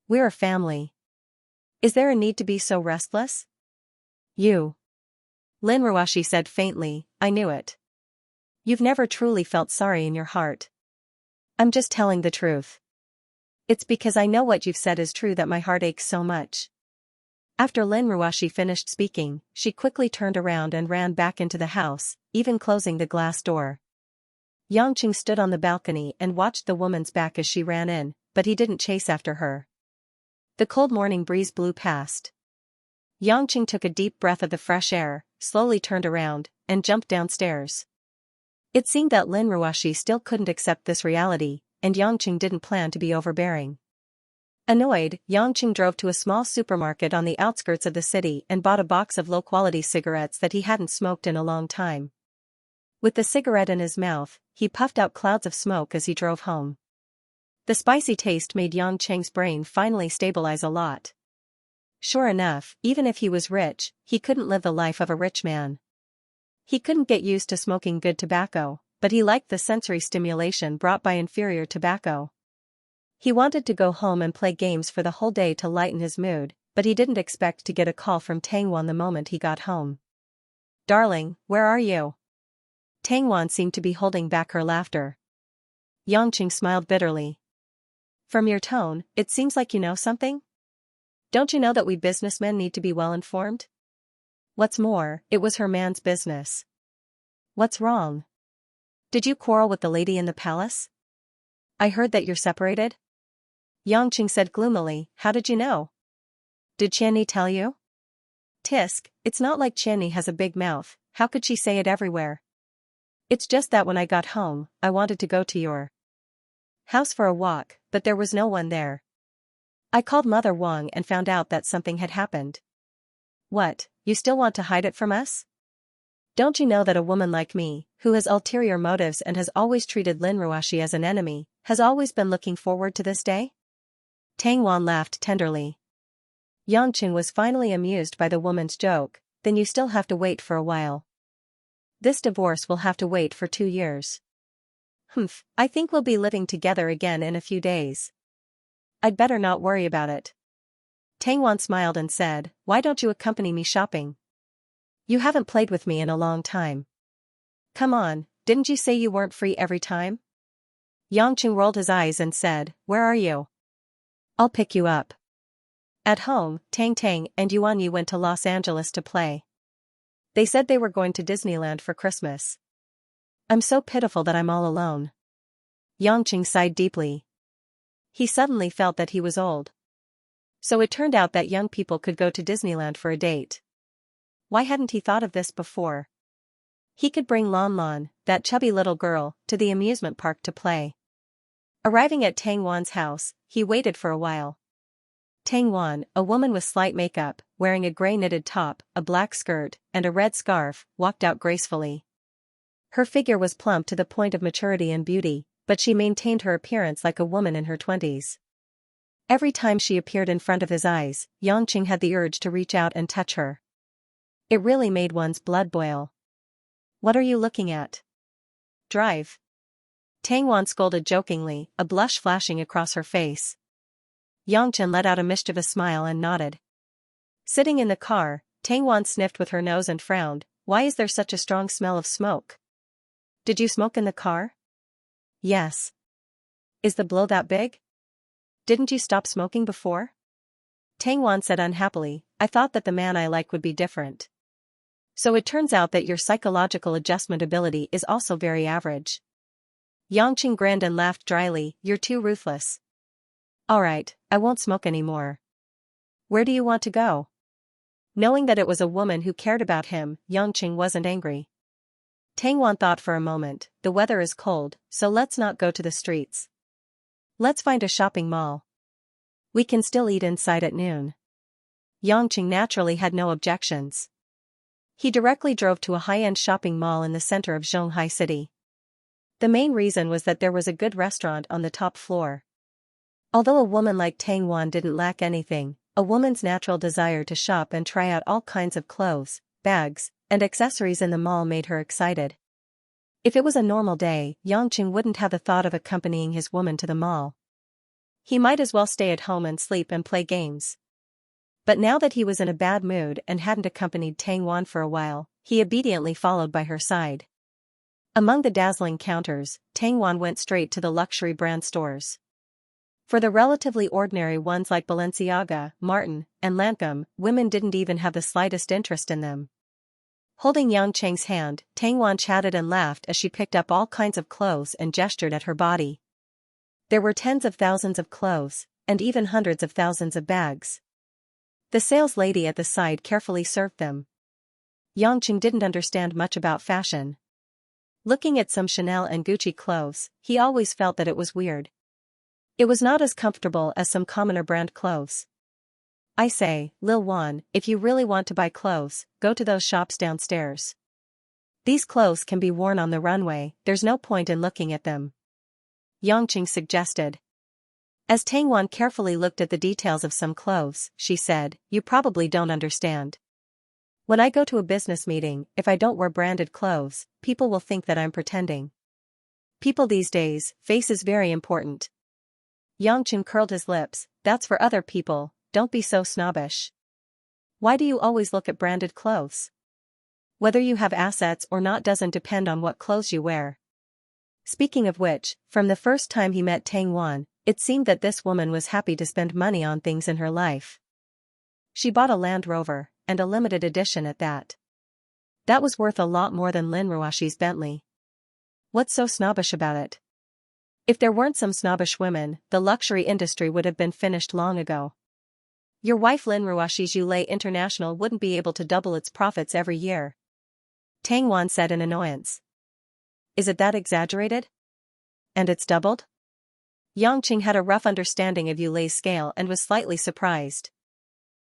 We're a family. Is there a need to be so restless? You. Lin Ruashi said faintly, I knew it. You've never truly felt sorry in your heart. I'm just telling the truth. It's because I know what you've said is true that my heart aches so much. After Lin Ruashi finished speaking, she quickly turned around and ran back into the house, even closing the glass door. Yangqing stood on the balcony and watched the woman's back as she ran in, but he didn't chase after her. The cold morning breeze blew past. Yangqing took a deep breath of the fresh air, slowly turned around, and jumped downstairs. It seemed that Lin Ruashi still couldn't accept this reality, and Yangqing didn't plan to be overbearing. Annoyed, Yangqing drove to a small supermarket on the outskirts of the city and bought a box of low-quality cigarettes that he hadn't smoked in a long time. With the cigarette in his mouth, he puffed out clouds of smoke as he drove home. The spicy taste made Yangqing's brain finally stabilize a lot. Sure enough, even if he was rich, he couldn't live the life of a rich man. He couldn't get used to smoking good tobacco, but he liked the sensory stimulation brought by inferior tobacco. He wanted to go home and play games for the whole day to lighten his mood, but he didn't expect to get a call from Tangwan the moment he got home. Darling, where are you? Tangwan seemed to be holding back her laughter. Yangqing smiled bitterly. From your tone, it seems like you know something? Don't you know that we businessmen need to be well informed? What's more, it was her man's business. What's wrong? Did you quarrel with the lady in the palace? I heard that you're separated? Yangqing said gloomily, how did you know? Did Qianni tell you? Tisk, it's not like Qianni has a big mouth, how could she say it everywhere? It's just that when I got home, I wanted to go to your house for a walk, but there was no one there. I called Mother Wang and found out that something had happened. What, you still want to hide it from us? Don't you know that a woman like me, who has ulterior motives and has always treated Lin Ruashi as an enemy, has always been looking forward to this day? Tangwan laughed tenderly. Yangqing was finally amused by the woman's joke, then you still have to wait for a while. This divorce will have to wait for 2 years. I think we'll be living together again in a few days. I'd better not worry about it. Tangwan smiled and said, why don't you accompany me shopping? You haven't played with me in a long time. Come on, didn't you say you weren't free every time? Yangqing rolled his eyes and said, where are you? I'll pick you up. At home, Tang Tang and Yuan Yu went to Los Angeles to play. They said they were going to Disneyland for Christmas. I'm so pitiful that I'm all alone. Yangqing sighed deeply. He suddenly felt that he was old. So it turned out that young people could go to Disneyland for a date. Why hadn't he thought of this before? He could bring Lon Lon, that chubby little girl, to the amusement park to play. Arriving at Tangwan's house, he waited for a while. Tangwan, a woman with slight makeup, wearing a gray knitted top, a black skirt, and a red scarf, walked out gracefully. Her figure was plump to the point of maturity and beauty, but she maintained her appearance like a woman in her 20s. Every time she appeared in front of his eyes, Yangqing had the urge to reach out and touch her. It really made one's blood boil. What are you looking at? Drive. Tangwan scolded jokingly, a blush flashing across her face. Yangqing let out a mischievous smile and nodded. Sitting in the car, Tangwan sniffed with her nose and frowned, why is there such a strong smell of smoke? Did you smoke in the car? Yes. Is the blow that big? Didn't you stop smoking before? Tangwan said unhappily, I thought that the man I like would be different. So it turns out that your psychological adjustment ability is also very average. Yangqing grinned and laughed dryly, you're too ruthless. Alright, I won't smoke anymore. Where do you want to go? Knowing that it was a woman who cared about him, Yangqing wasn't angry. Tangwan thought for a moment, the weather is cold, so let's not go to the streets. Let's find a shopping mall. We can still eat inside at noon. Yangqing naturally had no objections. He directly drove to a high-end shopping mall in the center of Shanghai City. The main reason was that there was a good restaurant on the top floor. Although a woman like Tangwan didn't lack anything, a woman's natural desire to shop and try out all kinds of clothes, bags, and accessories in the mall made her excited. If it was a normal day, Yangqing wouldn't have the thought of accompanying his woman to the mall. He might as well stay at home and sleep and play games. But now that he was in a bad mood and hadn't accompanied Tang Wan for a while, he obediently followed by her side. Among the dazzling counters, Tang Wan went straight to the luxury brand stores. For the relatively ordinary ones like Balenciaga, Martin, and Lancôme, women didn't even have the slightest interest in them. Holding Yang Cheng's hand, Tang Wan chatted and laughed as she picked up all kinds of clothes and gestured at her body. There were tens of thousands of clothes, and even hundreds of thousands of bags. The sales lady at the side carefully served them. Yang Cheng didn't understand much about fashion. Looking at some Chanel and Gucci clothes, he always felt that it was weird. It was not as comfortable as some commoner brand clothes. I say, Lil Wan, if you really want to buy clothes, go to those shops downstairs. These clothes can be worn on the runway, there's no point in looking at them. Yang Cheng suggested. As Tang Wan carefully looked at the details of some clothes, she said, you probably don't understand. When I go to a business meeting, if I don't wear branded clothes, people will think that I'm pretending. People these days, face is very important. Yang Cheng curled his lips, that's for other people, don't be so snobbish. Why do you always look at branded clothes? Whether you have assets or not doesn't depend on what clothes you wear. Speaking of which, from the first time he met Tang Wan, it seemed that this woman was happy to spend money on things in her life. She bought a Land Rover, and a limited edition at that. That was worth a lot more than Lin Ruoshi's Bentley. What's so snobbish about it? If there weren't some snobbish women, the luxury industry would have been finished long ago. Your wife Lin Ruoshi's Yulei International wouldn't be able to double its profits every year. Tang Wan said in annoyance. Is it that exaggerated? And it's doubled? Yang Cheng had a rough understanding of Yulei's scale and was slightly surprised.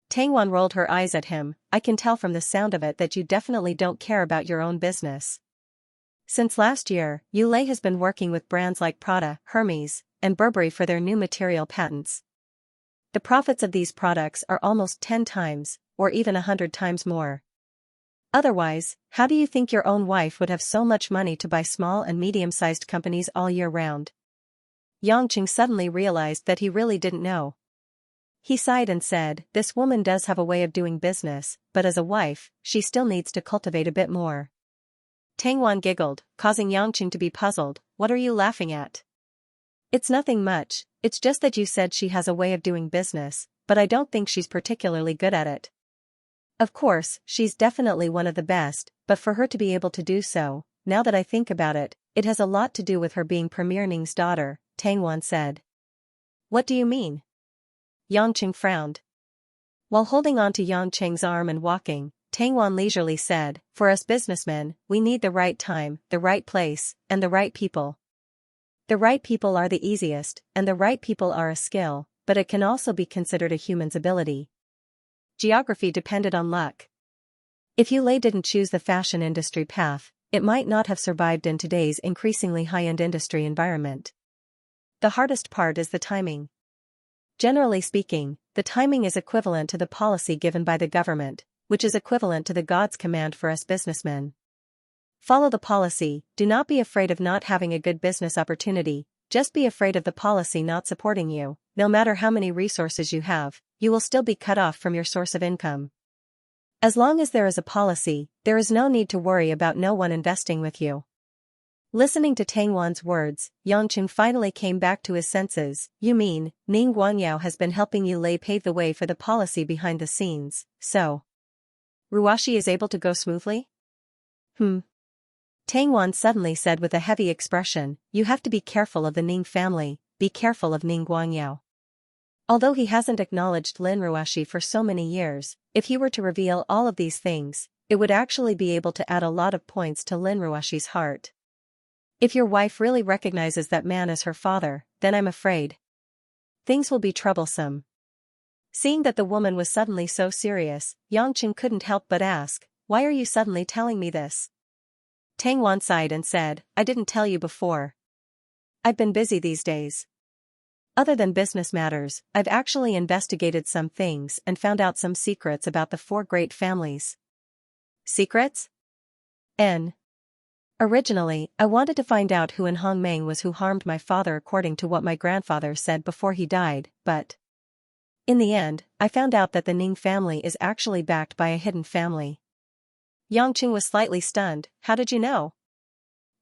Tang Wan rolled her eyes at him, I can tell from the sound of it that you definitely don't care about your own business. Since last year, Yulei has been working with brands like Prada, Hermes, and Burberry for their new material patents. The profits of these products are almost 10 times, or even 100 times more. Otherwise, how do you think your own wife would have so much money to buy small and medium-sized companies all year round? Yang Cheng suddenly realized that he really didn't know. He sighed and said, this woman does have a way of doing business, but as a wife, she still needs to cultivate a bit more. Tang Wan giggled, causing Yang Cheng to be puzzled, what are you laughing at? It's nothing much, it's just that you said she has a way of doing business, but I don't think she's particularly good at it. Of course, she's definitely one of the best, but for her to be able to do so, now that I think about it, it has a lot to do with her being Premier Ning's daughter, Tang Wan said. What do you mean? Yang Cheng frowned. While holding on to Yang Cheng's arm and walking, Tang Wan leisurely said, for us businessmen, we need the right time, the right place, and the right people. The right people are the easiest, and the right people are a skill, but it can also be considered a human's ability. Geography depended on luck. If Yulei didn't choose the fashion industry path, it might not have survived in today's increasingly high-end industry environment. The hardest part is the timing. Generally speaking, the timing is equivalent to the policy given by the government, which is equivalent to the God's command for us businessmen. Follow the policy, do not be afraid of not having a good business opportunity, just be afraid of the policy not supporting you. No matter how many resources you have, you will still be cut off from your source of income. As long as there is a policy, there is no need to worry about no one investing with you. Listening to Tang Wan's words, Yang Cheng finally came back to his senses. You mean, Ning Guangyao has been helping Yulei pave the way for the policy behind the scenes, so Ruoshi is able to go smoothly? Tang Wan suddenly said with a heavy expression, you have to be careful of the Ning family, be careful of Ning Guangyao. Although he hasn't acknowledged Lin Ruoshi for so many years, if he were to reveal all of these things, it would actually be able to add a lot of points to Lin Ruoshi's heart. If your wife really recognizes that man as her father, then I'm afraid things will be troublesome. Seeing that the woman was suddenly so serious, Yang Cheng couldn't help but ask, why are you suddenly telling me this? Tang Wan sighed and said, I didn't tell you before. I've been busy these days. Other than business matters, I've actually investigated some things and found out some secrets about the 4 great families. Secrets? Originally, I wanted to find out who in Hongmeng was who harmed my father according to what my grandfather said before he died, but in the end, I found out that the Ning family is actually backed by a hidden family. Yangqing was slightly stunned. How did you know?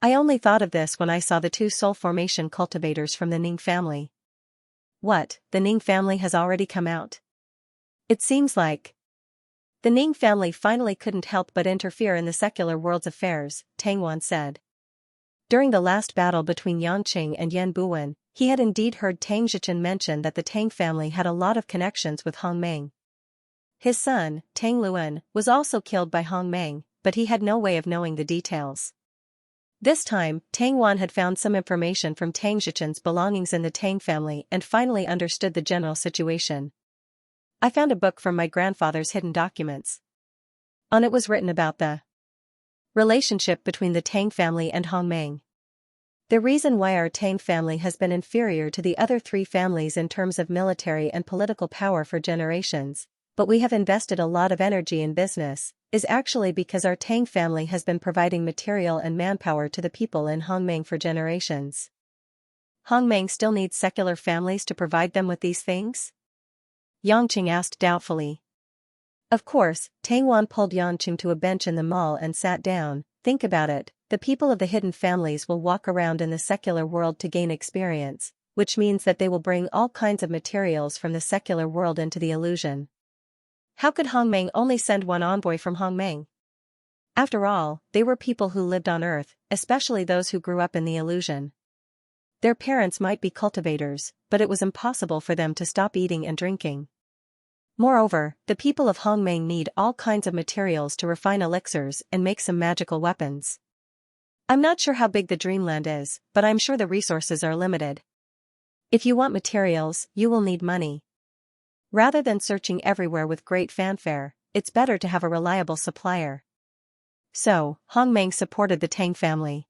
I only thought of this when I saw the two soul formation cultivators from the Ning family. What, the Ning family has already come out? It seems like the Ning family finally couldn't help but interfere in the secular world's affairs, Tang Wan said. During the last battle between Yangqing and Yan Buwen, he had indeed heard Tang Zhichen mention that the Tang family had a lot of connections with Hongmeng. His son, Tang Luan, was also killed by Hongmeng, but he had no way of knowing the details. This time, Tang Wan had found some information from Tang Zhichen's belongings in the Tang family and finally understood the general situation. I found a book from my grandfather's hidden documents. On it was written about the relationship between the Tang family and Hongmeng. The reason why our Tang family has been inferior to the other three families in terms of military and political power for generations, but we have invested a lot of energy in business, is actually because our Tang family has been providing material and manpower to the people in Hongmeng for generations. Hongmeng still needs secular families to provide them with these things? Yangqing asked doubtfully. Of course, Tang Wan pulled Yangqing to a bench in the mall and sat down. Think about it, the people of the hidden families will walk around in the secular world to gain experience, which means that they will bring all kinds of materials from the secular world into the illusion. How could Hongmeng only send one envoy from Hongmeng? After all, they were people who lived on Earth, especially those who grew up in the illusion. Their parents might be cultivators, but it was impossible for them to stop eating and drinking. Moreover, the people of Hongmeng need all kinds of materials to refine elixirs and make some magical weapons. I'm not sure how big the dreamland is, but I'm sure the resources are limited. If you want materials, you will need money. Rather than searching everywhere with great fanfare, it's better to have a reliable supplier. So, Hongmeng supported the Tang family.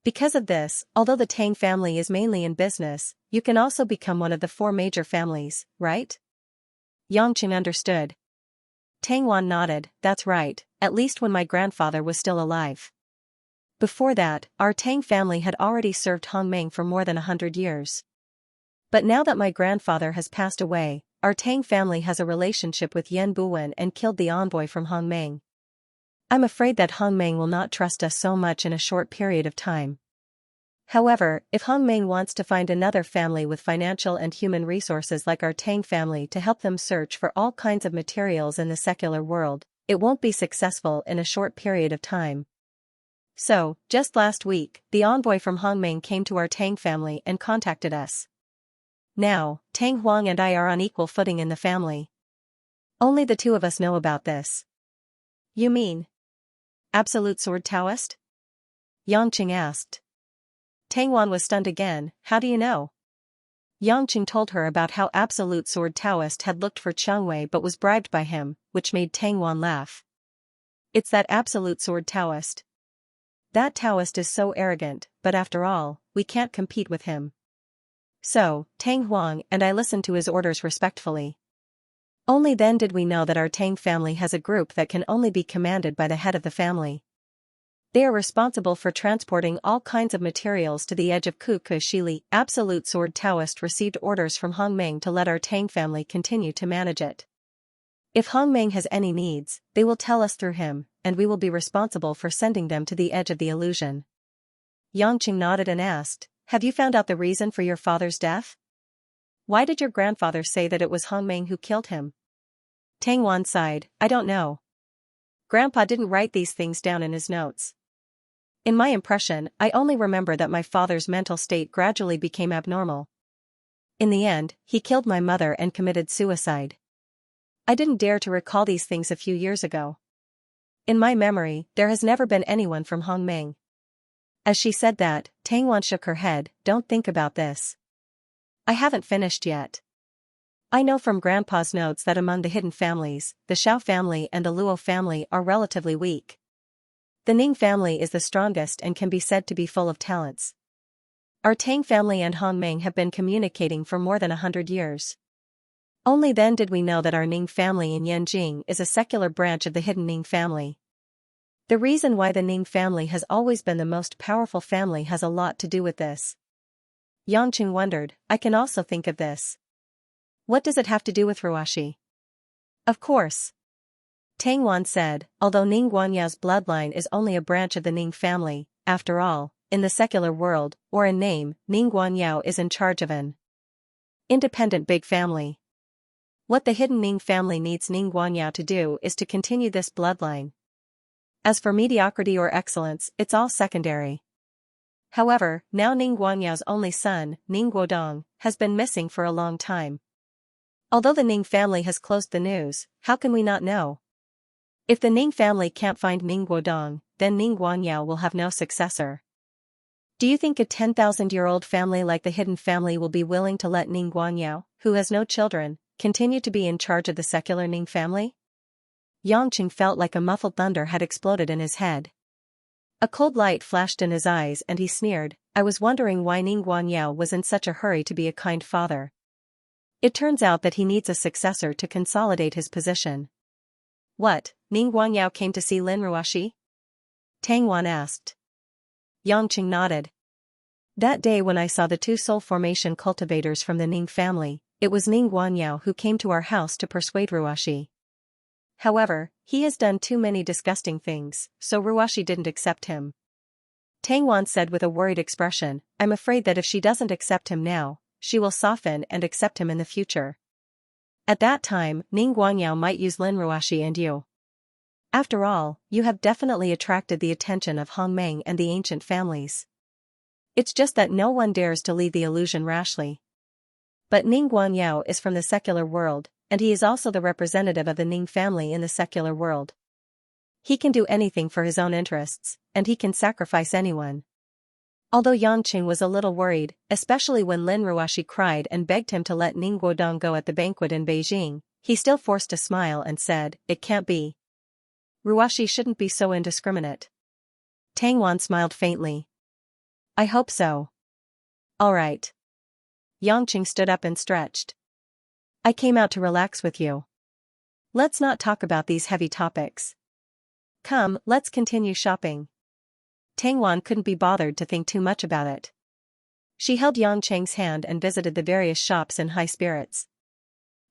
Because of this, although the Tang family is mainly in business, you can also become one of the four major families, right? Yangqing understood. Tang Wan nodded. That's right, at least when my grandfather was still alive. Before that, our Tang family had already served Hongmeng for more than 100 years. But now that my grandfather has passed away, our Tang family has a relationship with Yan Buwen and killed the envoy from Hongmeng. I'm afraid that Hongmeng will not trust us so much in a short period of time. However, if Hongmeng wants to find another family with financial and human resources like our Tang family to help them search for all kinds of materials in the secular world, it won't be successful in a short period of time. So, just last week, the envoy from Hongmeng came to our Tang family and contacted us. Now, Tang Huang and I are on equal footing in the family. Only the two of us know about this. You mean Absolute Sword Taoist? Yangqing asked. Tang Wan was stunned again. How do you know? Yangqing told her about how Absolute Sword Taoist had looked for Cheng Wei but was bribed by him, which made Tang Wan laugh. It's that Absolute Sword Taoist. That Taoist is so arrogant, but after all, we can't compete with him. So, Tang Huang and I listened to his orders respectfully. Only then did we know that our Tang family has a group that can only be commanded by the head of the family. They are responsible for transporting all kinds of materials to the edge of Shili. Absolute Sword Taoist received orders from Hongmeng to let our Tang family continue to manage it. If Hongmeng has any needs, they will tell us through him, and we will be responsible for sending them to the edge of the illusion. Yangqing nodded and asked, have you found out the reason for your father's death? Why did your grandfather say that it was Hongmeng who killed him? Tang Wan sighed. I don't know. Grandpa didn't write these things down in his notes. In my impression, I only remember that my father's mental state gradually became abnormal. In the end, he killed my mother and committed suicide. I didn't dare to recall these things a few years ago. In my memory, there has never been anyone from Hongmeng. As she said that, Tang Wan shook her head. Don't think about this. I haven't finished yet. I know from Grandpa's notes that among the hidden families, the Xiao family and the Luo family are relatively weak. The Ning family is the strongest and can be said to be full of talents. Our Tang family and Hongmeng have been communicating for more than 100 years. Only then did we know that our Ning family in Yanjing is a secular branch of the hidden Ning family. The reason why the Ning family has always been the most powerful family has a lot to do with this. Yangqing wondered, I can also think of this. What does it have to do with Ruashi? Of course. Tang Wan said, although Ning Guanyao's bloodline is only a branch of the Ning family, after all, in the secular world, or in name, Ning Guanyao is in charge of an independent big family. What the hidden Ning family needs Ning Guanyao to do is to continue this bloodline. As for mediocrity or excellence, it's all secondary. However, now Ning Guanyao's only son, Ning Guodong, has been missing for a long time. Although the Ning family has closed the news, how can we not know? If the Ning family can't find Ning Guodong, then Ning Guanyao will have no successor. Do you think a 10,000-year-old family like the hidden family will be willing to let Ning Guanyao, who has no children, continue to be in charge of the secular Ning family? Yangqing felt like a muffled thunder had exploded in his head. A cold light flashed in his eyes and he sneered, I was wondering why Ning Guanyao was in such a hurry to be a kind father. It turns out that he needs a successor to consolidate his position. What, Ning Guanyao came to see Lin Ruashi? Tang Wan asked. Yangqing nodded. That day when I saw the two soul formation cultivators from the Ning family, it was Ning Guanyao who came to our house to persuade Ruashi. However, he has done too many disgusting things, so Ruashi didn't accept him. Tang Wan said with a worried expression, I'm afraid that if she doesn't accept him now, she will soften and accept him in the future. At that time, Ning Guanyao might use Lin Ruashi and you. After all, you have definitely attracted the attention of Hongmeng and the ancient families. It's just that no one dares to leave the illusion rashly. But Ning Guanyao is from the secular world, and he is also the representative of the Ning family in the secular world. He can do anything for his own interests, and he can sacrifice anyone. Although Yangqing was a little worried, especially when Lin Ruashi cried and begged him to let Ning Guodong go at the banquet in Beijing, he still forced a smile and said, it can't be. Ruashi shouldn't be so indiscriminate. Tang Wan smiled faintly. I hope so. All right. Yangqing stood up and stretched. I came out to relax with you. Let's not talk about these heavy topics. Come, let's continue shopping. Tang Wan couldn't be bothered to think too much about it. She held Yangqing's hand and visited the various shops in high spirits.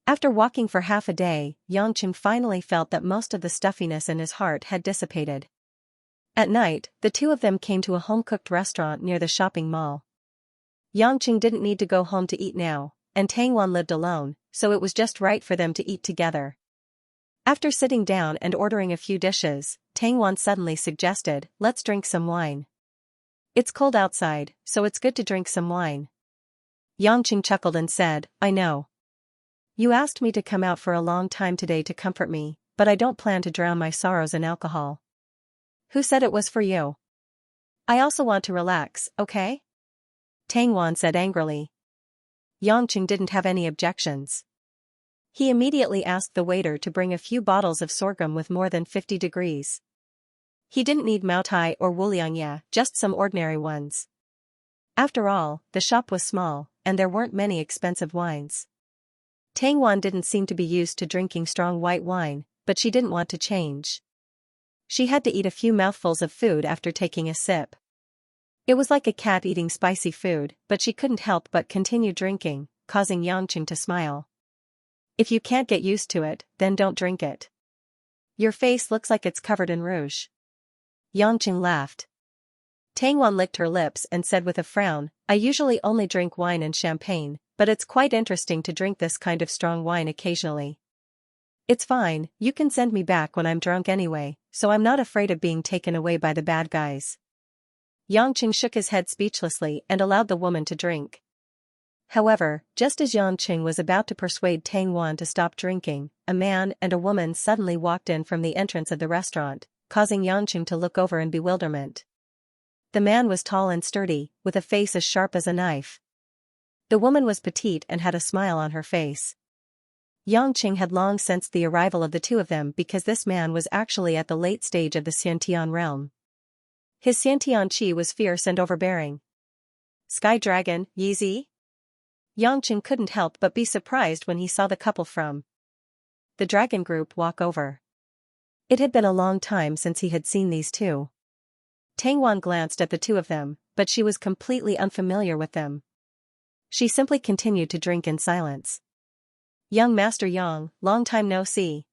After walking for half a day, Yangqing finally felt that most of the stuffiness in his heart had dissipated. At night, the two of them came to a home-cooked restaurant near the shopping mall. Yangqing didn't need to go home to eat now, and Tang Wan lived alone, so it was just right for them to eat together. After sitting down and ordering a few dishes, Tang Wan suddenly suggested, let's drink some wine. It's cold outside, so it's good to drink some wine. Yangqing chuckled and said, I know. You asked me to come out for a long time today to comfort me, but I don't plan to drown my sorrows in alcohol. Who said it was for you? I also want to relax, okay? Tang Wan said angrily. Yangqing didn't have any objections. He immediately asked the waiter to bring a few bottles of sorghum with more than 50 degrees. He didn't need Maotai or Wuliangya, just some ordinary ones. After all, the shop was small, and there weren't many expensive wines. Tang Wan didn't seem to be used to drinking strong white wine, but she didn't want to change. She had to eat a few mouthfuls of food after taking a sip. It was like a cat eating spicy food, but she couldn't help but continue drinking, causing Yangqing to smile. If you can't get used to it, then don't drink it. Your face looks like it's covered in rouge. Yangqing laughed. Tang Wan licked her lips and said with a frown, I usually only drink wine and champagne, but it's quite interesting to drink this kind of strong wine occasionally. It's fine, you can send me back when I'm drunk anyway, so I'm not afraid of being taken away by the bad guys. Yangqing shook his head speechlessly and allowed the woman to drink. However, just as Yangqing was about to persuade Tang Wan to stop drinking, a man and a woman suddenly walked in from the entrance of the restaurant, causing Yangqing to look over in bewilderment. The man was tall and sturdy, with a face as sharp as a knife. The woman was petite and had a smile on her face. Yangqing had long sensed the arrival of the two of them because this man was actually at the late stage of the Xiantian realm. His Xiantian chi was fierce and overbearing. Sky Dragon, Yeezy? Yangqing couldn't help but be surprised when he saw the couple from the Dragon Group walk over. It had been a long time since he had seen these two. Tang Wan glanced at the two of them, but she was completely unfamiliar with them. She simply continued to drink in silence. Young Master Yang, long time no see.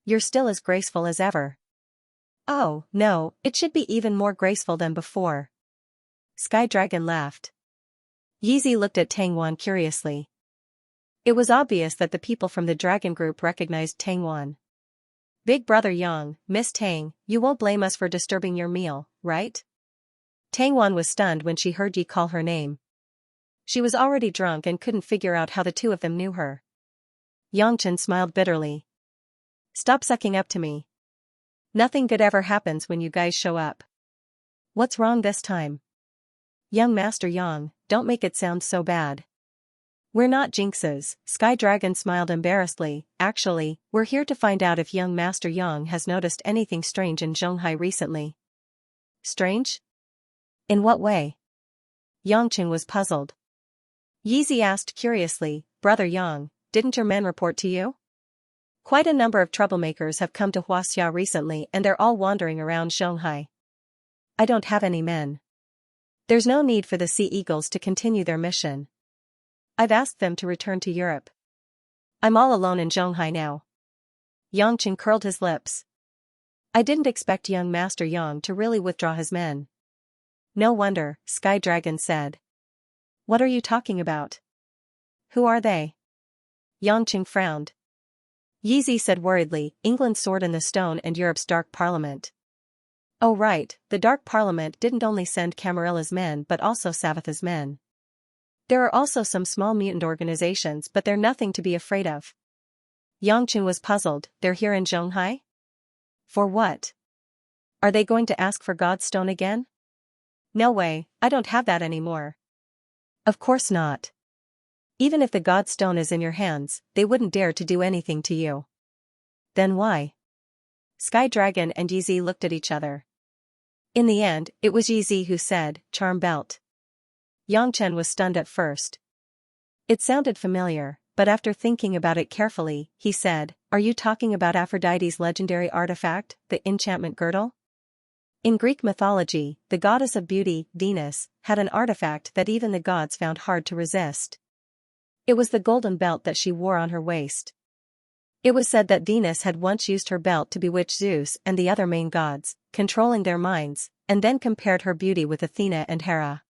You're still as graceful as ever. Oh, no, it should be even more graceful than before. Sky Dragon laughed. Yizi looked at Tang Wan curiously. It was obvious that the people from the dragon group recognized Tang Wan. Big brother Yang, Miss Tang, you won't blame us for disturbing your meal, right? Tang Wan was stunned when she heard Yi call her name. She was already drunk and couldn't figure out how the two of them knew her. Yangchen smiled bitterly. Stop sucking up to me. Nothing good ever happens when you guys show up. What's wrong this time? Young Master Yang, don't make it sound so bad. We're not jinxes, Sky Dragon smiled embarrassedly. Actually, we're here to find out if young Master Yang has noticed anything strange in Zhonghai recently. Strange? In what way? Yangchen was puzzled. Yizi asked curiously, Brother Yang, didn't your men report to you? Quite a number of troublemakers have come to Xianxia recently and they're all wandering around Zhonghai. I don't have any men. There's no need for the Sea Eagles to continue their mission. I've asked them to return to Europe. I'm all alone in Zhonghai now. Yangchen curled his lips. I didn't expect young Master Yang to really withdraw his men. No wonder, Sky Dragon said. What are you talking about? Who are they? Yangchen frowned. Yizi said worriedly, England's Sword in the Stone and Europe's Dark Parliament. Oh right, the Dark Parliament didn't only send Camarilla's men but also Savatha's men. There are also some small mutant organizations but they're nothing to be afraid of. Yangchen was puzzled, they're here in Zhonghai? For what? Are they going to ask for God's Stone again? No way, I don't have that anymore. Of course not. Even if the God's Stone is in your hands, they wouldn't dare to do anything to you. Then why? Sky Dragon and Yizi looked at each other. In the end, it was Yizi who said, Charm Belt. Yangchen was stunned at first. It sounded familiar, but after thinking about it carefully, he said, Are you talking about Aphrodite's legendary artifact, the enchantment girdle? In Greek mythology, the goddess of beauty, Venus, had an artifact that even the gods found hard to resist. It was the golden belt that she wore on her waist. It was said that Venus had once used her belt to bewitch Zeus and the other main gods, controlling their minds, and then compared her beauty with Athena and Hera.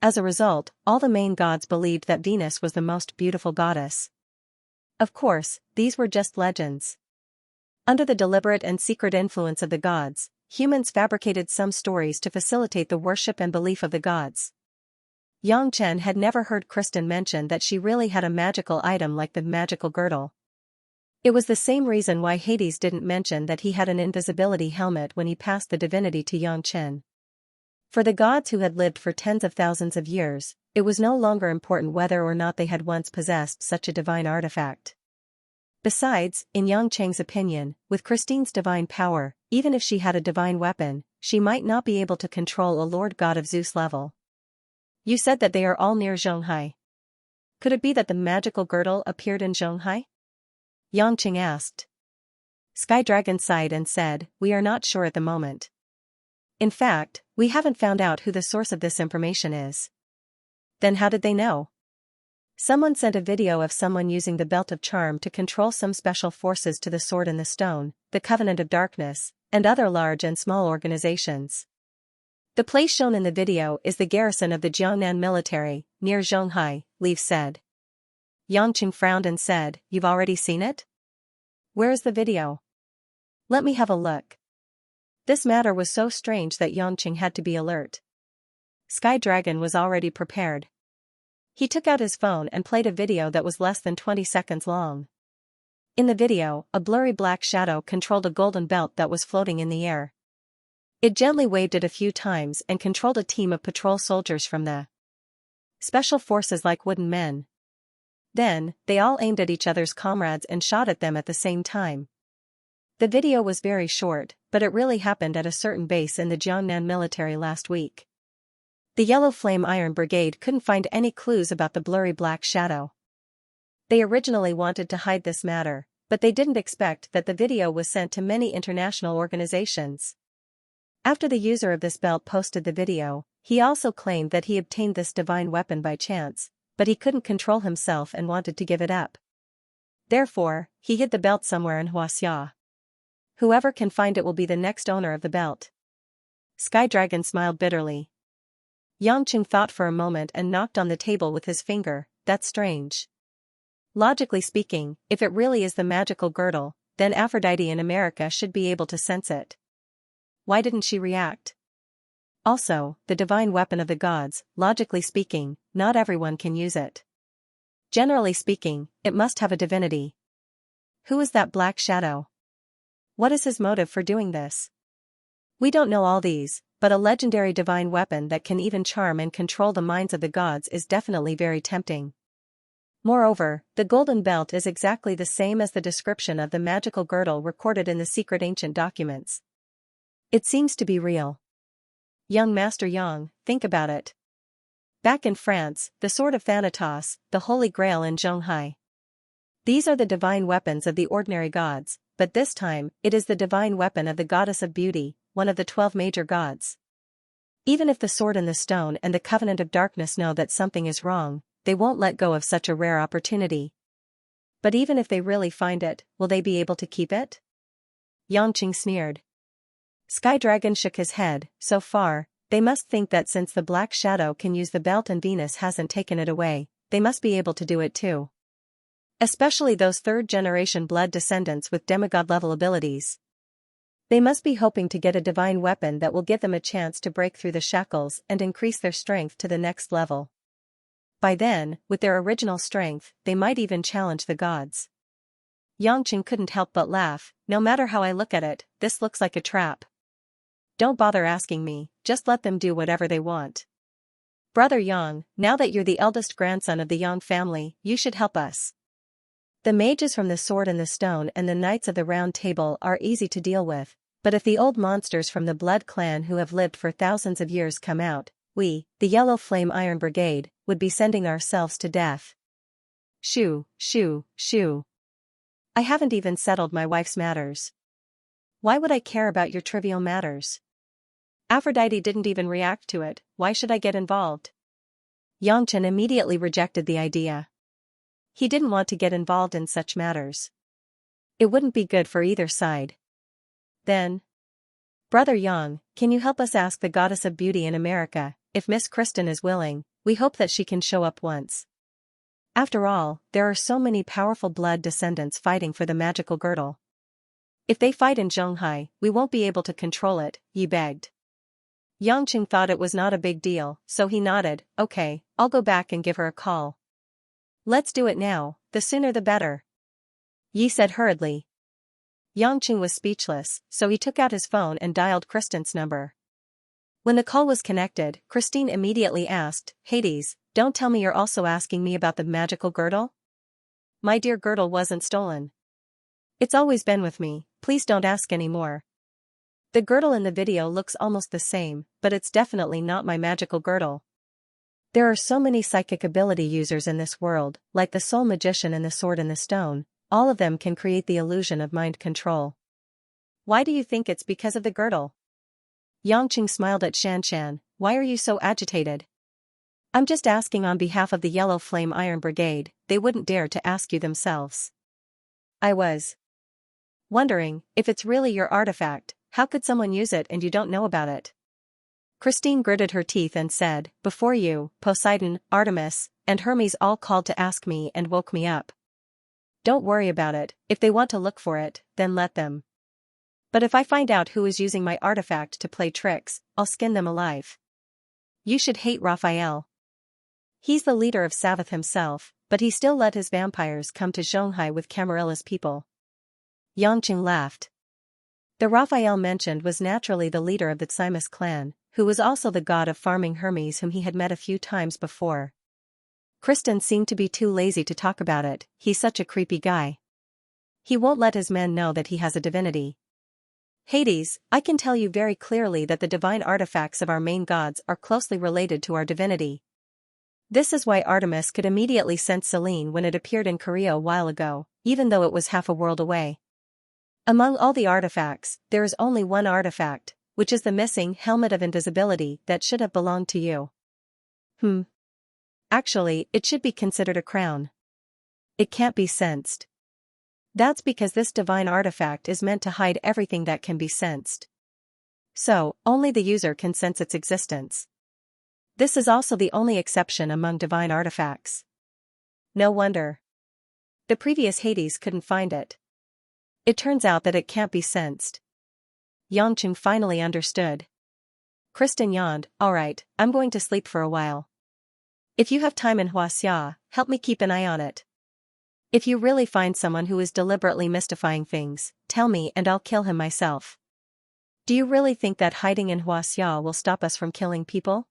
As a result, all the main gods believed that Venus was the most beautiful goddess. Of course, these were just legends. Under the deliberate and secret influence of the gods, humans fabricated some stories to facilitate the worship and belief of the gods. Yangchen had never heard Kristen mention that she really had a magical item like the magical girdle. It was the same reason why Hades didn't mention that he had an invisibility helmet when he passed the divinity to Yangchen. For the gods who had lived for tens of thousands of years, it was no longer important whether or not they had once possessed such a divine artifact. Besides, in Yangcheng's opinion, with Christine's divine power, even if she had a divine weapon, she might not be able to control a Lord God of Zeus level. You said that they are all near Zhonghai. Could it be that the magical girdle appeared in Zhonghai? Yangcheng asked. Sky Dragon sighed and said, We are not sure at the moment. In fact, we haven't found out who the source of this information is. Then how did they know? Someone sent a video of someone using the Belt of Charm to control some special forces to the Sword in the Stone, the Covenant of Darkness, and other large and small organizations. The place shown in the video is the garrison of the Jiangnan military, near Zhonghai, Leaf said. Yangcheng frowned and said, You've already seen it? Where is the video? Let me have a look. This matter was so strange that Yangcheng had to be alert. Sky Dragon was already prepared. He took out his phone and played a video that was less than 20 seconds long. In the video, a blurry black shadow controlled a golden belt that was floating in the air. It gently waved it a few times and controlled a team of patrol soldiers from the special forces like wooden men. Then, they all aimed at each other's comrades and shot at them at the same time. The video was very short, but it really happened at a certain base in the Jiangnan military last week. The Yellow Flame Iron Brigade couldn't find any clues about the blurry black shadow. They originally wanted to hide this matter, but they didn't expect that the video was sent to many international organizations. After the user of this belt posted the video, he also claimed that he obtained this divine weapon by chance, but he couldn't control himself and wanted to give it up. Therefore, he hid the belt somewhere in Xianxia. Whoever can find it will be the next owner of the belt. Sky Dragon smiled bitterly. Xianxia thought for a moment and knocked on the table with his finger. That's strange. Logically speaking, if it really is the magical girdle, then Aphrodite in America should be able to sense it. Why didn't she react? Also, the divine weapon of the gods, logically speaking, not everyone can use it. Generally speaking, it must have a divinity. Who is that black shadow? What is his motive for doing this? We don't know all these, but a legendary divine weapon that can even charm and control the minds of the gods is definitely very tempting. Moreover, the golden belt is exactly the same as the description of the magical girdle recorded in the secret ancient documents. It seems to be real. Young Master Yang, think about it. Back in France, the sword of Thanatos, the Holy Grail in Xianxia. These are the divine weapons of the ordinary gods, but this time, it is the divine weapon of the goddess of beauty, one of the 12 major gods. Even if the sword and the stone and the covenant of darkness know that something is wrong, they won't let go of such a rare opportunity. But even if they really find it, will they be able to keep it? Xianxia sneered. Sky Dragon shook his head. So far, they must think that since the Black Shadow can use the belt and Venus hasn't taken it away, they must be able to do it too. Especially those third-generation blood descendants with demigod-level abilities. They must be hoping to get a divine weapon that will give them a chance to break through the shackles and increase their strength to the next level. By then, with their original strength, they might even challenge the gods. Xianxia couldn't help but laugh. No matter how I look at it, this looks like a trap. Don't bother asking me, just let them do whatever they want. Brother Yang, now that you're the eldest grandson of the Yang family, you should help us. The mages from the Sword and the Stone and the Knights of the Round Table are easy to deal with, but if the old monsters from the Blood Clan who have lived for thousands of years come out, we, the Yellow Flame Iron Brigade, would be sending ourselves to death. Shoo, shoo, shoo. I haven't even settled my wife's matters. Why would I care about your trivial matters? Aphrodite didn't even react to it, why should I get involved? Xianxia immediately rejected the idea. He didn't want to get involved in such matters. It wouldn't be good for either side. Then, Brother Yang, can you help us ask the Goddess of Beauty in America, if Miss Kristen is willing? We hope that she can show up once. After all, there are so many powerful blood descendants fighting for the magical girdle. If they fight in Xianxia, we won't be able to control it, Yi begged. Xianxia thought it was not a big deal, so he nodded. Okay, I'll go back and give her a call. Let's do it now, the sooner the better. Yi said hurriedly. Xianxia was speechless, so he took out his phone and dialed Kristen's number. When the call was connected, Christine immediately asked, Hades, don't tell me you're also asking me about the magical girdle? My dear girdle wasn't stolen. It's always been with me, please don't ask any more. The girdle in the video looks almost the same, but it's definitely not my magical girdle. There are so many psychic ability users in this world, like the Soul Magician and the Sword and the Stone, all of them can create the illusion of mind control. Why do you think it's because of the girdle? Xianxia smiled at Xianxia. Why are you so agitated? I'm just asking on behalf of the Yellow Flame Iron Brigade, they wouldn't dare to ask you themselves. I was wondering, if it's really your artifact, how could someone use it and you don't know about it? Christine gritted her teeth and said, before you, Poseidon, Artemis, and Hermes all called to ask me and woke me up. Don't worry about it, if they want to look for it, then let them. But if I find out who is using my artifact to play tricks, I'll skin them alive. You should hate Raphael. He's the leader of Savath himself, but he still let his vampires come to Xianxia with Camarilla's people. Xianxia laughed. The Raphael mentioned was naturally the leader of the Tsimus clan, who was also the god of farming Hermes whom he had met a few times before. Kristen seemed to be too lazy to talk about it, he's such a creepy guy. He won't let his men know that he has a divinity. Hades, I can tell you very clearly that the divine artifacts of our main gods are closely related to our divinity. This is why Artemis could immediately sense Selene when it appeared in Korea a while ago, even though it was half a world away. Among all the artifacts, there is only one artifact, which is the missing helmet of invisibility that should have belonged to you. Actually, it should be considered a crown. It can't be sensed. That's because this divine artifact is meant to hide everything that can be sensed. So, only the user can sense its existence. This is also the only exception among divine artifacts. No wonder. The previous Hades couldn't find it. It turns out that it can't be sensed. Yangqing finally understood. Kristen yawned, alright, I'm going to sleep for a while. If you have time in Xianxia, help me keep an eye on it. If you really find someone who is deliberately mystifying things, tell me and I'll kill him myself. Do you really think that hiding in Xianxia will stop us from killing people?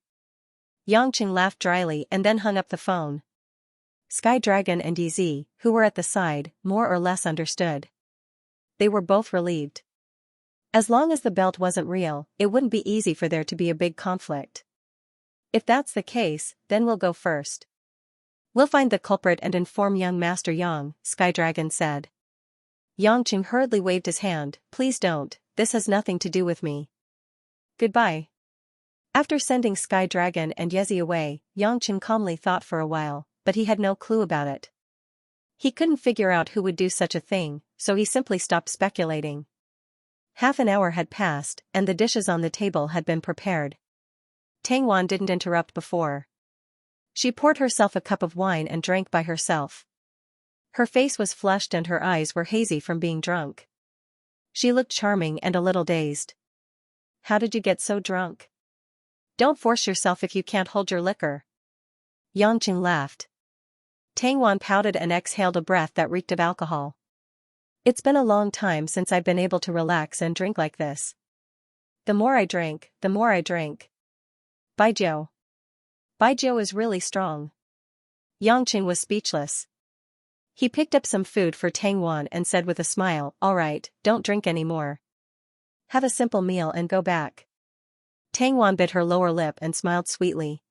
Yangqing laughed dryly and then hung up the phone. Sky Dragon and Yizi, who were at the side, more or less understood. They were both relieved. As long as the belt wasn't real, it wouldn't be easy for there to be a big conflict. If that's the case, then we'll go first. We'll find the culprit and inform young Master Yang, Sky Dragon said. Yangqing hurriedly waved his hand, please don't, this has nothing to do with me. Goodbye. After sending Sky Dragon and Yezi away, Yangqing calmly thought for a while, but he had no clue about it. He couldn't figure out who would do such a thing, so he simply stopped speculating. Half an hour had passed, and the dishes on the table had been prepared. Tang Wan didn't interrupt before. She poured herself a cup of wine and drank by herself. Her face was flushed and her eyes were hazy from being drunk. She looked charming and a little dazed. How did you get so drunk? Don't force yourself if you can't hold your liquor. Yangqing laughed. Tang Wan pouted and exhaled a breath that reeked of alcohol. It's been a long time since I've been able to relax and drink like this. The more I drank, the more I drank. Baijiu. Baijiu is really strong. Yangqing was speechless. He picked up some food for Tang Wan and said with a smile, alright, don't drink anymore. Have a simple meal and go back. Tang Wan bit her lower lip and smiled sweetly.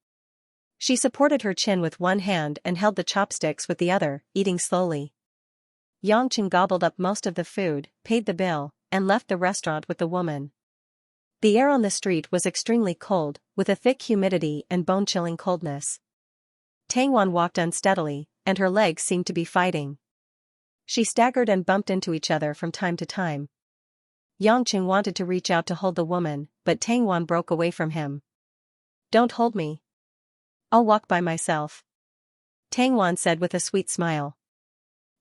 She supported her chin with one hand and held the chopsticks with the other, eating slowly. Yangqing gobbled up most of the food, paid the bill, and left the restaurant with the woman. The air on the street was extremely cold, with a thick humidity and bone-chilling coldness. Tang Wan walked unsteadily, and her legs seemed to be fighting. She staggered and bumped into each other from time to time. Yangqing wanted to reach out to hold the woman, but Tang Wan broke away from him. Don't hold me. I'll walk by myself. Tang Wan said with a sweet smile.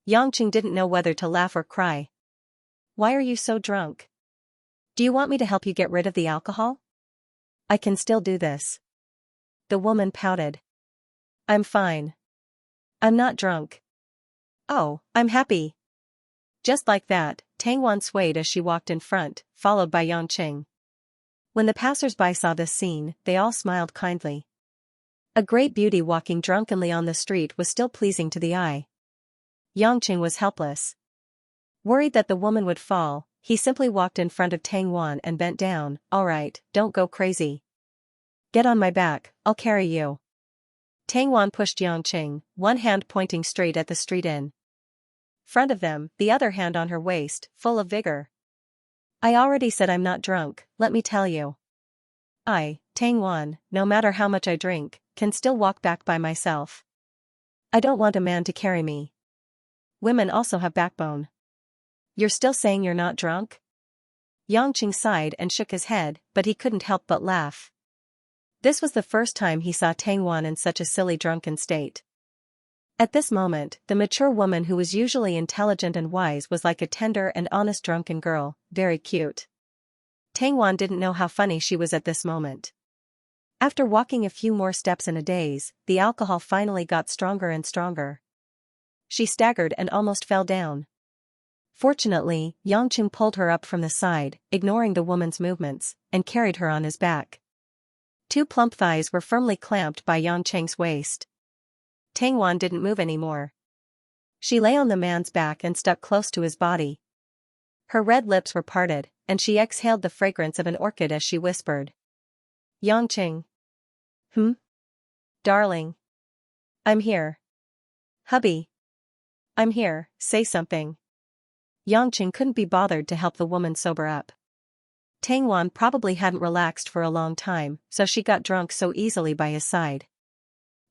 Yangqing didn't know whether to laugh or cry. Why are you so drunk? Do you want me to help you get rid of the alcohol? I can still do this. The woman pouted. I'm fine. I'm not drunk. Oh, I'm happy. Just like that, Tang Wan swayed as she walked in front, followed by Yangqing. When the passers-by saw this scene, they all smiled kindly. A great beauty walking drunkenly on the street was still pleasing to the eye. Yangqing was helpless. Worried that the woman would fall, he simply walked in front of Tang Wan and bent down, alright, don't go crazy. Get on my back, I'll carry you. Tang Wan pushed Yangqing, one hand pointing straight at the street in front of them, the other hand on her waist, full of vigor. I already said I'm not drunk, let me tell you. I, Tang Wan, no matter how much I drink, can still walk back by myself. I don't want a man to carry me. Women also have backbone. You're still saying you're not drunk? Yangqing sighed and shook his head, but he couldn't help but laugh. This was the first time he saw Tang Wan in such a silly drunken state. At this moment, the mature woman who was usually intelligent and wise was like a tender and honest drunken girl, very cute. Tang Wan didn't know how funny she was at this moment. After walking a few more steps in a daze, the alcohol finally got stronger and stronger. She staggered and almost fell down. Fortunately, Yangqing pulled her up from the side, ignoring the woman's movements, and carried her on his back. Two plump thighs were firmly clamped by Yangqing's waist. Tang Wan didn't move anymore. She lay on the man's back and stuck close to his body. Her red lips were parted, and she exhaled the fragrance of an orchid as she whispered. Yangqing. Darling. I'm here. Hubby. I'm here, say something. Yangqing couldn't be bothered to help the woman sober up. Tang Wan probably hadn't relaxed for a long time, so she got drunk so easily by his side.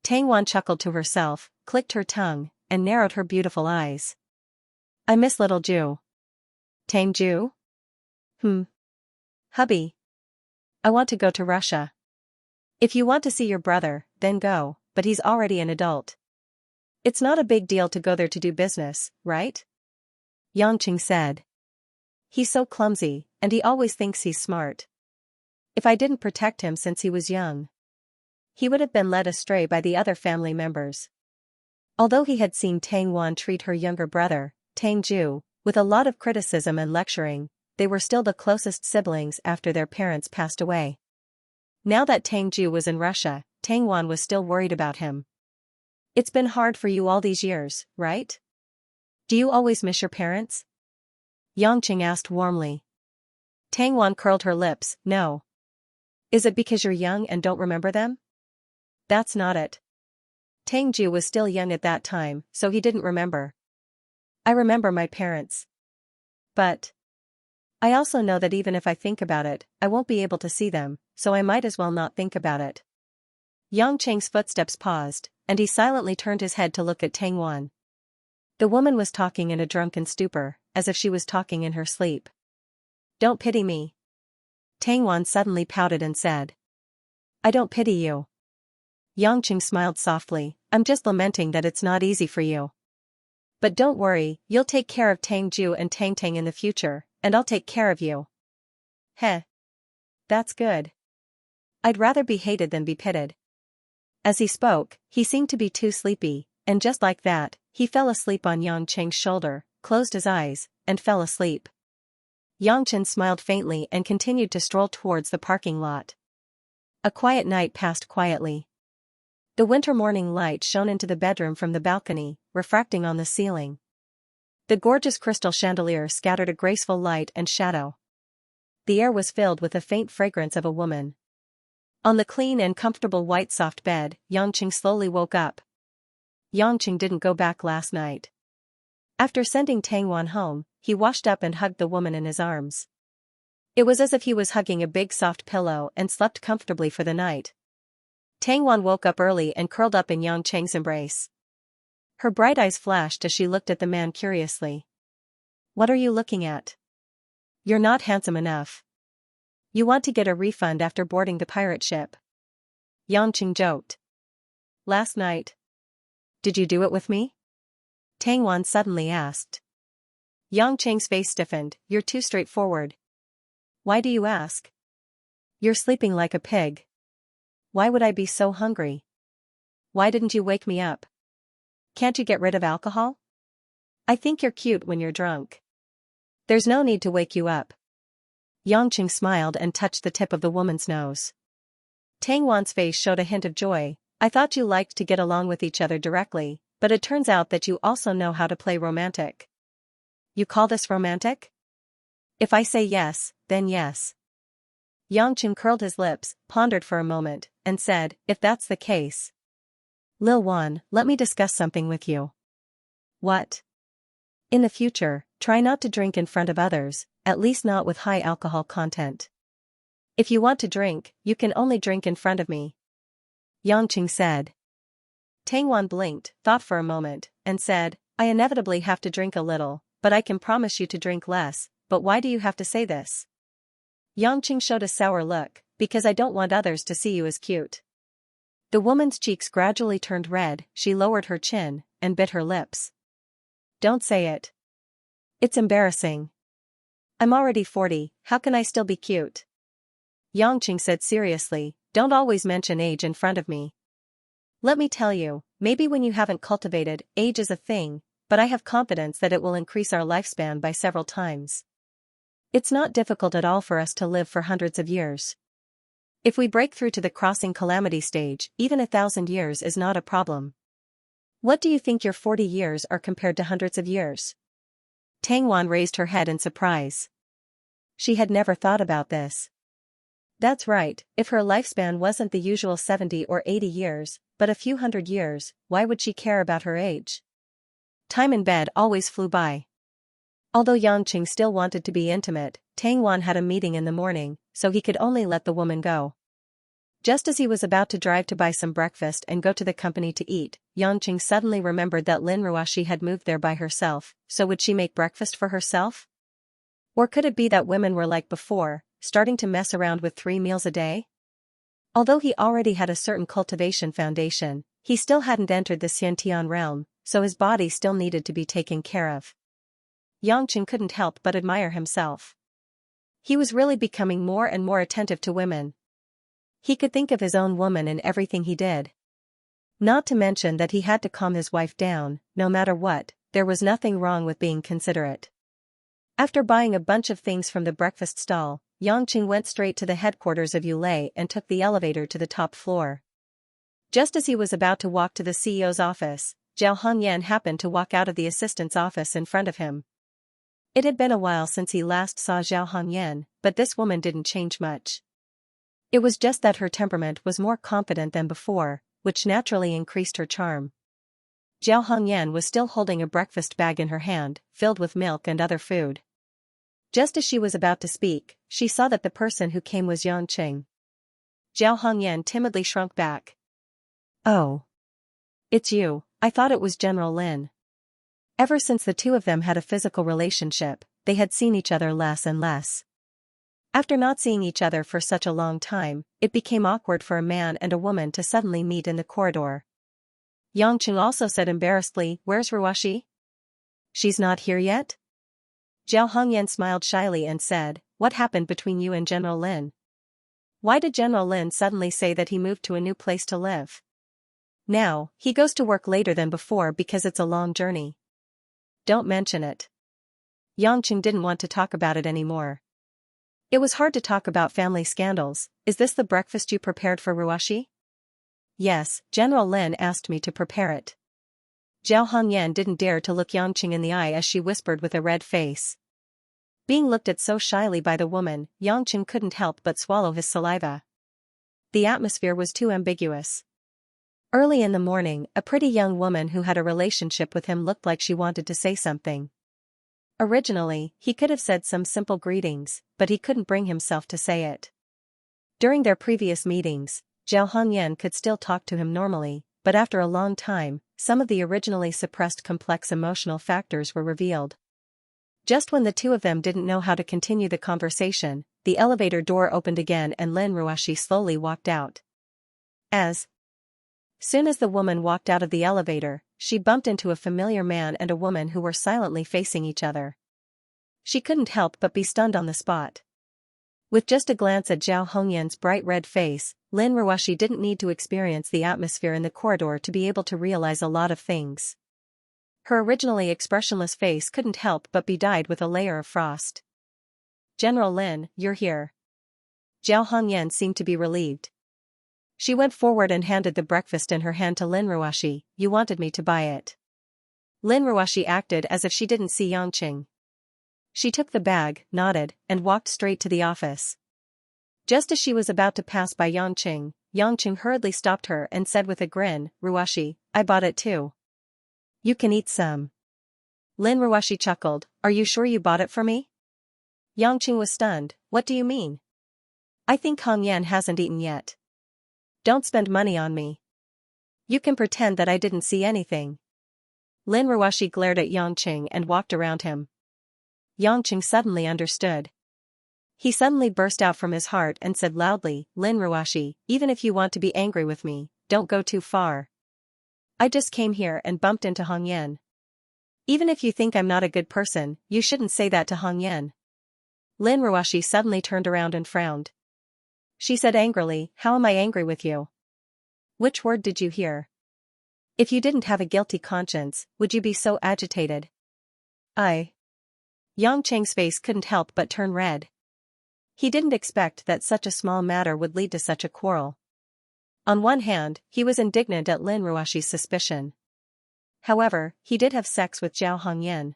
Tang Wan chuckled to herself, clicked her tongue, and narrowed her beautiful eyes. I miss little Ju. Tang Ju? Hubby. I want to go to Russia. If you want to see your brother, then go, but he's already an adult. It's not a big deal to go there to do business, right? Yangqing said. He's so clumsy, and he always thinks he's smart. If I didn't protect him since he was young, he would have been led astray by the other family members. Although he had seen Tang Wan treat her younger brother, Tang Ju, with a lot of criticism and lecturing, they were still the closest siblings after their parents passed away. Now that Tang Ju was in Russia, Tang Wan was still worried about him. It's been hard for you all these years, right? Do you always miss your parents? Yangqing asked warmly. Tang Wan curled her lips, no. Is it because you're young and don't remember them? That's not it. Tang Ju was still young at that time, so he didn't remember. I remember my parents. But I also know that even if I think about it, I won't be able to see them, so I might as well not think about it. Yangqing's footsteps paused, and he silently turned his head to look at Tang Wan. The woman was talking in a drunken stupor, as if she was talking in her sleep. Don't pity me. Tang Wan suddenly pouted and said. I don't pity you. Yangqing smiled softly, I'm just lamenting that it's not easy for you. But don't worry, you'll take care of Tang Ju and Tang Tang in the future, and I'll take care of you. Heh. That's good. I'd rather be hated than be pitied. As he spoke, he seemed to be too sleepy, and just like that, he fell asleep on Yangqing's shoulder, closed his eyes, and fell asleep. Yangqing smiled faintly and continued to stroll towards the parking lot. A quiet night passed quietly. The winter morning light shone into the bedroom from the balcony, refracting on the ceiling. The gorgeous crystal chandelier scattered a graceful light and shadow. The air was filled with the faint fragrance of a woman. On the clean and comfortable white soft bed, Yangqing slowly woke up. Yangqing didn't go back last night. After sending Tang Wan home, he washed up and hugged the woman in his arms. It was as if he was hugging a big soft pillow and slept comfortably for the night. Tang Wan woke up early and curled up in Yangqing's embrace. Her bright eyes flashed as she looked at the man curiously. What are you looking at? You're not handsome enough. You want to get a refund after boarding the pirate ship. Yangqing joked. Last night. Did you do it with me? Tang Wan suddenly asked. Yangqing's face stiffened, you're too straightforward. Why do you ask? You're sleeping like a pig. Why would I be so hungry? Why didn't you wake me up? Can't you get rid of alcohol? I think you're cute when you're drunk. There's no need to wake you up. Yangqing smiled and touched the tip of the woman's nose. Tang Wan's face showed a hint of joy. I thought you liked to get along with each other directly, but it turns out that you also know how to play romantic. You call this romantic? If I say yes, then yes. Yangqing curled his lips, pondered for a moment, and said, if that's the case. Lil Wan, let me discuss something with you. What? In the future, try not to drink in front of others, at least not with high alcohol content. If you want to drink, you can only drink in front of me. Yangqing said. Tang Wan blinked, thought for a moment, and said, I inevitably have to drink a little, but I can promise you to drink less, but why do you have to say this? Yangqing showed a sour look, because I don't want others to see you as cute. The woman's cheeks gradually turned red, she lowered her chin, and bit her lips. Don't say it. It's embarrassing. I'm already 40, how can I still be cute? Yangqing said seriously, don't always mention age in front of me. Let me tell you, maybe when you haven't cultivated, age is a thing, but I have confidence that it will increase our lifespan by several times. It's not difficult at all for us to live for hundreds of years. If we break through to the crossing calamity stage, even 1,000 years is not a problem. What do you think your 40 years are compared to hundreds of years? Tang Wan raised her head in surprise. She had never thought about this. That's right, if her lifespan wasn't the usual 70 or 80 years, but a few hundred years, why would she care about her age? Time in bed always flew by. Although Yangqing still wanted to be intimate, Tang Wan had a meeting in the morning, so he could only let the woman go. Just as he was about to drive to buy some breakfast and go to the company to eat, Yangqing suddenly remembered that Lin Ruoshi had moved there by herself, so would she make breakfast for herself? Or could it be that women were like before, starting to mess around with 3 meals a day? Although he already had a certain cultivation foundation, he still hadn't entered the Xiantian realm, so his body still needed to be taken care of. Yangqing couldn't help but admire himself. He was really becoming more and more attentive to women. He could think of his own woman in everything he did. Not to mention that he had to calm his wife down, no matter what, there was nothing wrong with being considerate. After buying a bunch of things from the breakfast stall, Yangqing went straight to the headquarters of Yulei and took the elevator to the top floor. Just as he was about to walk to the CEO's office, Zhao Hongyan happened to walk out of the assistant's office in front of him. It had been a while since he last saw Zhao Hongyan, but this woman didn't change much. It was just that her temperament was more confident than before, which naturally increased her charm. Zhao Hongyan was still holding a breakfast bag in her hand, filled with milk and other food. Just as she was about to speak, she saw that the person who came was Yangqing. Zhao Hongyan timidly shrunk back. "Oh. It's you, I thought it was General Lin." Ever since the two of them had a physical relationship, they had seen each other less and less. After not seeing each other for such a long time, it became awkward for a man and a woman to suddenly meet in the corridor. Yangqing also said embarrassedly, "Where's Ruoshi?" "She's not here yet?" Zhao Hongyan smiled shyly and said, "What happened between you and General Lin? Why did General Lin suddenly say that he moved to a new place to live? Now, he goes to work later than before because it's a long journey." "Don't mention it." Yangqing didn't want to talk about it anymore. It was hard to talk about family scandals. "Is this the breakfast you prepared for Ruoshi?" "Yes, General Lin asked me to prepare it." Zhao Hongyan didn't dare to look Yangqing in the eye as she whispered with a red face. Being looked at so shyly by the woman, Yangqing couldn't help but swallow his saliva. The atmosphere was too ambiguous. Early in the morning, a pretty young woman who had a relationship with him looked like she wanted to say something. Originally, he could have said some simple greetings, but he couldn't bring himself to say it. During their previous meetings, Zhao Hongyan could still talk to him normally, but after a long time, some of the originally suppressed complex emotional factors were revealed. Just when the two of them didn't know how to continue the conversation, the elevator door opened again and Lin Ruoshi slowly walked out. As soon as the woman walked out of the elevator, she bumped into a familiar man and a woman who were silently facing each other. She couldn't help but be stunned on the spot. With just a glance at Zhao Hongyan's bright red face, Lin Ruoshi didn't need to experience the atmosphere in the corridor to be able to realize a lot of things. Her originally expressionless face couldn't help but be dyed with a layer of frost. "General Lin, you're here." Zhao Hongyan seemed to be relieved. She went forward and handed the breakfast in her hand to Lin Ruoshi. "You wanted me to buy it." Lin Ruoshi acted as if she didn't see Yangqing. She took the bag, nodded, and walked straight to the office. Just as she was about to pass by Yangqing, Yangqing hurriedly stopped her and said with a grin, "Ruoshi, I bought it too. You can eat some." Lin Ruoshi chuckled, "Are you sure you bought it for me?" Yangqing was stunned. "What do you mean? I think Hongyan hasn't eaten yet." "Don't spend money on me. You can pretend that I didn't see anything." Lin Ruoshi glared at Yangqing and walked around him. Yangqing suddenly understood. He suddenly burst out from his heart and said loudly, "Lin Ruoshi, even if you want to be angry with me, don't go too far. I just came here and bumped into Hongyan. Even if you think I'm not a good person, you shouldn't say that to Hongyan." Lin Ruoshi suddenly turned around and frowned. She said angrily, "How am I angry with you? Which word did you hear? If you didn't have a guilty conscience, would you be so agitated?" "I..." Yangqing's face couldn't help but turn red. He didn't expect that such a small matter would lead to such a quarrel. On one hand, he was indignant at Lin Ruoshi's suspicion. However, he did have sex with Zhao Hongyan.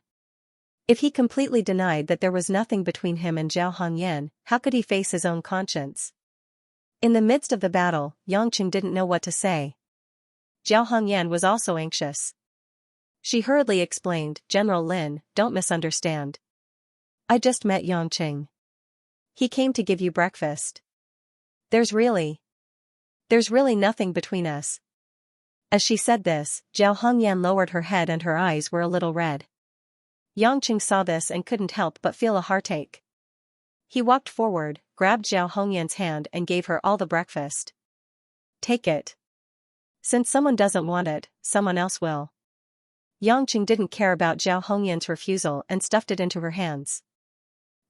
If he completely denied that there was nothing between him and Zhao Hongyan, how could he face his own conscience? In the midst of the battle, Yangqing didn't know what to say. Zhao Hongyan was also anxious. She hurriedly explained, General Lin, don't misunderstand. I just met Yongqing. He came to give you breakfast. There's really nothing between us. As she said this, Zhao Hongyan lowered her head and her eyes were a little red. Yongqing saw this and couldn't help but feel a heartache. He walked forward, grabbed Zhao Hongyan's hand and gave her all the breakfast. Take it. Since someone doesn't want it, someone else will. Yongqing didn't care about Zhao Hongyan's refusal and stuffed it into her hands.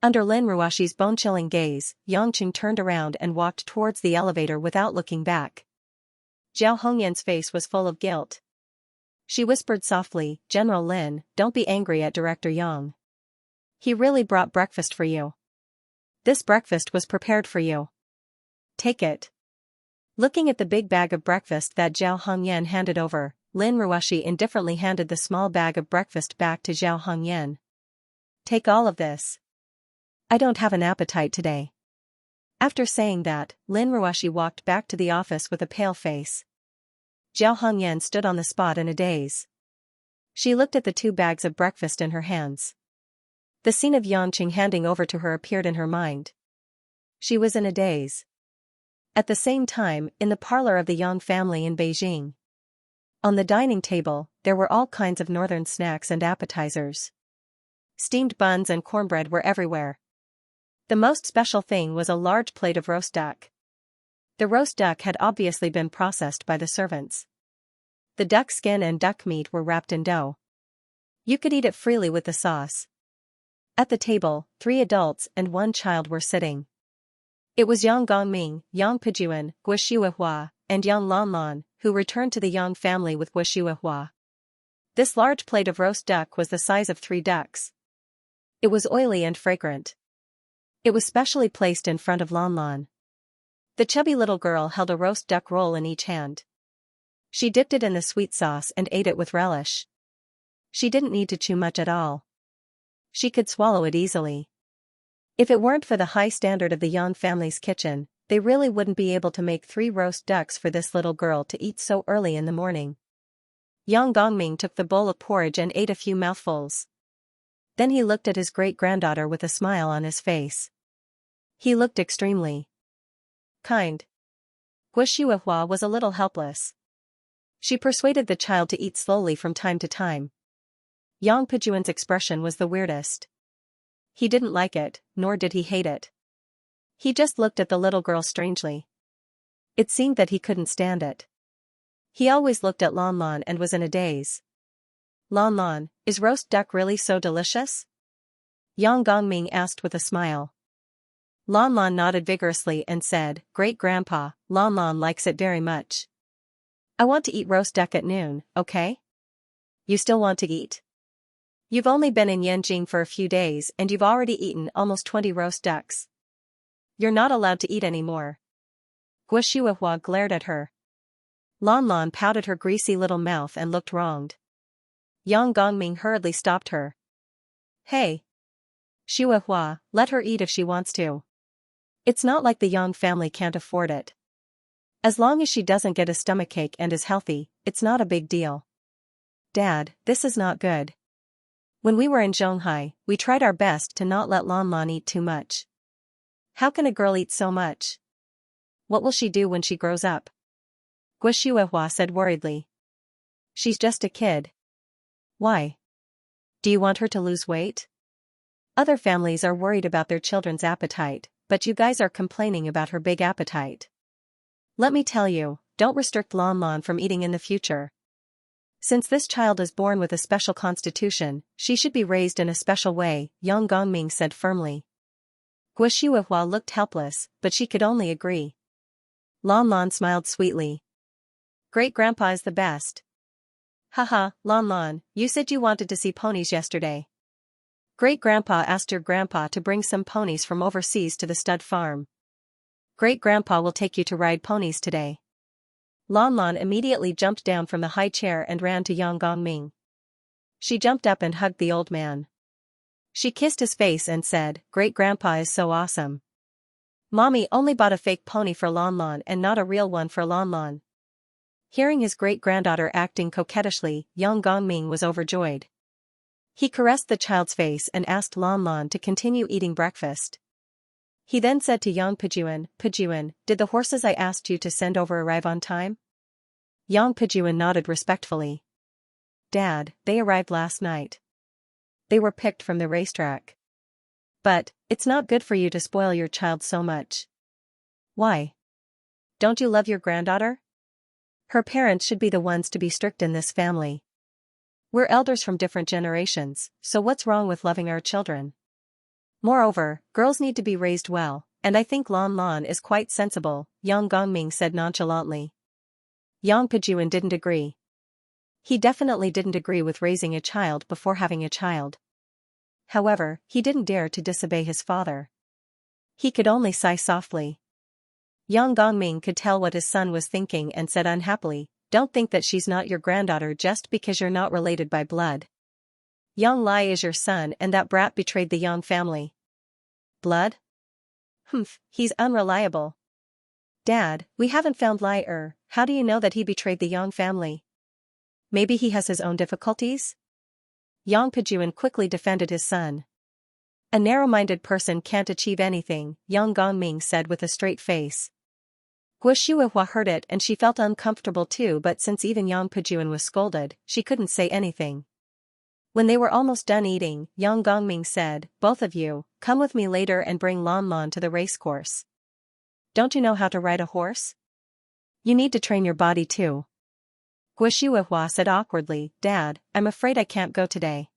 Under Lin Ruoxi's bone-chilling gaze, Yongqing turned around and walked towards the elevator without looking back. Zhao Hongyan's face was full of guilt. She whispered softly, General Lin, don't be angry at Director Yang. He really brought breakfast for you. This breakfast was prepared for you. Take it. Looking at the big bag of breakfast that Zhao Hongyan handed over, Lin Ruoxi indifferently handed the small bag of breakfast back to Zhao Hongyan. Take all of this. I don't have an appetite today. After saying that, Lin Ruoxi walked back to the office with a pale face. Zhao Hongyan stood on the spot in a daze. She looked at the 2 bags of breakfast in her hands. The scene of Yongqing handing over to her appeared in her mind. She was in a daze. At the same time, in the parlor of the Yang family in Beijing. On the dining table, there were all kinds of northern snacks and appetizers. Steamed buns and cornbread were everywhere. The most special thing was a large plate of roast duck. The roast duck had obviously been processed by the servants. The duck skin and duck meat were wrapped in dough. You could eat it freely with the sauce. At the table, 3 adults and 1 child were sitting. It was Yang Gongming, Yang Pijuan, Gui Shuihua, and Yang Lanlan, who returned to the Yang family with Gui Shuihua. This large plate of roast duck was the size of 3 ducks. It was oily and fragrant. It was specially placed in front of Lanlan. The chubby little girl held a roast duck roll in each hand. She dipped it in the sweet sauce and ate it with relish. She didn't need to chew much at all. She could swallow it easily. If it weren't for the high standard of the Yang family's kitchen, they really wouldn't be able to make 3 roast ducks for this little girl to eat so early in the morning. Yang Gongming took the bowl of porridge and ate a few mouthfuls. Then he looked at his great-granddaughter with a smile on his face. He looked extremely kind. Gui Shuihua was a little helpless. She persuaded the child to eat slowly from time to time. Yang Pijuan's expression was the weirdest. He didn't like it, nor did he hate it. He just looked at the little girl strangely. It seemed that he couldn't stand it. He always looked at Lanlan and was in a daze. Lanlan, is roast duck really so delicious? Yang Gongming asked with a smile. Lanlan nodded vigorously and said, Great-grandpa, Lanlan likes it very much. I want to eat roast duck at noon, okay? You still want to eat? You've only been in Yanjing for a few days and you've already eaten almost 20 roast ducks. You're not allowed to eat anymore. Gui Shuihua glared at her. Lanlan pouted her greasy little mouth and looked wronged. Yang Gongming hurriedly stopped her. Hey! Shuihua, let her eat if she wants to. It's not like the Yang family can't afford it. As long as she doesn't get a stomachache and is healthy, it's not a big deal. Dad, this is not good. When we were in Zhonghai, we tried our best to not let Lanlan eat too much. How can a girl eat so much? What will she do when she grows up? Gui Shuihua said worriedly. She's just a kid. Why? Do you want her to lose weight? Other families are worried about their children's appetite, but you guys are complaining about her big appetite. Let me tell you, don't restrict Lanlan from eating in the future. Since this child is born with a special constitution, she should be raised in a special way, Yang Gongming said firmly. Gui Shuihua looked helpless, but she could only agree. Lanlan smiled sweetly. Great-grandpa is the best. Haha, Lanlan, you said you wanted to see ponies yesterday. Great-grandpa asked your grandpa to bring some ponies from overseas to the stud farm. Great-grandpa will take you to ride ponies today. Lanlan immediately jumped down from the high chair and ran to Yang Gongming. She jumped up and hugged the old man. She kissed his face and said, Great-grandpa is so awesome. Mommy only bought a fake pony for Lanlan and not a real one for Lanlan. Hearing his great-granddaughter acting coquettishly, young Gongming was overjoyed. He caressed the child's face and asked Lan Lan to continue eating breakfast. He then said to Yang Pijuan, "Pijuan, did the horses I asked you to send over arrive on time?" Yang Pijuan nodded respectfully. "Dad, they arrived last night. They were picked from the racetrack. But, it's not good for you to spoil your child so much." "Why? Don't you love your granddaughter? Her parents should be the ones to be strict in this family. We're elders from different generations, so what's wrong with loving our children? Moreover, girls need to be raised well, and I think Lan Lan is quite sensible," Yang Gongming said nonchalantly. Yang Pijuan didn't agree. He definitely didn't agree with raising a child before having a child. However, he didn't dare to disobey his father. He could only sigh softly. Yang Gongming could tell what his son was thinking and said unhappily, "Don't think that she's not your granddaughter just because you're not related by blood. Yang Lai is your son and that brat betrayed the Yang family." "Blood? Humph, he's unreliable." "Dad, we haven't found Lai. How do you know that he betrayed the Yang family? Maybe he has his own difficulties?" Yang Pijuan quickly defended his son. "A narrow-minded person can't achieve anything," Yang Gongming said with a straight face. Guo Shuihua heard it and she felt uncomfortable too, but since even Yang Pijuan was scolded, she couldn't say anything. When they were almost done eating, Yang Gongming said, "Both of you, come with me later and bring Lan Lan to the racecourse. Don't you know how to ride a horse? You need to train your body too." Guo Shuihua said awkwardly, "Dad, I'm afraid I can't go today.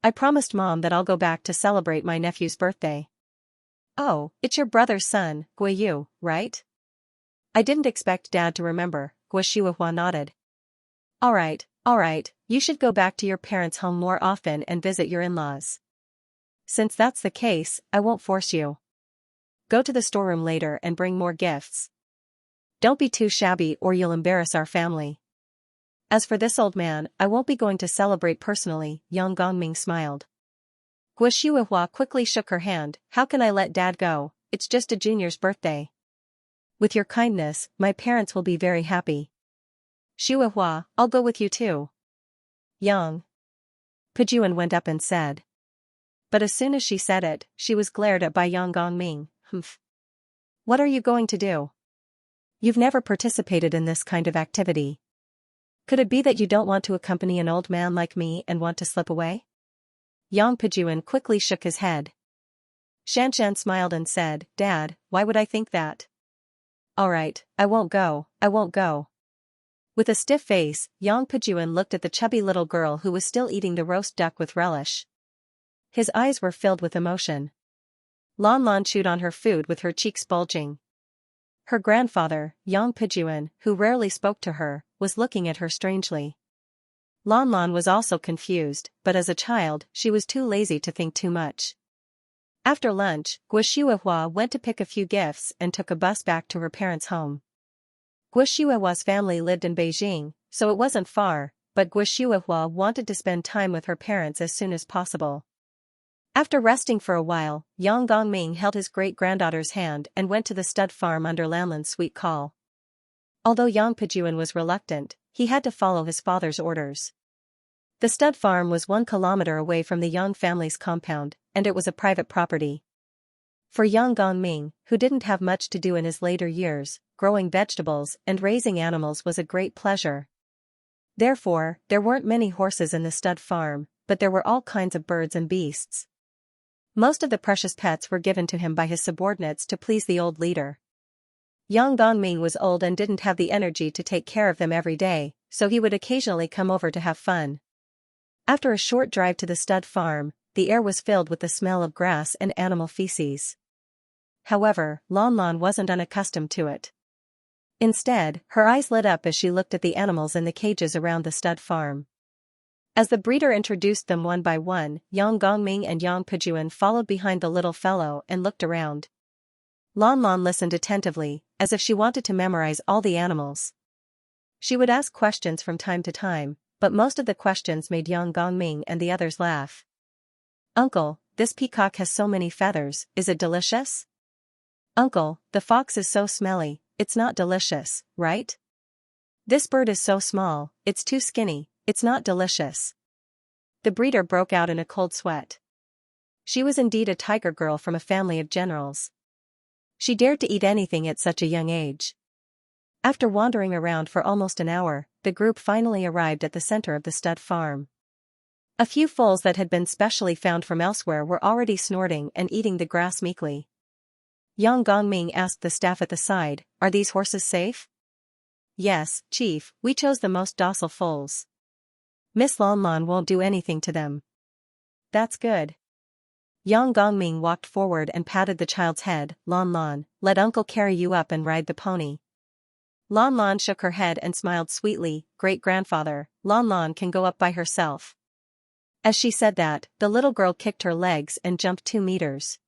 I promised Mom that I'll go back to celebrate my nephew's birthday." "Oh, it's your brother's son, Guo Yu, right? I didn't expect Dad to remember," Guo Shuihua nodded. All right, you should go back to your parents' home more often and visit your in-laws. Since that's the case, I won't force you. Go to the storeroom later and bring more gifts. Don't be too shabby or you'll embarrass our family. As for this old man, I won't be going to celebrate personally," Yang Gongming smiled. Guo Shuihua quickly shook her hand, "How can I let Dad go? It's just a junior's birthday. With your kindness, my parents will be very happy." "Shuihua, I'll go with you too." Yang Pijuan went up and said. But as soon as she said it, she was glared at by Yang Gongming. "Humph. What are you going to do? You've never participated in this kind of activity. Could it be that you don't want to accompany an old man like me and want to slip away?" Yang Pijuan quickly shook his head. Xianxia smiled and said, "Dad, why would I think that? All right, I won't go. With a stiff face, Yang Pijuan looked at the chubby little girl who was still eating the roast duck with relish. His eyes were filled with emotion. Lan Lan chewed on her food with her cheeks bulging. Her grandfather, Yang Pijuan, who rarely spoke to her, was looking at her strangely. Lan Lan was also confused, but as a child, she was too lazy to think too much. After lunch, Guo Shuihua went to pick a few gifts and took a bus back to her parents' home. Guo Shuihua's family lived in Beijing, so it wasn't far, but Guo Shuihua wanted to spend time with her parents as soon as possible. After resting for a while, Yang Gongming held his great-granddaughter's hand and went to the stud farm under Lanlan's sweet call. Although Yang Pijuan was reluctant, he had to follow his father's orders. The stud farm was 1 kilometer away from the Yang family's compound, and it was a private property. For Yang Gongming, who didn't have much to do in his later years, growing vegetables and raising animals was a great pleasure. Therefore, there weren't many horses in the stud farm, but there were all kinds of birds and beasts. Most of the precious pets were given to him by his subordinates to please the old leader. Yang Gongming was old and didn't have the energy to take care of them every day, so he would occasionally come over to have fun. After a short drive to the stud farm, the air was filled with the smell of grass and animal feces. However, Lan Lan wasn't unaccustomed to it. Instead, her eyes lit up as she looked at the animals in the cages around the stud farm. As the breeder introduced them one by one, Yang Gongming and Yang Pijuan followed behind the little fellow and looked around. Lan Lan listened attentively, as if she wanted to memorize all the animals. She would ask questions from time to time, but most of the questions made Yang Gongming and the others laugh. "Uncle, this peacock has so many feathers, is it delicious?" "Uncle, the fox is so smelly, it's not delicious, right?" This bird is so small, it's too skinny, it's not delicious. The breeder broke out in a cold sweat. She was indeed a tiger girl from a family of generals. She dared to eat anything at such a young age. After wandering around for almost an hour, the group finally arrived at the center of the stud farm. A few foals that had been specially found from elsewhere were already snorting and eating the grass meekly. Yang Gongming asked the staff at the side, "Are these horses safe?" "Yes, Chief, we chose the most docile foals. Miss Lanlan won't do anything to them." "That's good." Yang Gongming walked forward and patted the child's head. "Lanlan, let uncle carry you up and ride the pony." Lanlan shook her head and smiled sweetly. "Great-grandfather, Lanlan can go up by herself." As she said that, the little girl kicked her legs and jumped 2 meters.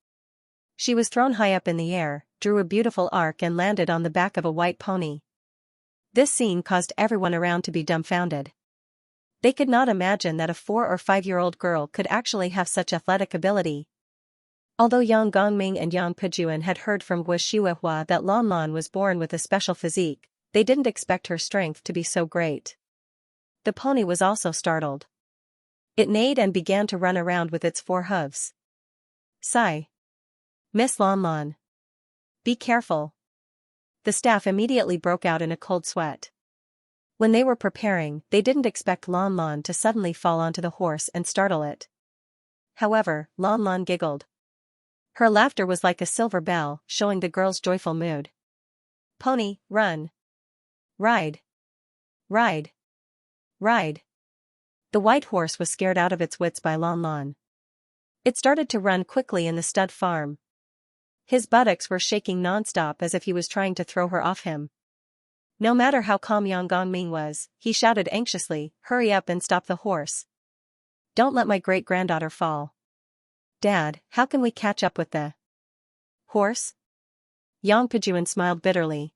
She was thrown high up in the air, drew a beautiful arc and landed on the back of a white pony. This scene caused everyone around to be dumbfounded. They could not imagine that a 4 or 5-year-old girl could actually have such athletic ability. Although Yang Gongming and Yang Pejuan had heard from Wu Shuihua that Lanlan was born with a special physique, they didn't expect her strength to be so great. The pony was also startled. It neighed and began to run around with its 4 hooves. "Sigh. Miss Lanlan. Be careful." The staff immediately broke out in a cold sweat. When they were preparing, they didn't expect Lanlan to suddenly fall onto the horse and startle it. However, Lanlan giggled. Her laughter was like a silver bell, showing the girl's joyful mood. "Pony, run. Ride. Ride. Ride." The white horse was scared out of its wits by Lanlan. It started to run quickly in the stud farm. His buttocks were shaking non-stop as if he was trying to throw her off him. No matter how calm Yang Gongming was, he shouted anxiously, "Hurry up and stop the horse. Don't let my great-granddaughter fall." "Dad, how can we catch up with the horse?" Yang Pejuan smiled bitterly.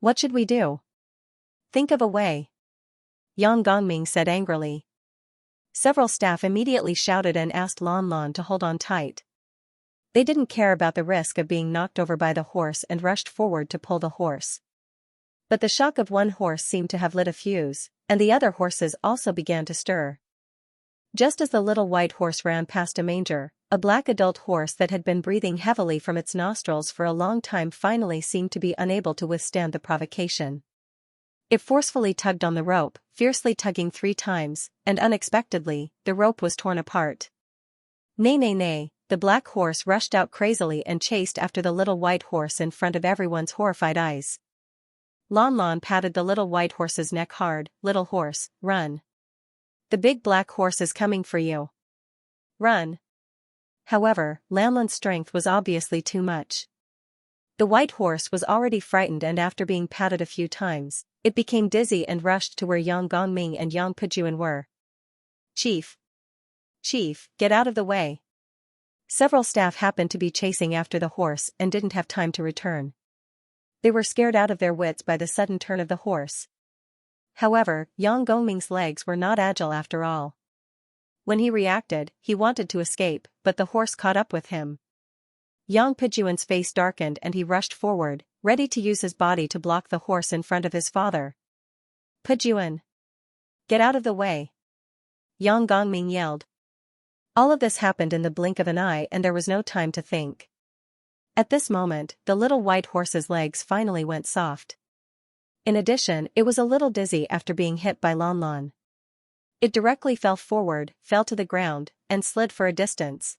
"What should we do?" "Think of a way," Yang Gongming said angrily. Several staff immediately shouted and asked Lanlan to hold on tight. They didn't care about the risk of being knocked over by the horse and rushed forward to pull the horse. But the shock of one horse seemed to have lit a fuse, and the other horses also began to stir. Just as the little white horse ran past a manger, a black adult horse that had been breathing heavily from its nostrils for a long time finally seemed to be unable to withstand the provocation. It forcefully tugged on the rope, fiercely tugging 3 times, and unexpectedly, the rope was torn apart. "Nay nay nay," the black horse rushed out crazily and chased after the little white horse in front of everyone's horrified eyes. Lanlan patted the little white horse's neck hard. "Little horse, run. The big black horse is coming for you. Run." However, Lanlan's strength was obviously too much. The white horse was already frightened, and after being patted a few times, it became dizzy and rushed to where Yang Gongming and Yang Pejuan were. "Chief! Chief, get out of the way." Several staff happened to be chasing after the horse and didn't have time to return. They were scared out of their wits by the sudden turn of the horse. However, Yang Gongming's legs were not agile after all. When he reacted, he wanted to escape, but the horse caught up with him. Yang Pejuan's face darkened and he rushed forward, ready to use his body to block the horse in front of his father. "Pejuan! Get out of the way!" Yang Gongming yelled. All of this happened in the blink of an eye and there was no time to think. At this moment, the little white horse's legs finally went soft. In addition, it was a little dizzy after being hit by Lanlan. It directly fell forward, fell to the ground, and slid for a distance.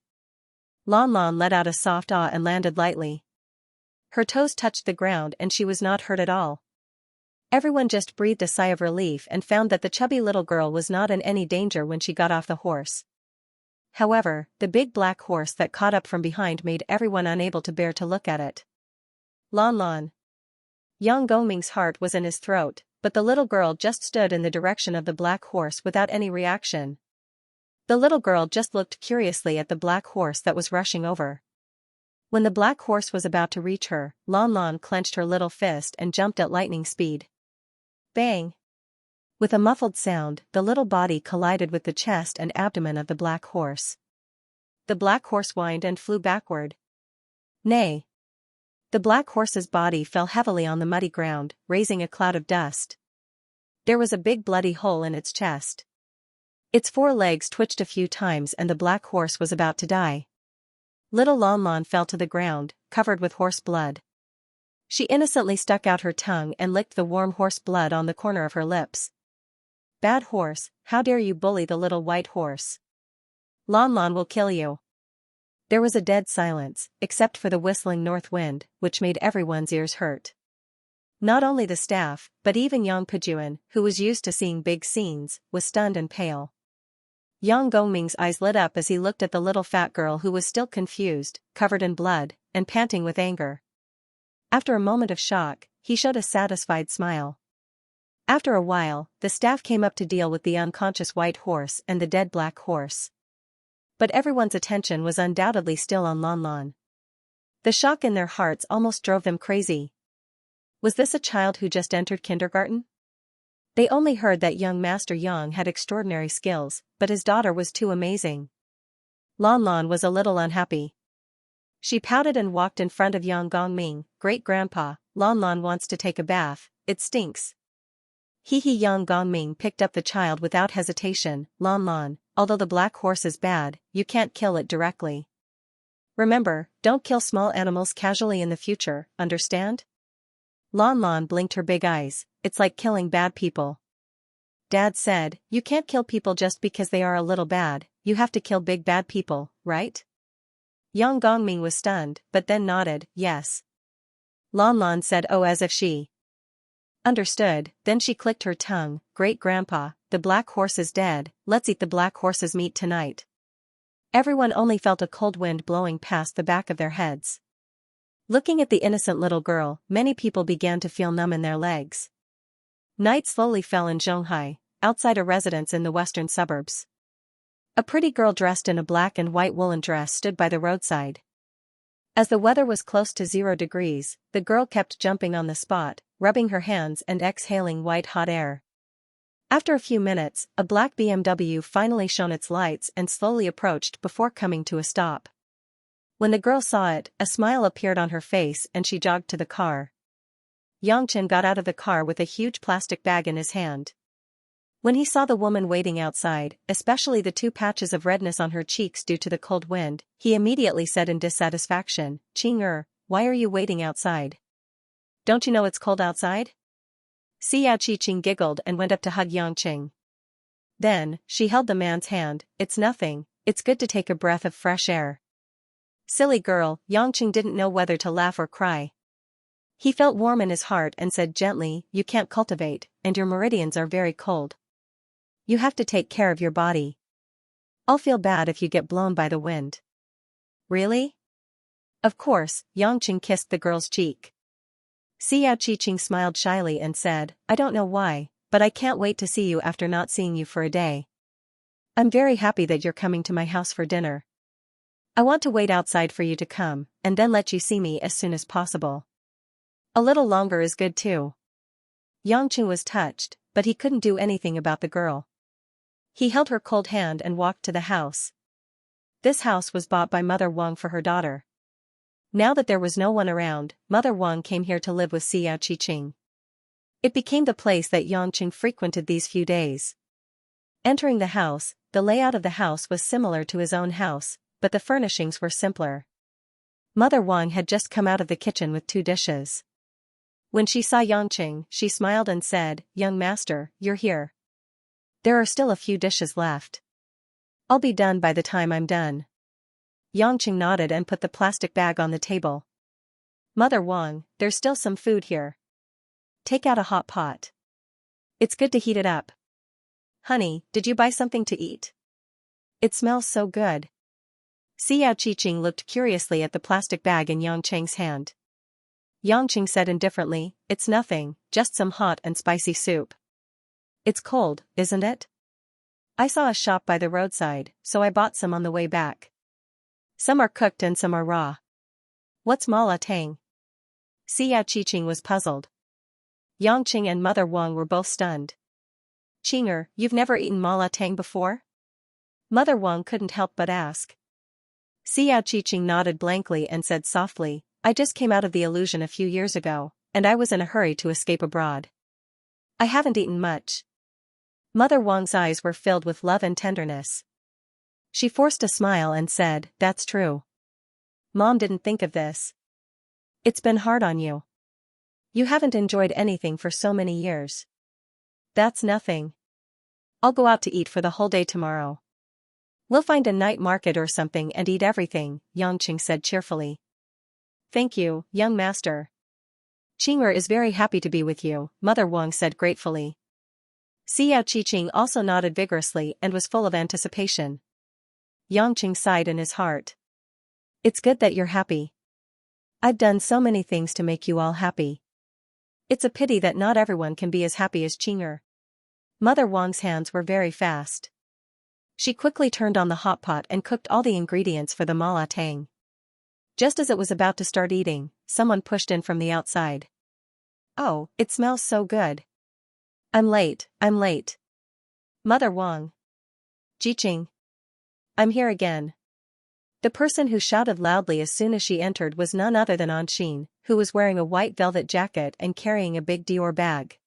Lanlan let out a soft ah and landed lightly. Her toes touched the ground and she was not hurt at all. Everyone just breathed a sigh of relief and found that the chubby little girl was not in any danger when she got off the horse. However, the big black horse that caught up from behind made everyone unable to bear to look at it. "Lanlan!" Yang Gongming's heart was in his throat, but the little girl just stood in the direction of the black horse without any reaction. The little girl just looked curiously at the black horse that was rushing over. When the black horse was about to reach her, Lanlan clenched her little fist and jumped at lightning speed. Bang! With a muffled sound, the little body collided with the chest and abdomen of the black horse. The black horse whined and flew backward. Nay! The black horse's body fell heavily on the muddy ground, raising a cloud of dust. There was a big bloody hole in its chest. Its 4 legs twitched a few times and the black horse was about to die. Little Lon Lon fell to the ground, covered with horse blood. She innocently stuck out her tongue and licked the warm horse blood on the corner of her lips. Bad horse, how dare you bully the little white horse? Lon Lon will kill you. There was a dead silence, except for the whistling north wind, which made everyone's ears hurt. Not only the staff, but even Yang Pejuan, who was used to seeing big scenes, was stunned and pale. Yang Gongming's eyes lit up as he looked at the little fat girl who was still confused, covered in blood, and panting with anger. After a moment of shock, he showed a satisfied smile. After a while, the staff came up to deal with the unconscious white horse and the dead black horse. But everyone's attention was undoubtedly still on Lon Lon. The shock in their hearts almost drove them crazy. Was this a child who just entered kindergarten? They only heard that young Master Yang had extraordinary skills, but his daughter was too amazing. Lon Lon was a little unhappy. She pouted and walked in front of Yang Gongming. Great-grandpa, Lon Lon wants to take a bath, it stinks. Yang Gongming picked up the child without hesitation. Lon Lon, although the black horse is bad, you can't kill it directly. Remember, don't kill small animals casually in the future, understand? Lon Lon blinked her big eyes. It's like killing bad people. Dad said, you can't kill people just because they are a little bad, you have to kill big bad people, right? Yang Gongming was stunned, but then nodded, yes. Lon Lon said oh as if she understood, then she clicked her tongue, Great-grandpa, the black horse is dead, let's eat the black horse's meat tonight. Everyone only felt a cold wind blowing past the back of their heads. Looking at the innocent little girl, many people began to feel numb in their legs. Night slowly fell in Zhonghai, outside a residence in the western suburbs. A pretty girl dressed in a black and white woolen dress stood by the roadside. As the weather was close to 0 degrees, the girl kept jumping on the spot, rubbing her hands and exhaling white-hot air. After a few minutes, a black BMW finally shone its lights and slowly approached before coming to a stop. When the girl saw it, a smile appeared on her face and she jogged to the car. Yangchen got out of the car with a huge plastic bag in his hand. When he saw the woman waiting outside, especially the 2 patches of redness on her cheeks due to the cold wind, he immediately said in dissatisfaction, Qing why are you waiting outside? Don't you know it's cold outside? Xiao Qiqing giggled and went up to hug Yangchen. Then, she held the man's hand, it's nothing, it's good to take a breath of fresh air. Silly girl, Yangchen didn't know whether to laugh or cry. He felt warm in his heart and said gently, you can't cultivate, and your meridians are very cold. You have to take care of your body. I'll feel bad if you get blown by the wind. Really? Of course, Yangchen kissed the girl's cheek. Xiao Qiqing smiled shyly and said, I don't know why, but I can't wait to see you after not seeing you for a day. I'm very happy that you're coming to my house for dinner. I want to wait outside for you to come, and then let you see me as soon as possible. A little longer is good too. Yangchen was touched, but he couldn't do anything about the girl. He held her cold hand and walked to the house. This house was bought by Mother Wang for her daughter. Now that there was no one around, Mother Wang came here to live with Xiao Qiqing. It became the place that Yangchen frequented these few days. Entering the house, the layout of the house was similar to his own house, but the furnishings were simpler. Mother Wang had just come out of the kitchen with 2 dishes. When she saw Yangchen, she smiled and said, Young master, you're here. There are still a few dishes left. I'll be done by the time I'm done. Yangchen nodded and put the plastic bag on the table. Mother Wang, there's still some food here. Take out a hot pot. It's good to heat it up. Honey, did you buy something to eat? It smells so good. Xiao Qiqing looked curiously at the plastic bag in Yangchen's hand. Yangchen said indifferently, it's nothing, just some hot and spicy soup. It's cold, isn't it? I saw a shop by the roadside, so I bought some on the way back. Some are cooked and some are raw. What's mala tang? Xiao Qiqing was puzzled. Yangchen and Mother Wang were both stunned. Qing you've never eaten mala tang before? Mother Wang couldn't help but ask. Xiao Qiqing nodded blankly and said softly, I just came out of the illusion a few years ago, and I was in a hurry to escape abroad. I haven't eaten much. Mother Wang's eyes were filled with love and tenderness. She forced a smile and said, "That's true. Mom didn't think of this. It's been hard on you. You haven't enjoyed anything for so many years." "That's nothing. I'll go out to eat for the whole day tomorrow. We'll find a night market or something and eat everything," Xianxia said cheerfully. "Thank you, young master. Qing'er is very happy to be with you," Mother Wang said gratefully. Xiao Qiqing also nodded vigorously and was full of anticipation. Yangqing sighed in his heart. "It's good that you're happy. I've done so many things to make you all happy. It's a pity that not everyone can be as happy as Qing'er." Mother Wang's hands were very fast. She quickly turned on the hot pot and cooked all the ingredients for the mala tang. Just as it was about to start eating, someone pushed in from the outside. "Oh, it smells so good. I'm late. Mother Wang. Jiqing. I'm here again." The person who shouted loudly as soon as she entered was none other than Anqin, who was wearing a white velvet jacket and carrying a big Dior bag.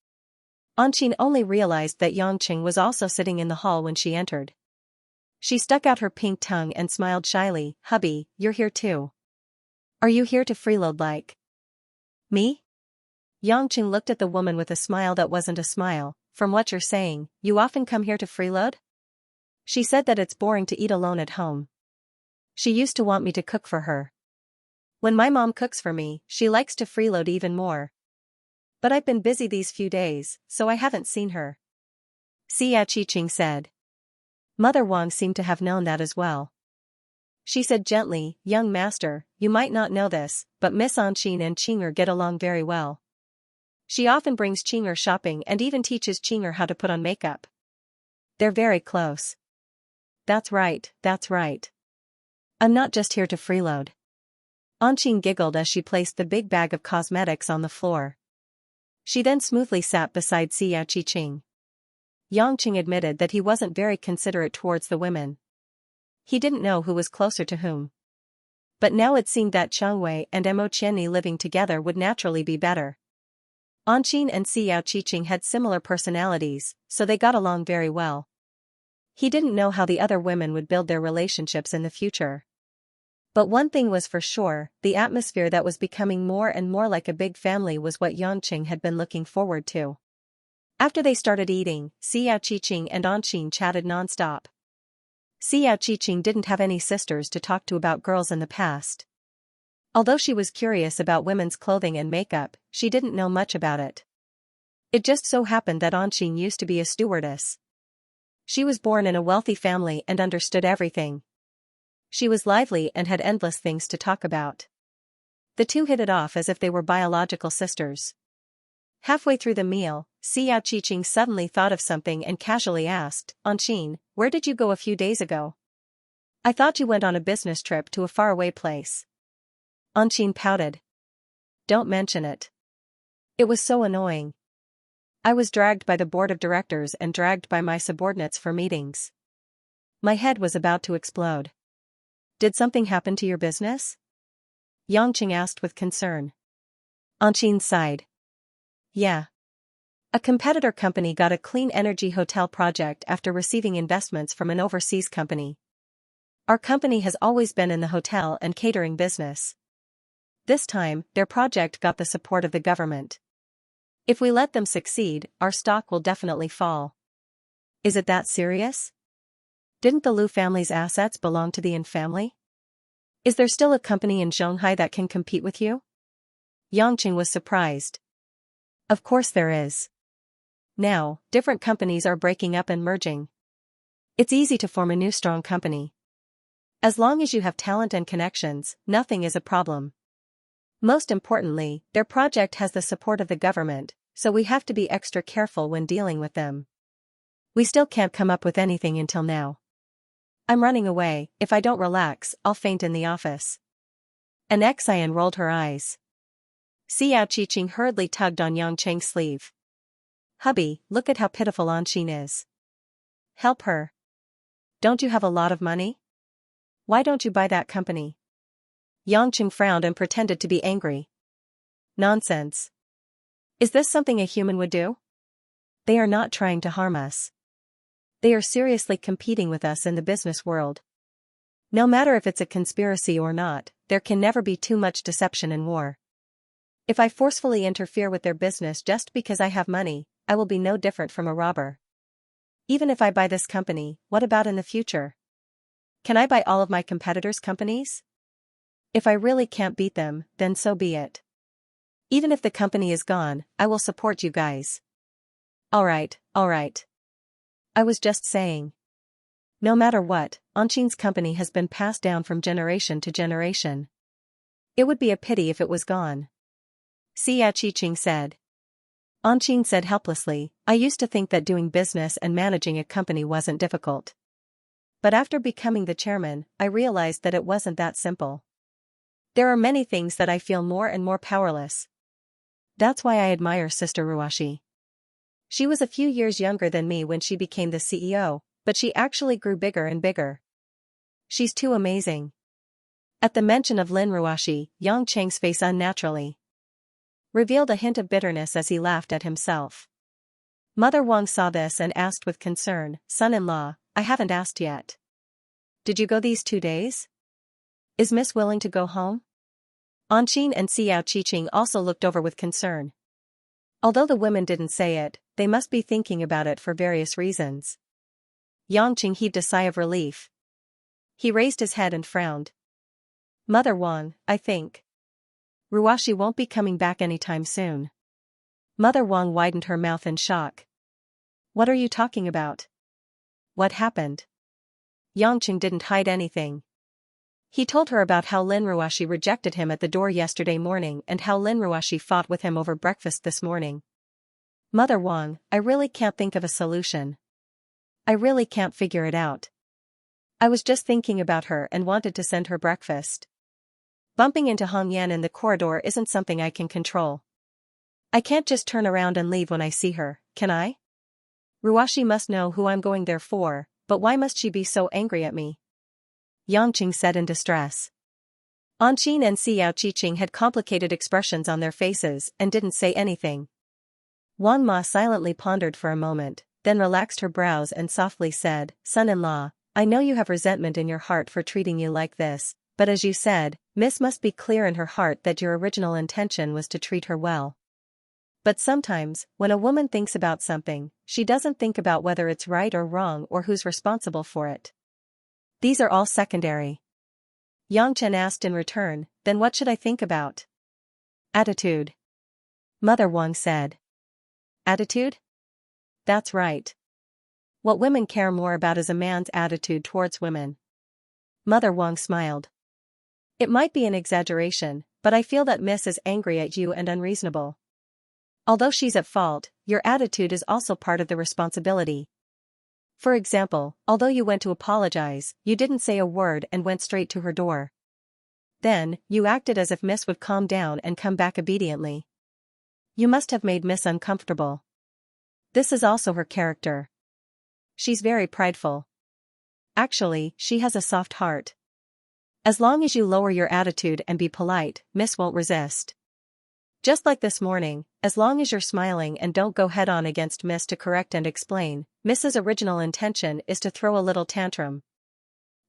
Anqin only realized that Yangqing was also sitting in the hall when she entered. She stuck out her pink tongue and smiled shyly. "Hubby, you're here too. Are you here to freeload like me?" Yangqing looked at the woman with a smile that wasn't a smile. "From what you're saying, you often come here to freeload?" She said that it's boring to eat alone at home. She used to want me to cook for her. When my mom cooks for me, she likes to freeload even more. But I've been busy these few days, so I haven't seen her," Xia Qiqing said. Mother Wang seemed to have known that as well. She said gently, "Young master, you might not know this, but Miss Anqin and Qing'er get along very well. She often brings Qing'er shopping and even teaches Qing'er how to put on makeup. They're very close." That's right. I'm not just here to freeload." Anqin giggled as she placed the big bag of cosmetics on the floor. She then smoothly sat beside Xiao Qiqing. Yangqing admitted that he wasn't very considerate towards the women. He didn't know who was closer to whom. But now it seemed that Changwei and Mo Qianni living together would naturally be better. Anqin and Xiao Qiqing had similar personalities, so they got along very well. He didn't know how the other women would build their relationships in the future. But one thing was for sure, the atmosphere that was becoming more and more like a big family was what Yangqing had been looking forward to. After they started eating, Xiao Qiqing and Anqin chatted non-stop. Xiao Qiqing didn't have any sisters to talk to about girls in the past. Although she was curious about women's clothing and makeup, she didn't know much about it. It just so happened that Anqin used to be a stewardess. She was born in a wealthy family and understood everything. She was lively and had endless things to talk about. The two hit it off as if they were biological sisters. Halfway through the meal, Xiao Qiqing suddenly thought of something and casually asked, "Anqin, where did you go a few days ago? I thought you went on a business trip to a faraway place." Anqin pouted. "Don't mention it. It was so annoying. I was dragged by the board of directors and dragged by my subordinates for meetings. My head was about to explode." "Did something happen to your business?" Yangqing asked with concern. Anqin sighed. "Yeah. A competitor company got a clean energy hotel project after receiving investments from an overseas company. Our company has always been in the hotel and catering business. This time, their project got the support of the government. If we let them succeed, our stock will definitely fall." "Is it that serious? Didn't the Liu family's assets belong to the Yin family? Is there still a company in Shanghai that can compete with you?" Yangqing was surprised. "Of course there is. Now, different companies are breaking up and merging. It's easy to form a new strong company. As long as you have talent and connections, nothing is a problem. Most importantly, their project has the support of the government, so we have to be extra careful when dealing with them. We still can't come up with anything until now. I'm running away. If I don't relax, I'll faint in the office." An Xian rolled her eyes. Xiao Qiqing hurriedly tugged on Yangqing's sleeve. "Hubby, look at how pitiful Anqin is. Help her. Don't you have a lot of money? Why don't you buy that company?" Yangqing frowned and pretended to be angry. "Nonsense. Is this something a human would do? They are not trying to harm us. They are seriously competing with us in the business world. No matter if it's a conspiracy or not, there can never be too much deception in war. If I forcefully interfere with their business just because I have money, I will be no different from a robber. Even if I buy this company, what about in the future? Can I buy all of my competitors' companies? If I really can't beat them, then so be it. Even if the company is gone, I will support you guys. Alright. I was just saying. No matter what, Anqing's company has been passed down from generation to generation. It would be a pity if it was gone. Xianxia said. Anqing said helplessly, I used to think that doing business and managing a company wasn't difficult. But after becoming the chairman, I realized that it wasn't that simple. There are many things that I feel more and more powerless. That's why I admire Sister Ruashi. She was a few years younger than me when she became the CEO, but she actually grew bigger and bigger. She's too amazing. At the mention of Lin Ruashi, Yang Cheng's face unnaturally revealed a hint of bitterness as he laughed at himself. Mother Wang saw this and asked with concern, Son-in-law, I haven't asked yet. Did you go these 2 days? Is Miss willing to go home? Anqing and Xiao also looked over with concern. Although the women didn't say it, they must be thinking about it for various reasons. Yangqing heaved a sigh of relief. He raised his head and frowned. Mother Wang, I think Ruashi won't be coming back anytime soon. Mother Wang widened her mouth in shock. What are you talking about? What happened? Yangqing didn't hide anything. He told her about how Lin Ruashi rejected him at the door yesterday morning and how Lin Ruashi fought with him over breakfast this morning. Mother Wang, I really can't think of a solution. I really can't figure it out. I was just thinking about her and wanted to send her breakfast. Bumping into Hong Yan in the corridor isn't something I can control. I can't just turn around and leave when I see her, can I? Ruashi must know who I'm going there for, but why must she be so angry at me? Yangqing said in distress. Anqing and Xiao had complicated expressions on their faces and didn't say anything. Wang Ma silently pondered for a moment, then relaxed her brows and softly said, Son-in-law, I know you have resentment in your heart for treating you like this, but as you said, Miss must be clear in her heart that your original intention was to treat her well. But sometimes, when a woman thinks about something, she doesn't think about whether it's right or wrong or who's responsible for it. These are all secondary. Yang Chen asked in return, then what should I think about? Attitude. Mother Wang said. Attitude? That's right. What women care more about is a man's attitude towards women. Mother Wang smiled. It might be an exaggeration, but I feel that Miss is angry at you and unreasonable. Although she's at fault, your attitude is also part of the responsibility. For example, although you went to apologize, you didn't say a word and went straight to her door. Then, you acted as if Miss would calm down and come back obediently. You must have made Miss uncomfortable. This is also her character. She's very prideful. Actually, she has a soft heart. As long as you lower your attitude and be polite, Miss won't resist. Just like this morning, as long as you're smiling and don't go head-on against Miss to correct and explain, Miss's original intention is to throw a little tantrum.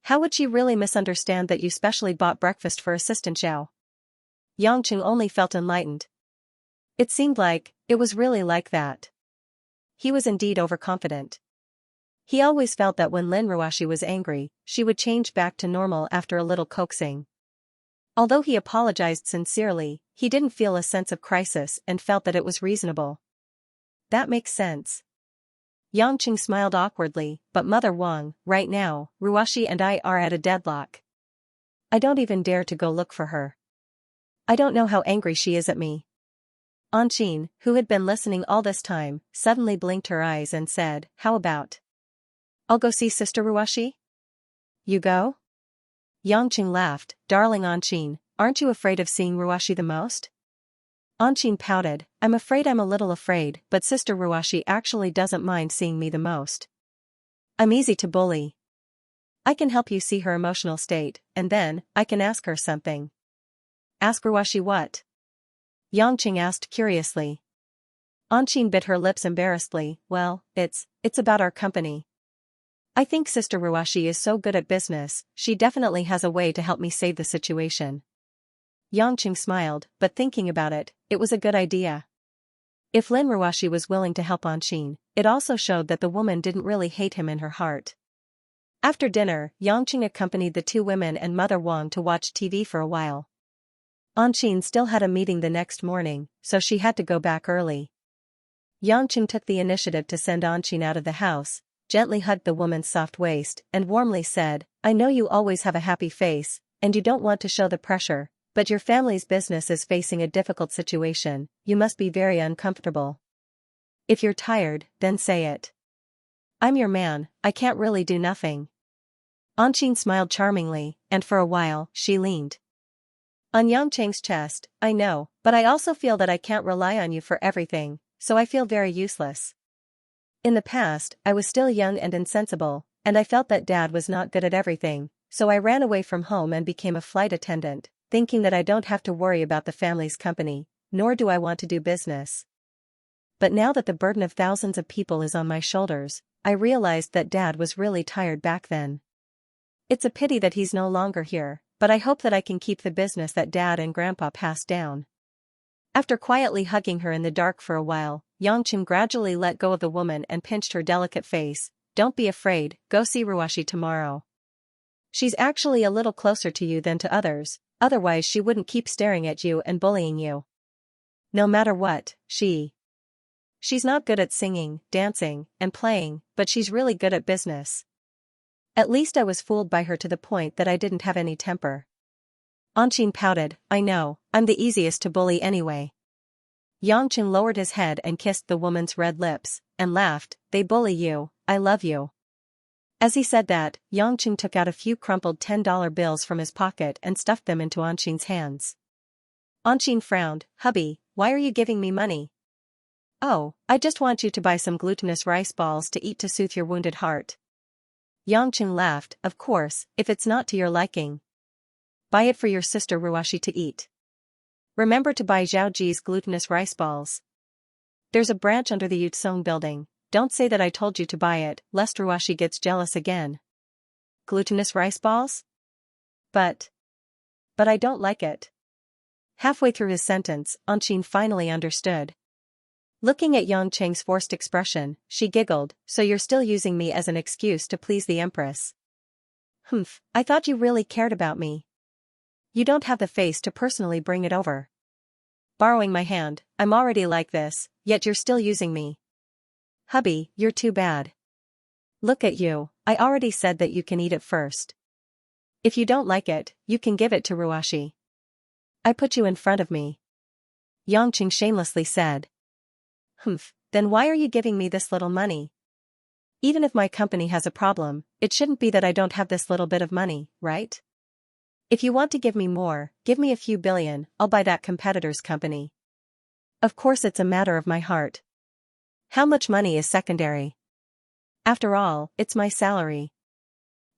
How would she really misunderstand that you specially bought breakfast for Assistant Xiao? Yangqing only felt enlightened. It seemed like, it was really like that. He was indeed overconfident. He always felt that when Lin Ruashi was angry, she would change back to normal after a little coaxing. Although he apologized sincerely, he didn't feel a sense of crisis and felt that it was reasonable. That makes sense. Yangqing smiled awkwardly, but Mother Wang, right now, Ruashi and I are at a deadlock. I don't even dare to go look for her. I don't know how angry she is at me. Anqing, who had been listening all this time, suddenly blinked her eyes and said, How about? I'll go see Sister Ruashi? You go? Yangqing laughed, Darling Anqing, aren't you afraid of seeing Ruashi the most? Anqing pouted, I'm afraid I'm a little afraid, but Sister Ruashi actually doesn't mind seeing me the most. I'm easy to bully. I can help you see her emotional state, and then, I can ask her something. Ask Ruashi what? Yangqing asked curiously. Anshin bit her lips embarrassedly. Well, it's about our company. I think Sister Ruashi is so good at business, she definitely has a way to help me save the situation. Yangqing smiled, but thinking about it, it was a good idea. If Lin Ruashi was willing to help Anshin, it also showed that the woman didn't really hate him in her heart. After dinner, Yangqing accompanied the two women and Mother Wang to watch TV for a while. Anshin still had a meeting the next morning, so she had to go back early. Yangqing took the initiative to send Anshin out of the house, gently hugged the woman's soft waist, and warmly said, I know you always have a happy face, and you don't want to show the pressure, but your family's business is facing a difficult situation, you must be very uncomfortable. If you're tired, then say it. I'm your man, I can't really do nothing. Anshin smiled charmingly, and for a while, she leaned on Yangqing's chest. I know, but I also feel that I can't rely on you for everything, so I feel very useless. In the past, I was still young and insensible, and I felt that Dad was not good at everything, so I ran away from home and became a flight attendant, thinking that I don't have to worry about the family's company, nor do I want to do business. But now that the burden of thousands of people is on my shoulders, I realized that Dad was really tired back then. It's a pity that he's no longer here, but I hope that I can keep the business that Dad and Grandpa passed down. After quietly hugging her in the dark for a while, Yangqing gradually let go of the woman and pinched her delicate face. Don't be afraid, go see Ruashi tomorrow. She's actually a little closer to you than to others, otherwise she wouldn't keep staring at you and bullying you. No matter what, she's not good at singing, dancing, and playing, but she's really good at business. At least I was fooled by her to the point that I didn't have any temper. Anshin pouted, I know, I'm the easiest to bully anyway. Yangqing lowered his head and kissed the woman's red lips, and laughed, they bully you, I love you. As he said that, Yangqing took out a few crumpled $10 bills from his pocket and stuffed them into Anshin's hands. Anshin frowned, hubby, why are you giving me money? Oh, I just want you to buy some glutinous rice balls to eat to soothe your wounded heart. Yangqing laughed, of course, if it's not to your liking. Buy it for your sister Ruashi to eat. Remember to buy Zhao Ji's glutinous rice balls. There's a branch under the Yutsong building, don't say that I told you to buy it, lest Ruashi gets jealous again. Glutinous rice balls? But I don't like it. Halfway through his sentence, Anshin finally understood. Looking at Yangqing's forced expression, she giggled, so you're still using me as an excuse to please the Empress. Humph, I thought you really cared about me. You don't have the face to personally bring it over. Borrowing my hand, I'm already like this, yet you're still using me. Hubby, you're too bad. Look at you, I already said that you can eat it first. If you don't like it, you can give it to Ruashi. I put you in front of me. Yangqing shamelessly said. Humph, then why are you giving me this little money? Even if my company has a problem, it shouldn't be that I don't have this little bit of money, right? If you want to give me more, give me a few billion, I'll buy that competitor's company. Of course it's a matter of my heart. How much money is secondary? After all, it's my salary.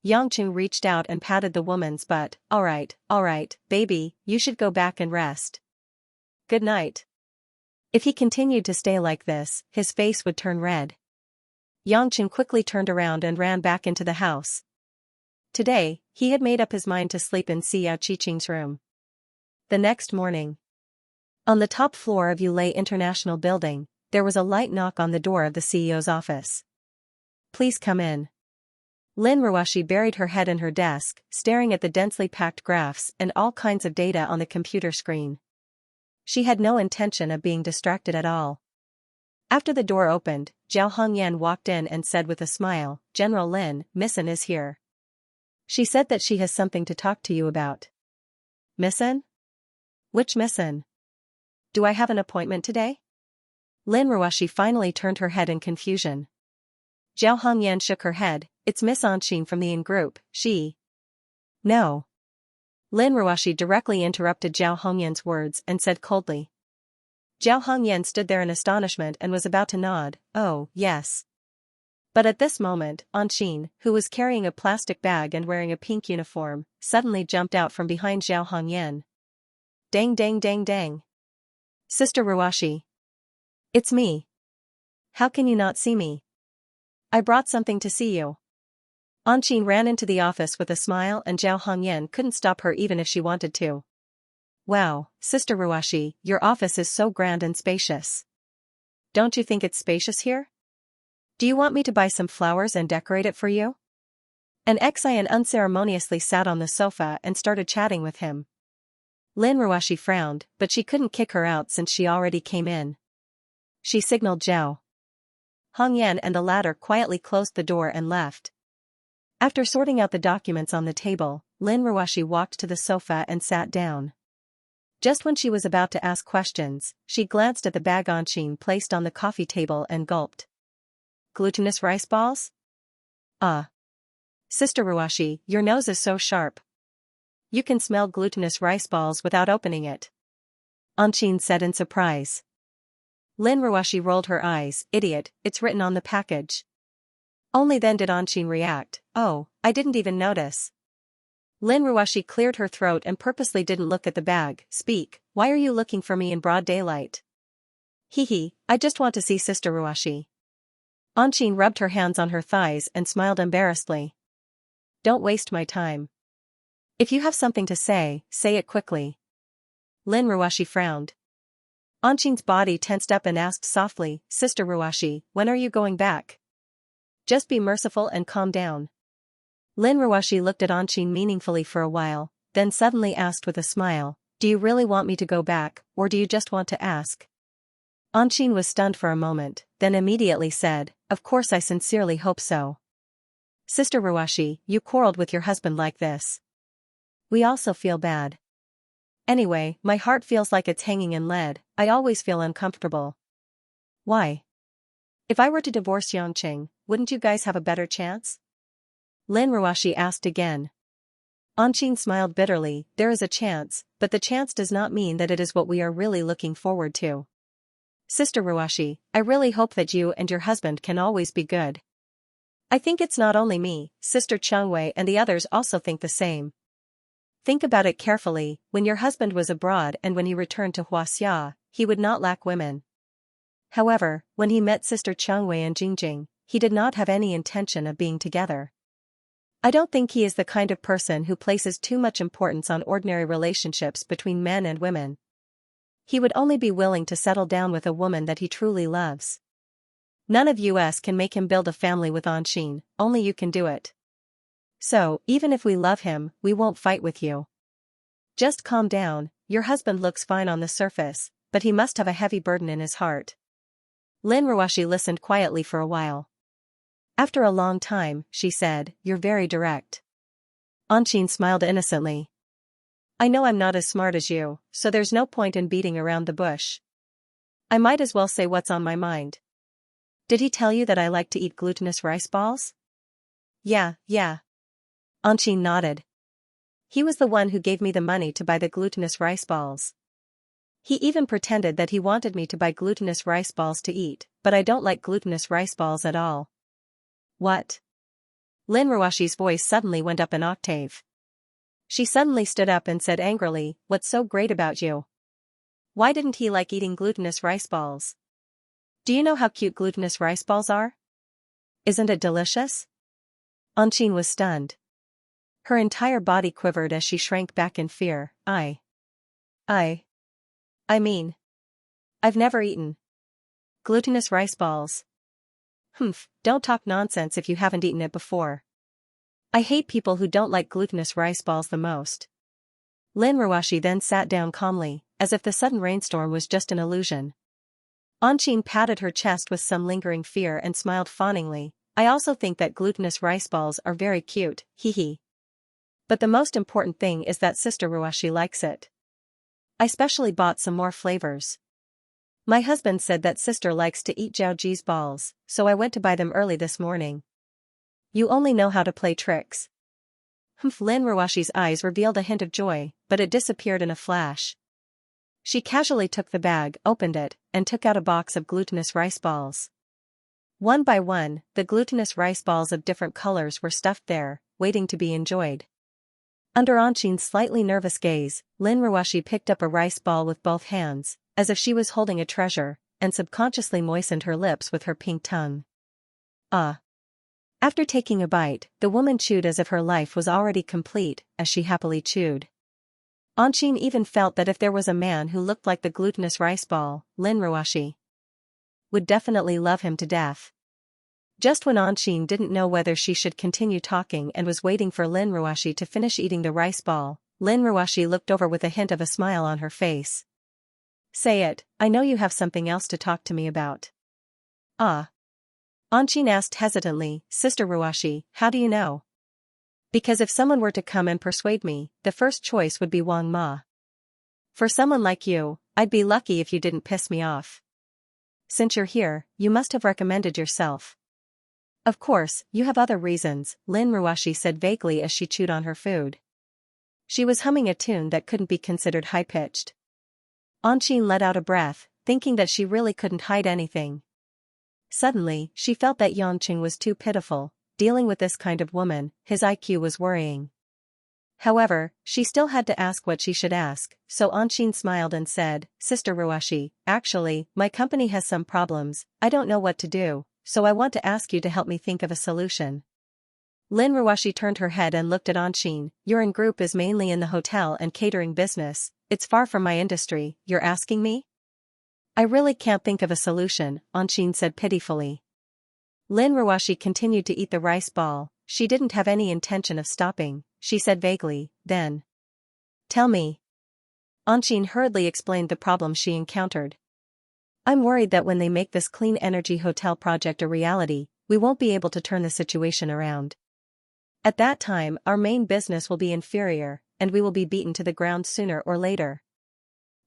Yangqing reached out and patted the woman's butt. All right, baby, you should go back and rest. Good night. If he continued to stay like this, his face would turn red. Yangqing quickly turned around and ran back into the house. Today, he had made up his mind to sleep in Xiao Qiqing's room. The next morning, on the top floor of Yulei International Building, there was a light knock on the door of the CEO's office. Please come in. Lin Ruashi buried her head in her desk, staring at the densely packed graphs and all kinds of data on the computer screen. She had no intention of being distracted at all. After the door opened, Zhao Hongyan walked in and said with a smile, General Lin, Missin is here. She said that she has something to talk to you about. Missin? Which Missin? Do I have an appointment today? Lin Ruashi finally turned her head in confusion. Zhao Hongyan shook her head, it's Miss Anshin from the In Group, she. No. Lin Ruashi directly interrupted Zhao Hongyan's words and said coldly. Zhao Hongyan stood there in astonishment and was about to nod, oh, yes. But at this moment, Anshin, who was carrying a plastic bag and wearing a pink uniform, suddenly jumped out from behind Zhao Hongyan. Dang dang dang dang. Sister Ruashi. It's me. How can you not see me? I brought something to see you. Anqing ran into the office with a smile and Zhao Hongyan couldn't stop her even if she wanted to. Wow, Sister Ruashi, your office is so grand and spacious. Don't you think it's spacious here? Do you want me to buy some flowers and decorate it for you? An Xian unceremoniously sat on the sofa and started chatting with him. Lin Ruashi frowned, but she couldn't kick her out since she already came in. She signaled Zhao Hongyan and the latter quietly closed the door and left. After sorting out the documents on the table, Lin Ruashi walked to the sofa and sat down. Just when she was about to ask questions, she glanced at the bag Anqing placed on the coffee table and gulped. Glutinous rice balls? Sister Ruashi, your nose is so sharp. You can smell glutinous rice balls without opening it. Anqing said in surprise. Lin Ruashi rolled her eyes. Idiot, it's written on the package. Only then did Anqing react. Oh, I didn't even notice. Lin Ruashi cleared her throat and purposely didn't look at the bag. Speak, why are you looking for me in broad daylight? I just want to see Sister Ruashi. Anqing rubbed her hands on her thighs and smiled embarrassedly. Don't waste my time. If you have something to say it quickly. Lin Ruashi frowned. Anqing's body tensed up and asked softly, Sister Ruashi, when are you going back? Just be merciful and calm down. Lin Ruashi looked at Anqing meaningfully for a while, then suddenly asked with a smile, do you really want me to go back, or do you just want to ask? Anqing was stunned for a moment, then immediately said, of course I sincerely hope so. Sister Ruashi, you quarreled with your husband like this. We also feel bad. Anyway, my heart feels like it's hanging in lead. I always feel uncomfortable. Why? If I were to divorce Xianxia, wouldn't you guys have a better chance? Lin Ruashi asked again. Anqing smiled bitterly, there is a chance, but the chance does not mean that it is what we are really looking forward to. Sister Ruashi, I really hope that you and your husband can always be good. I think it's not only me, Sister Changwei and the others also think the same. Think about it carefully, when your husband was abroad and when he returned to Huaxia, he would not lack women. However, when he met Sister Changwei and Jingjing, he did not have any intention of being together. I don't think he is the kind of person who places too much importance on ordinary relationships between men and women. He would only be willing to settle down with a woman that he truly loves. None of us can make him build a family with Anqing, only you can do it. So, even if we love him, we won't fight with you. Just calm down, your husband looks fine on the surface, but he must have a heavy burden in his heart. Lin Ruashi listened quietly for a while. After a long time, she said, you're very direct. Anqing smiled innocently. I know I'm not as smart as you, so there's no point in beating around the bush. I might as well say what's on my mind. Did he tell you that I like to eat glutinous rice balls? Yeah. Anqing nodded. He was the one who gave me the money to buy the glutinous rice balls. He even pretended that he wanted me to buy glutinous rice balls to eat, but I don't like glutinous rice balls at all. What? Lin Ruashi's voice suddenly went up an octave. She suddenly stood up and said angrily, what's so great about you? Why didn't he like eating glutinous rice balls? Do you know how cute glutinous rice balls are? Isn't it delicious? Anqing was stunned. Her entire body quivered as she shrank back in fear. I mean, I've never eaten glutinous rice balls. Don't talk nonsense if you haven't eaten it before. I hate people who don't like glutinous rice balls the most. Lin Ruashi then sat down calmly, as if the sudden rainstorm was just an illusion. Anqing patted her chest with some lingering fear and smiled fawningly. I also think that glutinous rice balls are very cute, But the most important thing is that Sister Ruashi likes it. I specially bought some more flavors. My husband said that sister likes to eat Zhaoji's balls, so I went to buy them early this morning. You only know how to play tricks. Lin Ruashi's eyes revealed a hint of joy, but it disappeared in a flash. She casually took the bag, opened it, and took out a box of glutinous rice balls. One by one, the glutinous rice balls of different colors were stuffed there, waiting to be enjoyed. Under Anqing's slightly nervous gaze, Lin Ruashi picked up a rice ball with both hands, as if she was holding a treasure, and subconsciously moistened her lips with her pink tongue. Ah! After taking a bite, the woman chewed as if her life was already complete, as she happily chewed. Anshin even felt that if there was a man who looked like the glutinous rice ball, Lin Ruashi would definitely love him to death. Just when Anshin didn't know whether she should continue talking and was waiting for Lin Ruashi to finish eating the rice ball, Lin Ruashi looked over with a hint of a smile on her face. Say it, I know you have something else to talk to me about. Ah. Anshin asked hesitantly, Sister Ruashi, how do you know? Because if someone were to come and persuade me, the first choice would be Wang Ma. For someone like you, I'd be lucky if you didn't piss me off. Since you're here, you must have recommended yourself. Of course, you have other reasons, Lin Ruashi said vaguely as she chewed on her food. She was humming a tune that couldn't be considered high-pitched. Anshin let out a breath, thinking that she really couldn't hide anything. Suddenly, she felt that Yanqing was too pitiful. Dealing with this kind of woman, his IQ was worrying. However, she still had to ask what she should ask, so Anshin smiled and said, Sister Ruashi, actually, my company has some problems, I don't know what to do, so I want to ask you to help me think of a solution. Lin Ruashi turned her head and looked at Anshin. Your group is mainly in the hotel and catering business, it's far from my industry, you're asking me? I really can't think of a solution, Anshin said pitifully. Lin Ruashi continued to eat the rice ball. She didn't have any intention of stopping, she said vaguely, then. Tell me. Anshin hurriedly explained the problem she encountered. I'm worried that when they make this clean energy hotel project a reality, we won't be able to turn the situation around. At that time, our main business will be inferior, and we will be beaten to the ground sooner or later.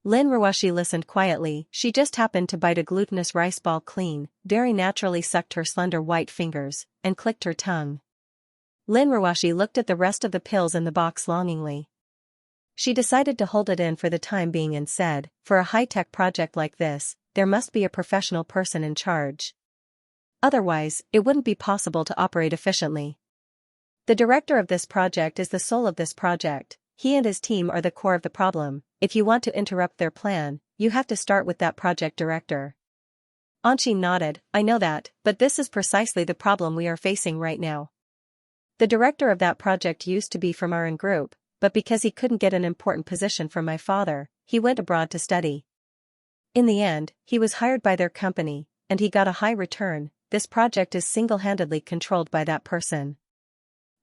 Lin Ruashi listened quietly. She just happened to bite a glutinous rice ball clean, very naturally sucked her slender white fingers, and clicked her tongue. Lin Ruashi looked at the rest of the pills in the box longingly. She decided to hold it in for the time being and said, for a high-tech project like this, there must be a professional person in charge. Otherwise, it wouldn't be possible to operate efficiently. The director of this project is the soul of this project. He and his team are the core of the problem. If you want to interrupt their plan, you have to start with that project director. Anshin nodded, I know that, but this is precisely the problem we are facing right now. The director of that project used to be from our group, but because he couldn't get an important position from my father, he went abroad to study. In the end, he was hired by their company, and he got a high return. This project is single-handedly controlled by that person.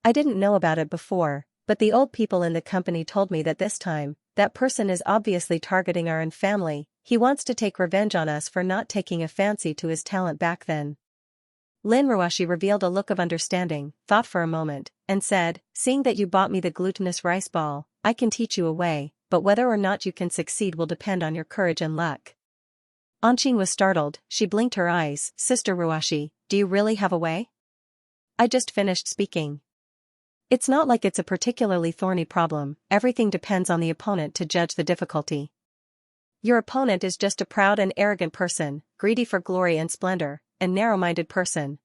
I didn't know about it before, but the old people in the company told me that this time, that person is obviously targeting our own family. He wants to take revenge on us for not taking a fancy to his talent back then. Lin Ruashi revealed a look of understanding, thought for a moment, and said, seeing that you bought me the glutinous rice ball, I can teach you a way, but whether or not you can succeed will depend on your courage and luck. Anshin was startled. She blinked her eyes. Sister Ruashi, do you really have a way? I just finished speaking. It's not like it's a particularly thorny problem, everything depends on the opponent to judge the difficulty. Your opponent is just a proud and arrogant person, greedy for glory and splendor, and narrow-minded person.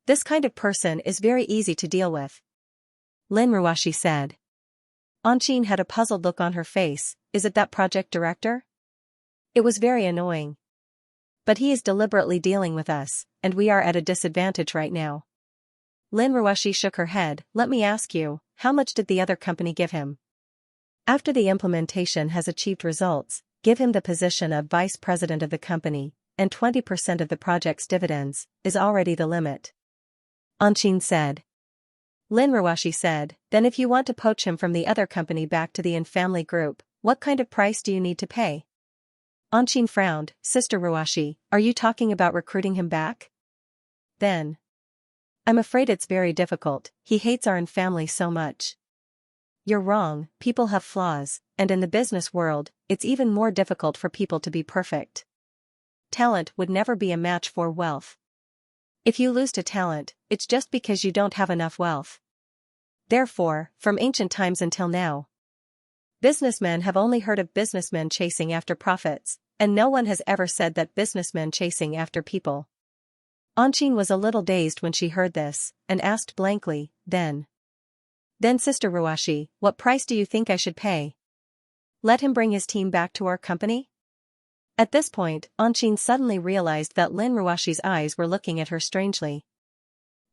This kind of person is very easy to deal with. Lin Ruashi said. Anshin had a puzzled look on her face. Is it that project director? It was very annoying. But he is deliberately dealing with us, and we are at a disadvantage right now. Lin Ruashi shook her head. Let me ask you, how much did the other company give him? After the implementation has achieved results, give him the position of vice president of the company, and 20% of the project's dividends, is already the limit. Anshin said. Lin Ruashi said, then if you want to poach him from the other company back to the Yin family group, what kind of price do you need to pay? Anshin frowned. Sister Ruashi, are you talking about recruiting him back? Then. I'm afraid it's very difficult, he hates our family so much. You're wrong, people have flaws, and in the business world, it's even more difficult for people to be perfect. Talent would never be a match for wealth. If you lose to talent, it's just because you don't have enough wealth. Therefore, from ancient times until now, businessmen have only heard of businessmen chasing after profits, and no one has ever said that businessmen chasing after people. Anshin was a little dazed when she heard this, and asked blankly, Then, Sister Ruashi, what price do you think I should pay? Let him bring his team back to our company? At this point, Anshin suddenly realized that Lin Ruashi's eyes were looking at her strangely.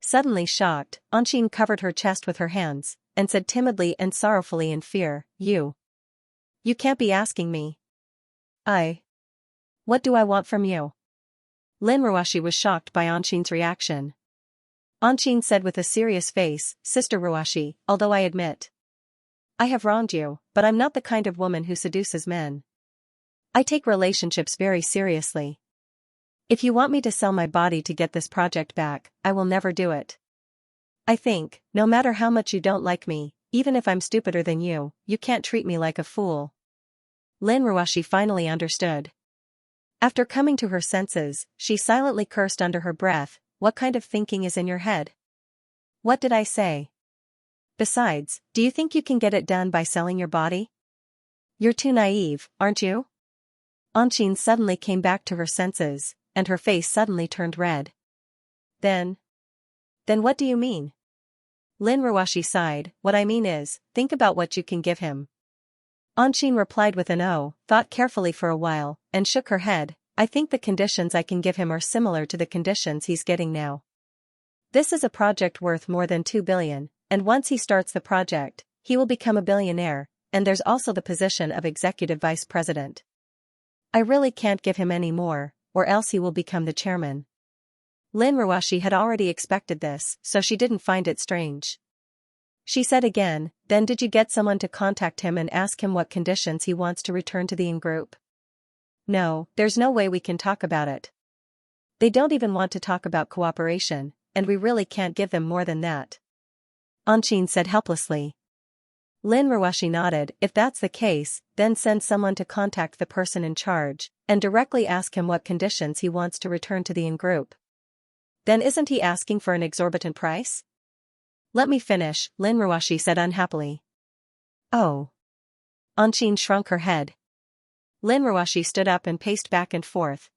Suddenly shocked, Anshin covered her chest with her hands, and said timidly and sorrowfully in fear, You can't be asking me. What do I want from you? Lin Ruashi was shocked by Anshin's reaction. Anshin said with a serious face, Sister Ruashi, although I admit I have wronged you, but I'm not the kind of woman who seduces men. I take relationships very seriously. If you want me to sell my body to get this project back, I will never do it. I think, no matter how much you don't like me, even if I'm stupider than you can't treat me like a fool. Lin Ruashi finally understood. After coming to her senses, she silently cursed under her breath, What kind of thinking is in your head? What did I say? Besides, do you think you can get it done by selling your body? You're too naive, aren't you? Anshin suddenly came back to her senses, and her face suddenly turned red. Then what do you mean? Lin Ruashi sighed, What I mean is, think about what you can give him. Anshin replied with an "Oh," thought carefully for a while, and shook her head, I think the conditions I can give him are similar to the conditions he's getting now. This is a project worth more than 2 billion, and once he starts the project, he will become a billionaire, and there's also the position of executive vice president. I really can't give him any more, or else he will become the chairman. Lin Ruashi had already expected this, so she didn't find it strange. She said again, Then did you get someone to contact him and ask him what conditions he wants to return to the In Group? No, there's no way we can talk about it. They don't even want to talk about cooperation, and we really can't give them more than that. Anshin said helplessly. Lin Ruashi nodded, If that's the case, then send someone to contact the person in charge, and directly ask him what conditions he wants to return to the In Group. Then isn't he asking for an exorbitant price? Let me finish, Lin Ruashi said unhappily. Oh. Anshin shrunk her head. Lin Ruashi stood up and paced back and forth.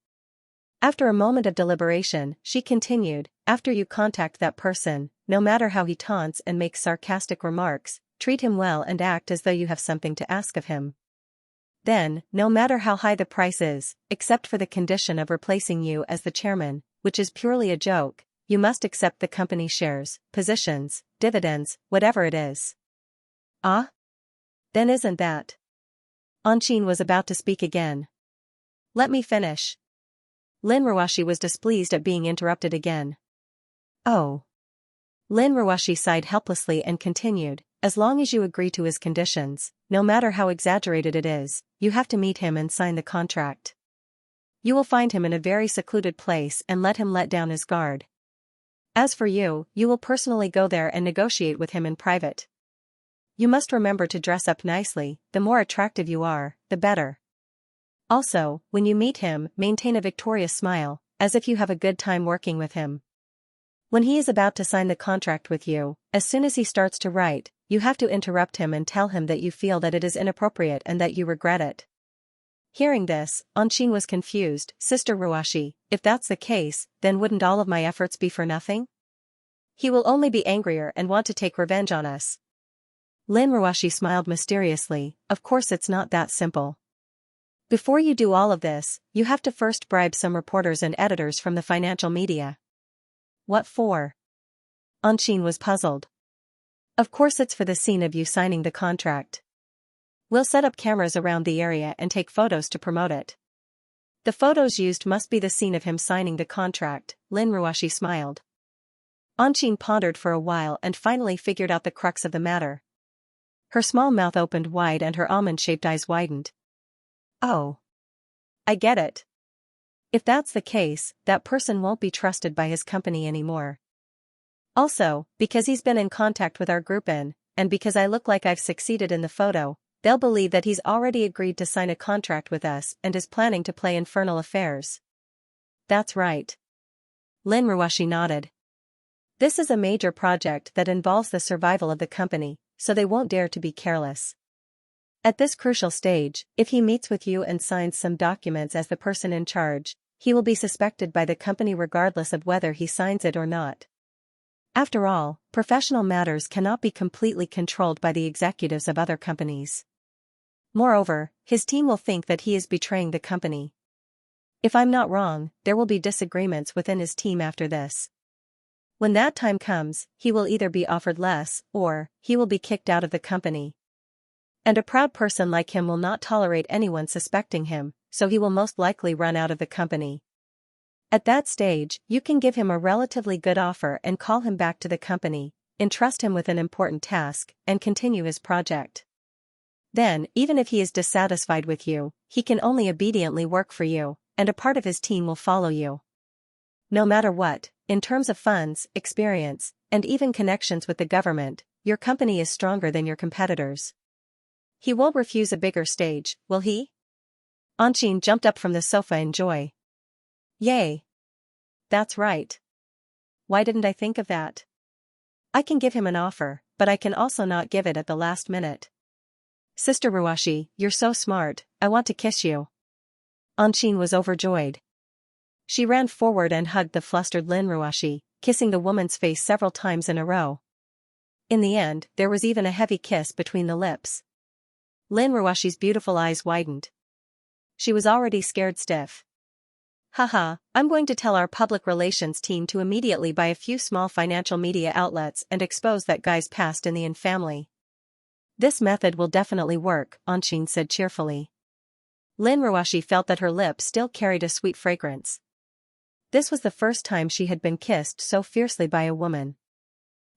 After a moment of deliberation, she continued, After you contact that person, no matter how he taunts and makes sarcastic remarks, treat him well and act as though you have something to ask of him. Then, no matter how high the price is, except for the condition of replacing you as the chairman, which is purely a joke, you must accept the company shares, positions, dividends, whatever it is. Ah? Then isn't that? Anshin was about to speak again. Let me finish. Lin Ruashi was displeased at being interrupted again. Oh. Lin Ruashi sighed helplessly and continued, As long as you agree to his conditions, no matter how exaggerated it is, you have to meet him and sign the contract. You will find him in a very secluded place and let him let down his guard. As for you, you will personally go there and negotiate with him in private. You must remember to dress up nicely, the more attractive you are, the better. Also, when you meet him, maintain a victorious smile, as if you have a good time working with him. When he is about to sign the contract with you, as soon as he starts to write, you have to interrupt him and tell him that you feel that it is inappropriate and that you regret it. Hearing this, Anshin was confused, Sister Ruashi, if that's the case, then wouldn't all of my efforts be for nothing? He will only be angrier and want to take revenge on us. Lin Ruashi smiled mysteriously, Of course it's not that simple. Before you do all of this, you have to first bribe some reporters and editors from the financial media. What for? Anshin was puzzled. Of course it's for the scene of you signing the contract. We'll set up cameras around the area and take photos to promote it. The photos used must be the scene of him signing the contract, Lin Ruashi smiled. Anshin pondered for a while and finally figured out the crux of the matter. Her small mouth opened wide and her almond-shaped eyes widened. Oh. I get it. If that's the case, that person won't be trusted by his company anymore. Also, because he's been in contact with our group and because I look like I've succeeded in the photo, they'll believe that he's already agreed to sign a contract with us and is planning to play infernal affairs. That's right. Lin Ruashi nodded. This is a major project that involves the survival of the company, so they won't dare to be careless. At this crucial stage, if he meets with you and signs some documents as the person in charge, he will be suspected by the company regardless of whether he signs it or not. After all, professional matters cannot be completely controlled by the executives of other companies. Moreover, his team will think that he is betraying the company. If I'm not wrong, there will be disagreements within his team after this. When that time comes, he will either be offered less, or he will be kicked out of the company. And a proud person like him will not tolerate anyone suspecting him, so he will most likely run out of the company. At that stage, you can give him a relatively good offer and call him back to the company, entrust him with an important task, and continue his project. Then, even if he is dissatisfied with you, he can only obediently work for you, and a part of his team will follow you. No matter what, in terms of funds, experience, and even connections with the government, your company is stronger than your competitors. He won't refuse a bigger stage, will he? Anqing jumped up from the sofa in joy. Yay! That's right. Why didn't I think of that? I can give him an offer, but I can also not give it at the last minute. Sister Ruashi, you're so smart, I want to kiss you. Anqing was overjoyed. She ran forward and hugged the flustered Lin Ruashi, kissing the woman's face several times in a row. In the end, there was even a heavy kiss between the lips. Lin Ruashi's beautiful eyes widened. She was already scared stiff. Haha, I'm going to tell our public relations team to immediately buy a few small financial media outlets and expose that guy's past in the Yin family. This method will definitely work, Anqing said cheerfully. Lin Ruashi felt that her lips still carried a sweet fragrance. This was the first time she had been kissed so fiercely by a woman.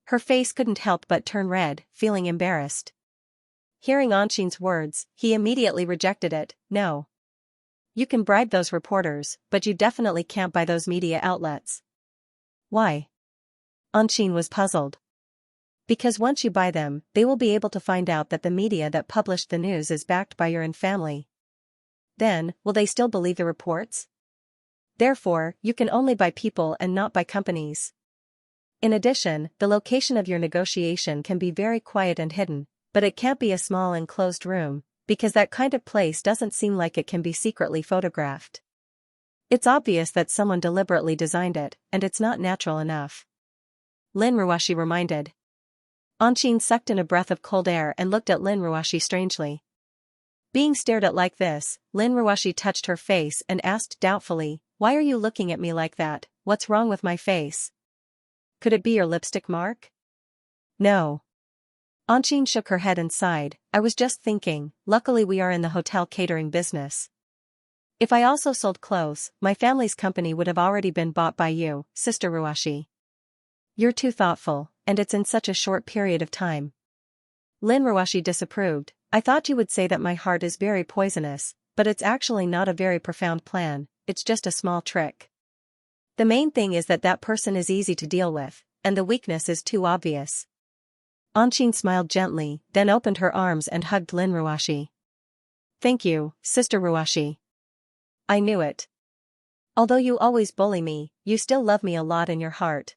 Her face couldn't help but turn red, feeling embarrassed. Hearing Anqing's words, he immediately rejected it. No. You can bribe those reporters, but you definitely can't buy those media outlets. Why? Anqing was puzzled. Because once you buy them, they will be able to find out that the media that published the news is backed by your Yin family. Then, will they still believe the reports? Therefore, you can only buy people and not buy companies. In addition, the location of your negotiation can be very quiet and hidden, but it can't be a small enclosed room, because that kind of place doesn't seem like it can be secretly photographed. It's obvious that someone deliberately designed it, and it's not natural enough. Lin Ruashi reminded. Anqing sucked in a breath of cold air and looked at Lin Ruashi strangely. Being stared at like this, Lin Ruashi touched her face and asked doubtfully, "Why are you looking at me like that? What's wrong with my face? Could it be your lipstick mark?" No. Anqing shook her head and sighed. I was just thinking, luckily we are in the hotel catering business. If I also sold clothes, my family's company would have already been bought by you, Sister Ruashi. You're too thoughtful, and it's in such a short period of time. Lin Ruashi disapproved. I thought you would say that my heart is very poisonous, but it's actually not a very profound plan, it's just a small trick. The main thing is that that person is easy to deal with, and the weakness is too obvious. Anqing smiled gently, then opened her arms and hugged Lin Ruashi. Thank you, Sister Ruashi. I knew it. Although you always bully me, you still love me a lot in your heart.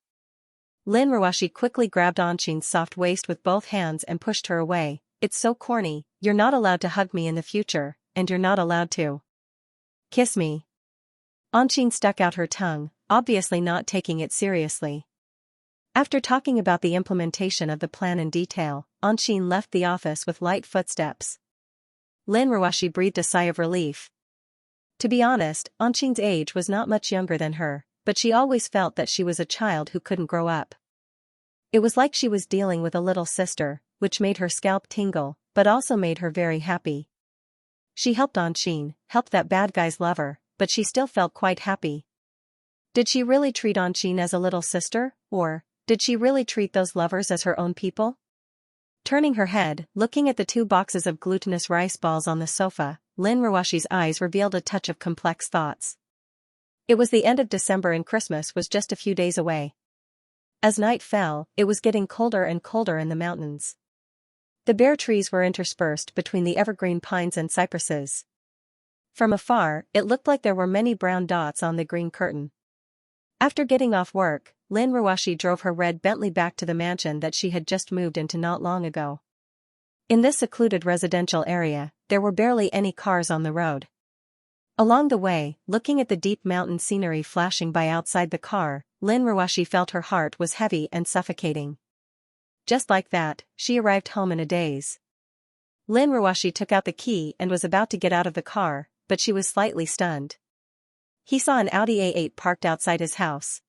Lin Ruashi quickly grabbed Anqing's soft waist with both hands and pushed her away. It's so corny, you're not allowed to hug me in the future, and you're not allowed to kiss me. Anqing stuck out her tongue, obviously not taking it seriously. After talking about the implementation of the plan in detail, Anqing left the office with light footsteps. Lin Ruashi breathed a sigh of relief. To be honest, Anqing's age was not much younger than her, but she always felt that she was a child who couldn't grow up. It was like she was dealing with a little sister, which made her scalp tingle, but also made her very happy. She helped Anqing, helped that bad guy's lover, but she still felt quite happy. Did she really treat Anqing as a little sister, or did she really treat those lovers as her own people? Turning her head, looking at the 2 boxes of glutinous rice balls on the sofa, Lin Ruashi's eyes revealed a touch of complex thoughts. It was the end of December and Christmas was just a few days away. As night fell, it was getting colder and colder in the mountains. The bare trees were interspersed between the evergreen pines and cypresses. From afar, it looked like there were many brown dots on the green curtain. After getting off work, Lin Ruashi drove her red Bentley back to the mansion that she had just moved into not long ago. In this secluded residential area, there were barely any cars on the road. Along the way, looking at the deep mountain scenery flashing by outside the car, Lin Ruashi felt her heart was heavy and suffocating. Just like that, she arrived home in a daze. Lin Ruashi took out the key and was about to get out of the car, but she was slightly stunned. He saw an Audi A8 parked outside his house.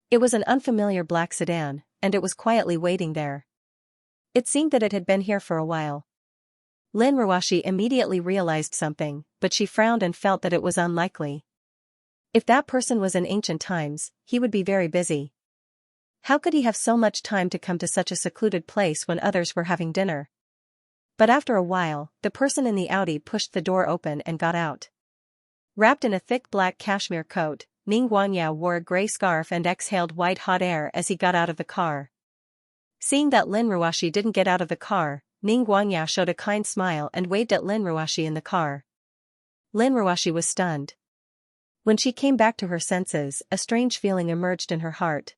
It was an unfamiliar black sedan, and it was quietly waiting there. It seemed that it had been here for a while. Lin Ruashi immediately realized something, but she frowned and felt that it was unlikely. If that person was in ancient times, he would be very busy. How could he have so much time to come to such a secluded place when others were having dinner? But after a while, the person in the Audi pushed the door open and got out. Wrapped in a thick black cashmere coat, Ning Guangyao wore a gray scarf and exhaled white hot air as he got out of the car. Seeing that Lin Ruashi didn't get out of the car, Ning Guangyao showed a kind smile and waved at Lin Ruashi in the car. Lin Ruashi was stunned. When she came back to her senses, a strange feeling emerged in her heart.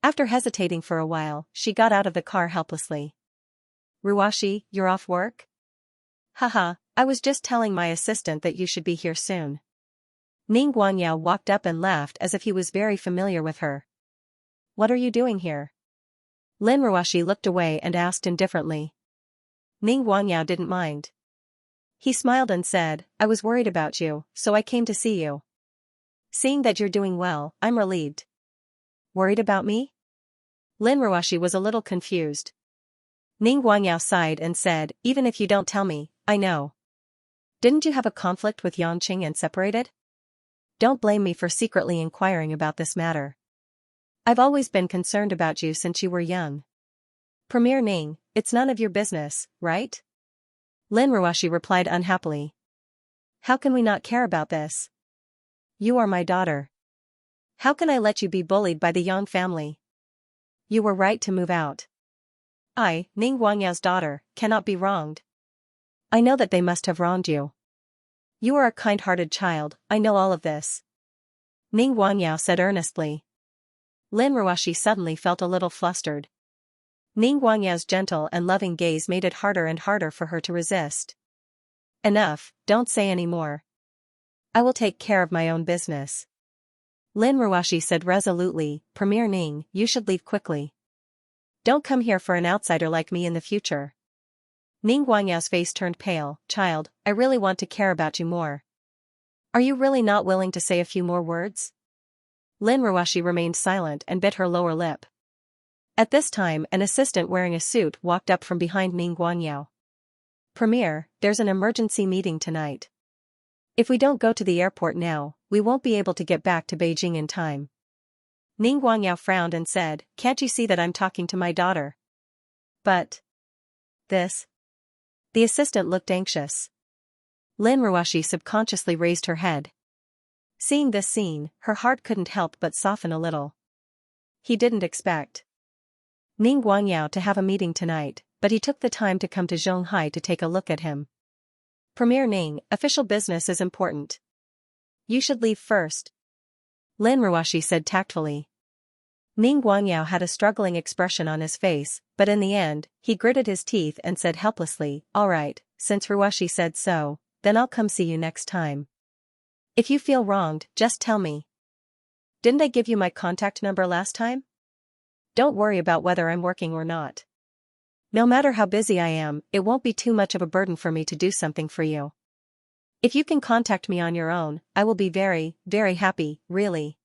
After hesitating for a while, she got out of the car helplessly. Ruashi, you're off work? Haha, I was just telling my assistant that you should be here soon. Ning Guangyao walked up and laughed as if he was very familiar with her. What are you doing here? Lin Ruashi looked away and asked indifferently. Ning Guangyao didn't mind. He smiled and said, I was worried about you, so I came to see you. Seeing that you're doing well, I'm relieved. Worried about me? Lin Ruashi was a little confused. Ning Guangyao sighed and said, even if you don't tell me, I know. Didn't you have a conflict with Xianxia and separated? Don't blame me for secretly inquiring about this matter. I've always been concerned about you since you were young. Premier Ning, it's none of your business, right? Lin Ruashi replied unhappily. How can we not care about this? You are my daughter. How can I let you be bullied by the Yang family? You were right to move out. I, Ning Guangyao's daughter, cannot be wronged. I know that they must have wronged you. You are a kind-hearted child, I know all of this. Ning Guangyao said earnestly. Lin Ruashi suddenly felt a little flustered. Ning Guangyao's gentle and loving gaze made it harder and harder for her to resist. Enough, don't say any more. I will take care of my own business. Lin Ruashi said resolutely, Premier Ning, you should leave quickly. Don't come here for an outsider like me in the future. Ning Guangyao's face turned pale. Child, I really want to care about you more. Are you really not willing to say a few more words? Lin Ruashi remained silent and bit her lower lip. At this time, an assistant wearing a suit walked up from behind Ning Guangyao. Premier, there's an emergency meeting tonight. If we don't go to the airport now, we won't be able to get back to Beijing in time. Ning Guangyao frowned and said, can't you see that I'm talking to my daughter? But... this? The assistant looked anxious. Lin Ruashi subconsciously raised her head. Seeing this scene, her heart couldn't help but soften a little. He didn't expect Ning Guangyao to have a meeting tonight, but he took the time to come to Zhonghai to take a look at him. Premier Ning, official business is important. You should leave first. Lin Ruashi said tactfully. Ning Guangyao had a struggling expression on his face, but in the end, he gritted his teeth and said helplessly, all right, since Ruashi said so, then I'll come see you next time. If you feel wronged, just tell me. Didn't I give you my contact number last time? Don't worry about whether I'm working or not. No matter how busy I am, it won't be too much of a burden for me to do something for you. If you can contact me on your own, I will be very, very happy, really.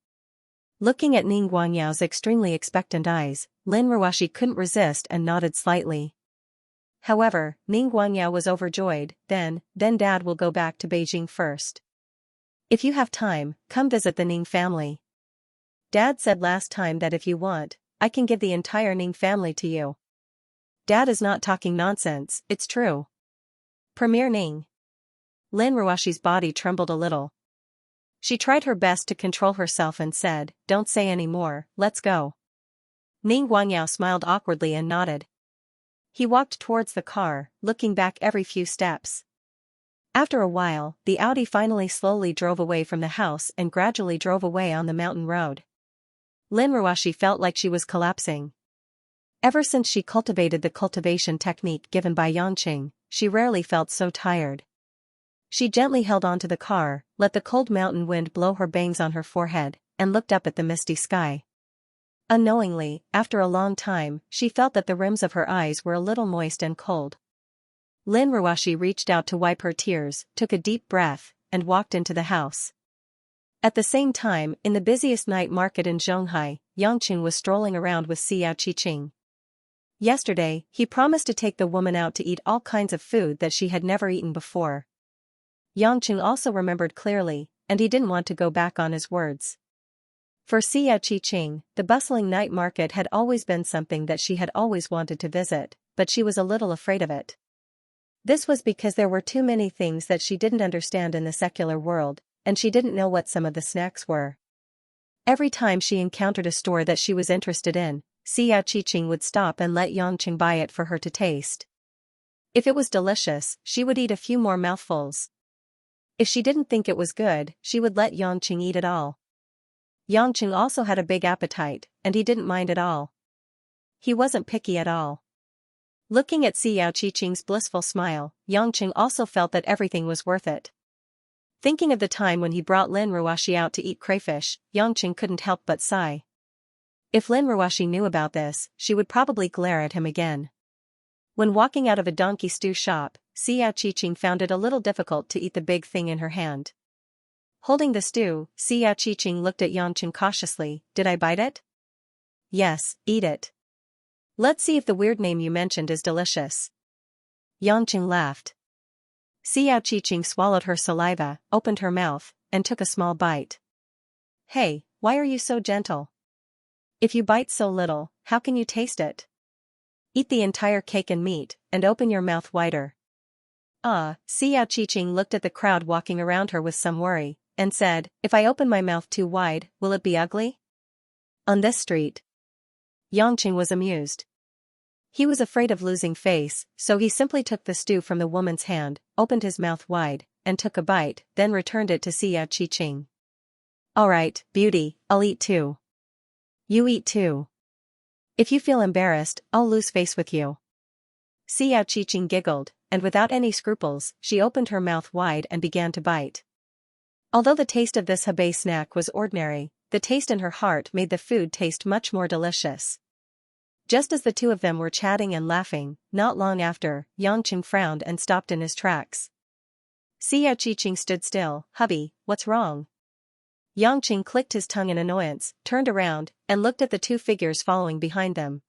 Looking at Ning Guangyao's extremely expectant eyes, Lin Ruashi couldn't resist and nodded slightly. However, Ning Guangyao was overjoyed. Then Dad will go back to Beijing first. If you have time, come visit the Ning family. Dad said last time that if you want, I can give the entire Ning family to you. Dad is not talking nonsense, it's true. Premier Ning. Lin Ruashi's body trembled a little. She tried her best to control herself and said, don't say any more, let's go. Ning Guangyao smiled awkwardly and nodded. He walked towards the car, looking back every few steps. After a while, the Audi finally slowly drove away from the house and gradually drove away on the mountain road. Lin Ruashi felt like she was collapsing. Ever since she cultivated the cultivation technique given by Yangqing, she rarely felt so tired. She gently held onto the car, let the cold mountain wind blow her bangs on her forehead, and looked up at the misty sky. Unknowingly, after a long time, she felt that the rims of her eyes were a little moist and cold. Lin Ruashi reached out to wipe her tears, took a deep breath, and walked into the house. At the same time, in the busiest night market in Zhonghai, Yangqing was strolling around with Xiao. Yesterday, he promised to take the woman out to eat all kinds of food that she had never eaten before. Yangqing also remembered clearly, and he didn't want to go back on his words. For Xiao, the bustling night market had always been something that she had always wanted to visit, but she was a little afraid of it. This was because there were too many things that she didn't understand in the secular world, and she didn't know what some of the snacks were. Every time she encountered a store that she was interested in, Xiao would stop and let Yangqing buy it for her to taste. If it was delicious, she would eat a few more mouthfuls. If she didn't think it was good, she would let Yangqing eat it all. Yangqing also had a big appetite, and he didn't mind at all. He wasn't picky at all. Looking at Xiao's blissful smile, Yangqing also felt that everything was worth it. Thinking of the time when he brought Lin Ruoxi out to eat crayfish, Yangqing couldn't help but sigh. If Lin Ruoxi knew about this, she would probably glare at him again. When walking out of a donkey stew shop, Xiao found it a little difficult to eat the big thing in her hand. Holding the stew, Xiao looked at Yangqing cautiously. Did I bite it? Yes, eat it. Let's see if the weird name you mentioned is delicious. Yangqing laughed. Xiao swallowed her saliva, opened her mouth, and took a small bite. Hey, why are you so gentle? If you bite so little, how can you taste it? Eat the entire cake and meat, and open your mouth wider. Xiao looked at the crowd walking around her with some worry, and said, if I open my mouth too wide, will it be ugly? On this street. Yangqing was amused. He was afraid of losing face, so he simply took the stew from the woman's hand, opened his mouth wide, and took a bite, then returned it to Xiao. Alright, beauty, I'll eat too. You eat too. If you feel embarrassed, I'll lose face with you. Xiao giggled, and without any scruples, she opened her mouth wide and began to bite. Although the taste of this Hebei snack was ordinary, the taste in her heart made the food taste much more delicious. Just as the two of them were chatting and laughing, not long after, Yangqing frowned and stopped in his tracks. Xiao stood still. Hubby, what's wrong? Yangqing clicked his tongue in annoyance, turned around, and looked at the two figures following behind them.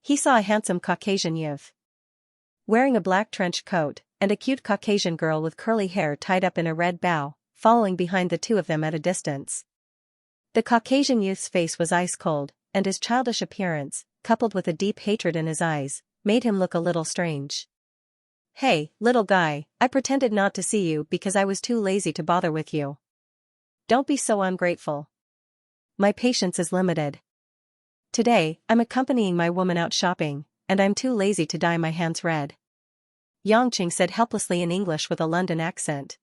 He saw a handsome Caucasian youth wearing a black trench coat, and a cute Caucasian girl with curly hair tied up in a red bow, following behind the two of them at a distance. The Caucasian youth's face was ice cold, and his childish appearance, coupled with a deep hatred in his eyes, made him look a little strange. Hey, little guy, I pretended not to see you because I was too lazy to bother with you. Don't be so ungrateful. My patience is limited. Today, I'm accompanying my woman out shopping, and I'm too lazy to dye my hands red. Yangqing said helplessly in English with a London accent.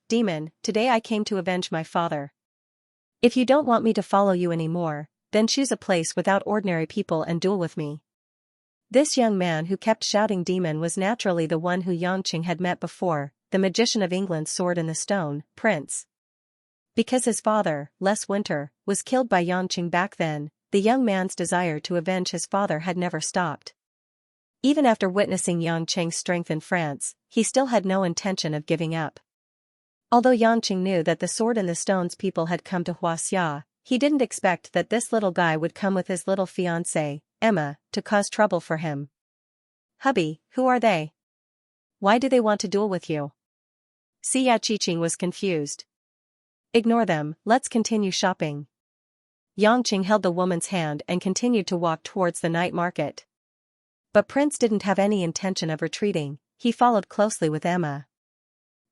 Demon, today I came to avenge my father. If you don't want me to follow you anymore, then choose a place without ordinary people and duel with me. This young man who kept shouting demon was naturally the one who Yangqing had met before, the magician of England's Sword in the Stone, Prince. Because his father, Les Winter, was killed by Yangqing back then, the young man's desire to avenge his father had never stopped. Even after witnessing Yangqing's strength in France, he still had no intention of giving up. Although Yangqing knew that the Sword in the Stone's people had come to Xianxia, he didn't expect that this little guy would come with his little fiancée, Emma, to cause trouble for him. Hubby, who are they? Why do they want to duel with you? Xiao was confused. Ignore them, let's continue shopping. Yangqing held the woman's hand and continued to walk towards the night market. But Prince didn't have any intention of retreating, he followed closely with Emma.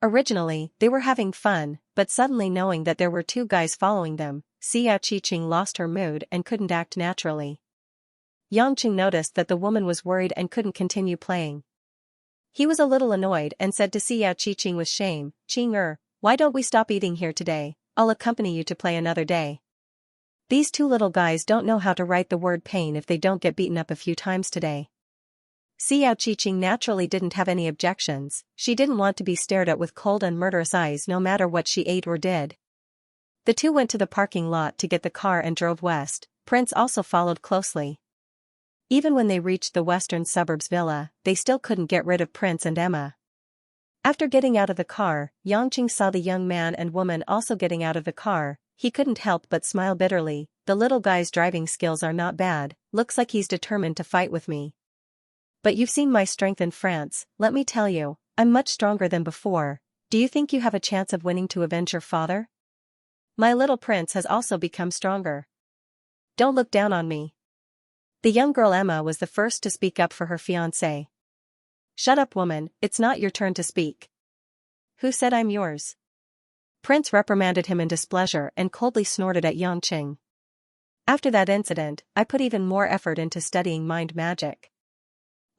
Originally, they were having fun, but suddenly knowing that there were two guys following them, Xiao lost her mood and couldn't act naturally. Yangqing noticed that the woman was worried and couldn't continue playing. He was a little annoyed and said to Xiao with shame, Qing, why don't we stop eating here today? I'll accompany you to play another day. These two little guys don't know how to write the word pain if they don't get beaten up a few times today. Xiao naturally didn't have any objections, she didn't want to be stared at with cold and murderous eyes no matter what she ate or did. The two went to the parking lot to get the car and drove west. Prince also followed closely. Even when they reached the western suburbs villa, they still couldn't get rid of Prince and Emma. After getting out of the car, Yangqing saw the young man and woman also getting out of the car. He couldn't help but smile bitterly. The little guy's driving skills are not bad, looks like he's determined to fight with me. But you've seen my strength in France, let me tell you, I'm much stronger than before. Do you think you have a chance of winning to avenge your father? My little prince has also become stronger. Don't look down on me. The young girl Emma was the first to speak up for her fiancé. Shut up, woman, it's not your turn to speak. Who said I'm yours? Prince reprimanded him in displeasure and coldly snorted at Yangqing. After that incident, I put even more effort into studying mind magic.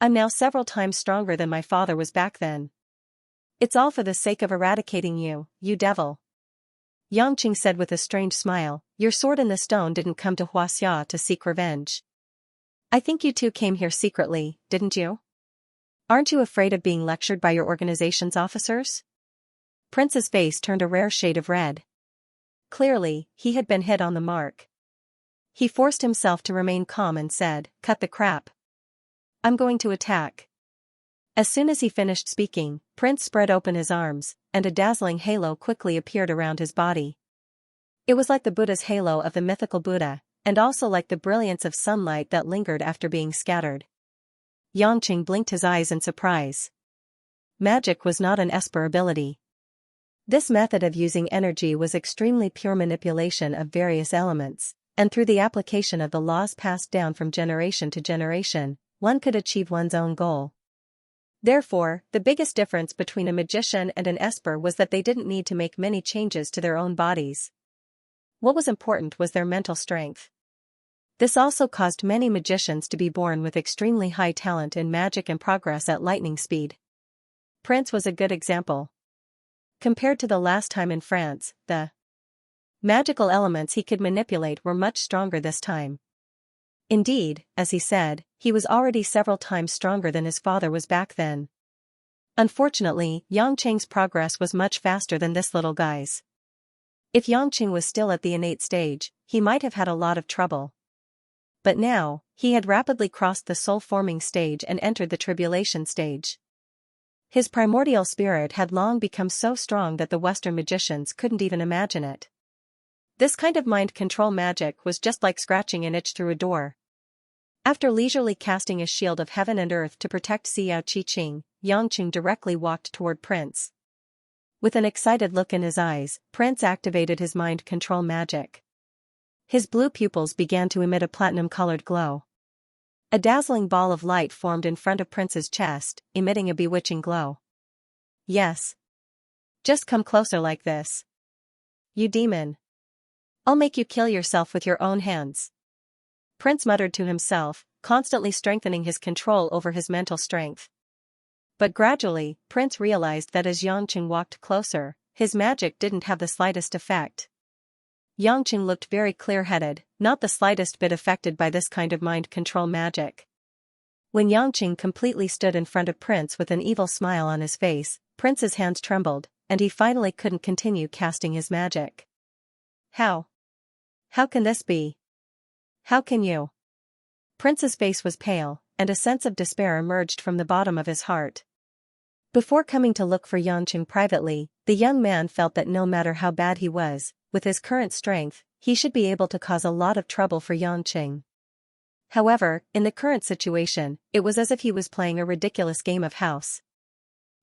I'm now several times stronger than my father was back then. It's all for the sake of eradicating you, you devil. Yangqing said with a strange smile, your sword in the stone didn't come to Xianxia to seek revenge. I think you two came here secretly, didn't you? Aren't you afraid of being lectured by your organization's officers? Prince's face turned a rare shade of red. Clearly, he had been hit on the mark. He forced himself to remain calm and said, cut the crap. I'm going to attack. As soon as he finished speaking, Prince spread open his arms, and a dazzling halo quickly appeared around his body. It was like the Buddha's halo of the mythical Buddha, and also like the brilliance of sunlight that lingered after being scattered. Yangqing blinked his eyes in surprise. Magic was not an Esper ability. This method of using energy was extremely pure manipulation of various elements, and through the application of the laws passed down from generation to generation, one could achieve one's own goal. Therefore, the biggest difference between a magician and an Esper was that they didn't need to make many changes to their own bodies. What was important was their mental strength. This also caused many magicians to be born with extremely high talent in magic and progress at lightning speed. Prince was a good example. Compared to the last time in France, the magical elements he could manipulate were much stronger this time. Indeed, as he said, he was already several times stronger than his father was back then. Unfortunately, Yangqing's progress was much faster than this little guy's. If Yangqing was still at the innate stage, he might have had a lot of trouble. But now, he had rapidly crossed the soul-forming stage and entered the tribulation stage. His primordial spirit had long become so strong that the Western magicians couldn't even imagine it. This kind of mind control magic was just like scratching an itch through a door. After leisurely casting a shield of heaven and earth to protect Xiao Qiqing, Yangqing directly walked toward Prince. With an excited look in his eyes, Prince activated his mind control magic. His blue pupils began to emit a platinum-colored glow. A dazzling ball of light formed in front of Prince's chest, emitting a bewitching glow. Yes. Just come closer like this. You demon. I'll make you kill yourself with your own hands. Prince muttered to himself, constantly strengthening his control over his mental strength. But gradually, Prince realized that as Yangqing walked closer, his magic didn't have the slightest effect. Yangqing looked very clear-headed, not the slightest bit affected by this kind of mind control magic. When Yangqing completely stood in front of Prince with an evil smile on his face, Prince's hands trembled, and he finally couldn't continue casting his magic. How? How can this be? How can you? Prince's face was pale, and a sense of despair emerged from the bottom of his heart. Before coming to look for Yangqing privately, the young man felt that no matter how bad he was, with his current strength, he should be able to cause a lot of trouble for Yangqing. However, in the current situation, it was as if he was playing a ridiculous game of house.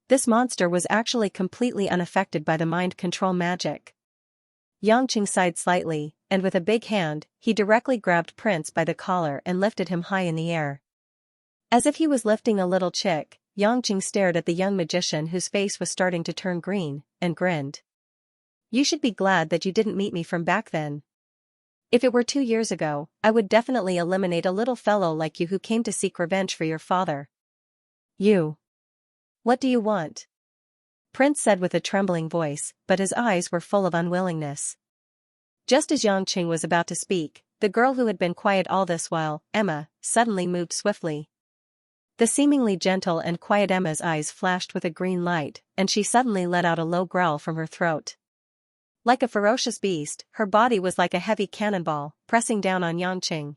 This monster was actually completely unaffected by the mind control magic. Yangqing sighed slightly, and with a big hand, he directly grabbed Prince by the collar and lifted him high in the air. As if he was lifting a little chick, Yangqing stared at the young magician whose face was starting to turn green, and grinned. You should be glad that you didn't meet me from back then. If it were 2 years ago, I would definitely eliminate a little fellow like you who came to seek revenge for your father. You. What do you want? Prince said with a trembling voice, but his eyes were full of unwillingness. Just as Yangqing was about to speak, the girl who had been quiet all this while, Emma, suddenly moved swiftly. The seemingly gentle and quiet Emma's eyes flashed with a green light, and she suddenly let out a low growl from her throat. Like a ferocious beast, her body was like a heavy cannonball, pressing down on Yangqing.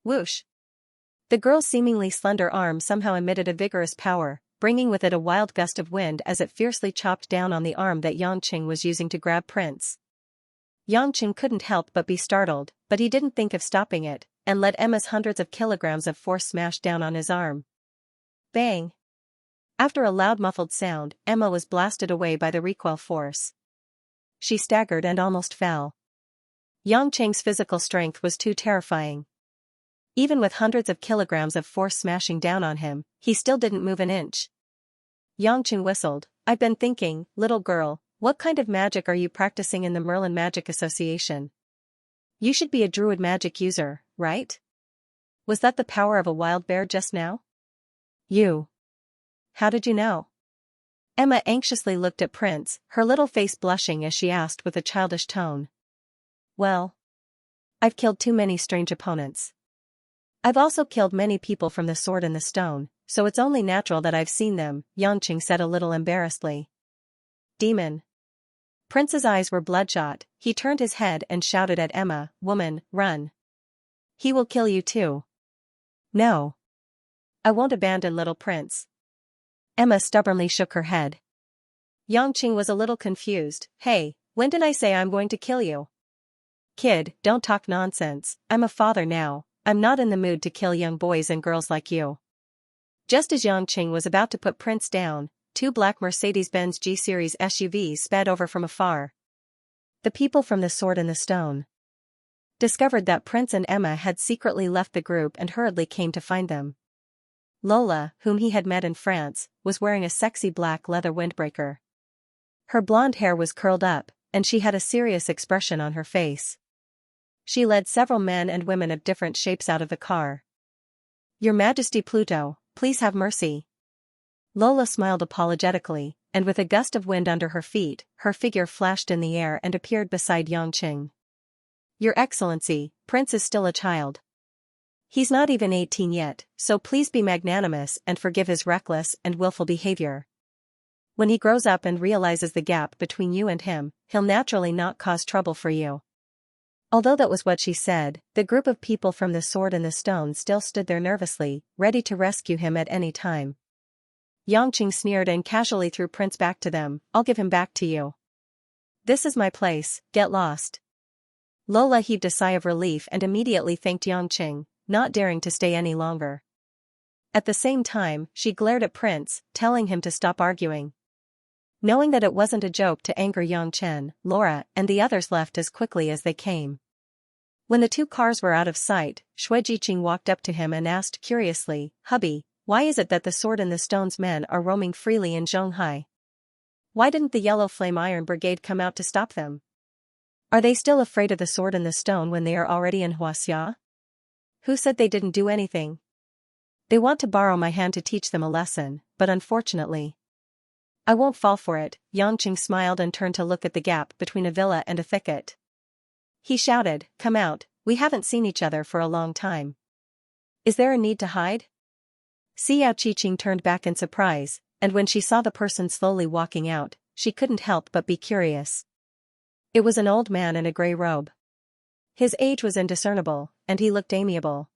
Whoosh! The girl's seemingly slender arm somehow emitted a vigorous power, bringing with it a wild gust of wind as it fiercely chopped down on the arm that Xianxia was using to grab Prince. Xianxia couldn't help but be startled, but he didn't think of stopping it, and let Emma's hundreds of kilograms of force smash down on his arm. Bang! After a loud muffled sound, Emma was blasted away by the recoil force. She staggered and almost fell. Xianxia's physical strength was too terrifying. Even with hundreds of kilograms of force smashing down on him, he still didn't move an inch. Xianxia whistled. "I've been thinking, little girl, what kind of magic are you practicing in the Merlin Magic Association? You should be a druid magic user, right? Was that the power of a wild bear just now?" "You. How did you know?" Emma anxiously looked at Prince, her little face blushing as she asked with a childish tone. "Well, I've killed too many strange opponents. I've also killed many people from the Sword and the Stone, so it's only natural that I've seen them," Xianxia said a little embarrassedly. "Demon." Prince's eyes were bloodshot. He turned his head and shouted at Emma, "Woman, run. He will kill you too." "No. I won't abandon little Prince." Emma stubbornly shook her head. Xianxia was a little confused. "Hey, when did I say I'm going to kill you? Kid, don't talk nonsense. I'm a father now. I'm not in the mood to kill young boys and girls like you." Just as Xianxia was about to put Prince down, two black Mercedes-Benz G-Series SUVs sped over from afar. The people from the Sword and the Stone discovered that Prince and Emma had secretly left the group and hurriedly came to find them. Lola, whom he had met in France, was wearing a sexy black leather windbreaker. Her blonde hair was curled up, and she had a serious expression on her face. She led several men and women of different shapes out of the car. "Your Majesty Pluto, please have mercy." Lola smiled apologetically, and with a gust of wind under her feet, her figure flashed in the air and appeared beside Xianxia. "Your Excellency, Prince is still a child. He's not even 18 yet, so please be magnanimous and forgive his reckless and willful behavior. When he grows up and realizes the gap between you and him, he'll naturally not cause trouble for you." Although that was what she said, the group of people from the Sword and the Stone still stood there nervously, ready to rescue him at any time. Xianxia sneered and casually threw Prince back to them. "I'll give him back to you. This is my place, get lost." Lola heaved a sigh of relief and immediately thanked Xianxia, not daring to stay any longer. At the same time, she glared at Prince, telling him to stop arguing. Knowing that it wasn't a joke to anger Xianxia, Laura and the others left as quickly as they came. When the two cars were out of sight, Shuijiqing walked up to him and asked curiously, "Hubby, why is it that the Sword and the Stone's men are roaming freely in Zhonghai? Why didn't the Yellow Flame Iron Brigade come out to stop them? Are they still afraid of the Sword and the Stone when they are already in Huaxia? Who said they didn't do anything? They want to borrow my hand to teach them a lesson, but unfortunately, I won't fall for it." Xianxia smiled and turned to look at the gap between a villa and a thicket. He shouted, "Come out, we haven't seen each other for a long time. Is there a need to hide?" Xiaoqiqing turned back in surprise, and when she saw the person slowly walking out, she couldn't help but be curious. It was an old man in a gray robe. His age was indiscernible, and he looked amiable.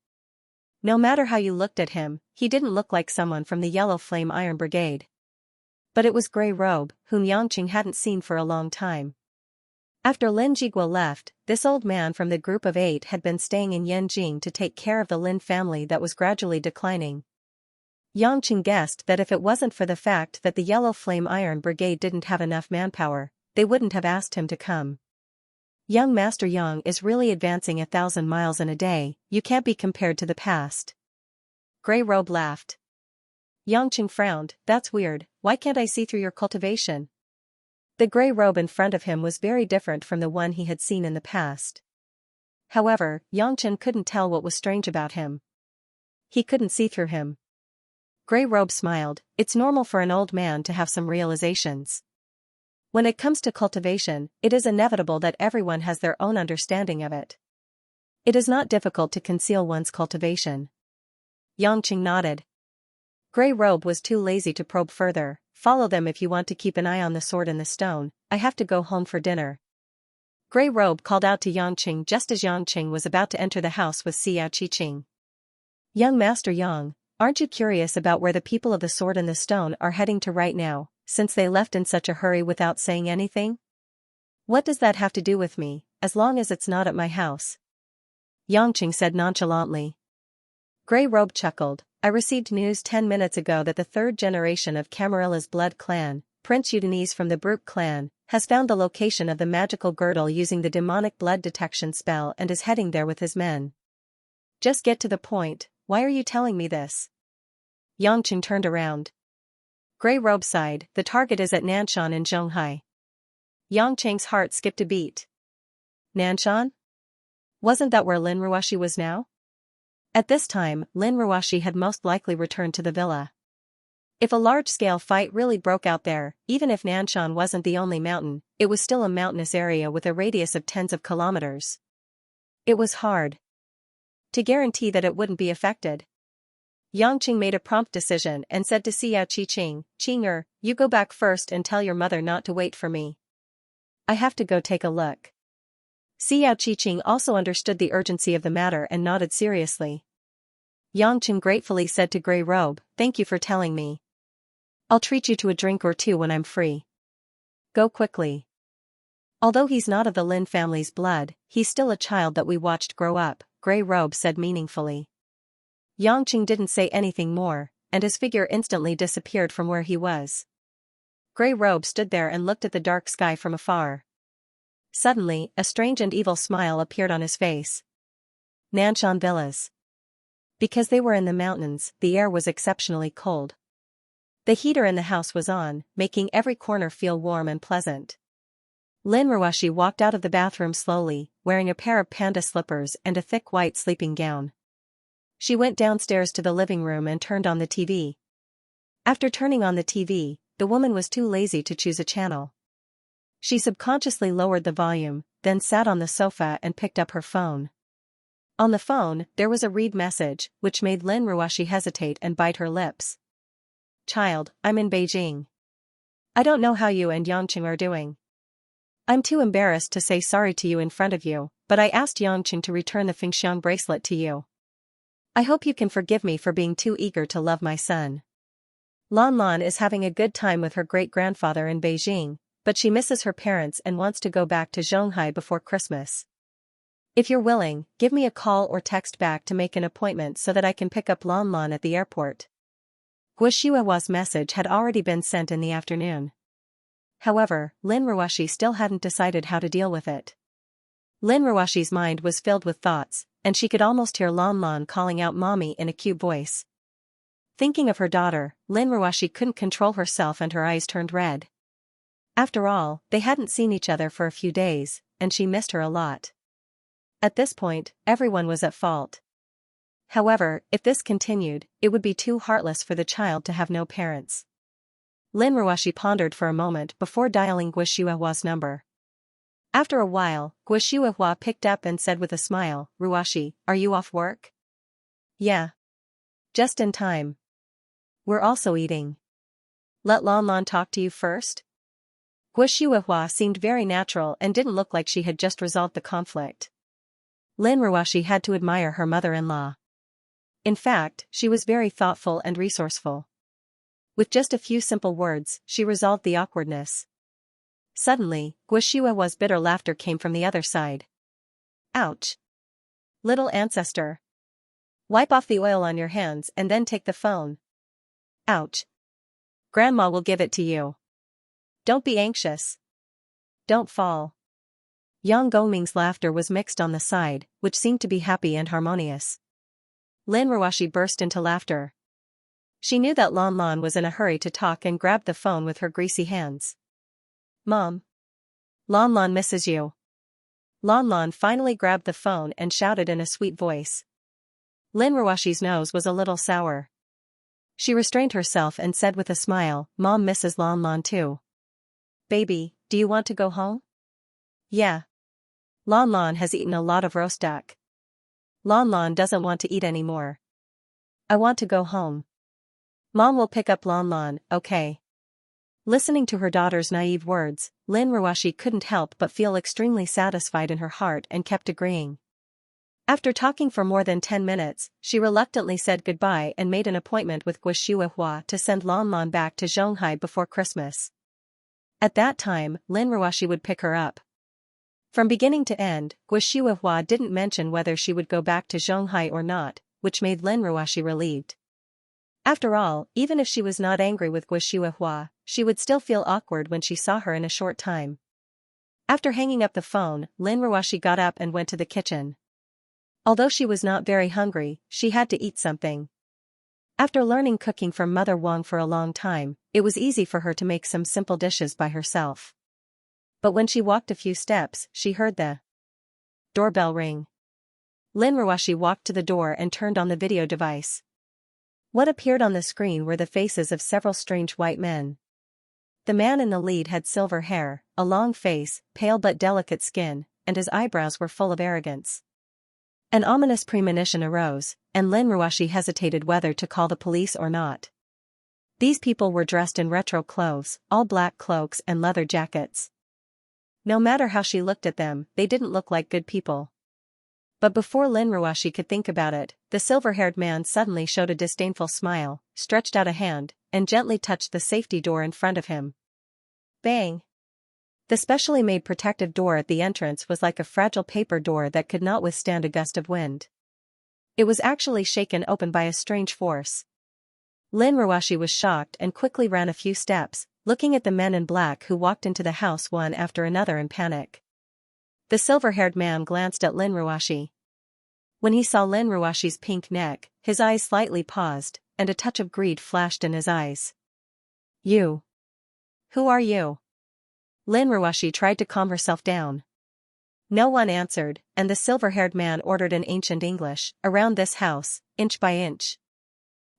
No matter how you looked at him, he didn't look like someone from the Yellow Flame Iron Brigade. But it was Grey Robe, whom Xianxia hadn't seen for a long time. After Lin Jiguo left, this old man from the group of 8 had been staying in Yanjing to take care of the Lin family that was gradually declining. Xianxia guessed that if it wasn't for the fact that the Yellow Flame Iron Brigade didn't have enough manpower, they wouldn't have asked him to come. "Young Master Yang is really advancing 1,000 miles in a day, you can't be compared to the past." Grey Robe laughed. Xianxia frowned, "That's weird, why can't I see through your cultivation?" The grey robe in front of him was very different from the one he had seen in the past. However, Xianxia couldn't tell what was strange about him. He couldn't see through him. Grey Robe smiled, "It's normal for an old man to have some realizations. When it comes to cultivation, it is inevitable that everyone has their own understanding of it. It is not difficult to conceal one's cultivation." Xianxia nodded. Grey Robe was too lazy to probe further. "Follow them if you want to keep an eye on the Sword and the Stone, I have to go home for dinner." Grey Robe called out to Xianxia just as Xianxia was about to enter the house with Xiaoqiqing. "Young Master Yang, Aren't you curious about where the people of the Sword and the Stone are heading to right now, since they left in such a hurry without saying anything? What does that have to do with me, as long as it's not at my house? Xianxia said nonchalantly. Grey Robe chuckled. I received news 10 minutes ago that the third generation of Camarilla's blood clan, Prince Udinese from the Brooke clan, has found the location of the magical girdle using the demonic blood detection spell and is heading there with his men. Just get to the point, why are you telling me this? Xianxia turned around. Grey Robe sighed, the target is at Nanshan in Zhonghai. Xianxia's heart skipped a beat. Nanshan? Wasn't that where Lin Ruoshi was now? At this time, Lin Ruoshi had most likely returned to the villa. If a large-scale fight really broke out there, even if Nanshan wasn't the only mountain, it was still a mountainous area with a radius of tens of kilometers. It was hard to guarantee that it wouldn't be affected. Xianxia made a prompt decision and said to Xiao Qiqing, "Qing'er, you go back first and tell your mother not to wait for me. I have to go take a look." Xiao Qiqing also understood the urgency of the matter and nodded seriously. Xianxia gratefully said to Grey Robe, "Thank you for telling me. I'll treat you to a drink or two when I'm free. Go quickly." Although he's not of the Lin family's blood, he's still a child that we watched grow up, Grey Robe said meaningfully. Xianxia didn't say anything more, and his figure instantly disappeared from where he was. Grey Robe stood there and looked at the dark sky from afar. Suddenly, a strange and evil smile appeared on his face. Nanshan Villas. Because they were in the mountains, the air was exceptionally cold. The heater in the house was on, making every corner feel warm and pleasant. Lin Ruoshi walked out of the bathroom slowly, wearing a pair of panda slippers and a thick white sleeping gown. She went downstairs to the living room and turned on the TV. After turning on the TV, the woman was too lazy to choose a channel. She subconsciously lowered the volume, then sat on the sofa and picked up her phone. On the phone, there was a read message, which made Lin Ruoshi hesitate and bite her lips. "Child, I'm in Beijing. I don't know how you and Xianxia are doing. I'm too embarrassed to say sorry to you in front of you, but I asked Xianxia to return the Fengxiang bracelet to you. I hope you can forgive me for being too eager to love my son. Lan Lan is having a good time with her great-grandfather in Beijing, but she misses her parents and wants to go back to Zhonghai before Christmas. If you're willing, give me a call or text back to make an appointment so that I can pick up Lan Lan at the airport." Guo Shihuahua's message had already been sent in the afternoon. However, Lin Ruoshi still hadn't decided how to deal with it. Lin Ruoshi's mind was filled with thoughts, and she could almost hear Lan Lan calling out "Mommy" in a cute voice. Thinking of her daughter, Lin Ruoshi couldn't control herself and her eyes turned red. After all, they hadn't seen each other for a few days, and she missed her a lot. At this point, everyone was at fault. However, if this continued, it would be too heartless for the child to have no parents. Lin Ruoshi pondered for a moment before dialing Guo Shihuahua's number. After a while, Guo Shihuahua picked up and said with a smile, "Ruoshi, are you off work?" "Yeah. Just in time. We're also eating. Let Lan Lan talk to you first?" Guo Shihuahua seemed very natural and didn't look like she had just resolved the conflict. Lin Ruoshi had to admire her mother-in-law. In fact, she was very thoughtful and resourceful. With just a few simple words, she resolved the awkwardness. Suddenly, Guo Shihuahua's bitter laughter came from the other side. "Ouch. Little ancestor. Wipe off the oil on your hands and then take the phone. Ouch. Grandma will give it to you. Don't be anxious. Don't fall." Yang Gongming's laughter was mixed on the side, which seemed to be happy and harmonious. Lin Ruoshi burst into laughter. She knew that Lan Lan was in a hurry to talk and grabbed the phone with her greasy hands. "Mom. Lan Lan misses you." Lan Lan finally grabbed the phone and shouted in a sweet voice. Lin Ruoshi's nose was a little sour. She restrained herself and said with a smile, "Mom misses Lan Lan too. Baby, do you want to go home?" "Yeah. Lan Lan has eaten a lot of roast duck. Lan Lan doesn't want to eat anymore. I want to go home. Mom will pick up Lan Lan, okay?" Listening to her daughter's naive words, Lin Ruoshi couldn't help but feel extremely satisfied in her heart and kept agreeing. After talking for more than 10 minutes, she reluctantly said goodbye and made an appointment with Guo Shuihua to send Lan Lan back to Zhonghai before Christmas. At that time, Lin Ruoxi would pick her up. From beginning to end, Guo Shuihua didn't mention whether she would go back to Zhonghai or not, which made Lin Ruoxi relieved. After all, even if she was not angry with Guo Shuihua, she would still feel awkward when she saw her in a short time. After hanging up the phone, Lin Ruoxi got up and went to the kitchen. Although she was not very hungry, she had to eat something. After learning cooking from Mother Wang for a long time, it was easy for her to make some simple dishes by herself. But when she walked a few steps, she heard the doorbell ring. Lin Ruoxi walked to the door and turned on the video device. What appeared on the screen were the faces of several strange white men. The man in the lead had silver hair, a long face, pale but delicate skin, and his eyebrows were full of arrogance. An ominous premonition arose, and Lin Ruoxi hesitated whether to call the police or not. These people were dressed in retro clothes, all black cloaks and leather jackets. No matter how she looked at them, they didn't look like good people. But before Lin Ruoxi could think about it, the silver-haired man suddenly showed a disdainful smile, stretched out a hand, and gently touched the safety door in front of him. Bang! The specially made protective door at the entrance was like a fragile paper door that could not withstand a gust of wind. It was actually shaken open by a strange force. Lin Ruoxi was shocked and quickly ran a few steps, looking at the men in black who walked into the house one after another in panic. The silver-haired man glanced at Lin Ruoxi. When he saw Lin Ruoxi's pink neck, his eyes slightly paused, and a touch of greed flashed in his eyes. You. Who are you? Lin Ruoxi tried to calm herself down. No one answered, and the silver-haired man ordered in ancient English, "Around this house, inch by inch.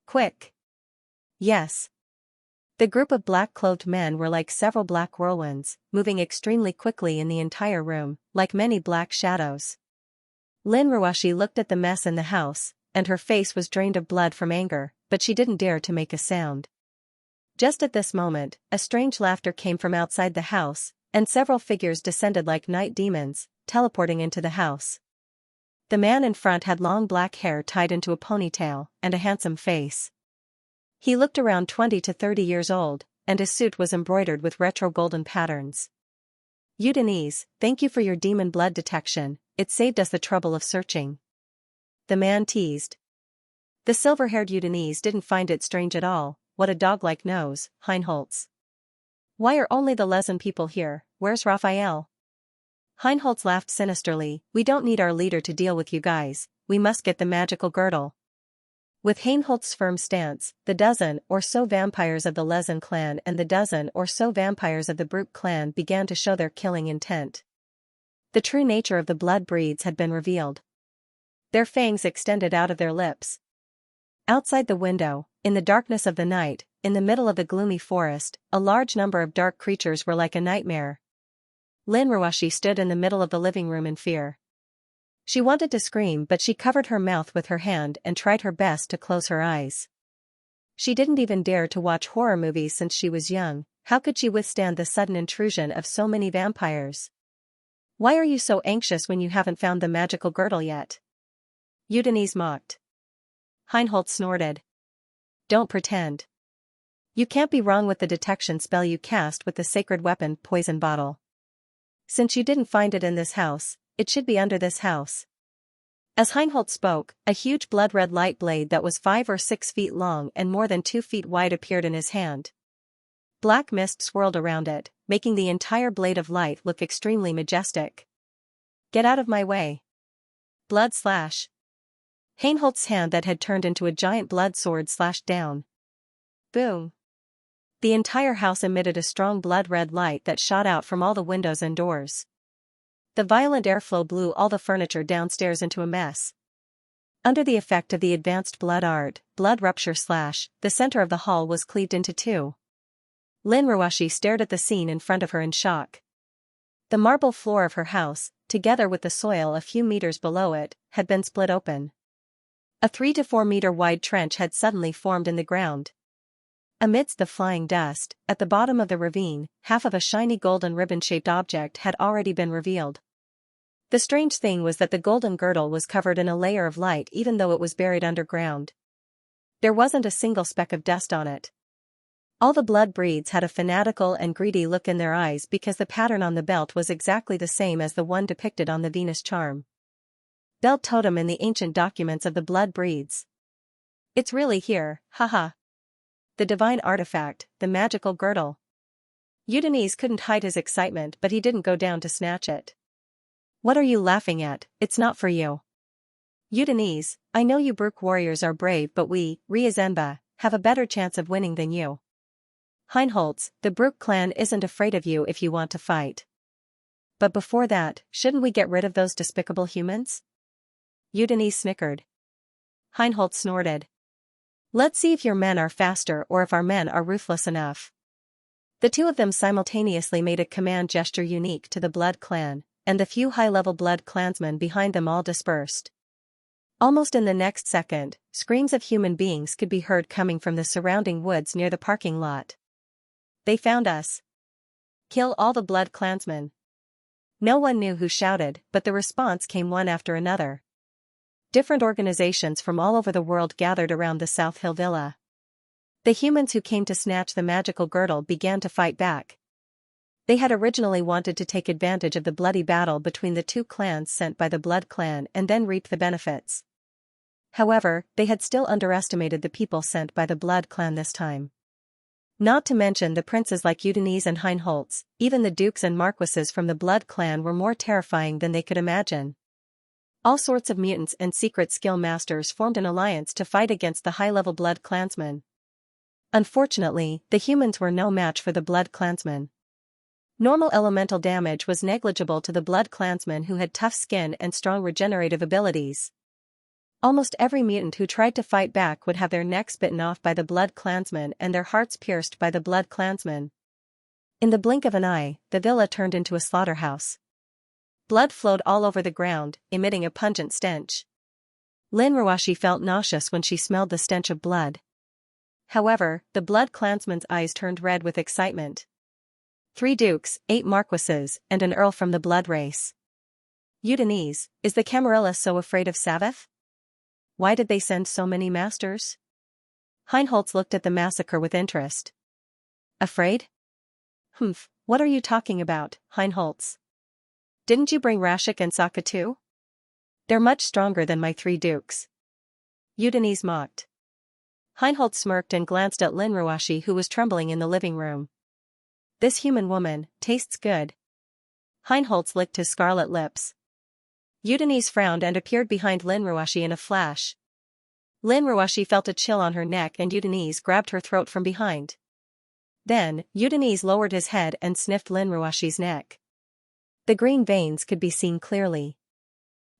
Quick." Yes. The group of black-clothed men were like several black whirlwinds, moving extremely quickly in the entire room, like many black shadows. Lin Ruoxi looked at the mess in the house, and her face was drained of blood from anger, but she didn't dare to make a sound. Just at this moment, a strange laughter came from outside the house, and several figures descended like night demons, teleporting into the house. The man in front had long black hair tied into a ponytail, and a handsome face. He looked around 20 to 30 years old, and his suit was embroidered with retro golden patterns. "Udinese, thank you for your demon blood detection, it saved us the trouble of searching," the man teased. The silver-haired Udinese didn't find it strange at all. What a dog-like nose, Heinholz. Why are only the Lezen people here? Where's Raphael? Heinholz laughed sinisterly. We don't need our leader to deal with you guys, we must get the magical girdle. With Heinholz's firm stance, the dozen or so vampires of the Lezen clan and the dozen or so vampires of the Brute clan began to show their killing intent. The true nature of the blood breeds had been revealed. Their fangs extended out of their lips. Outside the window, in the darkness of the night, in the middle of the gloomy forest, a large number of dark creatures were like a nightmare. Lin Ruoxi stood in the middle of the living room in fear. She wanted to scream, but she covered her mouth with her hand and tried her best to close her eyes. She didn't even dare to watch horror movies since she was young. How could she withstand the sudden intrusion of so many vampires? Why are you so anxious when you haven't found the magical girdle yet? Udinese mocked. Heinholz snorted. Don't pretend. You can't be wrong with the detection spell you cast with the sacred weapon poison bottle. Since you didn't find it in this house, it should be under this house. As Heinholz spoke, a huge blood-red light blade that was 5 or 6 feet long and more than 2 feet wide appeared in his hand. Black mist swirled around it, making the entire blade of light look extremely majestic. Get out of my way. Blood slash. Heinholz's hand that had turned into a giant blood sword slashed down. Boom. The entire house emitted a strong blood-red light that shot out from all the windows and doors. The violent airflow blew all the furniture downstairs into a mess. Under the effect of the advanced blood art, blood rupture slash, the center of the hall was cleaved into two. Lin Ruoxi stared at the scene in front of her in shock. The marble floor of her house, together with the soil a few meters below it, had been split open. A 3 to 4 meter wide trench had suddenly formed in the ground. Amidst the flying dust, at the bottom of the ravine, half of a shiny golden ribbon-shaped object had already been revealed. The strange thing was that the golden girdle was covered in a layer of light even though it was buried underground. There wasn't a single speck of dust on it. All the blood breeds had a fanatical and greedy look in their eyes because the pattern on the belt was exactly the same as the one depicted on the Venus charm. Belt totem in the ancient documents of the blood breeds. It's really here, haha. The divine artifact, the magical girdle. Udinese couldn't hide his excitement, but he didn't go down to snatch it. What are you laughing at? It's not for you. Udinese, I know you Brook warriors are brave, but we, Riazenba, have a better chance of winning than you. Heinholz, the Brook clan isn't afraid of you if you want to fight. But before that, shouldn't we get rid of those despicable humans? Udinese snickered. Heinholz snorted. Let's see if your men are faster or if our men are ruthless enough. The two of them simultaneously made a command gesture unique to the Blood clan, and the few high-level Blood clansmen behind them all dispersed. Almost in the next second, screams of human beings could be heard coming from the surrounding woods near the parking lot. They found us. Kill all the Blood clansmen. No one knew who shouted, but the response came one after another. Different organizations from all over the world gathered around the South Hill Villa. The humans who came to snatch the magical girdle began to fight back. They had originally wanted to take advantage of the bloody battle between the two clans sent by the Blood clan and then reap the benefits. However, they had still underestimated the people sent by the Blood clan this time. Not to mention the princes like Udinese and Heinholz, even the dukes and marquises from the Blood clan were more terrifying than they could imagine. All sorts of mutants and secret skill masters formed an alliance to fight against the high-level Blood clansmen. Unfortunately, the humans were no match for the Blood clansmen. Normal elemental damage was negligible to the Blood clansmen who had tough skin and strong regenerative abilities. Almost every mutant who tried to fight back would have their necks bitten off by the Blood clansmen and their hearts pierced by the Blood clansmen. In the blink of an eye, the villa turned into a slaughterhouse. Blood flowed all over the ground, emitting a pungent stench. Lin Ruashi felt nauseous when she smelled the stench of blood. However, the Blood clansmen's eyes turned red with excitement. 3 dukes, 8 marquises, and an earl from the Blood race. Udinese, is the Camarilla so afraid of Savith? Why did they send so many masters? Heinholz looked at the massacre with interest. Afraid? Humph, what are you talking about, Heinholz? Didn't you bring Rashik and Sokka too? They're much stronger than my 3 dukes. Udinese mocked. Heinholz smirked and glanced at Lin Ruashi, who was trembling in the living room. This human woman tastes good. Heinholz licked his scarlet lips. Udinese frowned and appeared behind Lin Ruashi in a flash. Lin Ruashi felt a chill on her neck and Udinese grabbed her throat from behind. Then, Udinese lowered his head and sniffed Lin Ruashi's neck. The green veins could be seen clearly.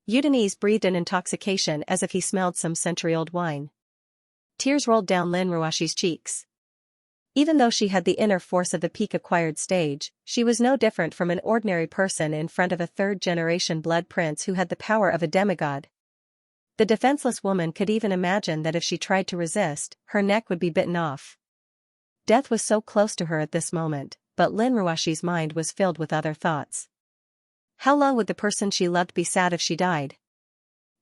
Udinese breathed in intoxication as if he smelled some century-old wine. Tears rolled down Lin Ruashi's cheeks. Even though she had the inner force of the peak-acquired stage, she was no different from an ordinary person in front of a third-generation blood prince who had the power of a demigod. The defenseless woman could even imagine that if she tried to resist, her neck would be bitten off. Death was so close to her at this moment, but Lin Ruashi's mind was filled with other thoughts. How long would the person she loved be sad if she died?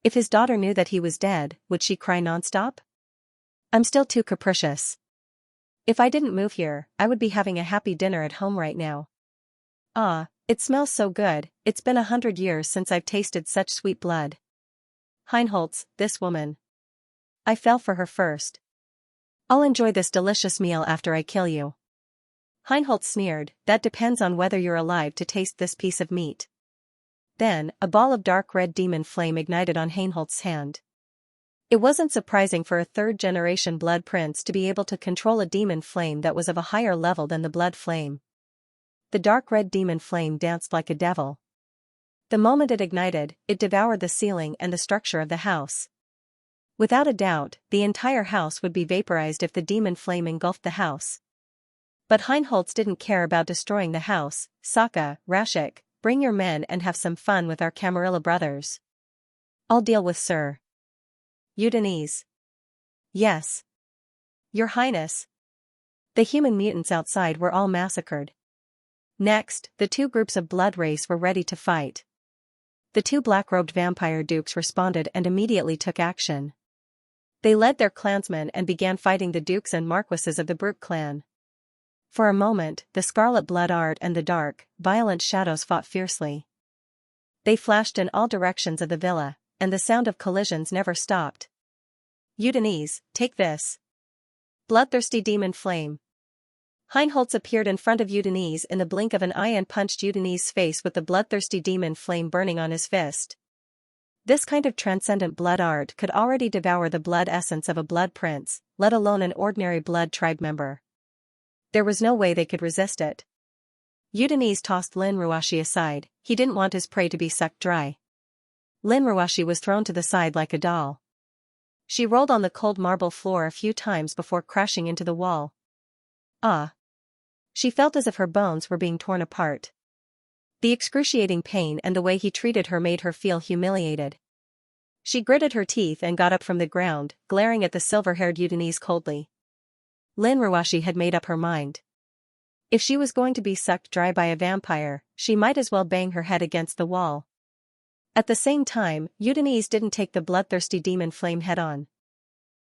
If his daughter knew that he was dead, would she cry nonstop? I'm still too capricious. If I didn't move here, I would be having a happy dinner at home right now. Ah, it smells so good, it's been 100 years since I've tasted such sweet blood. Heinholz, this woman. I fell for her first. I'll enjoy this delicious meal after I kill you. Heinholz sneered, that depends on whether you're alive to taste this piece of meat. Then, a ball of dark red demon flame ignited on Heinholz's hand. It wasn't surprising for a third-generation blood prince to be able to control a demon flame that was of a higher level than the blood flame. The dark red demon flame danced like a devil. The moment it ignited, it devoured the ceiling and the structure of the house. Without a doubt, the entire house would be vaporized if the demon flame engulfed the house. But Heinholz didn't care about destroying the house. Sokka, Rashik, bring your men and have some fun with our Camarilla brothers. I'll deal with Sir Udinese. Yes. Your Highness. The human mutants outside were all massacred. Next, the 2 groups of blood race were ready to fight. The two black-robed vampire dukes responded and immediately took action. They led their clansmen and began fighting the dukes and marquises of the Brute clan. For a moment, the scarlet blood art and the dark, violent shadows fought fiercely. They flashed in all directions of the villa, and the sound of collisions never stopped. Udinese, take this. Bloodthirsty demon flame. Heinholz appeared in front of Udinese in the blink of an eye and punched Udinese's face with the bloodthirsty demon flame burning on his fist. This kind of transcendent blood art could already devour the blood essence of a blood prince, let alone an ordinary blood tribe member. There was no way they could resist it. Udinese tossed Lin Ruashi aside. He didn't want his prey to be sucked dry. Lin Ruashi was thrown to the side like a doll. She rolled on the cold marble floor a few times before crashing into the wall. Ah! She felt as if her bones were being torn apart. The excruciating pain and the way he treated her made her feel humiliated. She gritted her teeth and got up from the ground, glaring at the silver-haired Udinese coldly. Lin Ruashi had made up her mind. If she was going to be sucked dry by a vampire, she might as well bang her head against the wall. At the same time, Udinese didn't take the bloodthirsty demon flame head-on.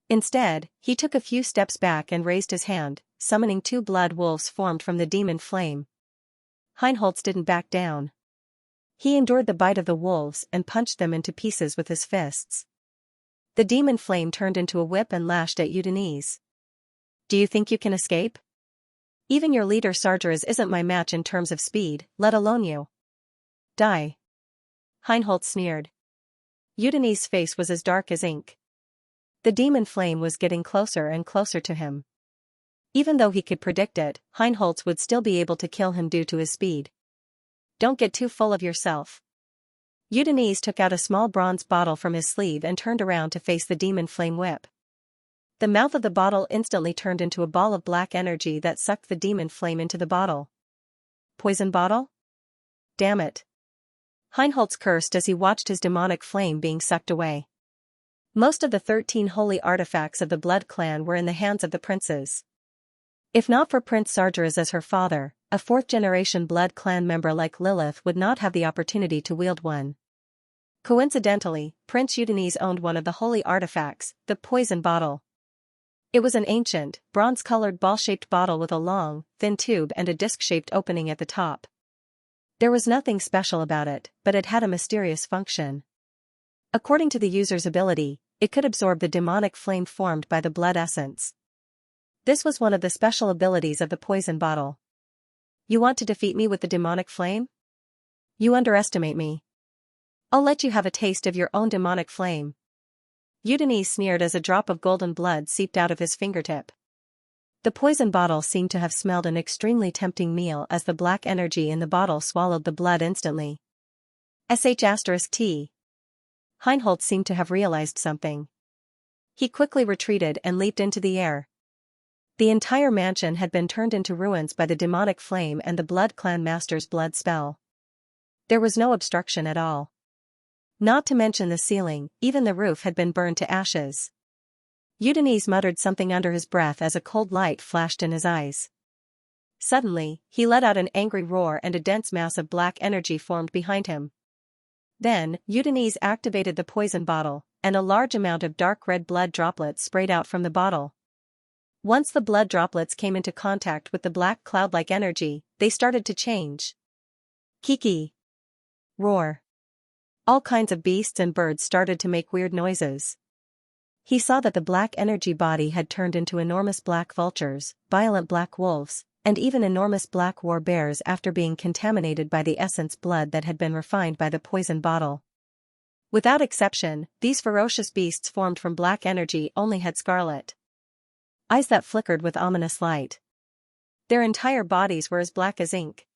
Instead, he took a few steps back and raised his hand, summoning two blood wolves formed from the demon flame. Heinholz didn't back down. He endured the bite of the wolves and punched them into pieces with his fists. The demon flame turned into a whip and lashed at Udinese. Do you think you can escape? Even your leader Sargeras isn't my match in terms of speed, let alone you. Die. Heinholz sneered. Udinese's face was as dark as ink. The demon flame was getting closer and closer to him. Even though he could predict it, Heinholz would still be able to kill him due to his speed. Don't get too full of yourself. Udinese took out a small bronze bottle from his sleeve and turned around to face the demon flame whip. The mouth of the bottle instantly turned into a ball of black energy that sucked the demon flame into the bottle. Poison bottle? Damn it. Heinholz cursed as he watched his demonic flame being sucked away. Most of the 13 holy artifacts of the Blood clan were in the hands of the princes. If not for Prince Sargeras as her father, a fourth-generation Blood clan member like Lilith would not have the opportunity to wield one. Coincidentally, Prince Udinese owned one of the holy artifacts, the poison bottle. It was an ancient, bronze-colored ball-shaped bottle with a long, thin tube and a disc-shaped opening at the top. There was nothing special about it, but it had a mysterious function. According to the user's ability, it could absorb the demonic flame formed by the blood essence. This was one of the special abilities of the poison bottle. You want to defeat me with the demonic flame? You underestimate me. I'll let you have a taste of your own demonic flame. Udinese sneered as a drop of golden blood seeped out of his fingertip. The poison bottle seemed to have smelled an extremely tempting meal as the black energy in the bottle swallowed the blood instantly. *T. Heinholz seemed to have realized something. He quickly retreated and leaped into the air. The entire mansion had been turned into ruins by the demonic flame and the Blood clan master's blood spell. There was no obstruction at all. Not to mention the ceiling, even the roof had been burned to ashes. Udinese muttered something under his breath as a cold light flashed in his eyes. Suddenly, he let out an angry roar and a dense mass of black energy formed behind him. Then, Udinese activated the poison bottle, and a large amount of dark red blood droplets sprayed out from the bottle. Once the blood droplets came into contact with the black cloud-like energy, they started to change. Kiki. Roar. All kinds of beasts and birds started to make weird noises. He saw that the black energy body had turned into enormous black vultures, violent black wolves, and even enormous black war bears after being contaminated by the essence blood that had been refined by the poison bottle. Without exception, these ferocious beasts formed from black energy only had scarlet eyes that flickered with ominous light. Their entire bodies were as black as ink.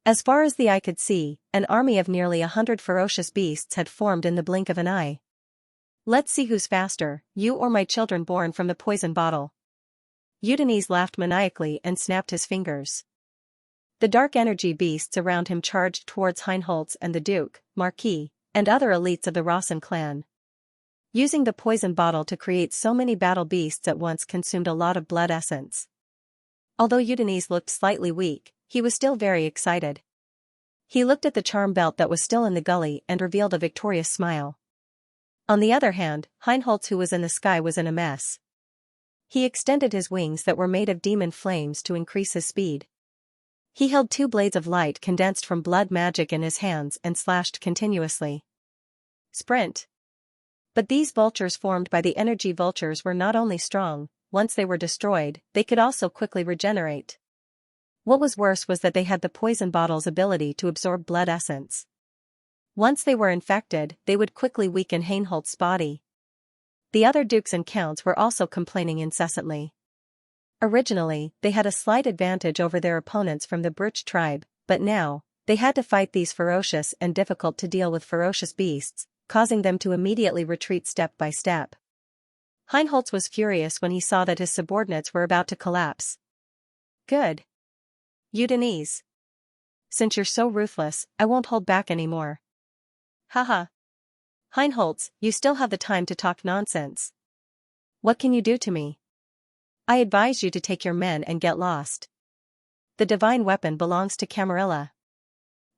As far as the eye could see, an army of nearly 100 ferocious beasts had formed in the blink of an eye. Let's see who's faster, you or my children born from the poison bottle. Udinese laughed maniacally and snapped his fingers. The dark energy beasts around him charged towards Heinholz and the Duke, Marquis, and other elites of the Rossen clan. Using the poison bottle to create so many battle beasts at once consumed a lot of blood essence. Although Udinese looked slightly weak, he was still very excited. He looked at the charm belt that was still in the gully and revealed a victorious smile. On the other hand, Heinholz, who was in the sky, was in a mess. He extended his wings that were made of demon flames to increase his speed. He held 2 blades of light condensed from blood magic in his hands and slashed continuously. Sprint. But these vultures formed by the energy vultures were not only strong, once they were destroyed, they could also quickly regenerate. What was worse was that they had the poison bottle's ability to absorb blood essence. Once they were infected, they would quickly weaken Heinholz's body. The other dukes and counts were also complaining incessantly. Originally, they had a slight advantage over their opponents from the Bruch tribe, but now, they had to fight these ferocious and difficult-to-deal-with ferocious beasts, causing them to immediately retreat step by step. Heinholz was furious when he saw that his subordinates were about to collapse. Good. Udinese. Since you're so ruthless, I won't hold back anymore. Haha. Heinholz, you still have the time to talk nonsense. What can you do to me? I advise you to take your men and get lost. The divine weapon belongs to Camarilla.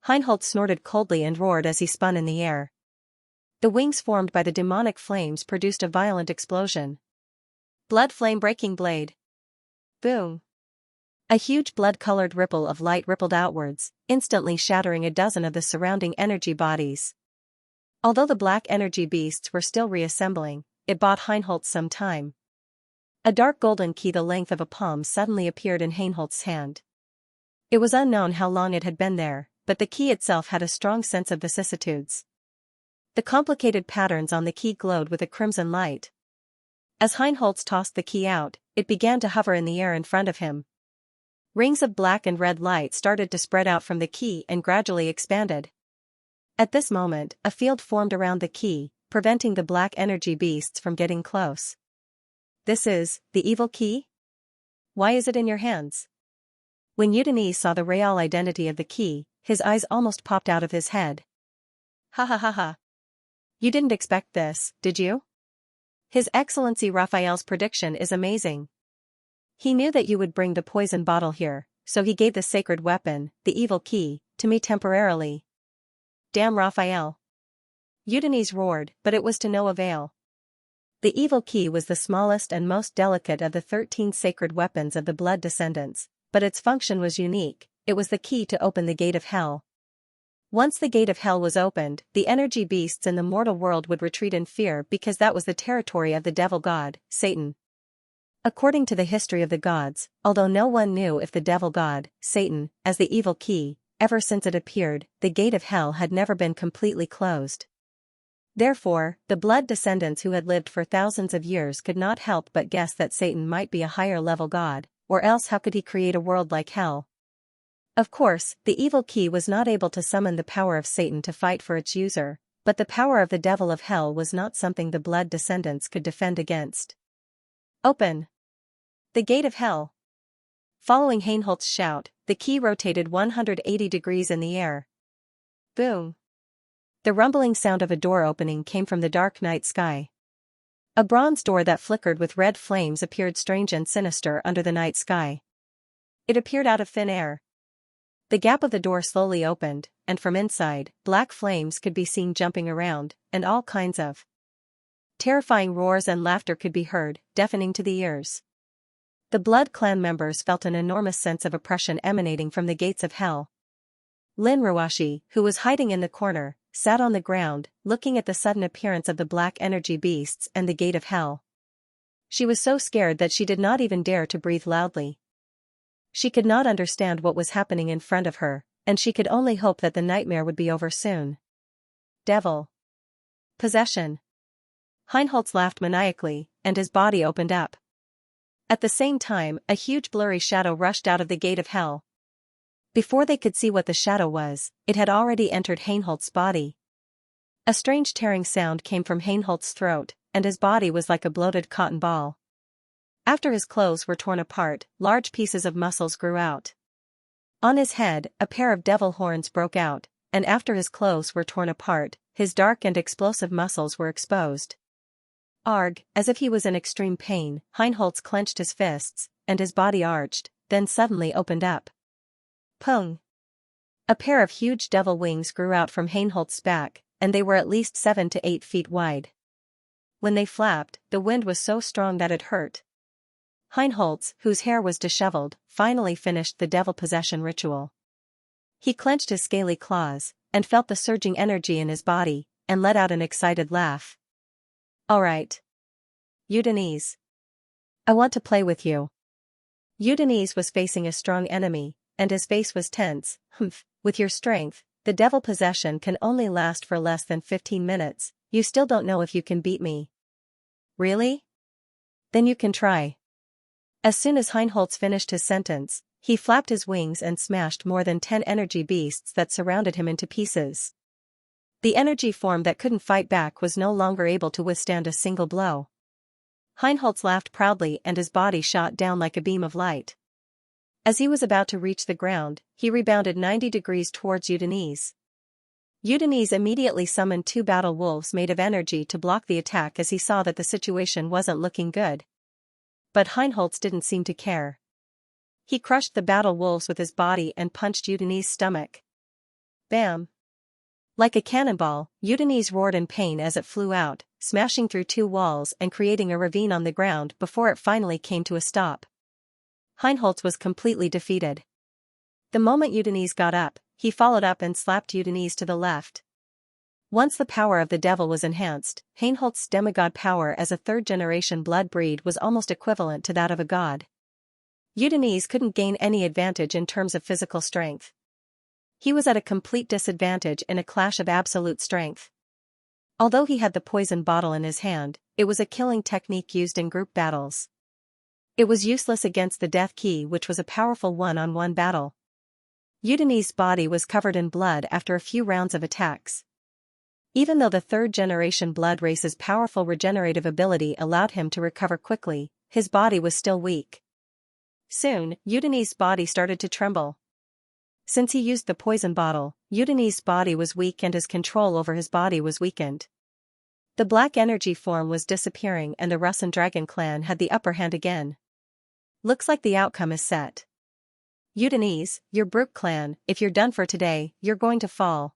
Heinholz snorted coldly and roared as he spun in the air. The wings formed by the demonic flames produced a violent explosion. Blood flame breaking blade. Boom. A huge blood-colored ripple of light rippled outwards, instantly shattering a dozen of the surrounding energy bodies. Although the black energy beasts were still reassembling, it bought Heinholz some time. A dark golden key the length of a palm suddenly appeared in Heinholz's hand. It was unknown how long it had been there, but the key itself had a strong sense of vicissitudes. The complicated patterns on the key glowed with a crimson light. As Heinholz tossed the key out, it began to hover in the air in front of him. Rings of black and red light started to spread out from the key and gradually expanded. At this moment, a field formed around the key, preventing the black energy beasts from getting close. This is the evil key? Why is it in your hands? When Udinese saw the real identity of the key, his eyes almost popped out of his head. Ha ha ha ha. You didn't expect this, did you? His Excellency Raphael's prediction is amazing. He knew that you would bring the poison bottle here, so he gave the sacred weapon, the evil key, to me temporarily. Damn Raphael. Udinese roared, but it was to no avail. The evil key was the smallest and most delicate of the 13 sacred weapons of the blood descendants, but its function was unique. It was the key to open the gate of hell. Once the gate of hell was opened, the energy beasts in the mortal world would retreat in fear because that was the territory of the devil god, Satan. According to the history of the gods, although no one knew if the devil god, Satan, as the evil key, ever since it appeared, the gate of hell had never been completely closed. Therefore, the blood descendants who had lived for thousands of years could not help but guess that Satan might be a higher-level god, or else how could he create a world like hell? Of course, the evil key was not able to summon the power of Satan to fight for its user, but the power of the devil of hell was not something the blood descendants could defend against. Open! The gate of hell! Following Heinholz's shout, the key rotated 180 degrees in the air. Boom! The rumbling sound of a door opening came from the dark night sky. A bronze door that flickered with red flames appeared strange and sinister under the night sky. It appeared out of thin air. The gap of the door slowly opened, and from inside, black flames could be seen jumping around, and all kinds of terrifying roars and laughter could be heard, deafening to the ears. The Blood Clan members felt an enormous sense of oppression emanating from the gates of hell. Lin Ruashi, who was hiding in the corner, sat on the ground, looking at the sudden appearance of the black energy beasts and the gate of hell. She was so scared that she did not even dare to breathe loudly. She could not understand what was happening in front of her, and she could only hope that the nightmare would be over soon. Devil. Possession. Heinholz laughed maniacally, and his body opened up. At the same time, a huge blurry shadow rushed out of the gate of hell. Before they could see what the shadow was, it had already entered Heinholz's body. A strange tearing sound came from Heinholz's throat, and his body was like a bloated cotton ball. After his clothes were torn apart, large pieces of muscles grew out. On his head, a pair of devil horns broke out, and after his clothes were torn apart, his dark and explosive muscles were exposed. Arg, as if he was in extreme pain, Heinholz clenched his fists, and his body arched, then suddenly opened up. Pung! A pair of huge devil wings grew out from Heinholz's back, and they were at least 7 to 8 feet wide. When they flapped, the wind was so strong that it hurt. Heinholz, whose hair was disheveled, finally finished the devil possession ritual. He clenched his scaly claws, and felt the surging energy in his body, and let out an excited laugh. "All right. Udinese. I want to play with you." Udinese was facing a strong enemy, and his face was tense. "Humph, with your strength, the devil possession can only last for less than 15 minutes, you still don't know if you can beat me." "Really? Then you can try." As soon as Heinholz finished his sentence, he flapped his wings and smashed more than 10 energy beasts that surrounded him into pieces. The energy form that couldn't fight back was no longer able to withstand a single blow. Heinholz laughed proudly and his body shot down like a beam of light. As he was about to reach the ground, he rebounded 90 degrees towards Udinese. Udinese immediately summoned 2 battle wolves made of energy to block the attack as he saw that the situation wasn't looking good. But Heinholz didn't seem to care. He crushed the battle wolves with his body and punched Udinese's stomach. Bam! Like a cannonball, Udinese roared in pain as it flew out, smashing through 2 walls and creating a ravine on the ground before it finally came to a stop. Heinholz was completely defeated. The moment Udinese got up, he followed up and slapped Udinese to the left. Once the power of the devil was enhanced, Heinholz's demigod power as a third-generation blood breed was almost equivalent to that of a god. Udinese couldn't gain any advantage in terms of physical strength. He was at a complete disadvantage in a clash of absolute strength. Although he had the poison bottle in his hand, it was a killing technique used in group battles. It was useless against the death key, which was a powerful one-on-one battle. Udinese's body was covered in blood after a few rounds of attacks. Even though the third-generation blood race's powerful regenerative ability allowed him to recover quickly, his body was still weak. Soon, Udinese's body started to tremble. Since he used the poison bottle, Udinese's body was weak and his control over his body was weakened. The black energy form was disappearing and the Russian Dragon clan had the upper hand again. Looks like the outcome is set. Udinese, your brute clan, if you're done for today, you're going to fall.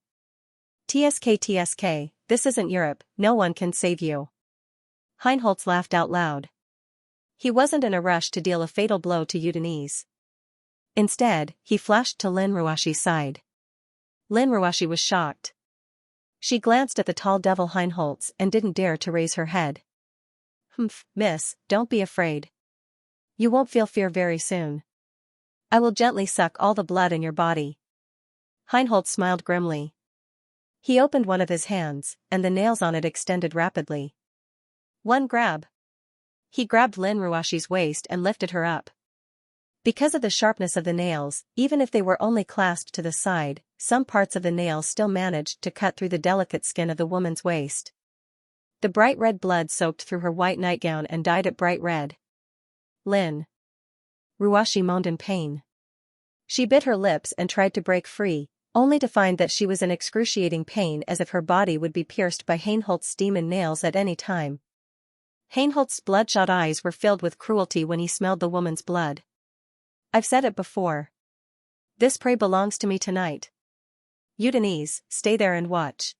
TSK, this isn't Europe, no one can save you. Heinholz laughed out loud. He wasn't in a rush to deal a fatal blow to Udinese. Instead, he flashed to Lin Ruashi's side. Lin Ruashi was shocked. She glanced at the tall devil Heinholz and didn't dare to raise her head. "Humph, miss, don't be afraid. You won't feel fear very soon. I will gently suck all the blood in your body." Heinholz smiled grimly. He opened one of his hands, and the nails on it extended rapidly. One grab. He grabbed Lin Ruashi's waist and lifted her up. Because of the sharpness of the nails, even if they were only clasped to the side, some parts of the nails still managed to cut through the delicate skin of the woman's waist. The bright red blood soaked through her white nightgown and dyed it bright red. Lin Ruashi moaned in pain. She bit her lips and tried to break free, only to find that she was in excruciating pain as if her body would be pierced by Heinholz's demon nails at any time. Heinholz's bloodshot eyes were filled with cruelty when he smelled the woman's blood. "I've said it before. This prey belongs to me tonight. Udinese, stay there and watch.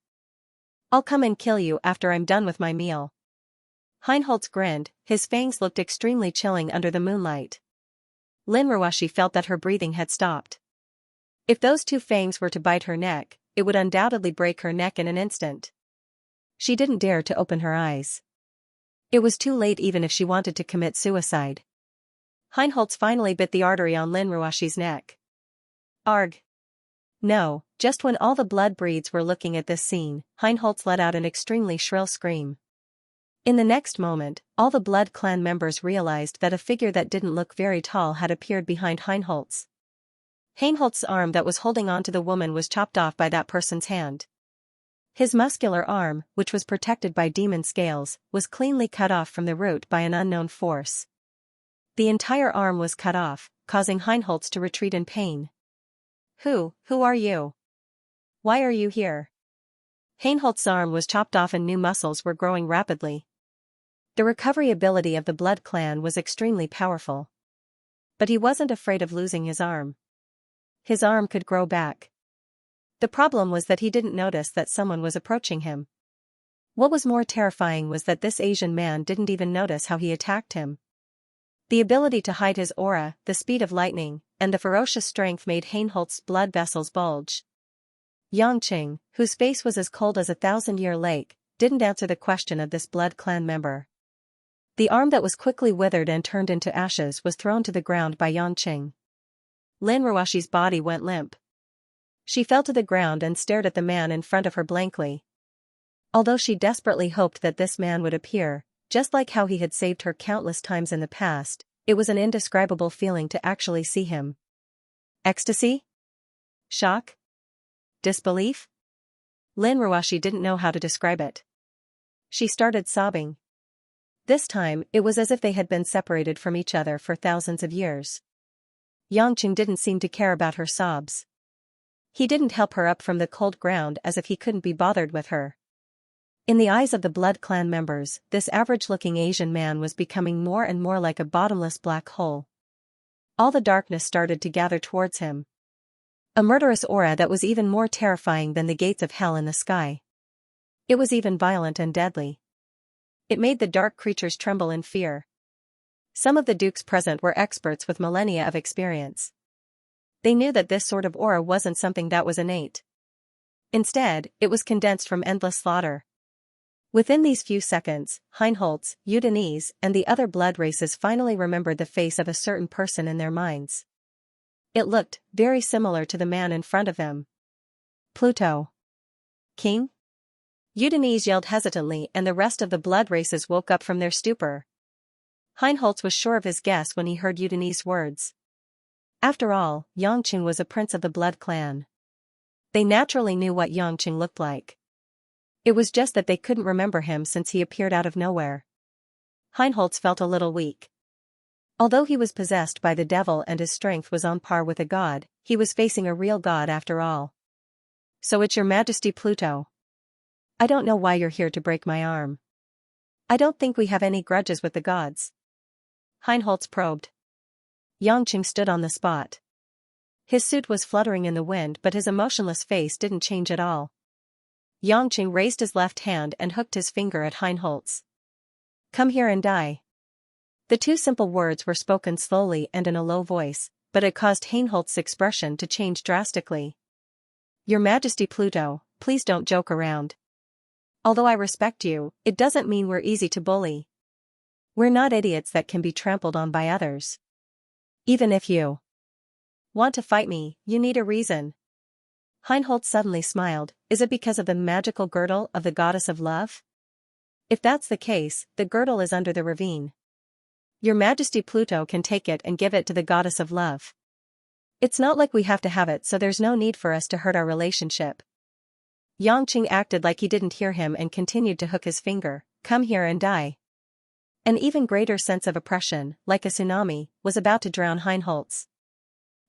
I'll come and kill you after I'm done with my meal." Heinholz grinned, his fangs looked extremely chilling under the moonlight. Lin Ruashi felt that her breathing had stopped. If those 2 fangs were to bite her neck, it would undoubtedly break her neck in an instant. She didn't dare to open her eyes. It was too late even if she wanted to commit suicide. Heinholz finally bit the artery on Lin Ruashi's neck. Arg. No, just when all the blood breeds were looking at this scene, Heinholz let out an extremely shrill scream. In the next moment, all the blood clan members realized that a figure that didn't look very tall had appeared behind Heinholz. Heinholz's arm that was holding on to the woman was chopped off by that person's hand. His muscular arm, which was protected by demon scales, was cleanly cut off from the root by an unknown force. The entire arm was cut off, causing Heinholz to retreat in pain. Who are you? Why are you here?" Heinholz's arm was chopped off and new muscles were growing rapidly. The recovery ability of the Blood Clan was extremely powerful. But he wasn't afraid of losing his arm. His arm could grow back. The problem was that he didn't notice that someone was approaching him. What was more terrifying was that this Asian man didn't even notice how he attacked him. The ability to hide his aura, the speed of lightning, and the ferocious strength made Heinholz's blood vessels bulge. Xianxia, whose face was as cold as a 1,000-year lake, didn't answer the question of this blood clan member. The arm that was quickly withered and turned into ashes was thrown to the ground by Xianxia. Lin Ruoshi's body went limp. She fell to the ground and stared at the man in front of her blankly. Although she desperately hoped that this man would appear, just like how he had saved her countless times in the past, it was an indescribable feeling to actually see him. Ecstasy? Shock? Disbelief? Lin Ruoshi didn't know how to describe it. She started sobbing. This time, it was as if they had been separated from each other for thousands of years. Xianxia didn't seem to care about her sobs. He didn't help her up from the cold ground as if he couldn't be bothered with her. In the eyes of the blood clan members, this average-looking Asian man was becoming more and more like a bottomless black hole. All the darkness started to gather towards him. A murderous aura that was even more terrifying than the gates of hell in the sky. It was even violent and deadly. It made the dark creatures tremble in fear. Some of the dukes present were experts with millennia of experience. They knew that this sort of aura wasn't something that was innate. Instead, it was condensed from endless slaughter. Within these few seconds, Heinholz, Udinese, and the other blood races finally remembered the face of a certain person in their minds. It looked very similar to the man in front of them. Pluto. King? Udinese yelled hesitantly, and the rest of the blood races woke up from their stupor. Heinholz was sure of his guess when he heard Udinese's words. After all, Xianxia was a prince of the blood clan. They naturally knew what Xianxia looked like. It was just that they couldn't remember him since he appeared out of nowhere. Heinholz felt a little weak. Although he was possessed by the devil and his strength was on par with a god, he was facing a real god after all. So it's your Majesty Pluto. I don't know why you're here to break my arm. I don't think we have any grudges with the gods. Heinholz probed. Xianxia stood on the spot. His suit was fluttering in the wind, but his emotionless face didn't change at all. Xianxia raised his left hand and hooked his finger at Heinholz. Come here and die. The two simple words were spoken slowly and in a low voice, but it caused Heinholz's expression to change drastically. Your Majesty Pluto, please don't joke around. Although I respect you, it doesn't mean we're easy to bully. We're not idiots that can be trampled on by others. Even if you want to fight me, you need a reason. Heinholz suddenly smiled. Is it because of the magical girdle of the goddess of love? If that's the case, the girdle is under the ravine. Your Majesty Pluto can take it and give it to the goddess of love. It's not like we have to have it, so there's no need for us to hurt our relationship. Xianxia acted like he didn't hear him and continued to hook his finger. Come here and die. An even greater sense of oppression, like a tsunami, was about to drown Heinholz.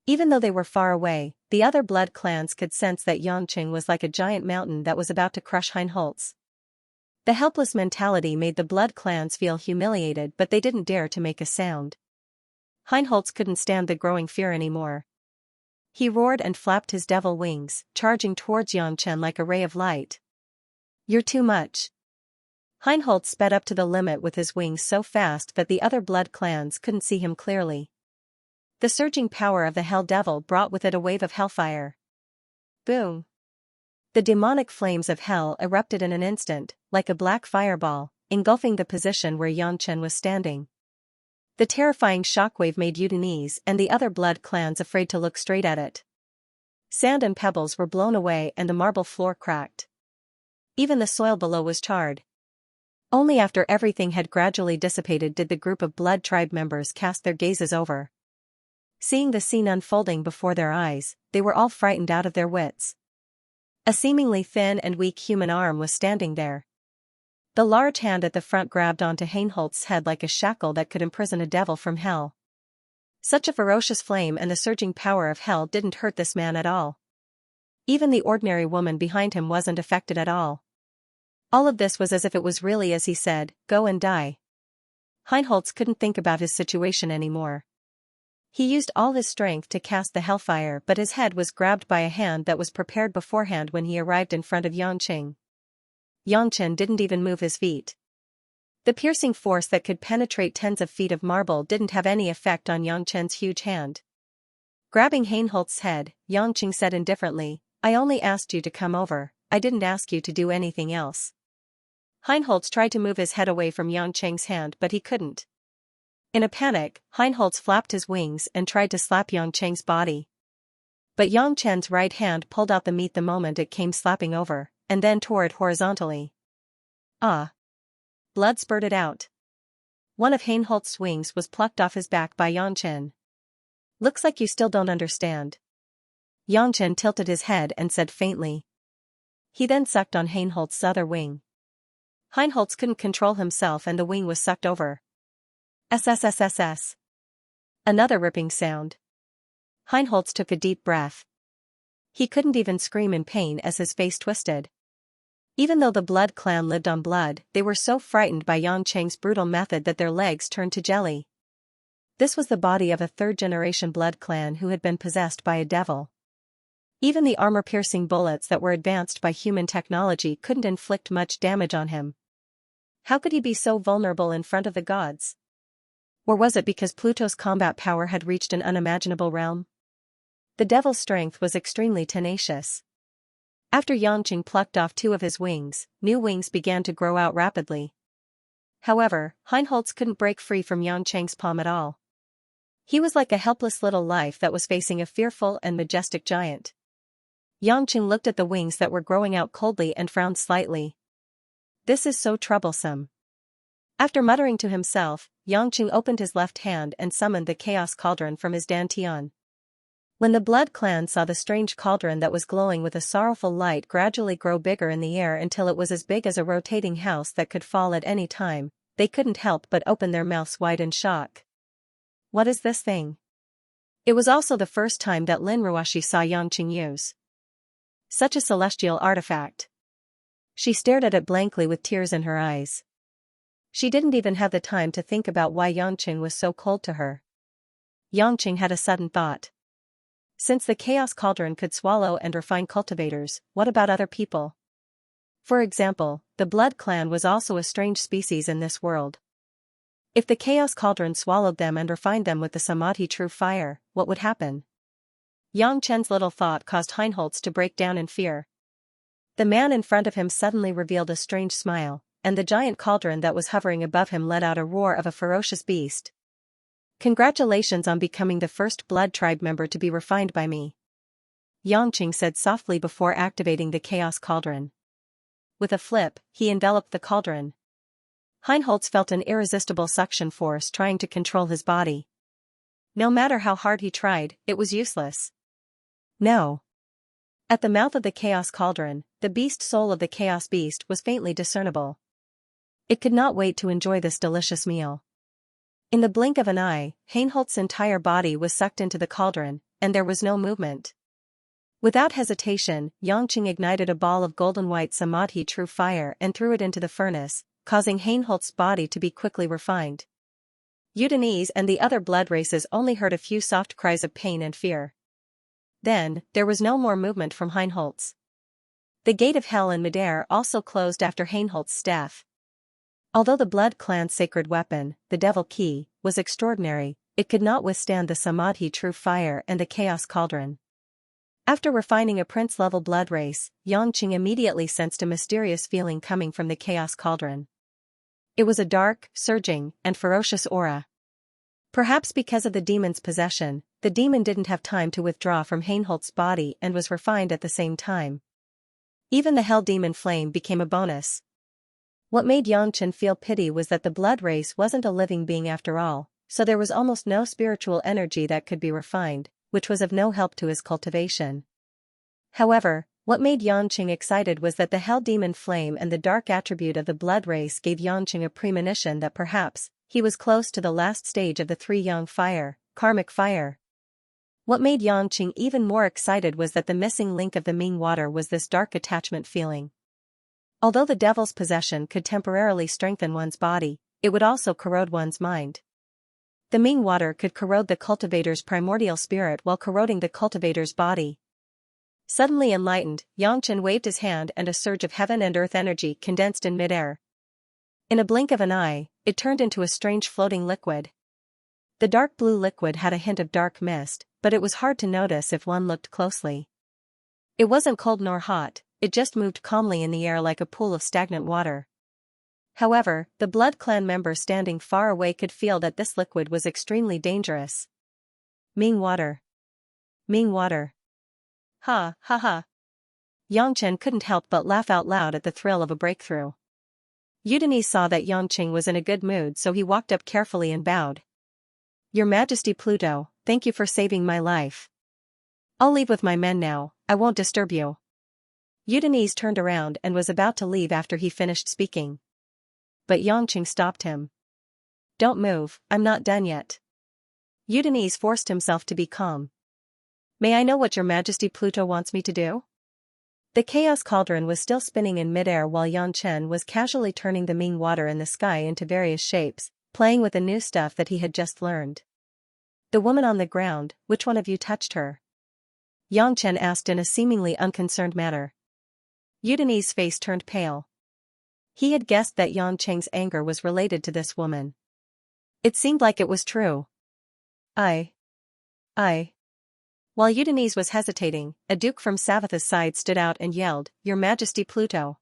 Even though they were far away, the other blood clans could sense that Xianxia was like a giant mountain that was about to crush Heinholz. The helpless mentality made the blood clans feel humiliated, but they didn't dare to make a sound. Heinholz couldn't stand the growing fear anymore. He roared and flapped his devil wings, charging towards Xianxia like a ray of light. You're too much. Heinholz sped up to the limit with his wings so fast that the other blood clans couldn't see him clearly. The surging power of the Hell Devil brought with it a wave of hellfire. Boom! The demonic flames of hell erupted in an instant, like a black fireball, engulfing the position where Xianxia was standing. The terrifying shockwave made Udinese and the other blood clans afraid to look straight at it. Sand and pebbles were blown away and the marble floor cracked. Even the soil below was charred. Only after everything had gradually dissipated did the group of blood tribe members cast their gazes over. Seeing the scene unfolding before their eyes, they were all frightened out of their wits. A seemingly thin and weak human arm was standing there. The large hand at the front grabbed onto Heinholz's head like a shackle that could imprison a devil from hell. Such a ferocious flame and the surging power of hell didn't hurt this man at all. Even the ordinary woman behind him wasn't affected at all. All of this was as if it was really as he said, go and die. Heinholz couldn't think about his situation anymore. He used all his strength to cast the hellfire, but his head was grabbed by a hand that was prepared beforehand when he arrived in front of Xianxia. Xianxia didn't even move his feet. The piercing force that could penetrate tens of feet of marble didn't have any effect on Xianxia's huge hand. Grabbing Heinholz's head, Xianxia said indifferently, "I only asked you to come over, I didn't ask you to do anything else." Heinholz tried to move his head away from Xianxia's hand, but he couldn't. In a panic, Heinholz flapped his wings and tried to slap Xianxia's body. But Xianxia's right hand pulled out the meat the moment it came slapping over, and then tore it horizontally. Ah! Blood spurted out. One of Heinholz's wings was plucked off his back by Xianxia. "Looks like you still don't understand." Xianxia tilted his head and said faintly. He then sucked on Heinholz's other wing. Heinholz couldn't control himself and the wing was sucked over. SSSSS. Another ripping sound. Heinholz took a deep breath. He couldn't even scream in pain as his face twisted. Even though the Blood clan lived on blood, they were so frightened by Xianxia's brutal method that their legs turned to jelly. This was the body of a third-generation Blood clan who had been possessed by a devil. Even the armor-piercing bullets that were advanced by human technology couldn't inflict much damage on him. How could he be so vulnerable in front of the gods? Or was it because Pluto's combat power had reached an unimaginable realm? The devil's strength was extremely tenacious. After Xianxia plucked off 2 of his wings, new wings began to grow out rapidly. However, Heinholz couldn't break free from Xianxia's palm at all. He was like a helpless little life that was facing a fearful and majestic giant. Xianxia looked at the wings that were growing out coldly and frowned slightly. "This is so troublesome." After muttering to himself, Xianxia opened his left hand and summoned the Chaos Cauldron from his dantian. When the Blood clan saw the strange cauldron that was glowing with a sorrowful light gradually grow bigger in the air until it was as big as a rotating house that could fall at any time, they couldn't help but open their mouths wide in shock. What is this thing? It was also the first time that Lin Ruoshi saw Xianxia use such a celestial artifact. She stared at it blankly with tears in her eyes. She didn't even have the time to think about why Xianxia was so cold to her. Xianxia had a sudden thought. Since the Chaos Cauldron could swallow and refine cultivators, what about other people? For example, the Blood clan was also a strange species in this world. If the Chaos Cauldron swallowed them and refined them with the Samadhi true fire, what would happen? Xianxia's little thought caused Heinholz to break down in fear. The man in front of him suddenly revealed a strange smile, and the giant cauldron that was hovering above him let out a roar of a ferocious beast. "Congratulations on becoming the first Blood tribe member to be refined by me," Xianxia said softly before activating the Chaos Cauldron. With a flip, he enveloped the cauldron. Heinholz felt an irresistible suction force trying to control his body. No matter how hard he tried, it was useless. No. At the mouth of the Chaos Cauldron, the beast soul of the Chaos Beast was faintly discernible. It could not wait to enjoy this delicious meal. In the blink of an eye, Heinholz's entire body was sucked into the cauldron, and there was no movement. Without hesitation, Xianxia ignited a ball of golden-white Samadhi true fire and threw it into the furnace, causing Heinholz's body to be quickly refined. Udinese and the other blood races only heard a few soft cries of pain and fear. Then, there was no more movement from Heinholz. The gate of hell in midair also closed after Heinholz's death. Although the Blood clan's sacred weapon, the Devil Key, was extraordinary, it could not withstand the Samadhi true fire and the Chaos Cauldron. After refining a prince-level blood race, Xianxia immediately sensed a mysterious feeling coming from the Chaos Cauldron. It was a dark, surging, and ferocious aura. Perhaps because of the demon's possession, the demon didn't have time to withdraw from Heinholz's body and was refined at the same time. Even the hell demon flame became a bonus. What made Xianxia feel pity was that the blood race wasn't a living being after all, so there was almost no spiritual energy that could be refined, which was of no help to his cultivation. However, what made Xianxia excited was that the hell demon flame and the dark attribute of the blood race gave Xianxia a premonition that perhaps he was close to the last stage of the three-yang fire, karmic fire. What made Xianxia even more excited was that the missing link of the Ming water was this dark attachment feeling. Although the devil's possession could temporarily strengthen one's body, it would also corrode one's mind. The Ming water could corrode the cultivator's primordial spirit while corroding the cultivator's body. Suddenly enlightened, Xianxia waved his hand and a surge of heaven and earth energy condensed in midair. In a blink of an eye, it turned into a strange floating liquid. The dark blue liquid had a hint of dark mist, but it was hard to notice if one looked closely. It wasn't cold nor hot, it just moved calmly in the air like a pool of stagnant water. However, the Blood Clan member standing far away could feel that this liquid was extremely dangerous. Ming water. Ming water. Ha, ha ha. Xianxia couldn't help but laugh out loud at the thrill of a breakthrough. Udinese saw that Xianxia was in a good mood, so he walked up carefully and bowed. Your Majesty Pluto, thank you for saving my life. I'll leave with my men now, I won't disturb you. Udinese turned around and was about to leave after he finished speaking. But Xianxia stopped him. Don't move, I'm not done yet. Udinese forced himself to be calm. May I know what your Majesty Pluto wants me to do? The chaos cauldron was still spinning in midair while Xianxia was casually turning the Ming water in the sky into various shapes, playing with the new stuff that he had just learned. The woman on the ground, which one of you touched her? Xianxia asked in a seemingly unconcerned manner. Udinese's face turned pale. He had guessed that Xianxia's anger was related to this woman. It seemed like it was true. I. While Udinese was hesitating, a duke from Savatha's side stood out and yelled, Your Majesty Pluto.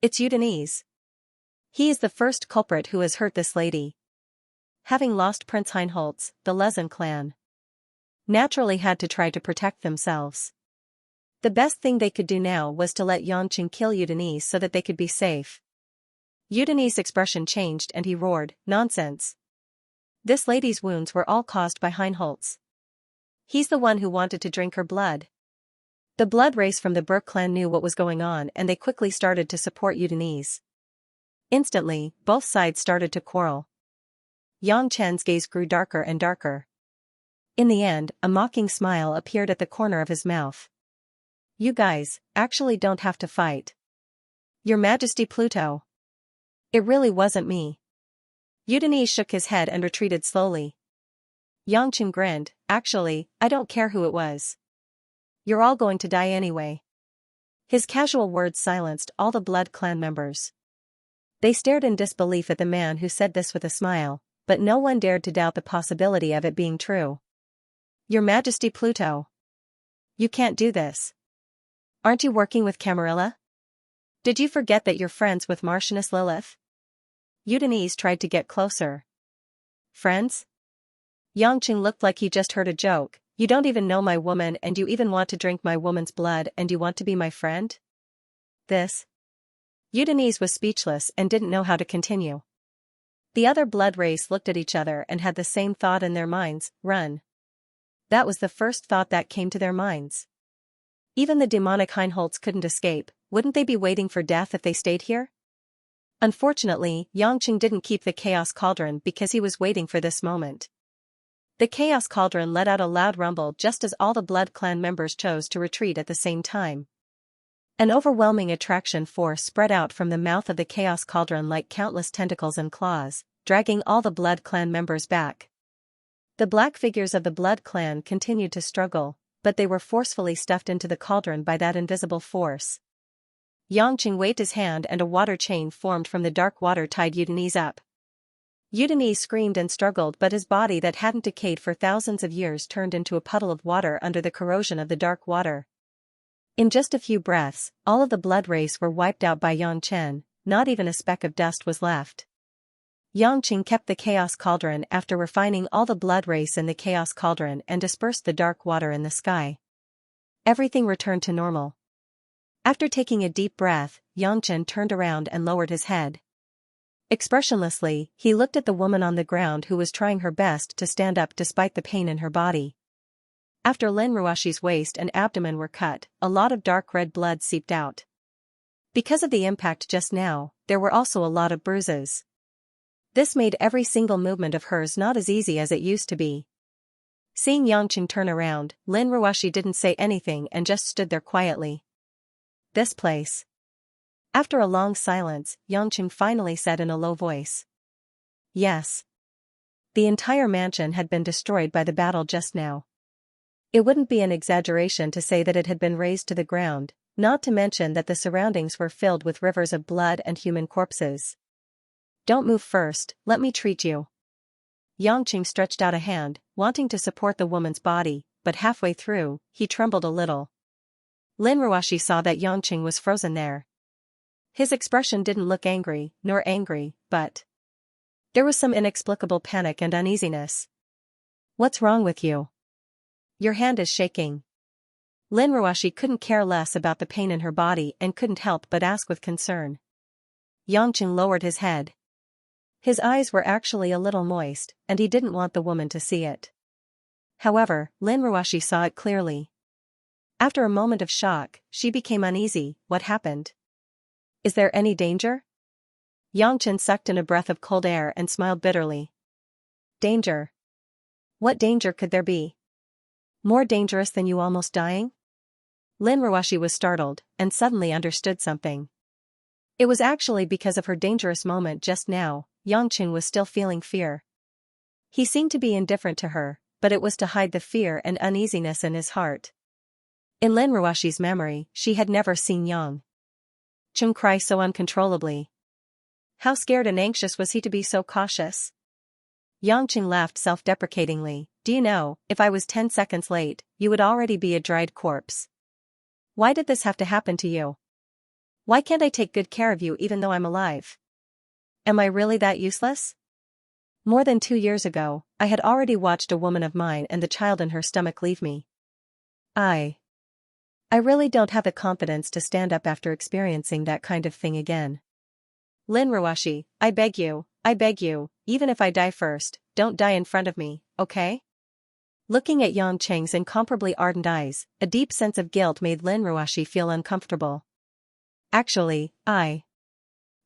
It's Udinese. He is the first culprit who has hurt this lady. Having lost Prince Heinholz, the Lezin clan naturally had to try to protect themselves. The best thing they could do now was to let Xianxia kill Udinese so that they could be safe. Udinese's expression changed and he roared, Nonsense. This lady's wounds were all caused by Heinholz. He's the one who wanted to drink her blood. The blood race from the Burke clan knew what was going on and they quickly started to support Udinese. Instantly, both sides started to quarrel. Xianxia's gaze grew darker and darker. In the end, a mocking smile appeared at the corner of his mouth. You guys actually don't have to fight. Your Majesty Pluto. It really wasn't me. Udinese shook his head and retreated slowly. Xianxia grinned, Actually, I don't care who it was. You're all going to die anyway. His casual words silenced all the Blood Clan members. They stared in disbelief at the man who said this with a smile, but no one dared to doubt the possibility of it being true. Your Majesty Pluto. You can't do this. Aren't you working with Camarilla? Did you forget that you're friends with Marchioness Lilith? Udinese tried to get closer. Friends? Xianxia looked like he just heard a joke. You don't even know my woman and you even want to drink my woman's blood and you want to be my friend? This? Udinese was speechless and didn't know how to continue. The other blood race looked at each other and had the same thought in their minds, run. That was the first thought that came to their minds. Even the demonic Heinholz couldn't escape, wouldn't they be waiting for death if they stayed here? Unfortunately, Xianxia didn't keep the Chaos Cauldron because he was waiting for this moment. The Chaos Cauldron let out a loud rumble just as all the Blood Clan members chose to retreat at the same time. An overwhelming attraction force spread out from the mouth of the Chaos Cauldron like countless tentacles and claws, dragging all the Blood Clan members back. The black figures of the Blood Clan continued to struggle, but they were forcefully stuffed into the cauldron by that invisible force. Xianxia waved his hand and a water chain formed from the dark water tied Udinese up. Udinese screamed and struggled, but his body that hadn't decayed for thousands of years turned into a puddle of water under the corrosion of the dark water. In just a few breaths, all of the blood race were wiped out by Xianxia, not even a speck of dust was left. Xianxia kept the Chaos Cauldron after refining all the blood race in the Chaos Cauldron and dispersed the dark water in the sky. Everything returned to normal. After taking a deep breath, Xianxia turned around and lowered his head. Expressionlessly, he looked at the woman on the ground who was trying her best to stand up despite the pain in her body. After Lin Ruashi's waist and abdomen were cut, a lot of dark red blood seeped out. Because of the impact just now, there were also a lot of bruises. This made every single movement of hers not as easy as it used to be. Seeing Xianxia turn around, Lin Ruashi didn't say anything and just stood there quietly. This place. After a long silence, Xianxia finally said in a low voice. Yes. The entire mansion had been destroyed by the battle just now. It wouldn't be an exaggeration to say that it had been razed to the ground, not to mention that the surroundings were filled with rivers of blood and human corpses. Don't move first, let me treat you. Xianxia stretched out a hand, wanting to support the woman's body, but halfway through, he trembled a little. Lin Ruoxi saw that Xianxia was frozen there. His expression didn't look angry, but there was some inexplicable panic and uneasiness. What's wrong with you? Your hand is shaking. Lin Ruoxi couldn't care less about the pain in her body and couldn't help but ask with concern. Xianxia lowered his head. His eyes were actually a little moist, and he didn't want the woman to see it. However, Lin Ruoxi saw it clearly. After a moment of shock, she became uneasy. What happened? Is there any danger? Xianxia sucked in a breath of cold air and smiled bitterly. Danger? What danger could there be? More dangerous than you almost dying? Lin Ruoxi was startled, and suddenly understood something. It was actually because of her dangerous moment just now. Xianxia was still feeling fear. He seemed to be indifferent to her, but it was to hide the fear and uneasiness in his heart. In Lin Ruoxi's memory, she had never seen Xianxia cry so uncontrollably. How scared and anxious was he to be so cautious? Xianxia laughed self-deprecatingly. Do you know, if I was 10 seconds late, you would already be a dried corpse. Why did this have to happen to you? Why can't I take good care of you even though I'm alive? Am I really that useless? More than 2 years ago, I had already watched a woman of mine and the child in her stomach leave me. I really don't have the confidence to stand up after experiencing that kind of thing again. Lin Ruoxi, I beg you, even if I die first, don't die in front of me, okay? Looking at Xianxia's incomparably ardent eyes, a deep sense of guilt made Lin Ruoxi feel uncomfortable. Actually,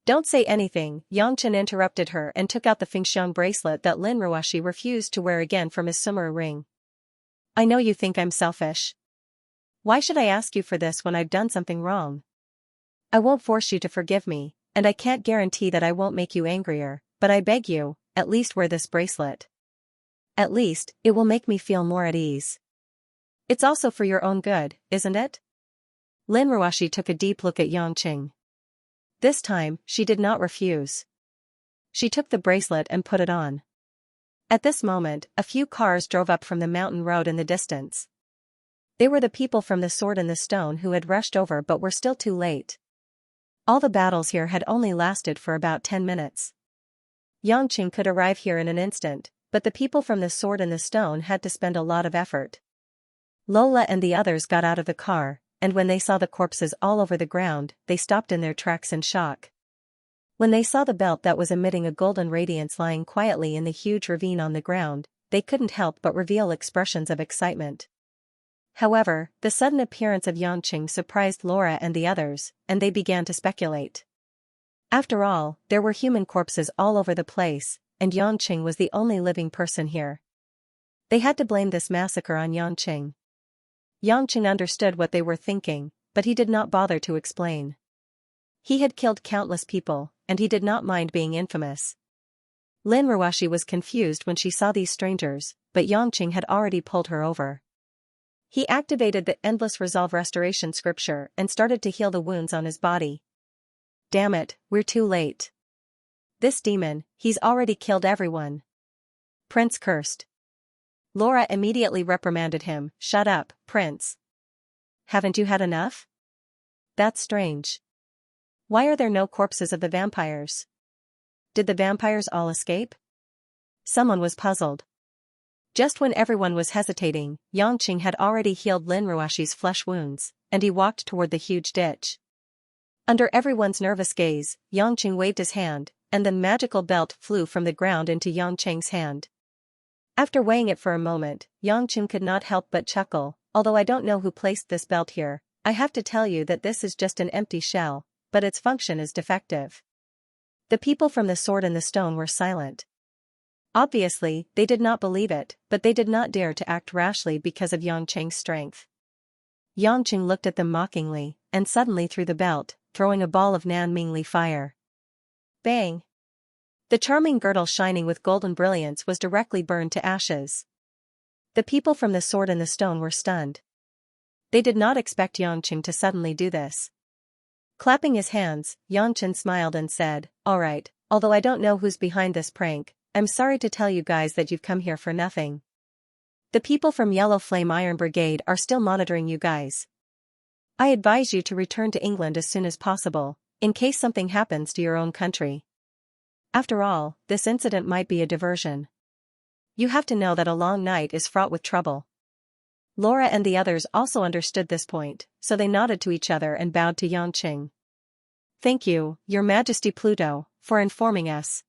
Don't say anything, Xianxia interrupted her and took out the Fengxiang bracelet that Lin Ruoxi refused to wear again from his summer ring. I know you think I'm selfish. Why should I ask you for this when I've done something wrong? I won't force you to forgive me, and I can't guarantee that I won't make you angrier, but I beg you, at least wear this bracelet. At least, it will make me feel more at ease. It's also for your own good, isn't it? Lin Ruoxi took a deep look at Xianxia. This time, she did not refuse. She took the bracelet and put it on. At this moment, a few cars drove up from the mountain road in the distance. They were the people from the Sword and the Stone who had rushed over but were still too late. All the battles here had only lasted for about 10 minutes. Xianxia could arrive here in an instant, but the people from the Sword and the Stone had to spend a lot of effort. Lola and the others got out of the car, and when they saw the corpses all over the ground, they stopped in their tracks in shock. When they saw the belt that was emitting a golden radiance lying quietly in the huge ravine on the ground, they couldn't help but reveal expressions of excitement. However, the sudden appearance of Xianxia surprised Laura and the others, and they began to speculate. After all, there were human corpses all over the place, and Xianxia was the only living person here. They had to blame this massacre on Xianxia. Xianxia understood what they were thinking, but he did not bother to explain. He had killed countless people, and he did not mind being infamous. Lin Ruoxi was confused when she saw these strangers, but Xianxia had already pulled her over. He activated the Endless Resolve Restoration scripture and started to heal the wounds on his body. Damn it, we're too late. This demon, he's already killed everyone. Prince cursed. Laura immediately reprimanded him. Shut up, Prince. Haven't you had enough? That's strange. Why are there no corpses of the vampires? Did the vampires all escape? Someone was puzzled. Just when everyone was hesitating, Xianxia had already healed Lin Ruoxi's flesh wounds, and he walked toward the huge ditch. Under everyone's nervous gaze, Xianxia waved his hand, and the magical belt flew from the ground into Xianxia's hand. After weighing it for a moment, Xianxia could not help but chuckle. Although I don't know who placed this belt here, I have to tell you that this is just an empty shell, but its function is defective. The people from the Sword and the Stone were silent. Obviously, they did not believe it, but they did not dare to act rashly because of Xianxia's strength. Xianxia looked at them mockingly, and suddenly threw the belt, throwing a ball of Nanmingli fire. Bang! The charming girdle shining with golden brilliance was directly burned to ashes. The people from the Sword and the Stone were stunned. They did not expect Xianxia to suddenly do this. Clapping his hands, Xianxia smiled and said, "Alright, although I don't know who's behind this prank, I'm sorry to tell you guys that you've come here for nothing. The people from Yellow Flame Iron Brigade are still monitoring you guys. I advise you to return to England as soon as possible, in case something happens to your own country. After all, this incident might be a diversion. You have to know that a long night is fraught with trouble." Laura and the others also understood this point, so they nodded to each other and bowed to Xianxia. "Thank you, Your Majesty Pluto, for informing us.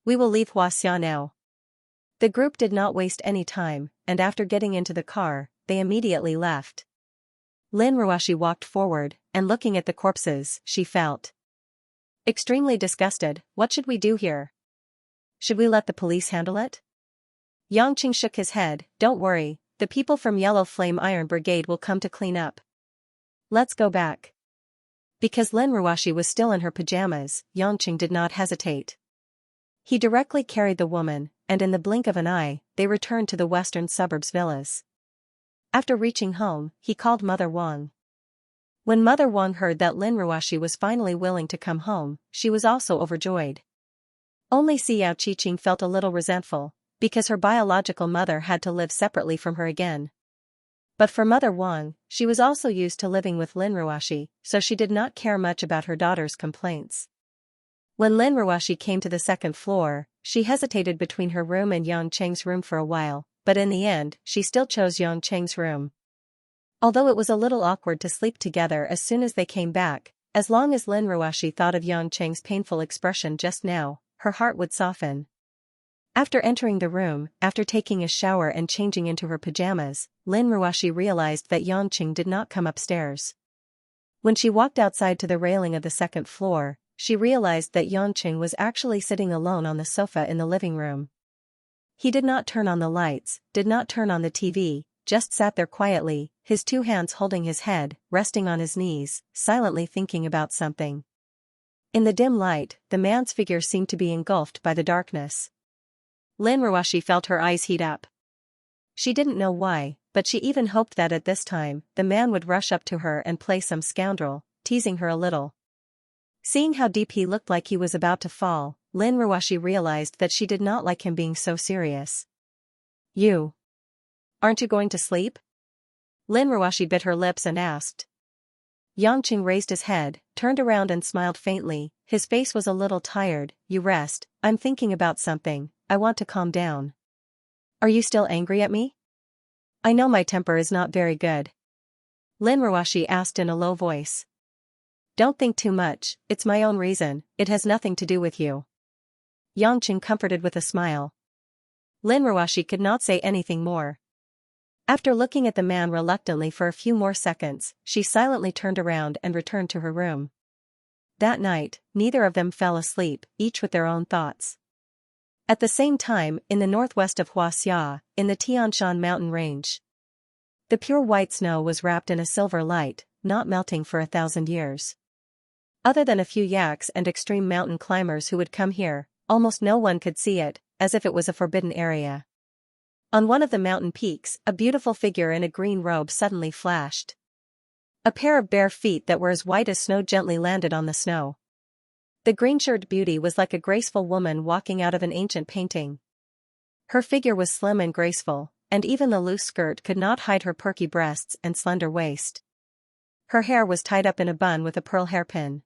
We will leave Xianxia now." The group did not waste any time, and after getting into the car, they immediately left. Lin Ruashi walked forward, and looking at the corpses, she felt extremely disgusted. What should we do here? Should we let the police handle it? Xianxia shook his head. "Don't worry, the people from Yellow Flame Iron Brigade will come to clean up. Let's go back." Because Lin Ruashi was still in her pajamas, Xianxia did not hesitate. He directly carried the woman, and in the blink of an eye, they returned to the western suburbs villas. After reaching home, he called Mother Wang. When Mother Wang heard that Lin Ruashi was finally willing to come home, she was also overjoyed. Only Xiao Qiqing felt a little resentful, because her biological mother had to live separately from her again. But for Mother Wang, she was also used to living with Lin Ruashi, so she did not care much about her daughter's complaints. When Lin Ruashi came to the second floor, she hesitated between her room and Xianxia's room for a while, but in the end, she still chose Xianxia's room. Although it was a little awkward to sleep together as soon as they came back, as long as Lin Ruashi thought of Xianxia's painful expression just now, her heart would soften. After entering the room, after taking a shower and changing into her pajamas, Lin Ruashi realized that Xianxia did not come upstairs. When she walked outside to the railing of the second floor, she realized that Xianxia was actually sitting alone on the sofa in the living room. He did not turn on the lights, did not turn on the TV, just sat there quietly, his two hands holding his head, resting on his knees, silently thinking about something. In the dim light, the man's figure seemed to be engulfed by the darkness. Lin Ruashi felt her eyes heat up. She didn't know why, but she even hoped that at this time, the man would rush up to her and play some scoundrel, teasing her a little. Seeing how deep he looked like he was about to fall, Lin Ruashi realized that she did not like him being so serious. "You. Aren't you going to sleep?" Lin Ruashi bit her lips and asked. Xianxia raised his head, turned around and smiled faintly. His face was a little tired. "You rest, I'm thinking about something, I want to calm down." "Are you still angry at me?" "I know my temper is not very good." Lin Ruashi asked in a low voice. "Don't think too much, it's my own reason, it has nothing to do with you." Xianxia comforted with a smile. Lin Ruashi could not say anything more. After looking at the man reluctantly for a few more seconds, she silently turned around and returned to her room. That night, neither of them fell asleep, each with their own thoughts. At the same time, in the northwest of Xianxia, in the Tianshan mountain range, the pure white snow was wrapped in a silver light, not melting for 1,000 years. Other than a few yaks and extreme mountain climbers who would come here, almost no one could see it, as if it was a forbidden area. On one of the mountain peaks, a beautiful figure in a green robe suddenly flashed. A pair of bare feet that were as white as snow gently landed on the snow. The green-shirted beauty was like a graceful woman walking out of an ancient painting. Her figure was slim and graceful, and even the loose skirt could not hide her perky breasts and slender waist. Her hair was tied up in a bun with a pearl hairpin.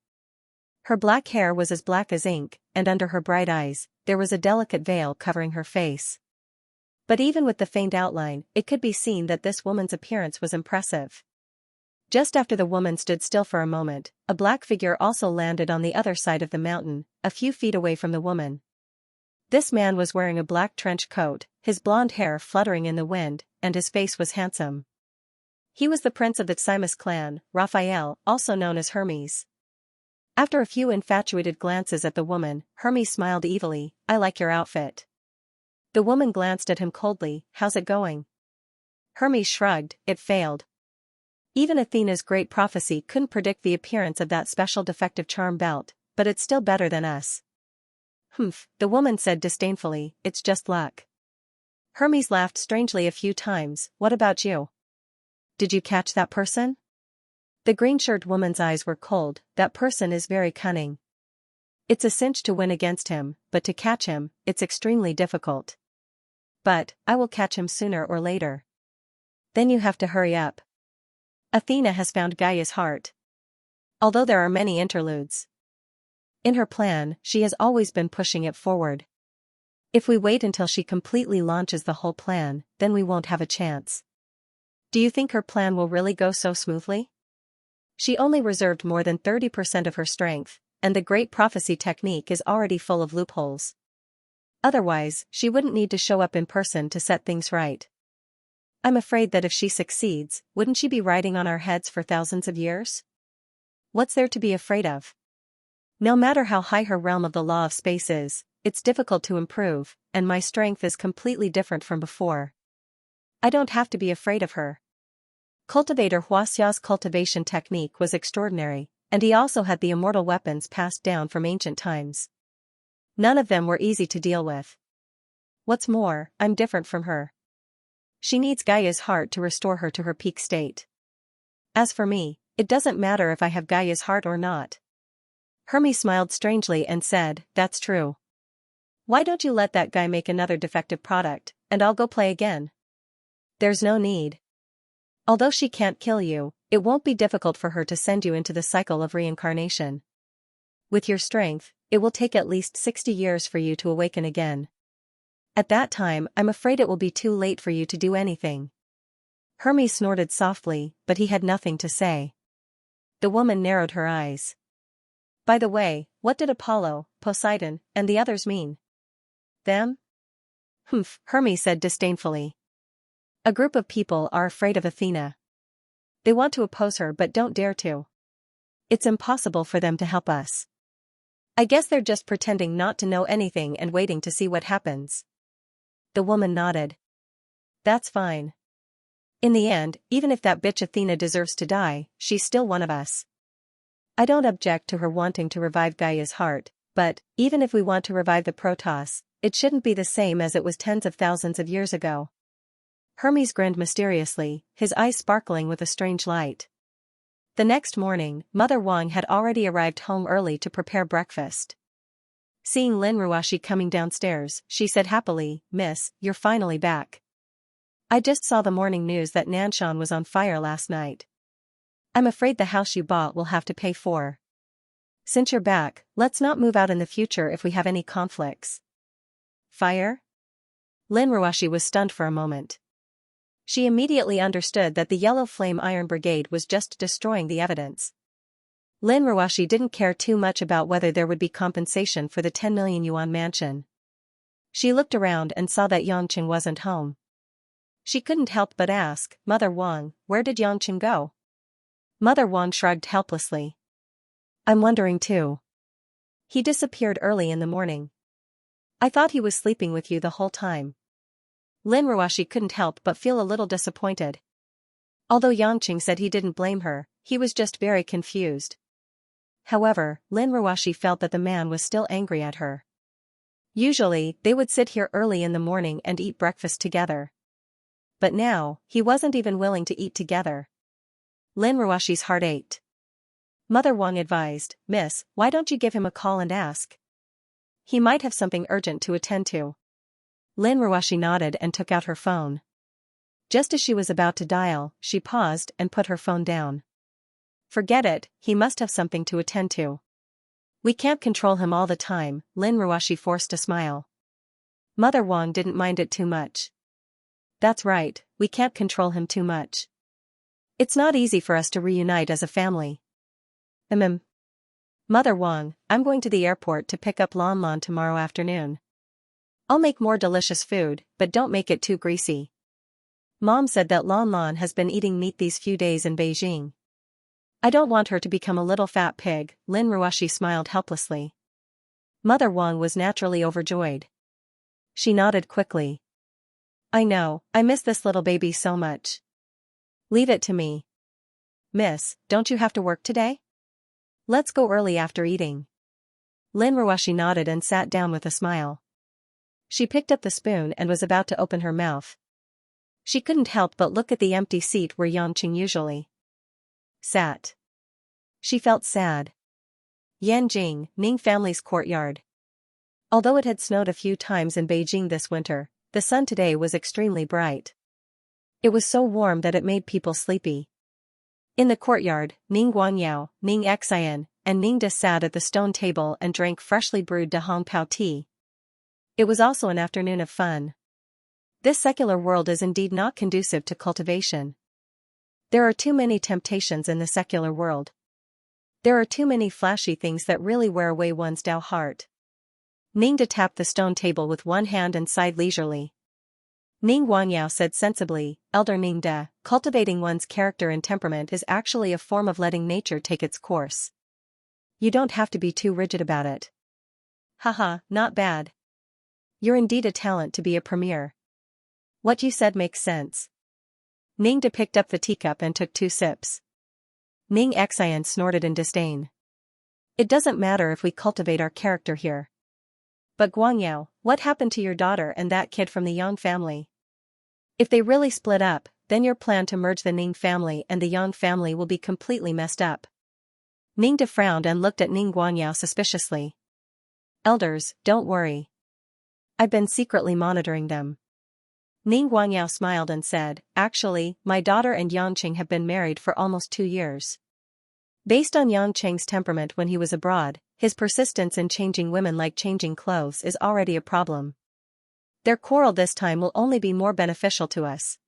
Her black hair was as black as ink, and under her bright eyes, there was a delicate veil covering her face. But even with the faint outline, it could be seen that this woman's appearance was impressive. Just after the woman stood still for a moment, a black figure also landed on the other side of the mountain, a few feet away from the woman. This man was wearing a black trench coat, his blonde hair fluttering in the wind, and his face was handsome. He was the prince of the Ximus clan, Raphael, also known as Hermes. After a few infatuated glances at the woman, Hermes smiled evilly. "I like your outfit." The woman glanced at him coldly. "How's it going?" Hermes shrugged. "It failed. Even Athena's great prophecy couldn't predict the appearance of that special defective charm belt, but it's still better than us." Humph, the woman said disdainfully, it's just luck. Hermes laughed strangely a few times, what about you? Did you catch that person? The green-shirted woman's eyes were cold, that person is very cunning. It's a cinch to win against him, but to catch him, it's extremely difficult. But, I will catch him sooner or later. Then you have to hurry up. Athena has found Gaia's heart. Although there are many interludes in her plan, she has always been pushing it forward. If we wait until she completely launches the whole plan, then we won't have a chance. Do you think her plan will really go so smoothly? She only reserved more than 30% of her strength, and the great prophecy technique is already full of loopholes. Otherwise, she wouldn't need to show up in person to set things right. I'm afraid that if she succeeds, wouldn't she be riding on our heads for thousands of years? What's there to be afraid of? No matter how high her realm of the law of space is, it's difficult to improve, and my strength is completely different from before. I don't have to be afraid of her. Cultivator Xianxia's cultivation technique was extraordinary, and he also had the immortal weapons passed down from ancient times. None of them were easy to deal with. What's more, I'm different from her. She needs Gaia's heart to restore her to her peak state. As for me, it doesn't matter if I have Gaia's heart or not. Hermes smiled strangely and said, that's true. Why don't you let that guy make another defective product, and I'll go play again? There's no need. Although she can't kill you, it won't be difficult for her to send you into the cycle of reincarnation. With your strength, it will take at least 60 years for you to awaken again. At that time, I'm afraid it will be too late for you to do anything. Hermes snorted softly, but he had nothing to say. The woman narrowed her eyes. By the way, what did Apollo, Poseidon, and the others mean? Them? Humph, Hermes said disdainfully. A group of people are afraid of Athena. They want to oppose her but don't dare to. It's impossible for them to help us. I guess they're just pretending not to know anything and waiting to see what happens. The woman nodded. That's fine. In the end, even if that bitch Athena deserves to die, she's still one of us. I don't object to her wanting to revive Gaia's heart, but, even if we want to revive the Protoss, it shouldn't be the same as it was tens of thousands of years ago. Hermes grinned mysteriously, his eyes sparkling with a strange light. The next morning, Mother Wang had already arrived home early to prepare breakfast. Seeing Lin Ruashi coming downstairs, she said happily, Miss, you're finally back. I just saw the morning news that Nanshan was on fire last night. I'm afraid the house you bought will have to pay for. Since you're back, let's not move out in the future if we have any conflicts. Fire? Lin Ruashi was stunned for a moment. She immediately understood that the Yellow Flame Iron Brigade was just destroying the evidence. Lin Ruashi didn't care too much about whether there would be compensation for the 10 million yuan mansion. She looked around and saw that Yangqing wasn't home. She couldn't help but ask, Mother Wang, where did Yangqing go? Mother Wang shrugged helplessly. I'm wondering too. He disappeared early in the morning. I thought he was sleeping with you the whole time. Lin Ruashi couldn't help but feel a little disappointed. Although Yangqing said he didn't blame her, he was just very confused. However, Lin Ruashi felt that the man was still angry at her. Usually, they would sit here early in the morning and eat breakfast together. But now, he wasn't even willing to eat together. Lin Ruashi's heart ached. Mother Wang advised, Miss, why don't you give him a call and ask? He might have something urgent to attend to. Lin Ruashi nodded and took out her phone. Just as she was about to dial, she paused and put her phone down. Forget it, he must have something to attend to. We can't control him all the time, Lin Ruashi forced a smile. Mother Wang didn't mind it too much. That's right, we can't control him too much. It's not easy for us to reunite as a family. Mother Wang, I'm going to the airport to pick up Lan Lan tomorrow afternoon. I'll make more delicious food, but don't make it too greasy. Mom said that Lan Lan has been eating meat these few days in Beijing. I don't want her to become a little fat pig, Lin Ruashi smiled helplessly. Mother Wang was naturally overjoyed. She nodded quickly. I know, I miss this little baby so much. Leave it to me. Miss, don't you have to work today? Let's go early after eating. Lin Ruoshi nodded and sat down with a smile. She picked up the spoon and was about to open her mouth. She couldn't help but look at the empty seat where Yangqing usually sat. She felt sad. Yanjing, Ning family's courtyard. Although it had snowed a few times in Beijing this winter, the sun today was extremely bright. It was so warm that it made people sleepy. In the courtyard, Ning Guangyao, Ning Xian, and Ning De sat at the stone table and drank freshly brewed De Hongpao tea. It was also an afternoon of fun. This secular world is indeed not conducive to cultivation. There are too many temptations in the secular world. There are too many flashy things that really wear away one's Tao heart. Ning De tapped the stone table with one hand and sighed leisurely. Ning Guangyao said sensibly, Elder Ning De, cultivating one's character and temperament is actually a form of letting nature take its course. You don't have to be too rigid about it. Haha, not bad. You're indeed a talent to be a premier. What you said makes sense. Ning De picked up the teacup and took 2 sips. Ning Xian snorted in disdain. It doesn't matter if we cultivate our character here. But Guangyao, what happened to your daughter and that kid from the Yang family? If they really split up, then your plan to merge the Ning family and the Yang family will be completely messed up. Ning De frowned and looked at Ning Guangyao suspiciously. Elders, don't worry. I've been secretly monitoring them. Ning Guangyao smiled and said, actually, my daughter and Yangqing have been married for almost 2 years. Based on Yangqing's temperament when he was abroad, his persistence in changing women like changing clothes is already a problem. Their quarrel this time will only be more beneficial to us.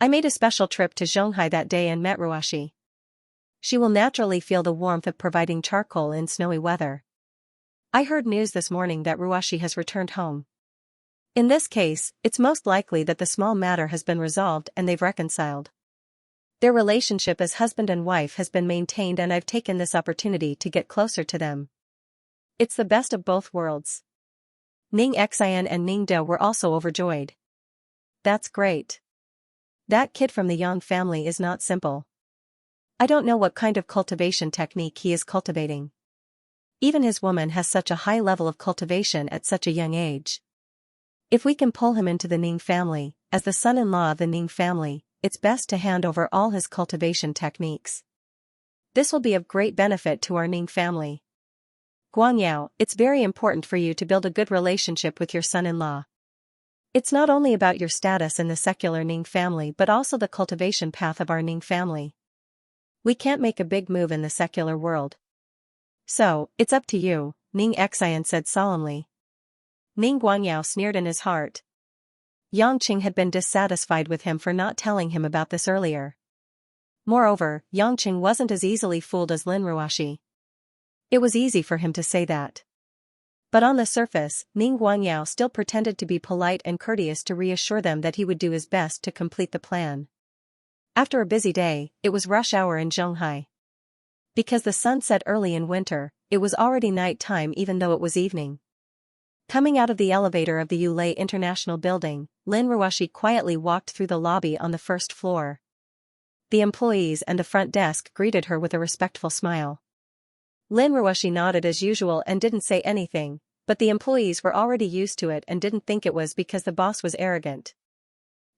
I made a special trip to Zhonghai that day and met Ruoshi. She will naturally feel the warmth of providing charcoal in snowy weather. I heard news this morning that Ruoshi has returned home. In this case, it's most likely that the small matter has been resolved and they've reconciled. Their relationship as husband and wife has been maintained and I've taken this opportunity to get closer to them. It's the best of both worlds. Ning Xian and Ning De were also overjoyed. That's great. That kid from the Yang family is not simple. I don't know what kind of cultivation technique he is cultivating. Even his woman has such a high level of cultivation at such a young age. If we can pull him into the Ning family, as the son-in-law of the Ning family, it's best to hand over all his cultivation techniques. This will be of great benefit to our Ning family. Guangyao, it's very important for you to build a good relationship with your son-in-law. It's not only about your status in the secular Ning family but also the cultivation path of our Ning family. We can't make a big move in the secular world. So, it's up to you, Ning Xian said solemnly. Ning Guangyao sneered in his heart. Yangqing had been dissatisfied with him for not telling him about this earlier. Moreover, Yangqing wasn't as easily fooled as Lin Ruoshi. It was easy for him to say that. But on the surface, Ning Guangyao still pretended to be polite and courteous to reassure them that he would do his best to complete the plan. After a busy day, it was rush hour in Zhonghai. Because the sun set early in winter, it was already night time even though it was evening. Coming out of the elevator of the Yulei International Building, Lin Ruoshi quietly walked through the lobby on the first floor. The employees and the front desk greeted her with a respectful smile. Lin Ruoshi nodded as usual and didn't say anything, but the employees were already used to it and didn't think it was because the boss was arrogant.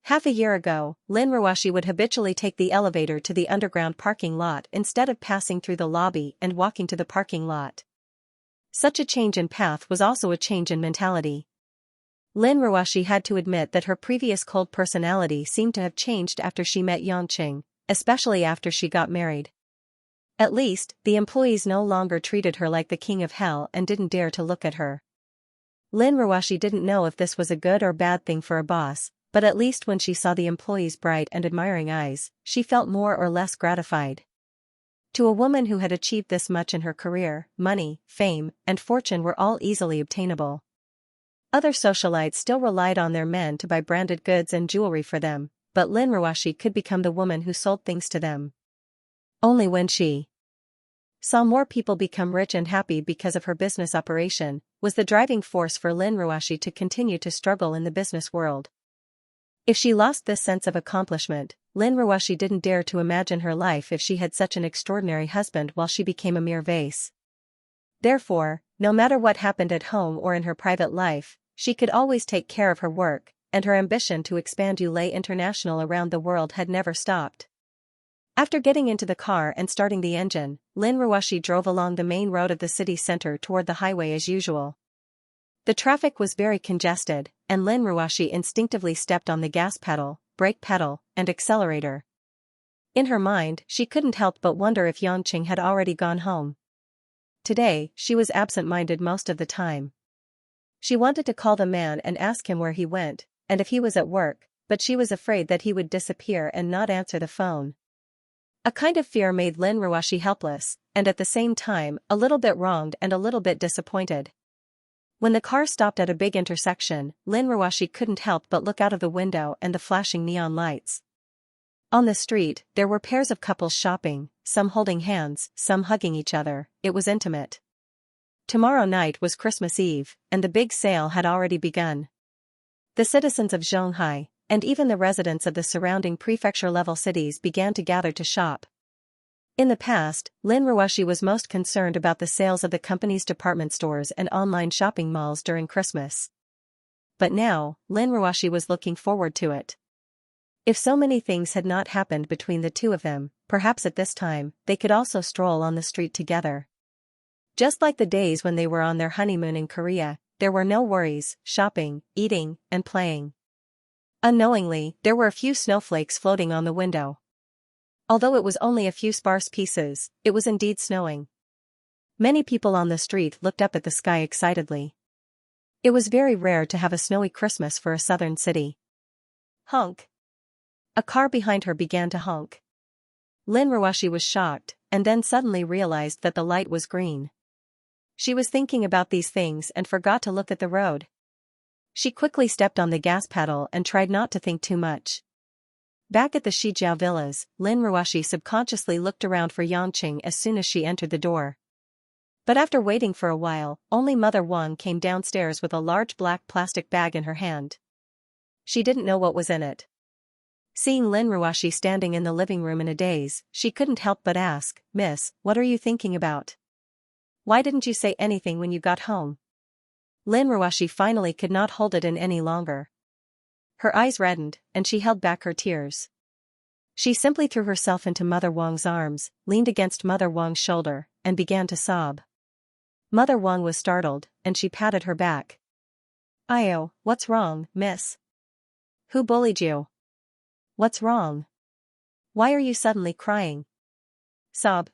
Half a year ago, Lin Ruoshi would habitually take the elevator to the underground parking lot instead of passing through the lobby and walking to the parking lot. Such a change in path was also a change in mentality. Lin Ruoshi had to admit that her previous cold personality seemed to have changed after she met Yangqing, especially after she got married. At least, the employees no longer treated her like the king of hell and didn't dare to look at her. Lin Ruoshi didn't know if this was a good or bad thing for a boss, but at least when she saw the employees' bright and admiring eyes, she felt more or less gratified. To a woman who had achieved this much in her career, money, fame, and fortune were all easily obtainable. Other socialites still relied on their men to buy branded goods and jewelry for them, but Lin Ruoshi could become the woman who sold things to them. Only when she saw more people become rich and happy because of her business operation, was the driving force for Lin Ruoshi to continue to struggle in the business world. If she lost this sense of accomplishment, Lin Ruoshi didn't dare to imagine her life if she had such an extraordinary husband while she became a mere vase. Therefore, No matter what happened at home or in her private life, she could always take care of her work, and her ambition to expand Ulay International around the world had never stopped. After getting into the car and starting the engine, Lin Ruoshi drove along the main road of the city center toward the highway as usual. The traffic was very congested, and Lin Ruoshi instinctively stepped on the gas pedal, brake pedal, and accelerator. In her mind, she couldn't help but wonder if Yangqing had already gone home. Today, she was absent-minded most of the time. She wanted to call the man and ask him where he went, and if he was at work, but she was afraid that he would disappear and not answer the phone. A kind of fear made Lin Ruoshi helpless, and at the same time, a little bit wronged and a little bit disappointed. When the car stopped at a big intersection, Lin Ruoshi couldn't help but look out of the window and the flashing neon lights. On the street, there were pairs of couples shopping, some holding hands, some hugging each other. It was intimate. Tomorrow night was Christmas Eve, and the big sale had already begun. The citizens of Xianxia, and even the residents of the surrounding prefecture-level cities began to gather to shop. In the past, Lin Ruoshi was most concerned about the sales of the company's department stores and online shopping malls during Christmas. But now, Lin Ruoshi was looking forward to it. If so many things had not happened between the two of them, perhaps at this time, they could also stroll on the street together. Just like the days when they were on their honeymoon in Korea, there were no worries, shopping, eating, and playing. Unknowingly, there were a few snowflakes floating on the window. Although it was only a few sparse pieces, it was indeed snowing. Many people on the street looked up at the sky excitedly. It was very rare to have a snowy Christmas for a southern city. Honk. A car behind her began to honk. Lin Ruoshi was shocked, and then suddenly realized that the light was green. She was thinking about these things and forgot to look at the road. She quickly stepped on the gas pedal and tried not to think too much. Back at the Shijiao villas, Lin Ruoshi subconsciously looked around for Yangqing as soon as she entered the door. But after waiting for a while, only Mother Wang came downstairs with a large black plastic bag in her hand. She didn't know what was in it. Seeing Lin Ruoshi standing in the living room in a daze, she couldn't help but ask, "Miss, what are you thinking about? Why didn't you say anything when you got home?" Lin Ruoshi finally could not hold it in any longer. Her eyes reddened, and she held back her tears. She simply threw herself into Mother Wang's arms, leaned against Mother Wang's shoulder, and began to sob. Mother Wang was startled, and she patted her back. "Ayo, what's wrong, miss? Who bullied you? What's wrong? Why are you suddenly crying?" Sob.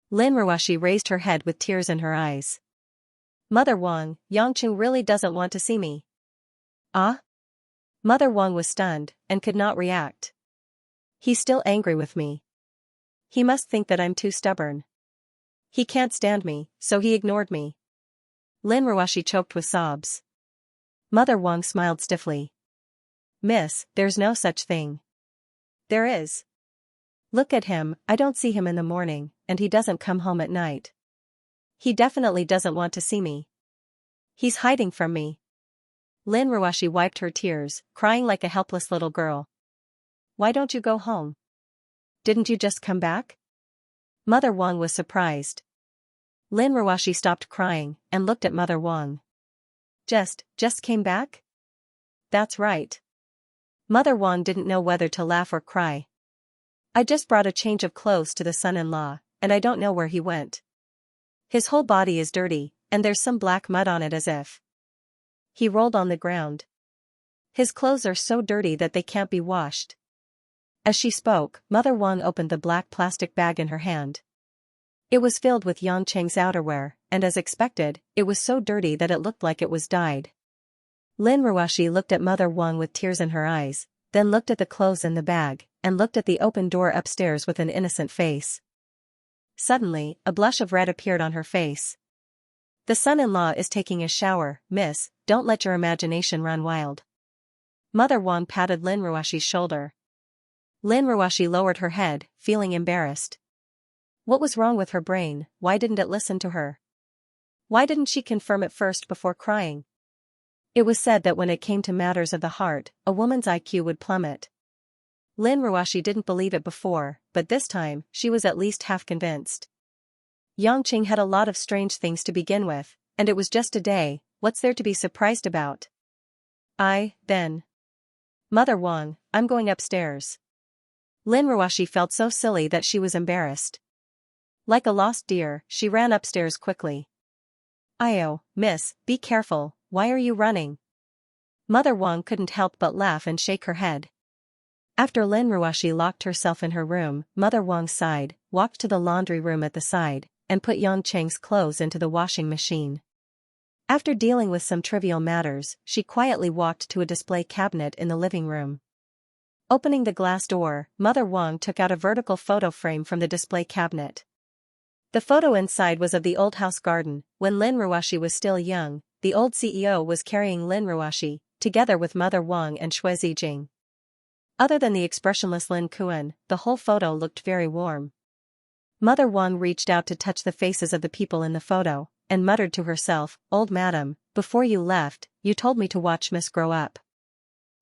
Lin Ruoshi raised her head with tears in her eyes. "Mother Wang, Yangqing really doesn't want to see me." "Ah?" Mother Wang was stunned, and could not react. "He's still angry with me. He must think that I'm too stubborn. He can't stand me, so he ignored me." Lin Ruoshi choked with sobs. Mother Wang smiled stiffly. "Miss, there's no such thing." "There is. Look at him, I don't see him in the morning, and he doesn't come home at night. He definitely doesn't want to see me. He's hiding from me." Lin Ruoshi wiped her tears, crying like a helpless little girl. "Why don't you go home? Didn't you just come back?" Mother Wang was surprised. Lin Ruoshi stopped crying, and looked at Mother Wang. Just came back?" "That's right." Mother Wang didn't know whether to laugh or cry. "I just brought a change of clothes to the son-in-law, and I don't know where he went. His whole body is dirty, and there's some black mud on it as if he rolled on the ground. His clothes are so dirty that they can't be washed." As she spoke, Mother Wang opened the black plastic bag in her hand. It was filled with Yangqing's outerwear, and as expected, it was so dirty that it looked like it was dyed. Lin Ruoshi looked at Mother Wang with tears in her eyes, then looked at the clothes in the bag, and looked at the open door upstairs with an innocent face. Suddenly, a blush of red appeared on her face. "The son-in-law is taking a shower, miss, don't let your imagination run wild." Mother Wang patted Lin Ruoshi's shoulder. Lin Ruoshi lowered her head, feeling embarrassed. What was wrong with her brain? Why didn't it listen to her? Why didn't she confirm it first before crying? It was said that when it came to matters of the heart, a woman's IQ would plummet. Lin Ruoshi didn't believe it before, but this time, she was at least half convinced. Yangqing had a lot of strange things to begin with, And it was just a day, what's there to be surprised about? Then. Mother Wang, I'm going upstairs. Lin Ruoshi felt so silly that she was embarrassed. Like a lost deer, she ran upstairs quickly. Miss, be careful, why are you running? Mother Wang couldn't help but laugh and shake her head. After Lin Ruoshi locked herself in her room, Mother Wang sighed, walked to the laundry room at the side, and put Yang Cheng's clothes into the washing machine. After dealing with some trivial matters, she quietly walked to a display cabinet in the living room. Opening the glass door, Mother Wang took out a vertical photo frame from the display cabinet. The photo inside was of the old house garden. When Lin Ruoshi was still young, the old CEO was carrying Lin Ruoshi, together with Mother Wang and Shui Zijing. Other than the expressionless Lin Kuan, the whole photo looked very warm. Mother Wang reached out to touch the faces of the people in the photo, and muttered to herself, "Old madam, before you left, you told me to watch Miss grow up.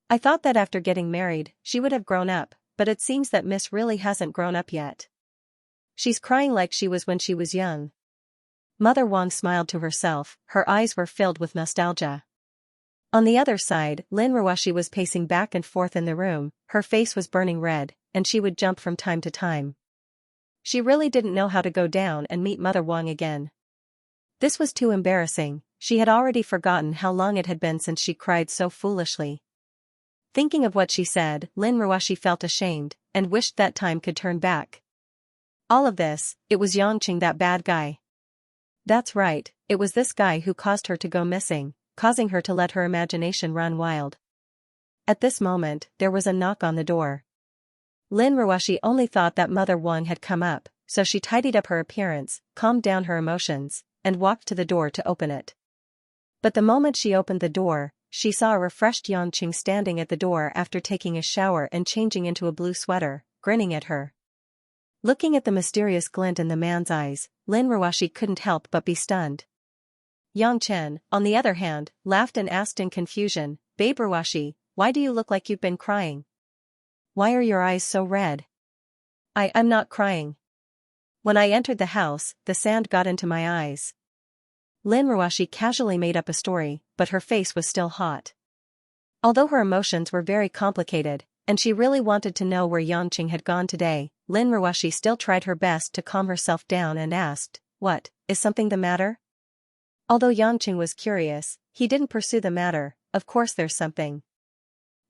I thought that after getting married, she would have grown up, but it seems that Miss really hasn't grown up yet. She's crying like she was when she was young." Mother Wang smiled to herself, her eyes were filled with nostalgia. On the other side, Lin Ruoshi was pacing back and forth in the room, her face was burning red, and she would jump from time to time. She really didn't know how to go down and meet Mother Wang again. This was too embarrassing, she had already forgotten how long it had been since she cried so foolishly. Thinking of what she said, Lin Ruoshi felt ashamed, and wished that time could turn back. All of this, it was Yangqing, that bad guy. That's right, it was this guy who caused her to go missing, causing her to let her imagination run wild. At this moment, there was a knock on the door. Lin Ruoshi only thought that Mother Wang had come up, so she tidied up her appearance, calmed down her emotions, and walked to the door to open it. But the moment she opened the door, she saw a refreshed Yangqing standing at the door after taking a shower and changing into a blue sweater, grinning at her. Looking at the mysterious glint in the man's eyes, Lin Ruoshi couldn't help but be stunned. Yang Chen, on the other hand, laughed and asked in confusion, "Babe Ruoshi, why do you look like you've been crying? Why are your eyes so red?" I'm not crying. When I entered the house, the sand got into my eyes." Lin Ruoshi casually made up a story, but her face was still hot. Although her emotions were very complicated, and she really wanted to know where Yangqing had gone today, Lin Ruoshi still tried her best to calm herself down and asked, "What, is something the matter?" Although Yangqing was curious, he didn't pursue the matter. "Of course there's something.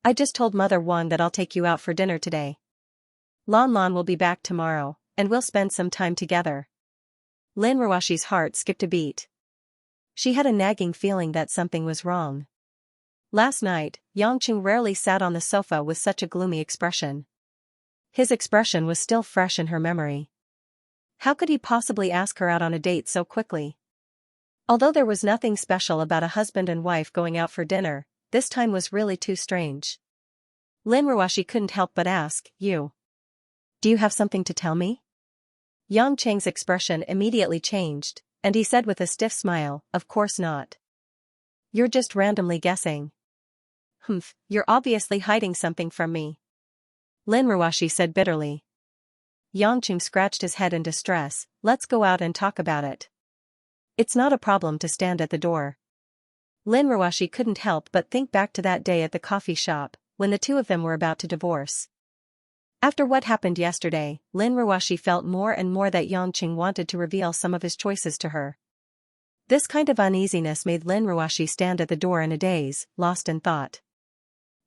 I just told Mother Wang that I'll take you out for dinner today. Lan Lan will be back tomorrow, and we'll spend some time together." Lin Ruoshi's heart skipped a beat. She had a nagging feeling that something was wrong. Last night, Yangqing rarely sat on the sofa with such a gloomy expression. His expression was still fresh in her memory. How could he possibly ask her out on a date so quickly? Although there was nothing special about a husband and wife going out for dinner, this time was really too strange. Lin Ruoshi couldn't help but ask, Do you have something to tell me?" Yang Cheng's expression immediately changed, and he said with a stiff smile, "Of course not. You're just randomly guessing." "Humph, you're obviously hiding something from me," Lin Ruoshi said bitterly. Yang Cheng scratched his head in distress. "Let's go out and talk about it. It's not a problem to stand at the door." Lin Ruoshi couldn't help but think back to that day at the coffee shop, when the two of them were about to divorce. After what happened yesterday, Lin Ruoshi felt more and more that Yangqing wanted to reveal some of his choices to her. This kind of uneasiness made Lin Ruoshi stand at the door in a daze, lost in thought.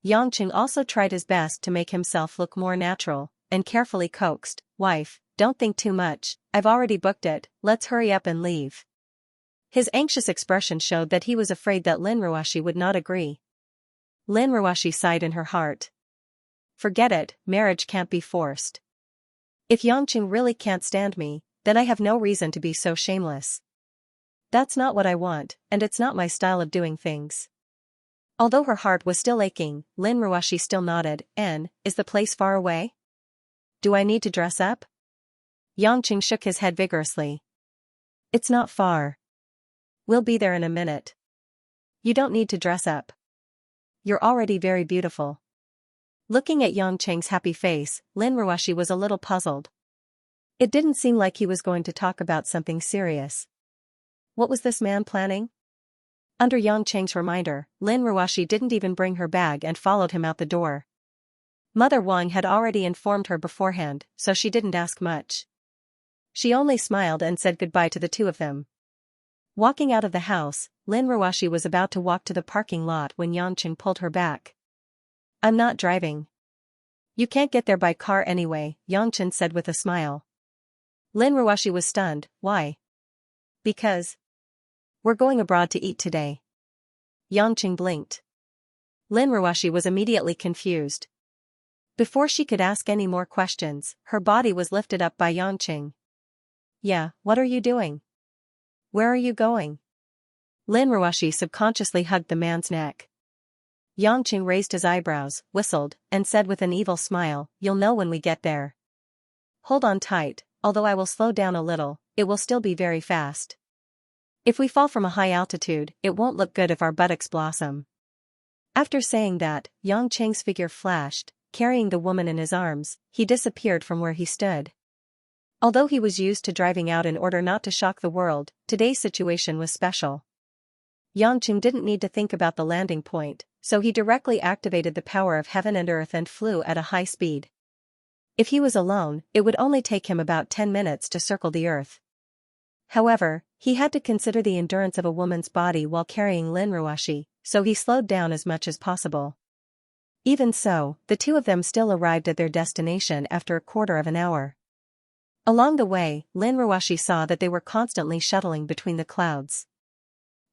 Yangqing also tried his best to make himself look more natural, and carefully coaxed, "Wife, don't think too much, I've already booked it, let's hurry up and leave." His anxious expression showed that he was afraid that Lin Ruoshi would not agree. Lin Ruoshi sighed in her heart. Forget it, marriage can't be forced. If Yangqing really can't stand me, then I have no reason to be so shameless. That's not what I want, and it's not my style of doing things. Although her heart was still aching, Lin Ruoshi still nodded. Is the place far away? Do I need to dress up?" Yangqing shook his head vigorously. "It's not far. We'll be there in a minute. You don't need to dress up. You're already very beautiful." Looking at Yangqing's happy face, Lin Ruoshi was a little puzzled. It didn't seem like he was going to talk about something serious. What was this man planning? Under Yangcheng's reminder, Lin Ruoshi didn't even bring her bag and followed him out the door. Mother Wang had already informed her beforehand, so she didn't ask much. She only smiled and said goodbye to the two of them. Walking out of the house, Lin Ruoshi was about to walk to the parking lot when Yangcheng pulled her back. I'm not driving. You can't get there by car anyway, Yangcheng said with a smile. Lin Ruoshi was stunned. Why? Because we're going abroad to eat today. Yangcheng blinked. Lin Ruoshi was immediately confused. Before she could ask any more questions, her body was lifted up by Yangcheng. Yeah, what are you doing? Where are you going? Lin Ruoshi subconsciously hugged the man's neck. Yangcheng raised his eyebrows, whistled, and said with an evil smile, You'll know when we get there. Hold on tight, although I will slow down a little, it will still be very fast. If we fall from a high altitude, it won't look good if our buttocks blossom. After saying that, Yangcheng's figure flashed, carrying the woman in his arms, he disappeared from where he stood. Although he was used to driving out in order not to shock the world, today's situation was special. Yangcheng didn't need to think about the landing point, so he directly activated the power of heaven and earth and flew at a high speed. If he was alone, it would only take him about 10 minutes to circle the earth. However, he had to consider the endurance of a woman's body while carrying Lin Ruoshi, so he slowed down as much as possible. Even so, the two of them still arrived at their destination after a quarter of an hour. Along the way, Lin Ruoshi saw that they were constantly shuttling between the clouds.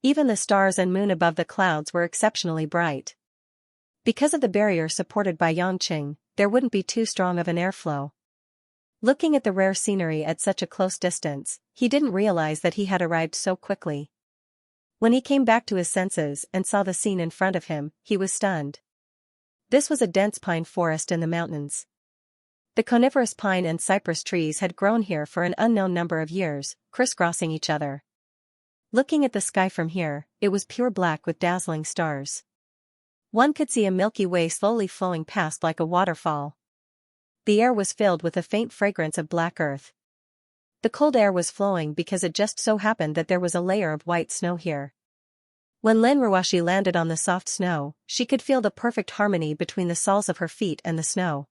Even the stars and moon above the clouds were exceptionally bright. Because of the barrier supported by Yangcheng, there wouldn't be too strong of an airflow. Looking at the rare scenery at such a close distance, he didn't realize that he had arrived so quickly. When he came back to his senses and saw the scene in front of him, he was stunned. This was a dense pine forest in the mountains. The coniferous pine and cypress trees had grown here for an unknown number of years, crisscrossing each other. Looking at the sky from here, it was pure black with dazzling stars. One could see a Milky Way slowly flowing past like a waterfall. The air was filled with a faint fragrance of black earth. The cold air was flowing because it just so happened that there was a layer of white snow here. When Lin Ruoshi landed on the soft snow, she could feel the perfect harmony between the soles of her feet and the snow.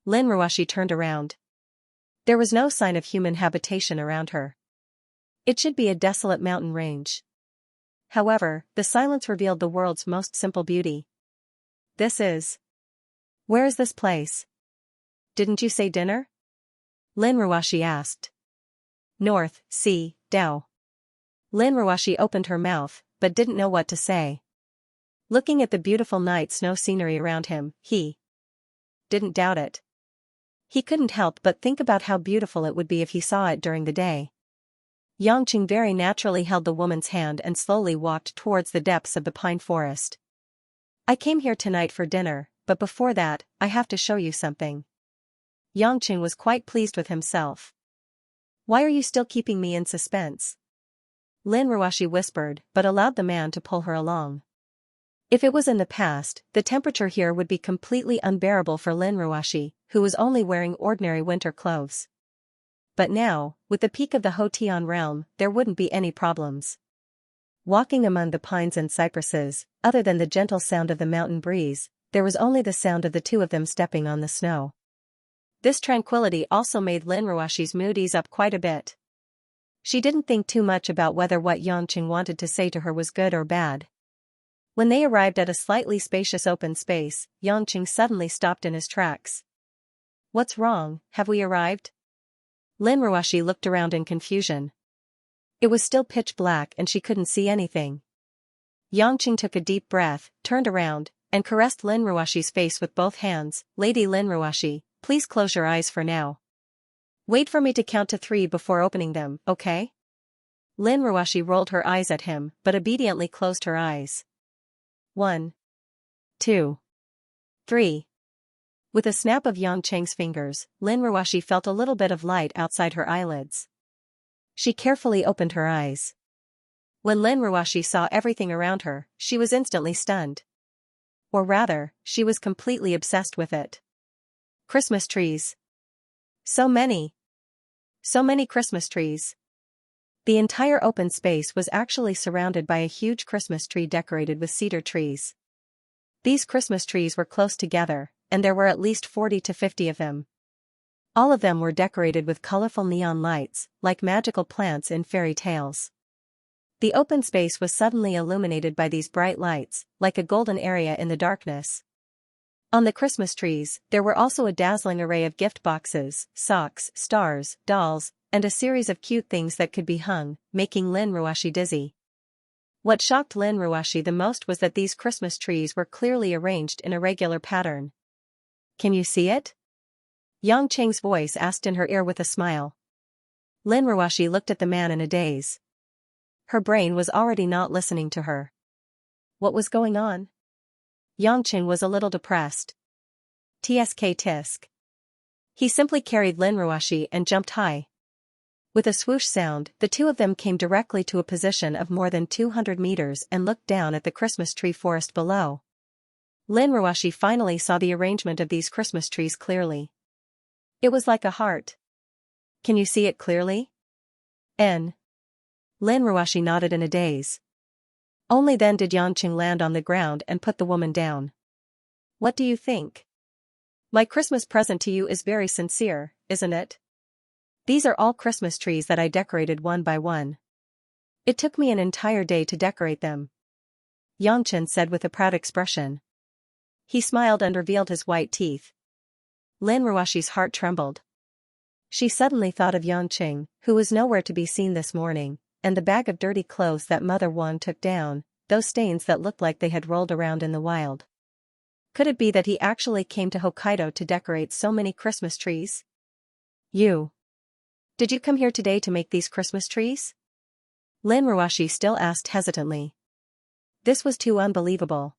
Lin Ruoshi turned around. There was no sign of human habitation around her. It should be a desolate mountain range. However, the silence revealed the world's most simple beauty. Where is this place? Didn't you say dinner? Lin Ruoshi asked. North Sea, Dao. Lin Ruoshi opened her mouth, but didn't know what to say. Looking at the beautiful night snow scenery around him, he didn't doubt it. He couldn't help but think about how beautiful it would be if he saw it during the day. Yangcheng very naturally held the woman's hand and slowly walked towards the depths of the pine forest. I came here tonight for dinner, but before that, I have to show you something. Yangcheng was quite pleased with himself. Why are you still keeping me in suspense? Lin Ruoshi whispered, but allowed the man to pull her along. If it was in the past, the temperature here would be completely unbearable for Lin Ruoshi, who was only wearing ordinary winter clothes. But now, with the peak of the Hotian realm, there wouldn't be any problems. Walking among the pines and cypresses, other than the gentle sound of the mountain breeze, there was only the sound of the two of them stepping on the snow. This tranquility also made Lin Ruoshi's mood ease up quite a bit. She didn't think too much about whether what Yangcheng wanted to say to her was good or bad. When they arrived at a slightly spacious open space, Yangcheng suddenly stopped in his tracks. What's wrong, have we arrived? Lin Ruoshi looked around in confusion. It was still pitch black and she couldn't see anything. Yangcheng took a deep breath, turned around, and caressed Lin Ruoshi's face with both hands. Lady Lin Ruoshi, please close your eyes for now. Wait for me to count to 3 before opening them, okay? Lin Ruoshi rolled her eyes at him, but obediently closed her eyes. 1, 2, 3. With a snap of Yangcheng's fingers, Lin Ruoshi felt a little bit of light outside her eyelids. She carefully opened her eyes. When Lin Ruoshi saw everything around her, she was instantly stunned. Or rather, she was completely obsessed with it. Christmas trees. So many. So many Christmas trees. The entire open space was actually surrounded by a huge Christmas tree decorated with cedar trees. These Christmas trees were close together, and there were at least 40 to 50 of them. All of them were decorated with colorful neon lights, like magical plants in fairy tales. The open space was suddenly illuminated by these bright lights, like a golden area in the darkness. On the Christmas trees, there were also a dazzling array of gift boxes, socks, stars, dolls, and a series of cute things that could be hung, making Lin Ruashi dizzy. What shocked Lin Ruashi the most was that these Christmas trees were clearly arranged in a regular pattern. "Can you see it?" Yang Qing's voice asked in her ear with a smile. Lin Ruashi looked at the man in a daze. Her brain was already not listening to her. What was going on? Yang Qing was a little depressed. Tsk tisk. He simply carried Lin Ruashi and jumped high. With a swoosh sound, the two of them came directly to a position of more than 200 meters and looked down at the Christmas tree forest below. Lin Ruashi finally saw the arrangement of these Christmas trees clearly. It was like a heart. "Can you see it clearly?" Lin Ruashi nodded in a daze. Only then did Yang Qing land on the ground and put the woman down. "What do you think? My Christmas present to you is very sincere, isn't it? These are all Christmas trees that I decorated one by one. It took me an entire day to decorate them," Yang Qing said with a proud expression. He smiled and revealed his white teeth. Lin Ruashi's heart trembled. She suddenly thought of Yang Qing, who was nowhere to be seen this morning, and the bag of dirty clothes that Mother Wan took down, those stains that looked like they had rolled around in the wild. Could it be that he actually came to Hokkaido to decorate so many Christmas trees? Did you come here today to make these Christmas trees?" Lin Ruashi still asked hesitantly. This was too unbelievable.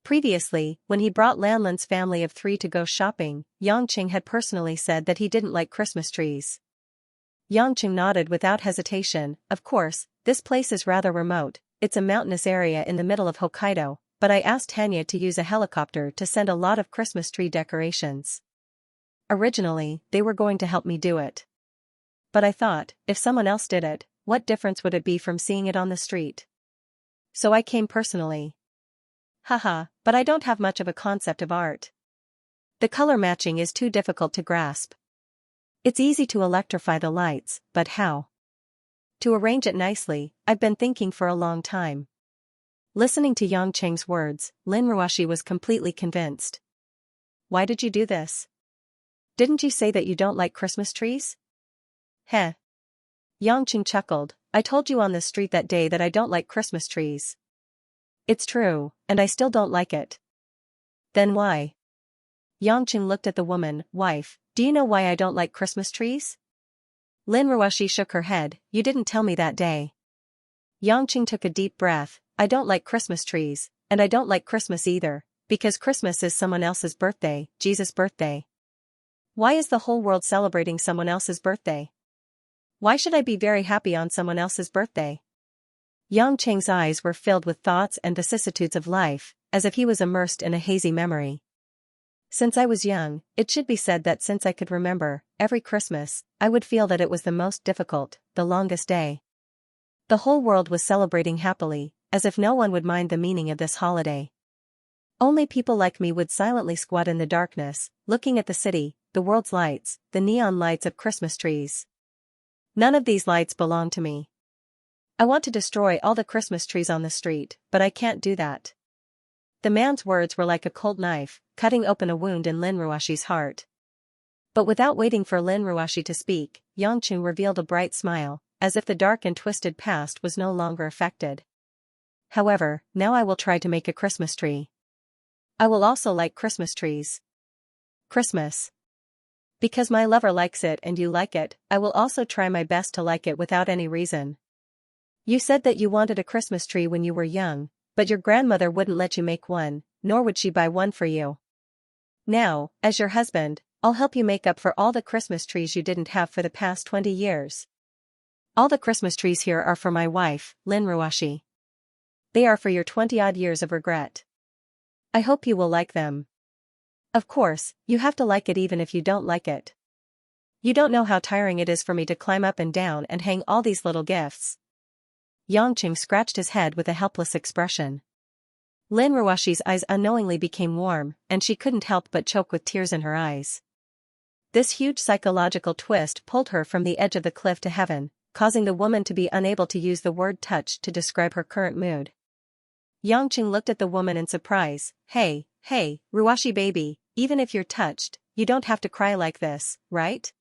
Previously, when he brought Lanlin's family of 3 to go shopping, Yang Qing had personally said that he didn't like Christmas trees. Yang Qing nodded without hesitation. "Of course, this place is rather remote, it's a mountainous area in the middle of Hokkaido, but I asked Xianxia to use a helicopter to send a lot of Christmas tree decorations. Originally, they were going to help me do it. But I thought, if someone else did it, what difference would it be from seeing it on the street? So I came personally. Haha, but I don't have much of a concept of art. The color matching is too difficult to grasp. It's easy to electrify the lights, but how? To arrange it nicely, I've been thinking for a long time." Listening to Yang Qing's words, Lin Ruashi was completely convinced. "Why did you do this? Didn't you say that you don't like Christmas trees?" "Heh." Yang Qing chuckled. "I told you on the street that day that I don't like Christmas trees. It's true, and I still don't like it." "Then why?" Yang Qing looked at the woman. "Wife, do you know why I don't like Christmas trees?" Lin Ruashi shook her head. "You didn't tell me that day." Yang Qing took a deep breath. "I don't like Christmas trees, and I don't like Christmas either, because Christmas is someone else's birthday, Jesus' birthday. Why is the whole world celebrating someone else's birthday? Why should I be very happy on someone else's birthday?" Yang Qing's eyes were filled with thoughts and vicissitudes of life, as if he was immersed in a hazy memory. "Since I was young, it should be said that since I could remember, every Christmas, I would feel that it was the most difficult, the longest day. The whole world was celebrating happily, as if no one would mind the meaning of this holiday. Only people like me would silently squat in the darkness, looking at the city, the world's lights, the neon lights of Christmas trees. None of these lights belong to me. I want to destroy all the Christmas trees on the street, but I can't do that." The man's words were like a cold knife, cutting open a wound in Lin Ruashi's heart. But without waiting for Lin Ruashi to speak, Yang Qing revealed a bright smile, as if the dark and twisted past was no longer affected. "However, now I will try to make a Christmas tree. I will also like Christmas trees. Christmas. Because my lover likes it and you like it, I will also try my best to like it without any reason. You said that you wanted a Christmas tree when you were young, but your grandmother wouldn't let you make one, nor would she buy one for you. Now, as your husband, I'll help you make up for all the Christmas trees you didn't have for the past 20 years. All the Christmas trees here are for my wife, Lin Ruashi. They are for your 20-odd years of regret. I hope you will like them. Of course, you have to like it even if you don't like it." You don't know how tiring it is for me to climb up and down and hang all these little gifts. Xianxia scratched his head with a helpless expression. Lin Ruoshi's eyes unknowingly became warm, and she couldn't help but choke with tears in her eyes. This huge psychological twist pulled her from the edge of the cliff to heaven, causing the woman to be unable to use the word touch to describe her current mood. Xianxia looked at the woman in surprise. Hey, Ruoshi baby, even if you're touched, you don't have to cry like this, right?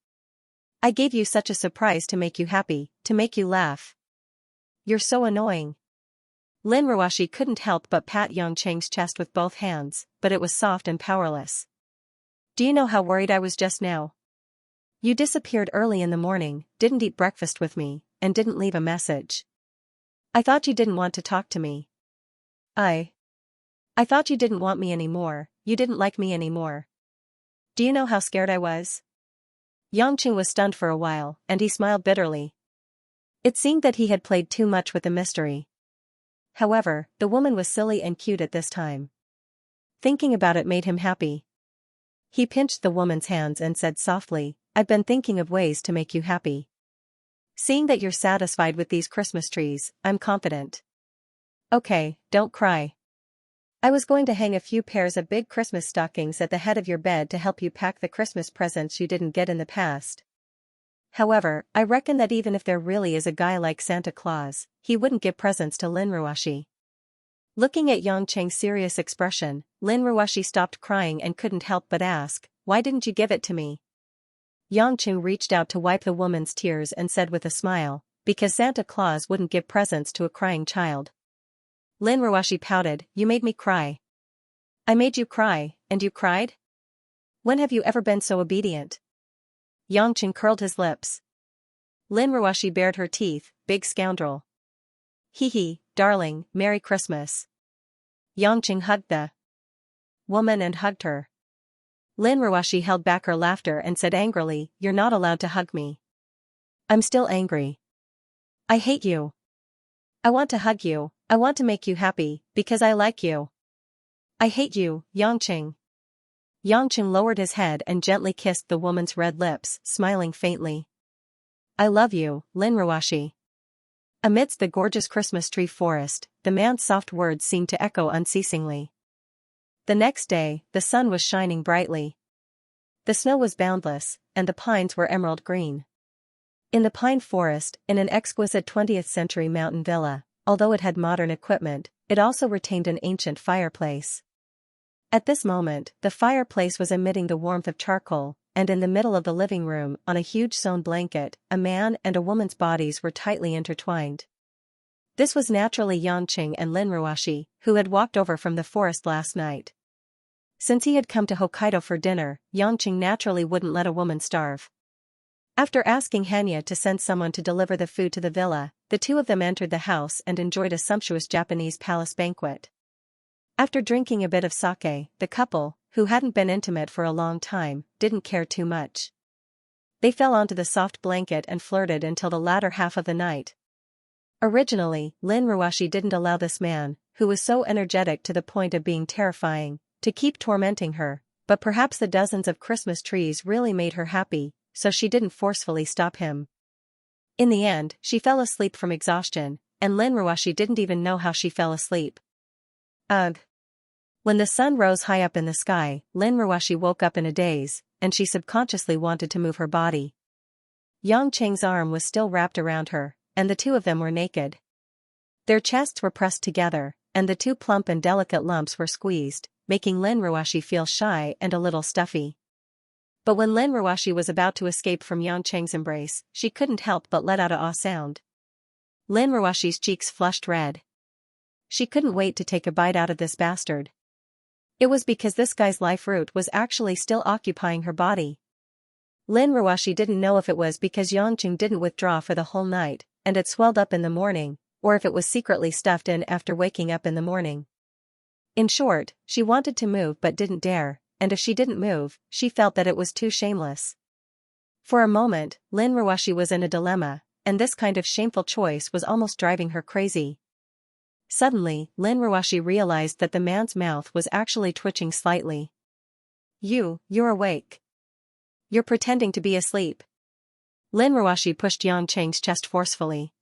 I gave you such a surprise to make you happy, to make you laugh. You're so annoying. Lin Ruoshi couldn't help but pat Xianxia's chest with both hands, but it was soft and powerless. Do you know how worried I was just now? You disappeared early in the morning, didn't eat breakfast with me, and didn't leave a message. I thought you didn't want to talk to me. I thought you didn't want me anymore, you didn't like me anymore. Do you know how scared I was? Xianxia was stunned for a while, and he smiled bitterly. It seemed that he had played too much with the mystery. However, the woman was silly and cute at this time. Thinking about it made him happy. He pinched the woman's hands and said softly, I've been thinking of ways to make you happy. Seeing that you're satisfied with these Christmas trees, I'm confident. Okay, don't cry. I was going to hang a few pairs of big Christmas stockings at the head of your bed to help you pack the Christmas presents you didn't get in the past. However, I reckon that even if there really is a guy like Santa Claus, he wouldn't give presents to Lin Ruoshi. Looking at Xianxia's serious expression, Lin Ruoshi stopped crying and couldn't help but ask, why didn't you give it to me? Xianxia reached out to wipe the woman's tears and said with a smile, because Santa Claus wouldn't give presents to a crying child. Lin Ruoshi pouted, you made me cry. I made you cry, and you cried? When have you ever been so obedient? Xianxia curled his lips. Lin Ruoshi bared her teeth, big scoundrel. Hee, darling, Merry Christmas. Xianxia hugged the woman and hugged her. Lin Ruoshi held back her laughter and said angrily, you're not allowed to hug me. I'm still angry. I hate you. I want to hug you, I want to make you happy, because I like you. I hate you, Xianxia. Xianxia lowered his head and gently kissed the woman's red lips, smiling faintly. I love you, Lin Ruoshi. Amidst the gorgeous Christmas tree forest, the man's soft words seemed to echo unceasingly. The next day, the sun was shining brightly. The snow was boundless, and the pines were emerald green. In the pine forest, in an exquisite 20th-century mountain villa, although it had modern equipment, it also retained an ancient fireplace. At this moment, the fireplace was emitting the warmth of charcoal, and in the middle of the living room, on a huge sewn blanket, a man and a woman's bodies were tightly intertwined. This was naturally Xianxia and Lin Ruoshi, who had walked over from the forest last night. Since he had come to Hokkaido for dinner, Xianxia naturally wouldn't let a woman starve. After asking Xianxia to send someone to deliver the food to the villa, the two of them entered the house and enjoyed a sumptuous Japanese palace banquet. After drinking a bit of sake, the couple, who hadn't been intimate for a long time, didn't care too much. They fell onto the soft blanket and flirted until the latter half of the night. Originally, Lin Ruoshi didn't allow this man, who was so energetic to the point of being terrifying, to keep tormenting her, but perhaps the dozens of Christmas trees really made her happy, so she didn't forcefully stop him. In the end, she fell asleep from exhaustion, and Lin Ruoshi didn't even know how she fell asleep. Ugh. When the sun rose high up in the sky, Lin Ruoshi woke up in a daze, and she subconsciously wanted to move her body. Xianxia's arm was still wrapped around her, and the two of them were naked. Their chests were pressed together, and the two plump and delicate lumps were squeezed, making Lin Ruoshi feel shy and a little stuffy. But when Lin Ruoshi was about to escape from Xianxia's embrace, she couldn't help but let out a ah sound. Lin Ruoshi's cheeks flushed red. She couldn't wait to take a bite out of this bastard. It was because this guy's life root was actually still occupying her body. Lin Ruoshi didn't know if it was because Xianxia didn't withdraw for the whole night, and it swelled up in the morning, or if it was secretly stuffed in after waking up in the morning. In short, she wanted to move but didn't dare, and if she didn't move, she felt that it was too shameless. For a moment, Lin Ruoshi was in a dilemma, and this kind of shameful choice was almost driving her crazy. Suddenly, Lin Ruoshi realized that the man's mouth was actually twitching slightly. You're awake. You're pretending to be asleep. Lin Ruoxi pushed Yang Cheng's chest forcefully.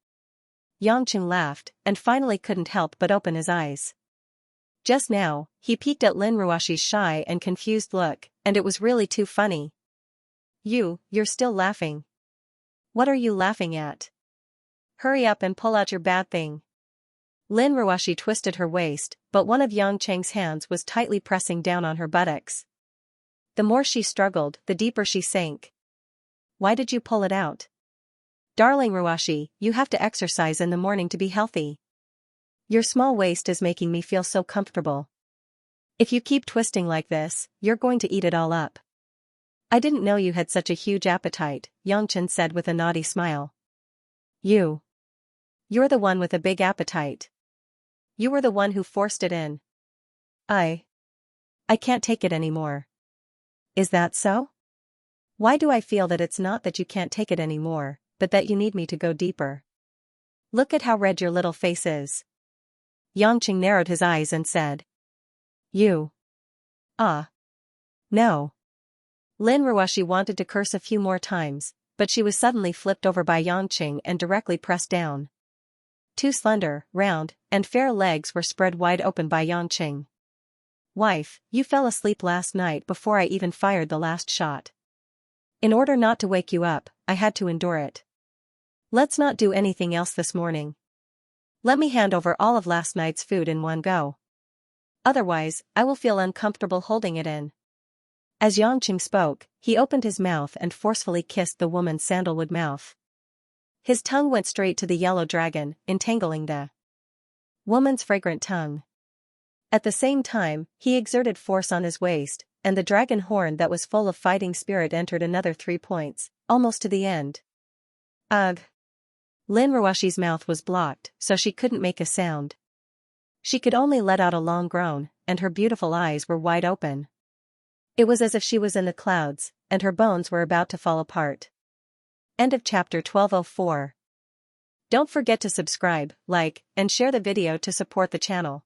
Yang Cheng laughed, and finally couldn't help but open his eyes. Just now, he peeked at Lin Ruoxi's shy and confused look, and it was really too funny. You're still laughing. What are you laughing at? Hurry up and pull out your bad thing. Lin Ruoxi twisted her waist, but one of Yang Cheng's hands was tightly pressing down on her buttocks. The more she struggled, the deeper she sank. Why did you pull it out? Darling Ruoxi, you have to exercise in the morning to be healthy. Your small waist is making me feel so comfortable. If you keep twisting like this, you're going to eat it all up. I didn't know you had such a huge appetite, Yang Chen said with a naughty smile. You're the one with a big appetite. You were the one who forced it in. I can't take it anymore. Is that so? Why do I feel that it's not that you can't take it anymore, but that you need me to go deeper? Look at how red your little face is. Yang Cheng narrowed his eyes and said. No. Lin Ruoxi wanted to curse a few more times, but she was suddenly flipped over by Yang Cheng and directly pressed down. Two slender, round, and fair legs were spread wide open by Yang Cheng. Wife, you fell asleep last night before I even fired the last shot. In order not to wake you up, I had to endure it. Let's not do anything else this morning. Let me hand over all of last night's food in one go. Otherwise, I will feel uncomfortable holding it in. As Yang Cheng spoke, he opened his mouth and forcefully kissed the woman's sandalwood mouth. His tongue went straight to the yellow dragon, entangling the woman's fragrant tongue. At the same time, he exerted force on his waist, and the dragon horn that was full of fighting spirit entered another 3 points, almost to the end. Ugh! Lin Ruoxi's mouth was blocked, so she couldn't make a sound. She could only let out a long groan, and her beautiful eyes were wide open. It was as if she was in the clouds, and her bones were about to fall apart. End of chapter 1204. Don't forget to subscribe, like, and share the video to support the channel.